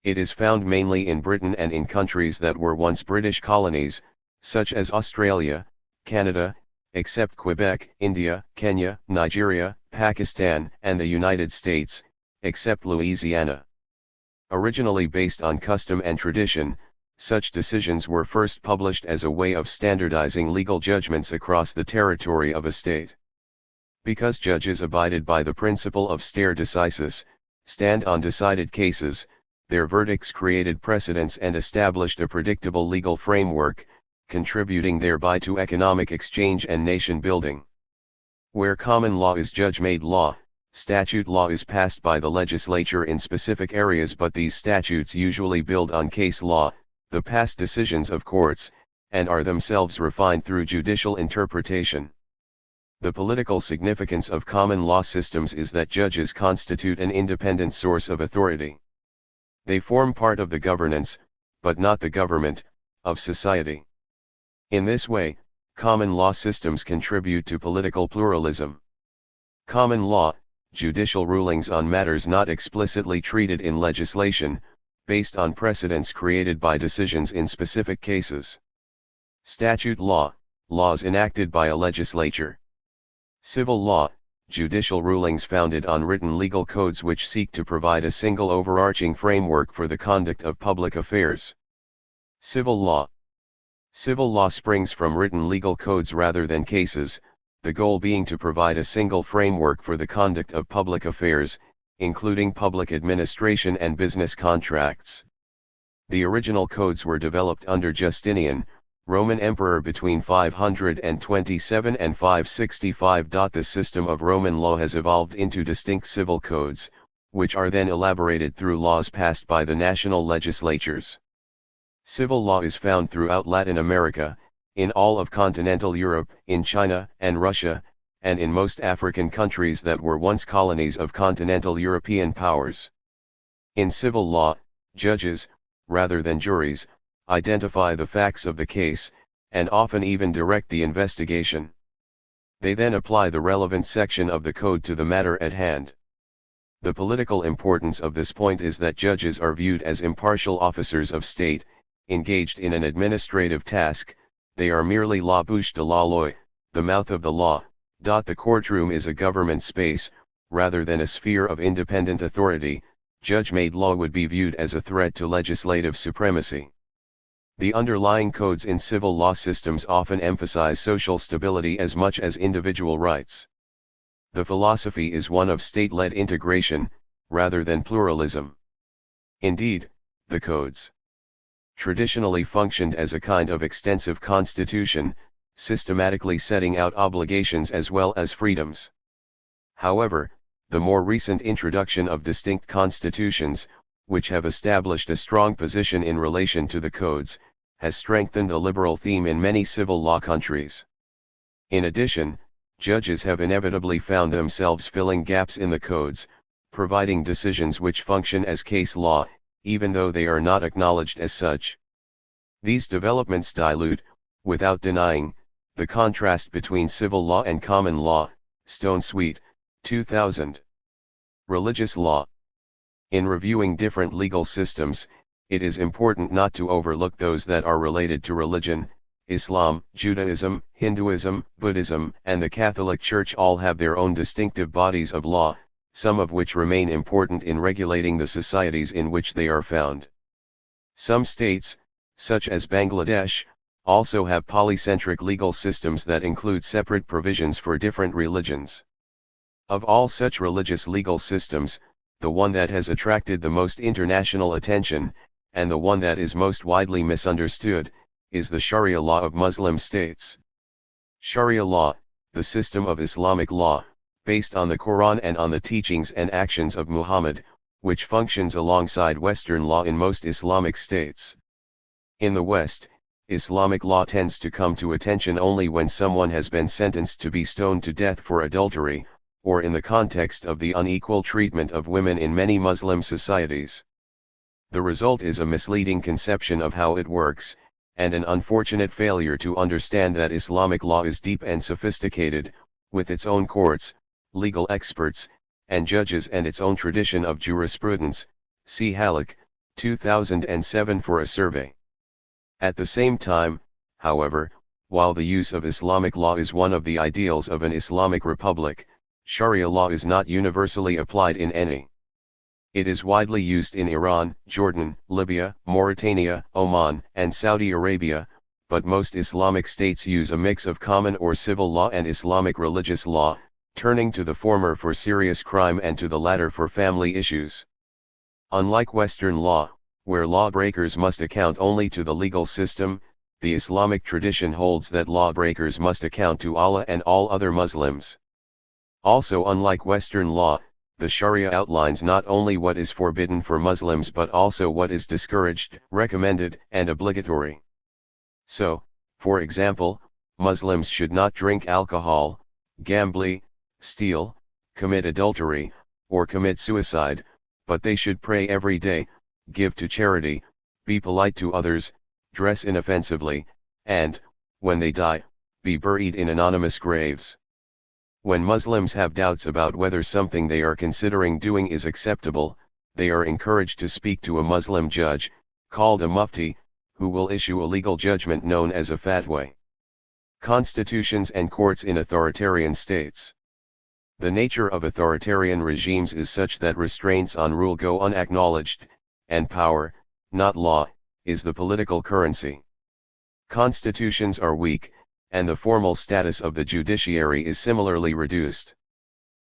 It is found mainly in Britain and in countries that were once British colonies, such as Australia, Canada, except Quebec, India, Kenya, Nigeria, Pakistan, and the United States, except Louisiana. Originally based on custom and tradition, such decisions were first published as a way of standardizing legal judgments across the territory of a state. Because judges abided by the principle of stare decisis, stand on decided cases, their verdicts created precedents and established a predictable legal framework, contributing thereby to economic exchange and nation building. Where common law is judge-made law, statute law is passed by the legislature in specific areas, but these statutes usually build on case law, the past decisions of courts, and are themselves refined through judicial interpretation. The political significance of common law systems is that judges constitute an independent source of authority. They form part of the governance, but not the government, of society. In this way, common law systems contribute to political pluralism. Common law, judicial rulings on matters not explicitly treated in legislation, based on precedents created by decisions in specific cases. Statute law, laws enacted by a legislature. Civil law, judicial rulings founded on written legal codes which seek to provide a single overarching framework for the conduct of public affairs. Civil law. Civil law springs from written legal codes rather than cases, the goal being to provide a single framework for the conduct of public affairs, including public administration and business contracts. The original codes were developed under Justinian, Roman Emperor between 527 and 565. The system of Roman law has evolved into distinct civil codes, which are then elaborated through laws passed by the national legislatures. Civil law is found throughout Latin America, in all of continental Europe, in China and Russia, and in most African countries that were once colonies of continental European powers. In civil law, judges, rather than juries, identify the facts of the case, and often even direct the investigation. They then apply the relevant section of the code to the matter at hand. The political importance of this point is that judges are viewed as impartial officers of state, engaged in an administrative task. They are merely la bouche de la loi, the mouth of the law. The courtroom is a government space, rather than a sphere of independent authority. Judge-made law would be viewed as a threat to legislative supremacy. The underlying codes in civil law systems often emphasize social stability as much as individual rights. The philosophy is one of state-led integration, rather than pluralism. Indeed, the codes traditionally functioned as a kind of extensive constitution, systematically setting out obligations as well as freedoms. However, the more recent introduction of distinct constitutions, which have established a strong position in relation to the codes, has strengthened the liberal theme in many civil law countries. In addition, judges have inevitably found themselves filling gaps in the codes, providing decisions which function as case law, even though they are not acknowledged as such. These developments dilute, without denying, the contrast between civil law and common law. Stone Sweet, 2000. Religious law. In reviewing different legal systems, it is important not to overlook those that are related to religion. Islam, Judaism, Hinduism, Buddhism, and the Catholic Church all have their own distinctive bodies of law, some of which remain important in regulating the societies in which they are found. Some states, such as Bangladesh, also have polycentric legal systems that include separate provisions for different religions. Of all such religious legal systems, the one that has attracted the most international attention, and the one that is most widely misunderstood, is the Sharia law of Muslim states. Sharia law, the system of Islamic law, based on the Quran and on the teachings and actions of Muhammad, which functions alongside Western law in most Islamic states. In the West, Islamic law tends to come to attention only when someone has been sentenced to be stoned to death for adultery, or in the context of the unequal treatment of women in many Muslim societies. The result is a misleading conception of how it works, and an unfortunate failure to understand that Islamic law is deep and sophisticated, with its own courts, legal experts, and judges and its own tradition of jurisprudence. See Hague, 2007 for a survey. At the same time, however, while the use of Islamic law is one of the ideals of an Islamic republic, Sharia law is not universally applied in any. It is widely used in Iran, Jordan, Libya, Mauritania, Oman, and Saudi Arabia, but most Islamic states use a mix of common or civil law and Islamic religious law, turning to the former for serious crime and to the latter for family issues. Unlike Western law, where lawbreakers must account only to the legal system, the Islamic tradition holds that lawbreakers must account to Allah and all other Muslims. Also, unlike Western law, the Sharia outlines not only what is forbidden for Muslims but also what is discouraged, recommended, and obligatory. So, for example, Muslims should not drink alcohol, gamble, steal, commit adultery, or commit suicide, but they should pray every day, give to charity, be polite to others, dress inoffensively, and, when they die, be buried in anonymous graves. When Muslims have doubts about whether something they are considering doing is acceptable, they are encouraged to speak to a Muslim judge, called a mufti, who will issue a legal judgment known as a fatwa. Constitutions and courts in authoritarian states. The nature of authoritarian regimes is such that restraints on rule go unacknowledged, and power, not law, is the political currency. Constitutions are weak, and the formal status of the judiciary is similarly reduced.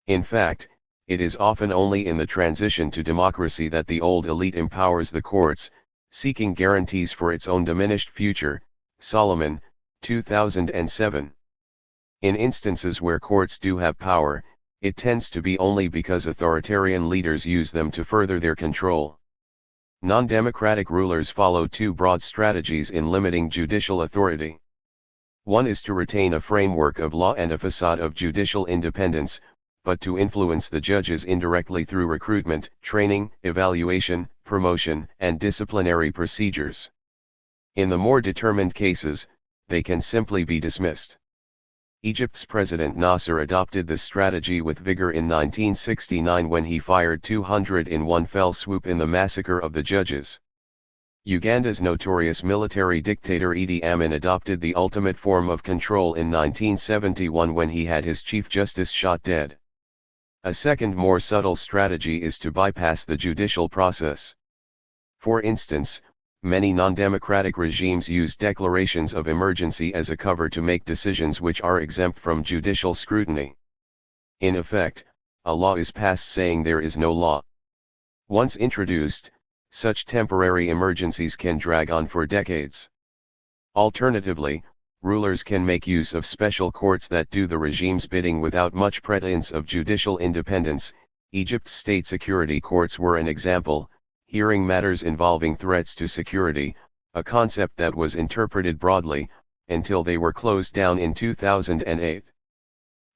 In fact, it is often only in the transition to democracy that the old elite empowers the courts, seeking guarantees for its own diminished future. Solomon, 2007. In instances where courts do have power, it tends to be only because authoritarian leaders use them to further their control. Non-democratic rulers follow two broad strategies in limiting judicial authority. One is to retain a framework of law and a facade of judicial independence, but to influence the judges indirectly through recruitment, training, evaluation, promotion, and disciplinary procedures. In the more determined cases, they can simply be dismissed. Egypt's President Nasser adopted this strategy with vigor in 1969 when he fired 200 in one fell swoop in the massacre of the judges. Uganda's notorious military dictator Idi Amin adopted the ultimate form of control in 1971 when he had his Chief Justice shot dead. A second more subtle strategy is to bypass the judicial process. For instance, many non-democratic regimes use declarations of emergency as a cover to make decisions which are exempt from judicial scrutiny. In effect, a law is passed saying there is no law. Once introduced, such temporary emergencies can drag on for decades. Alternatively, rulers can make use of special courts that do the regime's bidding without much pretense of judicial independence. Egypt's state security courts were an example, hearing matters involving threats to security, a concept that was interpreted broadly, until they were closed down in 2008.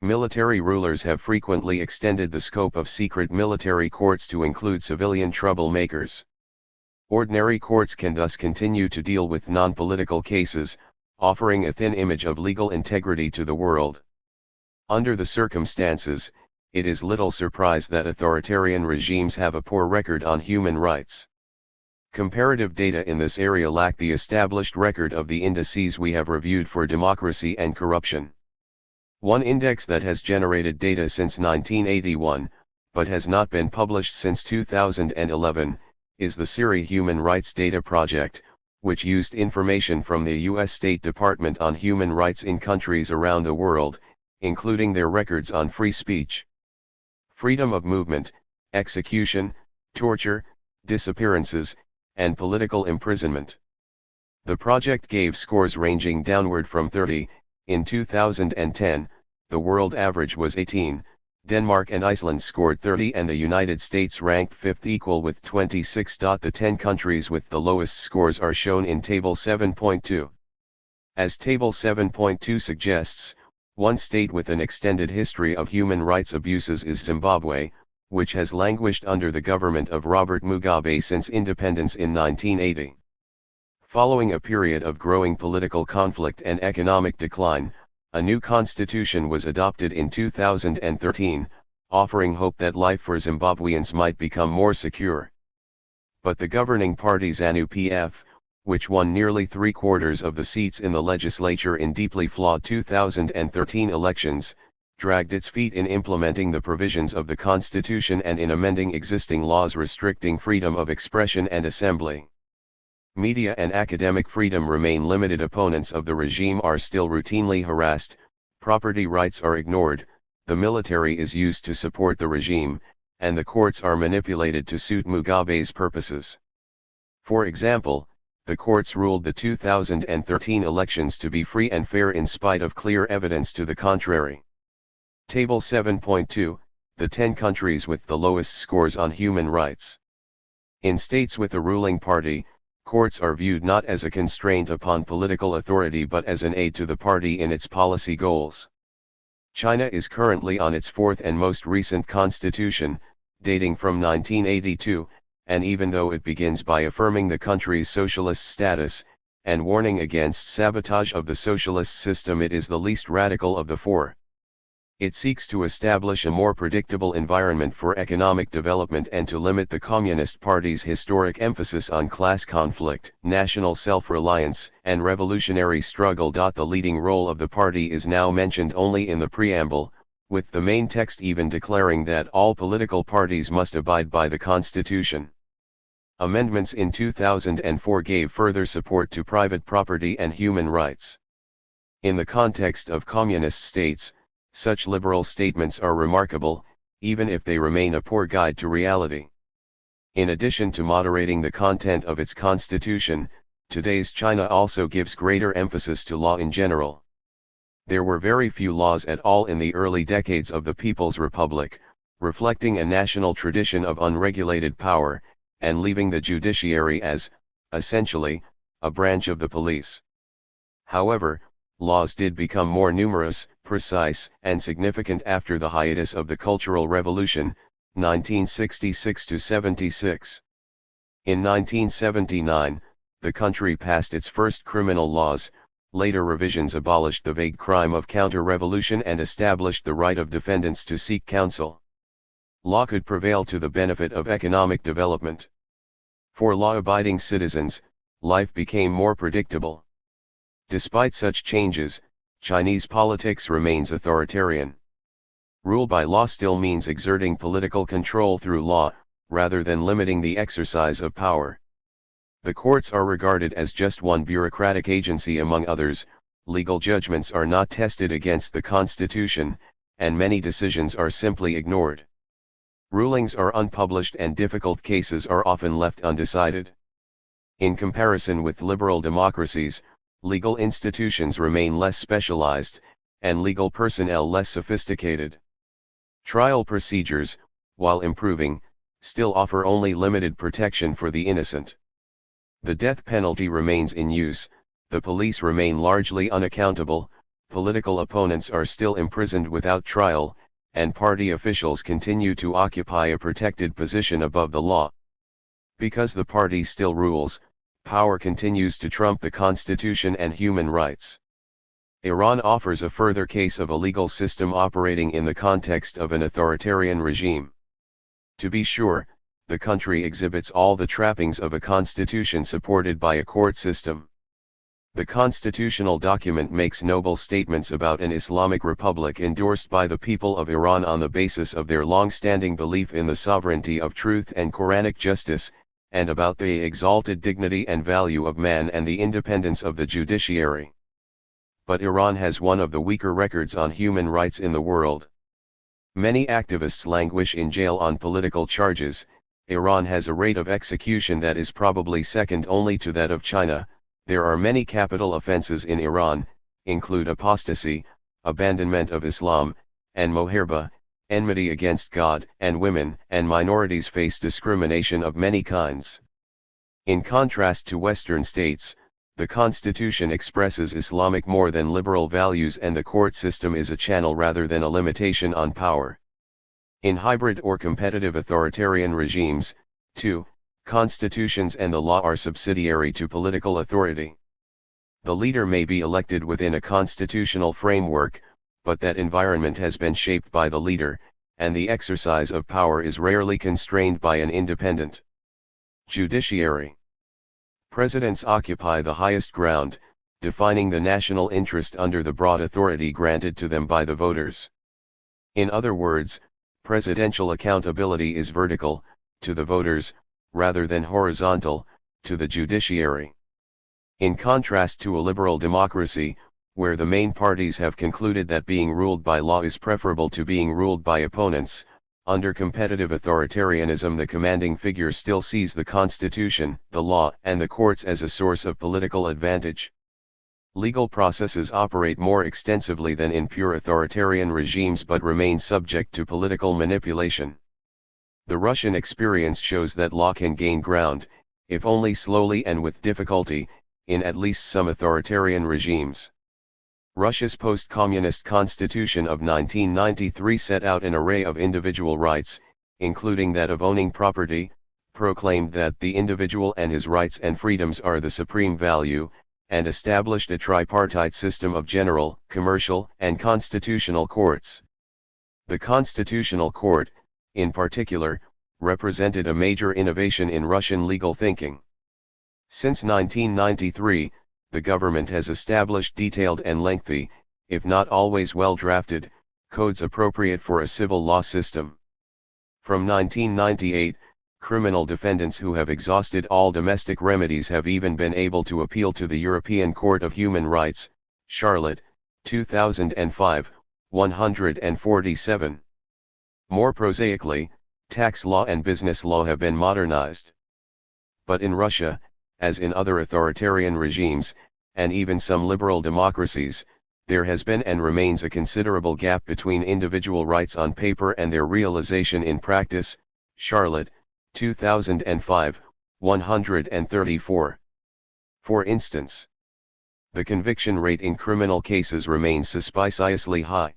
Military rulers have frequently extended the scope of secret military courts to include civilian troublemakers. Ordinary courts can thus continue to deal with non-political cases, offering a thin image of legal integrity to the world. Under the circumstances, it is little surprise that authoritarian regimes have a poor record on human rights. Comparative data in this area lack the established record of the indices we have reviewed for democracy and corruption. One index that has generated data since 1981, but has not been published since 2011, is the SIRI Human Rights Data Project, which used information from the U.S. State Department on human rights in countries around the world, including their records on free speech, freedom of movement, execution, torture, disappearances, and political imprisonment. The project gave scores ranging downward from 30, in 2010, the world average was 18, Denmark and Iceland scored 30 and the United States ranked 5th equal with 26. The 10 countries with the lowest scores are shown in Table 7.2. As Table 7.2 suggests, one state with an extended history of human rights abuses is Zimbabwe, which has languished under the government of Robert Mugabe since independence in 1980. Following a period of growing political conflict and economic decline, a new constitution was adopted in 2013, offering hope that life for Zimbabweans might become more secure. But the governing party ZANU-PF, which won nearly 3/4 of the seats in the legislature in deeply flawed 2013 elections, dragged its feet in implementing the provisions of the constitution and in amending existing laws restricting freedom of expression and assembly. Media and academic freedom remain limited. Opponents of the regime are still routinely harassed, property rights are ignored, the military is used to support the regime, and the courts are manipulated to suit Mugabe's purposes. For example, the courts ruled the 2013 elections to be free and fair in spite of clear evidence to the contrary. Table 7.2, the 10 countries with the lowest scores on human rights. In states with a ruling party, courts are viewed not as a constraint upon political authority but as an aid to the party in its policy goals. China is currently on its fourth and most recent constitution, dating from 1982, and even though it begins by affirming the country's socialist status, and warning against sabotage of the socialist system, it is the least radical of the four. It seeks to establish a more predictable environment for economic development and to limit the Communist Party's historic emphasis on class conflict, national self-reliance, and revolutionary struggle. The leading role of the party is now mentioned only in the preamble, with the main text even declaring that all political parties must abide by the Constitution. Amendments in 2004 gave further support to private property and human rights. In the context of communist states, such liberal statements are remarkable, even if they remain a poor guide to reality. In addition to moderating the content of its constitution, today's China also gives greater emphasis to law in general. There were very few laws at all in the early decades of the People's Republic, reflecting a national tradition of unregulated power, and leaving the judiciary as, essentially, a branch of the police. However, laws did become more numerous, precise, and significant after the hiatus of the Cultural Revolution, 1966–76. In 1979, the country passed its first criminal laws. Later revisions abolished the vague crime of counter-revolution and established the right of defendants to seek counsel. Law could prevail to the benefit of economic development. For law-abiding citizens, life became more predictable. Despite such changes, Chinese politics remains authoritarian. Rule by law still means exerting political control through law, rather than limiting the exercise of power. The courts are regarded as just one bureaucratic agency among others, legal judgments are not tested against the Constitution, and many decisions are simply ignored. Rulings are unpublished and difficult cases are often left undecided. In comparison with liberal democracies, legal institutions remain less specialized, and legal personnel less sophisticated. Trial procedures, while improving, still offer only limited protection for the innocent. The death penalty remains in use, the police remain largely unaccountable, political opponents are still imprisoned without trial, and party officials continue to occupy a protected position above the law. Because the party still rules, power continues to trump the Constitution and human rights. Iran offers a further case of a legal system operating in the context of an authoritarian regime. To be sure, the country exhibits all the trappings of a constitution supported by a court system. The constitutional document makes noble statements about an Islamic republic endorsed by the people of Iran on the basis of their long-standing belief in the sovereignty of truth and Quranic justice, and about the exalted dignity and value of man and the independence of the judiciary. But Iran has one of the weaker records on human rights in the world. Many activists languish in jail on political charges. Iran has a rate of execution that is probably second only to that of China. There are many capital offenses in Iran, include apostasy, abandonment of Islam, and moharba, enmity against God and women and minorities face discrimination of many kinds. In contrast to Western states, the constitution expresses Islamic more than liberal values and the court system is a channel rather than a limitation on power. In hybrid or competitive authoritarian regimes, too, constitutions and the law are subsidiary to political authority. The leader may be elected within a constitutional framework, but that environment has been shaped by the leader, and the exercise of power is rarely constrained by an independent judiciary. Presidents occupy the highest ground, defining the national interest under the broad authority granted to them by the voters. In other words, presidential accountability is vertical, to the voters, rather than horizontal, to the judiciary. In contrast to a liberal democracy, where the main parties have concluded that being ruled by law is preferable to being ruled by opponents, under competitive authoritarianism the commanding figure still sees the constitution, the law, and the courts as a source of political advantage. Legal processes operate more extensively than in pure authoritarian regimes but remain subject to political manipulation. The Russian experience shows that law can gain ground, if only slowly and with difficulty, in at least some authoritarian regimes. Russia's post-communist constitution of 1993 set out an array of individual rights, including that of owning property, proclaimed that the individual and his rights and freedoms are the supreme value, and established a tripartite system of general, commercial, and constitutional courts. The Constitutional Court, in particular, represented a major innovation in Russian legal thinking. Since 1993, the government has established detailed and lengthy, if not always well-drafted, codes appropriate for a civil law system. From 1998, criminal defendants who have exhausted all domestic remedies have even been able to appeal to the European Court of Human Rights, Charlotte, 2005, 147. More prosaically, tax law and business law have been modernized. But in Russia, as in other authoritarian regimes, and even some liberal democracies, there has been and remains a considerable gap between individual rights on paper and their realization in practice, Charlotte, 2005, 134. For instance, the conviction rate in criminal cases remains suspiciously high.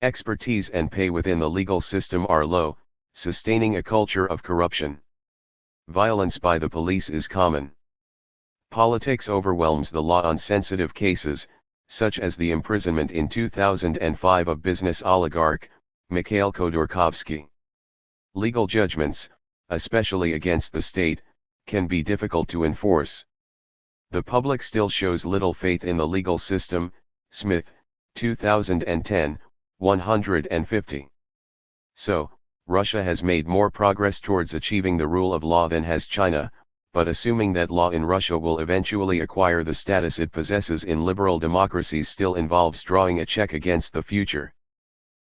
Expertise and pay within the legal system are low, sustaining a culture of corruption. Violence by the police is common. Politics overwhelms the law on sensitive cases, such as the imprisonment in 2005 of business oligarch, Mikhail Khodorkovsky. Legal judgments, especially against the state, can be difficult to enforce. The public still shows little faith in the legal system, Smith, 2010, 150. So, Russia has made more progress towards achieving the rule of law than has China, but assuming that law in Russia will eventually acquire the status it possesses in liberal democracies still involves drawing a check against the future.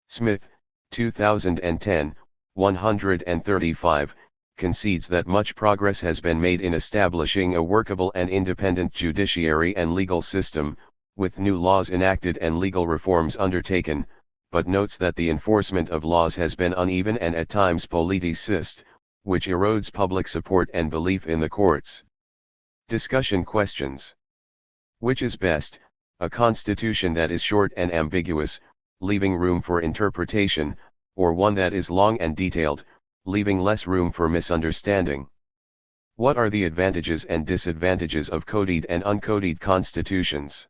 Smith, 2010, 135, concedes that much progress has been made in establishing a workable and independent judiciary and legal system, with new laws enacted and legal reforms undertaken, but notes that the enforcement of laws has been uneven and at times politicized, which erodes public support and belief in the courts. Discussion questions. Which is best, a constitution that is short and ambiguous, leaving room for interpretation, or one that is long and detailed, leaving less room for misunderstanding? What are the advantages and disadvantages of codied and uncodied constitutions?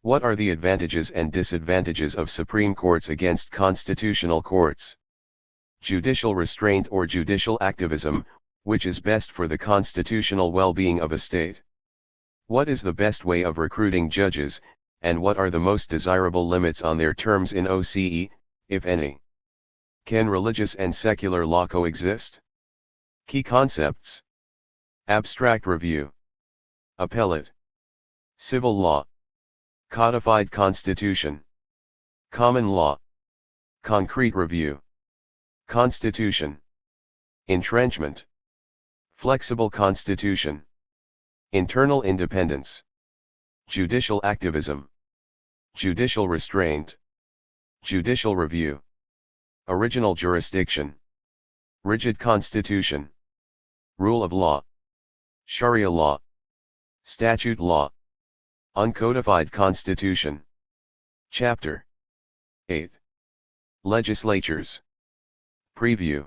What are the advantages and disadvantages of Supreme Courts against constitutional courts? Judicial restraint or judicial activism, which is best for the constitutional well-being of a state? What is the best way of recruiting judges, and what are the most desirable limits on their terms in OCE, if any? Can religious and secular law coexist? Key concepts. Abstract review. Appellate. Civil law. Codified constitution. Common law. Concrete review. Constitution. Entrenchment. Flexible constitution. Internal independence. Judicial activism. Judicial restraint. Judicial review. Original jurisdiction. Rigid constitution. Rule of law. Sharia law. Statute law. Uncodified constitution. Chapter 8. Legislatures. Preview.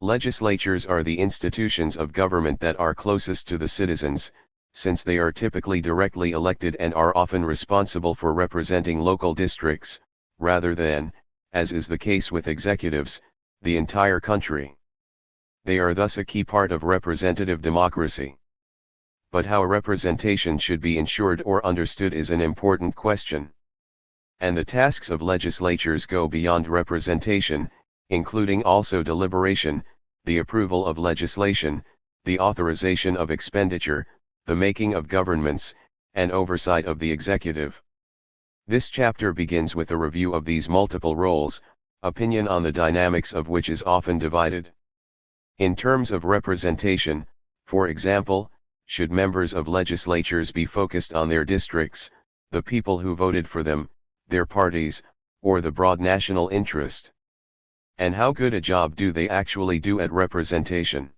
Legislatures are the institutions of government that are closest to the citizens, since they are typically directly elected and are often responsible for representing local districts, rather than, as is the case with executives, the entire country. They are thus a key part of representative democracy. But how representation should be ensured or understood is an important question. And the tasks of legislatures go beyond representation, including also deliberation, the approval of legislation, the authorization of expenditure, the making of governments, and oversight of the executive. This chapter begins with a review of these multiple roles, opinion on the dynamics of which is often divided. In terms of representation, for example, should members of legislatures be focused on their districts, the people who voted for them, their parties, or the broad national interest? And how good a job do they actually do at representation?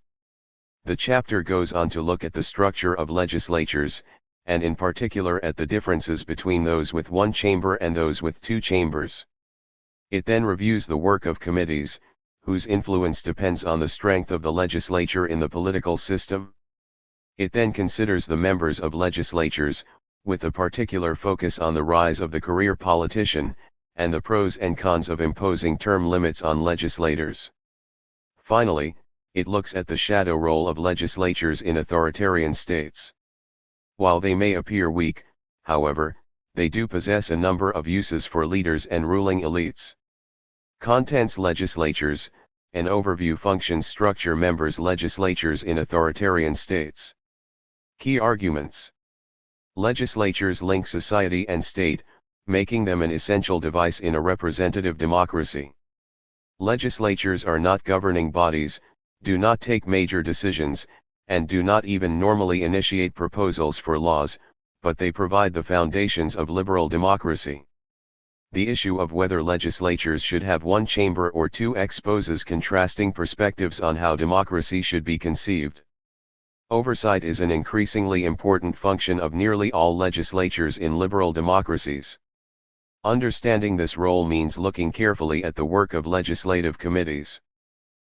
The chapter goes on to look at the structure of legislatures, and in particular at the differences between those with one chamber and those with two chambers. It then reviews the work of committees, whose influence depends on the strength of the legislature in the political system. It then considers the members of legislatures, with a particular focus on the rise of the career politician, and the pros and cons of imposing term limits on legislators. Finally, it looks at the shadow role of legislatures in authoritarian states. While they may appear weak, however, they do possess a number of uses for leaders and ruling elites. Contents: legislatures, an overview. Functions: structure. Members: legislatures in authoritarian states. Key arguments. Legislatures link society and state, making them an essential device in a representative democracy. Legislatures are not governing bodies, do not take major decisions, and do not even normally initiate proposals for laws, but they provide the foundations of liberal democracy. The issue of whether legislatures should have one chamber or two exposes contrasting perspectives on how democracy should be conceived. Oversight is an increasingly important function of nearly all legislatures in liberal democracies. Understanding this role means looking carefully at the work of legislative committees.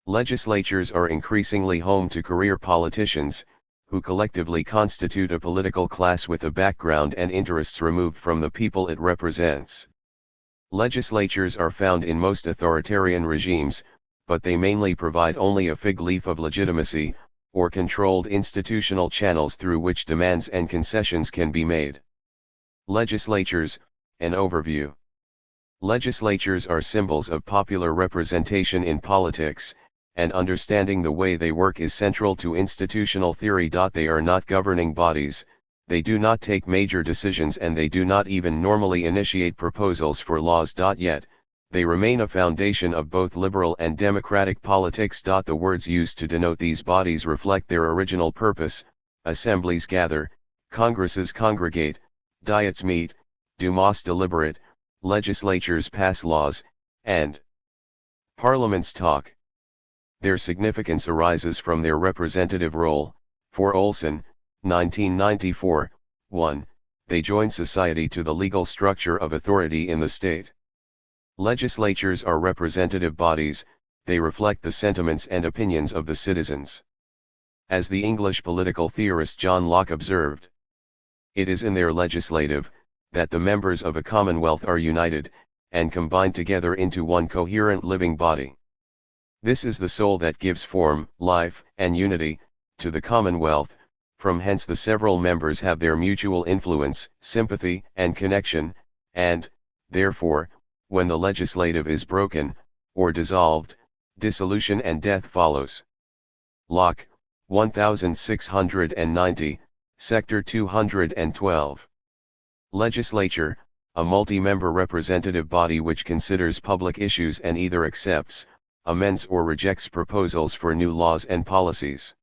Legislatures are increasingly home to career politicians, who collectively constitute a political class with a background and interests removed from the people it represents. Legislatures are found in most authoritarian regimes, but they mainly provide only a fig leaf of legitimacy, or controlled institutional channels through which demands and concessions can be made. Legislatures, an overview. Legislatures are symbols of popular representation in politics, and understanding the way they work is central to institutional theory. They are not governing bodies, they do not take major decisions, and they do not even normally initiate proposals for laws. Yet, they remain a foundation of both liberal and democratic politics. The words used to denote these bodies reflect their original purpose: assemblies gather, congresses congregate, diets meet, dumas deliberate, legislatures pass laws, and parliaments talk. Their significance arises from their representative role. For Olson, 1994, 1. They join society to the legal structure of authority in the state. Legislatures are representative bodies, they reflect the sentiments and opinions of the citizens. As the English political theorist John Locke observed, it is in their legislative, that the members of a commonwealth are united, and combined together into one coherent living body. This is the soul that gives form, life, and unity, to the commonwealth, from hence the several members have their mutual influence, sympathy, and connection, and, therefore, when the legislative is broken, or dissolved, dissolution and death follows. Locke, 1690, Sector 212. Legislature, a multi-member representative body which considers public issues and either accepts, amends or rejects proposals for new laws and policies.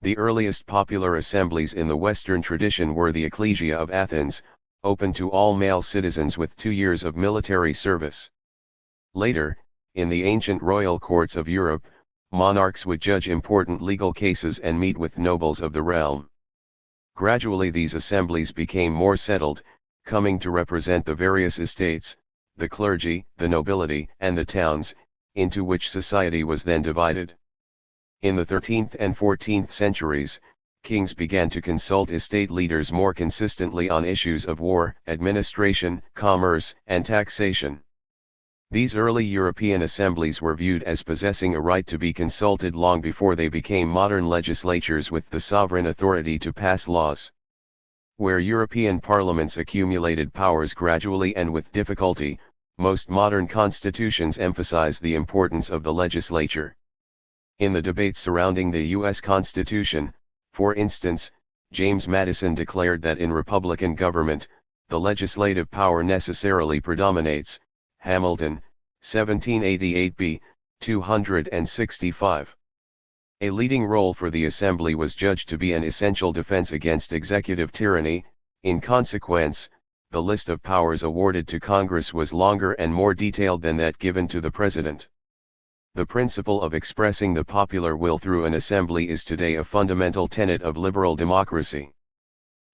The earliest popular assemblies in the Western tradition were the Ecclesia of Athens, open to all male citizens with 2 years of military service. Later, in the ancient royal courts of Europe, monarchs would judge important legal cases and meet with nobles of the realm. Gradually these assemblies became more settled, coming to represent the various estates, the clergy, the nobility, and the towns, into which society was then divided. In the 13th and 14th centuries, kings began to consult estate leaders more consistently on issues of war, administration, commerce, and taxation. These early European assemblies were viewed as possessing a right to be consulted long before they became modern legislatures with the sovereign authority to pass laws. Where European parliaments accumulated powers gradually and with difficulty, most modern constitutions emphasize the importance of the legislature. In the debates surrounding the U.S. Constitution, for instance, James Madison declared that in republican government, the legislative power necessarily predominates. Hamilton, 1788b, 265. A leading role for the assembly was judged to be an essential defense against executive tyranny. In consequence, the list of powers awarded to Congress was longer and more detailed than that given to the president. The principle of expressing the popular will through an assembly is today a fundamental tenet of liberal democracy.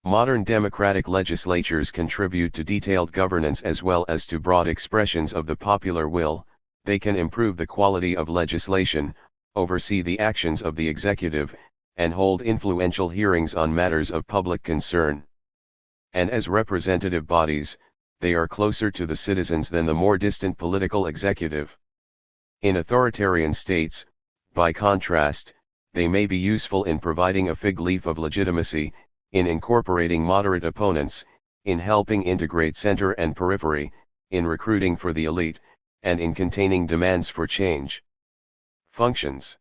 Modern democratic legislatures contribute to detailed governance as well as to broad expressions of the popular will. They can improve the quality of legislation, oversee the actions of the executive, and hold influential hearings on matters of public concern. And as representative bodies, they are closer to the citizens than the more distant political executive. In authoritarian states, by contrast, they may be useful in providing a fig leaf of legitimacy, in incorporating moderate opponents, in helping integrate center and periphery, in recruiting for the elite, and in containing demands for change. Functions.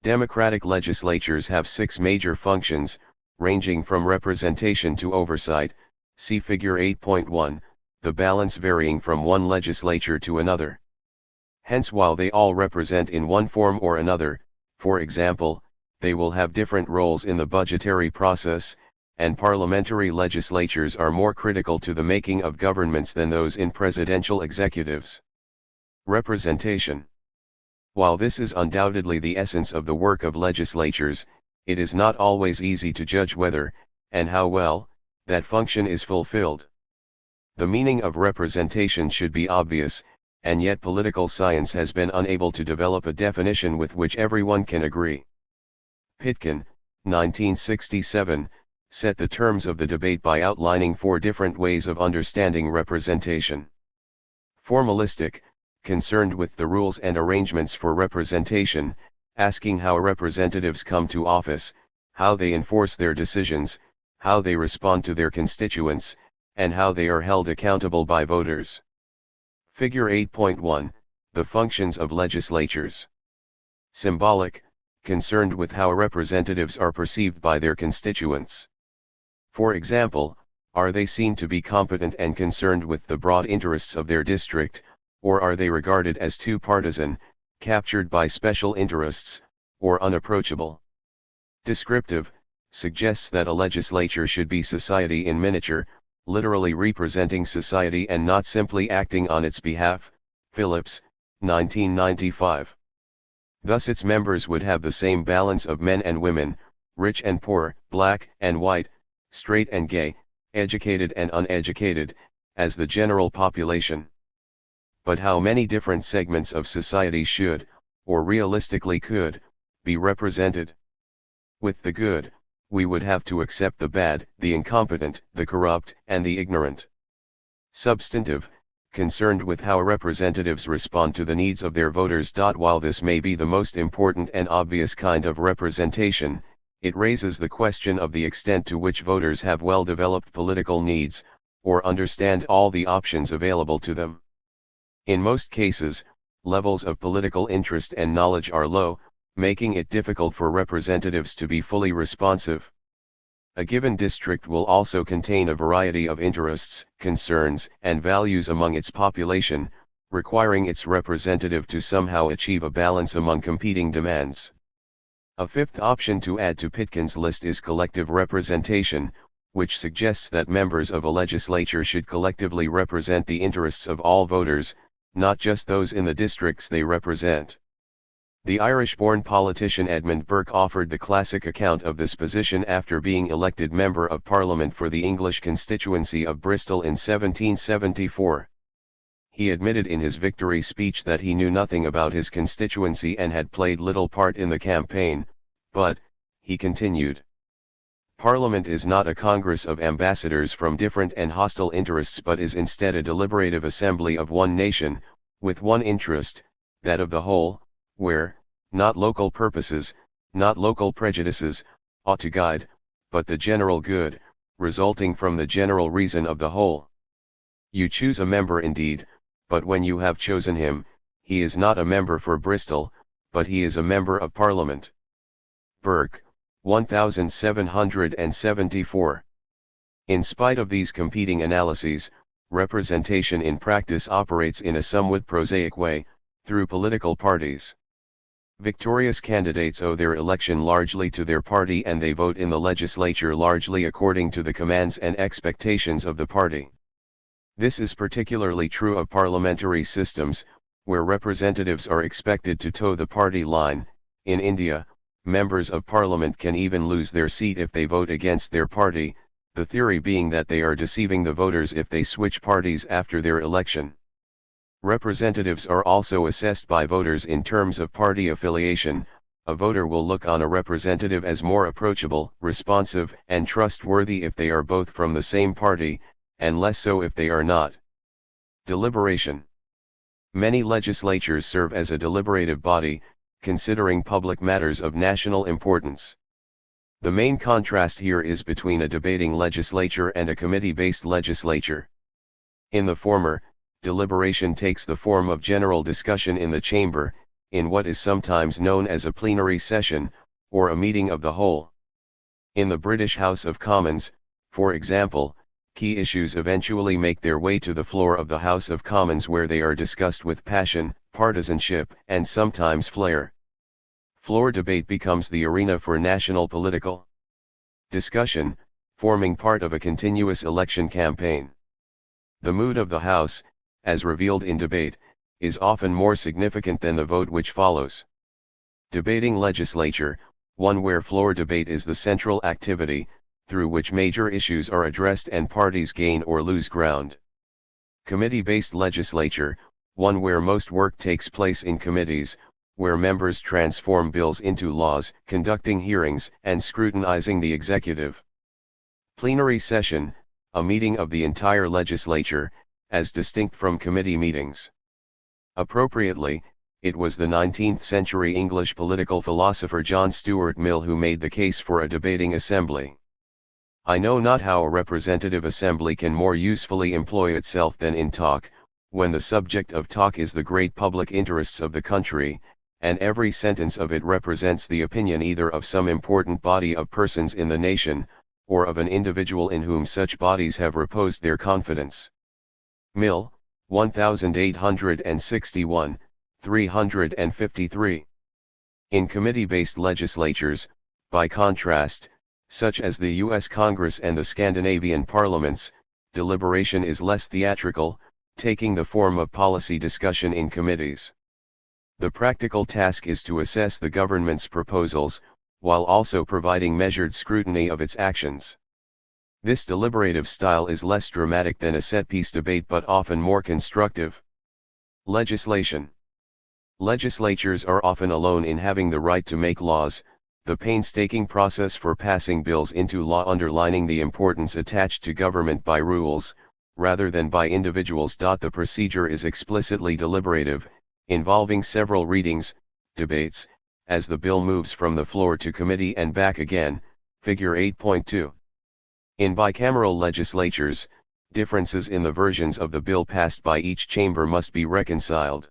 Democratic legislatures have 6 major functions, ranging from representation to oversight, see Figure 8.1, the balance varying from one legislature to another. Hence, while they all represent in one form or another, for example, they will have different roles in the budgetary process, and parliamentary legislatures are more critical to the making of governments than those in presidential executives. Representation. While this is undoubtedly the essence of the work of legislatures, it is not always easy to judge whether, and how well, that function is fulfilled. The meaning of representation should be obvious, and yet political science has been unable to develop a definition with which everyone can agree. Pitkin, 1967, set the terms of the debate by outlining 4 different ways of understanding representation. Formalistic, concerned with the rules and arrangements for representation, asking how representatives come to office, how they enforce their decisions, how they respond to their constituents, and how they are held accountable by voters. Figure 8.1, the functions of legislatures. Symbolic, concerned with how representatives are perceived by their constituents. For example, are they seen to be competent and concerned with the broad interests of their district, or are they regarded as too partisan, captured by special interests, or unapproachable? Descriptive, suggests that a legislature should be society in miniature, literally representing society and not simply acting on its behalf. Phillips, 1995. Thus its members would have the same balance of men and women, rich and poor, black and white, straight and gay, educated and uneducated, as the general population. But how many different segments of society should, or realistically could, be represented? With the good, we would have to accept the bad, the incompetent, the corrupt, and the ignorant. Substantive, concerned with how representatives respond to the needs of their voters. While this may be the most important and obvious kind of representation, it raises the question of the extent to which voters have well-developed political needs, or understand all the options available to them. In most cases, levels of political interest and knowledge are low, making it difficult for representatives to be fully responsive. A given district will also contain a variety of interests, concerns, and values among its population, requiring its representative to somehow achieve a balance among competing demands. A fifth option to add to Pitkin's list is collective representation, which suggests that members of a legislature should collectively represent the interests of all voters, not just those in the districts they represent. The Irish-born politician Edmund Burke offered the classic account of this position after being elected Member of Parliament for the English constituency of Bristol in 1774. He admitted in his victory speech that he knew nothing about his constituency and had played little part in the campaign, but, he continued, Parliament is not a congress of ambassadors from different and hostile interests but is instead a deliberative assembly of one nation, with one interest, that of the whole, where, not local purposes, not local prejudices, ought to guide, but the general good, resulting from the general reason of the whole. You choose a member indeed, but when you have chosen him, he is not a member for Bristol, but he is a member of Parliament. Burke, 1774. In spite of these competing analyses, representation in practice operates in a somewhat prosaic way, through political parties. Victorious candidates owe their election largely to their party and they vote in the legislature largely according to the commands and expectations of the party. This is particularly true of parliamentary systems, where representatives are expected to toe the party line. In India, members of parliament can even lose their seat if they vote against their party, the theory being that they are deceiving the voters if they switch parties after their election. Representatives are also assessed by voters in terms of party affiliation. A voter will look on a representative as more approachable, responsive, and trustworthy if they are both from the same party, and less so if they are not. Deliberation. Many legislatures serve as a deliberative body, considering public matters of national importance. The main contrast here is between a debating legislature and a committee-based legislature. In the former, deliberation takes the form of general discussion in the chamber, in what is sometimes known as a plenary session, or a meeting of the whole. In the British House of Commons, for example, key issues eventually make their way to the floor of the House of Commons where they are discussed with passion, partisanship, and sometimes flair. Floor debate becomes the arena for national political discussion, forming part of a continuous election campaign. The mood of the House, as revealed in debate, is often more significant than the vote which follows. Debating legislature, one where floor debate is the central activity, through which major issues are addressed and parties gain or lose ground. Committee-based legislature, one where most work takes place in committees, where members transform bills into laws, conducting hearings, and scrutinizing the executive. Plenary session, a meeting of the entire legislature, as distinct from committee meetings. Appropriately, it was the 19th century English political philosopher John Stuart Mill who made the case for a debating assembly. I know not how a representative assembly can more usefully employ itself than in talk, when the subject of talk is the great public interests of the country, and every sentence of it represents the opinion either of some important body of persons in the nation, or of an individual in whom such bodies have reposed their confidence. Mill, 1861, 353. In committee-based legislatures, by contrast, such as the U.S. Congress and the Scandinavian parliaments, deliberation is less theatrical, taking the form of policy discussion in committees. The practical task is to assess the government's proposals, while also providing measured scrutiny of its actions. This deliberative style is less dramatic than a set-piece debate but often more constructive. Legislation. Legislatures are often alone in having the right to make laws, the painstaking process for passing bills into law underlining the importance attached to government by rules, rather than by individuals. The procedure is explicitly deliberative, involving several readings, debates, as the bill moves from the floor to committee and back again, figure 8.2. In bicameral legislatures, differences in the versions of the bill passed by each chamber must be reconciled.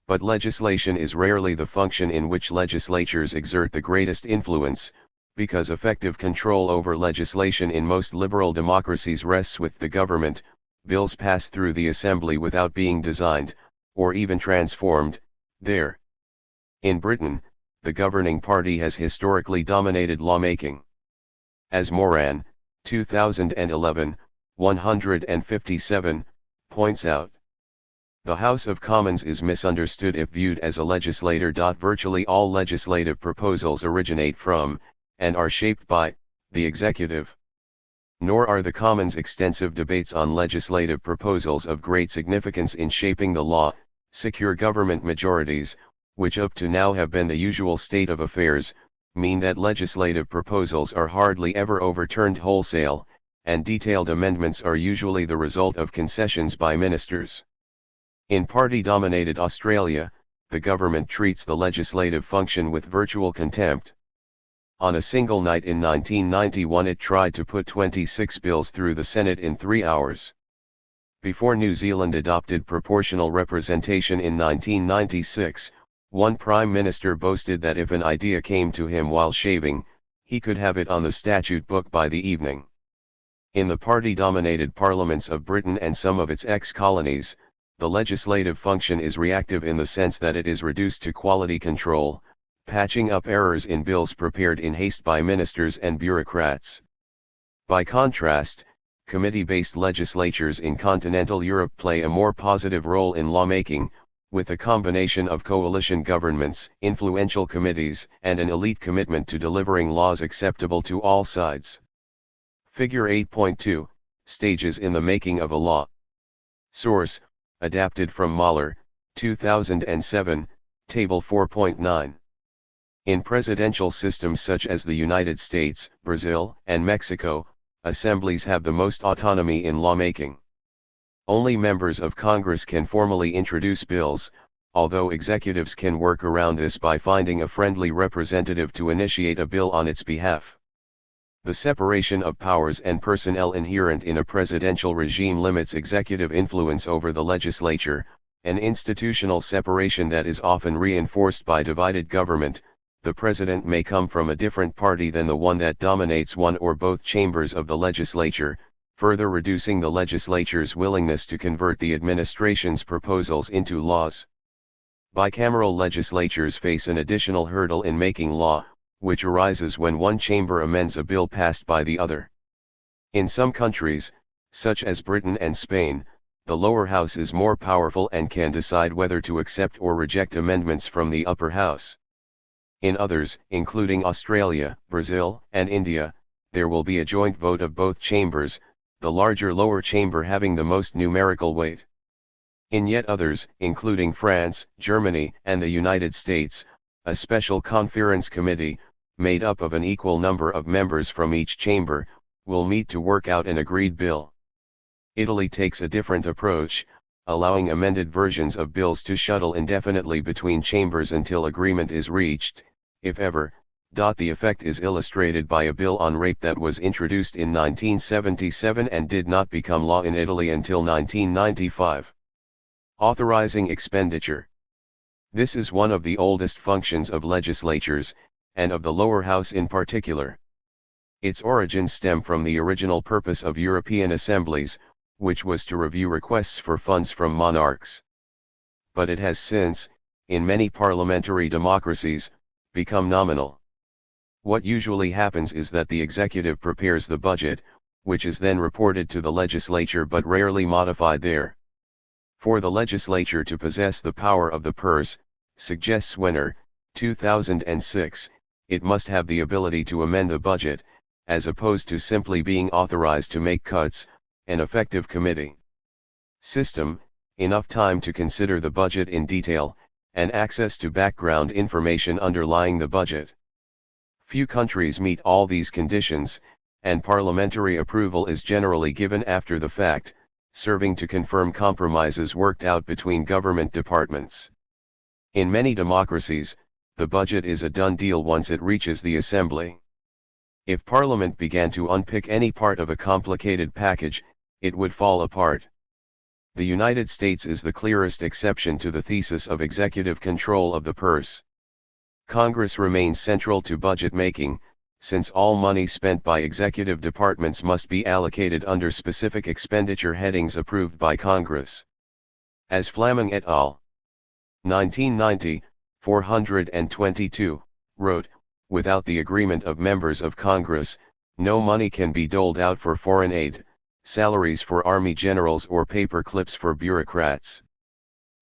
But legislation is rarely the function in which legislatures exert the greatest influence, because effective control over legislation in most liberal democracies rests with the government. Bills pass through the assembly without being designed, or even transformed, there. In Britain, the governing party has historically dominated lawmaking. As Moran, 2011, 157, points out, the House of Commons is misunderstood if viewed as a legislator. Virtually all legislative proposals originate from, and are shaped by, the executive. Nor are the Commons' extensive debates on legislative proposals of great significance in shaping the law. Secure government majorities, which up to now have been the usual state of affairs, mean that legislative proposals are hardly ever overturned wholesale, and detailed amendments are usually the result of concessions by ministers. In party-dominated Australia, the government treats the legislative function with virtual contempt. On a single night in 1991 it tried to put 26 bills through the Senate in 3 hours. Before New Zealand adopted proportional representation in 1996, one Prime Minister boasted that if an idea came to him while shaving, he could have it on the statute book by the evening. In the party-dominated parliaments of Britain and some of its ex-colonies, the legislative function is reactive in the sense that it is reduced to quality control, patching up errors in bills prepared in haste by ministers and bureaucrats. By contrast, committee-based legislatures in continental Europe play a more positive role in lawmaking, with a combination of coalition governments, influential committees, and an elite commitment to delivering laws acceptable to all sides. Figure 8.2, Stages in the Making of a Law. Source, adapted from Mahler, 2007, Table 4.9. In presidential systems such as the United States, Brazil, and Mexico, assemblies have the most autonomy in lawmaking. Only members of Congress can formally introduce bills, although executives can work around this by finding a friendly representative to initiate a bill on its behalf. The separation of powers and personnel inherent in a presidential regime limits executive influence over the legislature, an institutional separation that is often reinforced by divided government. The president may come from a different party than the one that dominates one or both chambers of the legislature, further reducing the legislature's willingness to convert the administration's proposals into laws. Bicameral legislatures face an additional hurdle in making law, which arises when one chamber amends a bill passed by the other. In some countries, such as Britain and Spain, the lower house is more powerful and can decide whether to accept or reject amendments from the upper house. In others, including Australia, Brazil, and India, there will be a joint vote of both chambers, the larger lower chamber having the most numerical weight. In yet others, including France, Germany, and the United States, a special conference committee, made up of an equal number of members from each chamber, will meet to work out an agreed bill. Italy takes a different approach, allowing amended versions of bills to shuttle indefinitely between chambers until agreement is reached, if ever. The effect is illustrated by a bill on rape that was introduced in 1977 and did not become law in Italy until 1995. Authorizing expenditure. This is one of the oldest functions of legislatures, and of the lower house in particular. Its origins stem from the original purpose of European assemblies, which was to review requests for funds from monarchs. But it has since, in many parliamentary democracies, become nominal. What usually happens is that the executive prepares the budget, which is then reported to the legislature but rarely modified there. For the legislature to possess the power of the purse, suggests Wenner, 2006, it must have the ability to amend the budget, as opposed to simply being authorized to make cuts, an effective committee system, enough time to consider the budget in detail, and access to background information underlying the budget. Few countries meet all these conditions, and parliamentary approval is generally given after the fact, serving to confirm compromises worked out between government departments. In many democracies, the budget is a done deal once it reaches the assembly. If Parliament began to unpick any part of a complicated package, it would fall apart. The United States is the clearest exception to the thesis of executive control of the purse. Congress remains central to budget making, since all money spent by executive departments must be allocated under specific expenditure headings approved by Congress. As Flaming et al. 1990, 422, wrote, without the agreement of members of Congress, no money can be doled out for foreign aid, salaries for army generals or paper clips for bureaucrats.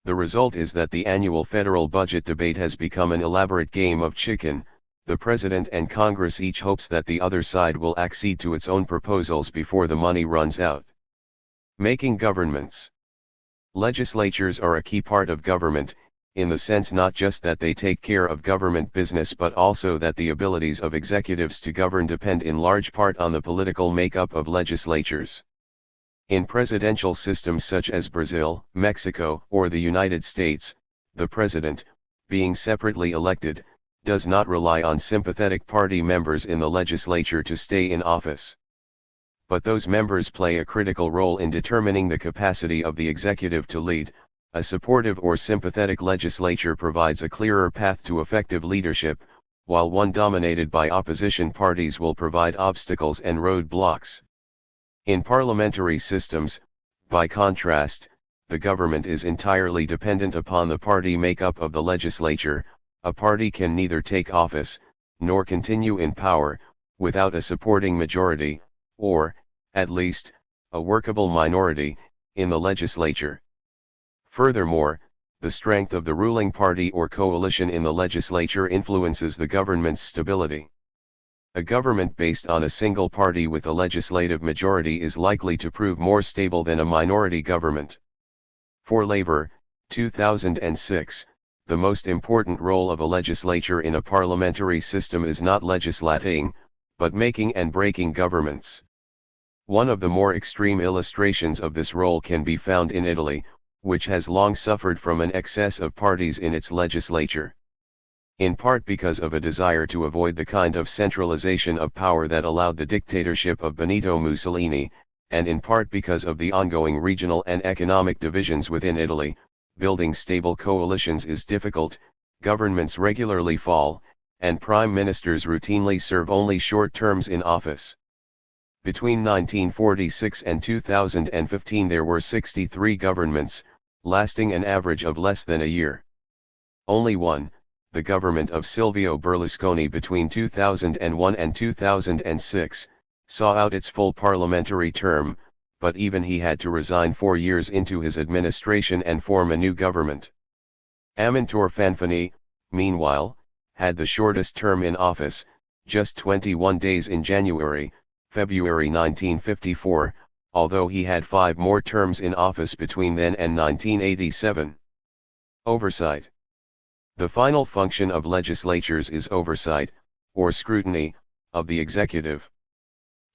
The result is that the annual federal budget debate has become an elaborate game of chicken. The President and Congress each hopes that the other side will accede to its own proposals before the money runs out. Making governments. Legislatures are a key part of government, in the sense not just that they take care of government business but also that the abilities of executives to govern depend in large part on the political makeup of legislatures. In presidential systems such as Brazil, Mexico, or the United States, the president, being separately elected, does not rely on sympathetic party members in the legislature to stay in office. But those members play a critical role in determining the capacity of the executive to lead. A supportive or sympathetic legislature provides a clearer path to effective leadership, while one dominated by opposition parties will provide obstacles and roadblocks. In parliamentary systems, by contrast, the government is entirely dependent upon the party makeup of the legislature. A party can neither take office, nor continue in power, without a supporting majority, or, at least, a workable minority, in the legislature. Furthermore, the strength of the ruling party or coalition in the legislature influences the government's stability. A government based on a single party with a legislative majority is likely to prove more stable than a minority government. For Labour, 2006, the most important role of a legislature in a parliamentary system is not legislating, but making and breaking governments. One of the more extreme illustrations of this role can be found in Italy, which has long suffered from an excess of parties in its legislature. In part because of a desire to avoid the kind of centralization of power that allowed the dictatorship of Benito Mussolini, and in part because of the ongoing regional and economic divisions within Italy, building stable coalitions is difficult, governments regularly fall, and prime ministers routinely serve only short terms in office. Between 1946 and 2015 there were 63 governments, lasting an average of less than a year. Only one, the government of Silvio Berlusconi between 2001 and 2006, saw out its full parliamentary term, but even he had to resign 4 years into his administration and form a new government. Amintore Fanfani, meanwhile, had the shortest term in office, just 21 days in January, February 1954, although he had 5 more terms in office between then and 1987. Oversight. The final function of legislatures is oversight, or scrutiny, of the executive.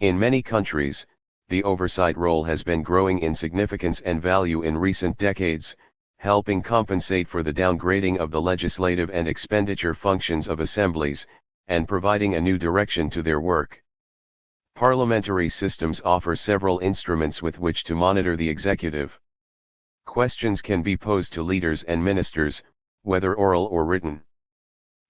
In many countries, the oversight role has been growing in significance and value in recent decades, helping compensate for the downgrading of the legislative and expenditure functions of assemblies, and providing a new direction to their work. Parliamentary systems offer several instruments with which to monitor the executive. Questions can be posed to leaders and ministers, whether oral or written.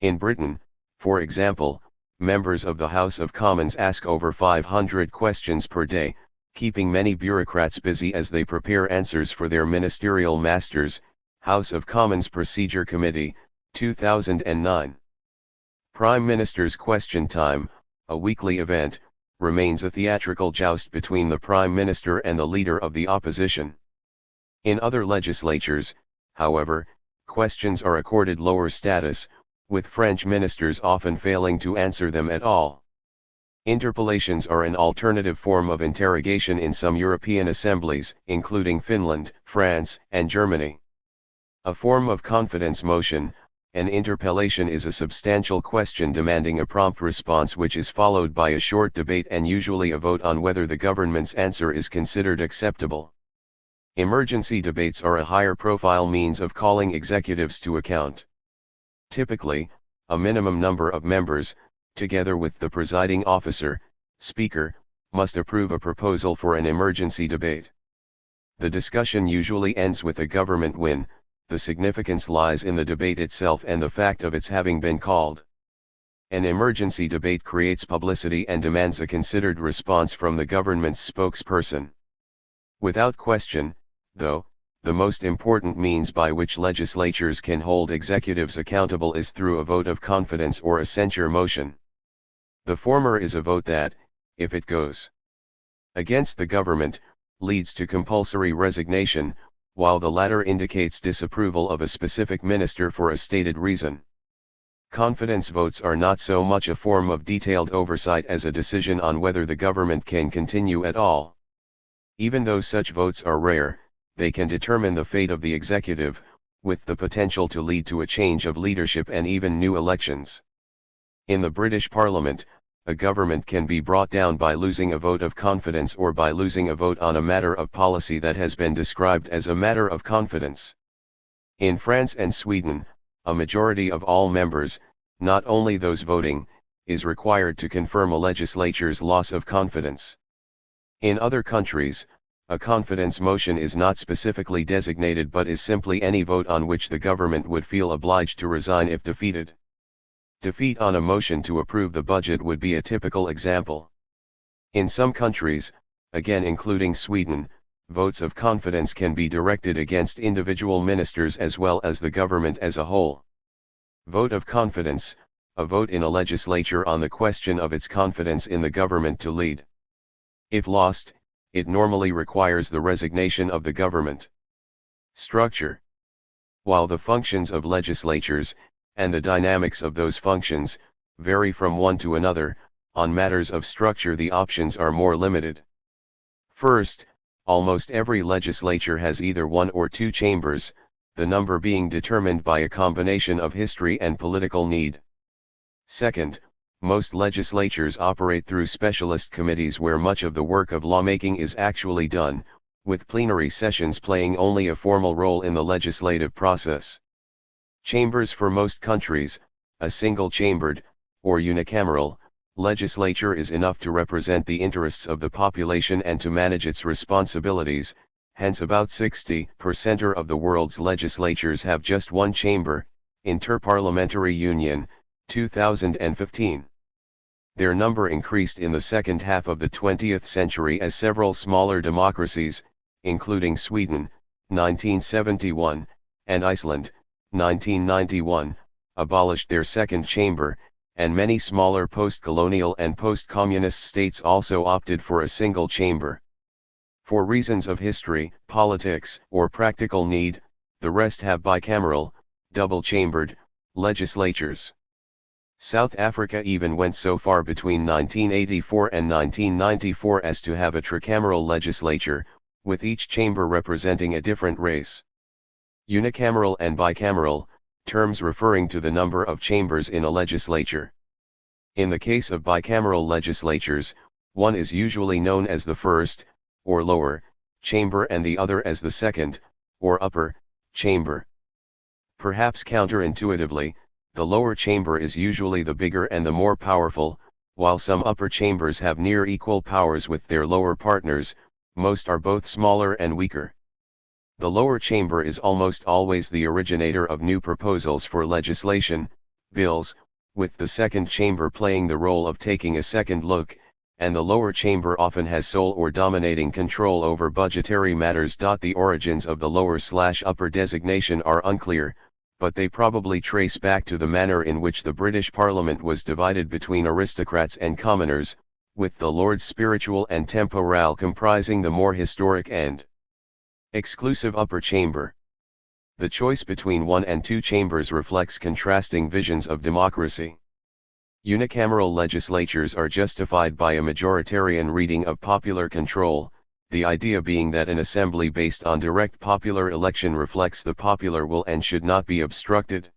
In Britain, for example, members of the House of Commons ask over 500 questions per day, keeping many bureaucrats busy as they prepare answers for their ministerial masters. House of Commons Procedure Committee, 2009. Prime Minister's Question Time, a weekly event, remains a theatrical joust between the Prime Minister and the Leader of the Opposition. In other legislatures, however, questions are accorded lower status, with French ministers often failing to answer them at all. Interpellations are an alternative form of interrogation in some European assemblies, including Finland, France, and Germany. A form of confidence motion, an interpellation is a substantial question demanding a prompt response which is followed by a short debate and usually a vote on whether the government's answer is considered acceptable. Emergency debates are a higher profile means of calling executives to account. Typically, a minimum number of members, together with the presiding officer, speaker, must approve a proposal for an emergency debate. The discussion usually ends with a government win. The significance lies in the debate itself and the fact of its having been called. An emergency debate creates publicity and demands a considered response from the government's spokesperson. Without question, though, the most important means by which legislatures can hold executives accountable is through a vote of confidence or a censure motion. The former is a vote that, if it goes against the government, leads to compulsory resignation, while the latter indicates disapproval of a specific minister for a stated reason. Confidence votes are not so much a form of detailed oversight as a decision on whether the government can continue at all. Even though such votes are rare, they can determine the fate of the executive, with the potential to lead to a change of leadership and even new elections. In the British Parliament, a government can be brought down by losing a vote of confidence or by losing a vote on a matter of policy that has been described as a matter of confidence. In France and Sweden, a majority of all members, not only those voting, is required to confirm a legislature's loss of confidence. In other countries, a confidence motion is not specifically designated but is simply any vote on which the government would feel obliged to resign if defeated. Defeat on a motion to approve the budget would be a typical example. In some countries, again including Sweden, votes of confidence can be directed against individual ministers as well as the government as a whole. Vote of confidence, a vote in a legislature on the question of its confidence in the government to lead. If lost, it normally requires the resignation of the government. Structure. While the functions of legislatures, and the dynamics of those functions, vary from one to another, on matters of structure the options are more limited. First, almost every legislature has either one or two chambers, the number being determined by a combination of history and political need. Second, most legislatures operate through specialist committees where much of the work of lawmaking is actually done, with plenary sessions playing only a formal role in the legislative process. Chambers. For most countries, a single-chambered, or unicameral, legislature is enough to represent the interests of the population and to manage its responsibilities, hence about 60% of the world's legislatures have just one chamber. Interparliamentary Union, 2015. Their number increased in the second half of the 20th century as several smaller democracies, including Sweden, 1971, and Iceland, 1991, abolished their second chamber, and many smaller post-colonial and post-communist states also opted for a single chamber. For reasons of history, politics, or practical need, the rest have bicameral, double-chambered, legislatures. South Africa even went so far between 1984 and 1994 as to have a tricameral legislature, with each chamber representing a different race. Unicameral and bicameral, terms referring to the number of chambers in a legislature. In the case of bicameral legislatures, one is usually known as the first, or lower, chamber and the other as the second, or upper, chamber. Perhaps counterintuitively, the lower chamber is usually the bigger and the more powerful, while some upper chambers have near equal powers with their lower partners, most are both smaller and weaker. The lower chamber is almost always the originator of new proposals for legislation, bills, with the second chamber playing the role of taking a second look, and the lower chamber often has sole or dominating control over budgetary matters. The origins of the lower/upper designation are unclear, but they probably trace back to the manner in which the British Parliament was divided between aristocrats and commoners, with the Lords Spiritual and Temporal comprising the more historic and exclusive upper chamber. The choice between one and two chambers reflects contrasting visions of democracy. Unicameral legislatures are justified by a majoritarian reading of popular control, the idea being that an assembly based on direct popular election reflects the popular will and should not be obstructed.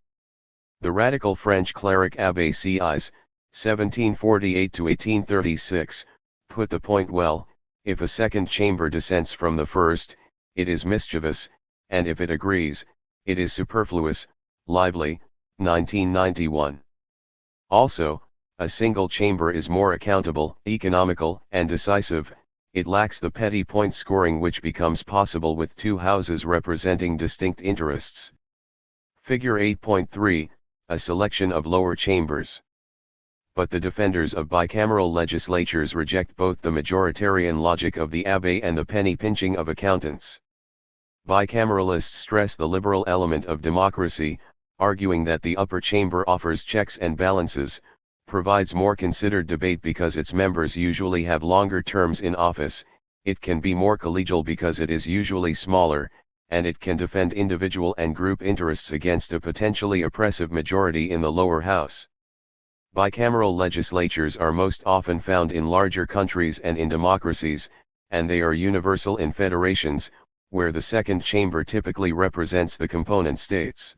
The radical French cleric Abbé Sieyès, 1748–1836, put the point well: if a second chamber dissents from the first, it is mischievous, and if it agrees, it is superfluous. Lively, 1991. Also, a single chamber is more accountable, economical, and decisive. It lacks the petty point scoring which becomes possible with two houses representing distinct interests. Figure 8.3, a selection of lower chambers. But the defenders of bicameral legislatures reject both the majoritarian logic of the abbé and the penny pinching of accountants. Bicameralists stress the liberal element of democracy, arguing that the upper chamber offers checks and balances, provides more considered debate because its members usually have longer terms in office, it can be more collegial because it is usually smaller, and it can defend individual and group interests against a potentially oppressive majority in the lower house. Bicameral legislatures are most often found in larger countries and in democracies, and they are universal in federations, where the second chamber typically represents the component states.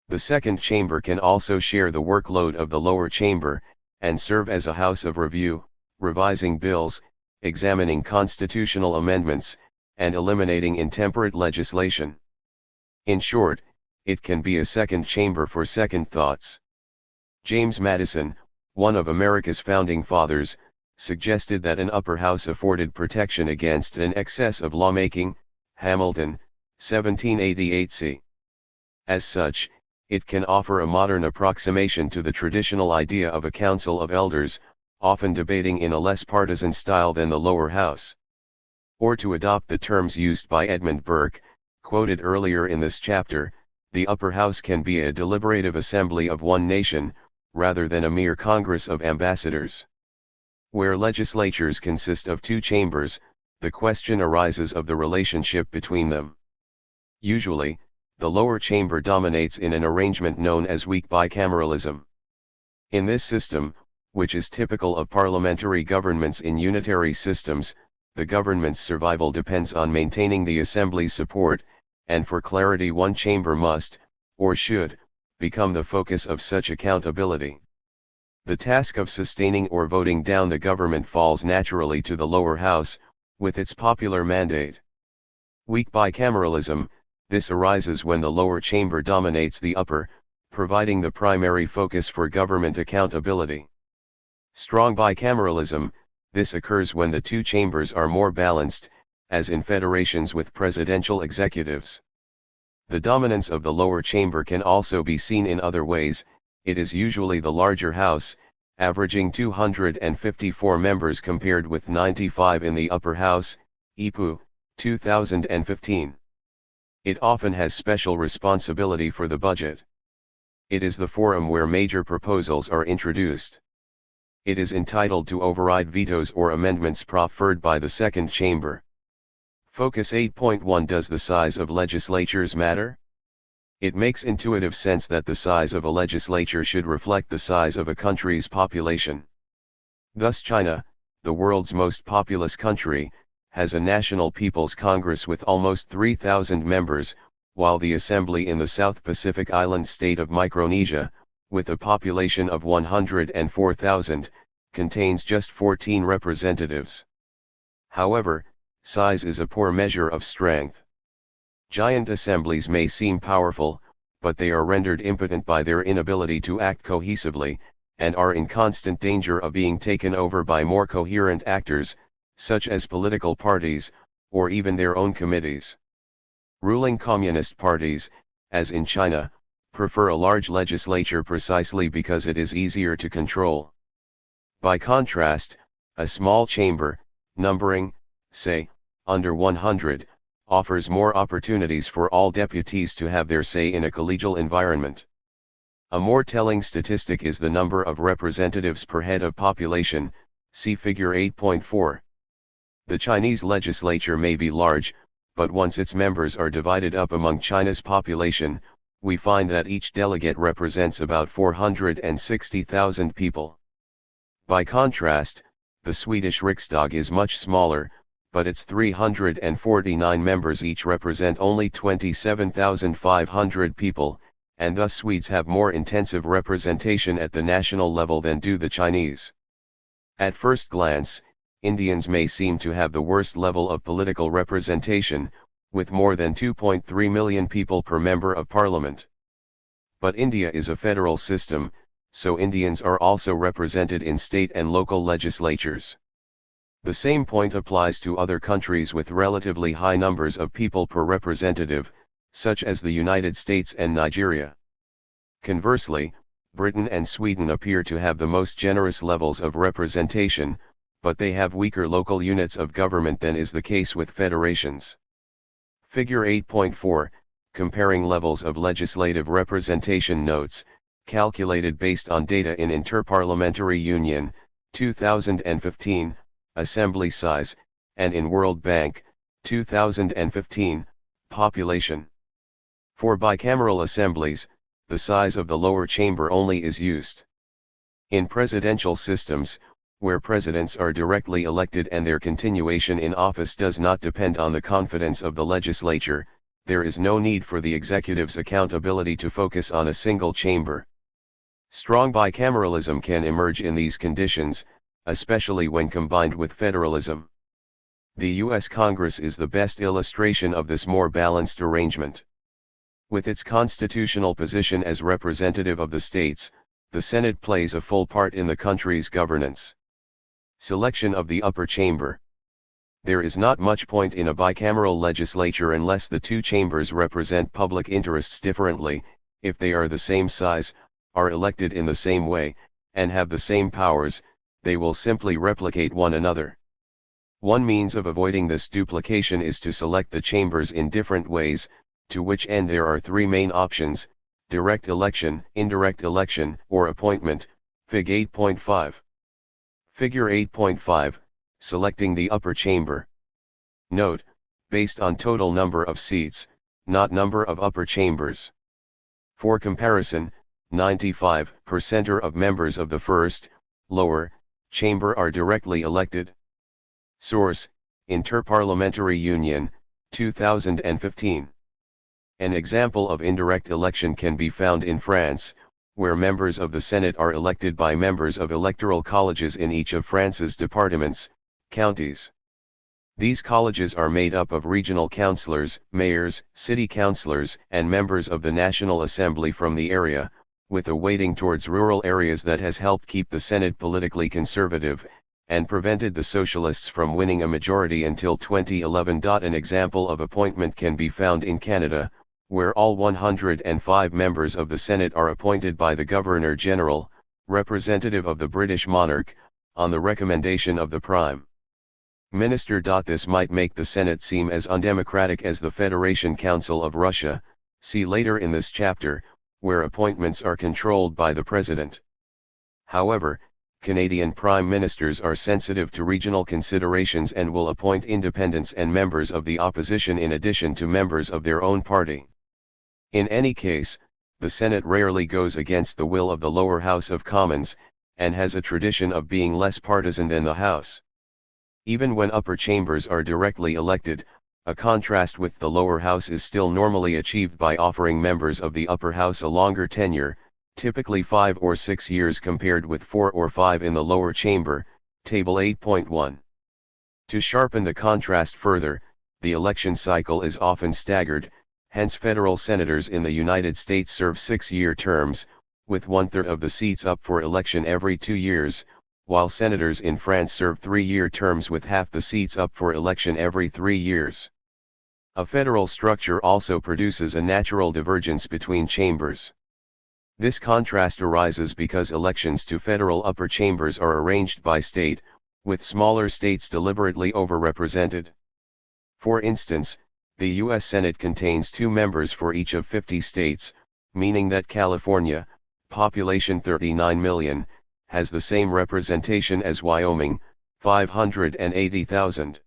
The second chamber can also share the workload of the lower chamber, and serve as a house of review, revising bills, examining constitutional amendments, and eliminating intemperate legislation. In short, it can be a second chamber for second thoughts. James Madison, one of America's founding fathers, suggested that an upper house afforded protection against an excess of lawmaking. Hamilton, 1788 c. As such, it can offer a modern approximation to the traditional idea of a council of elders, often debating in a less partisan style than the lower house. Or to adopt the terms used by Edmund Burke, quoted earlier in this chapter, the upper house can be a deliberative assembly of one nation, rather than a mere congress of ambassadors. Where legislatures consist of two chambers, the question arises of the relationship between them. Usually, the lower chamber dominates in an arrangement known as weak bicameralism. In this system, which is typical of parliamentary governments in unitary systems, the government's survival depends on maintaining the assembly's support, and for clarity one chamber must, or should, become the focus of such accountability. The task of sustaining or voting down the government falls naturally to the lower house, with its popular mandate. Weak bicameralism, this arises when the lower chamber dominates the upper, providing the primary focus for government accountability. Strong bicameralism, this occurs when the two chambers are more balanced, as in federations with presidential executives. The dominance of the lower chamber can also be seen in other ways. It is usually the larger house, averaging 254 members compared with 95 in the upper house, IPU, 2015. It often has special responsibility for the budget. It is the forum where major proposals are introduced. It is entitled to override vetoes or amendments proffered by the second chamber. Focus 8.1. Does the size of legislatures matter? It makes intuitive sense that the size of a legislature should reflect the size of a country's population. Thus China, the world's most populous country, has a National People's Congress with almost 3,000 members, while the Assembly in the South Pacific island state of Micronesia, with a population of 104,000, contains just 14 representatives. However, size is a poor measure of strength. Giant assemblies may seem powerful, but they are rendered impotent by their inability to act cohesively, and are in constant danger of being taken over by more coherent actors, such as political parties, or even their own committees. Ruling communist parties, as in China, prefer a large legislature precisely because it is easier to control. By contrast, a small chamber, numbering, say, under 100, offers more opportunities for all deputies to have their say in a collegial environment. A more telling statistic is the number of representatives per head of population, see figure 8.4. The Chinese legislature may be large, but once its members are divided up among China's population, we find that each delegate represents about 460,000 people. By contrast, the Swedish Riksdag is much smaller, but its 349 members each represent only 27,500 people, and thus Swedes have more intensive representation at the national level than do the Chinese. At first glance, Indians may seem to have the worst level of political representation, with more than 2.3 million people per member of parliament. But India is a federal system, so Indians are also represented in state and local legislatures. The same point applies to other countries with relatively high numbers of people per representative, such as the United States and Nigeria. Conversely, Britain and Sweden appear to have the most generous levels of representation, but they have weaker local units of government than is the case with federations. Figure 8.4, comparing levels of legislative representation notes, calculated based on data in Interparliamentary Union, 2015, assembly size, and in World Bank, 2015, population. For bicameral assemblies, the size of the lower chamber only is used. In presidential systems, where presidents are directly elected and their continuation in office does not depend on the confidence of the legislature, there is no need for the executive's accountability to focus on a single chamber. Strong bicameralism can emerge in these conditions, especially when combined with federalism. The U.S. Congress is the best illustration of this more balanced arrangement. With its constitutional position as representative of the states, the Senate plays a full part in the country's governance. Selection of the upper chamber. There is not much point in a bicameral legislature unless the two chambers represent public interests differently, if they are the same size, are elected in the same way, and have the same powers, they will simply replicate one another. One means of avoiding this duplication is to select the chambers in different ways, to which end there are three main options: direct election, indirect election, or appointment, Fig 8.5. Figure 8.5, selecting the upper chamber. Note, based on total number of seats, not number of upper chambers. For comparison, 95% of members of the first, lower, chamber are directly elected. Source, Interparliamentary Union, 2015. An example of indirect election can be found in France, where members of the Senate are elected by members of electoral colleges in each of France's departments, counties. These colleges are made up of regional councillors, mayors, city councillors, and members of the National Assembly from the area, with a weighting towards rural areas that has helped keep the Senate politically conservative, and prevented the Socialists from winning a majority until 2011. An example of appointment can be found in Canada, where all 105 members of the Senate are appointed by the Governor-General, representative of the British monarch, on the recommendation of the Prime Minister. This might make the Senate seem as undemocratic as the Federation Council of Russia, see later in this chapter, where appointments are controlled by the President. However, Canadian Prime Ministers are sensitive to regional considerations and will appoint independents and members of the opposition in addition to members of their own party. In any case, the Senate rarely goes against the will of the lower House of Commons, and has a tradition of being less partisan than the House. Even when upper chambers are directly elected, a contrast with the lower house is still normally achieved by offering members of the upper house a longer tenure, typically 5 or 6 years compared with 4 or 5 in the lower chamber, Table 8.1. To sharpen the contrast further, the election cycle is often staggered, hence federal senators in the United States serve 6-year terms, with 1/3 of the seats up for election every 2 years, while senators in France serve 3-year terms with half the seats up for election every 3 years. A federal structure also produces a natural divergence between chambers. This contrast arises because elections to federal upper chambers are arranged by state, with smaller states deliberately overrepresented. For instance, the U.S. Senate contains 2 members for each of 50 states, meaning that California, population 39 million, has the same representation as Wyoming, 580,000.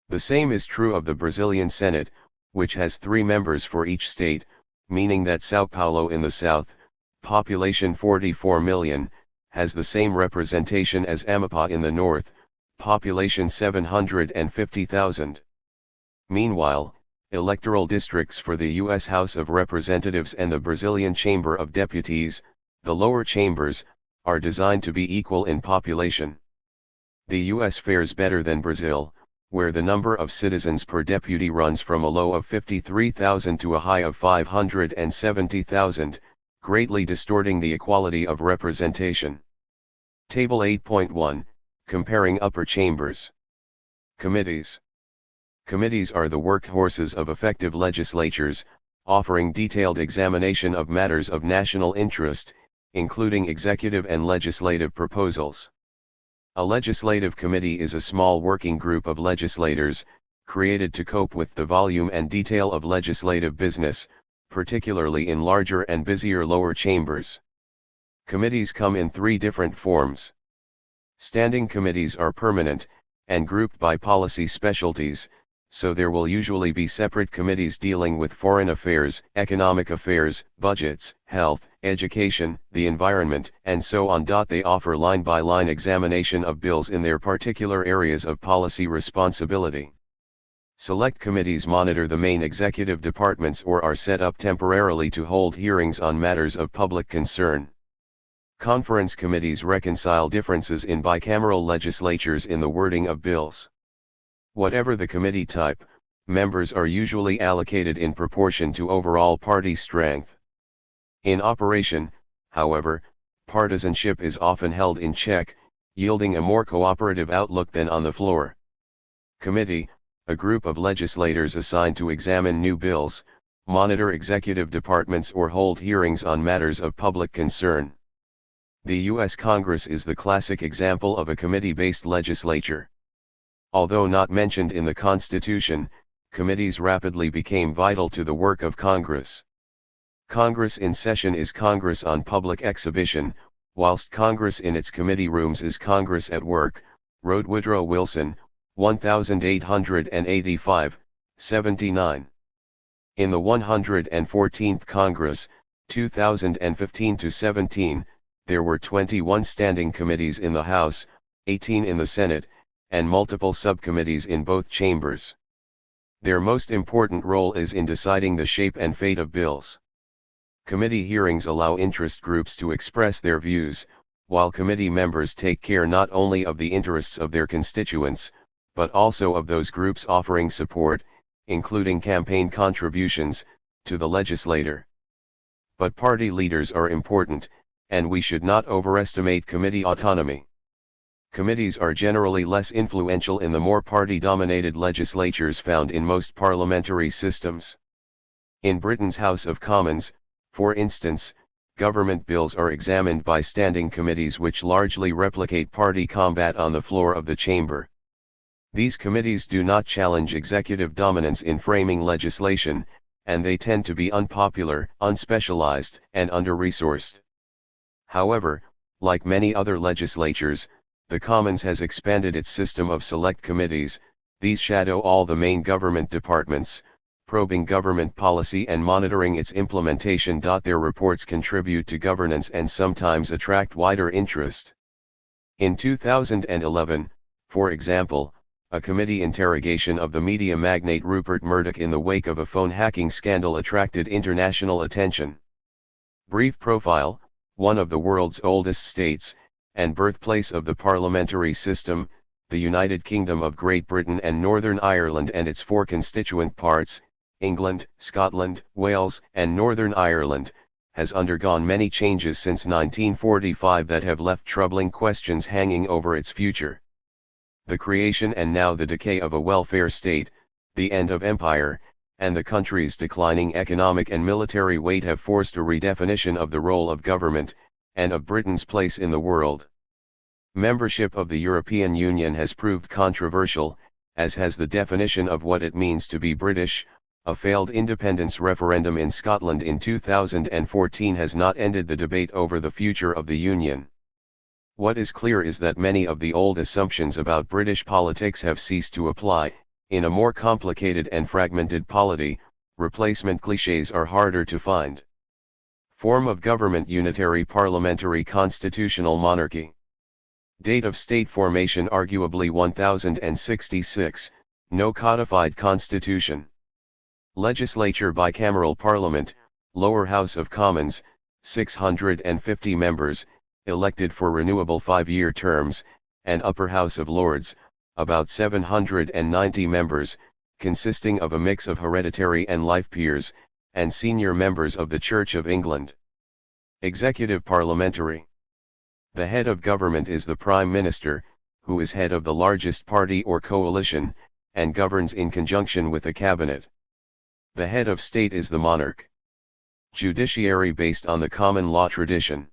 The same is true of the Brazilian Senate, which has 3 members for each state, meaning that São Paulo in the south, population 44 million, has the same representation as Amapá in the north, population 750,000. Meanwhile, electoral districts for the U.S. House of Representatives and the Brazilian Chamber of Deputies, the lower chambers, are designed to be equal in population. The U.S. fares better than Brazil, where the number of citizens per deputy runs from a low of 53,000 to a high of 570,000, greatly distorting the equality of representation. Table 8.1, Comparing Upper Chambers. Committees. Committees are the workhorses of effective legislatures, offering detailed examination of matters of national interest, including executive and legislative proposals. A legislative committee is a small working group of legislators, created to cope with the volume and detail of legislative business, particularly in larger and busier lower chambers. Committees come in 3 different forms. Standing committees are permanent, and grouped by policy specialties, so there will usually be separate committees dealing with foreign affairs, economic affairs, budgets, health, education, the environment, and so on. They offer line-by-line examination of bills in their particular areas of policy responsibility. Select committees monitor the main executive departments or are set up temporarily to hold hearings on matters of public concern. Conference committees reconcile differences in bicameral legislatures in the wording of bills. Whatever the committee type, members are usually allocated in proportion to overall party strength. In operation, however, partisanship is often held in check, yielding a more cooperative outlook than on the floor. Committee, a group of legislators assigned to examine new bills, monitor executive departments or hold hearings on matters of public concern. The U.S. Congress is the classic example of a committee-based legislature. Although not mentioned in the Constitution, committees rapidly became vital to the work of Congress. Congress in session is Congress on public exhibition, whilst Congress in its committee rooms is Congress at work, wrote Woodrow Wilson, 1885, 79. In the 114th Congress, 2015-17, there were 21 standing committees in the House, 18 in the Senate, and multiple subcommittees in both chambers. Their most important role is in deciding the shape and fate of bills. Committee hearings allow interest groups to express their views, while committee members take care not only of the interests of their constituents, but also of those groups offering support, including campaign contributions, to the legislator. But party leaders are important, and we should not overestimate committee autonomy. Committees are generally less influential in the more party-dominated legislatures found in most parliamentary systems. In Britain's House of Commons, for instance, government bills are examined by standing committees which largely replicate party combat on the floor of the chamber. These committees do not challenge executive dominance in framing legislation, and they tend to be unpopular, unspecialized, and under-resourced. However, like many other legislatures, the Commons has expanded its system of select committees. These shadow all the main government departments, probing government policy and monitoring its implementation. Their reports contribute to governance and sometimes attract wider interest. In 2011, for example, a committee interrogation of the media magnate Rupert Murdoch in the wake of a phone hacking scandal attracted international attention. Brief profile: one of the world's oldest states, and birthplace of the parliamentary system, the United Kingdom of Great Britain and Northern Ireland and its 4 constituent parts, England, Scotland, Wales, and Northern Ireland, has undergone many changes since 1945 that have left troubling questions hanging over its future. The creation and now the decay of a welfare state, the end of empire, and the country's declining economic and military weight have forced a redefinition of the role of government, and of Britain's place in the world. Membership of the European Union has proved controversial, as has the definition of what it means to be British. A failed independence referendum in Scotland in 2014 has not ended the debate over the future of the Union. What is clear is that many of the old assumptions about British politics have ceased to apply. In a more complicated and fragmented polity, replacement clichés are harder to find. Form of government: unitary parliamentary constitutional monarchy. Date of state formation arguably 1066, no codified constitution. Legislature: bicameral parliament, lower house of Commons, 650 members, elected for renewable 5-year terms, and upper house of Lords, about 790 members, consisting of a mix of hereditary and life peers, and senior members of the Church of England. Executive parliamentary. The head of government is the Prime Minister, who is head of the largest party or coalition, and governs in conjunction with the cabinet. The head of state is the monarch. Judiciary based on the common law tradition.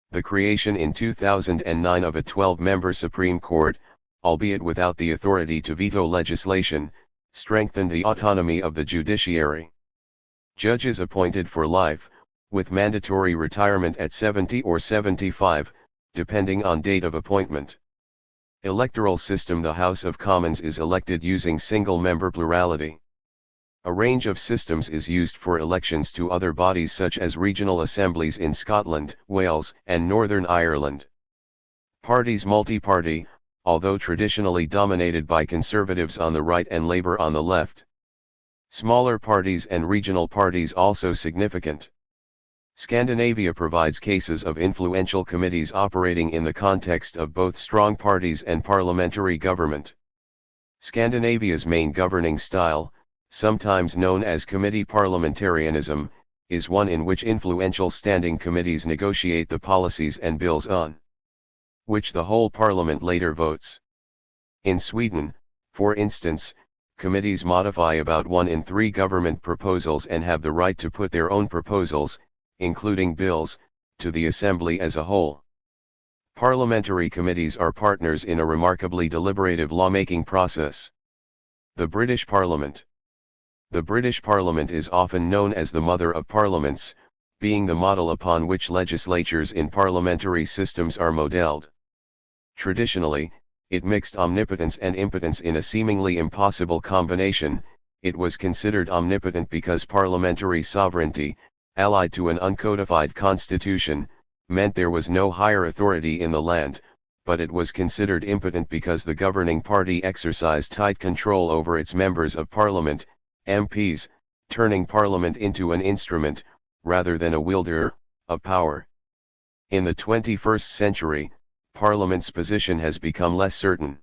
The creation in 2009 of a 12-member Supreme Court, albeit without the authority to veto legislation, strengthened the autonomy of the judiciary. Judges appointed for life, with mandatory retirement at 70 or 75, depending on date of appointment. Electoral system: the House of Commons is elected using single-member plurality. A range of systems is used for elections to other bodies such as regional assemblies in Scotland, Wales, and Northern Ireland. Parties: multi-party, although traditionally dominated by Conservatives on the right and Labour on the left. Smaller parties and regional parties also significant. Scandinavia provides cases of influential committees operating in the context of both strong parties and parliamentary government. Scandinavia's main governing style, sometimes known as committee parliamentarianism, is one in which influential standing committees negotiate the policies and bills on which the whole parliament later votes. In Sweden, for instance, committees modify about 1 in 3 government proposals and have the right to put their own proposals, including bills, to the assembly as a whole. Parliamentary committees are partners in a remarkably deliberative lawmaking process. The British Parliament. The British Parliament is often known as the mother of parliaments, being the model upon which legislatures in parliamentary systems are modelled. Traditionally, it mixed omnipotence and impotence in a seemingly impossible combination. It was considered omnipotent because parliamentary sovereignty, allied to an uncodified constitution, meant there was no higher authority in the land, but it was considered impotent because the governing party exercised tight control over its members of parliament, MPs, turning parliament into an instrument, rather than a wielder, of power. In the 21st century, parliament's position has become less certain.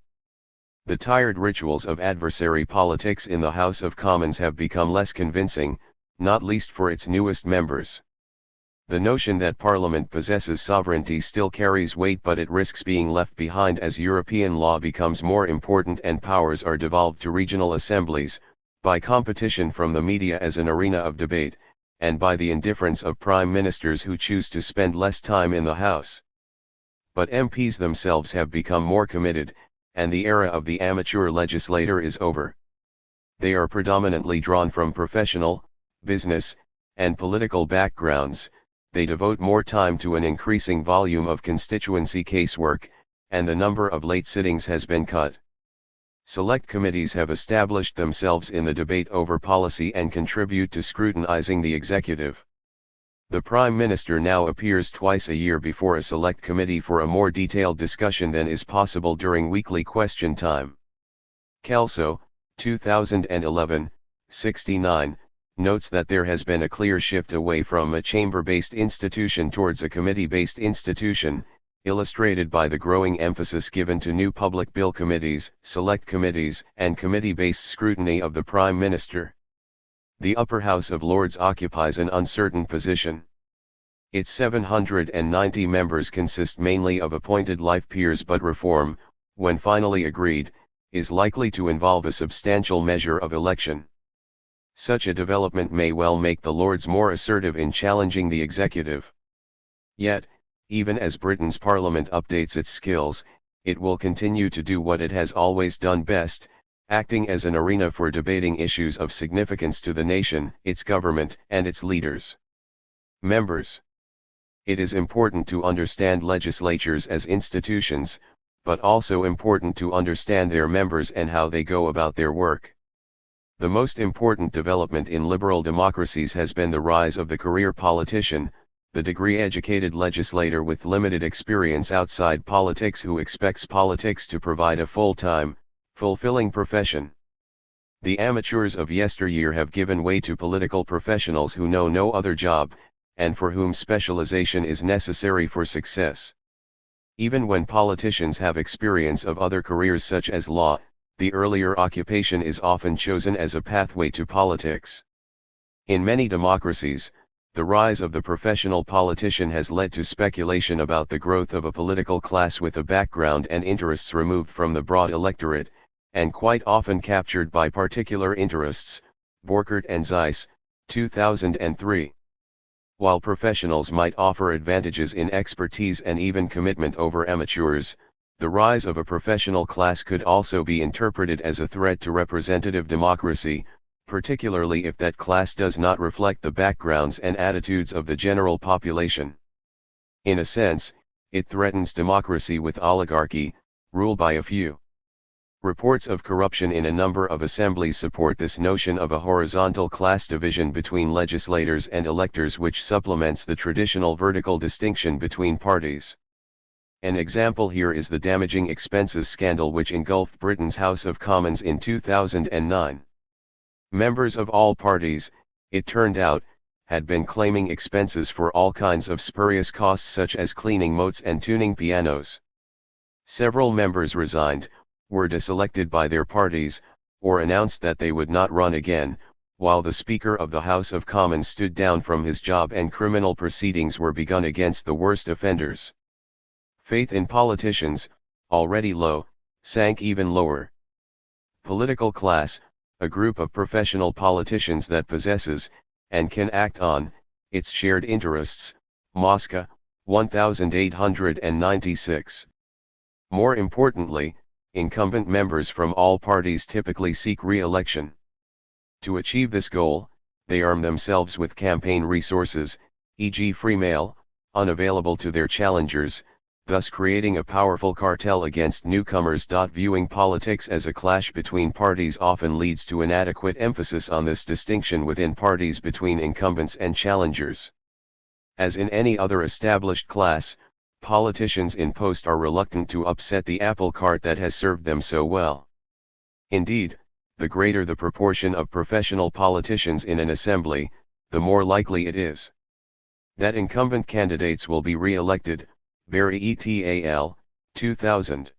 The tired rituals of adversary politics in the House of Commons have become less convincing, not least for its newest members. The notion that Parliament possesses sovereignty still carries weight, but it risks being left behind as European law becomes more important and powers are devolved to regional assemblies, by competition from the media as an arena of debate, and by the indifference of prime ministers who choose to spend less time in the House. But MPs themselves have become more committed, and the era of the amateur legislator is over. They are predominantly drawn from professional, business, and political backgrounds. They devote more time to an increasing volume of constituency casework, and the number of late sittings has been cut. Select committees have established themselves in the debate over policy and contribute to scrutinizing the executive. The Prime Minister now appears twice a year before a select committee for a more detailed discussion than is possible during weekly question time. Kelso, 2011, 69, notes that there has been a clear shift away from a chamber-based institution towards a committee-based institution, illustrated by the growing emphasis given to new public bill committees, select committees, and committee-based scrutiny of the Prime Minister. The upper house of Lords occupies an uncertain position. Its 790 members consist mainly of appointed life peers, but reform, when finally agreed, is likely to involve a substantial measure of election. Such a development may well make the Lords more assertive in challenging the executive. Yet, even as Britain's Parliament updates its skills, it will continue to do what it has always done best, acting as an arena for debating issues of significance to the nation, its government, and its leaders. Members. It is important to understand legislatures as institutions, but also important to understand their members and how they go about their work. The most important development in liberal democracies has been the rise of the career politician, the degree-educated legislator with limited experience outside politics who expects politics to provide a full-time, fulfilling profession. The amateurs of yesteryear have given way to political professionals who know no other job, and for whom specialization is necessary for success. Even when politicians have experience of other careers such as law, the earlier occupation is often chosen as a pathway to politics. In many democracies, the rise of the professional politician has led to speculation about the growth of a political class with a background and interests removed from the broad electorate, and quite often captured by particular interests. Borchert and Zeiss, 2003. While professionals might offer advantages in expertise and even commitment over amateurs, the rise of a professional class could also be interpreted as a threat to representative democracy, particularly if that class does not reflect the backgrounds and attitudes of the general population. In a sense, it threatens democracy with oligarchy, rule by a few. Reports of corruption in a number of assemblies support this notion of a horizontal class division between legislators and electors, which supplements the traditional vertical distinction between parties. An example here is the damaging expenses scandal which engulfed Britain's House of Commons in 2009. Members of all parties, it turned out, had been claiming expenses for all kinds of spurious costs such as cleaning moats and tuning pianos. Several members resigned, were diselected by their parties, or announced that they would not run again, while the Speaker of the House of Commons stood down from his job and criminal proceedings were begun against the worst offenders. Faith in politicians, already low, sank even lower. Political class, a group of professional politicians that possesses, and can act on, its shared interests. Mosca, 1896. More importantly, incumbent members from all parties typically seek re-election. To achieve this goal, they arm themselves with campaign resources, e.g. free mail, unavailable to their challengers, thus creating a powerful cartel against newcomers. Viewing politics as a clash between parties often leads to inadequate emphasis on this distinction within parties between incumbents and challengers. As in any other established class, politicians in post are reluctant to upset the apple cart that has served them so well. Indeed, the greater the proportion of professional politicians in an assembly, the more likely it is that incumbent candidates will be re-elected. Berry et al., 2000.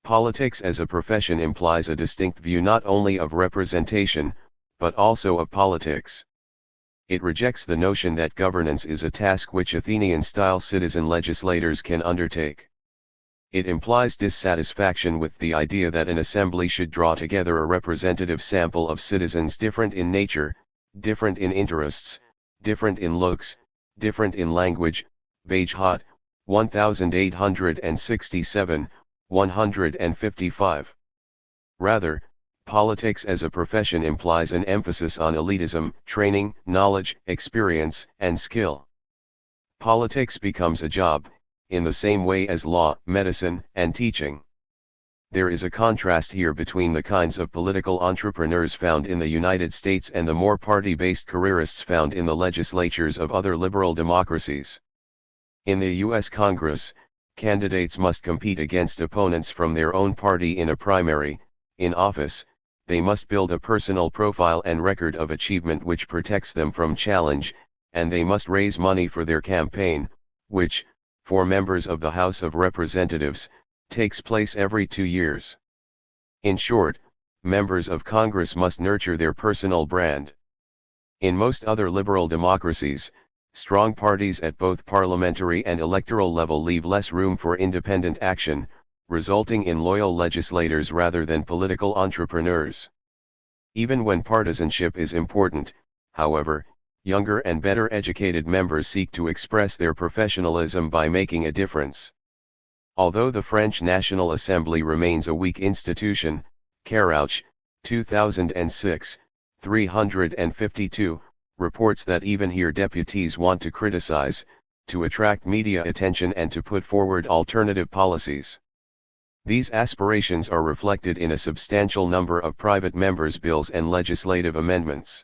Politics as a profession implies a distinct view not only of representation, but also of politics. It rejects the notion that governance is a task which Athenian-style citizen legislators can undertake. It implies dissatisfaction with the idea that an assembly should draw together a representative sample of citizens different in nature, different in interests, different in looks, different in language. Bagehot, 1867, 155. Rather, politics as a profession implies an emphasis on elitism, training, knowledge, experience, and skill. Politics becomes a job, in the same way as law, medicine, and teaching. There is a contrast here between the kinds of political entrepreneurs found in the United States and the more party-based careerists found in the legislatures of other liberal democracies. In the U.S. Congress, candidates must compete against opponents from their own party in a primary. In office, they must build a personal profile and record of achievement which protects them from challenge, and they must raise money for their campaign, which, for members of the House of Representatives, takes place every 2 years. In short, members of Congress must nurture their personal brand. In most other liberal democracies, strong parties at both parliamentary and electoral level leave less room for independent action, resulting in loyal legislators rather than political entrepreneurs. Even when partisanship is important, however, younger and better educated members seek to express their professionalism by making a difference. Although the French National Assembly remains a weak institution, Harrop, 2006, 352, reports that even here deputies want to criticize, to attract media attention and to put forward alternative policies. These aspirations are reflected in a substantial number of private members' bills and legislative amendments.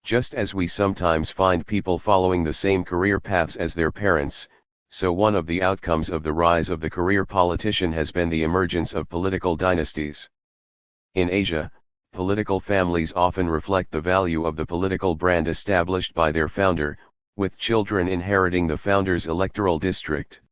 Just as we sometimes find people following the same career paths as their parents, so one of the outcomes of the rise of the career politician has been the emergence of political dynasties. In Asia, political families often reflect the value of the political brand established by their founder, with children inheriting the founder's electoral district.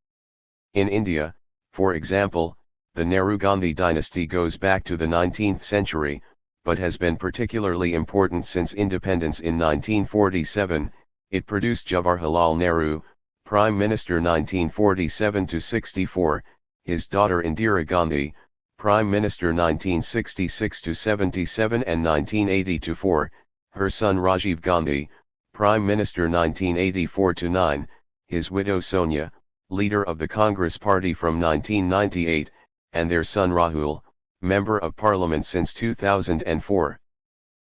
In India, for example, the Nehru-Gandhi dynasty goes back to the 19th century, but has been particularly important since independence in 1947. It produced Jawaharlal Nehru, Prime Minister 1947-64, his daughter Indira Gandhi, Prime Minister 1966-77 and 1980-4, her son Rajiv Gandhi, Prime Minister 1984-9, his widow Sonia, leader of the Congress Party from 1998, and their son Rahul, Member of Parliament since 2004.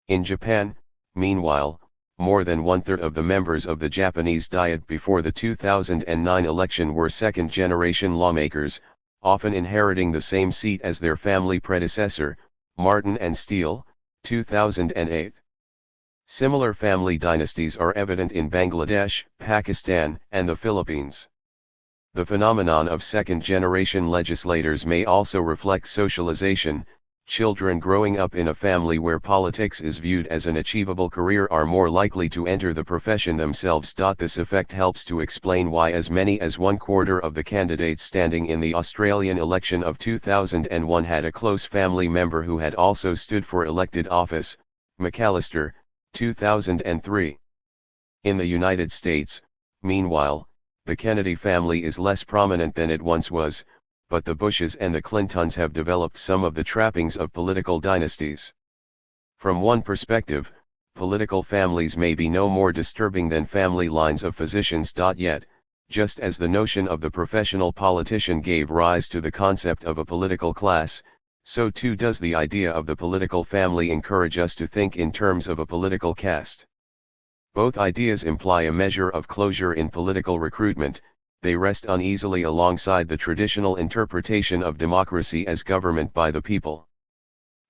In Japan, meanwhile, more than one-third of the members of the Japanese Diet before the 2009 election were second-generation lawmakers, often inheriting the same seat as their family predecessor, Martin and Steele, 2008. Similar family dynasties are evident in Bangladesh, Pakistan, and the Philippines. The phenomenon of second-generation legislators may also reflect socialization. Children growing up in a family where politics is viewed as an achievable career are more likely to enter the profession themselves. This effect helps to explain why as many as 1/4 of the candidates standing in the Australian election of 2001 had a close family member who had also stood for elected office, McAllister, 2003. In the United States, meanwhile, the Kennedy family is less prominent than it once was, but the Bushes and the Clintons have developed some of the trappings of political dynasties. From one perspective, political families may be no more disturbing than family lines of physicians. Yet, just as the notion of the professional politician gave rise to the concept of a political class, so too does the idea of the political family encourage us to think in terms of a political caste. Both ideas imply a measure of closure in political recruitment. They rest uneasily alongside the traditional interpretation of democracy as government by the people.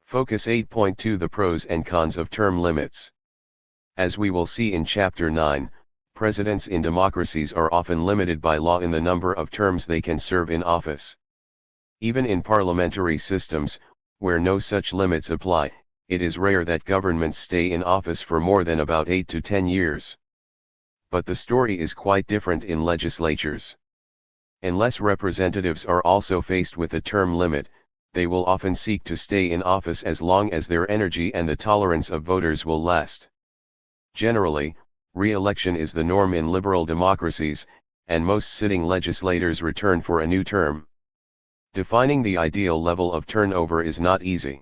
Focus 8.2 The pros and cons of term limits. As we will see in Chapter 9, presidents in democracies are often limited by law in the number of terms they can serve in office. Even in parliamentary systems, where no such limits apply, it is rare that governments stay in office for more than about 8 to 10 years. But the story is quite different in legislatures. Unless representatives are also faced with a term limit, they will often seek to stay in office as long as their energy and the tolerance of voters will last. Generally, re-election is the norm in liberal democracies, and most sitting legislators return for a new term. Defining the ideal level of turnover is not easy.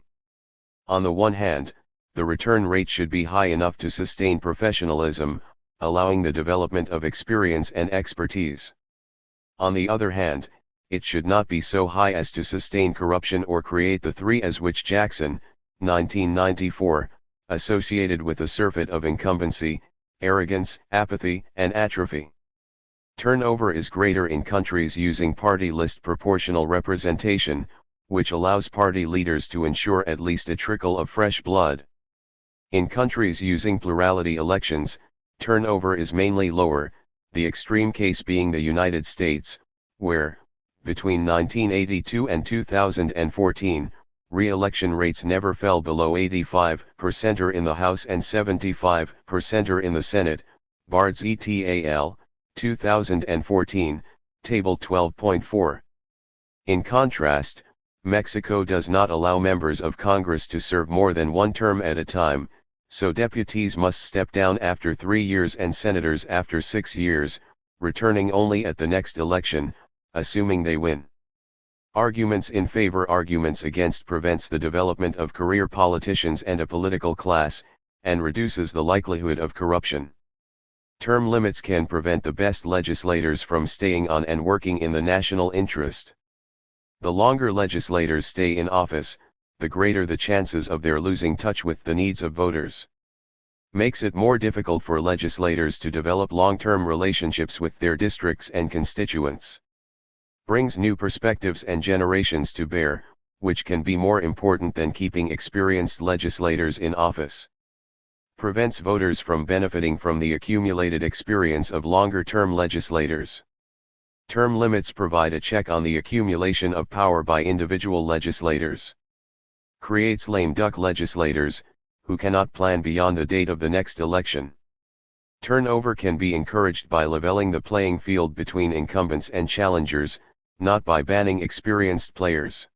On the one hand, the return rate should be high enough to sustain professionalism, allowing the development of experience and expertise. On the other hand, it should not be so high as to sustain corruption or create the three As which Jackson, 1994, associated with a surfeit of incumbency, arrogance, apathy, and atrophy. Turnover is greater in countries using party list proportional representation, which allows party leaders to ensure at least a trickle of fresh blood. In countries using plurality elections, turnover is mainly lower, the extreme case being the United States, where, between 1982 and 2014, re-election rates never fell below 85% in the House and 75% in the Senate. Bard's et al., 2014, Table 12.4. In contrast, Mexico does not allow members of Congress to serve more than one term at a time, so deputies must step down after 3 years and senators after 6 years, returning only at the next election, assuming they win. Arguments in favor, arguments against prevents the development of career politicians and a political class, and reduces the likelihood of corruption. Term limits can prevent the best legislators from staying on and working in the national interest. The longer legislators stay in office, the greater the chances of their losing touch with the needs of voters. Makes it more difficult for legislators to develop long-term relationships with their districts and constituents. Brings new perspectives and generations to bear, which can be more important than keeping experienced legislators in office. Prevents voters from benefiting from the accumulated experience of longer-term legislators. Term limits provide a check on the accumulation of power by individual legislators. Creates lame duck legislators, who cannot plan beyond the date of the next election. Turnover can be encouraged by leveling the playing field between incumbents and challengers, not by banning experienced players.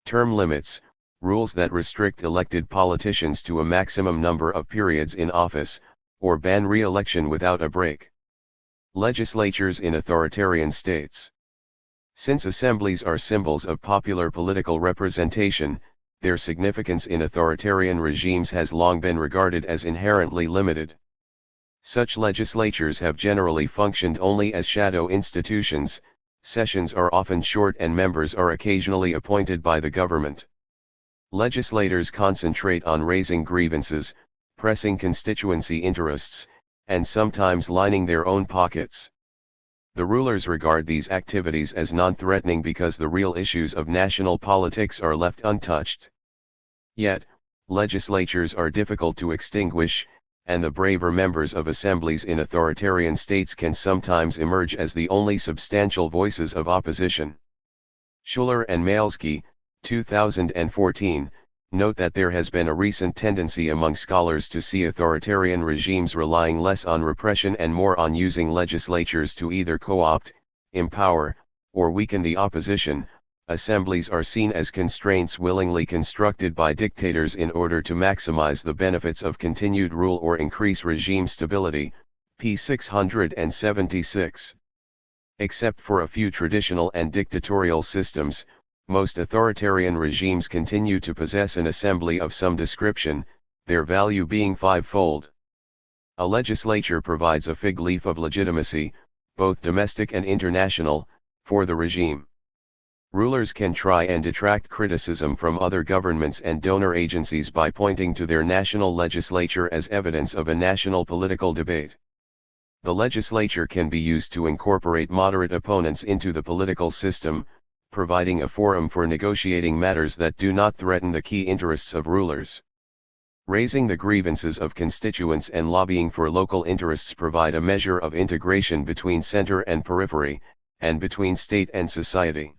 Term limits, rules that restrict elected politicians to a maximum number of periods in office, or ban re-election without a break. Legislatures in authoritarian states. Since assemblies are symbols of popular political representation, their significance in authoritarian regimes has long been regarded as inherently limited. Such legislatures have generally functioned only as shadow institutions. Sessions are often short and members are occasionally appointed by the government. Legislators concentrate on raising grievances, pressing constituency interests, and sometimes lining their own pockets. The rulers regard these activities as non-threatening because the real issues of national politics are left untouched. Yet, legislatures are difficult to extinguish, and the braver members of assemblies in authoritarian states can sometimes emerge as the only substantial voices of opposition. Schuller and Malesky, 2014, note that there has been a recent tendency among scholars to see authoritarian regimes relying less on repression and more on using legislatures to either co-opt, empower, or weaken the opposition. Assemblies are seen as constraints willingly constructed by dictators in order to maximize the benefits of continued rule or increase regime stability, p. 676. Except for a few traditional and dictatorial systems, most authoritarian regimes continue to possess an assembly of some description, their value being fivefold. A legislature provides a fig leaf of legitimacy, both domestic and international, for the regime. Rulers can try and detract criticism from other governments and donor agencies by pointing to their national legislature as evidence of a national political debate. The legislature can be used to incorporate moderate opponents into the political system, providing a forum for negotiating matters that do not threaten the key interests of rulers. Raising the grievances of constituents and lobbying for local interests provide a measure of integration between center and periphery, and between state and society.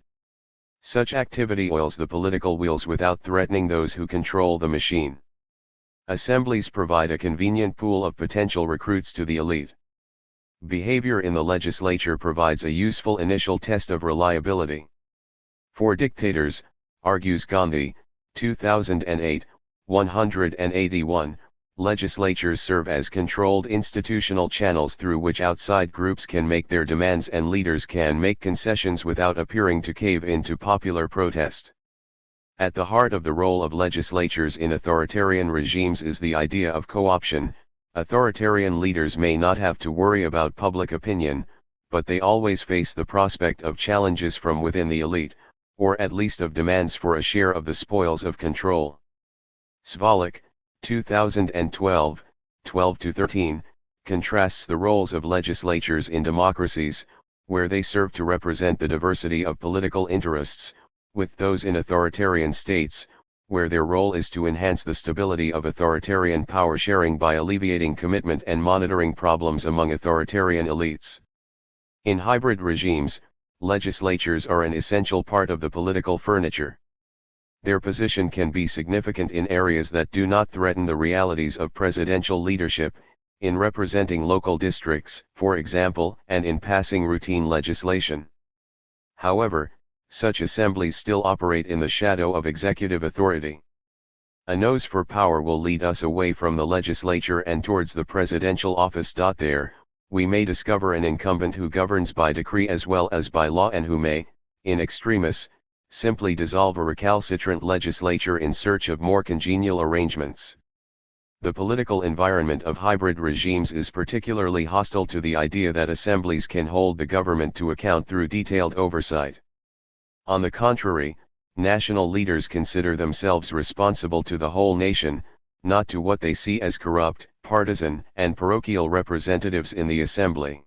Such activity oils the political wheels without threatening those who control the machine. Assemblies provide a convenient pool of potential recruits to the elite. Behavior in the legislature provides a useful initial test of reliability. For dictators, argues Gandhi, 2008, 181, legislatures serve as controlled institutional channels through which outside groups can make their demands and leaders can make concessions without appearing to cave into popular protest. At the heart of the role of legislatures in authoritarian regimes is the idea of co-option. Authoritarian leaders may not have to worry about public opinion, but they always face the prospect of challenges from within the elite, or at least of demands for a share of the spoils of control. Svalek, 2012, 12-13, contrasts the roles of legislatures in democracies, where they serve to represent the diversity of political interests, with those in authoritarian states, where their role is to enhance the stability of authoritarian power sharing by alleviating commitment and monitoring problems among authoritarian elites. In hybrid regimes, legislatures are an essential part of the political furniture. Their position can be significant in areas that do not threaten the realities of presidential leadership, in representing local districts, for example, and in passing routine legislation. However, such assemblies still operate in the shadow of executive authority. A nose for power will lead us away from the legislature and towards the presidential office. There, we may discover an incumbent who governs by decree as well as by law and who may, in extremis, simply dissolve a recalcitrant legislature in search of more congenial arrangements. The political environment of hybrid regimes is particularly hostile to the idea that assemblies can hold the government to account through detailed oversight. On the contrary, national leaders consider themselves responsible to the whole nation, not to what they see as corrupt, partisan, and parochial representatives in the assembly.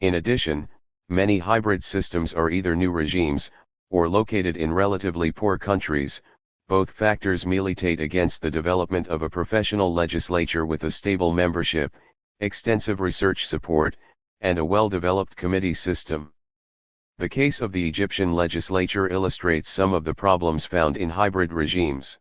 In addition, many hybrid systems are either new regimes, or located in relatively poor countries. Both factors militate against the development of a professional legislature with a stable membership, extensive research support, and a well-developed committee system. The case of the Egyptian legislature illustrates some of the problems found in hybrid regimes.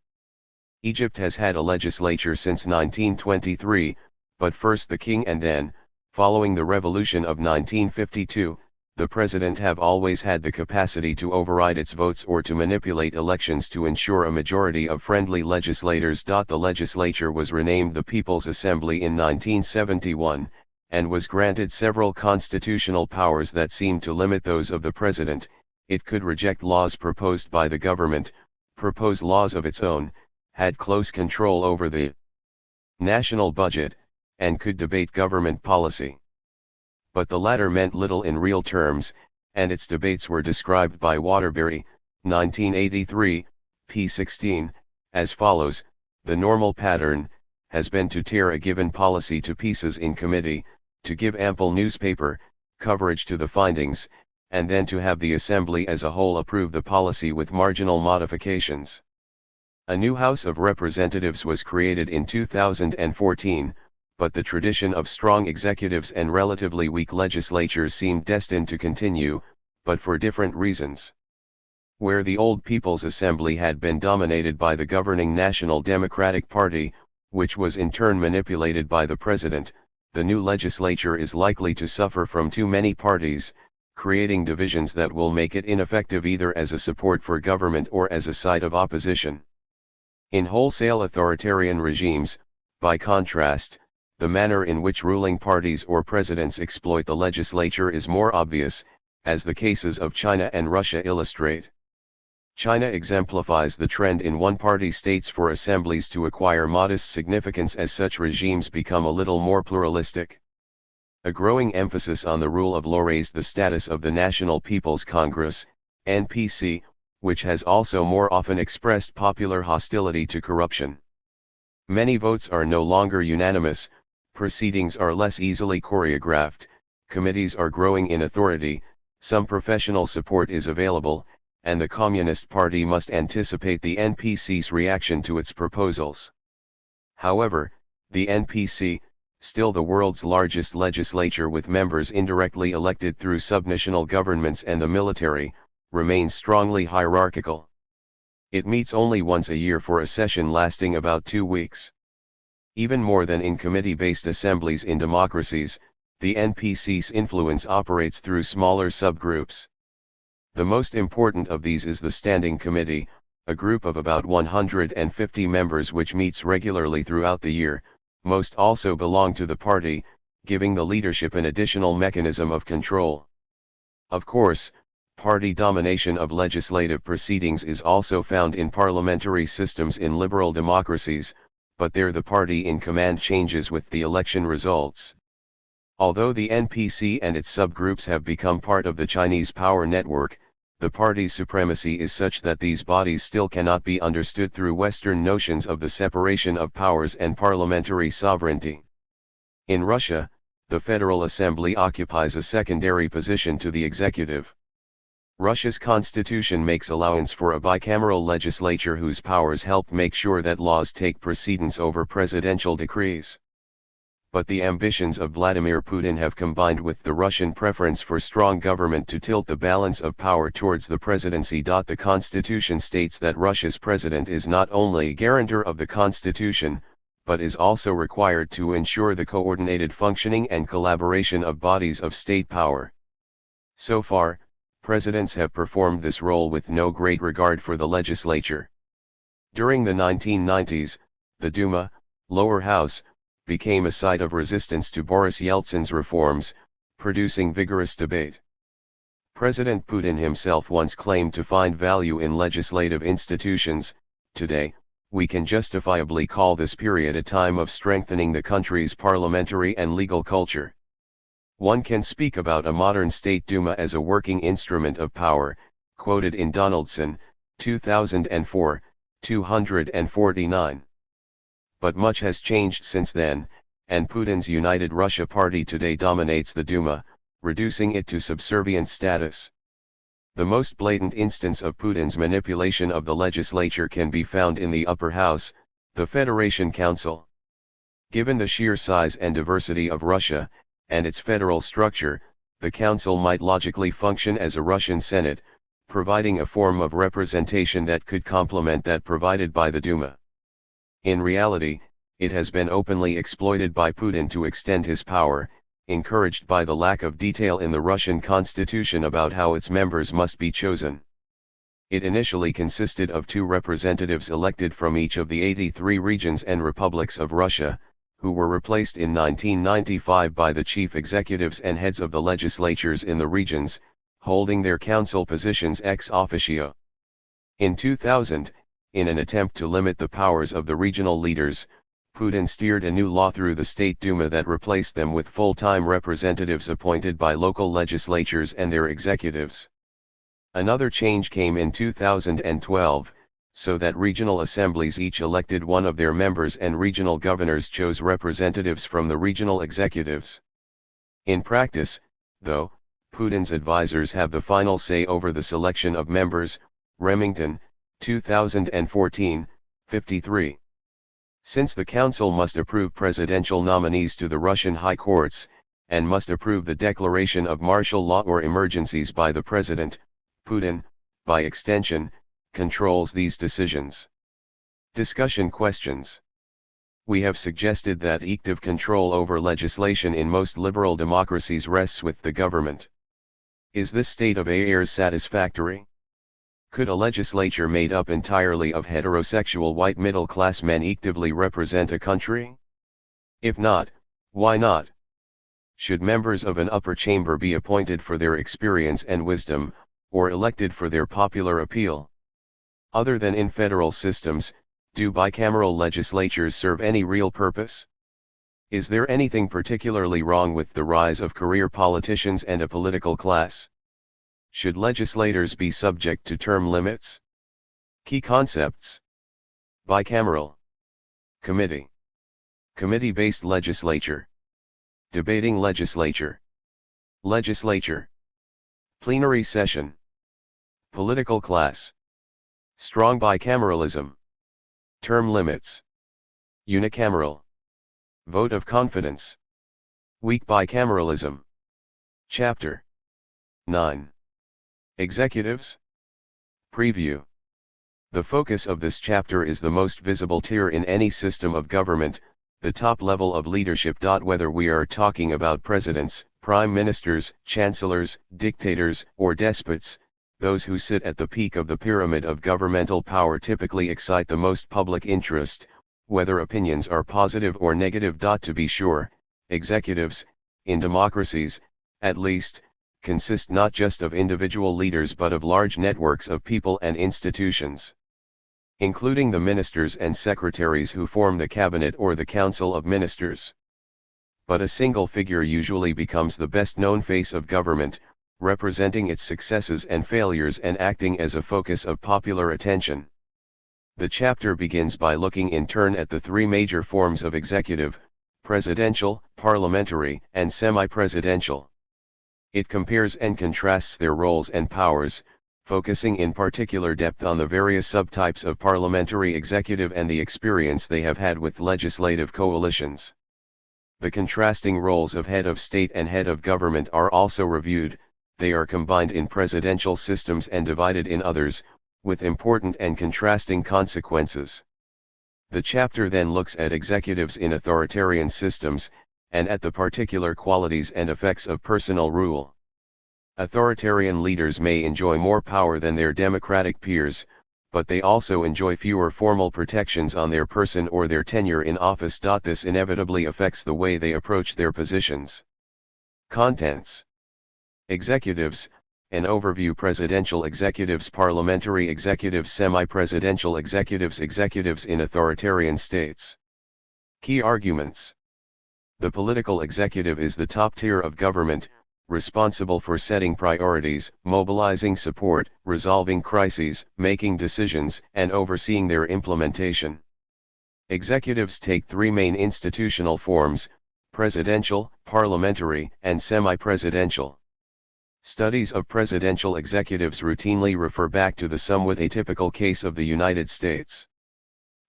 Egypt has had a legislature since 1923, but first the king and then, following the revolution of 1952, the president have always had the capacity to override its votes or to manipulate elections to ensure a majority of friendly legislators. The legislature was renamed the People's Assembly in 1971, and was granted several constitutional powers that seemed to limit those of the president. It could reject laws proposed by the government, propose laws of its own, had close control over the national budget, and could debate government policy. But the latter meant little in real terms, and its debates were described by Waterbury, 1983, p. 16, as follows: "The normal pattern has been to tear a given policy to pieces in committee, to give ample newspaper coverage to the findings, and then to have the Assembly as a whole approve the policy with marginal modifications." A new House of Representatives was created in 2014, but the tradition of strong executives and relatively weak legislatures seemed destined to continue, but for different reasons. Where the old People's Assembly had been dominated by the governing National Democratic Party, which was in turn manipulated by the president, the new legislature is likely to suffer from too many parties, creating divisions that will make it ineffective either as a support for government or as a site of opposition. In wholesale authoritarian regimes, by contrast, the manner in which ruling parties or presidents exploit the legislature is more obvious, as the cases of China and Russia illustrate. China exemplifies the trend in one-party states for assemblies to acquire modest significance as such regimes become a little more pluralistic. A growing emphasis on the rule of law raised the status of the National People's Congress, NPC, which has also more often expressed popular hostility to corruption. Many votes are no longer unanimous, proceedings are less easily choreographed, committees are growing in authority, some professional support is available, and the Communist Party must anticipate the NPC's reaction to its proposals. However, the NPC, still the world's largest legislature with members indirectly elected through subnational governments and the military, remains strongly hierarchical. It meets only once a year for a session lasting about 2 weeks. Even more than in committee-based assemblies in democracies, the NPC's influence operates through smaller subgroups. The most important of these is the Standing Committee, a group of about 150 members which meets regularly throughout the year. Most also belong to the party, giving the leadership an additional mechanism of control. Of course, party domination of legislative proceedings is also found in parliamentary systems in liberal democracies, but there the party in command changes with the election results. Although the NPC and its subgroups have become part of the Chinese power network, the party's supremacy is such that these bodies still cannot be understood through Western notions of the separation of powers and parliamentary sovereignty. In Russia, the Federal Assembly occupies a secondary position to the executive. Russia's constitution makes allowance for a bicameral legislature whose powers help make sure that laws take precedence over presidential decrees. But the ambitions of Vladimir Putin have combined with the Russian preference for strong government to tilt the balance of power towards the presidency. The constitution states that Russia's president is not only guarantor of the constitution, but is also required to ensure the coordinated functioning and collaboration of bodies of state power. So far, presidents have performed this role with no great regard for the legislature. During the 1990s, the Duma, lower house, became a site of resistance to Boris Yeltsin's reforms, producing vigorous debate. President Putin himself once claimed to find value in legislative institutions. Today, we can justifiably call this period a time of strengthening the country's parliamentary and legal culture. One can speak about a modern State Duma as a working instrument of power, quoted in Donaldson, 2004, 249. But much has changed since then, and Putin's United Russia Party today dominates the Duma, reducing it to subservient status. The most blatant instance of Putin's manipulation of the legislature can be found in the upper house, the Federation Council. Given the sheer size and diversity of Russia, and its federal structure, the council might logically function as a Russian Senate, providing a form of representation that could complement that provided by the Duma. In reality, it has been openly exploited by Putin to extend his power, encouraged by the lack of detail in the Russian constitution about how its members must be chosen. It initially consisted of 2 representatives elected from each of the 83 regions and republics of Russia, who were replaced in 1995 by the chief executives and heads of the legislatures in the regions, holding their council positions ex officio. In 2000, in an attempt to limit the powers of the regional leaders, Putin steered a new law through the State Duma that replaced them with full-time representatives appointed by local legislatures and their executives. Another change came in 2012, so that regional assemblies each elected one of their members and regional governors chose representatives from the regional executives. In practice, though, Putin's advisors have the final say over the selection of members. Remington, 2014, 53. Since the council must approve presidential nominees to the Russian high courts, and must approve the declaration of martial law or emergencies by the president, Putin, by extension, controls these decisions. Discussion questions. We have suggested that active control over legislation in most liberal democracies rests with the government. Is this state of affairs satisfactory? Could a legislature made up entirely of heterosexual white middle-class men actively represent a country? If not, why not? Should members of an upper chamber be appointed for their experience and wisdom, or elected for their popular appeal? Other than in federal systems, do bicameral legislatures serve any real purpose? Is there anything particularly wrong with the rise of career politicians and a political class? Should legislators be subject to term limits? Key concepts. Bicameral. Committee. Committee-based legislature. Debating legislature. Legislature. Plenary session. Political class. Strong bicameralism. Term limits. Unicameral. Vote of confidence. Weak bicameralism. Chapter 9. Executives. Preview. The focus of this chapter is the most visible tier in any system of government, the top level of leadership. Whether we are talking about presidents, prime ministers, chancellors, dictators, or despots, those who sit at the peak of the pyramid of governmental power typically excite the most public interest, whether opinions are positive or negative. To be sure, executives, in democracies, at least, consist not just of individual leaders but of large networks of people and institutions, including the ministers and secretaries who form the cabinet or the council of ministers. But a single figure usually becomes the best-known face of government, representing its successes and failures and acting as a focus of popular attention. The chapter begins by looking in turn at the 3 major forms of executive: presidential, parliamentary, and semi-presidential. It compares and contrasts their roles and powers, focusing in particular depth on the various subtypes of parliamentary executive and the experience they have had with legislative coalitions. The contrasting roles of head of state and head of government are also reviewed. They are combined in presidential systems and divided in others, with important and contrasting consequences. The chapter then looks at executives in authoritarian systems, and at the particular qualities and effects of personal rule. Authoritarian leaders may enjoy more power than their democratic peers, but they also enjoy fewer formal protections on their person or their tenure in office. This inevitably affects the way they approach their positions. Contents. Executives, An overview: presidential executives, parliamentary executives, semi-presidential executives, executives in authoritarian states. Key arguments. The political executive is the top tier of government, responsible for setting priorities, mobilizing support, resolving crises, making decisions, and overseeing their implementation. Executives take three main institutional forms: presidential, parliamentary, and semi-presidential. Studies of presidential executives routinely refer back to the somewhat atypical case of the United States.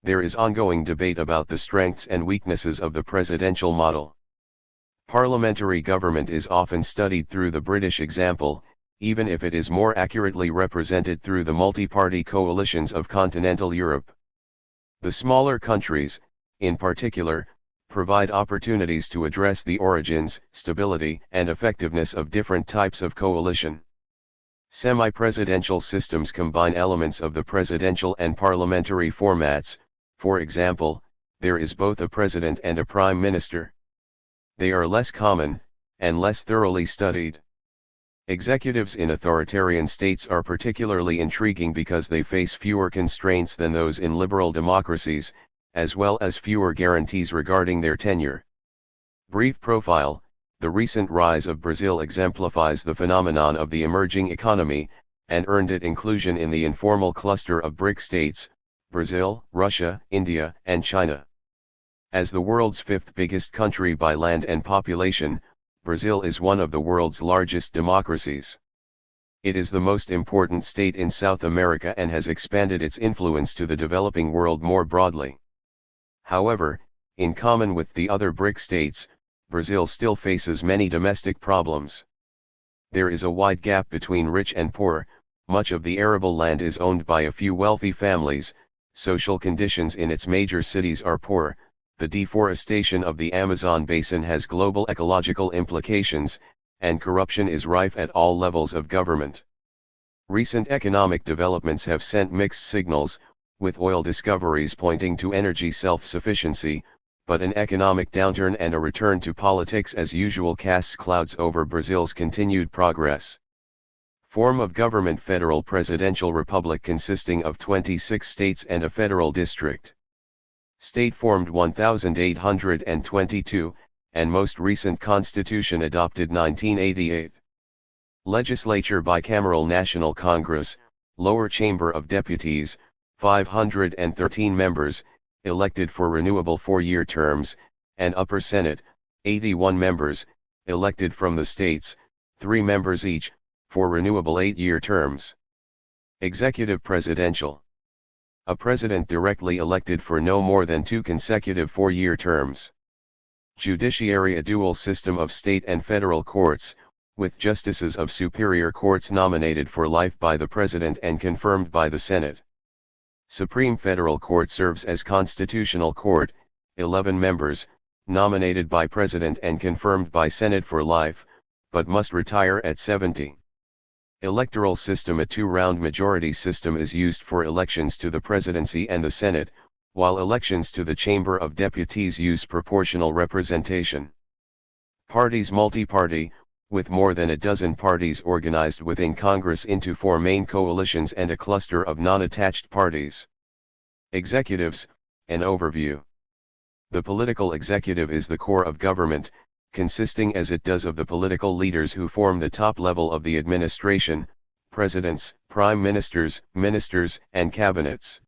There is ongoing debate about the strengths and weaknesses of the presidential model. Parliamentary government is often studied through the British example, even if it is more accurately represented through the multi-party coalitions of continental Europe. The smaller countries, in particular, provide opportunities to address the origins, stability, and effectiveness of different types of coalition. Semi-presidential systems combine elements of the presidential and parliamentary formats. For example, there is both a president and a prime minister. They are less common, and less thoroughly studied. Executives in authoritarian states are particularly intriguing because they face fewer constraints than those in liberal democracies, as well as fewer guarantees regarding their tenure. Brief profile: the recent rise of Brazil exemplifies the phenomenon of the emerging economy, and earned it inclusion in the informal cluster of BRIC states: Brazil, Russia, India, and China. As the world's fifth biggest country by land and population, Brazil is one of the world's largest democracies. It is the most important state in South America and has expanded its influence to the developing world more broadly. However, in common with the other BRIC states, Brazil still faces many domestic problems. There is a wide gap between rich and poor, much of the arable land is owned by a few wealthy families, social conditions in its major cities are poor, the deforestation of the Amazon basin has global ecological implications, and corruption is rife at all levels of government. Recent economic developments have sent mixed signals, with oil discoveries pointing to energy self-sufficiency, but an economic downturn and a return to politics as usual casts clouds over Brazil's continued progress. Form of government: federal presidential republic consisting of 26 states and a federal district. State formed 1822, and most recent constitution adopted 1988. Legislature: bicameral National Congress, lower chamber of deputies, 513 members, elected for renewable 4-year terms, and upper Senate, 81 members, elected from the states, 3 members each, for renewable 8-year terms. Executive: presidential. A president directly elected for no more than 2 consecutive 4-year terms. Judiciary: a dual system of state and federal courts, with justices of superior courts nominated for life by the president and confirmed by the Senate. Supreme Federal Court serves as constitutional court, 11 members, nominated by president and confirmed by Senate for life, but must retire at 70. Electoral system: a 2-round majority system is used for elections to the presidency and the Senate, while elections to the Chamber of Deputies use proportional representation. Parties: multi-party, with more than a dozen parties organized within Congress into 4 main coalitions and a cluster of non-attached parties. Executives: an overview. The political executive is the core of government, consisting as it does of the political leaders who form the top level of the administration: presidents, prime ministers, ministers, and cabinets.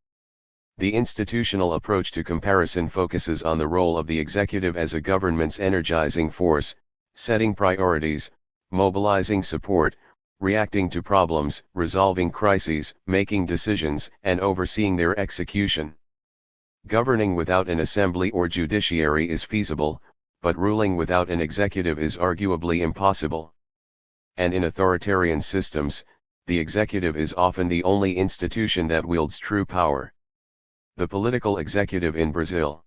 The institutional approach to comparison focuses on the role of the executive as a government's energizing force, setting priorities, mobilizing support, reacting to problems, resolving crises, making decisions, and overseeing their execution. Governing without an assembly or judiciary is feasible, but ruling without an executive is arguably impossible. And in authoritarian systems, the executive is often the only institution that wields true power. The political executive in Brazil.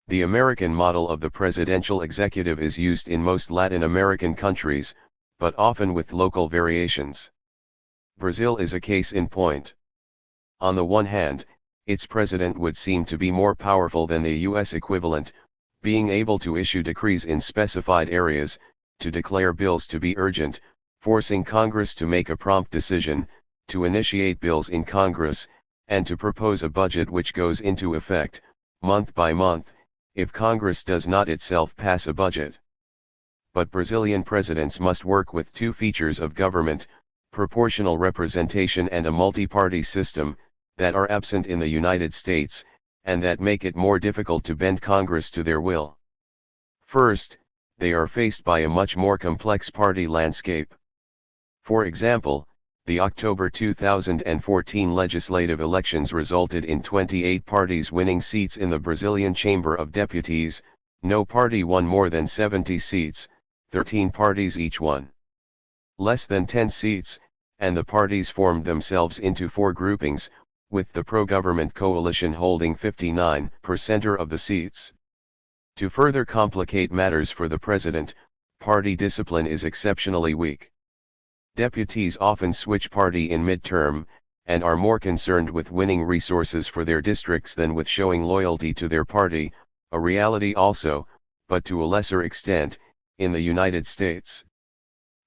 The American model of the presidential executive is used in most Latin American countries, but often with local variations. Brazil is a case in point. On the one hand, its president would seem to be more powerful than the U.S. equivalent, being able to issue decrees in specified areas, to declare bills to be urgent, forcing Congress to make a prompt decision, to initiate bills in Congress, and to propose a budget which goes into effect, month by month, if Congress does not itself pass a budget. But Brazilian presidents must work with two features of government, proportional representation and a multi-party system, that are absent in the United States, and that make it more difficult to bend Congress to their will. First, they are faced by a much more complex party landscape. For example, the October 2014 legislative elections resulted in 28 parties winning seats in the Brazilian Chamber of Deputies. No party won more than 70 seats, 13 parties each won less than 10 seats, and the parties formed themselves into four groupings, with the pro-government coalition holding 59% of the seats. To further complicate matters for the president, party discipline is exceptionally weak. Deputies often switch party in midterm, and are more concerned with winning resources for their districts than with showing loyalty to their party, a reality also, but to a lesser extent, in the United States.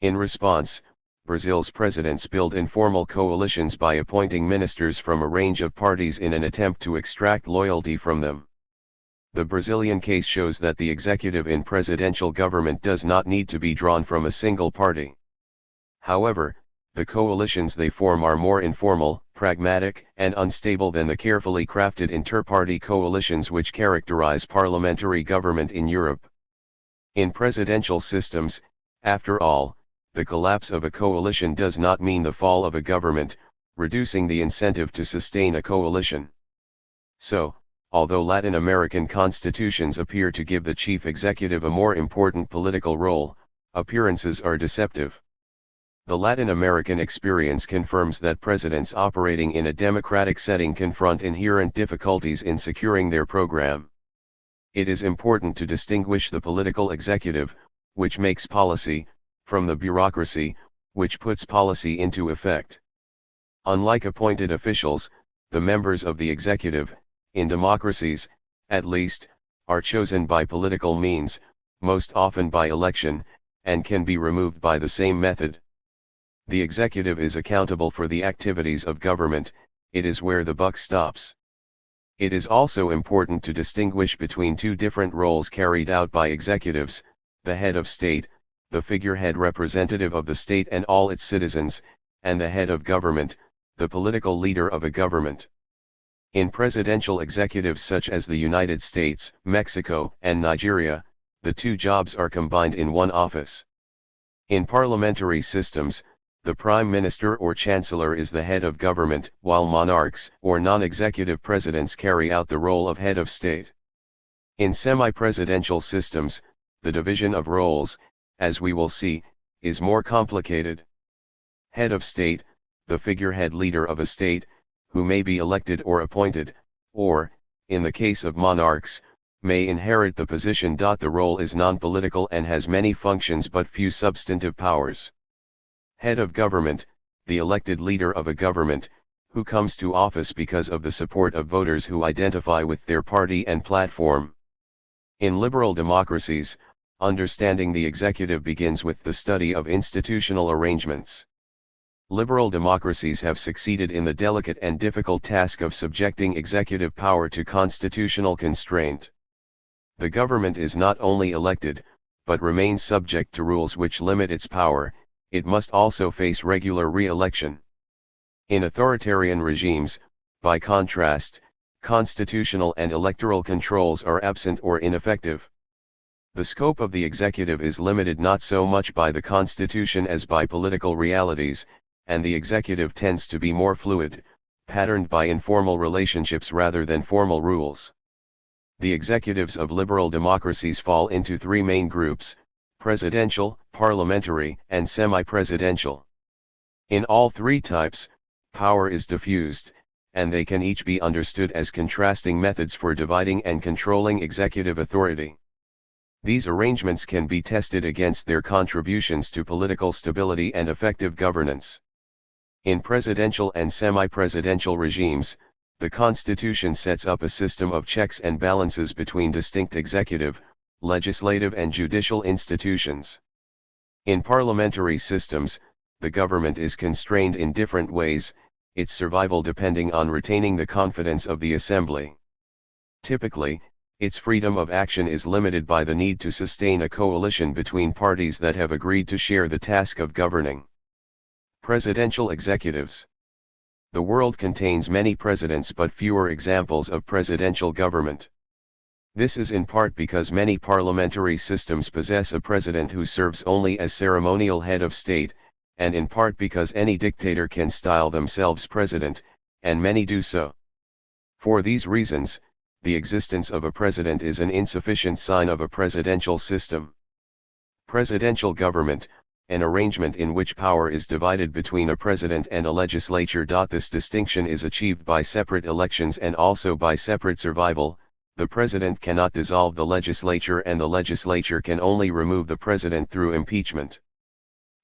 In response, Brazil's presidents build informal coalitions by appointing ministers from a range of parties in an attempt to extract loyalty from them. The Brazilian case shows that the executive in presidential government does not need to be drawn from a single party. However, the coalitions they form are more informal, pragmatic, and unstable than the carefully crafted inter-party coalitions which characterize parliamentary government in Europe. In presidential systems, after all, the collapse of a coalition does not mean the fall of a government, reducing the incentive to sustain a coalition. So, although Latin American constitutions appear to give the chief executive a more important political role, appearances are deceptive. The Latin American experience confirms that presidents operating in a democratic setting confront inherent difficulties in securing their program. It is important to distinguish the political executive, which makes policy, from the bureaucracy, which puts policy into effect. Unlike appointed officials, the members of the executive, in democracies, at least, are chosen by political means, most often by election, and can be removed by the same method. The executive is accountable for the activities of government, it is where the buck stops. It is also important to distinguish between two different roles carried out by executives: the head of state, the figurehead representative of the state and all its citizens, and the head of government, the political leader of a government. In presidential executives such as the United States, Mexico, and Nigeria, the two jobs are combined in one office. In parliamentary systems, the prime minister or chancellor is the head of government, while monarchs or non-executive presidents carry out the role of head of state. In semi-presidential systems, the division of roles, as we will see, is more complicated. Head of state, the figurehead leader of a state, who may be elected or appointed, or, in the case of monarchs, may inherit the position. The role is non-political and has many functions but few substantive powers. Head of government, the elected leader of a government, who comes to office because of the support of voters who identify with their party and platform. In liberal democracies, understanding the executive begins with the study of institutional arrangements. Liberal democracies have succeeded in the delicate and difficult task of subjecting executive power to constitutional constraint. The government is not only elected, but remains subject to rules which limit its power. It must also face regular re-election. In authoritarian regimes, by contrast, constitutional and electoral controls are absent or ineffective. The scope of the executive is limited not so much by the constitution as by political realities, and the executive tends to be more fluid, patterned by informal relationships rather than formal rules. The executives of liberal democracies fall into three main groups: presidential, parliamentary, and semi-presidential. In all three types, power is diffused, and they can each be understood as contrasting methods for dividing and controlling executive authority. These arrangements can be tested against their contributions to political stability and effective governance. In presidential and semi-presidential regimes, the Constitution sets up a system of checks and balances between distinct executive, legislative and judicial institutions. In parliamentary systems, the government is constrained in different ways, its survival depending on retaining the confidence of the assembly. Typically, its freedom of action is limited by the need to sustain a coalition between parties that have agreed to share the task of governing. Presidential executives. The world contains many presidents but fewer examples of presidential government. This is in part because many parliamentary systems possess a president who serves only as ceremonial head of state, and in part because any dictator can style themselves president, and many do so. For these reasons, the existence of a president is an insufficient sign of a presidential system. Presidential government, an arrangement in which power is divided between a president and a legislature. This distinction is achieved by separate elections and also by separate survival. The president cannot dissolve the legislature and the legislature can only remove the president through impeachment.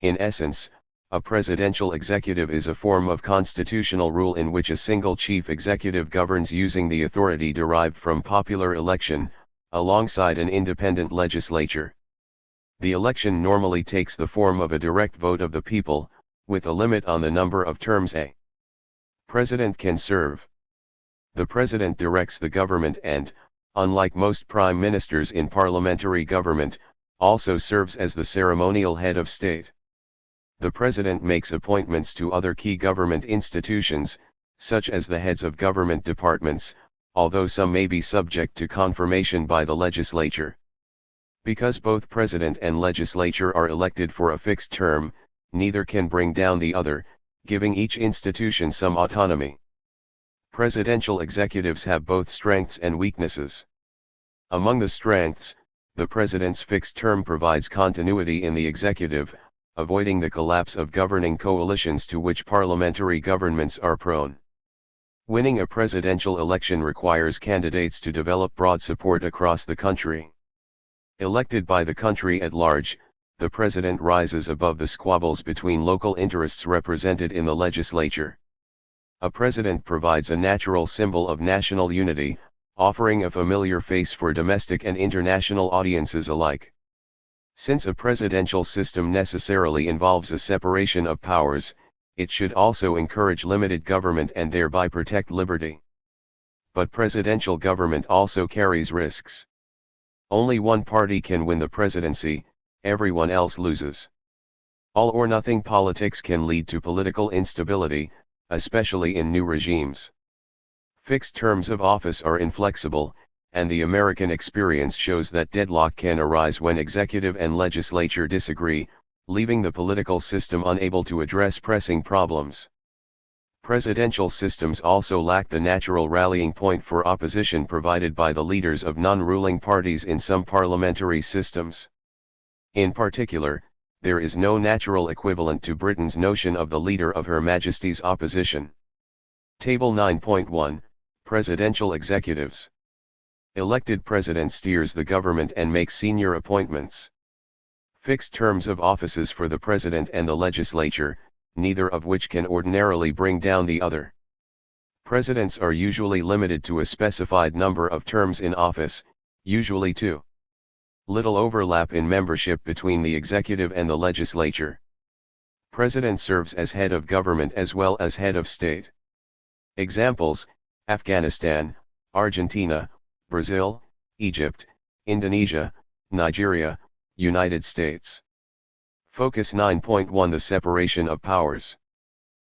In essence, a presidential executive is a form of constitutional rule in which a single chief executive governs using the authority derived from popular election, alongside an independent legislature. The election normally takes the form of a direct vote of the people, with a limit on the number of terms a president can serve. The president directs the government and, unlike most prime ministers in parliamentary government, also serves as the ceremonial head of state. The president makes appointments to other key government institutions, such as the heads of government departments, although some may be subject to confirmation by the legislature. Because both president and legislature are elected for a fixed term, neither can bring down the other, giving each institution some autonomy. Presidential executives have both strengths and weaknesses. Among the strengths, the president's fixed term provides continuity in the executive, avoiding the collapse of governing coalitions to which parliamentary governments are prone. Winning a presidential election requires candidates to develop broad support across the country. Elected by the country at large, the president rises above the squabbles between local interests represented in the legislature. A president provides a natural symbol of national unity, offering a familiar face for domestic and international audiences alike. Since a presidential system necessarily involves a separation of powers, it should also encourage limited government and thereby protect liberty. But presidential government also carries risks. Only one party can win the presidency, everyone else loses. All-or-nothing politics can lead to political instability, especially in new regimes. Fixed terms of office are inflexible, and the American experience shows that deadlock can arise when executive and legislature disagree, leaving the political system unable to address pressing problems. Presidential systems also lack the natural rallying point for opposition provided by the leaders of non-ruling parties in some parliamentary systems. In particular, there is no natural equivalent to Britain's notion of the leader of Her Majesty's opposition. Table 9.1, Presidential Executives. Elected president steers the government and makes senior appointments. Fixed terms of offices for the president and the legislature, neither of which can ordinarily bring down the other. Presidents are usually limited to a specified number of terms in office, usually 2. Little overlap in membership between the executive and the legislature. President serves as head of government as well as head of state. Examples: Afghanistan, Argentina, Brazil, Egypt, Indonesia, Nigeria, United States. Focus 9.1 The separation of powers.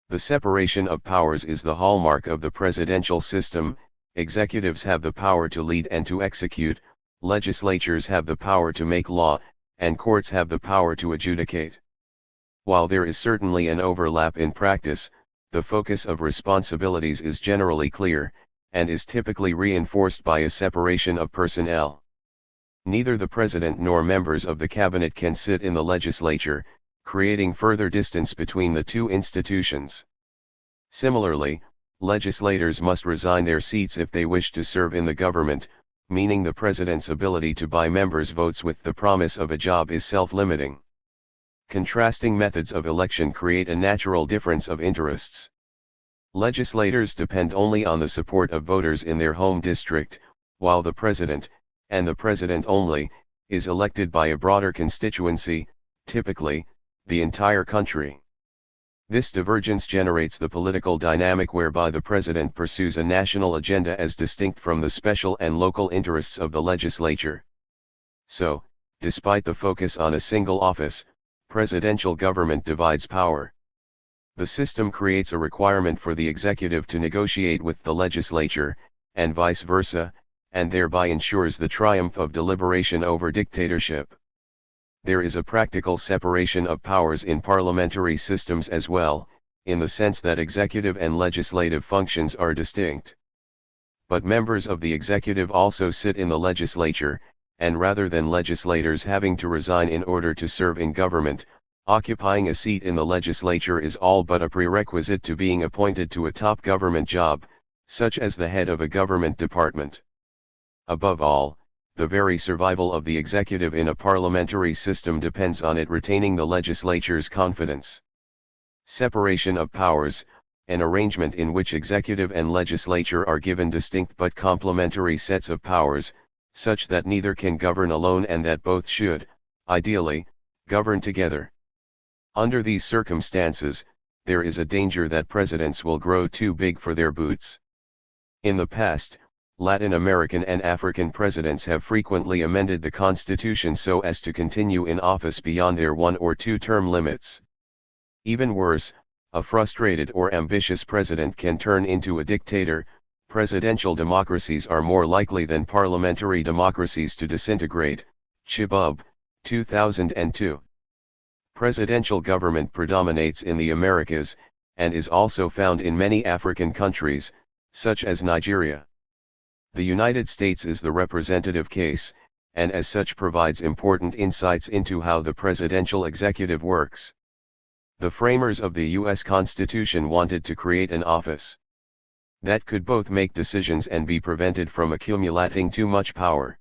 The separation of powers is the hallmark of the presidential system. Executives have the power to lead and to execute, legislatures have the power to make law, and courts have the power to adjudicate. While there is certainly an overlap in practice, the focus of responsibilities is generally clear, and is typically reinforced by a separation of personnel. Neither the president nor members of the cabinet can sit in the legislature, creating further distance between the two institutions. Similarly, legislators must resign their seats if they wish to serve in the government, meaning the president's ability to buy members' votes with the promise of a job is self-limiting. Contrasting methods of election create a natural difference of interests. Legislators depend only on the support of voters in their home district, while the president, and the president only, is elected by a broader constituency, typically, the entire country. This divergence generates the political dynamic whereby the president pursues a national agenda as distinct from the special and local interests of the legislature. So, despite the focus on a single office, presidential government divides power. The system creates a requirement for the executive to negotiate with the legislature, and vice versa, and thereby ensures the triumph of deliberation over dictatorship. There is a practical separation of powers in parliamentary systems as well, in the sense that executive and legislative functions are distinct. But members of the executive also sit in the legislature, and rather than legislators having to resign in order to serve in government, occupying a seat in the legislature is all but a prerequisite to being appointed to a top government job, such as the head of a government department. Above all, the very survival of the executive in a parliamentary system depends on it retaining the legislature's confidence. Separation of powers, an arrangement in which executive and legislature are given distinct but complementary sets of powers, such that neither can govern alone and that both should, ideally, govern together. Under these circumstances, there is a danger that presidents will grow too big for their boots. In the past, Latin American and African presidents have frequently amended the constitution so as to continue in office beyond their 1 or 2 term limits. Even worse, a frustrated or ambitious president can turn into a dictator. Presidential democracies are more likely than parliamentary democracies to disintegrate. Chibub, 2002. Presidential government predominates in the Americas, and is also found in many African countries, such as Nigeria. The United States is the representative case, and as such provides important insights into how the presidential executive works. The framers of the U.S. Constitution wanted to create an office that could both make decisions and be prevented from accumulating too much power.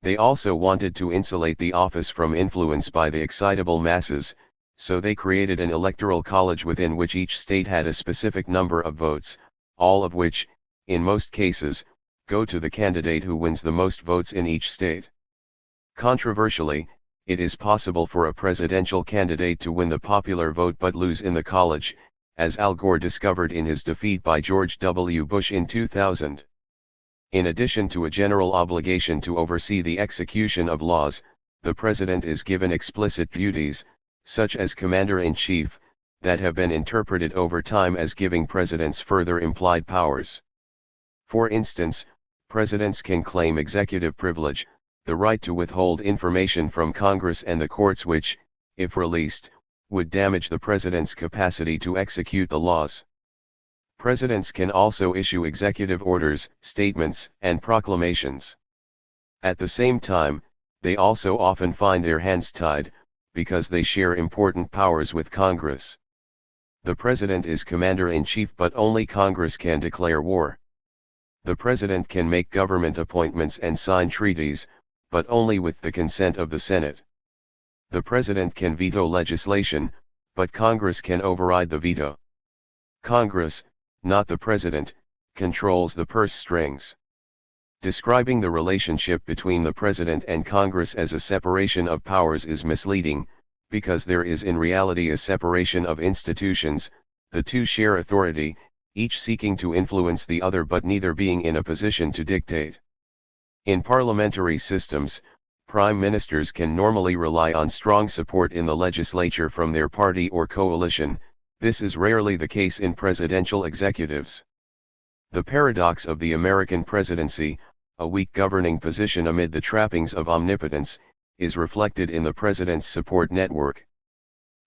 They also wanted to insulate the office from influence by the excitable masses, so they created an electoral college within which each state had a specific number of votes, all of which, in most cases, go to the candidate who wins the most votes in each state. Controversially, it is possible for a presidential candidate to win the popular vote but lose in the college, as Al Gore discovered in his defeat by George W. Bush in 2000. In addition to a general obligation to oversee the execution of laws, the president is given explicit duties, such as commander-in-chief, that have been interpreted over time as giving presidents further implied powers. For instance, presidents can claim executive privilege, the right to withhold information from Congress and the courts which, if released, would damage the president's capacity to execute the laws. Presidents can also issue executive orders, statements, and proclamations. At the same time, they also often find their hands tied, because they share important powers with Congress. The president is commander-in-chief but only Congress can declare war. The president can make government appointments and sign treaties, but only with the consent of the Senate. The president can veto legislation, but Congress can override the veto. Congress, not the president, controls the purse strings. Describing the relationship between the president and Congress as a separation of powers is misleading, because there is in reality a separation of institutions. The two share authority, each seeking to influence the other but neither being in a position to dictate. In parliamentary systems, prime ministers can normally rely on strong support in the legislature from their party or coalition. This is rarely the case in presidential executives. The paradox of the American presidency, a weak governing position amid the trappings of omnipotence, is reflected in the president's support network.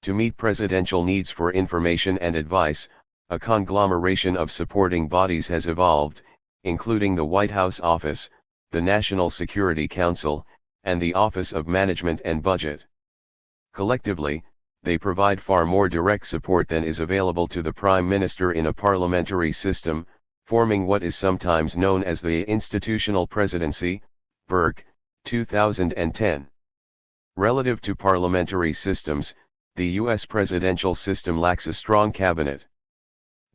To meet presidential needs for information and advice, a conglomeration of supporting bodies has evolved, including the White House Office, the National Security Council, and the Office of Management and Budget. Collectively, they provide far more direct support than is available to the Prime Minister in a parliamentary system, forming what is sometimes known as the institutional presidency. Burke, 2010. Relative to parliamentary systems, the U.S. presidential system lacks a strong cabinet.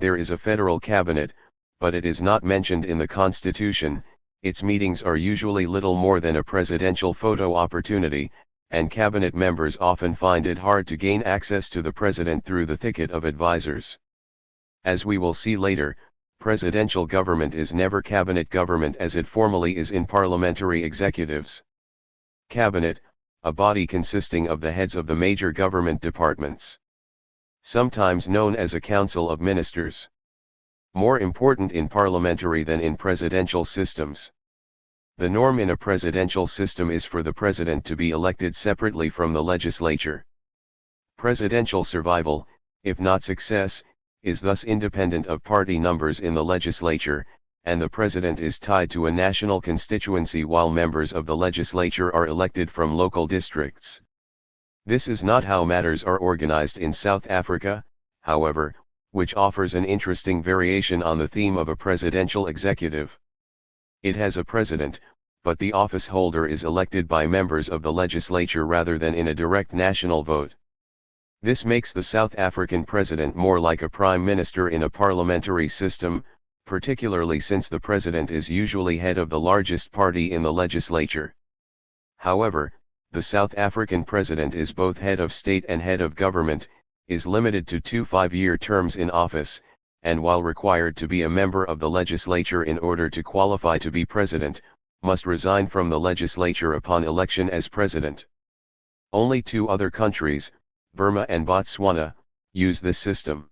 There is a federal cabinet, but it is not mentioned in the Constitution. Its meetings are usually little more than a presidential photo opportunity, and cabinet members often find it hard to gain access to the president through the thicket of advisors. As we will see later, presidential government is never cabinet government as it formally is in parliamentary executives. Cabinet, a body consisting of the heads of the major government departments. Sometimes known as a council of ministers. More important in parliamentary than in presidential systems. The norm in a presidential system is for the president to be elected separately from the legislature. Presidential survival, if not success, is thus independent of party numbers in the legislature, and the president is tied to a national constituency while members of the legislature are elected from local districts. This is not how matters are organized in South Africa, however, which offers an interesting variation on the theme of a presidential executive. It has a president, but the office holder is elected by members of the legislature rather than in a direct national vote. This makes the South African president more like a prime minister in a parliamentary system, particularly since the president is usually head of the largest party in the legislature. However, the South African president is both head of state and head of government, is limited to 2 5-year terms in office, and while required to be a member of the legislature in order to qualify to be president, must resign from the legislature upon election as president. Only 2 other countries, Burma and Botswana, use this system.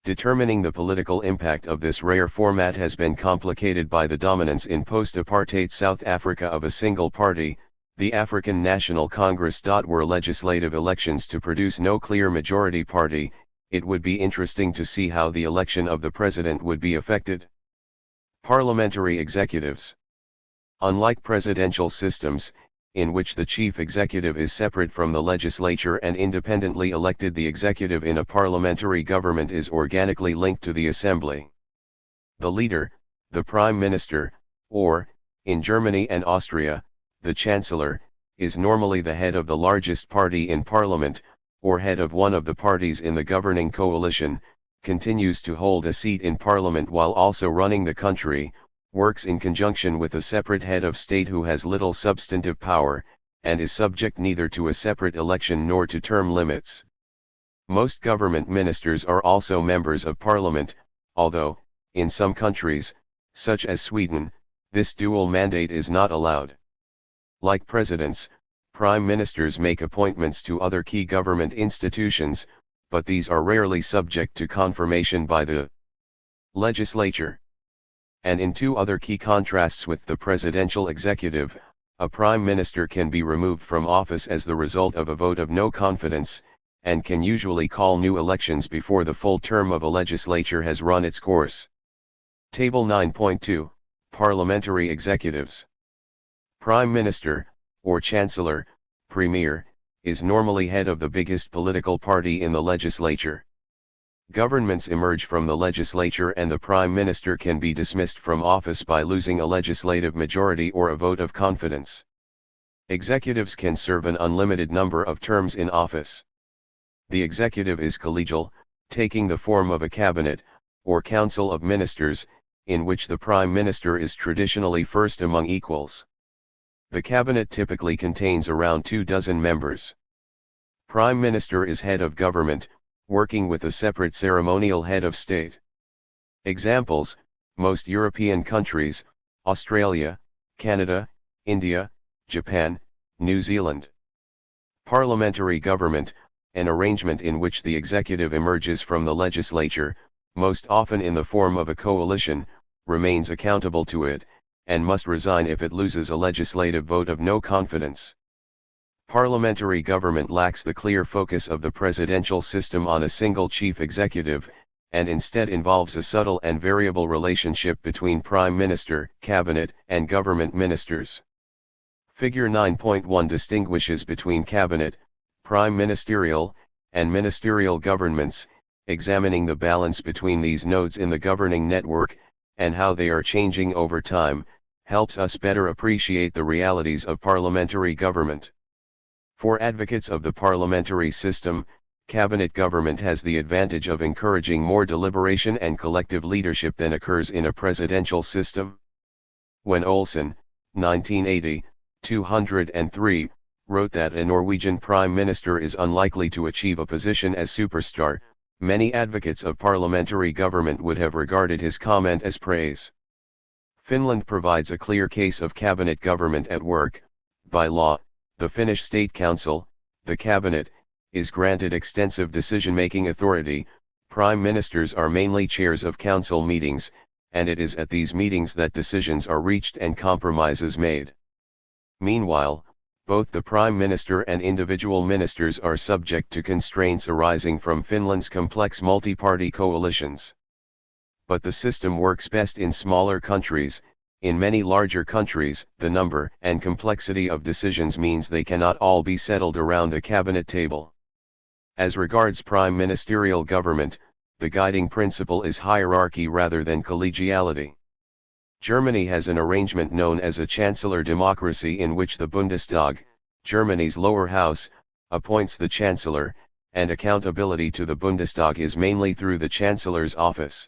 Determining the political impact of this rare format has been complicated by the dominance in post-apartheid South Africa of a single party, the African National Congress. Were legislative elections to produce no clear majority party, it would be interesting to see how the election of the president would be affected. Parliamentary executives. Unlike presidential systems, in which the chief executive is separate from the legislature and independently elected, the executive in a parliamentary government is organically linked to the assembly. The leader, the prime minister, or, in Germany and Austria, the chancellor, is normally the head of the largest party in parliament, or head of one of the parties in the governing coalition, continues to hold a seat in parliament while also running the country, works in conjunction with a separate head of state who has little substantive power, and is subject neither to a separate election nor to term limits. Most government ministers are also members of parliament, although, in some countries, such as Sweden, this dual mandate is not allowed. Like presidents, prime ministers make appointments to other key government institutions, but these are rarely subject to confirmation by the legislature. And in 2 other key contrasts with the presidential executive, a prime minister can be removed from office as the result of a vote of no confidence, and can usually call new elections before the full term of a legislature has run its course. Table 9.2, Parliamentary Executives. Prime Minister, or Chancellor, Premier, is normally head of the biggest political party in the legislature. Governments emerge from the legislature and the Prime Minister can be dismissed from office by losing a legislative majority or a vote of confidence. Executives can serve an unlimited number of terms in office. The executive is collegial, taking the form of a cabinet, or council of ministers, in which the Prime Minister is traditionally first among equals. The cabinet typically contains around 24 members. Prime Minister is head of government, working with a separate ceremonial head of state. Examples: most European countries, Australia, Canada, India, Japan, New Zealand. Parliamentary government, an arrangement in which the executive emerges from the legislature, most often in the form of a coalition, remains accountable to it, and must resign if it loses a legislative vote of no confidence. Parliamentary government lacks the clear focus of the presidential system on a single chief executive, and instead involves a subtle and variable relationship between prime minister, cabinet, and government ministers. Figure 9.1 distinguishes between cabinet, prime ministerial, and ministerial governments, examining the balance between these nodes in the governing network, and how they are changing over time, helps us better appreciate the realities of parliamentary government. For advocates of the parliamentary system, cabinet government has the advantage of encouraging more deliberation and collective leadership than occurs in a presidential system. When Olson, 1980, 203, wrote that a Norwegian prime minister is unlikely to achieve a position as superstar. Many advocates of parliamentary government would have regarded his comment as praise. Finland provides a clear case of cabinet government at work. By law, the Finnish State Council, the cabinet, is granted extensive decision-making authority. Prime ministers are mainly chairs of council meetings, and it is at these meetings that decisions are reached and compromises made. Meanwhile, both the Prime Minister and individual ministers are subject to constraints arising from Finland's complex multi-party coalitions. But the system works best in smaller countries. In many larger countries, the number and complexity of decisions means they cannot all be settled around a cabinet table. As regards prime ministerial government, the guiding principle is hierarchy rather than collegiality. Germany has an arrangement known as a chancellor democracy in which the Bundestag, Germany's lower house, appoints the chancellor, and accountability to the Bundestag is mainly through the chancellor's office.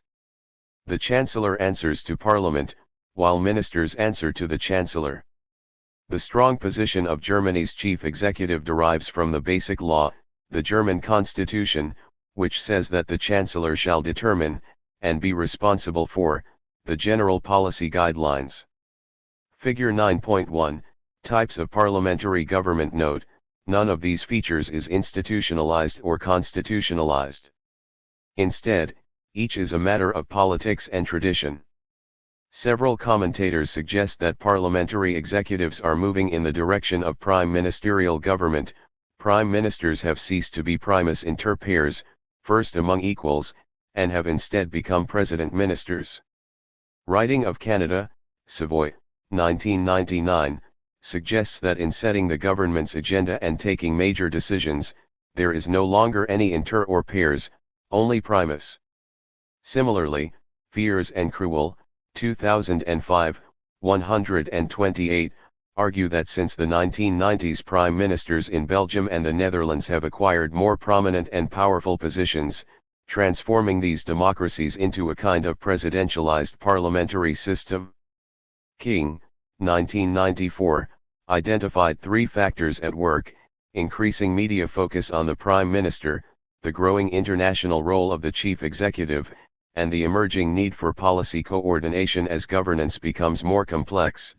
The chancellor answers to parliament, while ministers answer to the chancellor. The strong position of Germany's chief executive derives from the basic law, the German constitution, which says that the chancellor shall determine, and be responsible for, the general policy guidelines. Figure 9.1, Types of Parliamentary Government. Note, none of these features is institutionalized or constitutionalized. Instead, each is a matter of politics and tradition. Several commentators suggest that parliamentary executives are moving in the direction of prime ministerial government. Prime ministers have ceased to be primus inter pares, first among equals, and have instead become president ministers. Writing of Canada, Savoy, 1999, suggests that in setting the government's agenda and taking major decisions, there is no longer any inter or pares, only primus. Similarly, Fiers and Cruel, 2005, 128, argue that since the 1990s prime ministers in Belgium and the Netherlands have acquired more prominent and powerful positions, transforming these democracies into a kind of presidentialized parliamentary system. King, 1994, identified three factors at work: increasing media focus on the prime minister, the growing international role of the chief executive, and the emerging need for policy coordination as governance becomes more complex.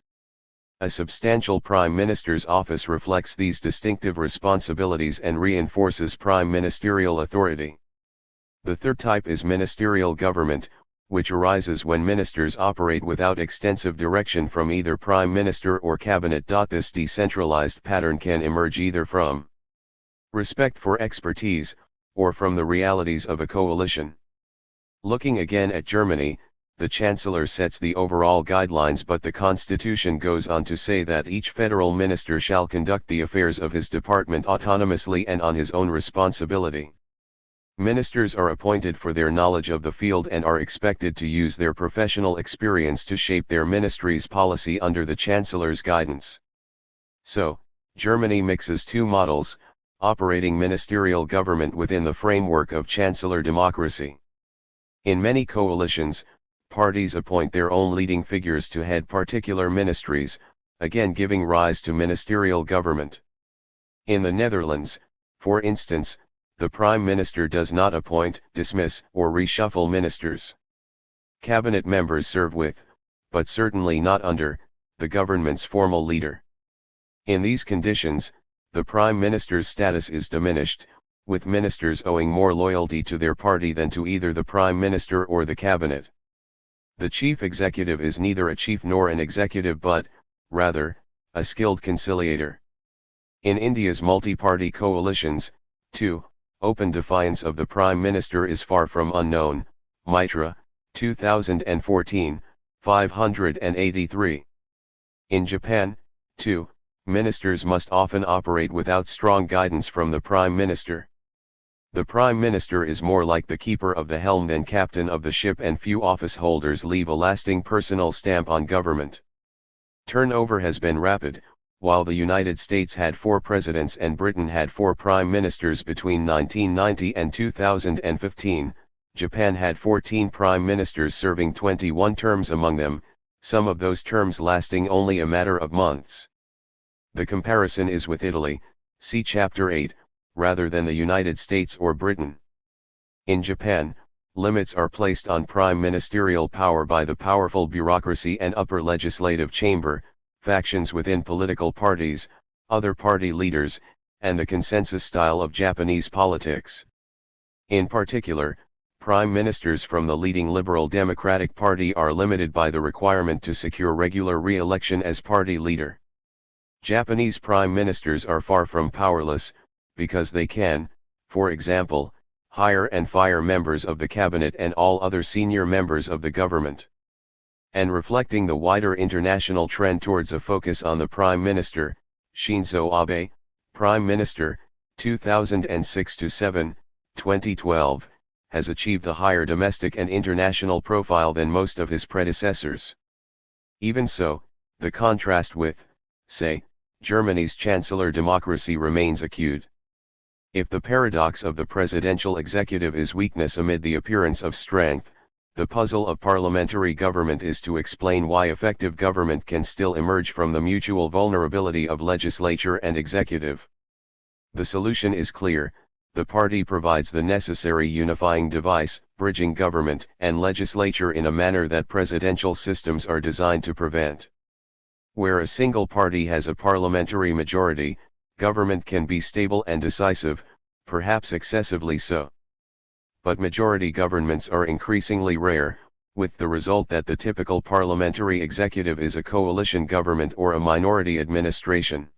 A substantial prime minister's office reflects these distinctive responsibilities and reinforces prime ministerial authority. The third type is ministerial government, which arises when ministers operate without extensive direction from either prime minister or cabinet. This decentralized pattern can emerge either from respect for expertise, or from the realities of a coalition. Looking again at Germany, the chancellor sets the overall guidelines, but the constitution goes on to say that each federal minister shall conduct the affairs of his department autonomously and on his own responsibility. Ministers are appointed for their knowledge of the field and are expected to use their professional experience to shape their ministry's policy under the chancellor's guidance. So, Germany mixes two models, operating ministerial government within the framework of chancellor democracy. In many coalitions, parties appoint their own leading figures to head particular ministries, again giving rise to ministerial government. In the Netherlands, for instance, the Prime Minister does not appoint, dismiss, or reshuffle ministers. Cabinet members serve with, but certainly not under, the government's formal leader. In these conditions, the Prime Minister's status is diminished, with ministers owing more loyalty to their party than to either the Prime Minister or the Cabinet. The chief executive is neither a chief nor an executive but, rather, a skilled conciliator. In India's multi-party coalitions, too, open defiance of the Prime Minister is far from unknown. Mitra, 2014, 583. In Japan, too, ministers must often operate without strong guidance from the Prime Minister. The Prime Minister is more like the keeper of the helm than captain of the ship, and few office holders leave a lasting personal stamp on government. Turnover has been rapid. While the United States had 4 presidents and Britain had 4 prime ministers between 1990 and 2015, Japan had 14 prime ministers serving 21 terms among them, some of those terms lasting only a matter of months. The comparison is with Italy, see Chapter 8, rather than the United States or Britain. In Japan, limits are placed on prime ministerial power by the powerful bureaucracy and upper legislative chamber, factions within political parties, other party leaders, and the consensus style of Japanese politics. In particular, prime ministers from the leading Liberal Democratic Party are limited by the requirement to secure regular re-election as party leader. Japanese prime ministers are far from powerless, because they can, for example, hire and fire members of the cabinet and all other senior members of the government. And reflecting the wider international trend towards a focus on the prime minister, Shinzo Abe, prime minister, 2006-7, 2012, has achieved a higher domestic and international profile than most of his predecessors. Even so, the contrast with, say, Germany's chancellor democracy remains acute. If the paradox of the presidential executive is weakness amid the appearance of strength, the puzzle of parliamentary government is to explain why effective government can still emerge from the mutual vulnerability of legislature and executive. The solution is clear: the party provides the necessary unifying device, bridging government and legislature in a manner that presidential systems are designed to prevent. Where a single party has a parliamentary majority, government can be stable and decisive, perhaps excessively so. But majority governments are increasingly rare, with the result that the typical parliamentary executive is a coalition government or a minority administration.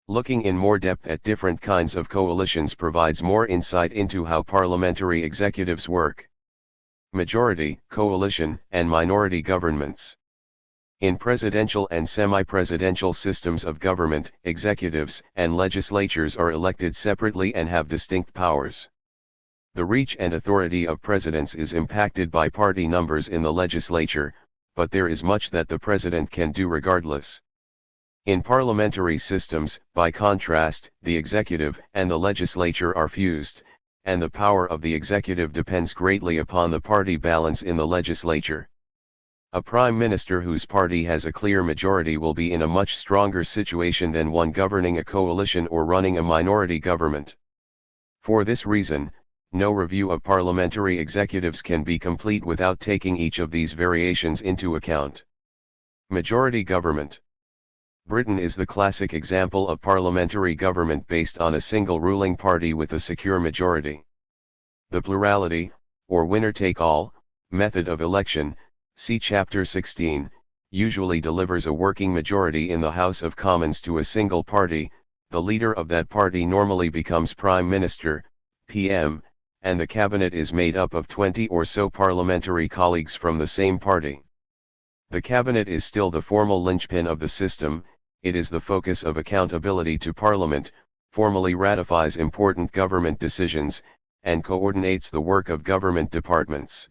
Looking in more depth at different kinds of coalitions provides more insight into how parliamentary executives work. Majority, coalition, and minority governments. In presidential and semi-presidential systems of government, executives and legislatures are elected separately and have distinct powers. The reach and authority of presidents is impacted by party numbers in the legislature, but there is much that the president can do regardless. In parliamentary systems, by contrast, the executive and the legislature are fused, and the power of the executive depends greatly upon the party balance in the legislature. A prime minister whose party has a clear majority will be in a much stronger situation than one governing a coalition or running a minority government. For this reason, no review of parliamentary executives can be complete without taking each of these variations into account. Majority government. Britain is the classic example of parliamentary government based on a single ruling party with a secure majority. The plurality, or winner-take-all, method of election, see Chapter 16, usually delivers a working majority in the House of Commons to a single party. The leader of that party normally becomes Prime Minister, PM, and the cabinet is made up of 20 or so parliamentary colleagues from the same party. The cabinet is still the formal linchpin of the system. It is the focus of accountability to Parliament, formally ratifies important government decisions, and coordinates the work of government departments.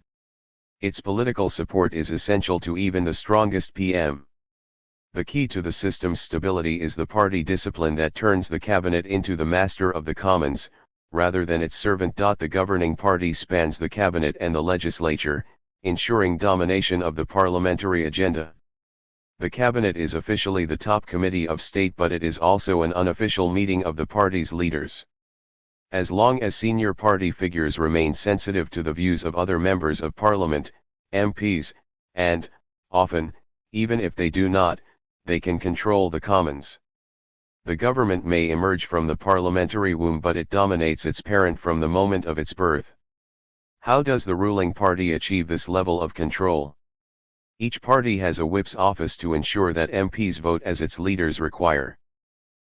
Its political support is essential to even the strongest PM. The key to the system's stability is the party discipline that turns the cabinet into the master of the Commons, rather than its servant. The governing party spans the cabinet and the legislature, ensuring domination of the parliamentary agenda. The cabinet is officially the top committee of state, but it is also an unofficial meeting of the party's leaders. As long as senior party figures remain sensitive to the views of other members of parliament, MPs, and, often, even if they do not, they can control the Commons. The government may emerge from the parliamentary womb, but it dominates its parent from the moment of its birth. How does the ruling party achieve this level of control? Each party has a whip's office to ensure that MPs vote as its leaders require.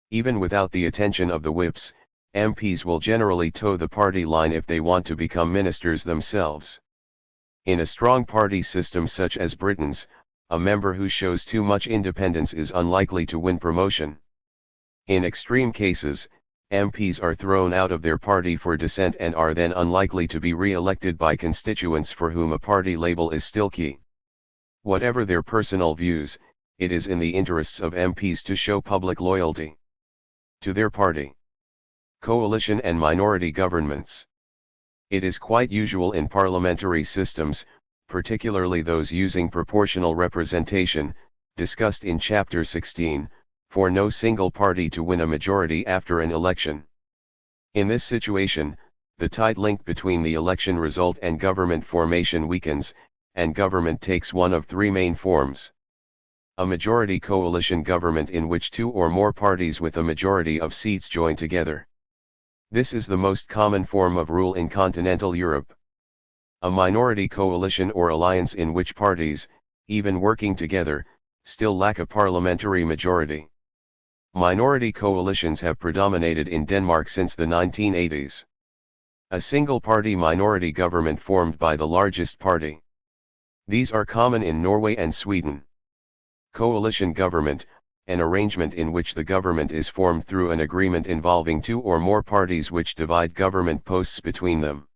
Even without the attention of the whips, MPs will generally toe the party line if they want to become ministers themselves. In a strong party system such as Britain's, a member who shows too much independence is unlikely to win promotion. In extreme cases, MPs are thrown out of their party for dissent and are then unlikely to be re-elected by constituents for whom a party label is still key. Whatever their personal views, it is in the interests of MPs to show public loyalty to their party. Coalition and minority governments. It is quite usual in parliamentary systems, particularly those using proportional representation, discussed in Chapter 16, for no single party to win a majority after an election. In this situation, the tight link between the election result and government formation weakens, and government takes one of three main forms. A majority coalition government in which two or more parties with a majority of seats join together. This is the most common form of rule in continental Europe. A minority coalition or alliance in which parties, even working together, still lack a parliamentary majority. Minority coalitions have predominated in Denmark since the 1980s. A single-party minority government formed by the largest party. These are common in Norway and Sweden. Coalition government, an arrangement in which the government is formed through an agreement involving two or more parties which divide government posts between them.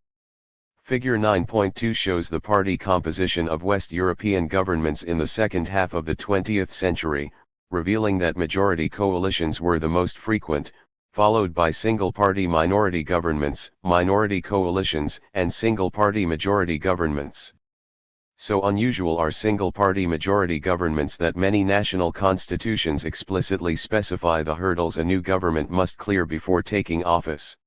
Figure 9.2 shows the party composition of West European governments in the second half of the 20th century, revealing that majority coalitions were the most frequent, followed by single-party minority governments, minority coalitions, and single-party majority governments. So unusual are single-party majority governments that many national constitutions explicitly specify the hurdles a new government must clear before taking office.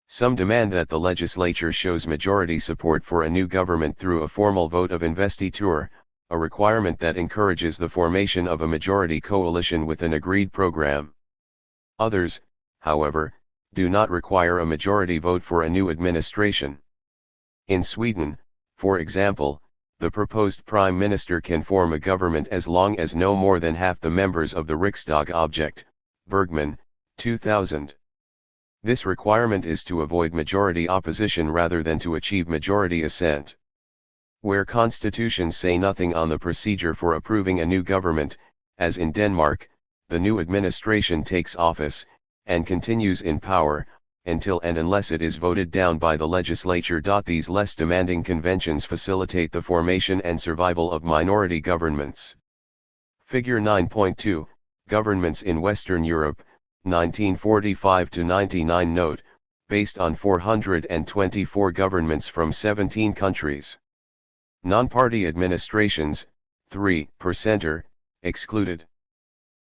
Some demand that the legislature shows majority support for a new government through a formal vote of investiture, a requirement that encourages the formation of a majority coalition with an agreed program. Others, however, do not require a majority vote for a new administration. In Sweden, for example, the proposed prime minister can form a government as long as no more than half the members of the Riksdag object. Bergman, 2000. This requirement is to avoid majority opposition rather than to achieve majority assent. Where constitutions say nothing on the procedure for approving a new government, as in Denmark, the new administration takes office, and continues in power, until and unless it is voted down by the legislature. These less demanding conventions facilitate the formation and survival of minority governments. Figure 9.2, Governments in Western Europe, 1945–99. Note, based on 424 governments from 17 countries. Non-party administrations, 3%, excluded.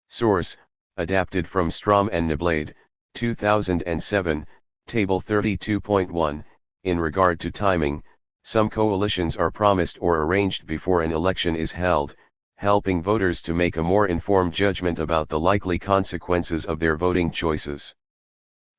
Source, adapted from Strom and Niblade, 2007, Table 32.1. In regard to timing, some coalitions are promised or arranged before an election is held, helping voters to make a more informed judgment about the likely consequences of their voting choices.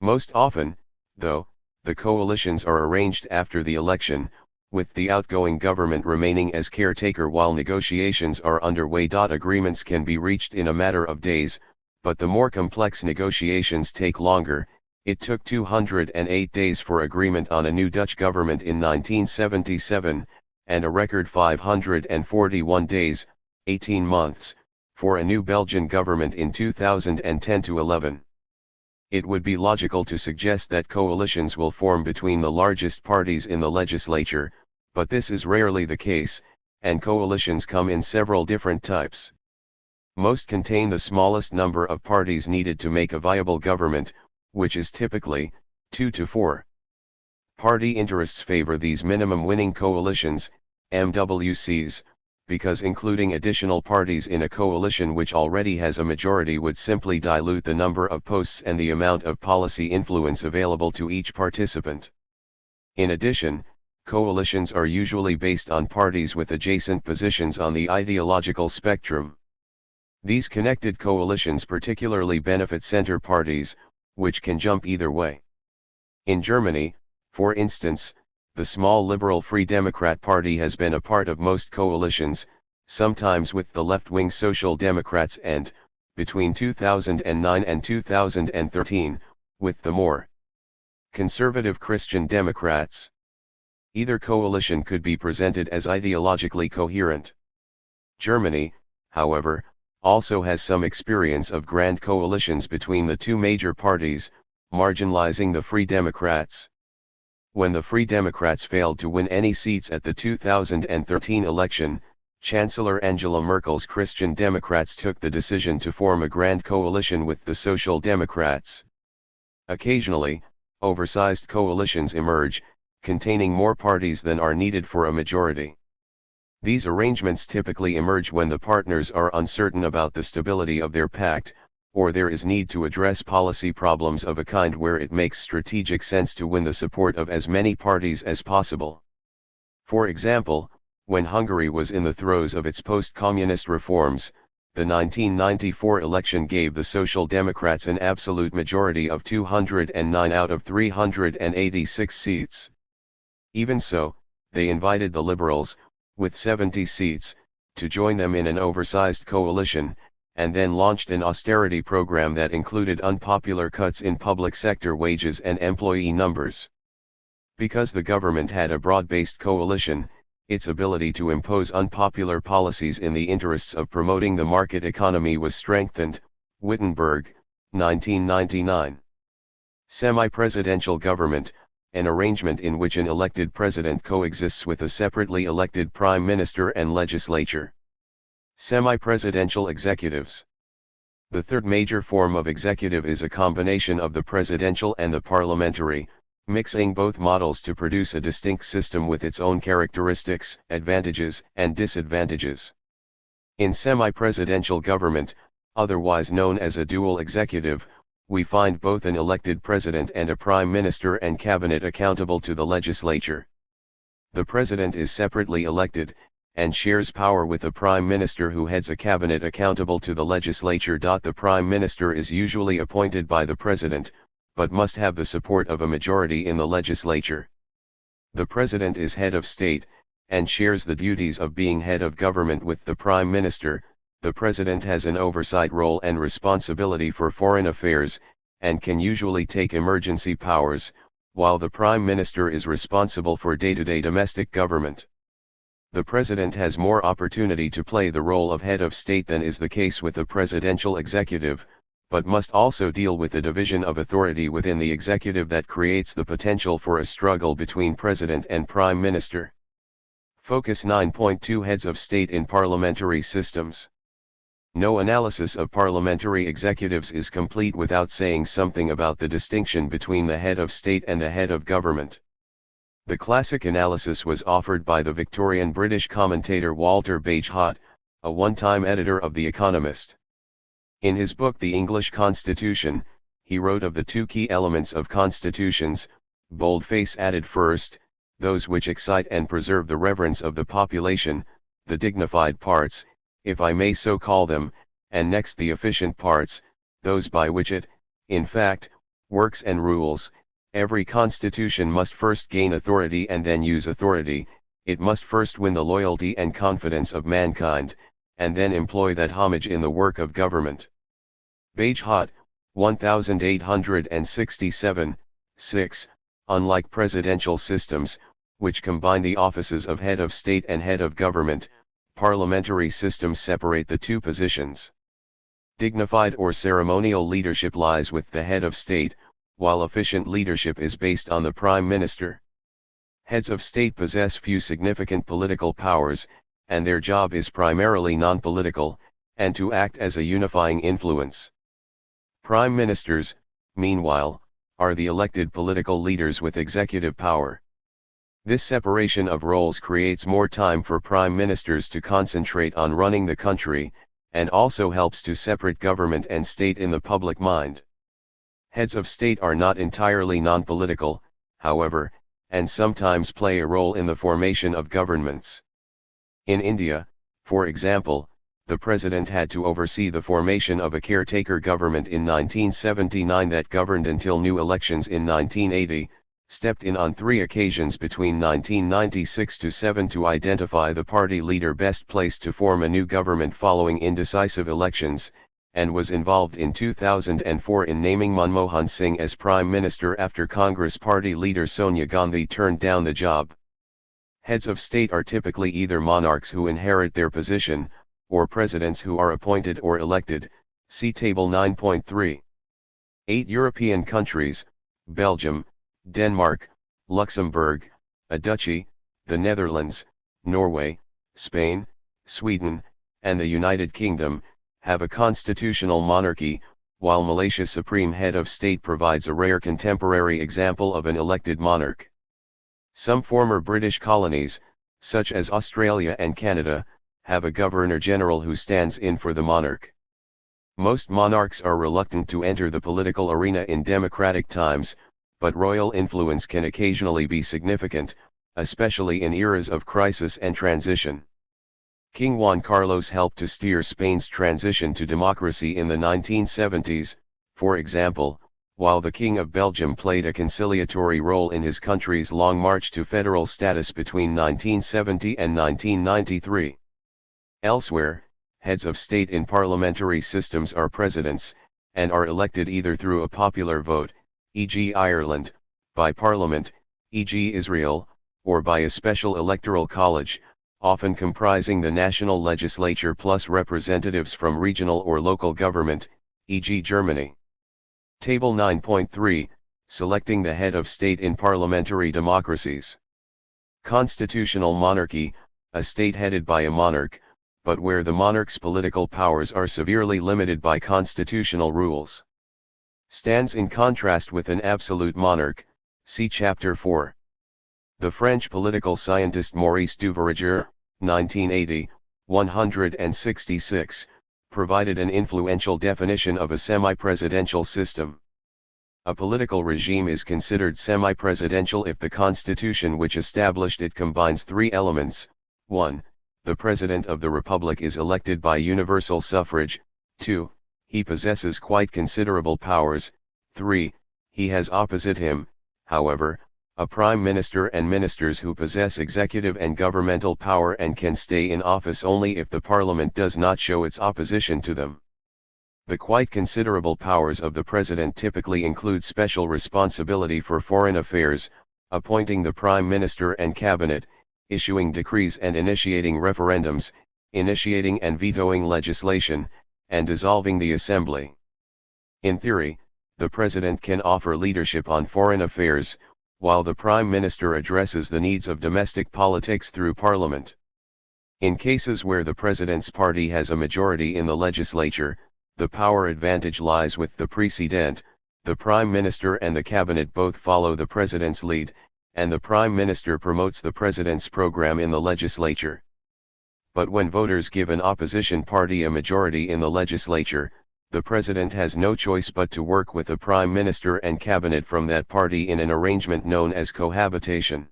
Most often, though, the coalitions are arranged after the election, with the outgoing government remaining as caretaker while negotiations are underway. Agreements can be reached in a matter of days, but the more complex negotiations take longer. It took 208 days for agreement on a new Dutch government in 1977, and a record 541 days, 18 months, for a new Belgian government in 2010–11. It would be logical to suggest that coalitions will form between the largest parties in the legislature, but this is rarely the case, and coalitions come in several different types. Most contain the smallest number of parties needed to make a viable government, which is typically 2 to 4. Party interests favor these minimum winning coalitions, MWCs, because including additional parties in a coalition which already has a majority would simply dilute the number of posts and the amount of policy influence available to each participant. In addition, coalitions are usually based on parties with adjacent positions on the ideological spectrum. These connected coalitions particularly benefit center parties, which can jump either way. In Germany, for instance, the small liberal Free Democrat Party has been a part of most coalitions, sometimes with the left-wing Social Democrats and, between 2009 and 2013, with the more conservative Christian Democrats. Either coalition could be presented as ideologically coherent. Germany, however, also has some experience of grand coalitions between the two major parties, marginalizing the Free Democrats. When the Free Democrats failed to win any seats at the 2013 election, Chancellor Angela Merkel's Christian Democrats took the decision to form a grand coalition with the Social Democrats. Occasionally, oversized coalitions emerge, containing more parties than are needed for a majority. These arrangements typically emerge when the partners are uncertain about the stability of their pact, or there is need to address policy problems of a kind where it makes strategic sense to win the support of as many parties as possible. For example, when Hungary was in the throes of its post-communist reforms, the 1994 election gave the Social Democrats an absolute majority of 209 out of 386 seats. Even so, they invited the Liberals, with 70 seats, to join them in an oversized coalition, and then launched an austerity program that included unpopular cuts in public sector wages and employee numbers. Because the government had a broad-based coalition, its ability to impose unpopular policies in the interests of promoting the market economy was strengthened. Wittenberg, 1999. Semi-presidential government, an arrangement in which an elected president coexists with a separately elected prime minister and legislature. Semi-presidential executives. The third major form of executive is a combination of the presidential and the parliamentary, mixing both models to produce a distinct system with its own characteristics, advantages, and disadvantages. In semi-presidential government, otherwise known as a dual executive, we find both an elected president and a prime minister and cabinet accountable to the legislature. The president is separately elected, and shares power with a prime minister who heads a cabinet accountable to the legislature. The prime minister is usually appointed by the president, but must have the support of a majority in the legislature. The president is head of state, and shares the duties of being head of government with the prime minister. The president has an oversight role and responsibility for foreign affairs, and can usually take emergency powers, while the prime minister is responsible for day-to-day domestic government. The president has more opportunity to play the role of head of state than is the case with the presidential executive, but must also deal with the division of authority within the executive that creates the potential for a struggle between president and prime minister. Focus 9.2 Heads of state in parliamentary systems. No analysis of parliamentary executives is complete without saying something about the distinction between the head of state and the head of government. The classic analysis was offered by the Victorian British commentator Walter Bagehot, a one-time editor of The Economist. In his book The English Constitution, he wrote of the two key elements of constitutions, boldface added first, those which excite and preserve the reverence of the population, the dignified parts, if I may so call them, and next the efficient parts, those by which it, in fact, works and rules. Every constitution must first gain authority and then use authority. It must first win the loyalty and confidence of mankind, and then employ that homage in the work of government. Bagehot, 1867, 6. Unlike presidential systems, which combine the offices of head of state and head of government, parliamentary systems separate the two positions. Dignified or ceremonial leadership lies with the head of state, while efficient leadership is based on the prime minister. Heads of state possess few significant political powers, and their job is primarily non-political, and to act as a unifying influence. Prime ministers, meanwhile, are the elected political leaders with executive power. This separation of roles creates more time for prime ministers to concentrate on running the country, and also helps to separate government and state in the public mind. Heads of state are not entirely non-political, however, and sometimes play a role in the formation of governments. In India, for example, the president had to oversee the formation of a caretaker government in 1979 that governed until new elections in 1980, stepped in on 3 occasions between 1996-7 to identify the party leader best placed to form a new government following indecisive elections, and was involved in 2004 in naming Manmohan Singh as Prime Minister after Congress party leader Sonia Gandhi turned down the job. Heads of state are typically either monarchs who inherit their position, or presidents who are appointed or elected, see Table 9.3. 8 European countries, Belgium, Denmark, Luxembourg, a duchy, the Netherlands, Norway, Spain, Sweden, and the United Kingdom, have a constitutional monarchy, while Malaysia's supreme head of state provides a rare contemporary example of an elected monarch. Some former British colonies, such as Australia and Canada, have a Governor-General who stands in for the monarch. Most monarchs are reluctant to enter the political arena in democratic times, but royal influence can occasionally be significant, especially in eras of crisis and transition. King Juan Carlos helped to steer Spain's transition to democracy in the 1970s, for example, while the King of Belgium played a conciliatory role in his country's long march to federal status between 1970 and 1993. Elsewhere, heads of state in parliamentary systems are presidents, and are elected either through a popular vote, e.g. Ireland, by Parliament, e.g. Israel, or by a special electoral college, often comprising the national legislature plus representatives from regional or local government, e.g. Germany. Table 9.3, Selecting the head of state in parliamentary democracies. Constitutional monarchy, a state headed by a monarch, but where the monarch's political powers are severely limited by constitutional rules. Stands in contrast with an absolute monarch, see Chapter 4. The French political scientist Maurice Duverger, 1980, 166, provided an influential definition of a semi-presidential system. A political regime is considered semi-presidential if the constitution which established it combines three elements: 1. The President of the Republic is elected by universal suffrage. 2. He possesses quite considerable powers. 3. He has opposite him, however, a Prime Minister and ministers who possess executive and governmental power and can stay in office only if the Parliament does not show its opposition to them. The quite considerable powers of the President typically include special responsibility for foreign affairs, appointing the Prime Minister and Cabinet, issuing decrees and initiating referendums, initiating and vetoing legislation, and dissolving the Assembly. In theory, the President can offer leadership on foreign affairs, while the Prime Minister addresses the needs of domestic politics through Parliament. In cases where the President's party has a majority in the legislature, the power advantage lies with the President. The Prime Minister and the Cabinet both follow the President's lead, and the Prime Minister promotes the President's program in the legislature. But when voters give an opposition party a majority in the legislature, the President has no choice but to work with the Prime Minister and Cabinet from that party in an arrangement known as cohabitation.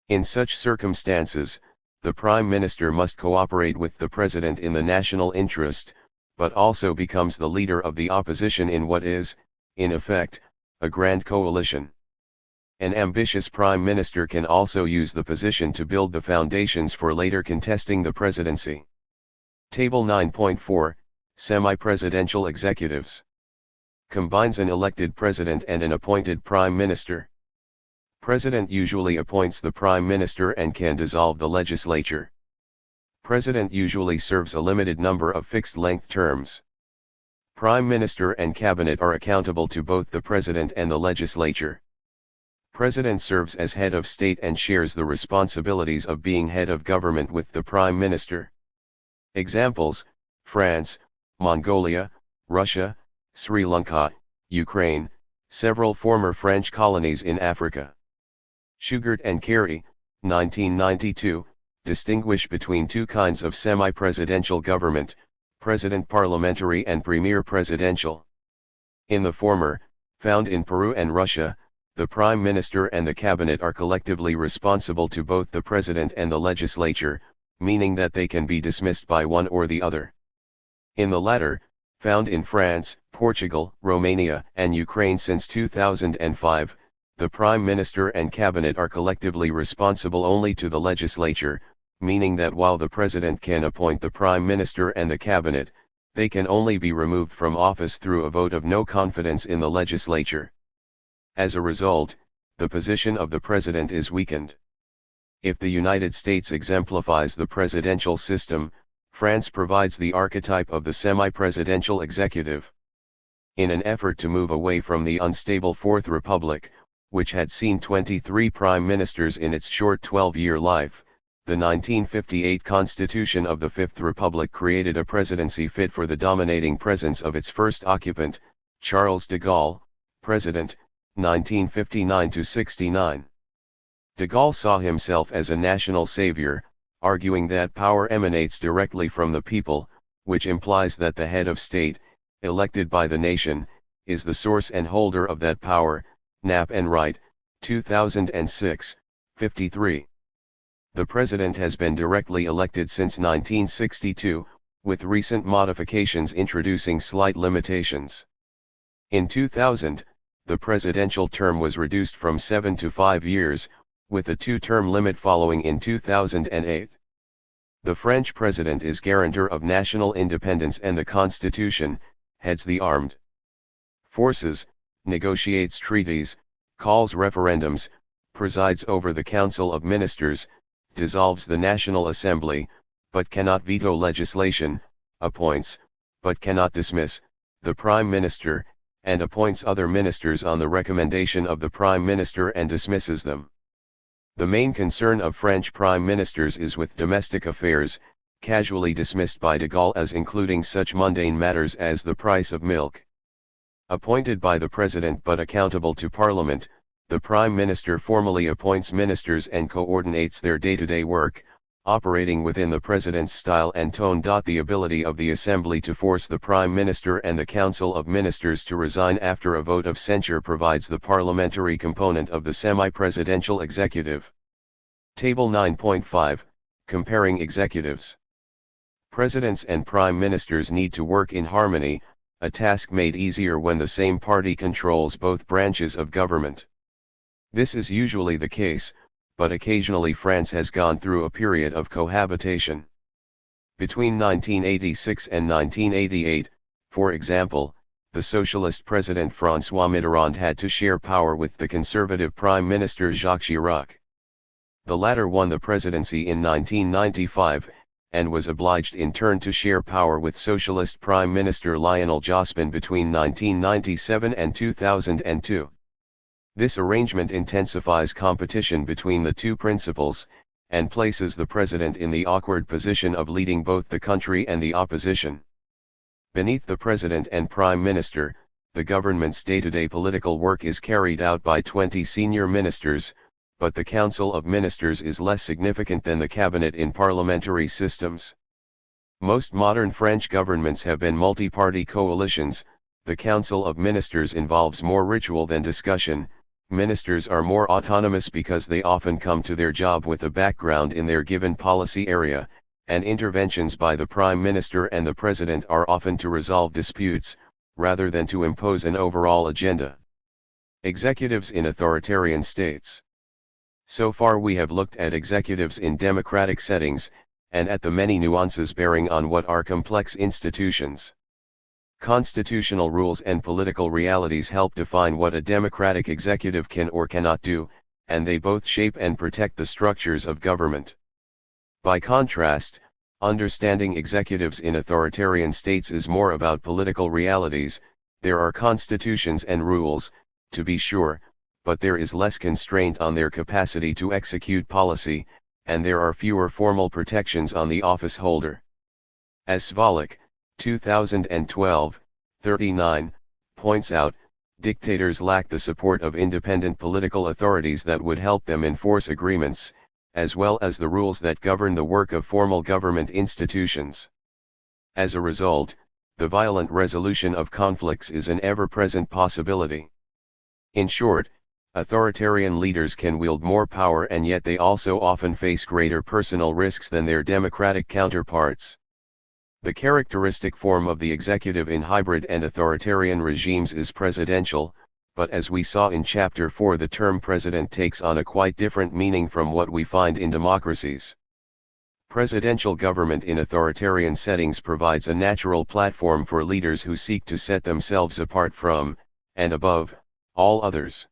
In such circumstances, the Prime Minister must cooperate with the President in the national interest, but also becomes the leader of the opposition in what is, in effect, a grand coalition. An ambitious Prime Minister can also use the position to build the foundations for later contesting the presidency. Table 9.4, Semi-Presidential Executives. Combines an elected President and an appointed Prime Minister. President usually appoints the Prime Minister and can dissolve the legislature. President usually serves a limited number of fixed-length terms. Prime Minister and Cabinet are accountable to both the President and the legislature. President serves as head of state and shares the responsibilities of being head of government with the Prime Minister. Examples: France, Mongolia, Russia, Sri Lanka, Ukraine, several former French colonies in Africa. Shugart and Carey, 1992, distinguish between two kinds of semi-presidential government: president parliamentary and premier presidential. In the former, found in Peru and Russia, the Prime Minister and the Cabinet are collectively responsible to both the President and the legislature, meaning that they can be dismissed by one or the other. In the latter, found in France, Portugal, Romania, and Ukraine since 2005, the Prime Minister and Cabinet are collectively responsible only to the legislature, meaning that while the President can appoint the Prime Minister and the Cabinet, they can only be removed from office through a vote of no confidence in the legislature. As a result, the position of the President is weakened. If the United States exemplifies the presidential system, France provides the archetype of the semi-presidential executive. In an effort to move away from the unstable Fourth Republic, which had seen 23 prime ministers in its short 12-year life, the 1958 Constitution of the Fifth Republic created a presidency fit for the dominating presence of its first occupant, Charles de Gaulle, President, 1959–69. De Gaulle saw himself as a national savior, arguing that power emanates directly from the people, which implies that the head of state, elected by the nation, is the source and holder of that power, Knapp and Wright, 2006, 53. The President has been directly elected since 1962, with recent modifications introducing slight limitations. In 2000, the presidential term was reduced from 7 to 5 years, with a 2-term limit following in 2008. The French president is guarantor of national independence and the constitution, heads the armed forces, negotiates treaties, calls referendums, presides over the Council of Ministers, dissolves the National Assembly, but cannot veto legislation, appoints, but cannot dismiss, the Prime Minister, and appoints other ministers on the recommendation of the Prime Minister and dismisses them. The main concern of French Prime Ministers is with domestic affairs, casually dismissed by de Gaulle as including such mundane matters as the price of milk. Appointed by the President but accountable to Parliament, the Prime Minister formally appoints ministers and coordinates their day-to-day work, operating within the President's style and tone. The ability of the Assembly to force the Prime Minister and the Council of Ministers to resign after a vote of censure provides the parliamentary component of the semi-presidential executive. Table 9.5, Comparing Executives. Presidents and Prime Ministers need to work in harmony, a task made easier when the same party controls both branches of government. This is usually the case, but occasionally France has gone through a period of cohabitation. Between 1986 and 1988, for example, the socialist president François Mitterrand had to share power with the conservative Prime Minister Jacques Chirac. The latter won the presidency in 1995, and was obliged in turn to share power with Socialist Prime Minister Lionel Jospin between 1997 and 2002. This arrangement intensifies competition between the two principals, and places the President in the awkward position of leading both the country and the opposition. Beneath the President and Prime Minister, the government's day-to-day political work is carried out by 20 senior ministers, but the Council of Ministers is less significant than the cabinet in parliamentary systems. Most modern French governments have been multi-party coalitions. The Council of Ministers involves more ritual than discussion. Ministers are more autonomous because they often come to their job with a background in their given policy area, and interventions by the Prime Minister and the President are often to resolve disputes, rather than to impose an overall agenda. Executives in authoritarian states. So far we have looked at executives in democratic settings, and at the many nuances bearing on what are complex institutions. Constitutional rules and political realities help define what a democratic executive can or cannot do, and they both shape and protect the structures of government. By contrast, understanding executives in authoritarian states is more about political realities. There are constitutions and rules, to be sure, but there is less constraint on their capacity to execute policy, and there are fewer formal protections on the office holder. As Svalek, 2012, 39, points out, dictators lack the support of independent political authorities that would help them enforce agreements, as well as the rules that govern the work of formal government institutions. As a result, the violent resolution of conflicts is an ever-present possibility. In short, authoritarian leaders can wield more power, and yet they also often face greater personal risks than their democratic counterparts. The characteristic form of the executive in hybrid and authoritarian regimes is presidential, but as we saw in Chapter 4, the term president takes on a quite different meaning from what we find in democracies. Presidential government in authoritarian settings provides a natural platform for leaders who seek to set themselves apart from, and above, all others.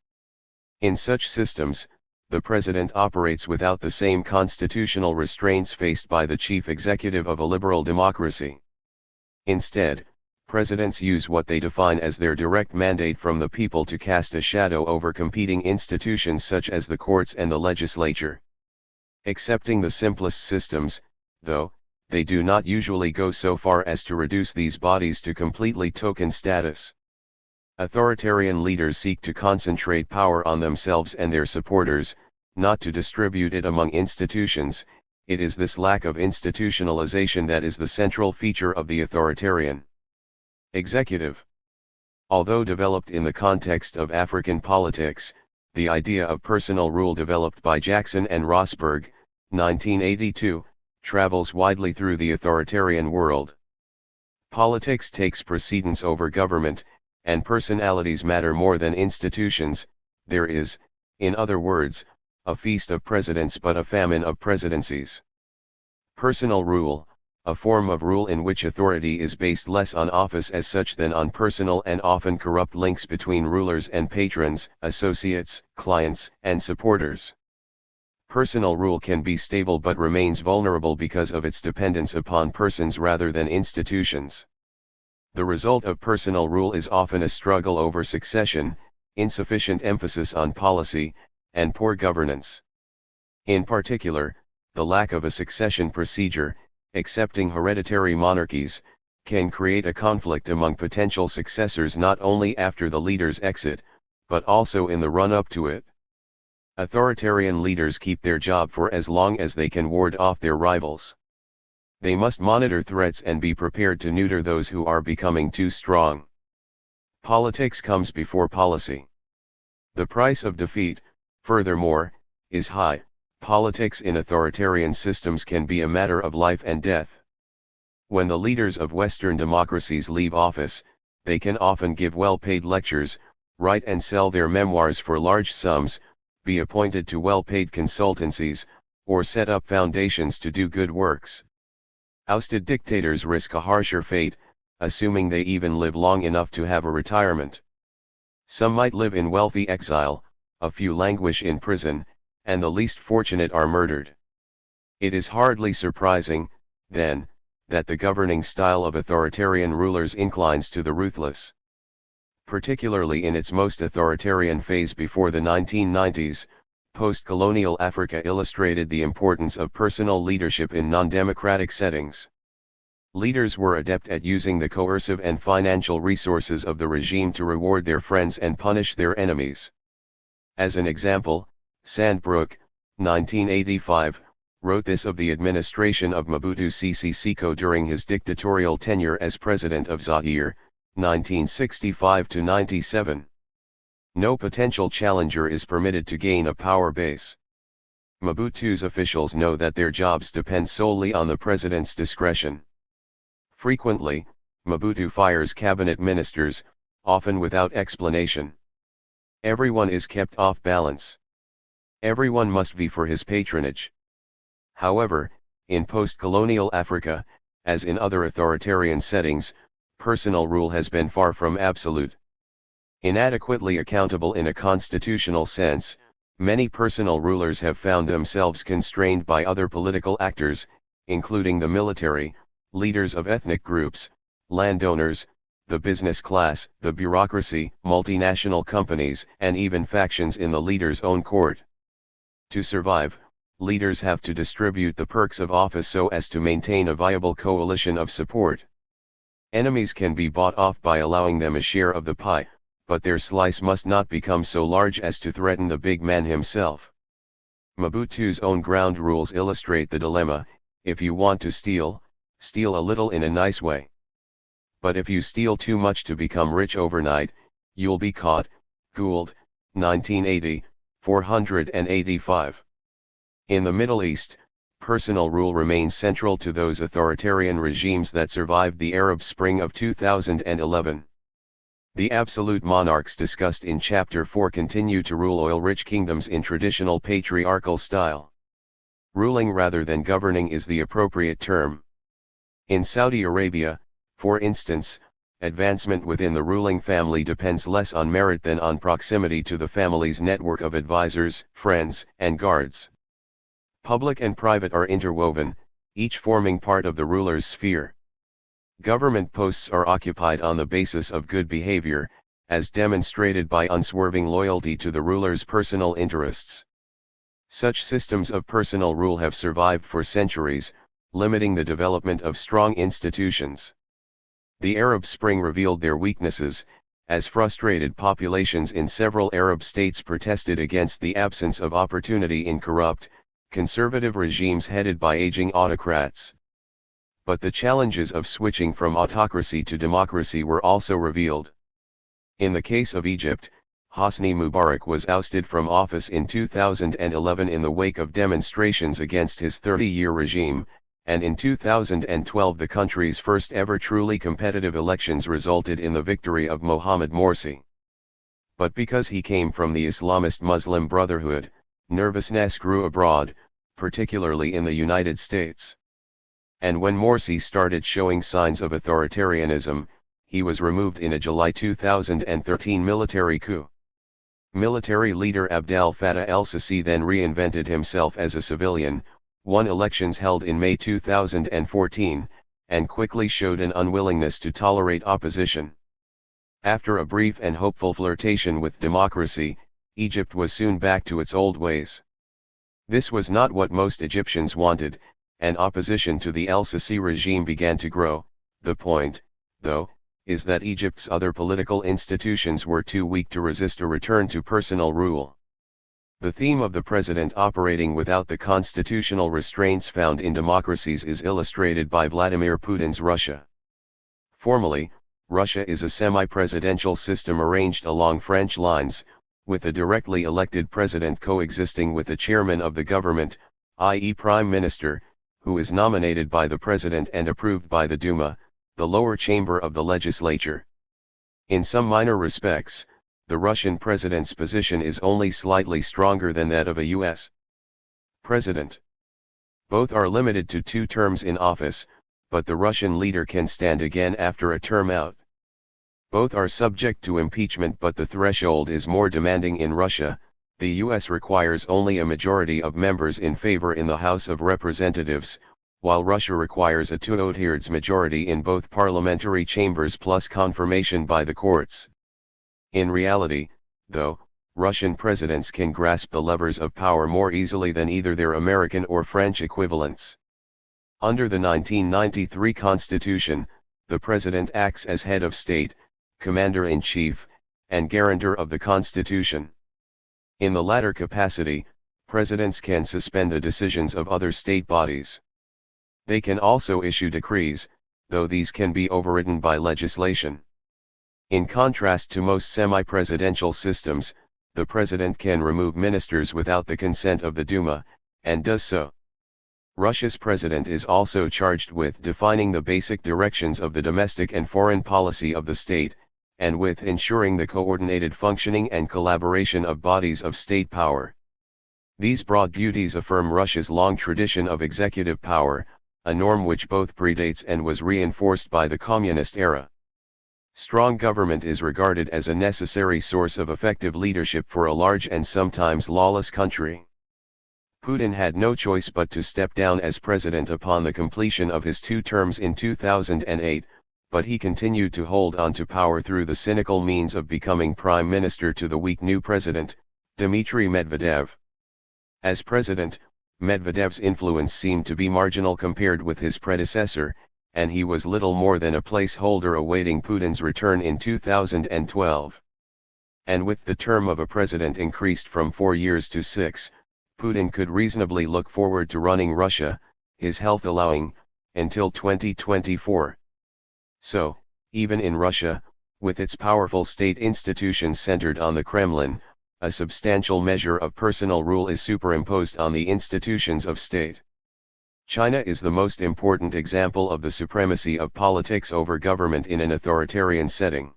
In such systems, the president operates without the same constitutional restraints faced by the chief executive of a liberal democracy. Instead, presidents use what they define as their direct mandate from the people to cast a shadow over competing institutions such as the courts and the legislature. Accepting the simplest systems, though, they do not usually go so far as to reduce these bodies to completely token status. Authoritarian leaders seek to concentrate power on themselves and their supporters, not to distribute it among institutions. It is this lack of institutionalization that is the central feature of the authoritarian. Executive. Although developed in the context of African politics, the idea of personal rule developed by Jackson and Rosberg, 1982, travels widely through the authoritarian world. Politics takes precedence over government, and personalities matter more than institutions. There is, in other words, a feast of presidents but a famine of presidencies. Personal rule, a form of rule in which authority is based less on office as such than on personal and often corrupt links between rulers and patrons, associates, clients, and supporters. Personal rule can be stable but remains vulnerable because of its dependence upon persons rather than institutions. The result of personal rule is often a struggle over succession, insufficient emphasis on policy, and poor governance. In particular, the lack of a succession procedure, excepting hereditary monarchies, can create a conflict among potential successors not only after the leader's exit, but also in the run-up to it. Authoritarian leaders keep their job for as long as they can ward off their rivals. They must monitor threats and be prepared to neuter those who are becoming too strong. Politics comes before policy. The price of defeat, furthermore, is high. Politics in authoritarian systems can be a matter of life and death. When the leaders of Western democracies leave office, they can often give well-paid lectures, write and sell their memoirs for large sums, be appointed to well-paid consultancies, or set up foundations to do good works. Ousted dictators risk a harsher fate, assuming they even live long enough to have a retirement. Some might live in wealthy exile, a few languish in prison, and the least fortunate are murdered. It is hardly surprising, then, that the governing style of authoritarian rulers inclines to the ruthless. Particularly in its most authoritarian phase before the 1990s, post-colonial Africa illustrated the importance of personal leadership in non-democratic settings. Leaders were adept at using the coercive and financial resources of the regime to reward their friends and punish their enemies. As an example, Sandbrook, 1985, wrote this of the administration of Mobutu Sese Seko during his dictatorial tenure as president of Zaire, 1965–97. No potential challenger is permitted to gain a power base. Mobutu's officials know that their jobs depend solely on the president's discretion. Frequently, Mobutu fires cabinet ministers, often without explanation. Everyone is kept off balance. Everyone must vie for his patronage. However, in post-colonial Africa, as in other authoritarian settings, personal rule has been far from absolute. Inadequately accountable in a constitutional sense, many personal rulers have found themselves constrained by other political actors, including the military, leaders of ethnic groups, landowners, the business class, the bureaucracy, multinational companies, and even factions in the leader's own court. To survive, leaders have to distribute the perks of office so as to maintain a viable coalition of support. Enemies can be bought off by allowing them a share of the pie, but their slice must not become so large as to threaten the big man himself. Mobutu's own ground rules illustrate the dilemma: if you want to steal, steal a little in a nice way. But if you steal too much to become rich overnight, you'll be caught. Gould, 1980, 485. In the Middle East, personal rule remains central to those authoritarian regimes that survived the Arab Spring of 2011. The absolute monarchs discussed in Chapter 4 continue to rule oil-rich kingdoms in traditional patriarchal style. Ruling rather than governing is the appropriate term. In Saudi Arabia, for instance, advancement within the ruling family depends less on merit than on proximity to the family's network of advisors, friends, and guards. Public and private are interwoven, each forming part of the ruler's sphere. Government posts are occupied on the basis of good behavior, as demonstrated by unswerving loyalty to the ruler's personal interests. Such systems of personal rule have survived for centuries, limiting the development of strong institutions. The Arab Spring revealed their weaknesses, as frustrated populations in several Arab states protested against the absence of opportunity in corrupt, conservative regimes headed by aging autocrats. But the challenges of switching from autocracy to democracy were also revealed. In the case of Egypt, Hosni Mubarak was ousted from office in 2011 in the wake of demonstrations against his 30-year regime, and in 2012 the country's first ever truly competitive elections resulted in the victory of Mohamed Morsi. But because he came from the Islamist Muslim Brotherhood, nervousness grew abroad, particularly in the United States. And when Morsi started showing signs of authoritarianism, he was removed in a July 2013 military coup. Military leader Abdel Fattah el-Sisi then reinvented himself as a civilian, won elections held in May 2014, and quickly showed an unwillingness to tolerate opposition. After a brief and hopeful flirtation with democracy, Egypt was soon back to its old ways. This was not what most Egyptians wanted, and opposition to the el-Sisi regime began to grow. The point, though, is that Egypt's other political institutions were too weak to resist a return to personal rule. The theme of the president operating without the constitutional restraints found in democracies is illustrated by Vladimir Putin's Russia. Formally, Russia is a semi-presidential system arranged along French lines, with a directly elected president coexisting with the chairman of the government, i.e. Prime Minister, who is nominated by the president and approved by the Duma, the lower chamber of the legislature. In some minor respects, the Russian president's position is only slightly stronger than that of a U.S. president. Both are limited to 2 terms in office, but the Russian leader can stand again after a term out. Both are subject to impeachment, but the threshold is more demanding in Russia. The U.S. requires only a majority of members in favor in the House of Representatives, while Russia requires a 2/3 majority in both parliamentary chambers plus confirmation by the courts. In reality, though, Russian presidents can grasp the levers of power more easily than either their American or French equivalents. Under the 1993 Constitution, the president acts as head of state, commander-in-chief, and guarantor of the Constitution. In the latter capacity, presidents can suspend the decisions of other state bodies. They can also issue decrees, though these can be overridden by legislation. In contrast to most semi-presidential systems, the president can remove ministers without the consent of the Duma, and does so. Russia's president is also charged with defining the basic directions of the domestic and foreign policy of the state, and with ensuring the coordinated functioning and collaboration of bodies of state power. These broad duties affirm Russia's long tradition of executive power, a norm which both predates and was reinforced by the communist era. Strong government is regarded as a necessary source of effective leadership for a large and sometimes lawless country. Putin had no choice but to step down as president upon the completion of his 2 terms in 2008, but he continued to hold on to power through the cynical means of becoming prime minister to the weak new president, Dmitry Medvedev. As president, Medvedev's influence seemed to be marginal compared with his predecessor, and he was little more than a placeholder awaiting Putin's return in 2012. And with the term of a president increased from 4 years to 6, Putin could reasonably look forward to running Russia, his health allowing, until 2024. So, even in Russia, with its powerful state institutions centered on the Kremlin, a substantial measure of personal rule is superimposed on the institutions of state. China is the most important example of the supremacy of politics over government in an authoritarian setting.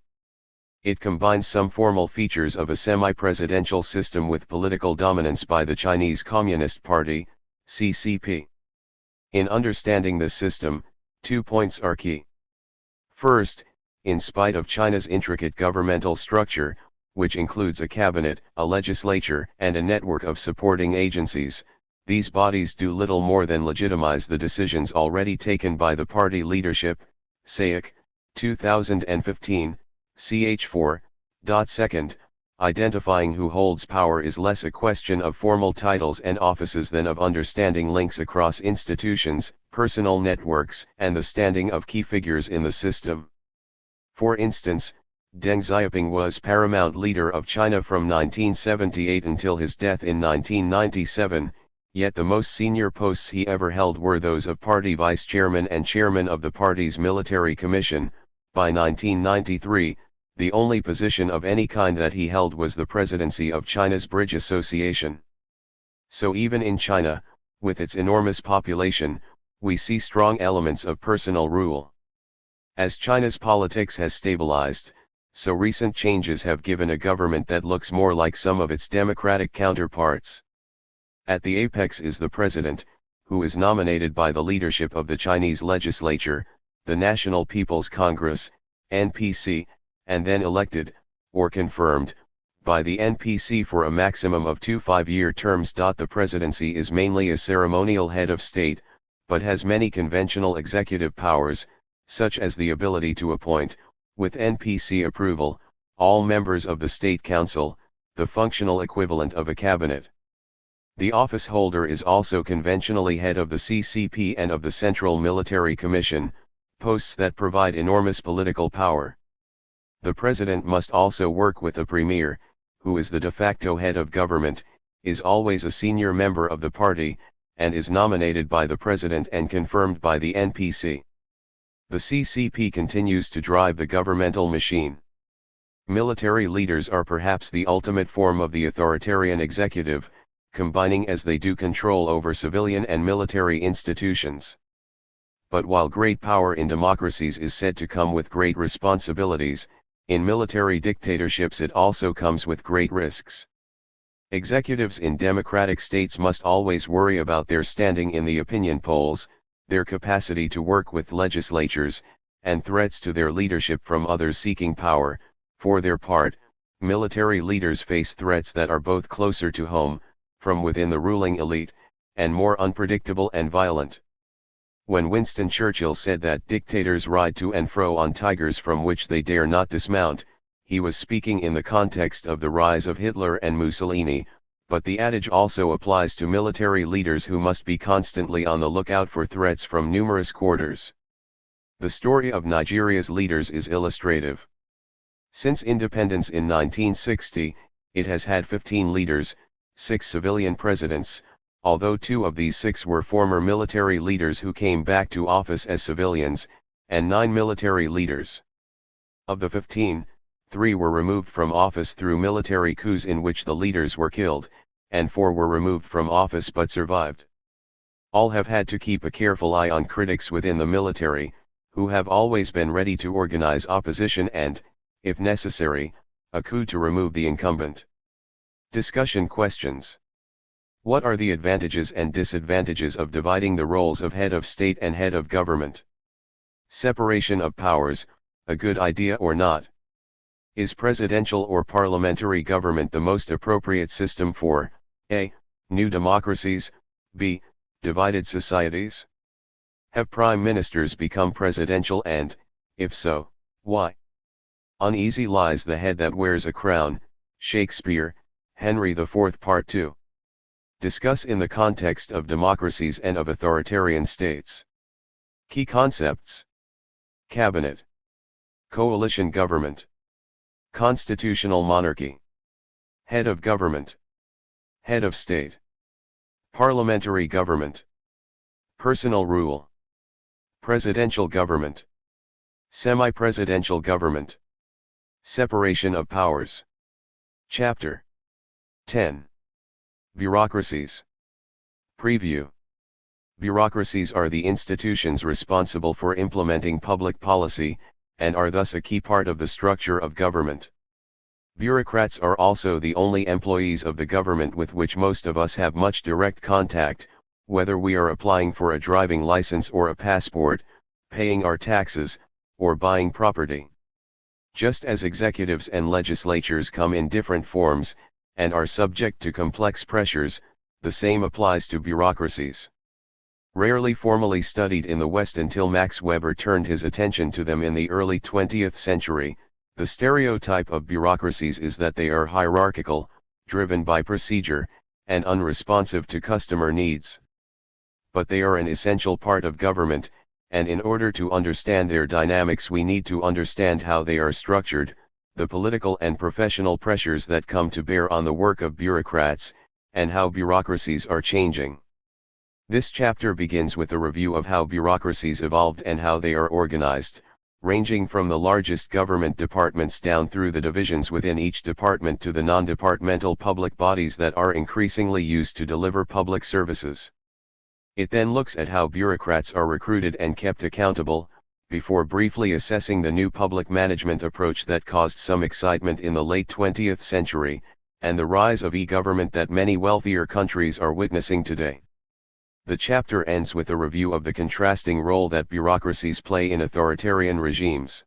It combines some formal features of a semi-presidential system with political dominance by the Chinese Communist Party, CCP. In understanding this system, 2 points are key. First, in spite of China's intricate governmental structure, which includes a cabinet, a legislature, and a network of supporting agencies, these bodies do little more than legitimize the decisions already taken by the party leadership. Sayek, 2015, ch. 4. Second, identifying who holds power is less a question of formal titles and offices than of understanding links across institutions, personal networks, and the standing of key figures in the system. For instance, Deng Xiaoping was paramount leader of China from 1978 until his death in 1997, yet the most senior posts he ever held were those of party vice chairman and chairman of the party's military commission. By 1993, the only position of any kind that he held was the presidency of China's Bridge Association. So even in China, with its enormous population, we see strong elements of personal rule. As China's politics has stabilized, so recent changes have given a government that looks more like some of its democratic counterparts. At the apex is the president, who is nominated by the leadership of the Chinese legislature, the National People's Congress, NPC, and then elected, or confirmed, by the NPC for a maximum of 2 5-year terms. The presidency is mainly a ceremonial head of state, but has many conventional executive powers, such as the ability to appoint, with NPC approval, all members of the State Council, the functional equivalent of a cabinet. The office holder is also conventionally head of the CCP and of the Central Military Commission, posts that provide enormous political power. The president must also work with the premier, who is the de facto head of government, is always a senior member of the party, and is nominated by the president and confirmed by the NPC. The CCP continues to drive the governmental machine. Military leaders are perhaps the ultimate form of the authoritarian executive, combining as they do control over civilian and military institutions. But while great power in democracies is said to come with great responsibilities, in military dictatorships it also comes with great risks. Executives in democratic states must always worry about their standing in the opinion polls, their capacity to work with legislatures, and threats to their leadership from others seeking power. For their part, military leaders face threats that are both closer to home, from within the ruling elite, and more unpredictable and violent. When Winston Churchill said that dictators ride to and fro on tigers from which they dare not dismount, he was speaking in the context of the rise of Hitler and Mussolini, but the adage also applies to military leaders who must be constantly on the lookout for threats from numerous quarters. The story of Nigeria's leaders is illustrative. Since independence in 1960, it has had 15 leaders, 6 civilian presidents, although 2 of these 6 were former military leaders who came back to office as civilians, and 9 military leaders. Of the 15, 3 were removed from office through military coups in which the leaders were killed, and 4 were removed from office but survived. All have had to keep a careful eye on critics within the military, who have always been ready to organize opposition and, if necessary, a coup to remove the incumbent. Discussion questions. What are the advantages and disadvantages of dividing the roles of head of state and head of government? Separation of powers, a good idea or not? Is presidential or parliamentary government the most appropriate system for a. new democracies, b. divided societies? Have prime ministers become presidential and, if so, why? Uneasy lies the head that wears a crown, Shakespeare, Henry IV Part 2. Discuss in the context of democracies and of authoritarian states. Key concepts: Cabinet, coalition government, constitutional monarchy, head of government, head of state, parliamentary government, personal rule, presidential government, semi-presidential government, separation of powers. Chapter 10. Bureaucracies. Preview. Bureaucracies are the institutions responsible for implementing public policy, and are thus a key part of the structure of government. Bureaucrats are also the only employees of the government with which most of us have much direct contact, whether we are applying for a driving license or a passport, paying our taxes, or buying property. Just as executives and legislatures come in different forms, and are subject to complex pressures, the same applies to bureaucracies. Rarely formally studied in the West until Max Weber turned his attention to them in the early 20th century, the stereotype of bureaucracies is that they are hierarchical, driven by procedure, and unresponsive to customer needs. But they are an essential part of government, and in order to understand their dynamics we need to understand how they are structured, the political and professional pressures that come to bear on the work of bureaucrats, and how bureaucracies are changing. This chapter begins with a review of how bureaucracies evolved and how they are organized, ranging from the largest government departments down through the divisions within each department to the non-departmental public bodies that are increasingly used to deliver public services. It then looks at how bureaucrats are recruited and kept accountable, before briefly assessing the new public management approach that caused some excitement in the late 20th century, and the rise of e-government that many wealthier countries are witnessing today. The chapter ends with a review of the contrasting role that bureaucracies play in authoritarian regimes.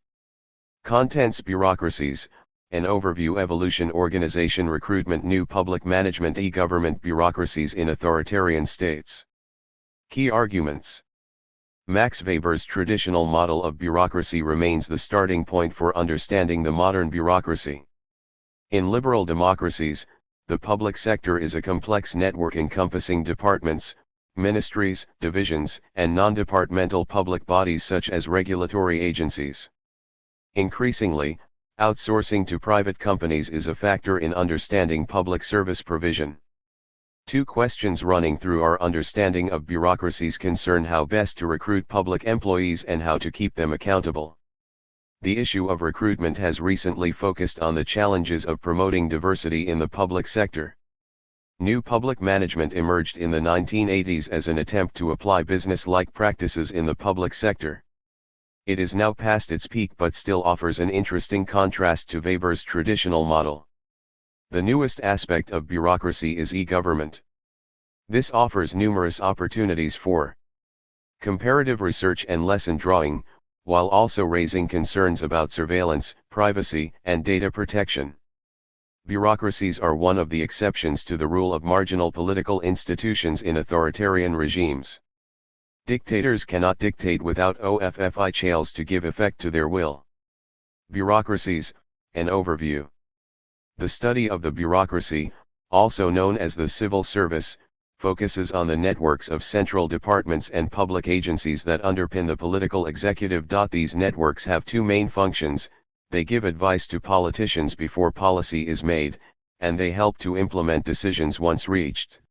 Contents: bureaucracies, an overview, evolution, organization, recruitment, new public management, e-government, bureaucracies in authoritarian states. Key arguments. Max Weber's traditional model of bureaucracy remains the starting point for understanding the modern bureaucracy. In liberal democracies, the public sector is a complex network encompassing departments, ministries, divisions, and non-departmental public bodies such as regulatory agencies. Increasingly, outsourcing to private companies is a factor in understanding public service provision. Two questions running through our understanding of bureaucracies concern how best to recruit public employees and how to keep them accountable. The issue of recruitment has recently focused on the challenges of promoting diversity in the public sector. New public management emerged in the 1980s as an attempt to apply business-like practices in the public sector. It is now past its peak but still offers an interesting contrast to Weber's traditional model. The newest aspect of bureaucracy is e-government. This offers numerous opportunities for comparative research and lesson drawing, while also raising concerns about surveillance, privacy, and data protection. Bureaucracies are one of the exceptions to the rule of marginal political institutions in authoritarian regimes. Dictators cannot dictate without officials to give effect to their will. Bureaucracies, an overview. The study of the bureaucracy, also known as the civil service, focuses on the networks of central departments and public agencies that underpin the political executive. These networks have two main functions: they give advice to politicians before policy is made, and they help to implement decisions once reached.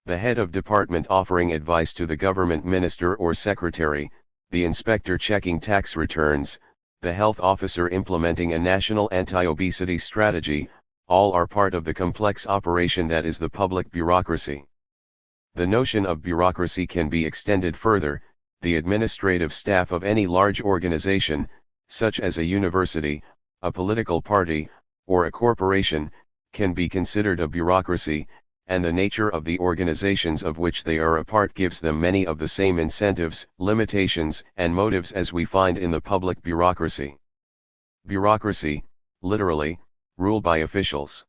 The head of department offering advice to the government minister or secretary, the inspector checking tax returns, the health officer implementing a national anti-obesity strategy, all are part of the complex operation that is the public bureaucracy. The notion of bureaucracy can be extended further. The administrative staff of any large organization, such as a university, a political party, or a corporation, can be considered a bureaucracy, and the nature of the organizations of which they are a part gives them many of the same incentives, limitations, and motives as we find in the public bureaucracy. Bureaucracy, literally, rule by officials.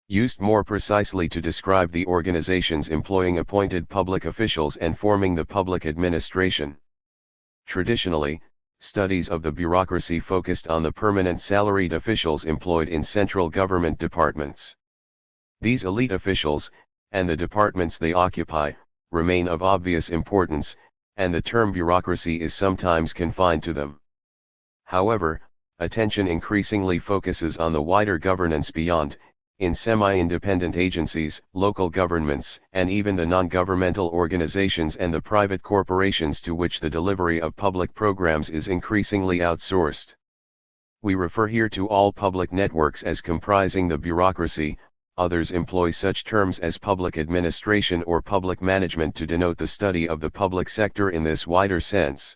Used more precisely to describe the organizations employing appointed public officials and forming the public administration. Traditionally, studies of the bureaucracy focused on the permanent salaried officials employed in central government departments. These elite officials, and the departments they occupy, remain of obvious importance, and the term bureaucracy is sometimes confined to them. However, attention increasingly focuses on the wider governance beyond, in semi-independent agencies, local governments, and even the non-governmental organizations and the private corporations to which the delivery of public programs is increasingly outsourced. We refer here to all public networks as comprising the bureaucracy. Others employ such terms as public administration or public management to denote the study of the public sector in this wider sense.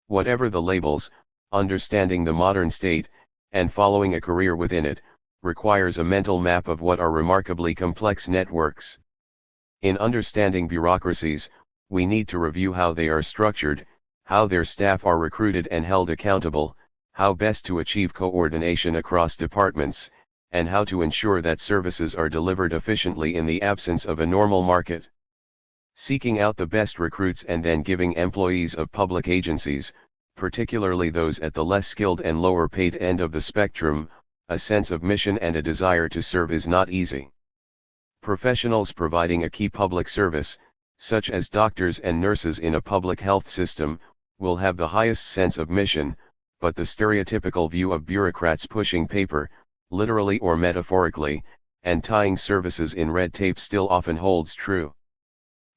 Whatever the labels, understanding the modern state, and following a career within it, requires a mental map of what are remarkably complex networks. In understanding bureaucracies, we need to review how they are structured, how their staff are recruited and held accountable, how best to achieve coordination across departments, and how to ensure that services are delivered efficiently in the absence of a normal market. Seeking out the best recruits and then giving employees of public agencies, particularly those at the less skilled and lower paid end of the spectrum, a sense of mission and a desire to serve is not easy. Professionals providing a key public service, such as doctors and nurses in a public health system, will have the highest sense of mission, but the stereotypical view of bureaucrats pushing paper, literally or metaphorically, and tying services in red tape still often holds true.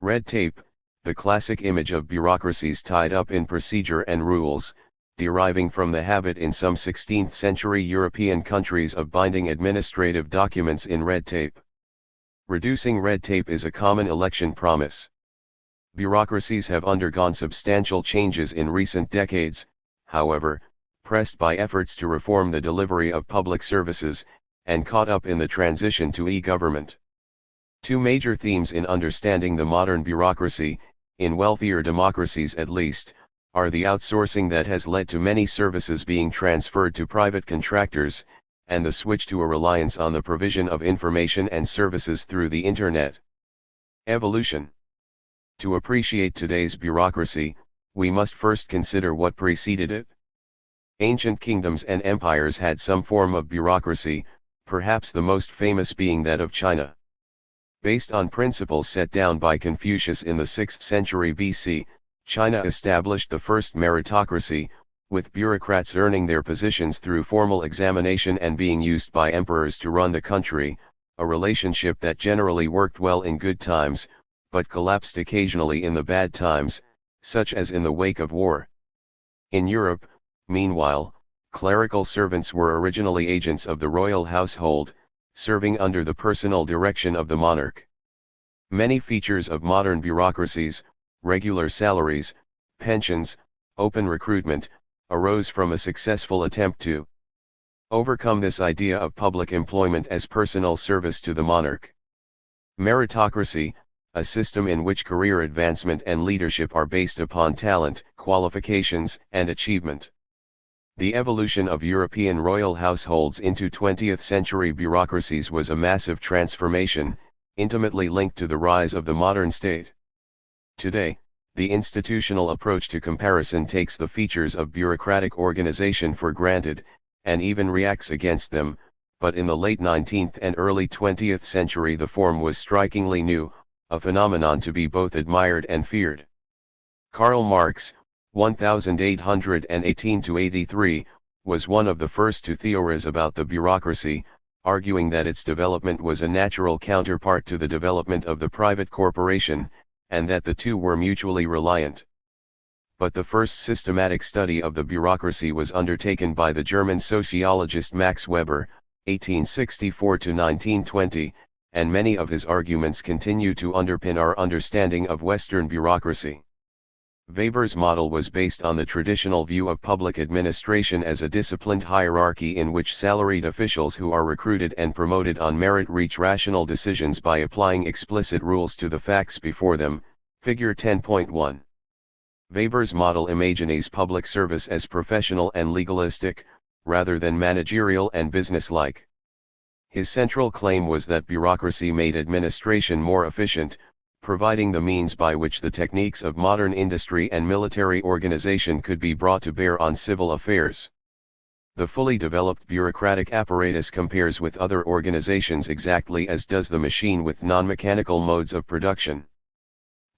Red tape, the classic image of bureaucracies tied up in procedure and rules, deriving from the habit in some 16th century European countries of binding administrative documents in red tape. Reducing red tape is a common election promise. Bureaucracies have undergone substantial changes in recent decades, however, pressed by efforts to reform the delivery of public services, and caught up in the transition to e-government. Two major themes in understanding the modern bureaucracy, in wealthier democracies at least, are the outsourcing that has led to many services being transferred to private contractors, and the switch to a reliance on the provision of information and services through the Internet. Evolution. To appreciate today's bureaucracy, we must first consider what preceded it. Ancient kingdoms and empires had some form of bureaucracy, perhaps the most famous being that of China. Based on principles set down by Confucius in the 6th century BC, China established the first meritocracy, with bureaucrats earning their positions through formal examination and being used by emperors to run the country, a relationship that generally worked well in good times, but collapsed occasionally in the bad times, such as in the wake of war. In Europe, meanwhile, clerical servants were originally agents of the royal household, serving under the personal direction of the monarch. Many features of modern bureaucracies, regular salaries, pensions, open recruitment, arose from a successful attempt to overcome this idea of public employment as personal service to the monarch. Meritocracy, a system in which career advancement and leadership are based upon talent, qualifications, and achievement. The evolution of European royal households into 20th century bureaucracies was a massive transformation, intimately linked to the rise of the modern state. Today, the institutional approach to comparison takes the features of bureaucratic organization for granted, and even reacts against them, but in the late 19th and early 20th century the form was strikingly new, a phenomenon to be both admired and feared. Karl Marx, 1818–83, was one of the first to theorize about the bureaucracy, arguing that its development was a natural counterpart to the development of the private corporation, and that the two were mutually reliant. But the first systematic study of the bureaucracy was undertaken by the German sociologist Max Weber, 1864–1920, and many of his arguments continue to underpin our understanding of Western bureaucracy. Weber's model was based on the traditional view of public administration as a disciplined hierarchy in which salaried officials who are recruited and promoted on merit reach rational decisions by applying explicit rules to the facts before them, figure 10.1. Weber's model imagines public service as professional and legalistic, rather than managerial and businesslike. His central claim was that bureaucracy made administration more efficient, providing the means by which the techniques of modern industry and military organization could be brought to bear on civil affairs. The fully developed bureaucratic apparatus compares with other organizations exactly as does the machine with non-mechanical modes of production.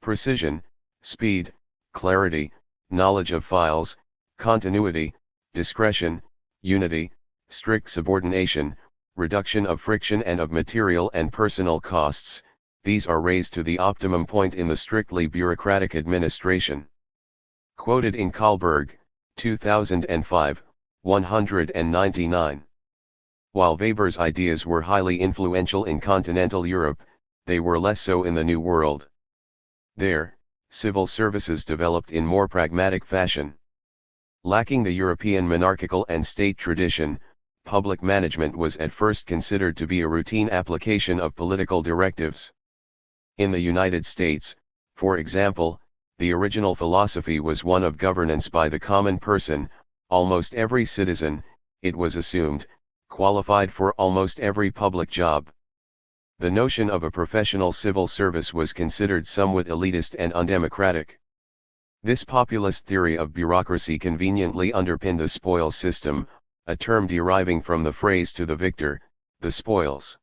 Precision, speed, clarity, knowledge of files, continuity, discretion, unity, strict subordination, reduction of friction and of material and personal costs, these are raised to the optimum point in the strictly bureaucratic administration. Quoted in Kahlberg, 2005, 199. While Weber's ideas were highly influential in continental Europe, they were less so in the New World. There, civil services developed in more pragmatic fashion. Lacking the European monarchical and state tradition, public management was at first considered to be a routine application of political directives. In the United States, for example, the original philosophy was one of governance by the common person. Almost every citizen, it was assumed, qualified for almost every public job. The notion of a professional civil service was considered somewhat elitist and undemocratic. This populist theory of bureaucracy conveniently underpinned the spoils system, a term deriving from the phrase "to the victor, the spoils."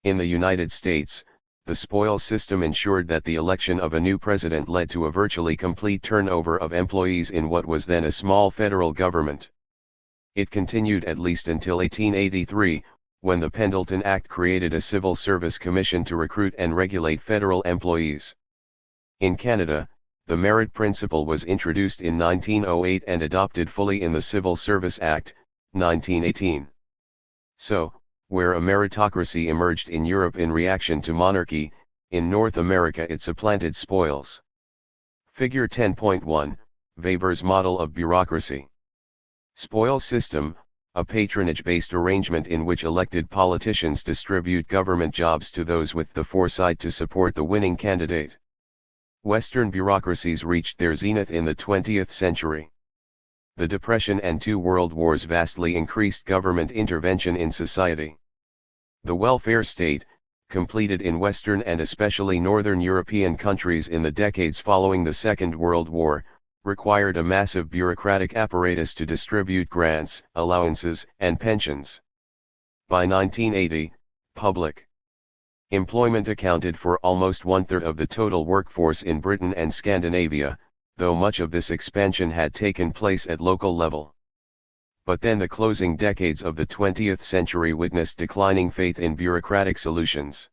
In the United States, the spoils system ensured that the election of a new president led to a virtually complete turnover of employees in what was then a small federal government. It continued at least until 1883, when the Pendleton Act created a civil service commission to recruit and regulate federal employees. In Canada, the merit principle was introduced in 1908 and adopted fully in the Civil Service Act, 1918. So, where a meritocracy emerged in Europe in reaction to monarchy, in North America it supplanted spoils. Figure 10.1, Weber's model of bureaucracy. Spoils system, a patronage-based arrangement in which elected politicians distribute government jobs to those with the foresight to support the winning candidate. Western bureaucracies reached their zenith in the 20th century. The Depression and two world wars vastly increased government intervention in society. The welfare state, completed in Western and especially Northern European countries in the decades following the Second World War, required a massive bureaucratic apparatus to distribute grants, allowances, and pensions. By 1980, public employment accounted for almost one-third of the total workforce in Britain and Scandinavia, though much of this expansion had taken place at local level. But then the closing decades of the 20th century witnessed declining faith in bureaucratic solutions.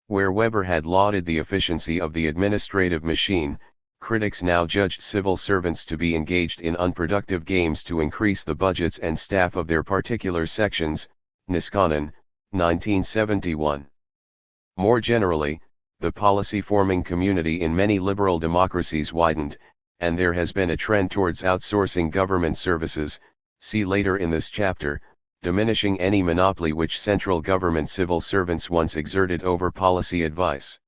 Where Weber had lauded the efficiency of the administrative machine, critics now judged civil servants to be engaged in unproductive games to increase the budgets and staff of their particular sections. Niskanen, 1971. More generally, the policy-forming community in many liberal democracies widened, and there has been a trend towards outsourcing government services, see later in this chapter, diminishing any monopoly which central government civil servants once exerted over policy advice.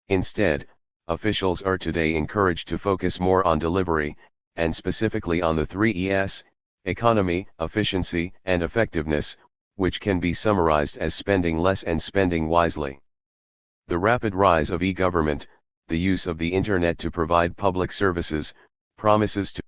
Instead, officials are today encouraged to focus more on delivery, and specifically on the three E's: economy, efficiency, and effectiveness, which can be summarized as spending less and spending wisely. The rapid rise of e-government, the use of the Internet to provide public services, promises to